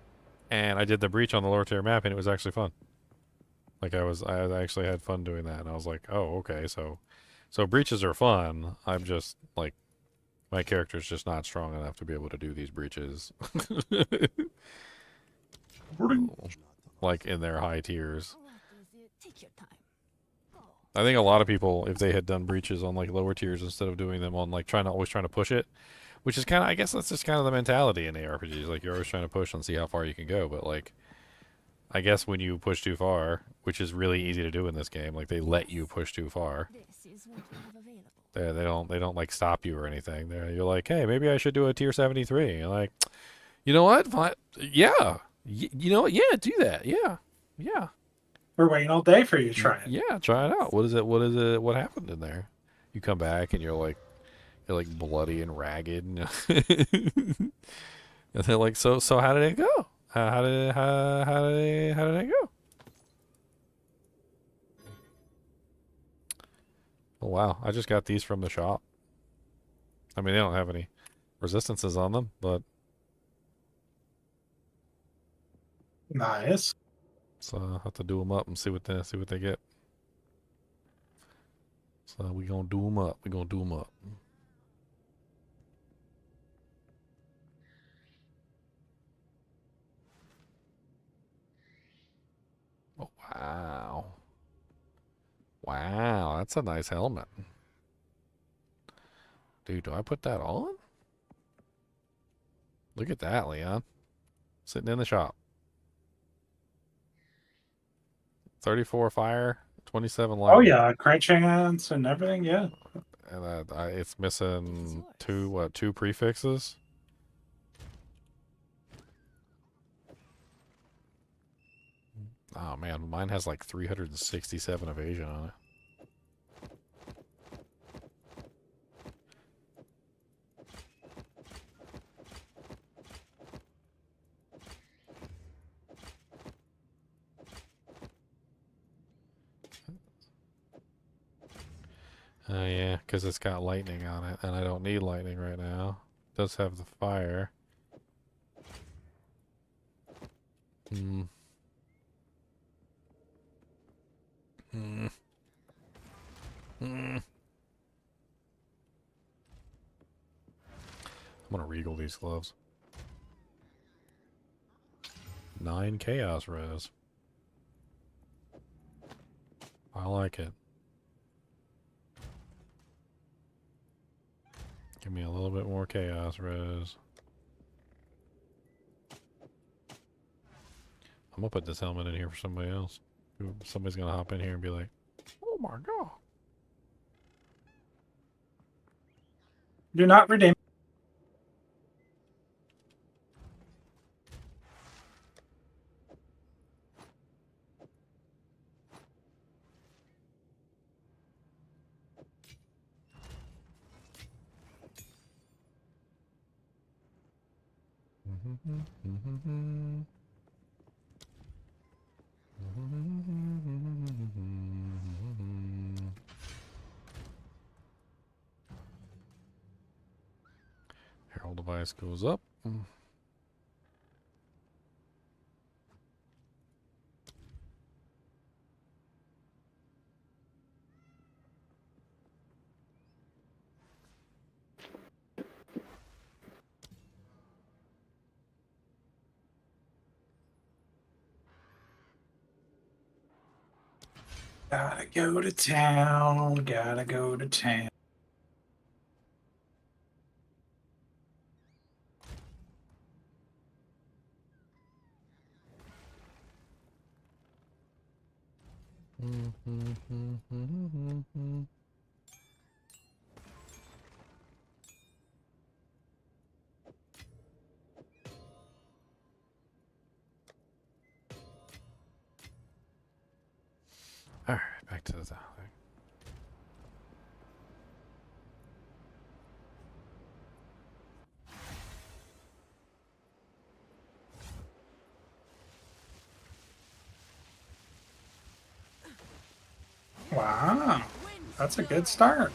and I did the breach on the lower tier map and it was actually fun. Like I actually had fun doing that, and I was like, oh, okay, so breaches are fun. I'm just like my character's just not strong enough to be able to do these breaches. Like in their high tiers. I think a lot of people, if they had done breaches on like lower tiers instead of doing them on like always trying to push it, which is kind of, I guess that's just kind of the mentality in ARPGs. Like you're always trying to push and see how far you can go. But like, I guess when you push too far, which is really easy to do in this game, like they let you push too far. They don't like stop you or anything. You're like, hey, maybe I should do a tier 73. You're like, you know what? Fine. Yeah. You know what? Yeah, do that. Yeah. Yeah. We're waiting all day for you to try it. Yeah, try it out. What is it? What is it? What happened in there? You come back and you're like bloody and ragged, and they're like, so how did it go? How did it go? Oh wow, I just got these from the shop. I mean, they don't have any resistances on them, but nice. So I'll have to do them up and see what they get. So we gonna do them up. We gonna do them up. Oh wow! Wow, that's a nice helmet. Dude, do I put that on? Look at that, Leon. Sitting in the shop. 34 fire, 27 lightning. Oh yeah, crit chance and everything. Yeah. And it's missing two prefixes. Oh man, mine has like 367 evasion on it. Oh yeah, because it's got lightning on it, and I don't need lightning right now. It does have the fire. Hmm. Hmm. Hmm. I'm gonna regal these gloves. 9 chaos res. I like it. Give me a little bit more chaos res. I'm gonna put this helmet in here for somebody else. Somebody's gonna hop in here and be like, "Oh my god!" Do not redeem. Herald device goes up. Gotta go to town. Gotta go to town. All right, back to the thing. Wow. That's a good start.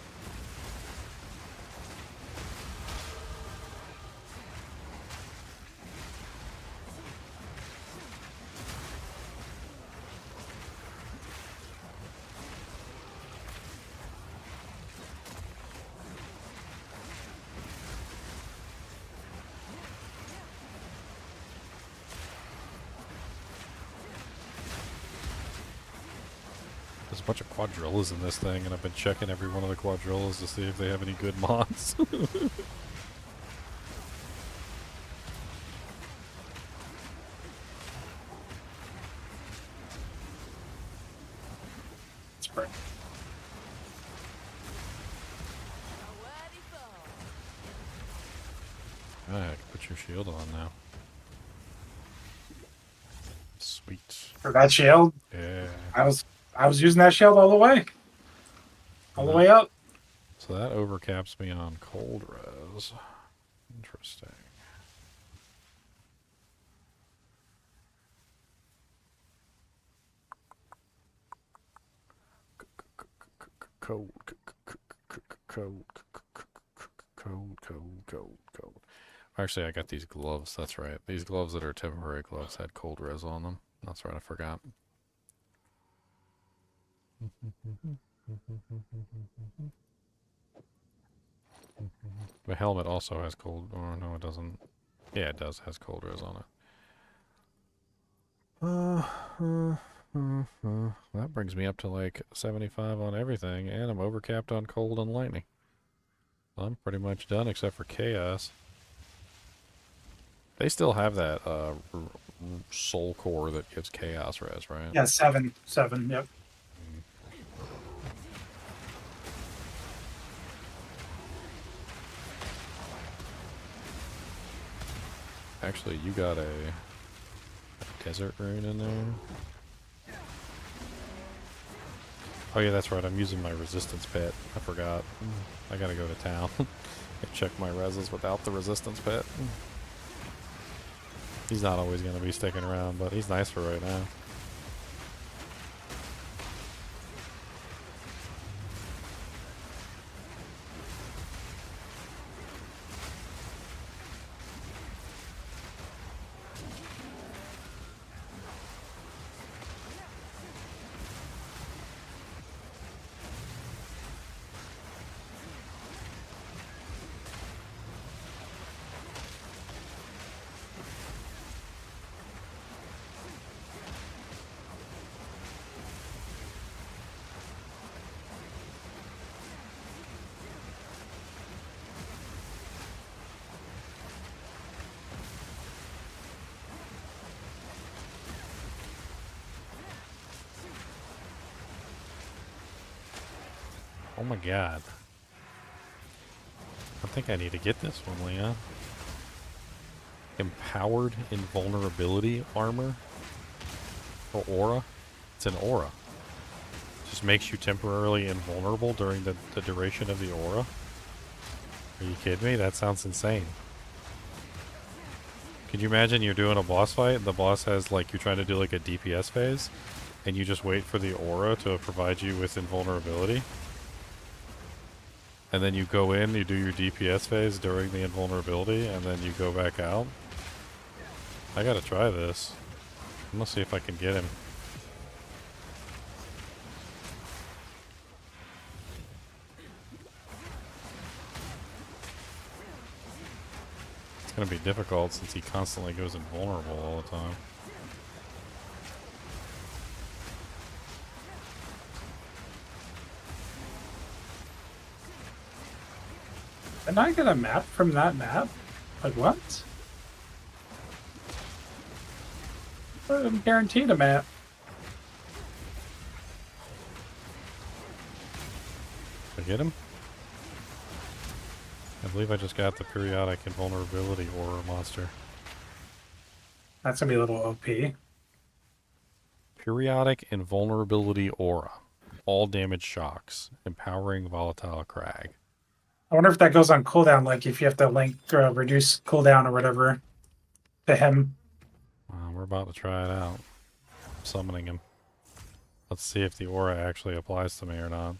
There's a bunch of quadrillas in this thing, and I've been checking every one of the quadrillas to see if they have any good mods. It's great. Alright, I can put your shield on now. Sweet. For that shield, Yeah. I was using that shield all the way. All the way up. So that overcaps me on cold res. Interesting. Code. Actually, I got these gloves. That's right. These gloves that are temporary gloves had cold res on them. That's right. I forgot. The helmet also has cold. Or no, it doesn't. Yeah, it does. Has cold res on it. That brings me up to like 75 on everything, and I'm overcapped on cold and lightning. I'm pretty much done except for chaos. They still have that soul core that gives chaos res, right? Yeah, 7. Yep. Actually, you got a desert rune in there. Oh yeah, that's right. I'm using my resistance pet. I forgot. I gotta go to town and check my reses without the resistance pet. He's not always gonna be sticking around, but he's nice for right now. Oh my god. I think I need to get this one, Leon. Empowered invulnerability armor? Or aura? It's an aura. Just makes you temporarily invulnerable during the duration of the aura? Are you kidding me? That sounds insane. Could you imagine you're doing a boss fight and the boss has like, you're trying to do like a DPS phase and you just wait for the aura to provide you with invulnerability? And then you go in, you do your DPS phase during the invulnerability, and then you go back out. I gotta try this. I'm gonna see if I can get him. It's gonna be difficult since he constantly goes invulnerable all the time. Didn't I get a map from that map? Like what? I'm guaranteed a map. Did I get him? I believe I just got the periodic invulnerability aura monster. That's gonna be a little OP. Periodic invulnerability aura. All damage shocks. Empowering volatile crag. I wonder if that goes on cooldown, like if you have to link or reduce cooldown or whatever to him. We're about to try it out. I'm summoning him. Let's see if the aura actually applies to me or not.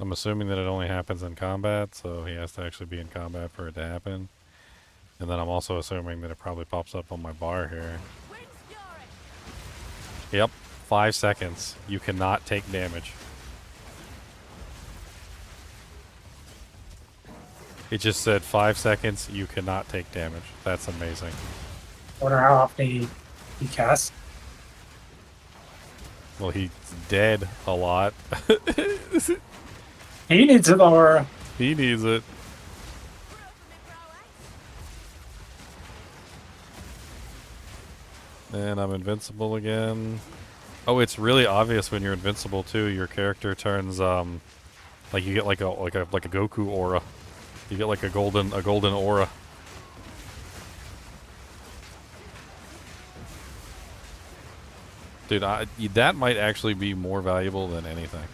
I'm assuming that it only happens in combat, so he has to actually be in combat for it to happen. And then I'm also assuming that it probably pops up on my bar here. Yep, 5 seconds. You cannot take damage. It just said 5 seconds, you cannot take damage. That's amazing. I wonder how often he casts. Well, he's dead a lot. He needs it, or he needs it. And I'm invincible again. Oh, it's really obvious when you're invincible too. Your character turns like you get like a Goku aura. You get like a golden aura. Dude, that might actually be more valuable than anything.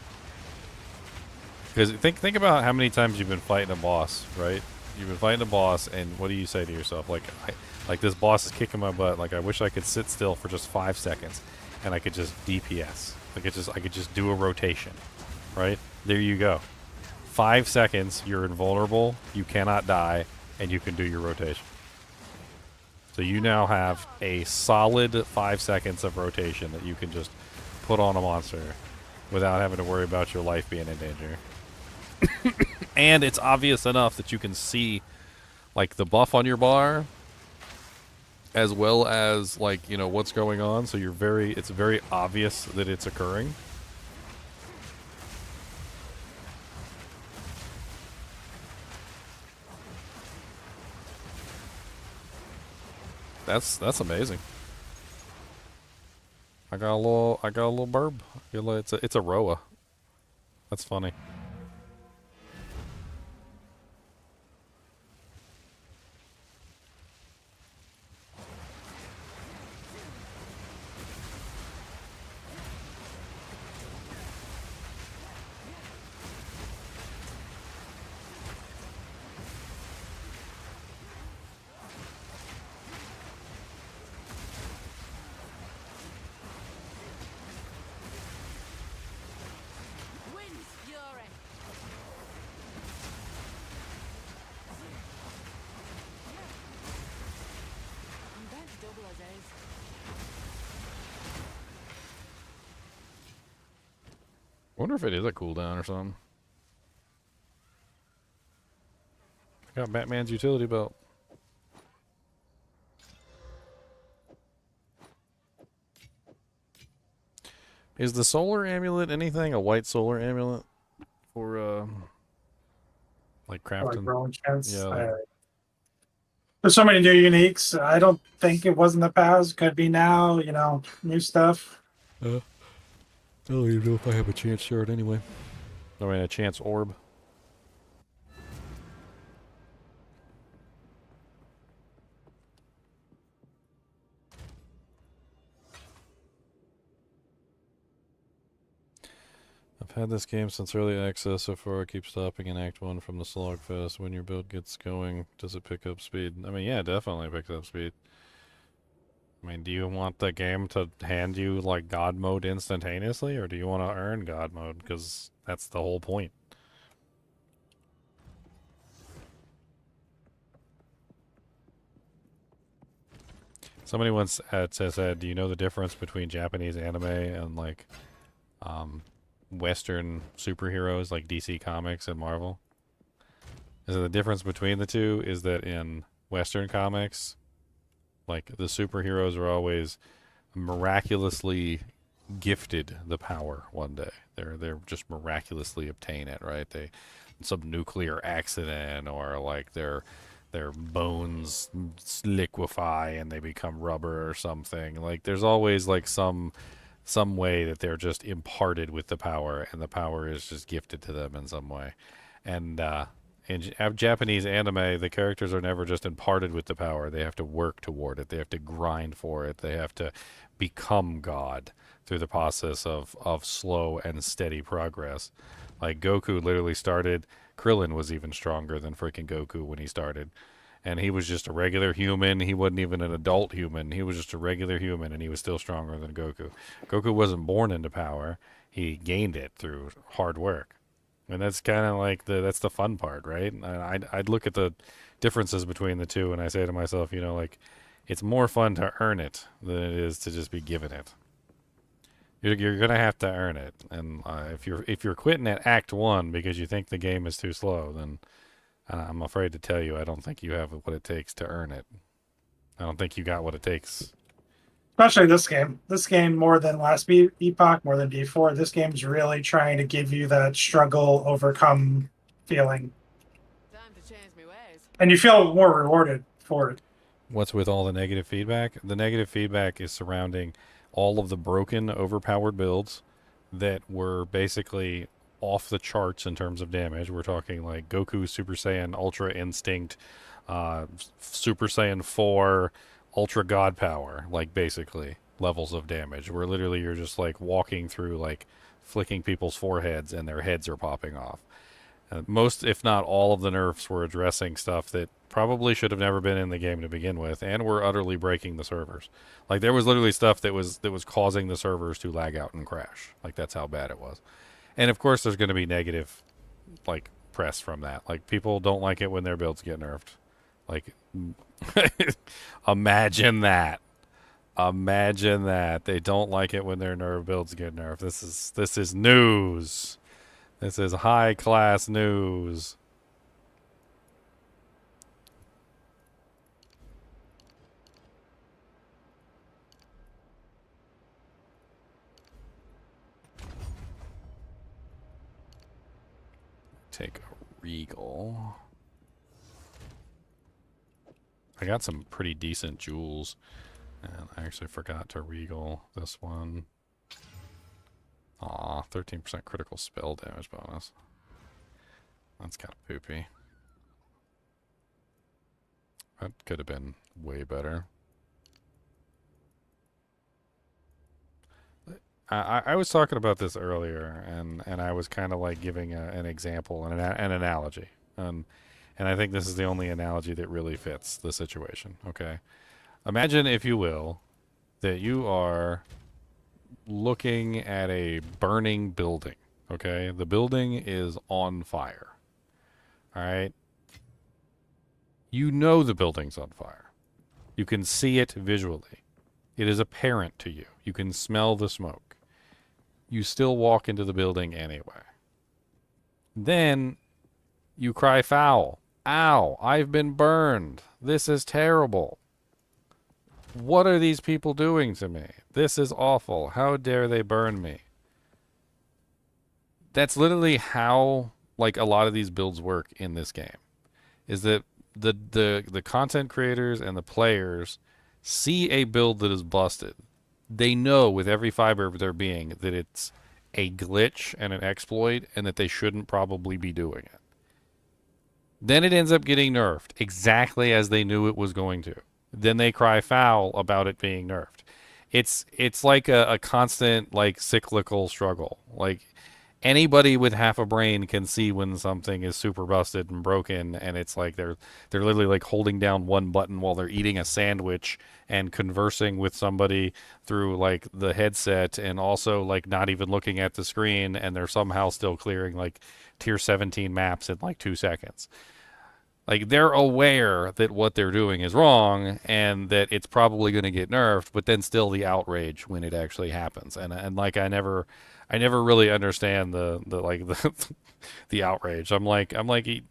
Because think about how many times you've been fighting a boss, right? You've been fighting a boss, and what do you say to yourself? Like this boss is kicking my butt. Like I wish I could sit still for just 5 seconds, and I could just DPS. I could just do a rotation, right? There you go. 5 seconds, you're invulnerable, you cannot die, and you can do your rotation. So you now have a solid 5 seconds of rotation that you can just put on a monster without having to worry about your life being in danger. And it's obvious enough that you can see like the buff on your bar as well as like, you know, what's going on, so it's very obvious that it's occurring. That's amazing. I got a little burb. It's a Roa. That's funny. I wonder if it is a cooldown or something. I got Batman's utility belt. Is the solar amulet anything? A white solar amulet for like crafting? like rolling chance. Yeah. Like, there's so many new uniques. I don't think it was in the past. Could be now. You know, new stuff. I don't even know if I have a chance shard anyway. I mean, a chance orb. I've had this game since early access. So far, I keep stopping in Act 1 from the slogfest. When your build gets going, does it pick up speed? I mean, yeah, definitely picks up speed. I mean, do you want the game to hand you, like, God mode instantaneously, or do you want to earn God mode? Because that's the whole point. Somebody once said, do you know the difference between Japanese anime and, like, Western superheroes, like DC Comics and Marvel? Is that the difference between the two is that in Western comics, like, the superheroes are always miraculously gifted the power one day. They're just miraculously obtain it, right? Some nuclear accident, or like their bones liquefy and they become rubber or something. Like, there's always like some way that they're just imparted with the power, and the power is just gifted to them in some way. And in Japanese anime, the characters are never just imparted with the power. They have to work toward it. They have to grind for it. They have to become God through the process of slow and steady progress. Like, Goku literally started, Krillin was even stronger than freaking Goku when he started. and he was just a regular human. He wasn't even an adult human. He was just a regular human, and he was still stronger than Goku. Goku wasn't born into power. He gained it through hard work. And that's kind of like that's the fun part, right? I'd look at the differences between the two, and I say to myself, you know, like, it's more fun to earn it than it is to just be given it. You're gonna have to earn it, and if you're quitting at Act 1 because you think the game is too slow, then I'm afraid to tell you I don't think you have what it takes to earn it. I don't think you got what it takes. Especially this game. This game, more than last Epoch, more than D4, this game's really trying to give you that struggle, overcome feeling. And you feel more rewarded for it. What's with all the negative feedback? The negative feedback is surrounding all of the broken, overpowered builds that were basically off the charts in terms of damage. We're talking like Goku Super Saiyan Ultra Instinct, Super Saiyan 4, Ultra God Power, like basically levels of damage where literally you're just like walking through, like flicking people's foreheads and their heads are popping off. Most, if not all, of the nerfs were addressing stuff that probably should have never been in the game to begin with, and were utterly breaking the servers. Like, there was literally stuff that was causing the servers to lag out and crash. Like, that's how bad it was. And of course, there's going to be negative, like, press from that. Like, people don't like it when their builds get nerfed. Like, imagine that. Imagine that. They don't like it when their builds get nerfed. This is news. This is high-class news. Take a Regal. I got some pretty decent jewels, and I actually forgot to Regal this one. Aw, 13% critical spell damage bonus. That's kind of poopy. That could have been way better. I was talking about this earlier, and I was kind of like giving an example and an analogy. And I think this is the only analogy that really fits the situation, okay? Imagine, if you will, that you are looking at a burning building, okay? The building is on fire, all right? You know the building's on fire. You can see it visually. It is apparent to you. You can smell the smoke. You still walk into the building anyway. Then you cry foul. Ow, I've been burned. This is terrible. What are these people doing to me? This is awful. How dare they burn me? That's literally how, like, a lot of these builds work in this game. Is that the content creators and the players see a build that is busted. They know with every fiber of their being that it's a glitch and an exploit and that they shouldn't probably be doing it. Then it ends up getting nerfed exactly as they knew it was going to. Then they cry foul about it being nerfed. It's like a constant, like, cyclical struggle. Like, anybody with half a brain can see when something is super busted and broken, and it's like they're literally like holding down one button while they're eating a sandwich and conversing with somebody through like the headset, and also like not even looking at the screen, and they're somehow still clearing like tier 17 maps in like 2 seconds. Like, they're aware that what they're doing is wrong and that it's probably going to get nerfed, but then still the outrage when it actually happens. And like, I never really understand the outrage. I'm like,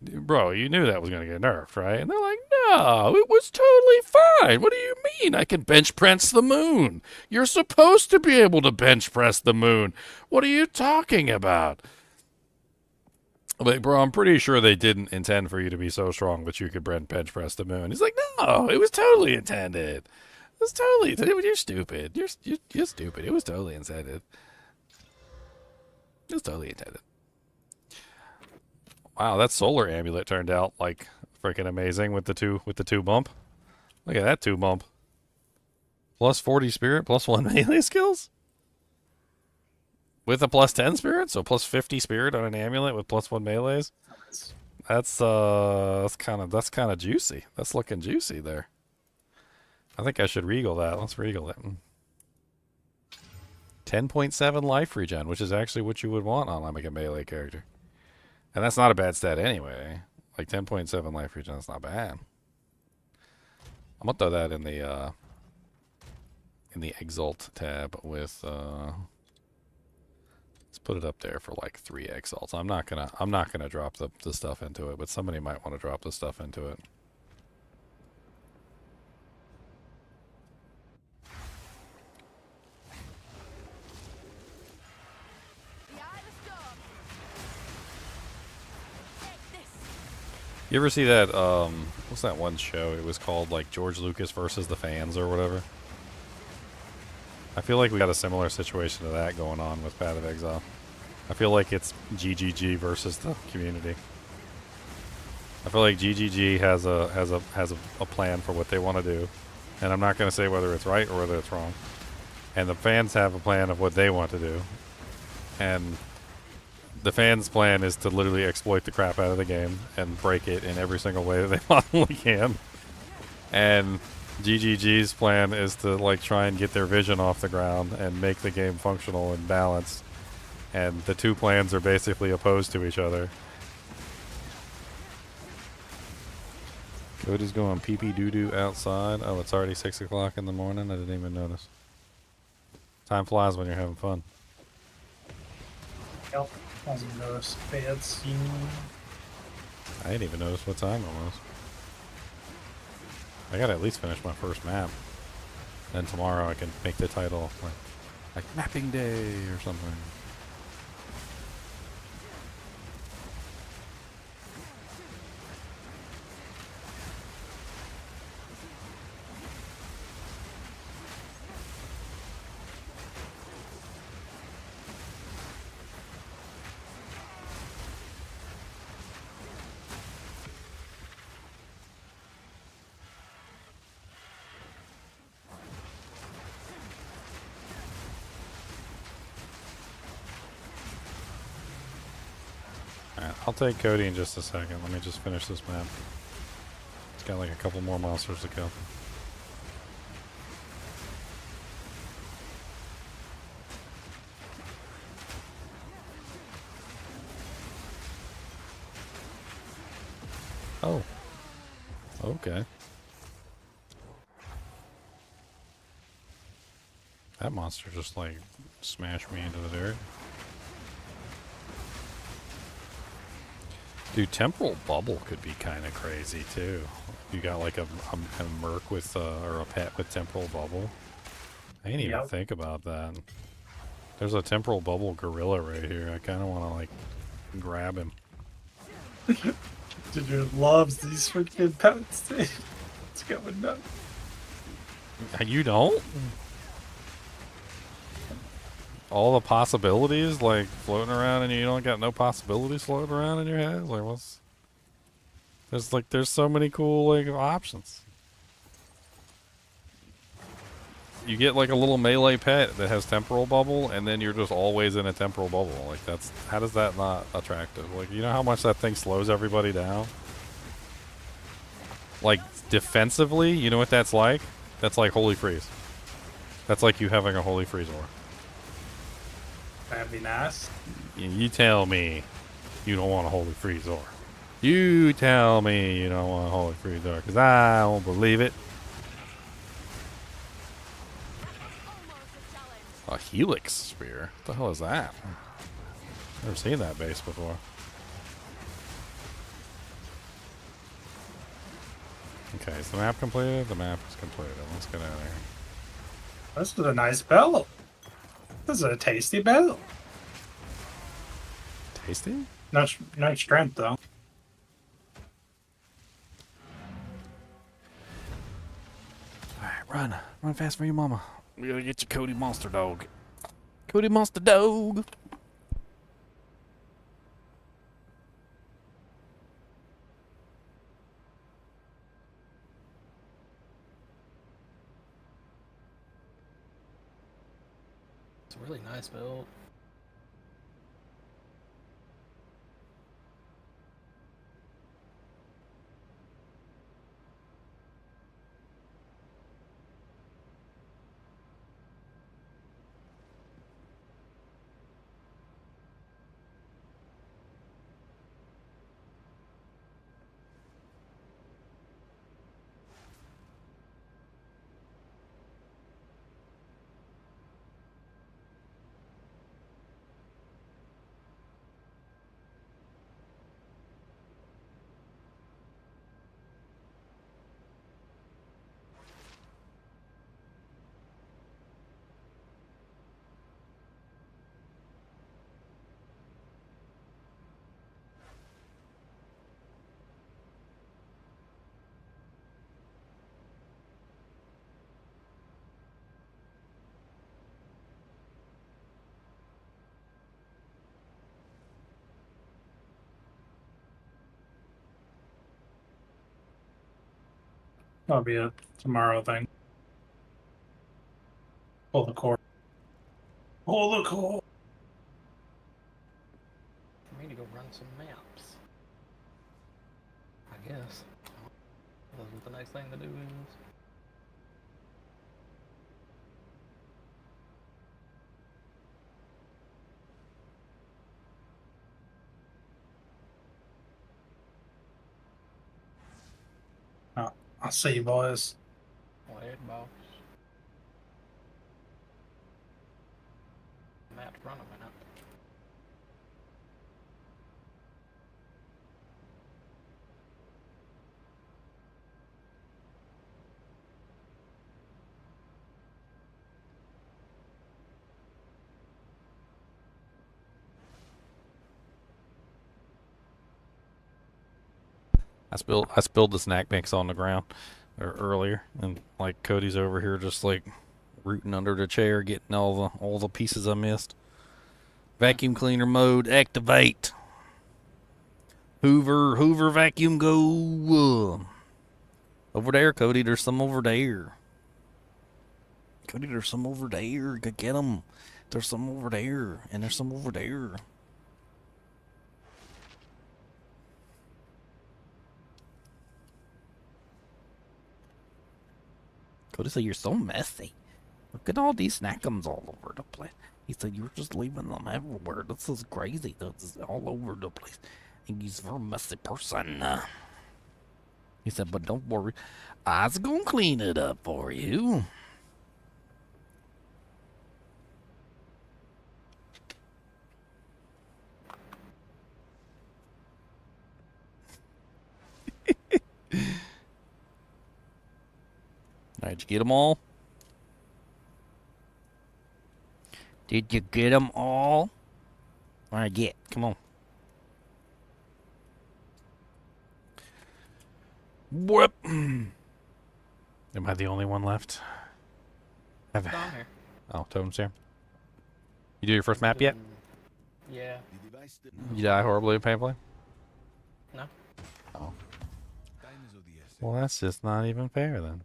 bro, you knew that was going to get nerfed, right? And they're like, no, it was totally fine. What do you mean? I can bench press the moon. You're supposed to be able to bench press the moon. What are you talking about? Like, bro, I'm pretty sure they didn't intend for you to be so strong that you could bench press the moon. He's like, no, it was totally intended. It was totally, you're stupid. You're stupid. It was totally intended. It was totally intended. Wow, that solar amulet turned out like freaking amazing with the two bump. Look at that 2 bump. Plus 40 spirit, plus 1 melee skills. With a plus 10 spirit, so plus 50 spirit on an amulet with plus 1 melees. That's kind of juicy. That's looking juicy there. I think I should regal that. Let's regal it. 10.7 life regen, which is actually what you would want on like a melee character. And that's not a bad stat anyway. Like 10.7 life regen, that's not bad. I'm gonna throw that in the Exalt tab with let's put it up there for like 3 Exalts. I'm not gonna drop the stuff into it, but somebody might want to drop the stuff into it. You ever see that, what's that one show? It was called, like, George Lucas versus the fans or whatever. I feel like we got a similar situation to that going on with Path of Exile. I feel like it's GGG versus the community. I feel like GGG has a plan for what they want to do. And I'm not going to say whether it's right or whether it's wrong. And the fans have a plan of what they want to do. And the fans' plan is to literally exploit the crap out of the game and break it in every single way that they possibly can. And GGG's plan is to like try and get their vision off the ground and make the game functional and balanced. And the two plans are basically opposed to each other. Cody's going pee-pee doo-doo outside. Oh, it's already 6 o'clock in the morning. I didn't even notice. Time flies when you're having fun. Yep. Hasn't noticed beds. I didn't even notice what time it was. I gotta at least finish my first map. Then tomorrow I can make the title like mapping day or something. I'll take Cody in just a second. Let me just finish this map. It's got like a couple more monsters to kill. Oh. Okay. That monster just like smashed me into the dirt. Dude, Temporal Bubble could be kind of crazy too. You got like a merc with or a pet with Temporal Bubble. I didn't even think about that. There's a Temporal Bubble gorilla right here. I kind of want to like grab him. Dude loves these freaking pets. It's going nuts. You don't? All the possibilities like floating around and you don't got no possibilities floating around in your head? Like what's... There's so many cool like options. You get like a little melee pet that has Temporal Bubble and then you're just always in a Temporal Bubble. Like that's... How does that not attractive? Like you know how much that thing slows everybody down? Like defensively, you know what that's like? That's like Holy Freeze. That's like you having a Holy Freeze aura. That'd be nice. You tell me you don't want a Holy Freeze aura. You tell me you don't want a Holy Freeze aura, because I don't believe it. A Helix Spear? What the hell is that? Never seen that base before. Okay, is the map completed? The map is completed. Let's get out of here. This is a nice belt. This is a tasty belt. Tasty? Not strength though. Alright, run fast for your mama. We gotta get your Cody Monster Dog. Cody Monster Dog. It's a really nice build. That'll be a tomorrow thing. Pull the cord. Pull the cord. For me to go run some maps. I guess. That's what the next thing to do is. I'll see you boys. Wait, boss. I'm out to run a minute. I spilled the snack mix on the ground earlier, and like Cody's over here just like rooting under the chair, getting all the pieces I missed. Vacuum cleaner mode activate. Hoover vacuum go. Over there, Cody. There's some over there. Cody, there's some over there. Go get them. There's some over there, and there's some over there. Cody said, you're so messy. Look at all these snackums all over the place. He said, you're just leaving them everywhere. This is crazy. This is all over the place. And he's a very messy person. He said, but don't worry. I's gonna clean it up for you. Did you get them all? Did you get them all? All right, get. Come on. Whoop. Am I the only one left? Down here. Oh, Totem's here. You do your first map yet? Yeah. You die horribly in painfully? No. Oh. Well, that's just not even fair then.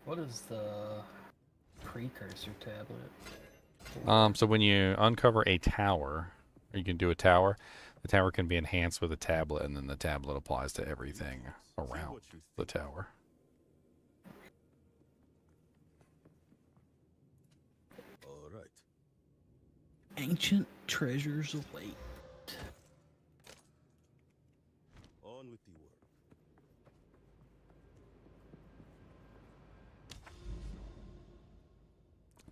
What is the precursor tablet? So when you uncover a tower, or you can do a tower, the tower can be enhanced with a tablet, and then the tablet applies to everything around the tower. All right. Ancient treasures await. On with the work.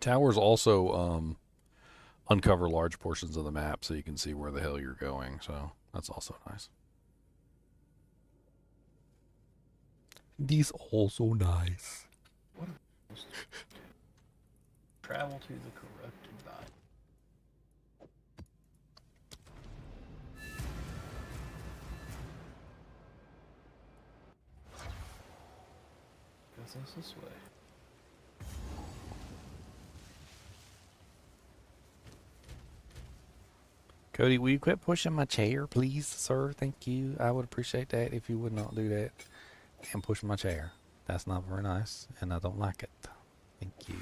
Towers also uncover large portions of the map, so you can see where the hell you're going. So that's also nice. These also nice. What are those? Travel to the corrupted body. Guess it's this way. Cody, will you quit pushing my chair, please, sir? Thank you. I would appreciate that if you would not do that and push my chair. That's not very nice, and I don't like it. Thank you.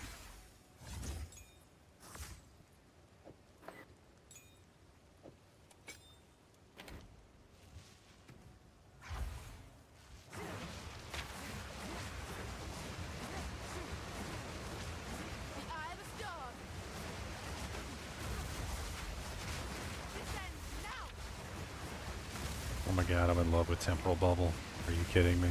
Oh my god, I'm in love with Temporal Bubble. Are you kidding me?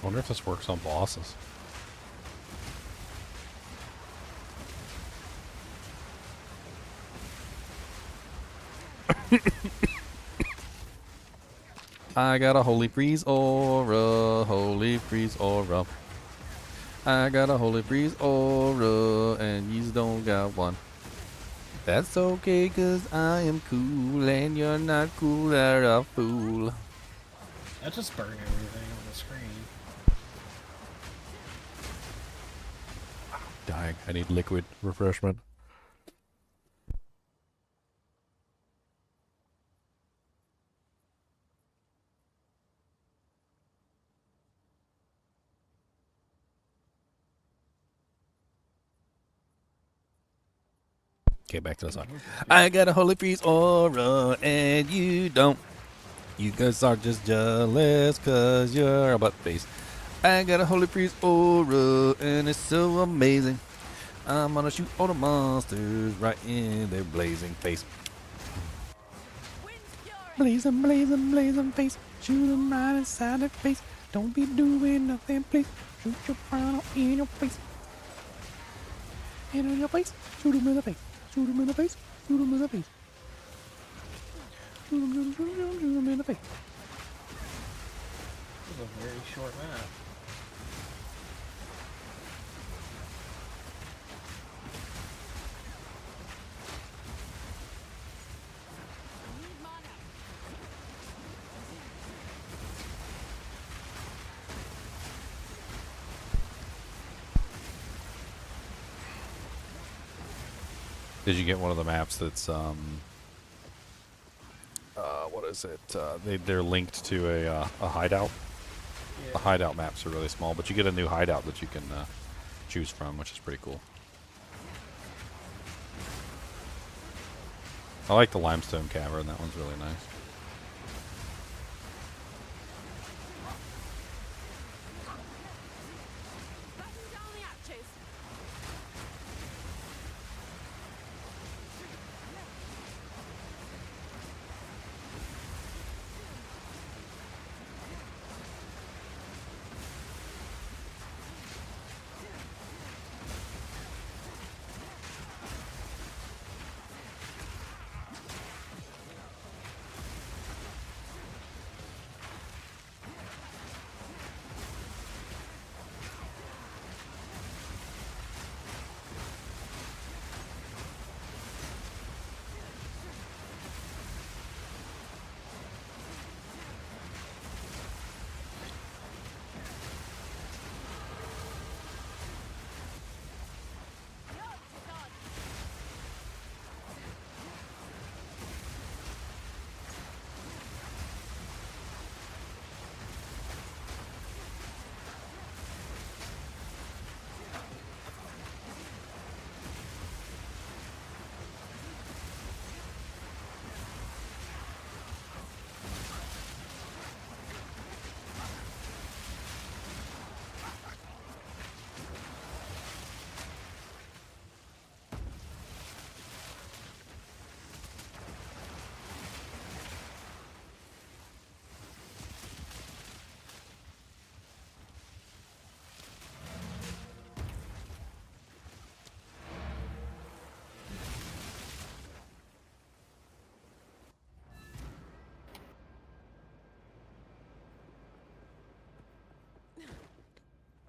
I wonder if this works on bosses. I got a holy freeze aura, holy freeze aura. I got a holy freeze aura, and yous don't got one. That's okay, cause I am cool and you're not cool, you're a fool. I just burn everything on the screen. Dying. I need liquid refreshment. Okay, back to the song. I got a holy freeze aura and you don't. You guys are just jealous cause you're a butt face. I got a holy freeze aura and it's so amazing. I'm gonna shoot all the monsters right in their blazing face. Blazing, blazing, blazing face. Shoot them right inside their face. Don't be doing nothing, please. Shoot your frown in your face. In your face. Shoot them in the face. Shoot them in the face. Shoot them in the face. Shoot them, shoot them, shoot them, shoot them in the face. This is a very short map. Did you get one of the maps that's what is it? They're linked to a hideout. Yeah. The hideout maps are really small, but you get a new hideout that you can choose from, which is pretty cool. I like the limestone cavern. That one's really nice.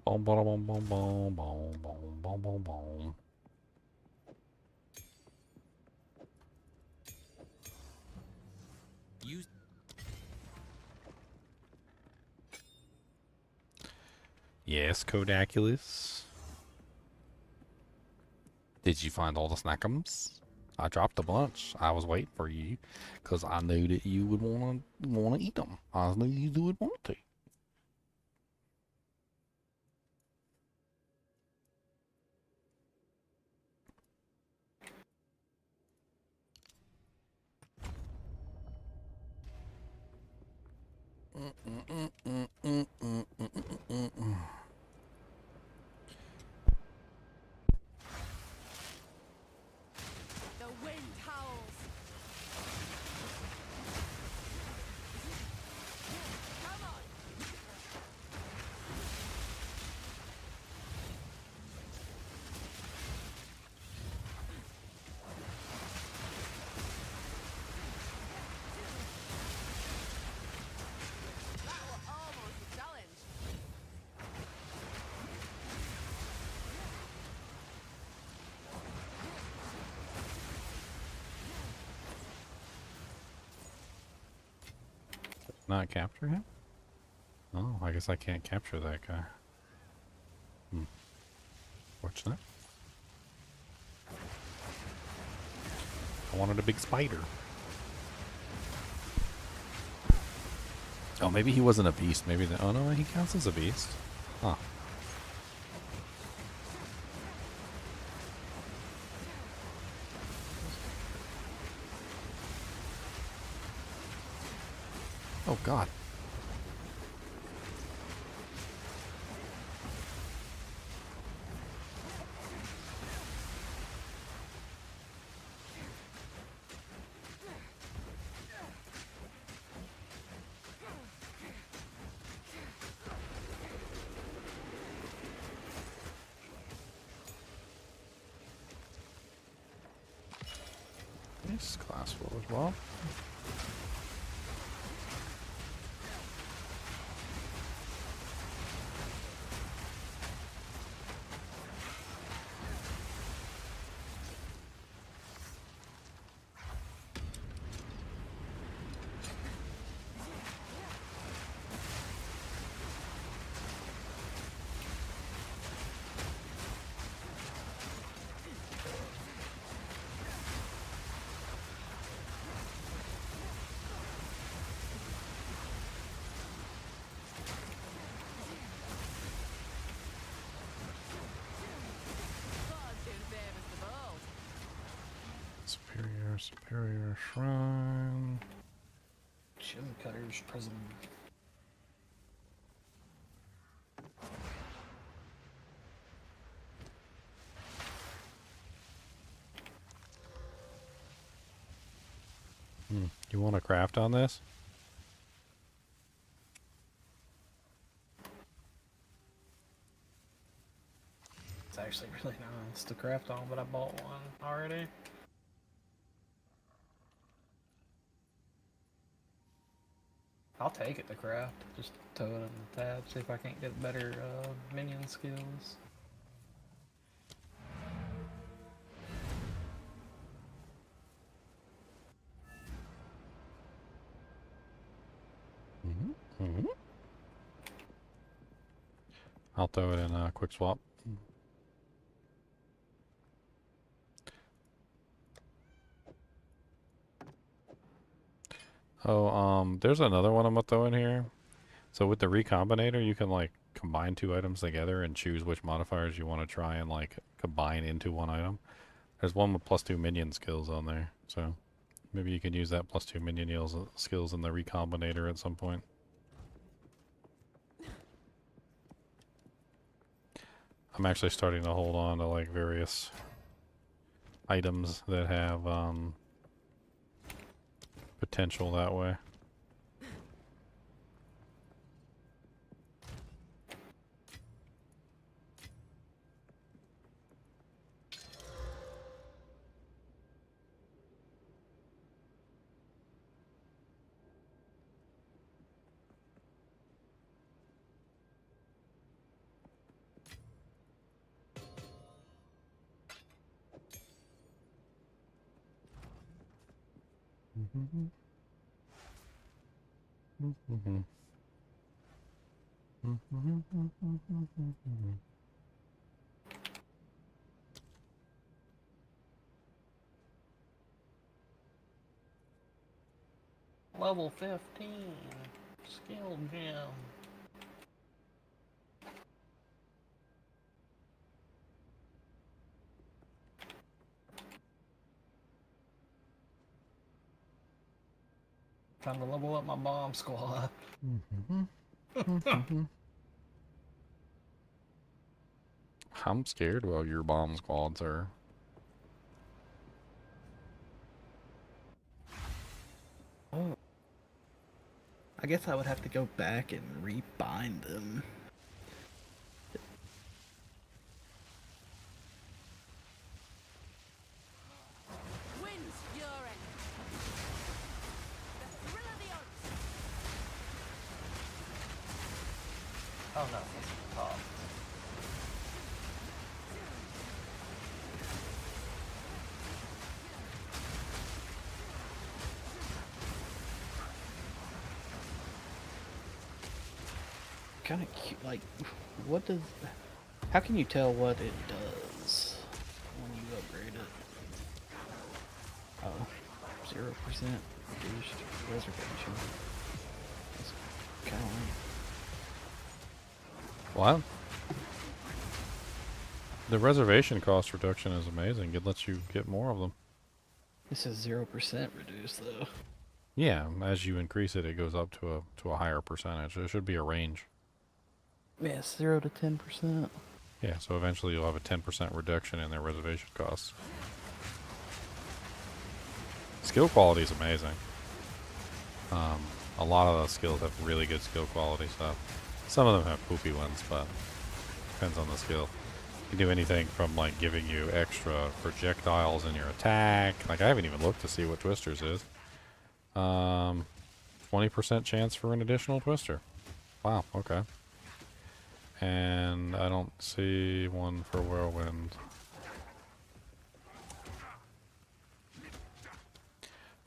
Boom, boom, boom, boom, boom, boom, boom, boom, boom, boom. Yes, Kodaculus. Did you find all the snackums? I dropped a bunch. I was waiting for you because I knew that you would wanna eat them. I knew you would want to. The wind howls. Come on. not capture him? Oh, I guess I can't capture that guy. Fortunate. I wanted a big spider. Oh, maybe he wasn't a beast. Maybe the... Oh, no, he counts as a beast. Huh. Oh, God. This class will as well. Superior Shrine. Jim Cutter's Prison. You want to craft on this? It's actually really nice to craft on, but I bought one already. I'll take it to craft. Just throw it in the tab, see if I can't get better minion skills. I'll throw it in a quick swap. Oh, there's another one I'm gonna throw in here. So with the recombinator, you can like combine two items together and choose which modifiers you want to try and like combine into one item. There's one with +2 minion skills on there, so maybe you can use that +2 minion skills in the recombinator at some point. I'm actually starting to hold on to like various items that have potential that way. Level 15. Skill gem. Time to level up my bomb squad. I'm scared about your bomb squad, sir. Oh. I guess I would have to go back and rebind them. Wind's fury. The thrill of the oaks. Oh no, that's top. kind of cute. Like, what does? How can you tell what it does when you upgrade it? Oh, 0% reduced reservation. That's kind of lame. What? The reservation cost reduction is amazing. It lets you get more of them. This is 0% reduced though. Yeah, as you increase it, it goes up to a higher percentage. There should be a range. Yeah, 0 to 10%. Yeah, so eventually you'll have a 10% reduction in their reservation costs. Skill quality is amazing. A lot of the skills have really good skill quality stuff. Some of them have poopy ones, but depends on the skill. You can do anything from like giving you extra projectiles in your attack. Like I haven't even looked to see what Twisters is. 20% chance for an additional Twister. Wow, okay. And I don't see one for Whirlwind.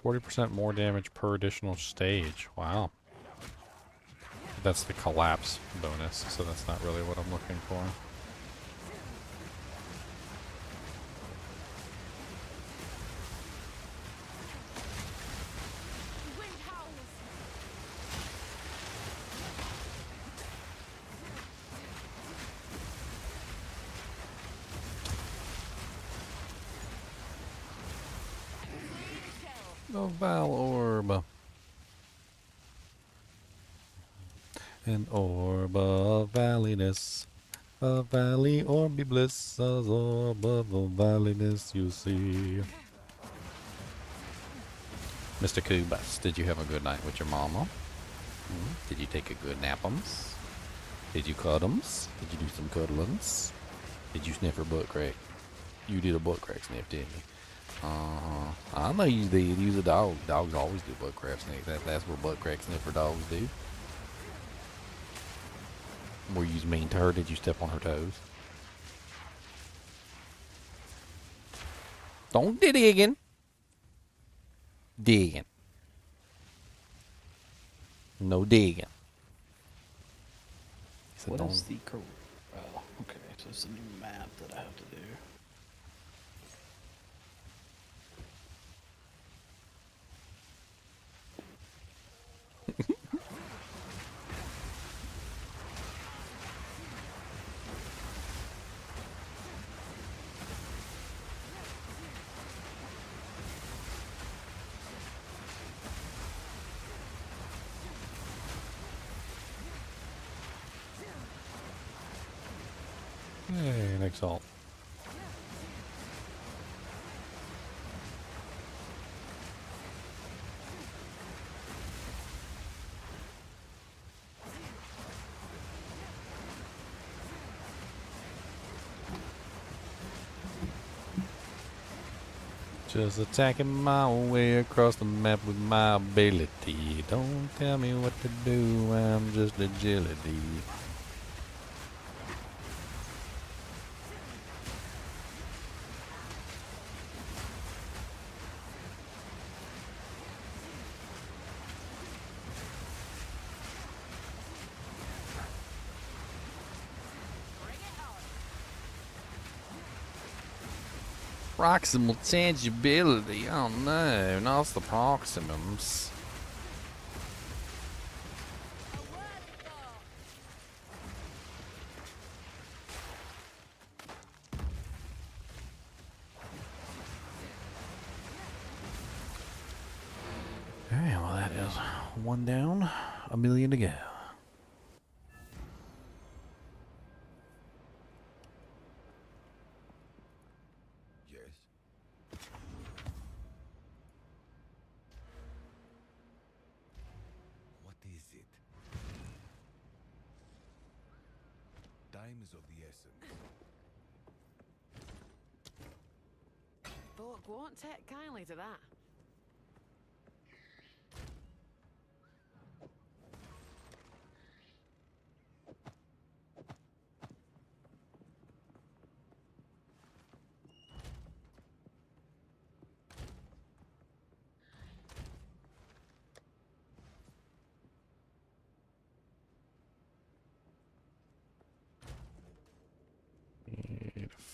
40% more damage per additional stage. Wow. That's the collapse bonus, so that's not really what I'm looking for. The Val Orb. An orb of valleyness. A valley orb be bliss. A orb of valleyness you see. Mr. Kubas, did you have a good night with your mama? Did you take a good nap'ems? Did you cuddums? Did you do some cuddlings? Did you sniff her butt crack? You did a butt crack sniff, didn't you? I know you did. You's a dog. Dogs always do butt crack sniff. That's what butt crack sniffer dogs do. Were you mean to her? Did you step on her toes? Don't digging. Digging. No digging. What is the code? Oh, okay. So it's a new map that I have to do. Hey, an Exalt. Just attacking my way across the map with my ability. Don't tell me what to do, I'm just agility. Proximal tangibility. Oh no, not the proximums. Alright, well that is one down, a million to go. What is it? Time is of the essence. Thought won't take kindly to that.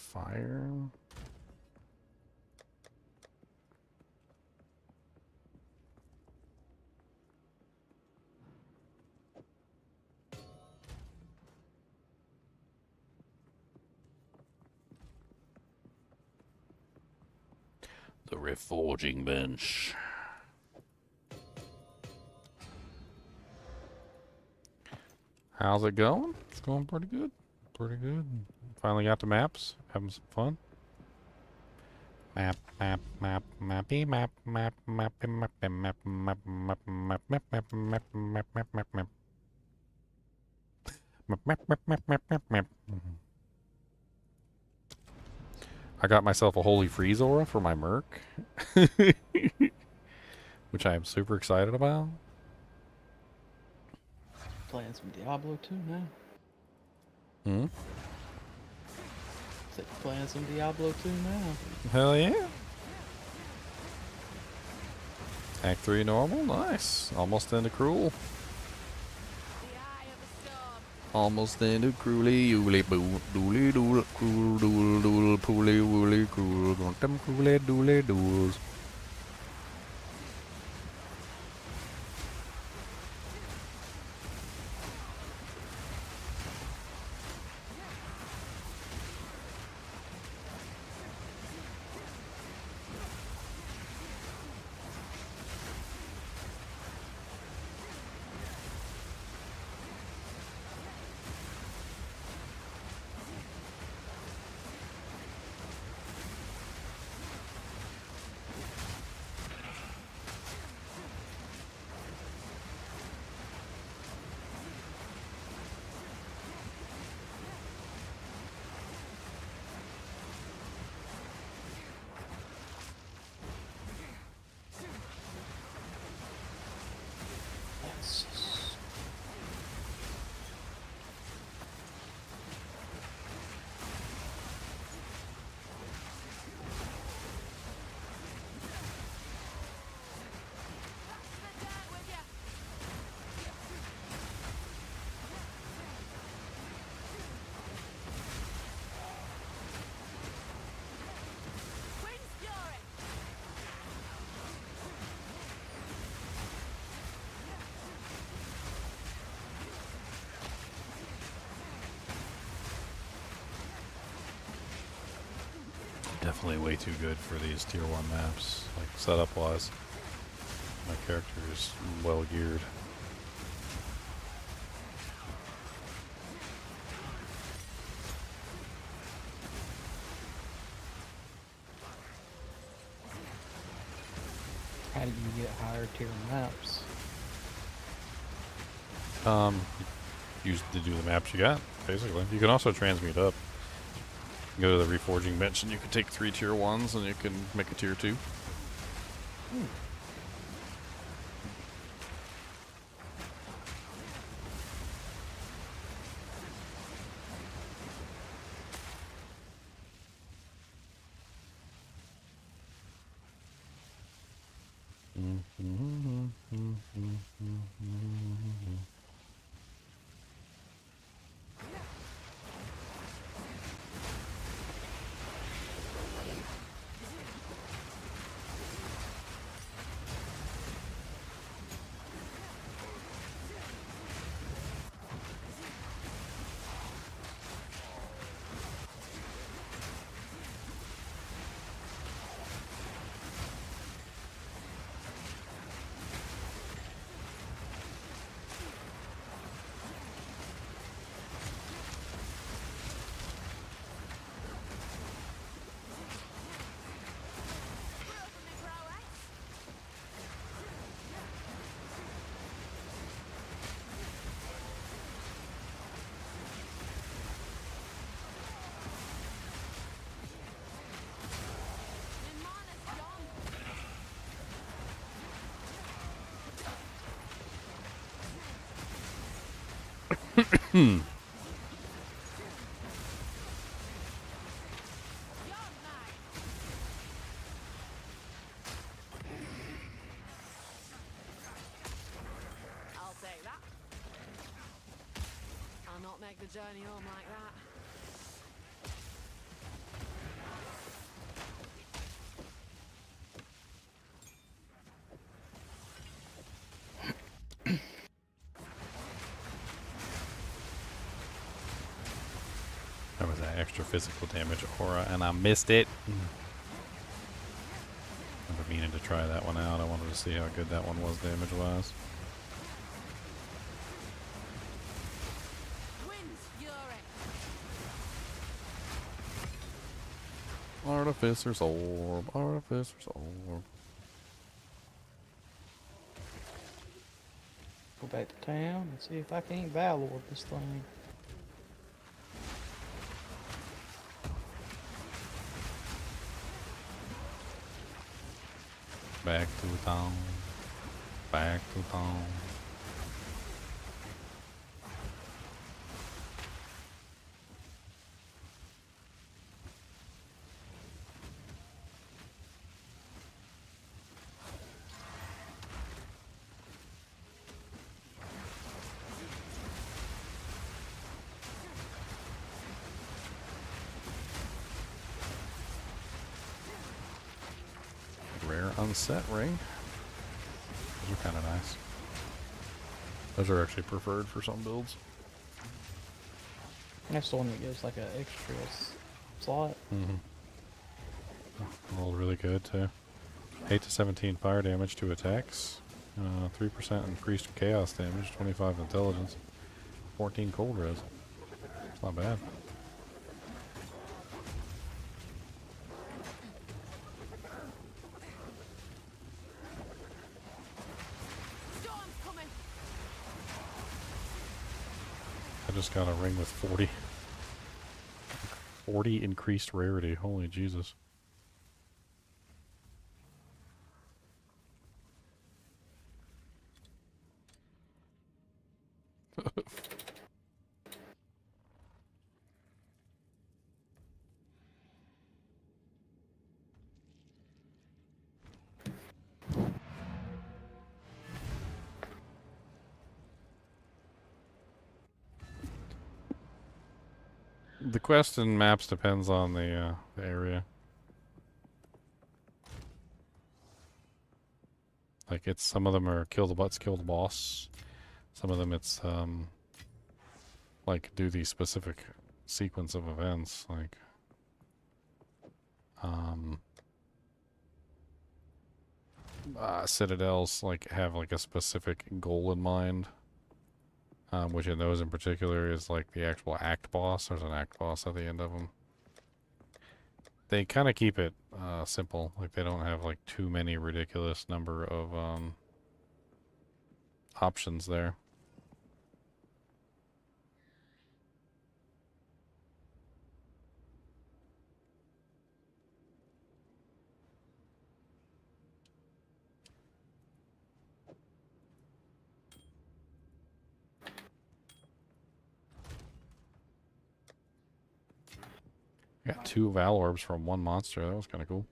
fire. The reforging bench. How's it going? It's going pretty good. Pretty good. Finally got the maps. Having some fun. Map, map, map, mappy, map, map, mappy, map, map, map, map, map, map, map, map, map, map, map, map. Map, map, map, map, map, map, map. I got myself a Holy Freeze aura for my Merc. Which I am super excited about. Playing some Diablo 2 now. Hmm? It's like playing some Diablo 2 now. Hell yeah. Act 3 normal, nice. Almost into cruel. Almost into cruelly, ooly boo, dooley dool, cruel dool, dool, pooly woolly, cruel, want them cruelly dooley dools. Definitely way too good for these tier 1 maps, like setup wise. My character is well geared. How do you get higher tier maps? Use to do the maps you got, basically. You can also transmute up. Go to the reforging bench and you can take 3 tier 1s and you can make a tier 2. I'll take that. I'll not make the journey home like that. extra physical damage aura, and I missed it. I've been meaning to try that one out. I wanted to see how good that one was damage-wise. Artificer's Orb, Artificer's Orb. Go back to town and see if I can't Valor this thing. Back to town. Back to town. Rare unset ring. Those are kind of nice. Those are actually preferred for some builds. That's the one that gives like an extra slot. Rolled really good too. 8 to 17 fire damage to attacks. 3% increased chaos damage. 25 intelligence. 14 cold res. It's not bad. I just got a ring with 40 increased rarity. Holy Jesus. The quest and maps depends on the area. Like it's some of them are kill the boss. Some of them it's like do the specific sequence of events. Like citadels like have like a specific goal in mind. Which in those in particular is like the actual act boss. There's an act boss at the end of them. They kind of keep it simple. Like they don't have like too many ridiculous number of options there. Got 2 Val Orbs from one monster. That was kind of cool.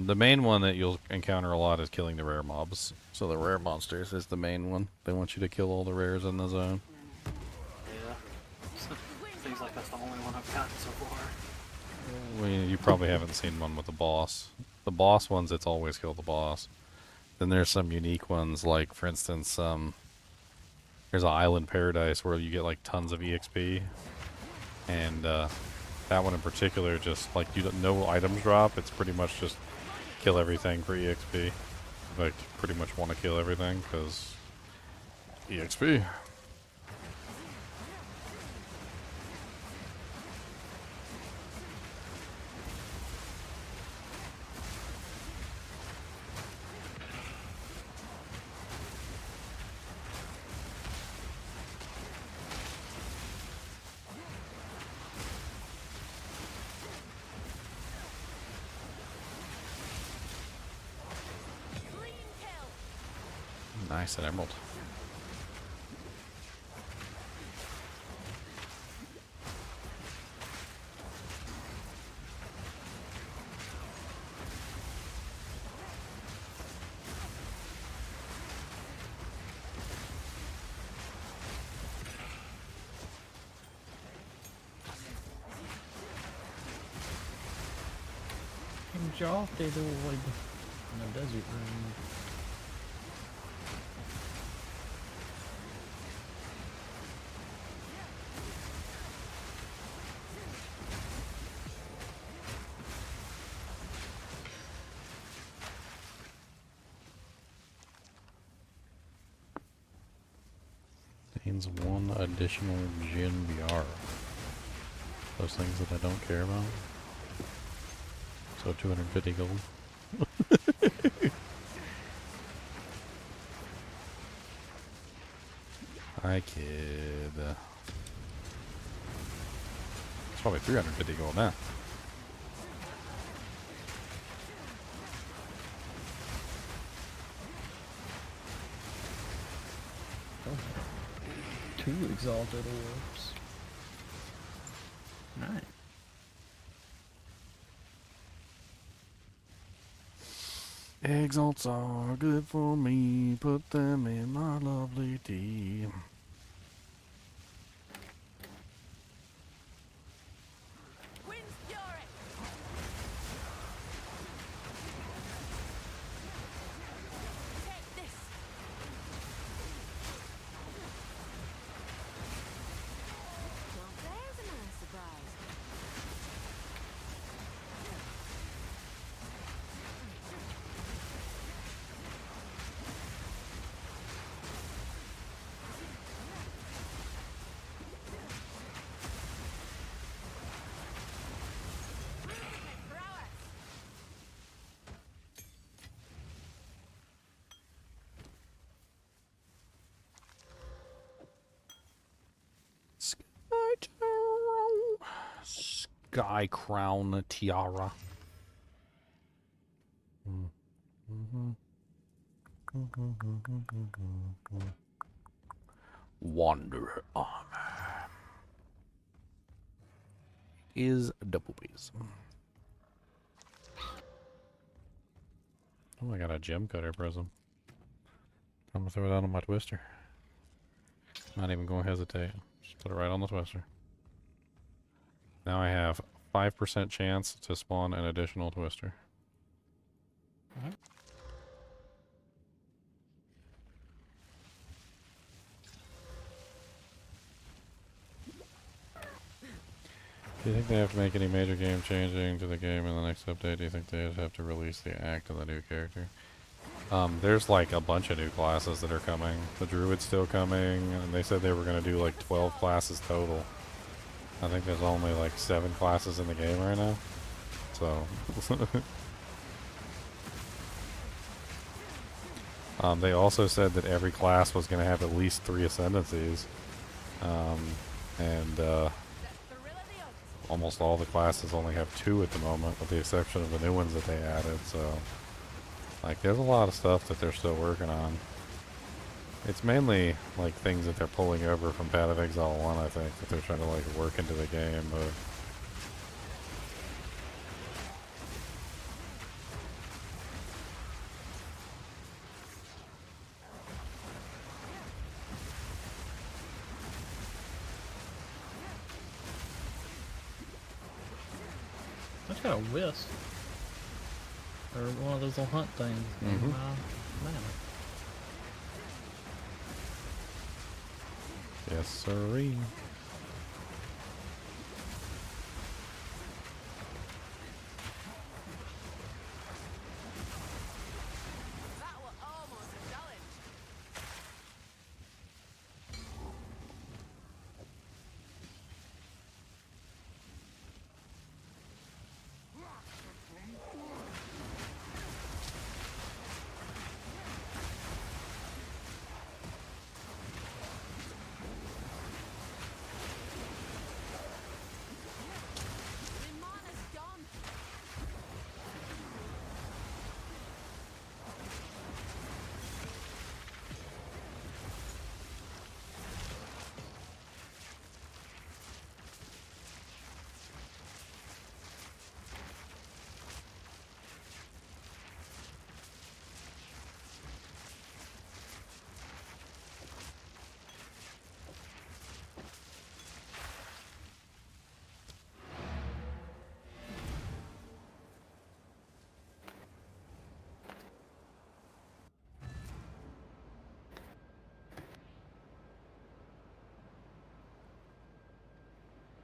The main one that you'll encounter a lot is killing the rare mobs. So the rare monsters is the main one. They want you to kill all the rares in the zone. Yeah. Seems like that's the only one I've gotten so far. Well, you probably haven't seen one with the boss. The boss ones, it's always kill the boss. Then there's some unique ones, like for instance, there's an island paradise where you get like tons of EXP, and that one in particular, just like no items drop. It's pretty much just kill everything for EXP. Like pretty much want to kill everything because EXP. Nice, an emerald. Exalted Orb in the desert room. Gains 1 additional Jin VR. Those things that I don't care about. So 250 gold. I kid. It's probably 350 gold now. Two exalted orbs. Nice. Exalts are good for me. Put them in my lovely tea. Sky Crown Tiara. Wanderer Armor. Is double piece. Oh, I got a gem cutter prism. I'm gonna throw it out on my twister. Not even gonna hesitate. Just put it right on the twister. Now I have 5% chance to spawn an additional twister. Do you think they have to make any major game changing to the game in the next update? Do you think they have to release the act of the new character? There's like a bunch of new classes that are coming. The Druid's still coming, and they said they were going to do like 12 classes total. I think there's only like 7 classes in the game right now. So... they also said that every class was going to have at least 3 ascendancies. Almost all the classes only have 2 at the moment, with the exception of the new ones that they added, so... Like, there's a lot of stuff that they're still working on. It's mainly, like, things that they're pulling over from Path of Exile 1, I think, that they're trying to, like, work into the game, but... I just got a wisp. Or one of those little hunt things. Mm-hmm. Man. Yes, sirree.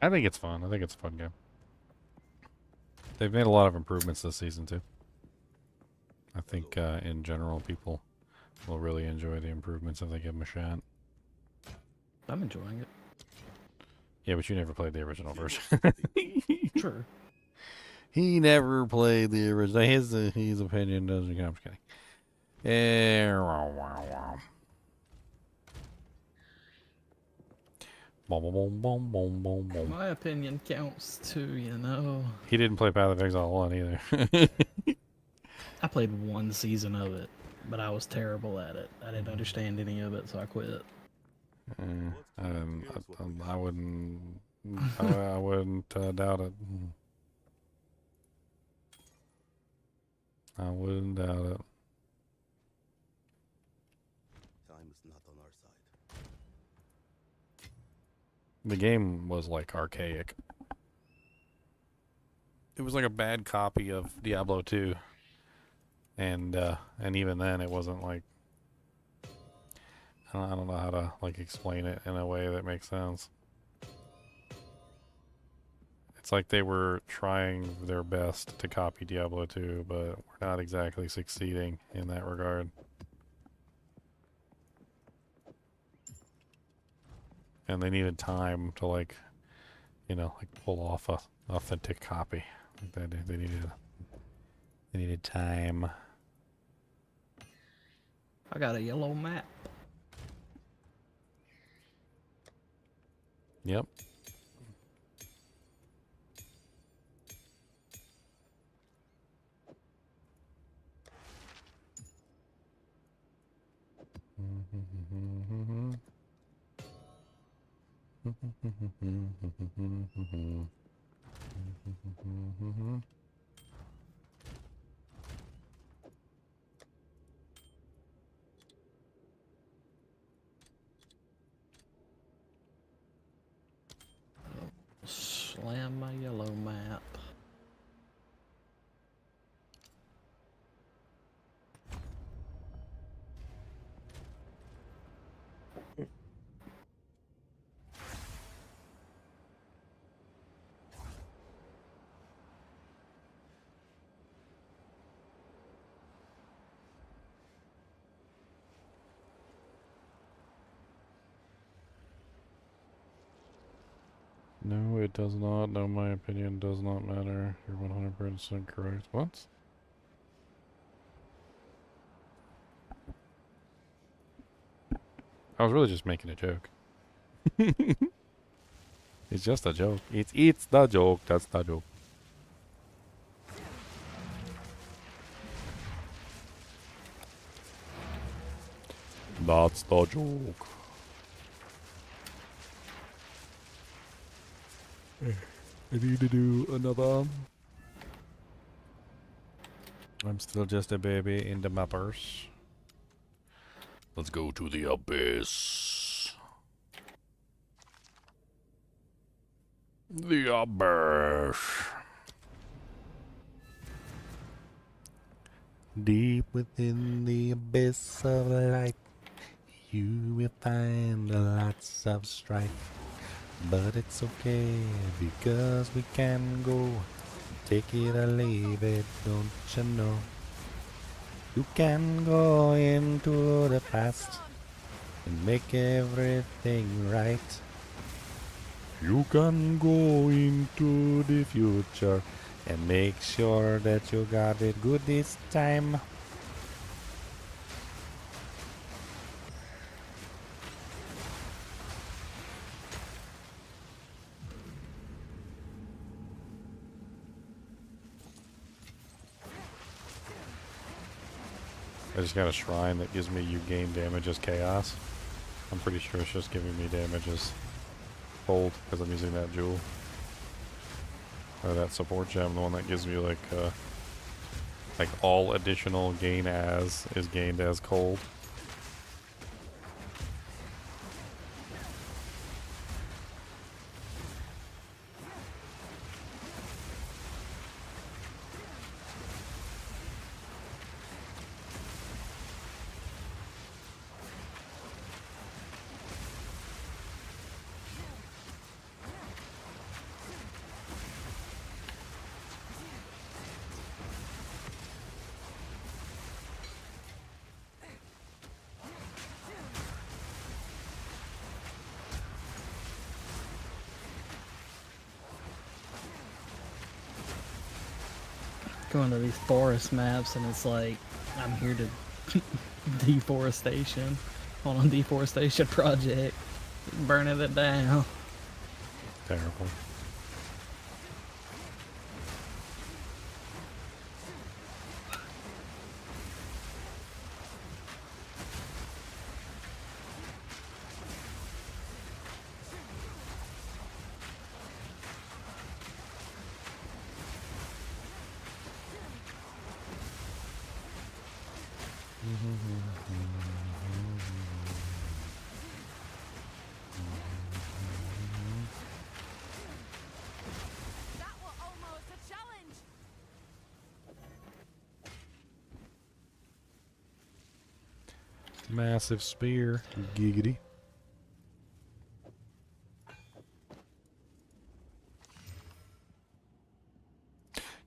I think it's fun. I think it's a fun game. They've made a lot of improvements this season too. I think in general people will really enjoy the improvements if they give them a shot. I'm enjoying it. Yeah, but you never played the original version. True. He never played the original. His opinion doesn't count. I'm just kidding. My opinion counts too, you know. He didn't play Path of Exile 1 either. I played one season of it, but I was terrible at it. I didn't understand any of it, so I quit. I wouldn't. I wouldn't doubt it. I wouldn't doubt it. Time is not on our side. The game was like archaic. It was like a bad copy of Diablo 2, and even then, it wasn't like. I don't know how to like explain it in a way that makes sense. It's like they were trying their best to copy Diablo 2, but we're not exactly succeeding in that regard. And they needed time to like, you know, like pull off a authentic copy. Like they needed time. I got a yellow map. Yep. Slam my yellow map. No, it does not. No, my opinion does not matter. You're 100% correct. What? I was really just making a joke. It's just a joke. It's the joke. That's the joke. That's the joke. I need to do another. I'm still just a baby in the mappers. Let's go to the abyss. The abyss. Deep within the abyss of light, you will find lots of strife. But it's okay, because we can go. Take it or leave it, don't you know? You can go into the past and make everything right. You can go into the future and make sure that you got it good this time. I just got a shrine that gives me you gain damage as chaos. I'm pretty sure it's just giving me damage as cold because I'm using that jewel. Or that support gem, the one that gives me like all additional gain as is gained as cold. Going to these forest maps, and it's like I'm here to deforestation on a deforestation project, burning it down. Terrible. That was almost a challenge. Massive spear. Giggity.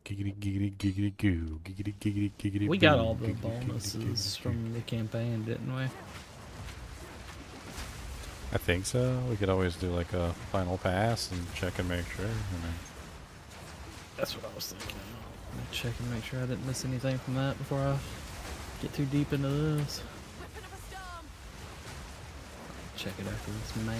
Giggity, giggity, giggity, goo. Giggity, giggity, giggity, We got boo. all the Giggity, giggity, bonuses giggity, from the campaign, didn't we? I think so. We could always do like a final pass and check and make sure. That's what I was thinking. Let me check and make sure I didn't miss anything from that before I get too deep into this. Check it after this map.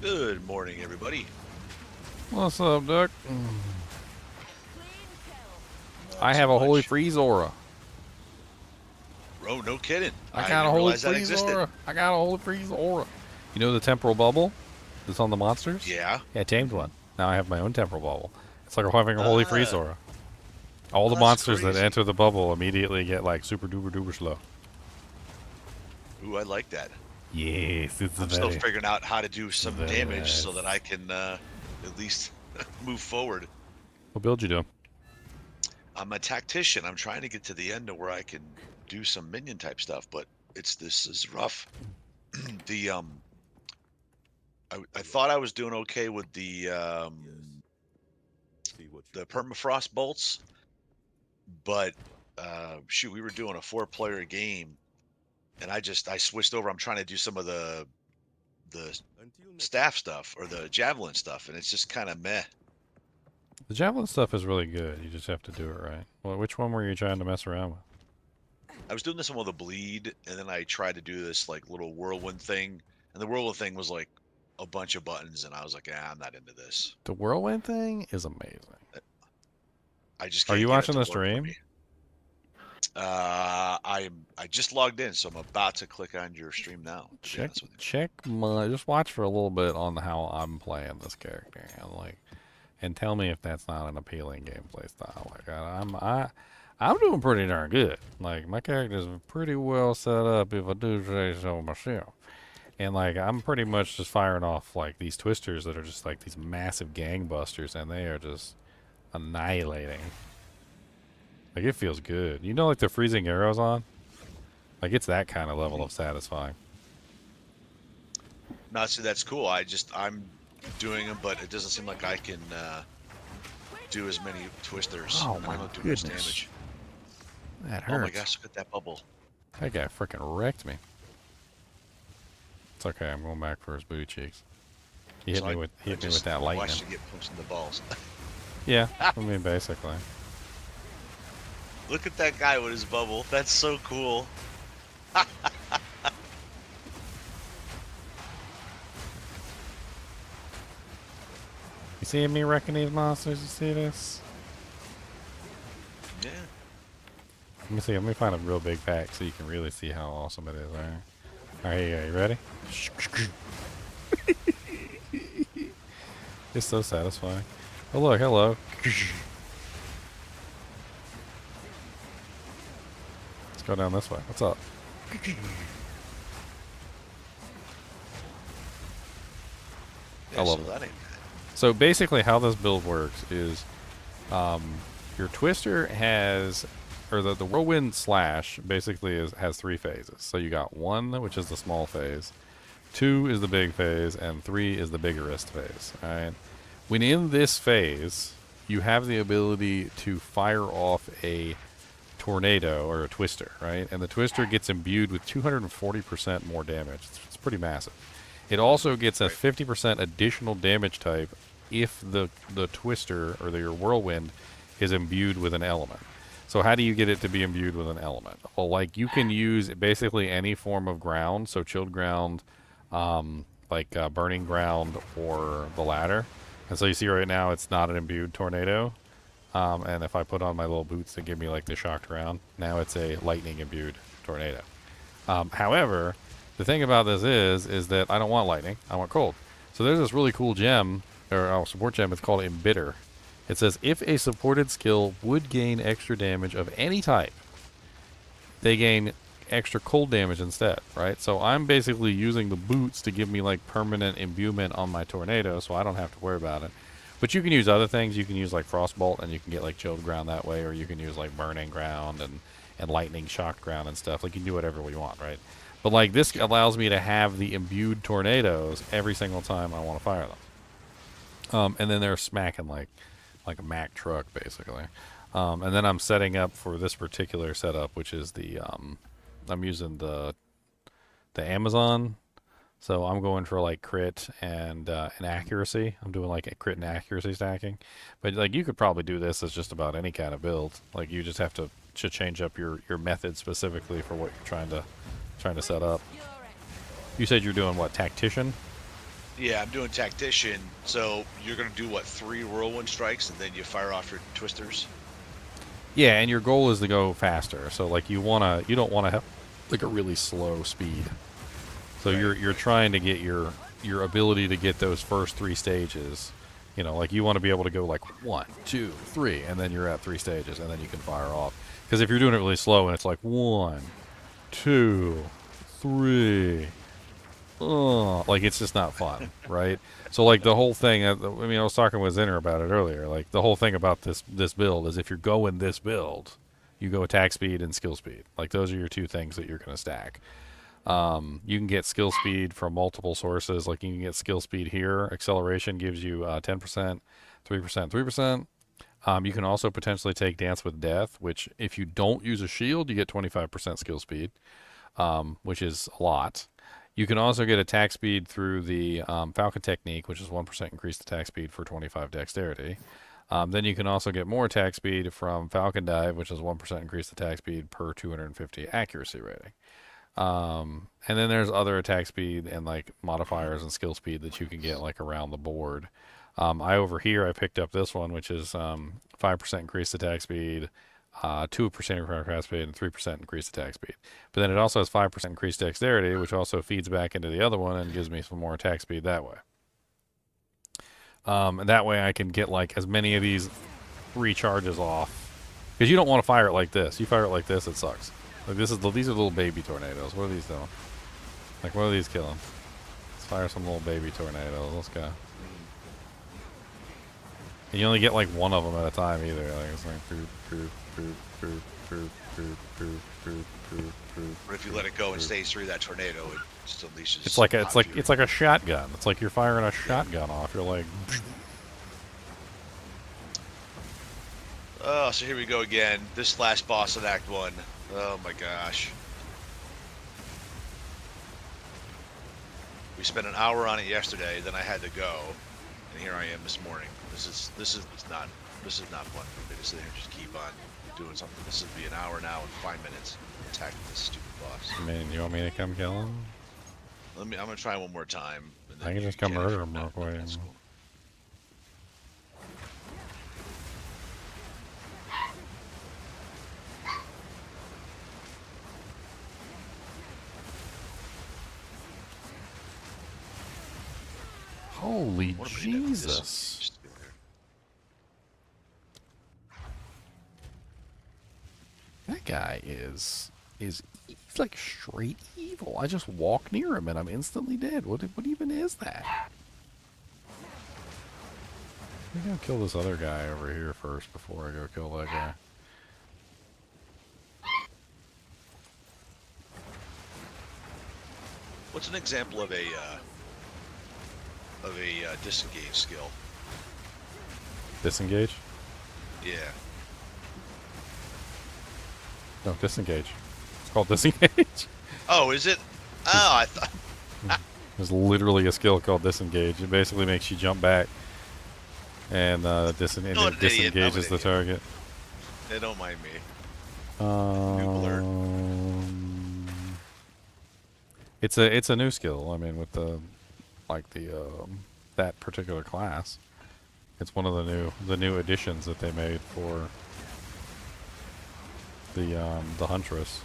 Good morning, everybody. What's up, Duck? I have a holy freeze aura. Bro, no kidding. I got a didn't holy realize that freeze existed. aura. I got a holy freeze aura. You know the temporal bubble that's on the monsters? Yeah. Yeah, I tamed one. Now I have my own temporal bubble. It's like having a holy freeze aura. All the that's monsters that crazy. enter the bubble immediately get like super duper duper slow. Ooh, I like that. Yes, it's I'm very, still figuring out how to do some very damage nice. so that I can at least move forward. What build you doing? I'm a tactician. I'm trying to get to the end of where I can do some minion type stuff, but this is rough. I thought I was doing okay with the permafrost bolts, but shoot, we were doing a 4-player game, and I switched over. I'm trying to do some of the staff stuff or the javelin stuff, and it's just kind of meh. The javelin stuff is really good. You just have to do it right. Well, which one were you trying to mess around with? I was doing this one with a bleed, and then I tried to do this like little whirlwind thing, and the whirlwind thing was like a bunch of buttons, and I was like, I'm not into this. The whirlwind thing is amazing. I just Are can't you get it watching to the work for stream? me. I just logged in, so I'm about to click on your stream now. to be honest with you. Check my. Just watch for a little bit on how I'm playing this character, and tell me if that's not an appealing gameplay style. Like I'm doing pretty darn good. Like my character's pretty well set up, if I do say so myself. And like I'm pretty much just firing off like these twisters that are just like these massive gangbusters, and they are just annihilating. Like it feels good. You know, like the freezing arrows on. Like it's that kind of level of satisfying. No, see, that's cool. I'm doing them, but it doesn't seem like I can do as many twisters. Oh and my I don't do much goodness. damage. That Oh my hurts. gosh, look at that bubble. That guy freaking wrecked me. It's okay. I'm going back for his booty cheeks. He hit So me with that lightning. Watched you get punched in the balls. Yeah, I mean basically. Look at that guy with his bubble. That's so cool. You see me wrecking these monsters? You see this? Yeah. Let me see. Let me find a real big pack so you can really see how awesome it is. All right. All right. You ready? It's so satisfying. Oh look, hello. Let's go down this way. What's up? I love it. That ain't So basically how this build works is your twister has, or the whirlwind slash basically has 3 phases. So you got 1, which is the small phase, 2 is the big phase, and 3 is the biggerest phase. Alright. When in this phase, you have the ability to fire off a tornado or a twister, right? And the twister gets imbued with 240% more damage. It's pretty massive. It also gets a 50% additional damage type if the twister or your whirlwind is imbued with an element. So how do you get it to be imbued with an element? Well, like you can use basically any form of ground, so chilled ground, burning ground, or the latter. And so you see right now it's not an imbued tornado. And if I put on my little boots that give me like the shocked ground, now it's a lightning imbued tornado. However, the thing about this is that I don't want lightning, I want cold. So there's this really cool gem, or support gem, it's called Embitter. It says if a supported skill would gain extra damage of any type, they gain extra cold damage instead, right? So I'm basically using the boots to give me like permanent imbuement on my tornado, so I don't have to worry about it. But you can use other things. You can use like frostbolt, and you can get like chilled ground that way, or you can use like burning ground and lightning shocked ground and stuff. Like you can do whatever you want, right? But like this allows me to have the imbued tornadoes every single time I want to fire them. And then they're smacking like a Mack truck basically. And then I'm setting up for this particular setup, which is the I'm using the Amazon. So I'm going for like crit and accuracy. I'm doing like a crit and accuracy stacking. But like you could probably do this as just about any kind of build. Like you just have to change up your method specifically for what you're trying to set up. You said you're doing what, tactician? Yeah, I'm doing tactician. So you're gonna do what, 3 whirlwind strikes, and then you fire off your twisters. Yeah, and your goal is to go faster. So like you don't wanna have like a really slow speed. So you're trying to get your ability to get those first 3 stages. You know, like you want to be able to go like 1, 2, 3, and then you're at 3 stages, and then you can fire off. Because if you're doing it really slow and it's like 1, 2, 3, like it's just not fun, right? So like the whole thing, I mean, I was talking with Zinner about it earlier. Like the whole thing about this build is if you're going this build, you go attack speed and skill speed. Like those are your 2 things that you're going to stack. You can get skill speed from multiple sources. Like you can get skill speed here. Acceleration gives you 10%, 3%, 3%. You can also potentially take Dance with Death, which if you don't use a shield, you get 25% skill speed, which is a lot. You can also get attack speed through the Falcon Technique, which is 1% increased attack speed for 25 dexterity. Then you can also get more attack speed from Falcon Dive, which is 1% increased attack speed per 250 accuracy rating. And then there's other attack speed and like modifiers and skill speed that you can get like around the board. Over here I picked up this one, which is 5% increased attack speed, 2% increased attack speed, and 3% increased attack speed. But then it also has 5% increased dexterity, which also feeds back into the other one and gives me some more attack speed that way. And that way I can get like as many of these 3 charges off. Because you don't want to fire it like this. You fire it like this, it sucks. Like these are little baby tornadoes. What are these doing? Like what are these killing? Let's fire some little baby tornadoes. Let's go. And you only get like one of them at a time either. Like it's like boop, boop, boop, boop, boop, boop, boop, boop, boop, boop. But if you let it go and stays through that tornado, it just unleashes. It's like hot fury. it's like a shotgun. It's like you're firing a shotgun off. You're like. Oh, so here we go again. This last boss in Act 1. Oh my gosh. We spent an hour on it yesterday, then I had to go, and here I am this morning. This is not fun for me to sit here and just keep on doing something. This would be an hour now and 5 minutes attacking this stupid boss. I mean, you want me to come kill him? I'm gonna try one more time. And then I can you just come it murder from him now. real quick. That's cool. Holy Jesus! That guy is he's like straight evil. I just walk near him and I'm instantly dead. What even is that? I'm gonna kill this other guy over here first before I go kill that guy. What's an example of a disengage skill? Disengage? Yeah. No, disengage. It's called disengage. Oh, is it? Oh, I thought. There's literally a skill called disengage. It basically makes you jump back, and it disengages the target. They don't mind me. It's a new skill. I mean, with the that particular class, it's one of the new additions that they made for the Huntress.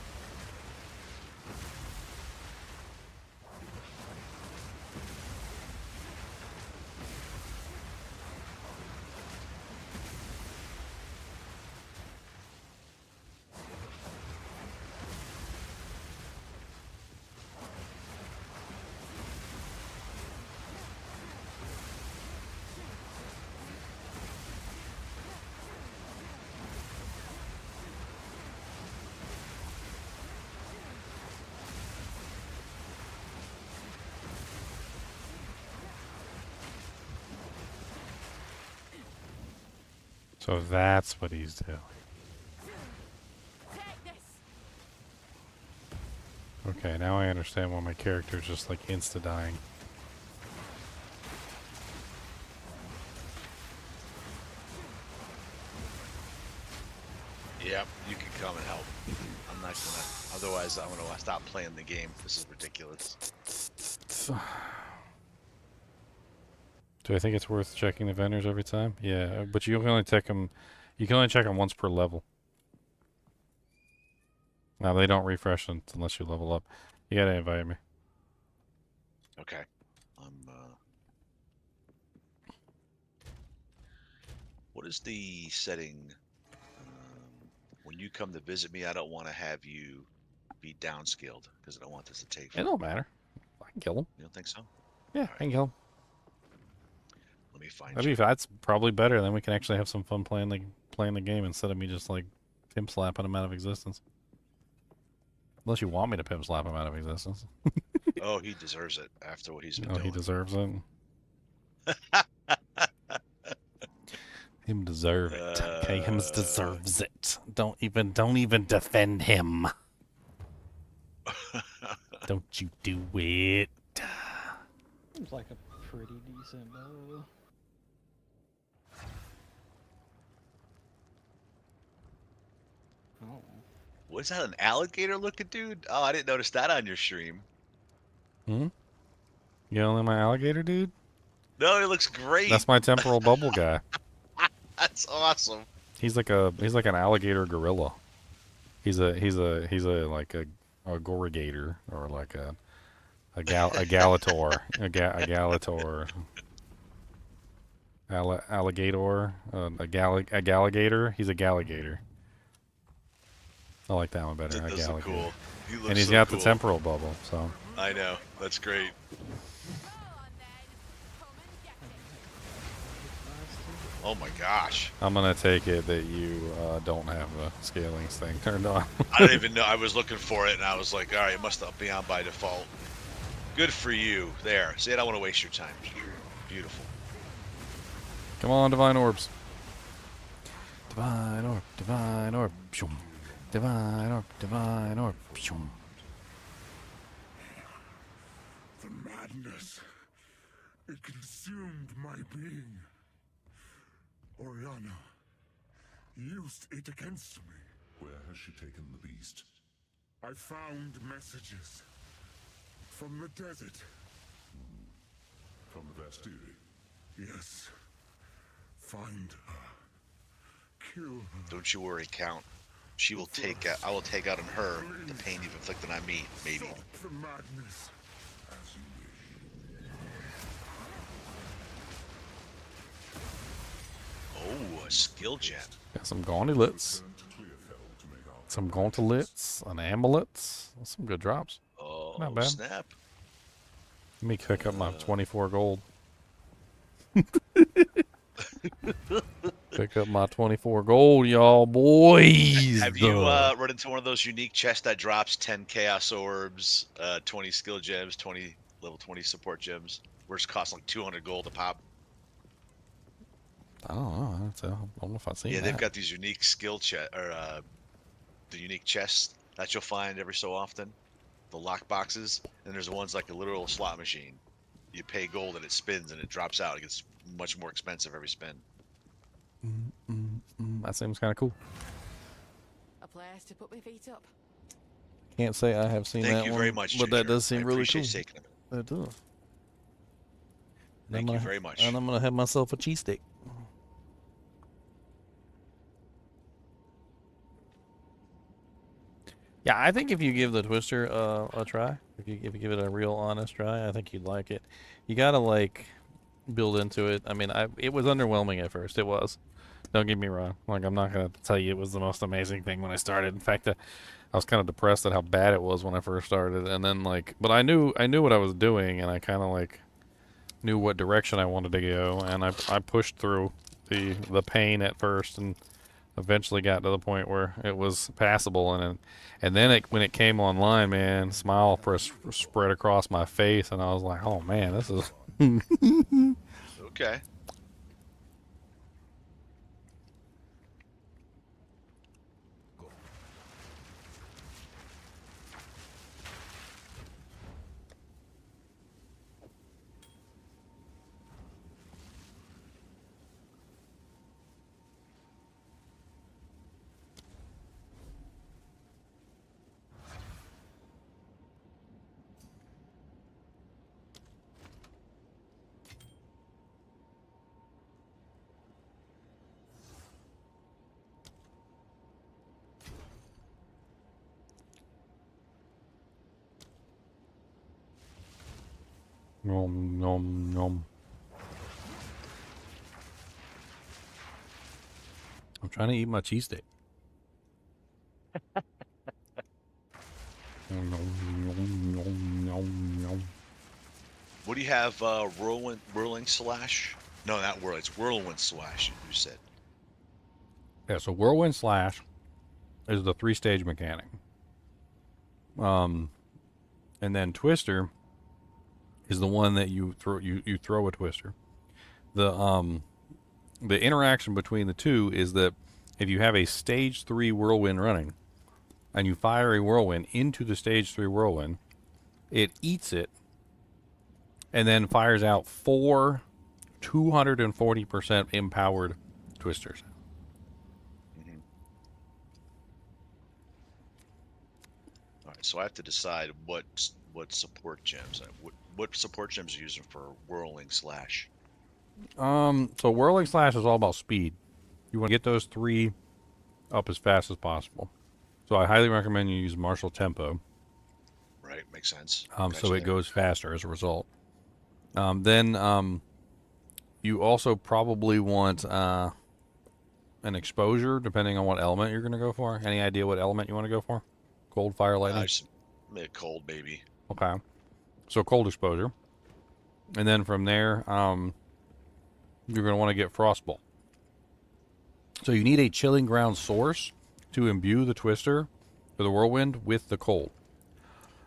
So that's what he's doing. Okay, now I understand why my character's just like insta-dying. Yep, you can come and help. I'm not gonna. Otherwise, I'm gonna stop playing the game. This is ridiculous. Do I think it's worth checking the vendors every time? Yeah, but you can only check them. You can only check them once per level. Now they don't refresh unless you level up. You gotta invite me. Okay. What is the setting? When you come to visit me, I don't want to have you be downscaled because I don't want this to take. It don't matter. I can kill him. You don't think so? Yeah, I can kill him. Let me find. That's probably better. Then we can actually have some fun playing the game instead of me just like pimp slapping him out of existence. Unless you want me to pimp slap him out of existence. Oh, he deserves it after what he's been Oh, doing. he deserves it. Him deserve it. Okay, him deserves it. Don't even defend him. Don't you do it. Seems like a pretty decent bow. Oh. Was that an alligator looking dude? Oh, I didn't notice that on your stream. Hmm? You don't like my alligator, dude? No, it looks great. That's my temporal bubble guy. That's awesome. He's like an alligator gorilla. He's a like a gorrigator or like a Galator, a Galator, alligator, a Gallagator. He's a Gallagator. I like that one better. That does look cool. He looks And he's so got cool. the temporal bubble, so. I know. That's great. Oh my gosh. I'm gonna take it that you don't have the scalings thing turned on. I didn't even know. I was looking for it, and I was like, all right, it must be on by default. Good for you. There. See, I don't want to waste your time. Beautiful. Come on, divine orbs. Divine orb, divine orb, shoom. Divine orb, divine orb, shoom. The madness. It consumed my being. Oriana used it against me. Where has she taken the beast? I found messages from the desert. From the Vastiri? Yes. Find her. Kill her. Don't you worry, Count. She will take out. I will take out on her the pain you've inflicted on me. Maybe. Stop the madness. As you Oh, a skill gem. Got some gauntlets. Some gauntlets, an amulets. That's some good drops. Oh, not bad. Snap. Let me pick up my 24 gold. Pick up my 24 gold, y'all boys. Have you run into one of those unique chests that drops 10 chaos orbs, 20 skill gems, 20 level 20 support gems, where it costs like 200 gold a pop? I don't know. I don't know if I've seen Yeah, that. they've got these unique skill chest or the unique chests that you'll find every so often, the lock boxes, and there's ones like a literal slot machine. You pay gold and it spins and it drops out. It gets much more expensive every spin. That seems kind of cool. A place to put my feet up. Can't say I have seen Thank that you one, very much, but that Ginger. does seem I really cool. appreciate taking it. That does. Thank you very much. And I'm gonna have myself a cheesesteak. Yeah, I think if you give the Twister a try, if you give it a real honest try, I think you'd like it. You gotta like build into it. I mean, it was underwhelming at first. It was. Don't get me wrong. Like, I'm not gonna tell you it was the most amazing thing when I started. In fact, I was kind of depressed at how bad it was when I first started. And then like, but I knew what I was doing, and I kind of like knew what direction I wanted to go, and I pushed through the pain at first, and eventually got to the point where it was passable. And then when it came online, man, smile spread across my face, and I was like, oh man, this is Okay. nom nom nom. I'm trying to eat my cheesesteak. Nom, nom, nom, nom, nom. What do you have? Whirling slash? No, not whirl. It's whirlwind slash. You said. Yeah, so Whirlwind Slash is the 3-stage mechanic. And then Twister is the one that you throw a Twister. The interaction between the two is that if you have a stage 3 whirlwind running and you fire a whirlwind into the stage 3 whirlwind, it eats it and then fires out 4 240% empowered Twisters. All right, so I have to decide what support gems. What support gems are you using for whirling slash? So Whirling Slash is all about speed. You want to get those 3 up as fast as possible. So I highly recommend you use Martial Tempo. Right, makes sense. So it goes faster as a result. Then you also probably want an exposure, depending on what element you're going to go for. Any idea what element you want to go for? Cold, fire, lightning? Mid cold, baby. Okay. So cold exposure. And then from there, you're going to want to get Frostbolt. So you need a chilling ground source to imbue the twister or the whirlwind with the cold.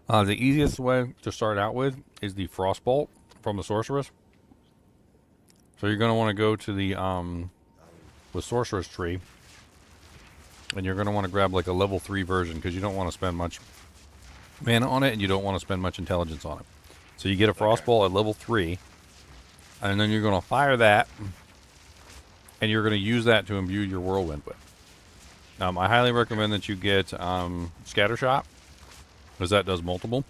The easiest way to start out with is the frostbolt from the sorceress. So you're going to want to go to the sorceress tree, and you're going to want to grab like a level 3 version because you don't want to spend much mana on it and you don't want to spend much intelligence on it. So you get a frostbolt at level 3, and then you're going to fire that, and you're going to use that to imbue your whirlwind with. I highly recommend that you get scatter shot, because that does multiple.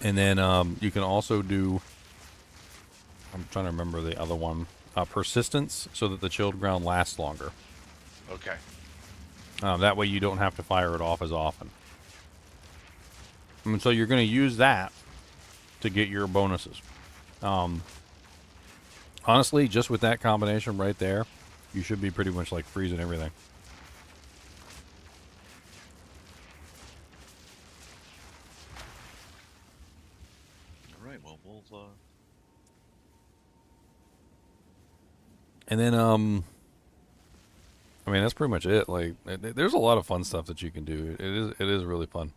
And then you can also do, I'm trying to remember the other one, persistence, so that the chilled ground lasts longer. Okay. That way you don't have to fire it off as often. And so you're going to use that to get your bonuses. Honestly, just with that combination right there, you should be pretty much like freezing everything. All right. Well, we'll. And then, I mean, that's pretty much it. Like, there's a lot of fun stuff that you can do. It is really fun.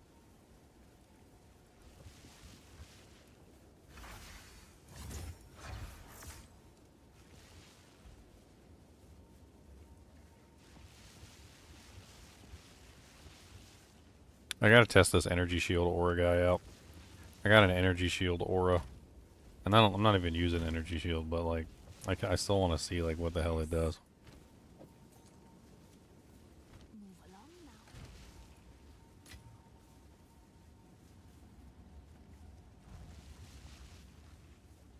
I gotta test this energy shield aura guy out. I got an energy shield aura, and I'm not even using energy shield, but like, I still want to see like what the hell it does.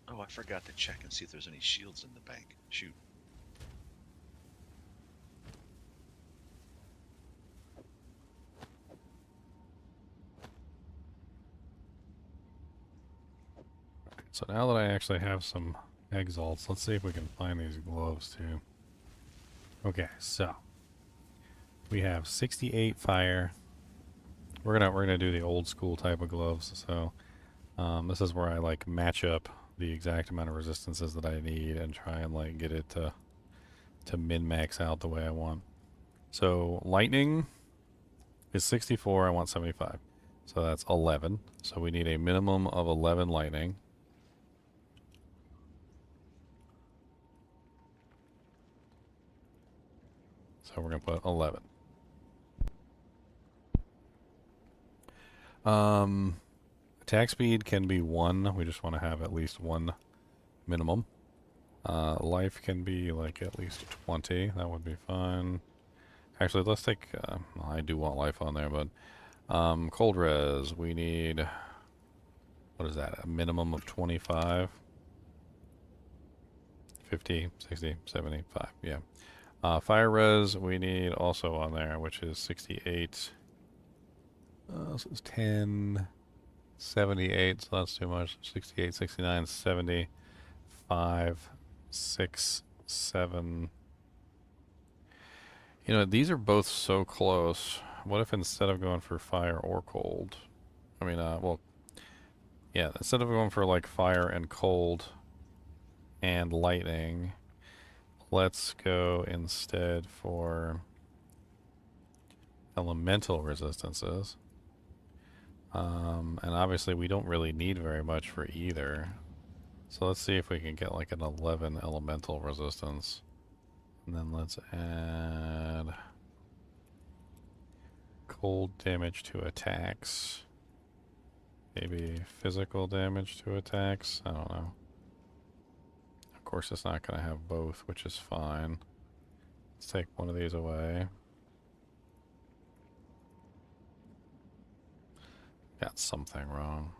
Oh, I forgot to check and see if there's any shields in the bank. Shoot. So now that I actually have some exalts, let's see if we can find these gloves too. Okay, so we have 68 fire. We're gonna do the old school type of gloves. So this is where I like match up the exact amount of resistances that I need and try and like get it to min-max out the way I want. So lightning is 64. I want 75. So that's 11. So we need a minimum of 11 lightning. So we're going to put 11. Attack speed can be 1. We just want to have at least 1 minimum. Life can be like at least 20. That would be fine. Actually, let's take... well, I do want life on there, but... cold res, we need... What is that? A minimum of 25? 50, 60, 75, yeah. Fire res, we need also on there, which is 68. This is 10, 78, so that's too much. 68, 69, 70, 5, 6, 7. You know, these are both so close. What if instead of going for fire or cold, I mean, well, yeah, instead of going for like fire and cold and lightning, let's go instead for elemental resistances. And obviously we don't really need very much for either. So let's see if we can get like an 11 elemental resistance. And then let's add cold damage to attacks. Maybe physical damage to attacks. I don't know. Of course it's not going to have both, which is fine. Let's take one of these away. Got something wrong.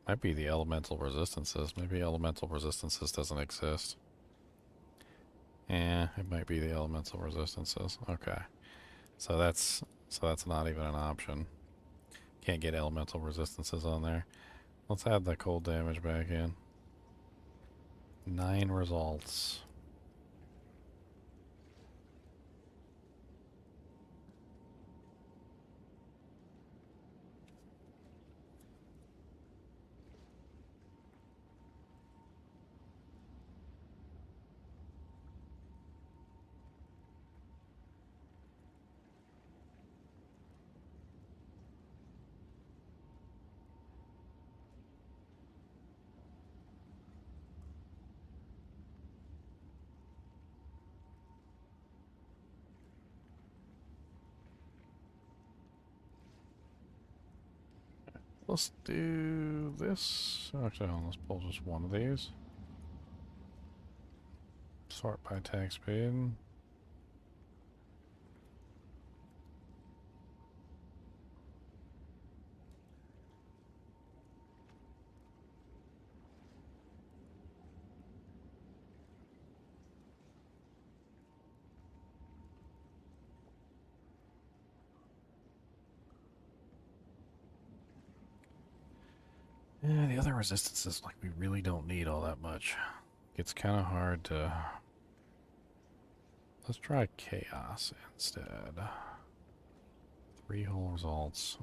Might be the elemental resistances. Maybe elemental resistances doesn't exist. Yeah, it might be the elemental resistances. Okay. So that's not even an option. Can't get elemental resistances on there. Let's add the cold damage back in. 9 results. Let's do this. Actually, let's pull just one of these. Sort by attack speed. Yeah, the other resistances, like, we really don't need all that much. It's kind of hard to... Let's try Chaos instead. 3 whole results.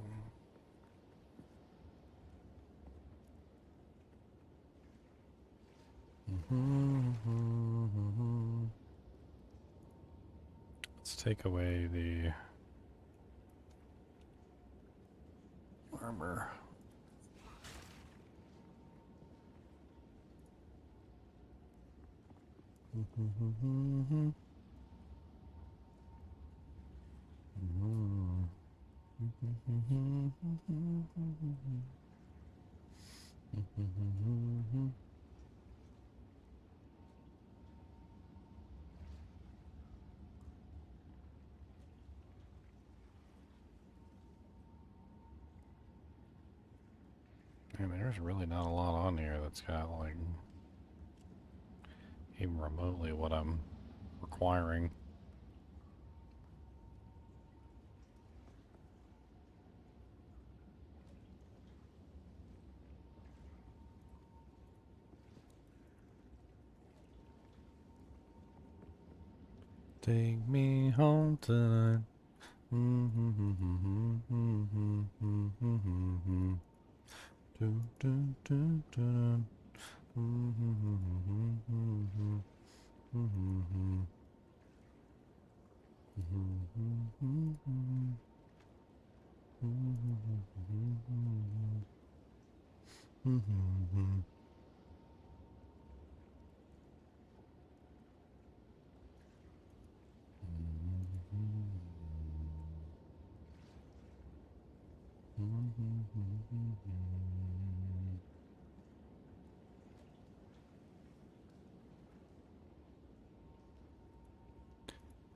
Let's take away the armor. And there's really not a lot on here that's got, like, even remotely what I'm requiring. Take me home tonight.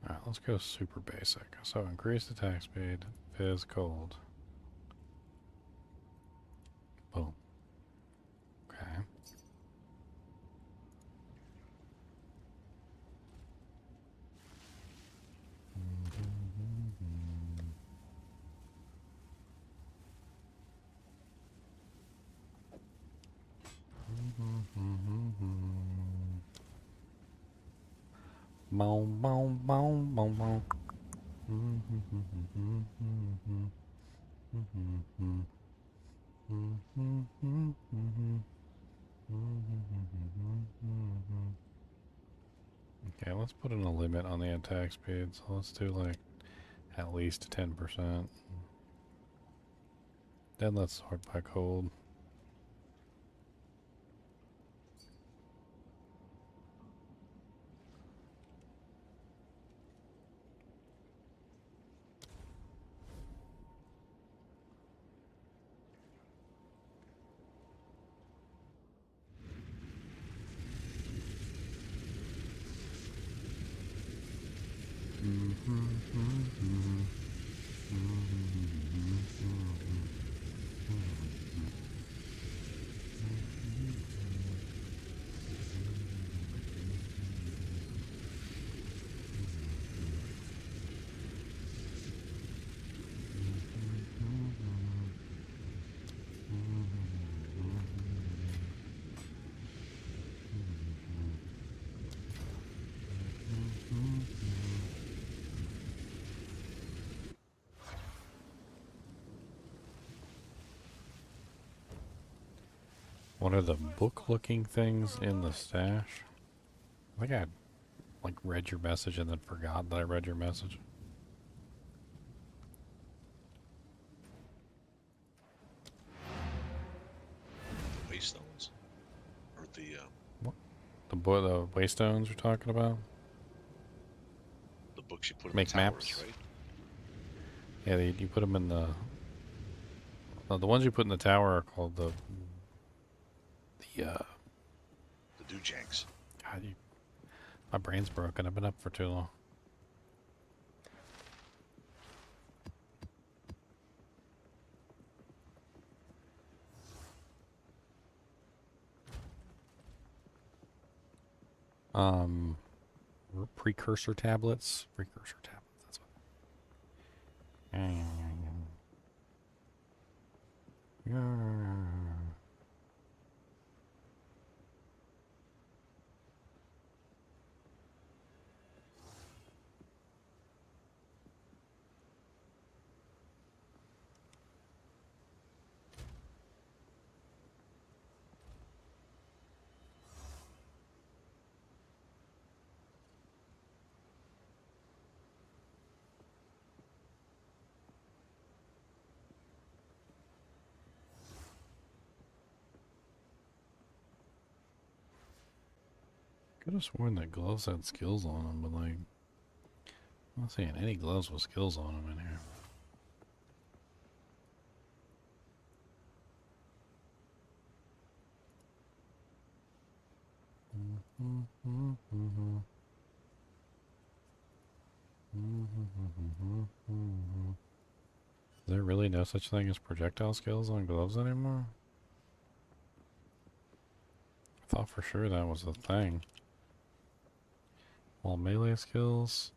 Alright, let's go super basic. So increase attack speed, fizz cold. Boom. Okay. Boom, boom, boom, boom, boom. Okay, let's put in a limit on the attack speed, so let's do like at least 10%. Then let's sort by cold. What are the book-looking things in the stash? I think I like read your message and then forgot that I read your message. Waystones? Or the What? The waystones you're talking about? the books you put in Make the towers, maps. right? Yeah, you put them in the No, the ones you put in the tower are called the Doojanks. God, my brain's broken. I've been up for too long. Precursor tablets. Precursor tablets. That's what. Could have sworn that gloves had skills on them, but like, I'm not seeing any gloves with skills on them in here. Is there really no such thing as projectile skills on gloves anymore? I thought for sure that was the thing. All melee skills.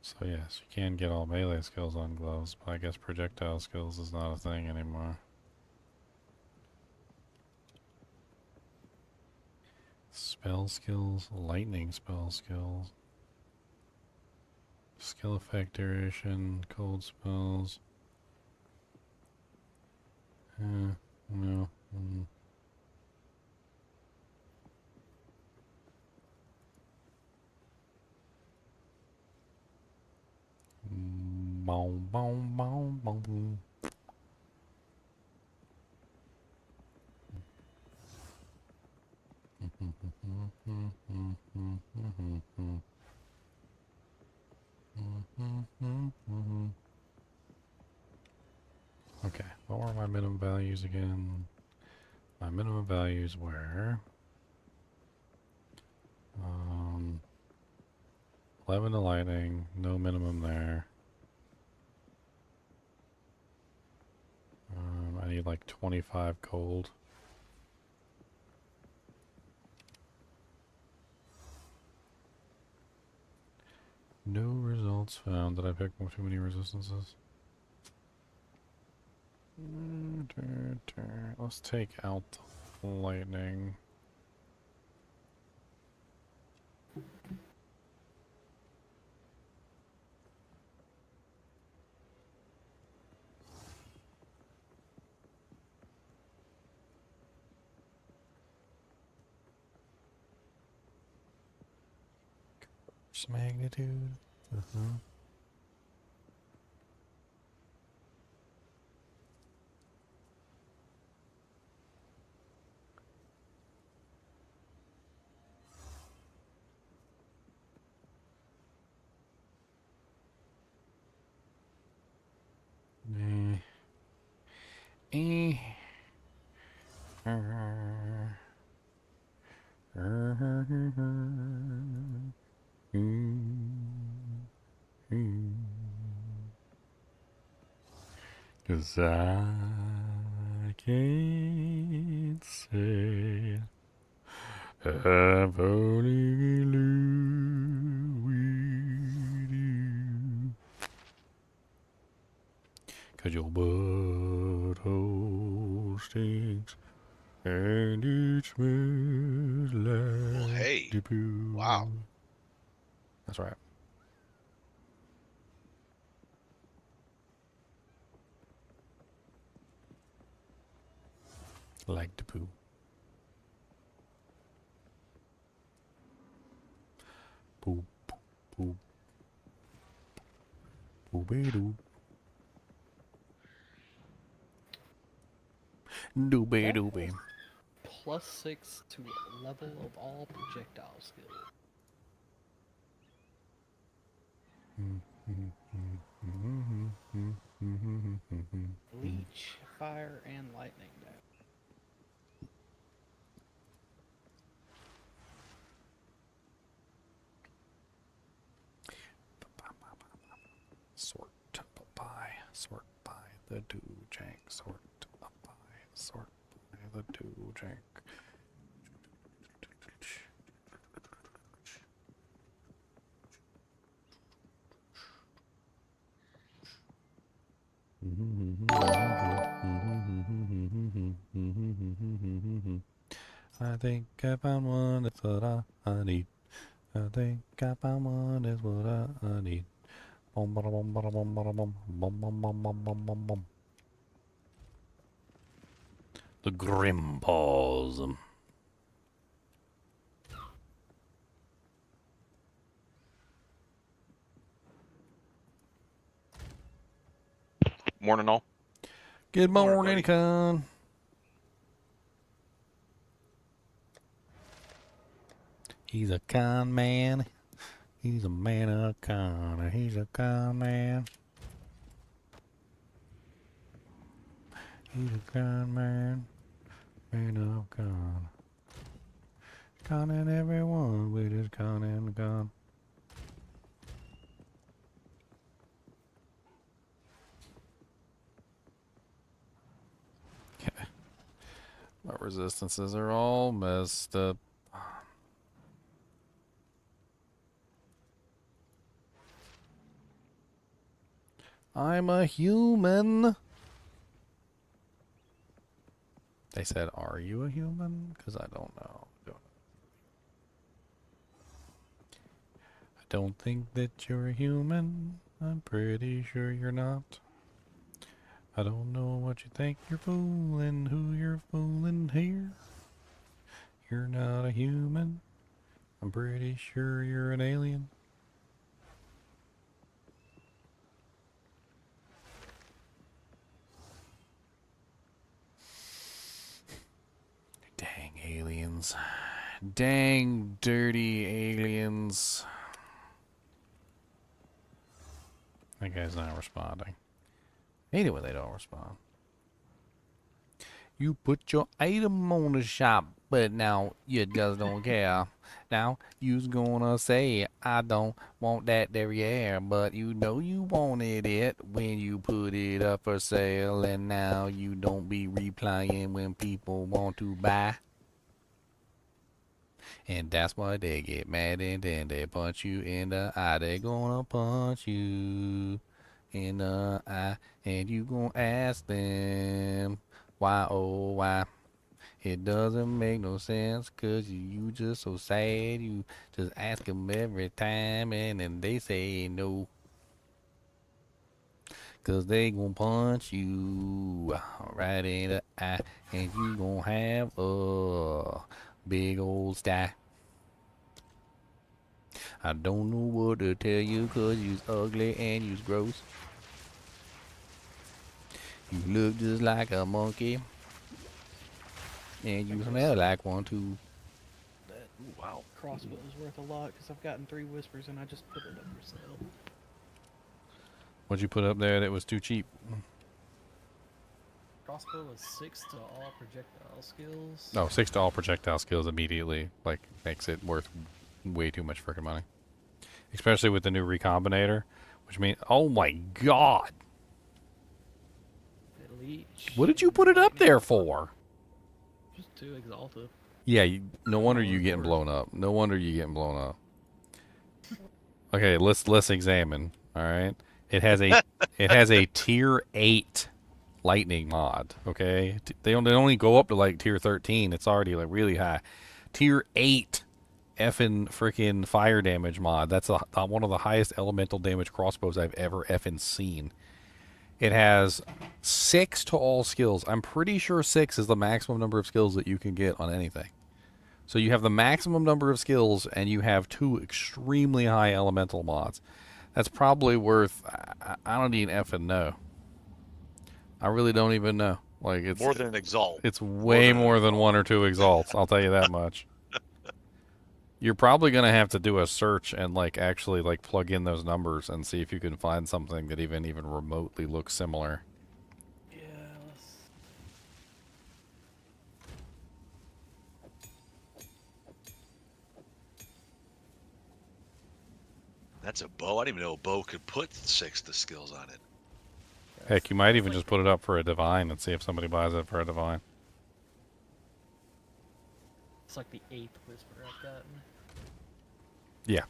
So yes, you can get all melee skills on gloves, but I guess projectile skills is not a thing anymore. Spell skills, lightning spell skills. Skill effect duration, cold spells. No. Boom, boom, boom, boom. Okay, what were my minimum values again? My minimum values were 11 to lightning, no minimum there. I need like 25 cold. No results found. Did I pick too many resistances? Let's take out the lightning. Magnitude. Cause I can't say I've only lived with you. Cause your butthole stinks and it smells like Well, hey. the poo. Wow. That's right. Like the poo. Poop, poop, poopy doop. Doobie doobie. +6 to level of all projectile skills. Leech, fire, and lightning damage. Sort by the Doojank. Sort by the Doojank. I think I found one, that's what I need. I think I found one, that's what I need. Bum, bada, bum, bada, bum, bada, bum, bum, bum, bum, bum, bum, bum, bum. The Grim Paws. Morning, all. Good morning, buddy. con. He's a con man. He's a man of con. He's a con man. He's a con man. Man of con. Conning everyone with his con and gun. Okay. My resistances are all messed up. I'm a human. They said, are you a human? Because I don't know. I don't think that you're a human. I'm pretty sure you're not. I don't know what you think you're fooling, who you're fooling here. You're not a human. I'm pretty sure you're an alien. Dang aliens. Dang dirty aliens. That guy's not responding. Hate it when they don't respond. You put your item on the shop, but now you just don't care. Now you's gonna say, I don't want that derriere, but you know you wanted it when you put it up for sale, and now you don't be replying when people want to buy. And that's why they get mad and then they punch you in the eye. They gonna punch you in the eye, and you gonna ask them why, oh why. It doesn't make no sense, cause you just so sad. You just ask them every time and then they say no, cause they gonna punch you right in the eye, and you gonna have a big old sty. I don't know what to tell you, cause you's ugly and you's gross. You look just like a monkey, and you smell like one too. That crossbow is worth a lot because I've gotten 3 whispers and I just put it up for sale. What'd you put up there that was too cheap? Crossbow is 6 to all projectile skills. No, 6 to all projectile skills immediately, like, makes it worth way too much freaking money. Especially with the new recombinator, which means, oh my god! Leech. What did you put it up there for? Just 2 exalted. Yeah, no wonder you getting blown up. No wonder you getting blown up. Okay, let's examine. All right, it has a tier 8 lightning mod. Okay, they only go up to like tier 13. It's already like really high. Tier 8 effing freaking fire damage mod. That's one of the highest elemental damage crossbows I've ever effing seen. It has 6 to all skills. I'm pretty sure 6 is the maximum number of skills that you can get on anything. So you have the maximum number of skills, and you have 2 extremely high elemental mods. That's probably worth, I don't even effing know. I really don't even know. Like, it's more than an exalt. It's way more than 1 or 2 exalts. I'll tell you that much. You're probably gonna have to do a search and like actually like plug in those numbers and see if you can find something that even remotely looks similar. Yeah, let's... That's a bow. I didn't even know a bow could put 6 the skills on it. Heck, you might even just put it up for a divine and see if somebody buys it for a divine. It's like the 8th whisper I've gotten. Yeah.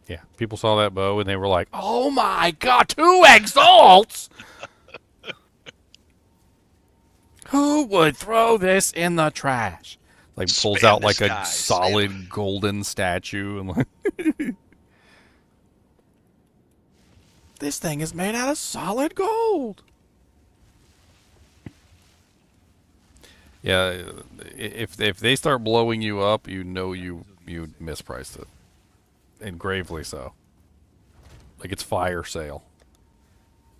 Yeah. People saw that bow and they were like, "Oh my god, 2 exalts! Who would throw this in the trash?" Like pulls Spam out this like guy, a solid golden statue and like this thing is made out of solid gold. Yeah, if they start blowing you up, you know you mispriced it. And gravely so. Like it's fire sale.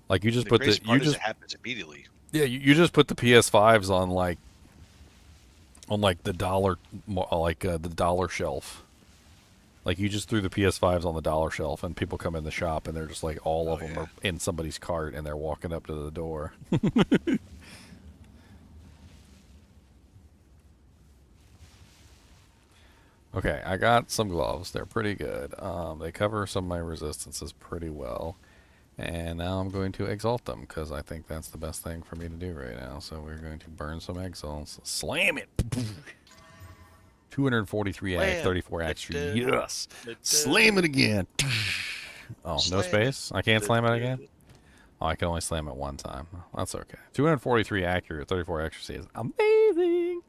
Like you just put crazy the part is it happens immediately. Yeah, you just put the PS5s on the dollar the dollar shelf. Like you just threw the PS5s on the dollar shelf and people come in the shop and they're just like all of them are in somebody's cart and they're walking up to the door. Okay, I got some gloves. They're pretty good. They cover some of my resistances pretty well. And now I'm going to exalt them because I think that's the best thing for me to do right now. So we're going to burn some exalts. Slam it! 243 ag, 34 extra. Yes! Slam it again! Oh, no space? I can't slam it again? Oh, I can only slam it one time. That's okay. 243 accurate, 34 accuracy is amazing!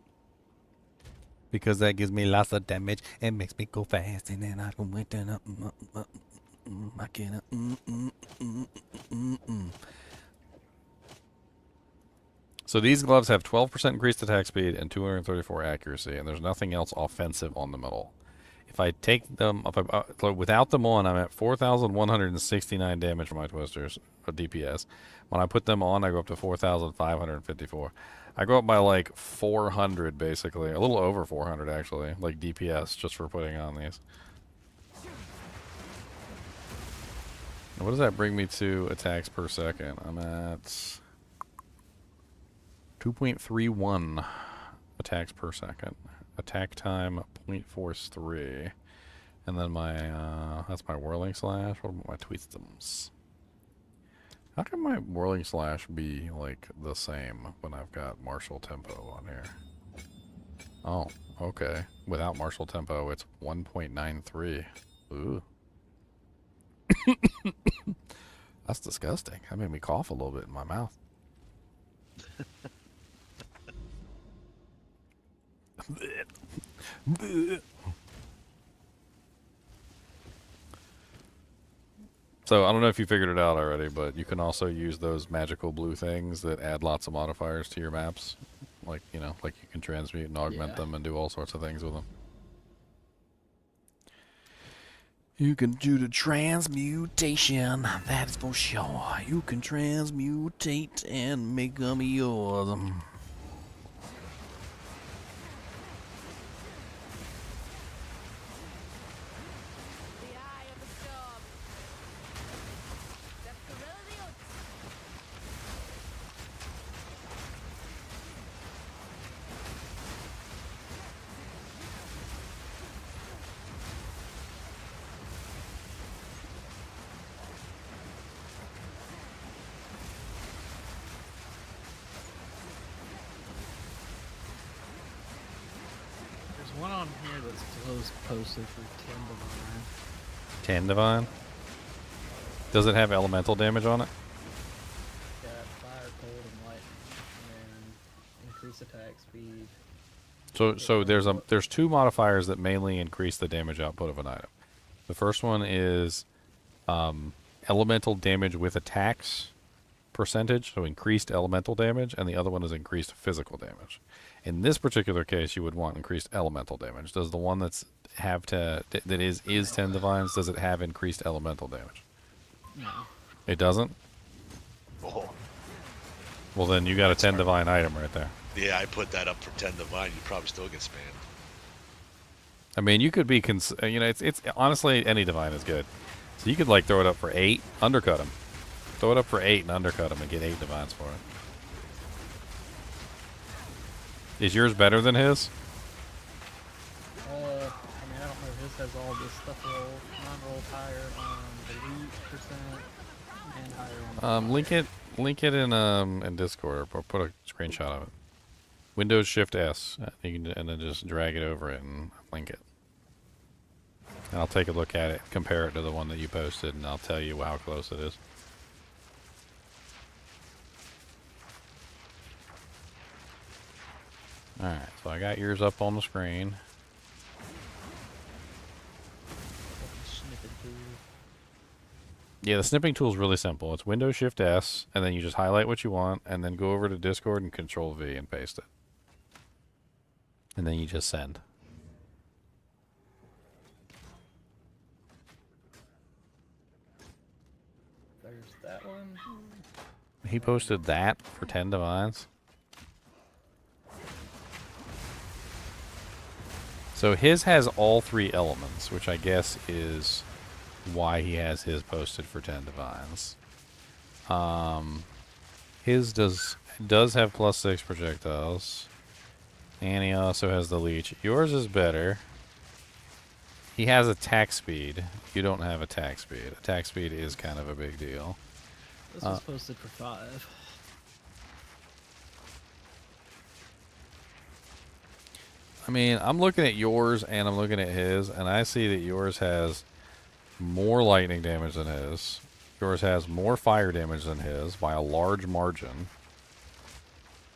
Because that gives me lots of damage and makes me go fast, and then I can wait up. I can't. So these gloves have 12% increased attack speed and 234 accuracy, and there's nothing else offensive on them at all. If I take them, without them on, I'm at 4,169 damage for my twisters, or DPS. When I put them on, I go up to 4,554. I go up by like 400, basically. A little over 400, actually, like DPS, just for putting on these. What does that bring me to attacks per second? I'm at 2.31 attacks per second. Attack time 0.43. And then my, that's my whirling slash. What about my tweetstums? How can my whirling slash be, like, the same when I've got martial tempo on here? Oh, okay. Without martial tempo, it's 1.93. Ooh. That's disgusting. That made me cough a little bit in my mouth. So, I don't know if you figured it out already, but you can also use those magical blue things that add lots of modifiers to your maps. Like, you know, like you can transmute and augment them and do all sorts of things with them. You can do the transmutation, that is for sure. You can transmutate and make them yours. One on here that's close posted for 10 divine. 10 divine? Does it have elemental damage on it? Got fire, cold, and light, and increase attack speed. So there's two modifiers that mainly increase the damage output of an item. The first one is elemental damage with attacks percentage, so increased elemental damage, and the other one is increased physical damage. In this particular case, you would want increased elemental damage. Does the one that is 10 divines, does it have increased elemental damage? No. It doesn't? Oh. Well, then you got a 10 divine item right there. Yeah, I put that up for 10 divine. You probably still get spammed. I mean, you could be, you know, it's honestly any divine is good. So you could like throw it up for 8, undercut him. Throw it up for 8 and undercut him and get 8 divines for it. Is yours better than his? I mean, I don't know. His has all this stuff roll, non-roll higher on elite percent and higher on. Link it in Discord or put a screenshot of it. Windows Shift S, you can, and then just drag it over it and link it. And I'll take a look at it, compare it to the one that you posted, and I'll tell you how close it is. Alright, so I got yours up on the screen. Yeah, the snipping tool is really simple. It's Windows Shift S, and then you just highlight what you want, and then go over to Discord and Control V and paste it. And then you just send. There's that one. He posted that for 10 divines. So his has all 3 elements, which I guess is why he has his posted for 10 divines. His does have +6 projectiles. And he also has the leech. Yours is better. He has attack speed. You don't have attack speed. Attack speed is kind of a big deal. This was posted for 5. I mean, I'm looking at yours and I'm looking at his, and I see that yours has more lightning damage than his. Yours has more fire damage than his by a large margin.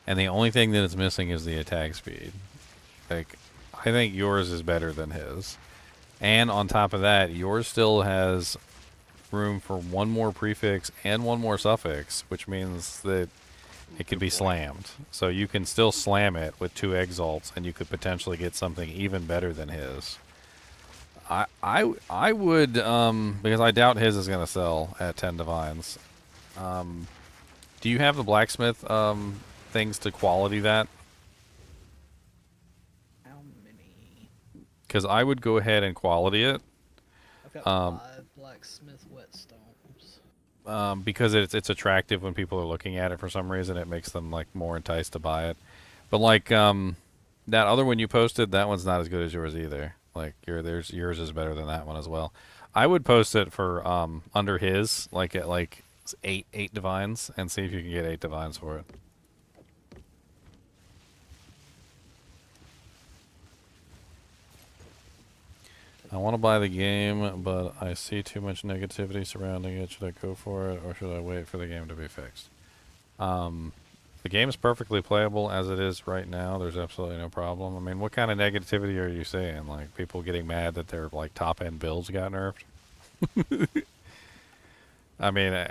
And the only thing that it's missing is the attack speed. Like, I think yours is better than his. And on top of that, yours still has room for 1 more prefix and 1 more suffix, which means that it could be slammed. So you can still slam it with 2 exalts, and you could potentially get something even better than his. I would, because I doubt his is going to sell at 10 divines. Do you have the blacksmith things to quality that? How many? Because I would go ahead and quality it. I've got 5 blacksmith whetstones. Because it's attractive when people are looking at it for some reason. It makes them like more enticed to buy it. But like that other one you posted, that one's not as good as yours either. Like yours is better than that one as well. I would post it for under his, like at like 8 divines, and see if you can get 8 divines for it. I want to buy the game, but I see too much negativity surrounding it. Should I go for it, or should I wait for the game to be fixed? The game is perfectly playable as it is right now. There's absolutely no problem. I mean, what kind of negativity are you seeing? Like, people getting mad that their, like, top-end builds got nerfed? I mean,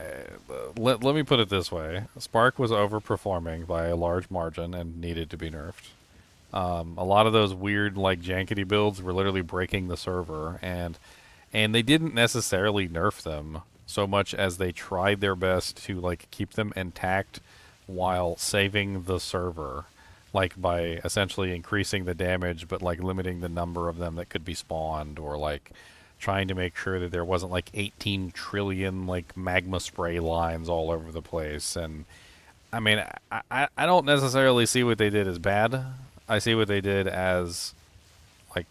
let me put it this way. Spark was overperforming by a large margin and needed to be nerfed. A lot of those weird, like, jankety builds were literally breaking the server, and they didn't necessarily nerf them so much as they tried their best to, like, keep them intact while saving the server, like, by essentially increasing the damage, but, like, limiting the number of them that could be spawned, or, like, trying to make sure that there wasn't, like, 18 trillion, like, magma spray lines all over the place. And, I mean, I don't necessarily see what they did as bad. I see what they did as, like,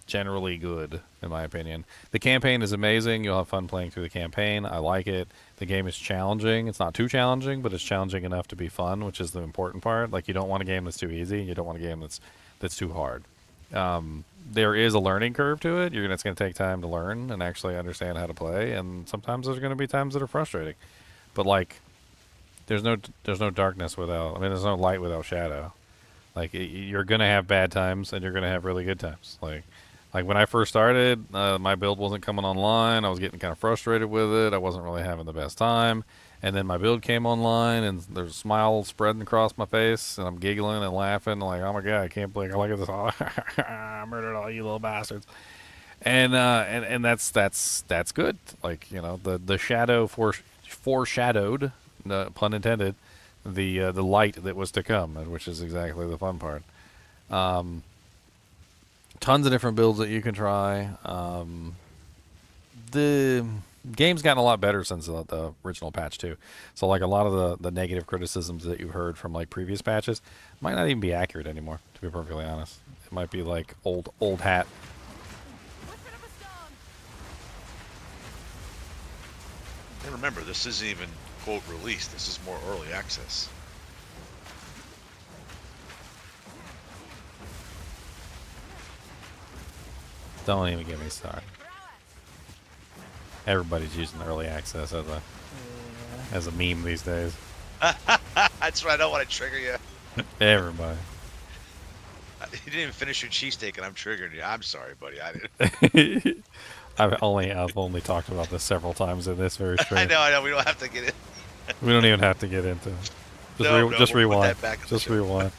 generally good, in my opinion. The campaign is amazing. You'll have fun playing through the campaign. I like it. The game is challenging. It's not too challenging, but it's challenging enough to be fun, which is the important part. Like, you don't want a game that's too easy. You don't want a game that's too hard. There is a learning curve to it. It's going to take time to learn and actually understand how to play, and sometimes there's going to be times that are frustrating. But, like, there's no darkness without, I mean, there's no light without shadow. Like, you're going to have bad times, and you're going to have really good times. Like when I first started, my build wasn't coming online. I was getting kind of frustrated with it. I wasn't really having the best time. And then my build came online, and there's a smile spreading across my face, and I'm giggling and laughing, like, oh my god, I can't believe I look at this. I murdered all you little bastards. And that's good. Like, you know, the shadow foreshadowed, pun intended, the light that was to come, which is exactly the fun part. Tons of different builds that you can try. The game's gotten a lot better since the original patch too. So like a lot of the negative criticisms that you've heard from like previous patches might not even be accurate anymore, to be perfectly honest. It might be like old hat. And remember, this isn't even quote released. This is more early access. Don't even get me started. Everybody's using early access as a meme these days. That's right. I don't want to trigger you. Everybody. You didn't even finish your cheesesteak, and I'm triggering you. I'm sorry, buddy. I didn't. I've only talked about this several times in this very stream. I know. We don't have to get in. We don't even have to get into it. Just we'll rewind. put that back in the Just show. rewind.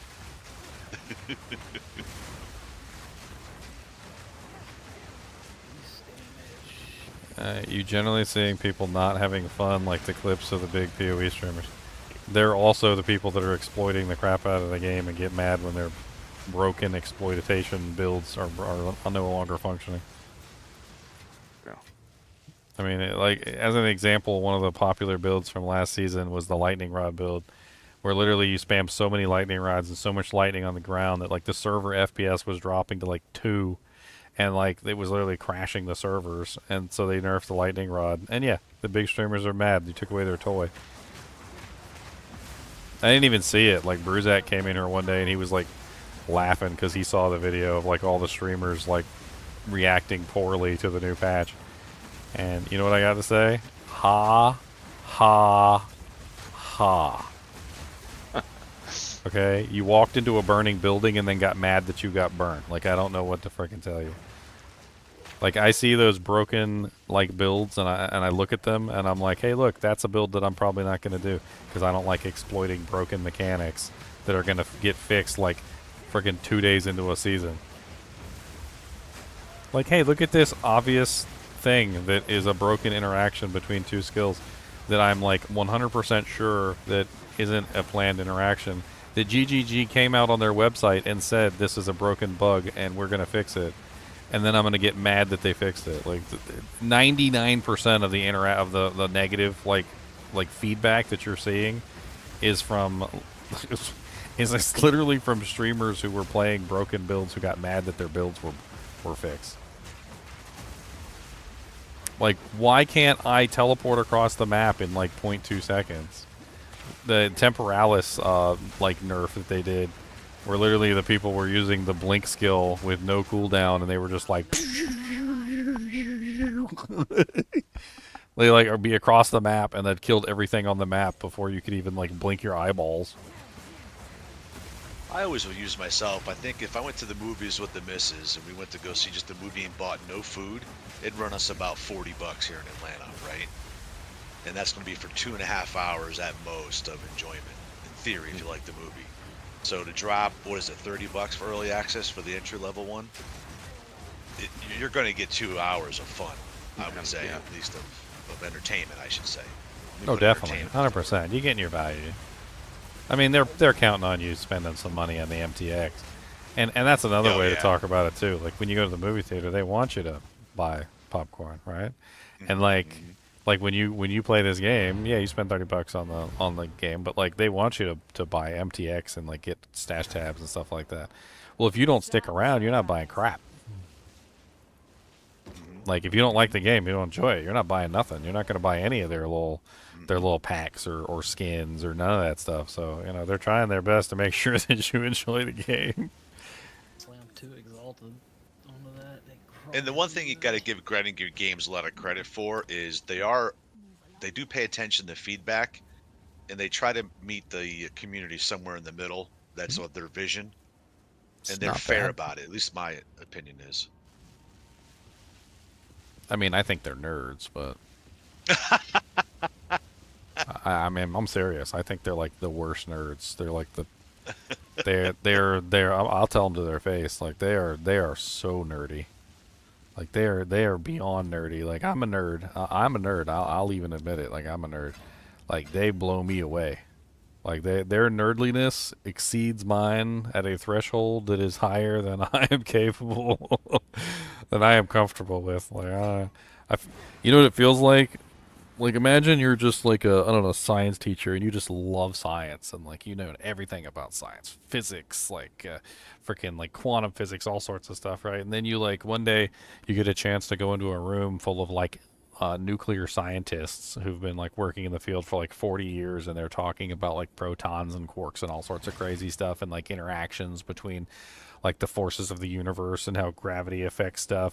You generally seeing people not having fun like the clips of the big PoE streamers. They're also the people that are exploiting the crap out of the game and get mad when their broken exploitation builds are no longer functioning. Yeah. I mean, like as an example, one of the popular builds from last season was the lightning rod build, where literally you spam so many lightning rods and so much lightning on the ground that like the server FPS was dropping to like 2. And like it was literally crashing the servers, and so they nerfed the lightning rod. And yeah, the big streamers are mad. They took away their toy. I didn't even see it. Like Bruzak came in here one day and he was like laughing because he saw the video of like all the streamers like reacting poorly to the new patch. And you know what I got to say? Ha, ha, ha. Okay, you walked into a burning building and then got mad that you got burned. Like, I don't know what to freaking tell you. Like, I see those broken, like, builds, and I look at them, and I'm like, hey, look, that's a build that I'm probably not going to do, because I don't like exploiting broken mechanics that are going to get fixed, like, freaking 2 days into a season. Like, hey, look at this obvious thing that is a broken interaction between two skills that I'm, like, 100% sure that isn't a planned interaction. The GGG came out on their website and said this is a broken bug and we're going to fix it. And then I'm going to get mad that they fixed it. Like 99% of the negative like feedback that you're seeing is from is literally from streamers who were playing broken builds who got mad that their builds were fixed. Like, why can't I teleport across the map in like 0.2 seconds? The Temporalis like nerf that they did, where literally the people were using the blink skill with no cooldown, and they were just like they like be across the map, and that killed everything on the map before you could even like blink your eyeballs. I always would use myself. I think if I went to the movies with the missus and we went to go see just a movie and bought no food, it'd run us about $40 here in Atlanta, right? And that's going to be for 2.5 hours at most of enjoyment, in theory, if you like the movie. So to drop, what is it, $30 for early access for the entry level one? You're going to get 2 hours of fun, I would say, at least of entertainment, I should say. Oh, definitely, 100%. You're getting your value. I mean, they're counting on you spending some money on the MTX, and that's another way to talk about it too. Like when you go to the movie theater, they want you to buy popcorn, right? And like when you play this game, yeah, you spend $30 on the game, but like they want you to buy MTX and like get stash tabs and stuff like that. Well, if you don't stick around, you're not buying crap. Like if you don't like the game, you don't enjoy it, you're not buying nothing. You're not going to buy any of their little packs or skins or none of that stuff. So you know they're trying their best to make sure that you enjoy the game. Slam 2 exalted onto that. And the one thing you got to give Grinding Gear Games a lot of credit for is they do pay attention to feedback, and they try to meet the community somewhere in the middle. That's what their vision, and they're fair about it. At least my opinion is. I mean, I think they're nerds, but I mean, I'm serious. I think they're like the worst nerds. They're like they're. I'll tell them to their face. Like they are so nerdy. Like they are beyond nerdy. Like I'm a nerd. I'm a nerd. I'll even admit it. Like I'm a nerd. Like they blow me away. Like their nerdliness exceeds mine at a threshold that is higher than I am capable, than I am comfortable with. Like, you know what it feels like? Like, imagine you're just like a, I don't know, science teacher, and you just love science, and like you know everything about science, physics, like freaking like quantum physics, all sorts of stuff, right? And then you like one day you get a chance to go into a room full of like nuclear scientists who've been like working in the field for like 40 years, and they're talking about like protons and quarks and all sorts of crazy stuff, and like interactions between like the forces of the universe and how gravity affects stuff.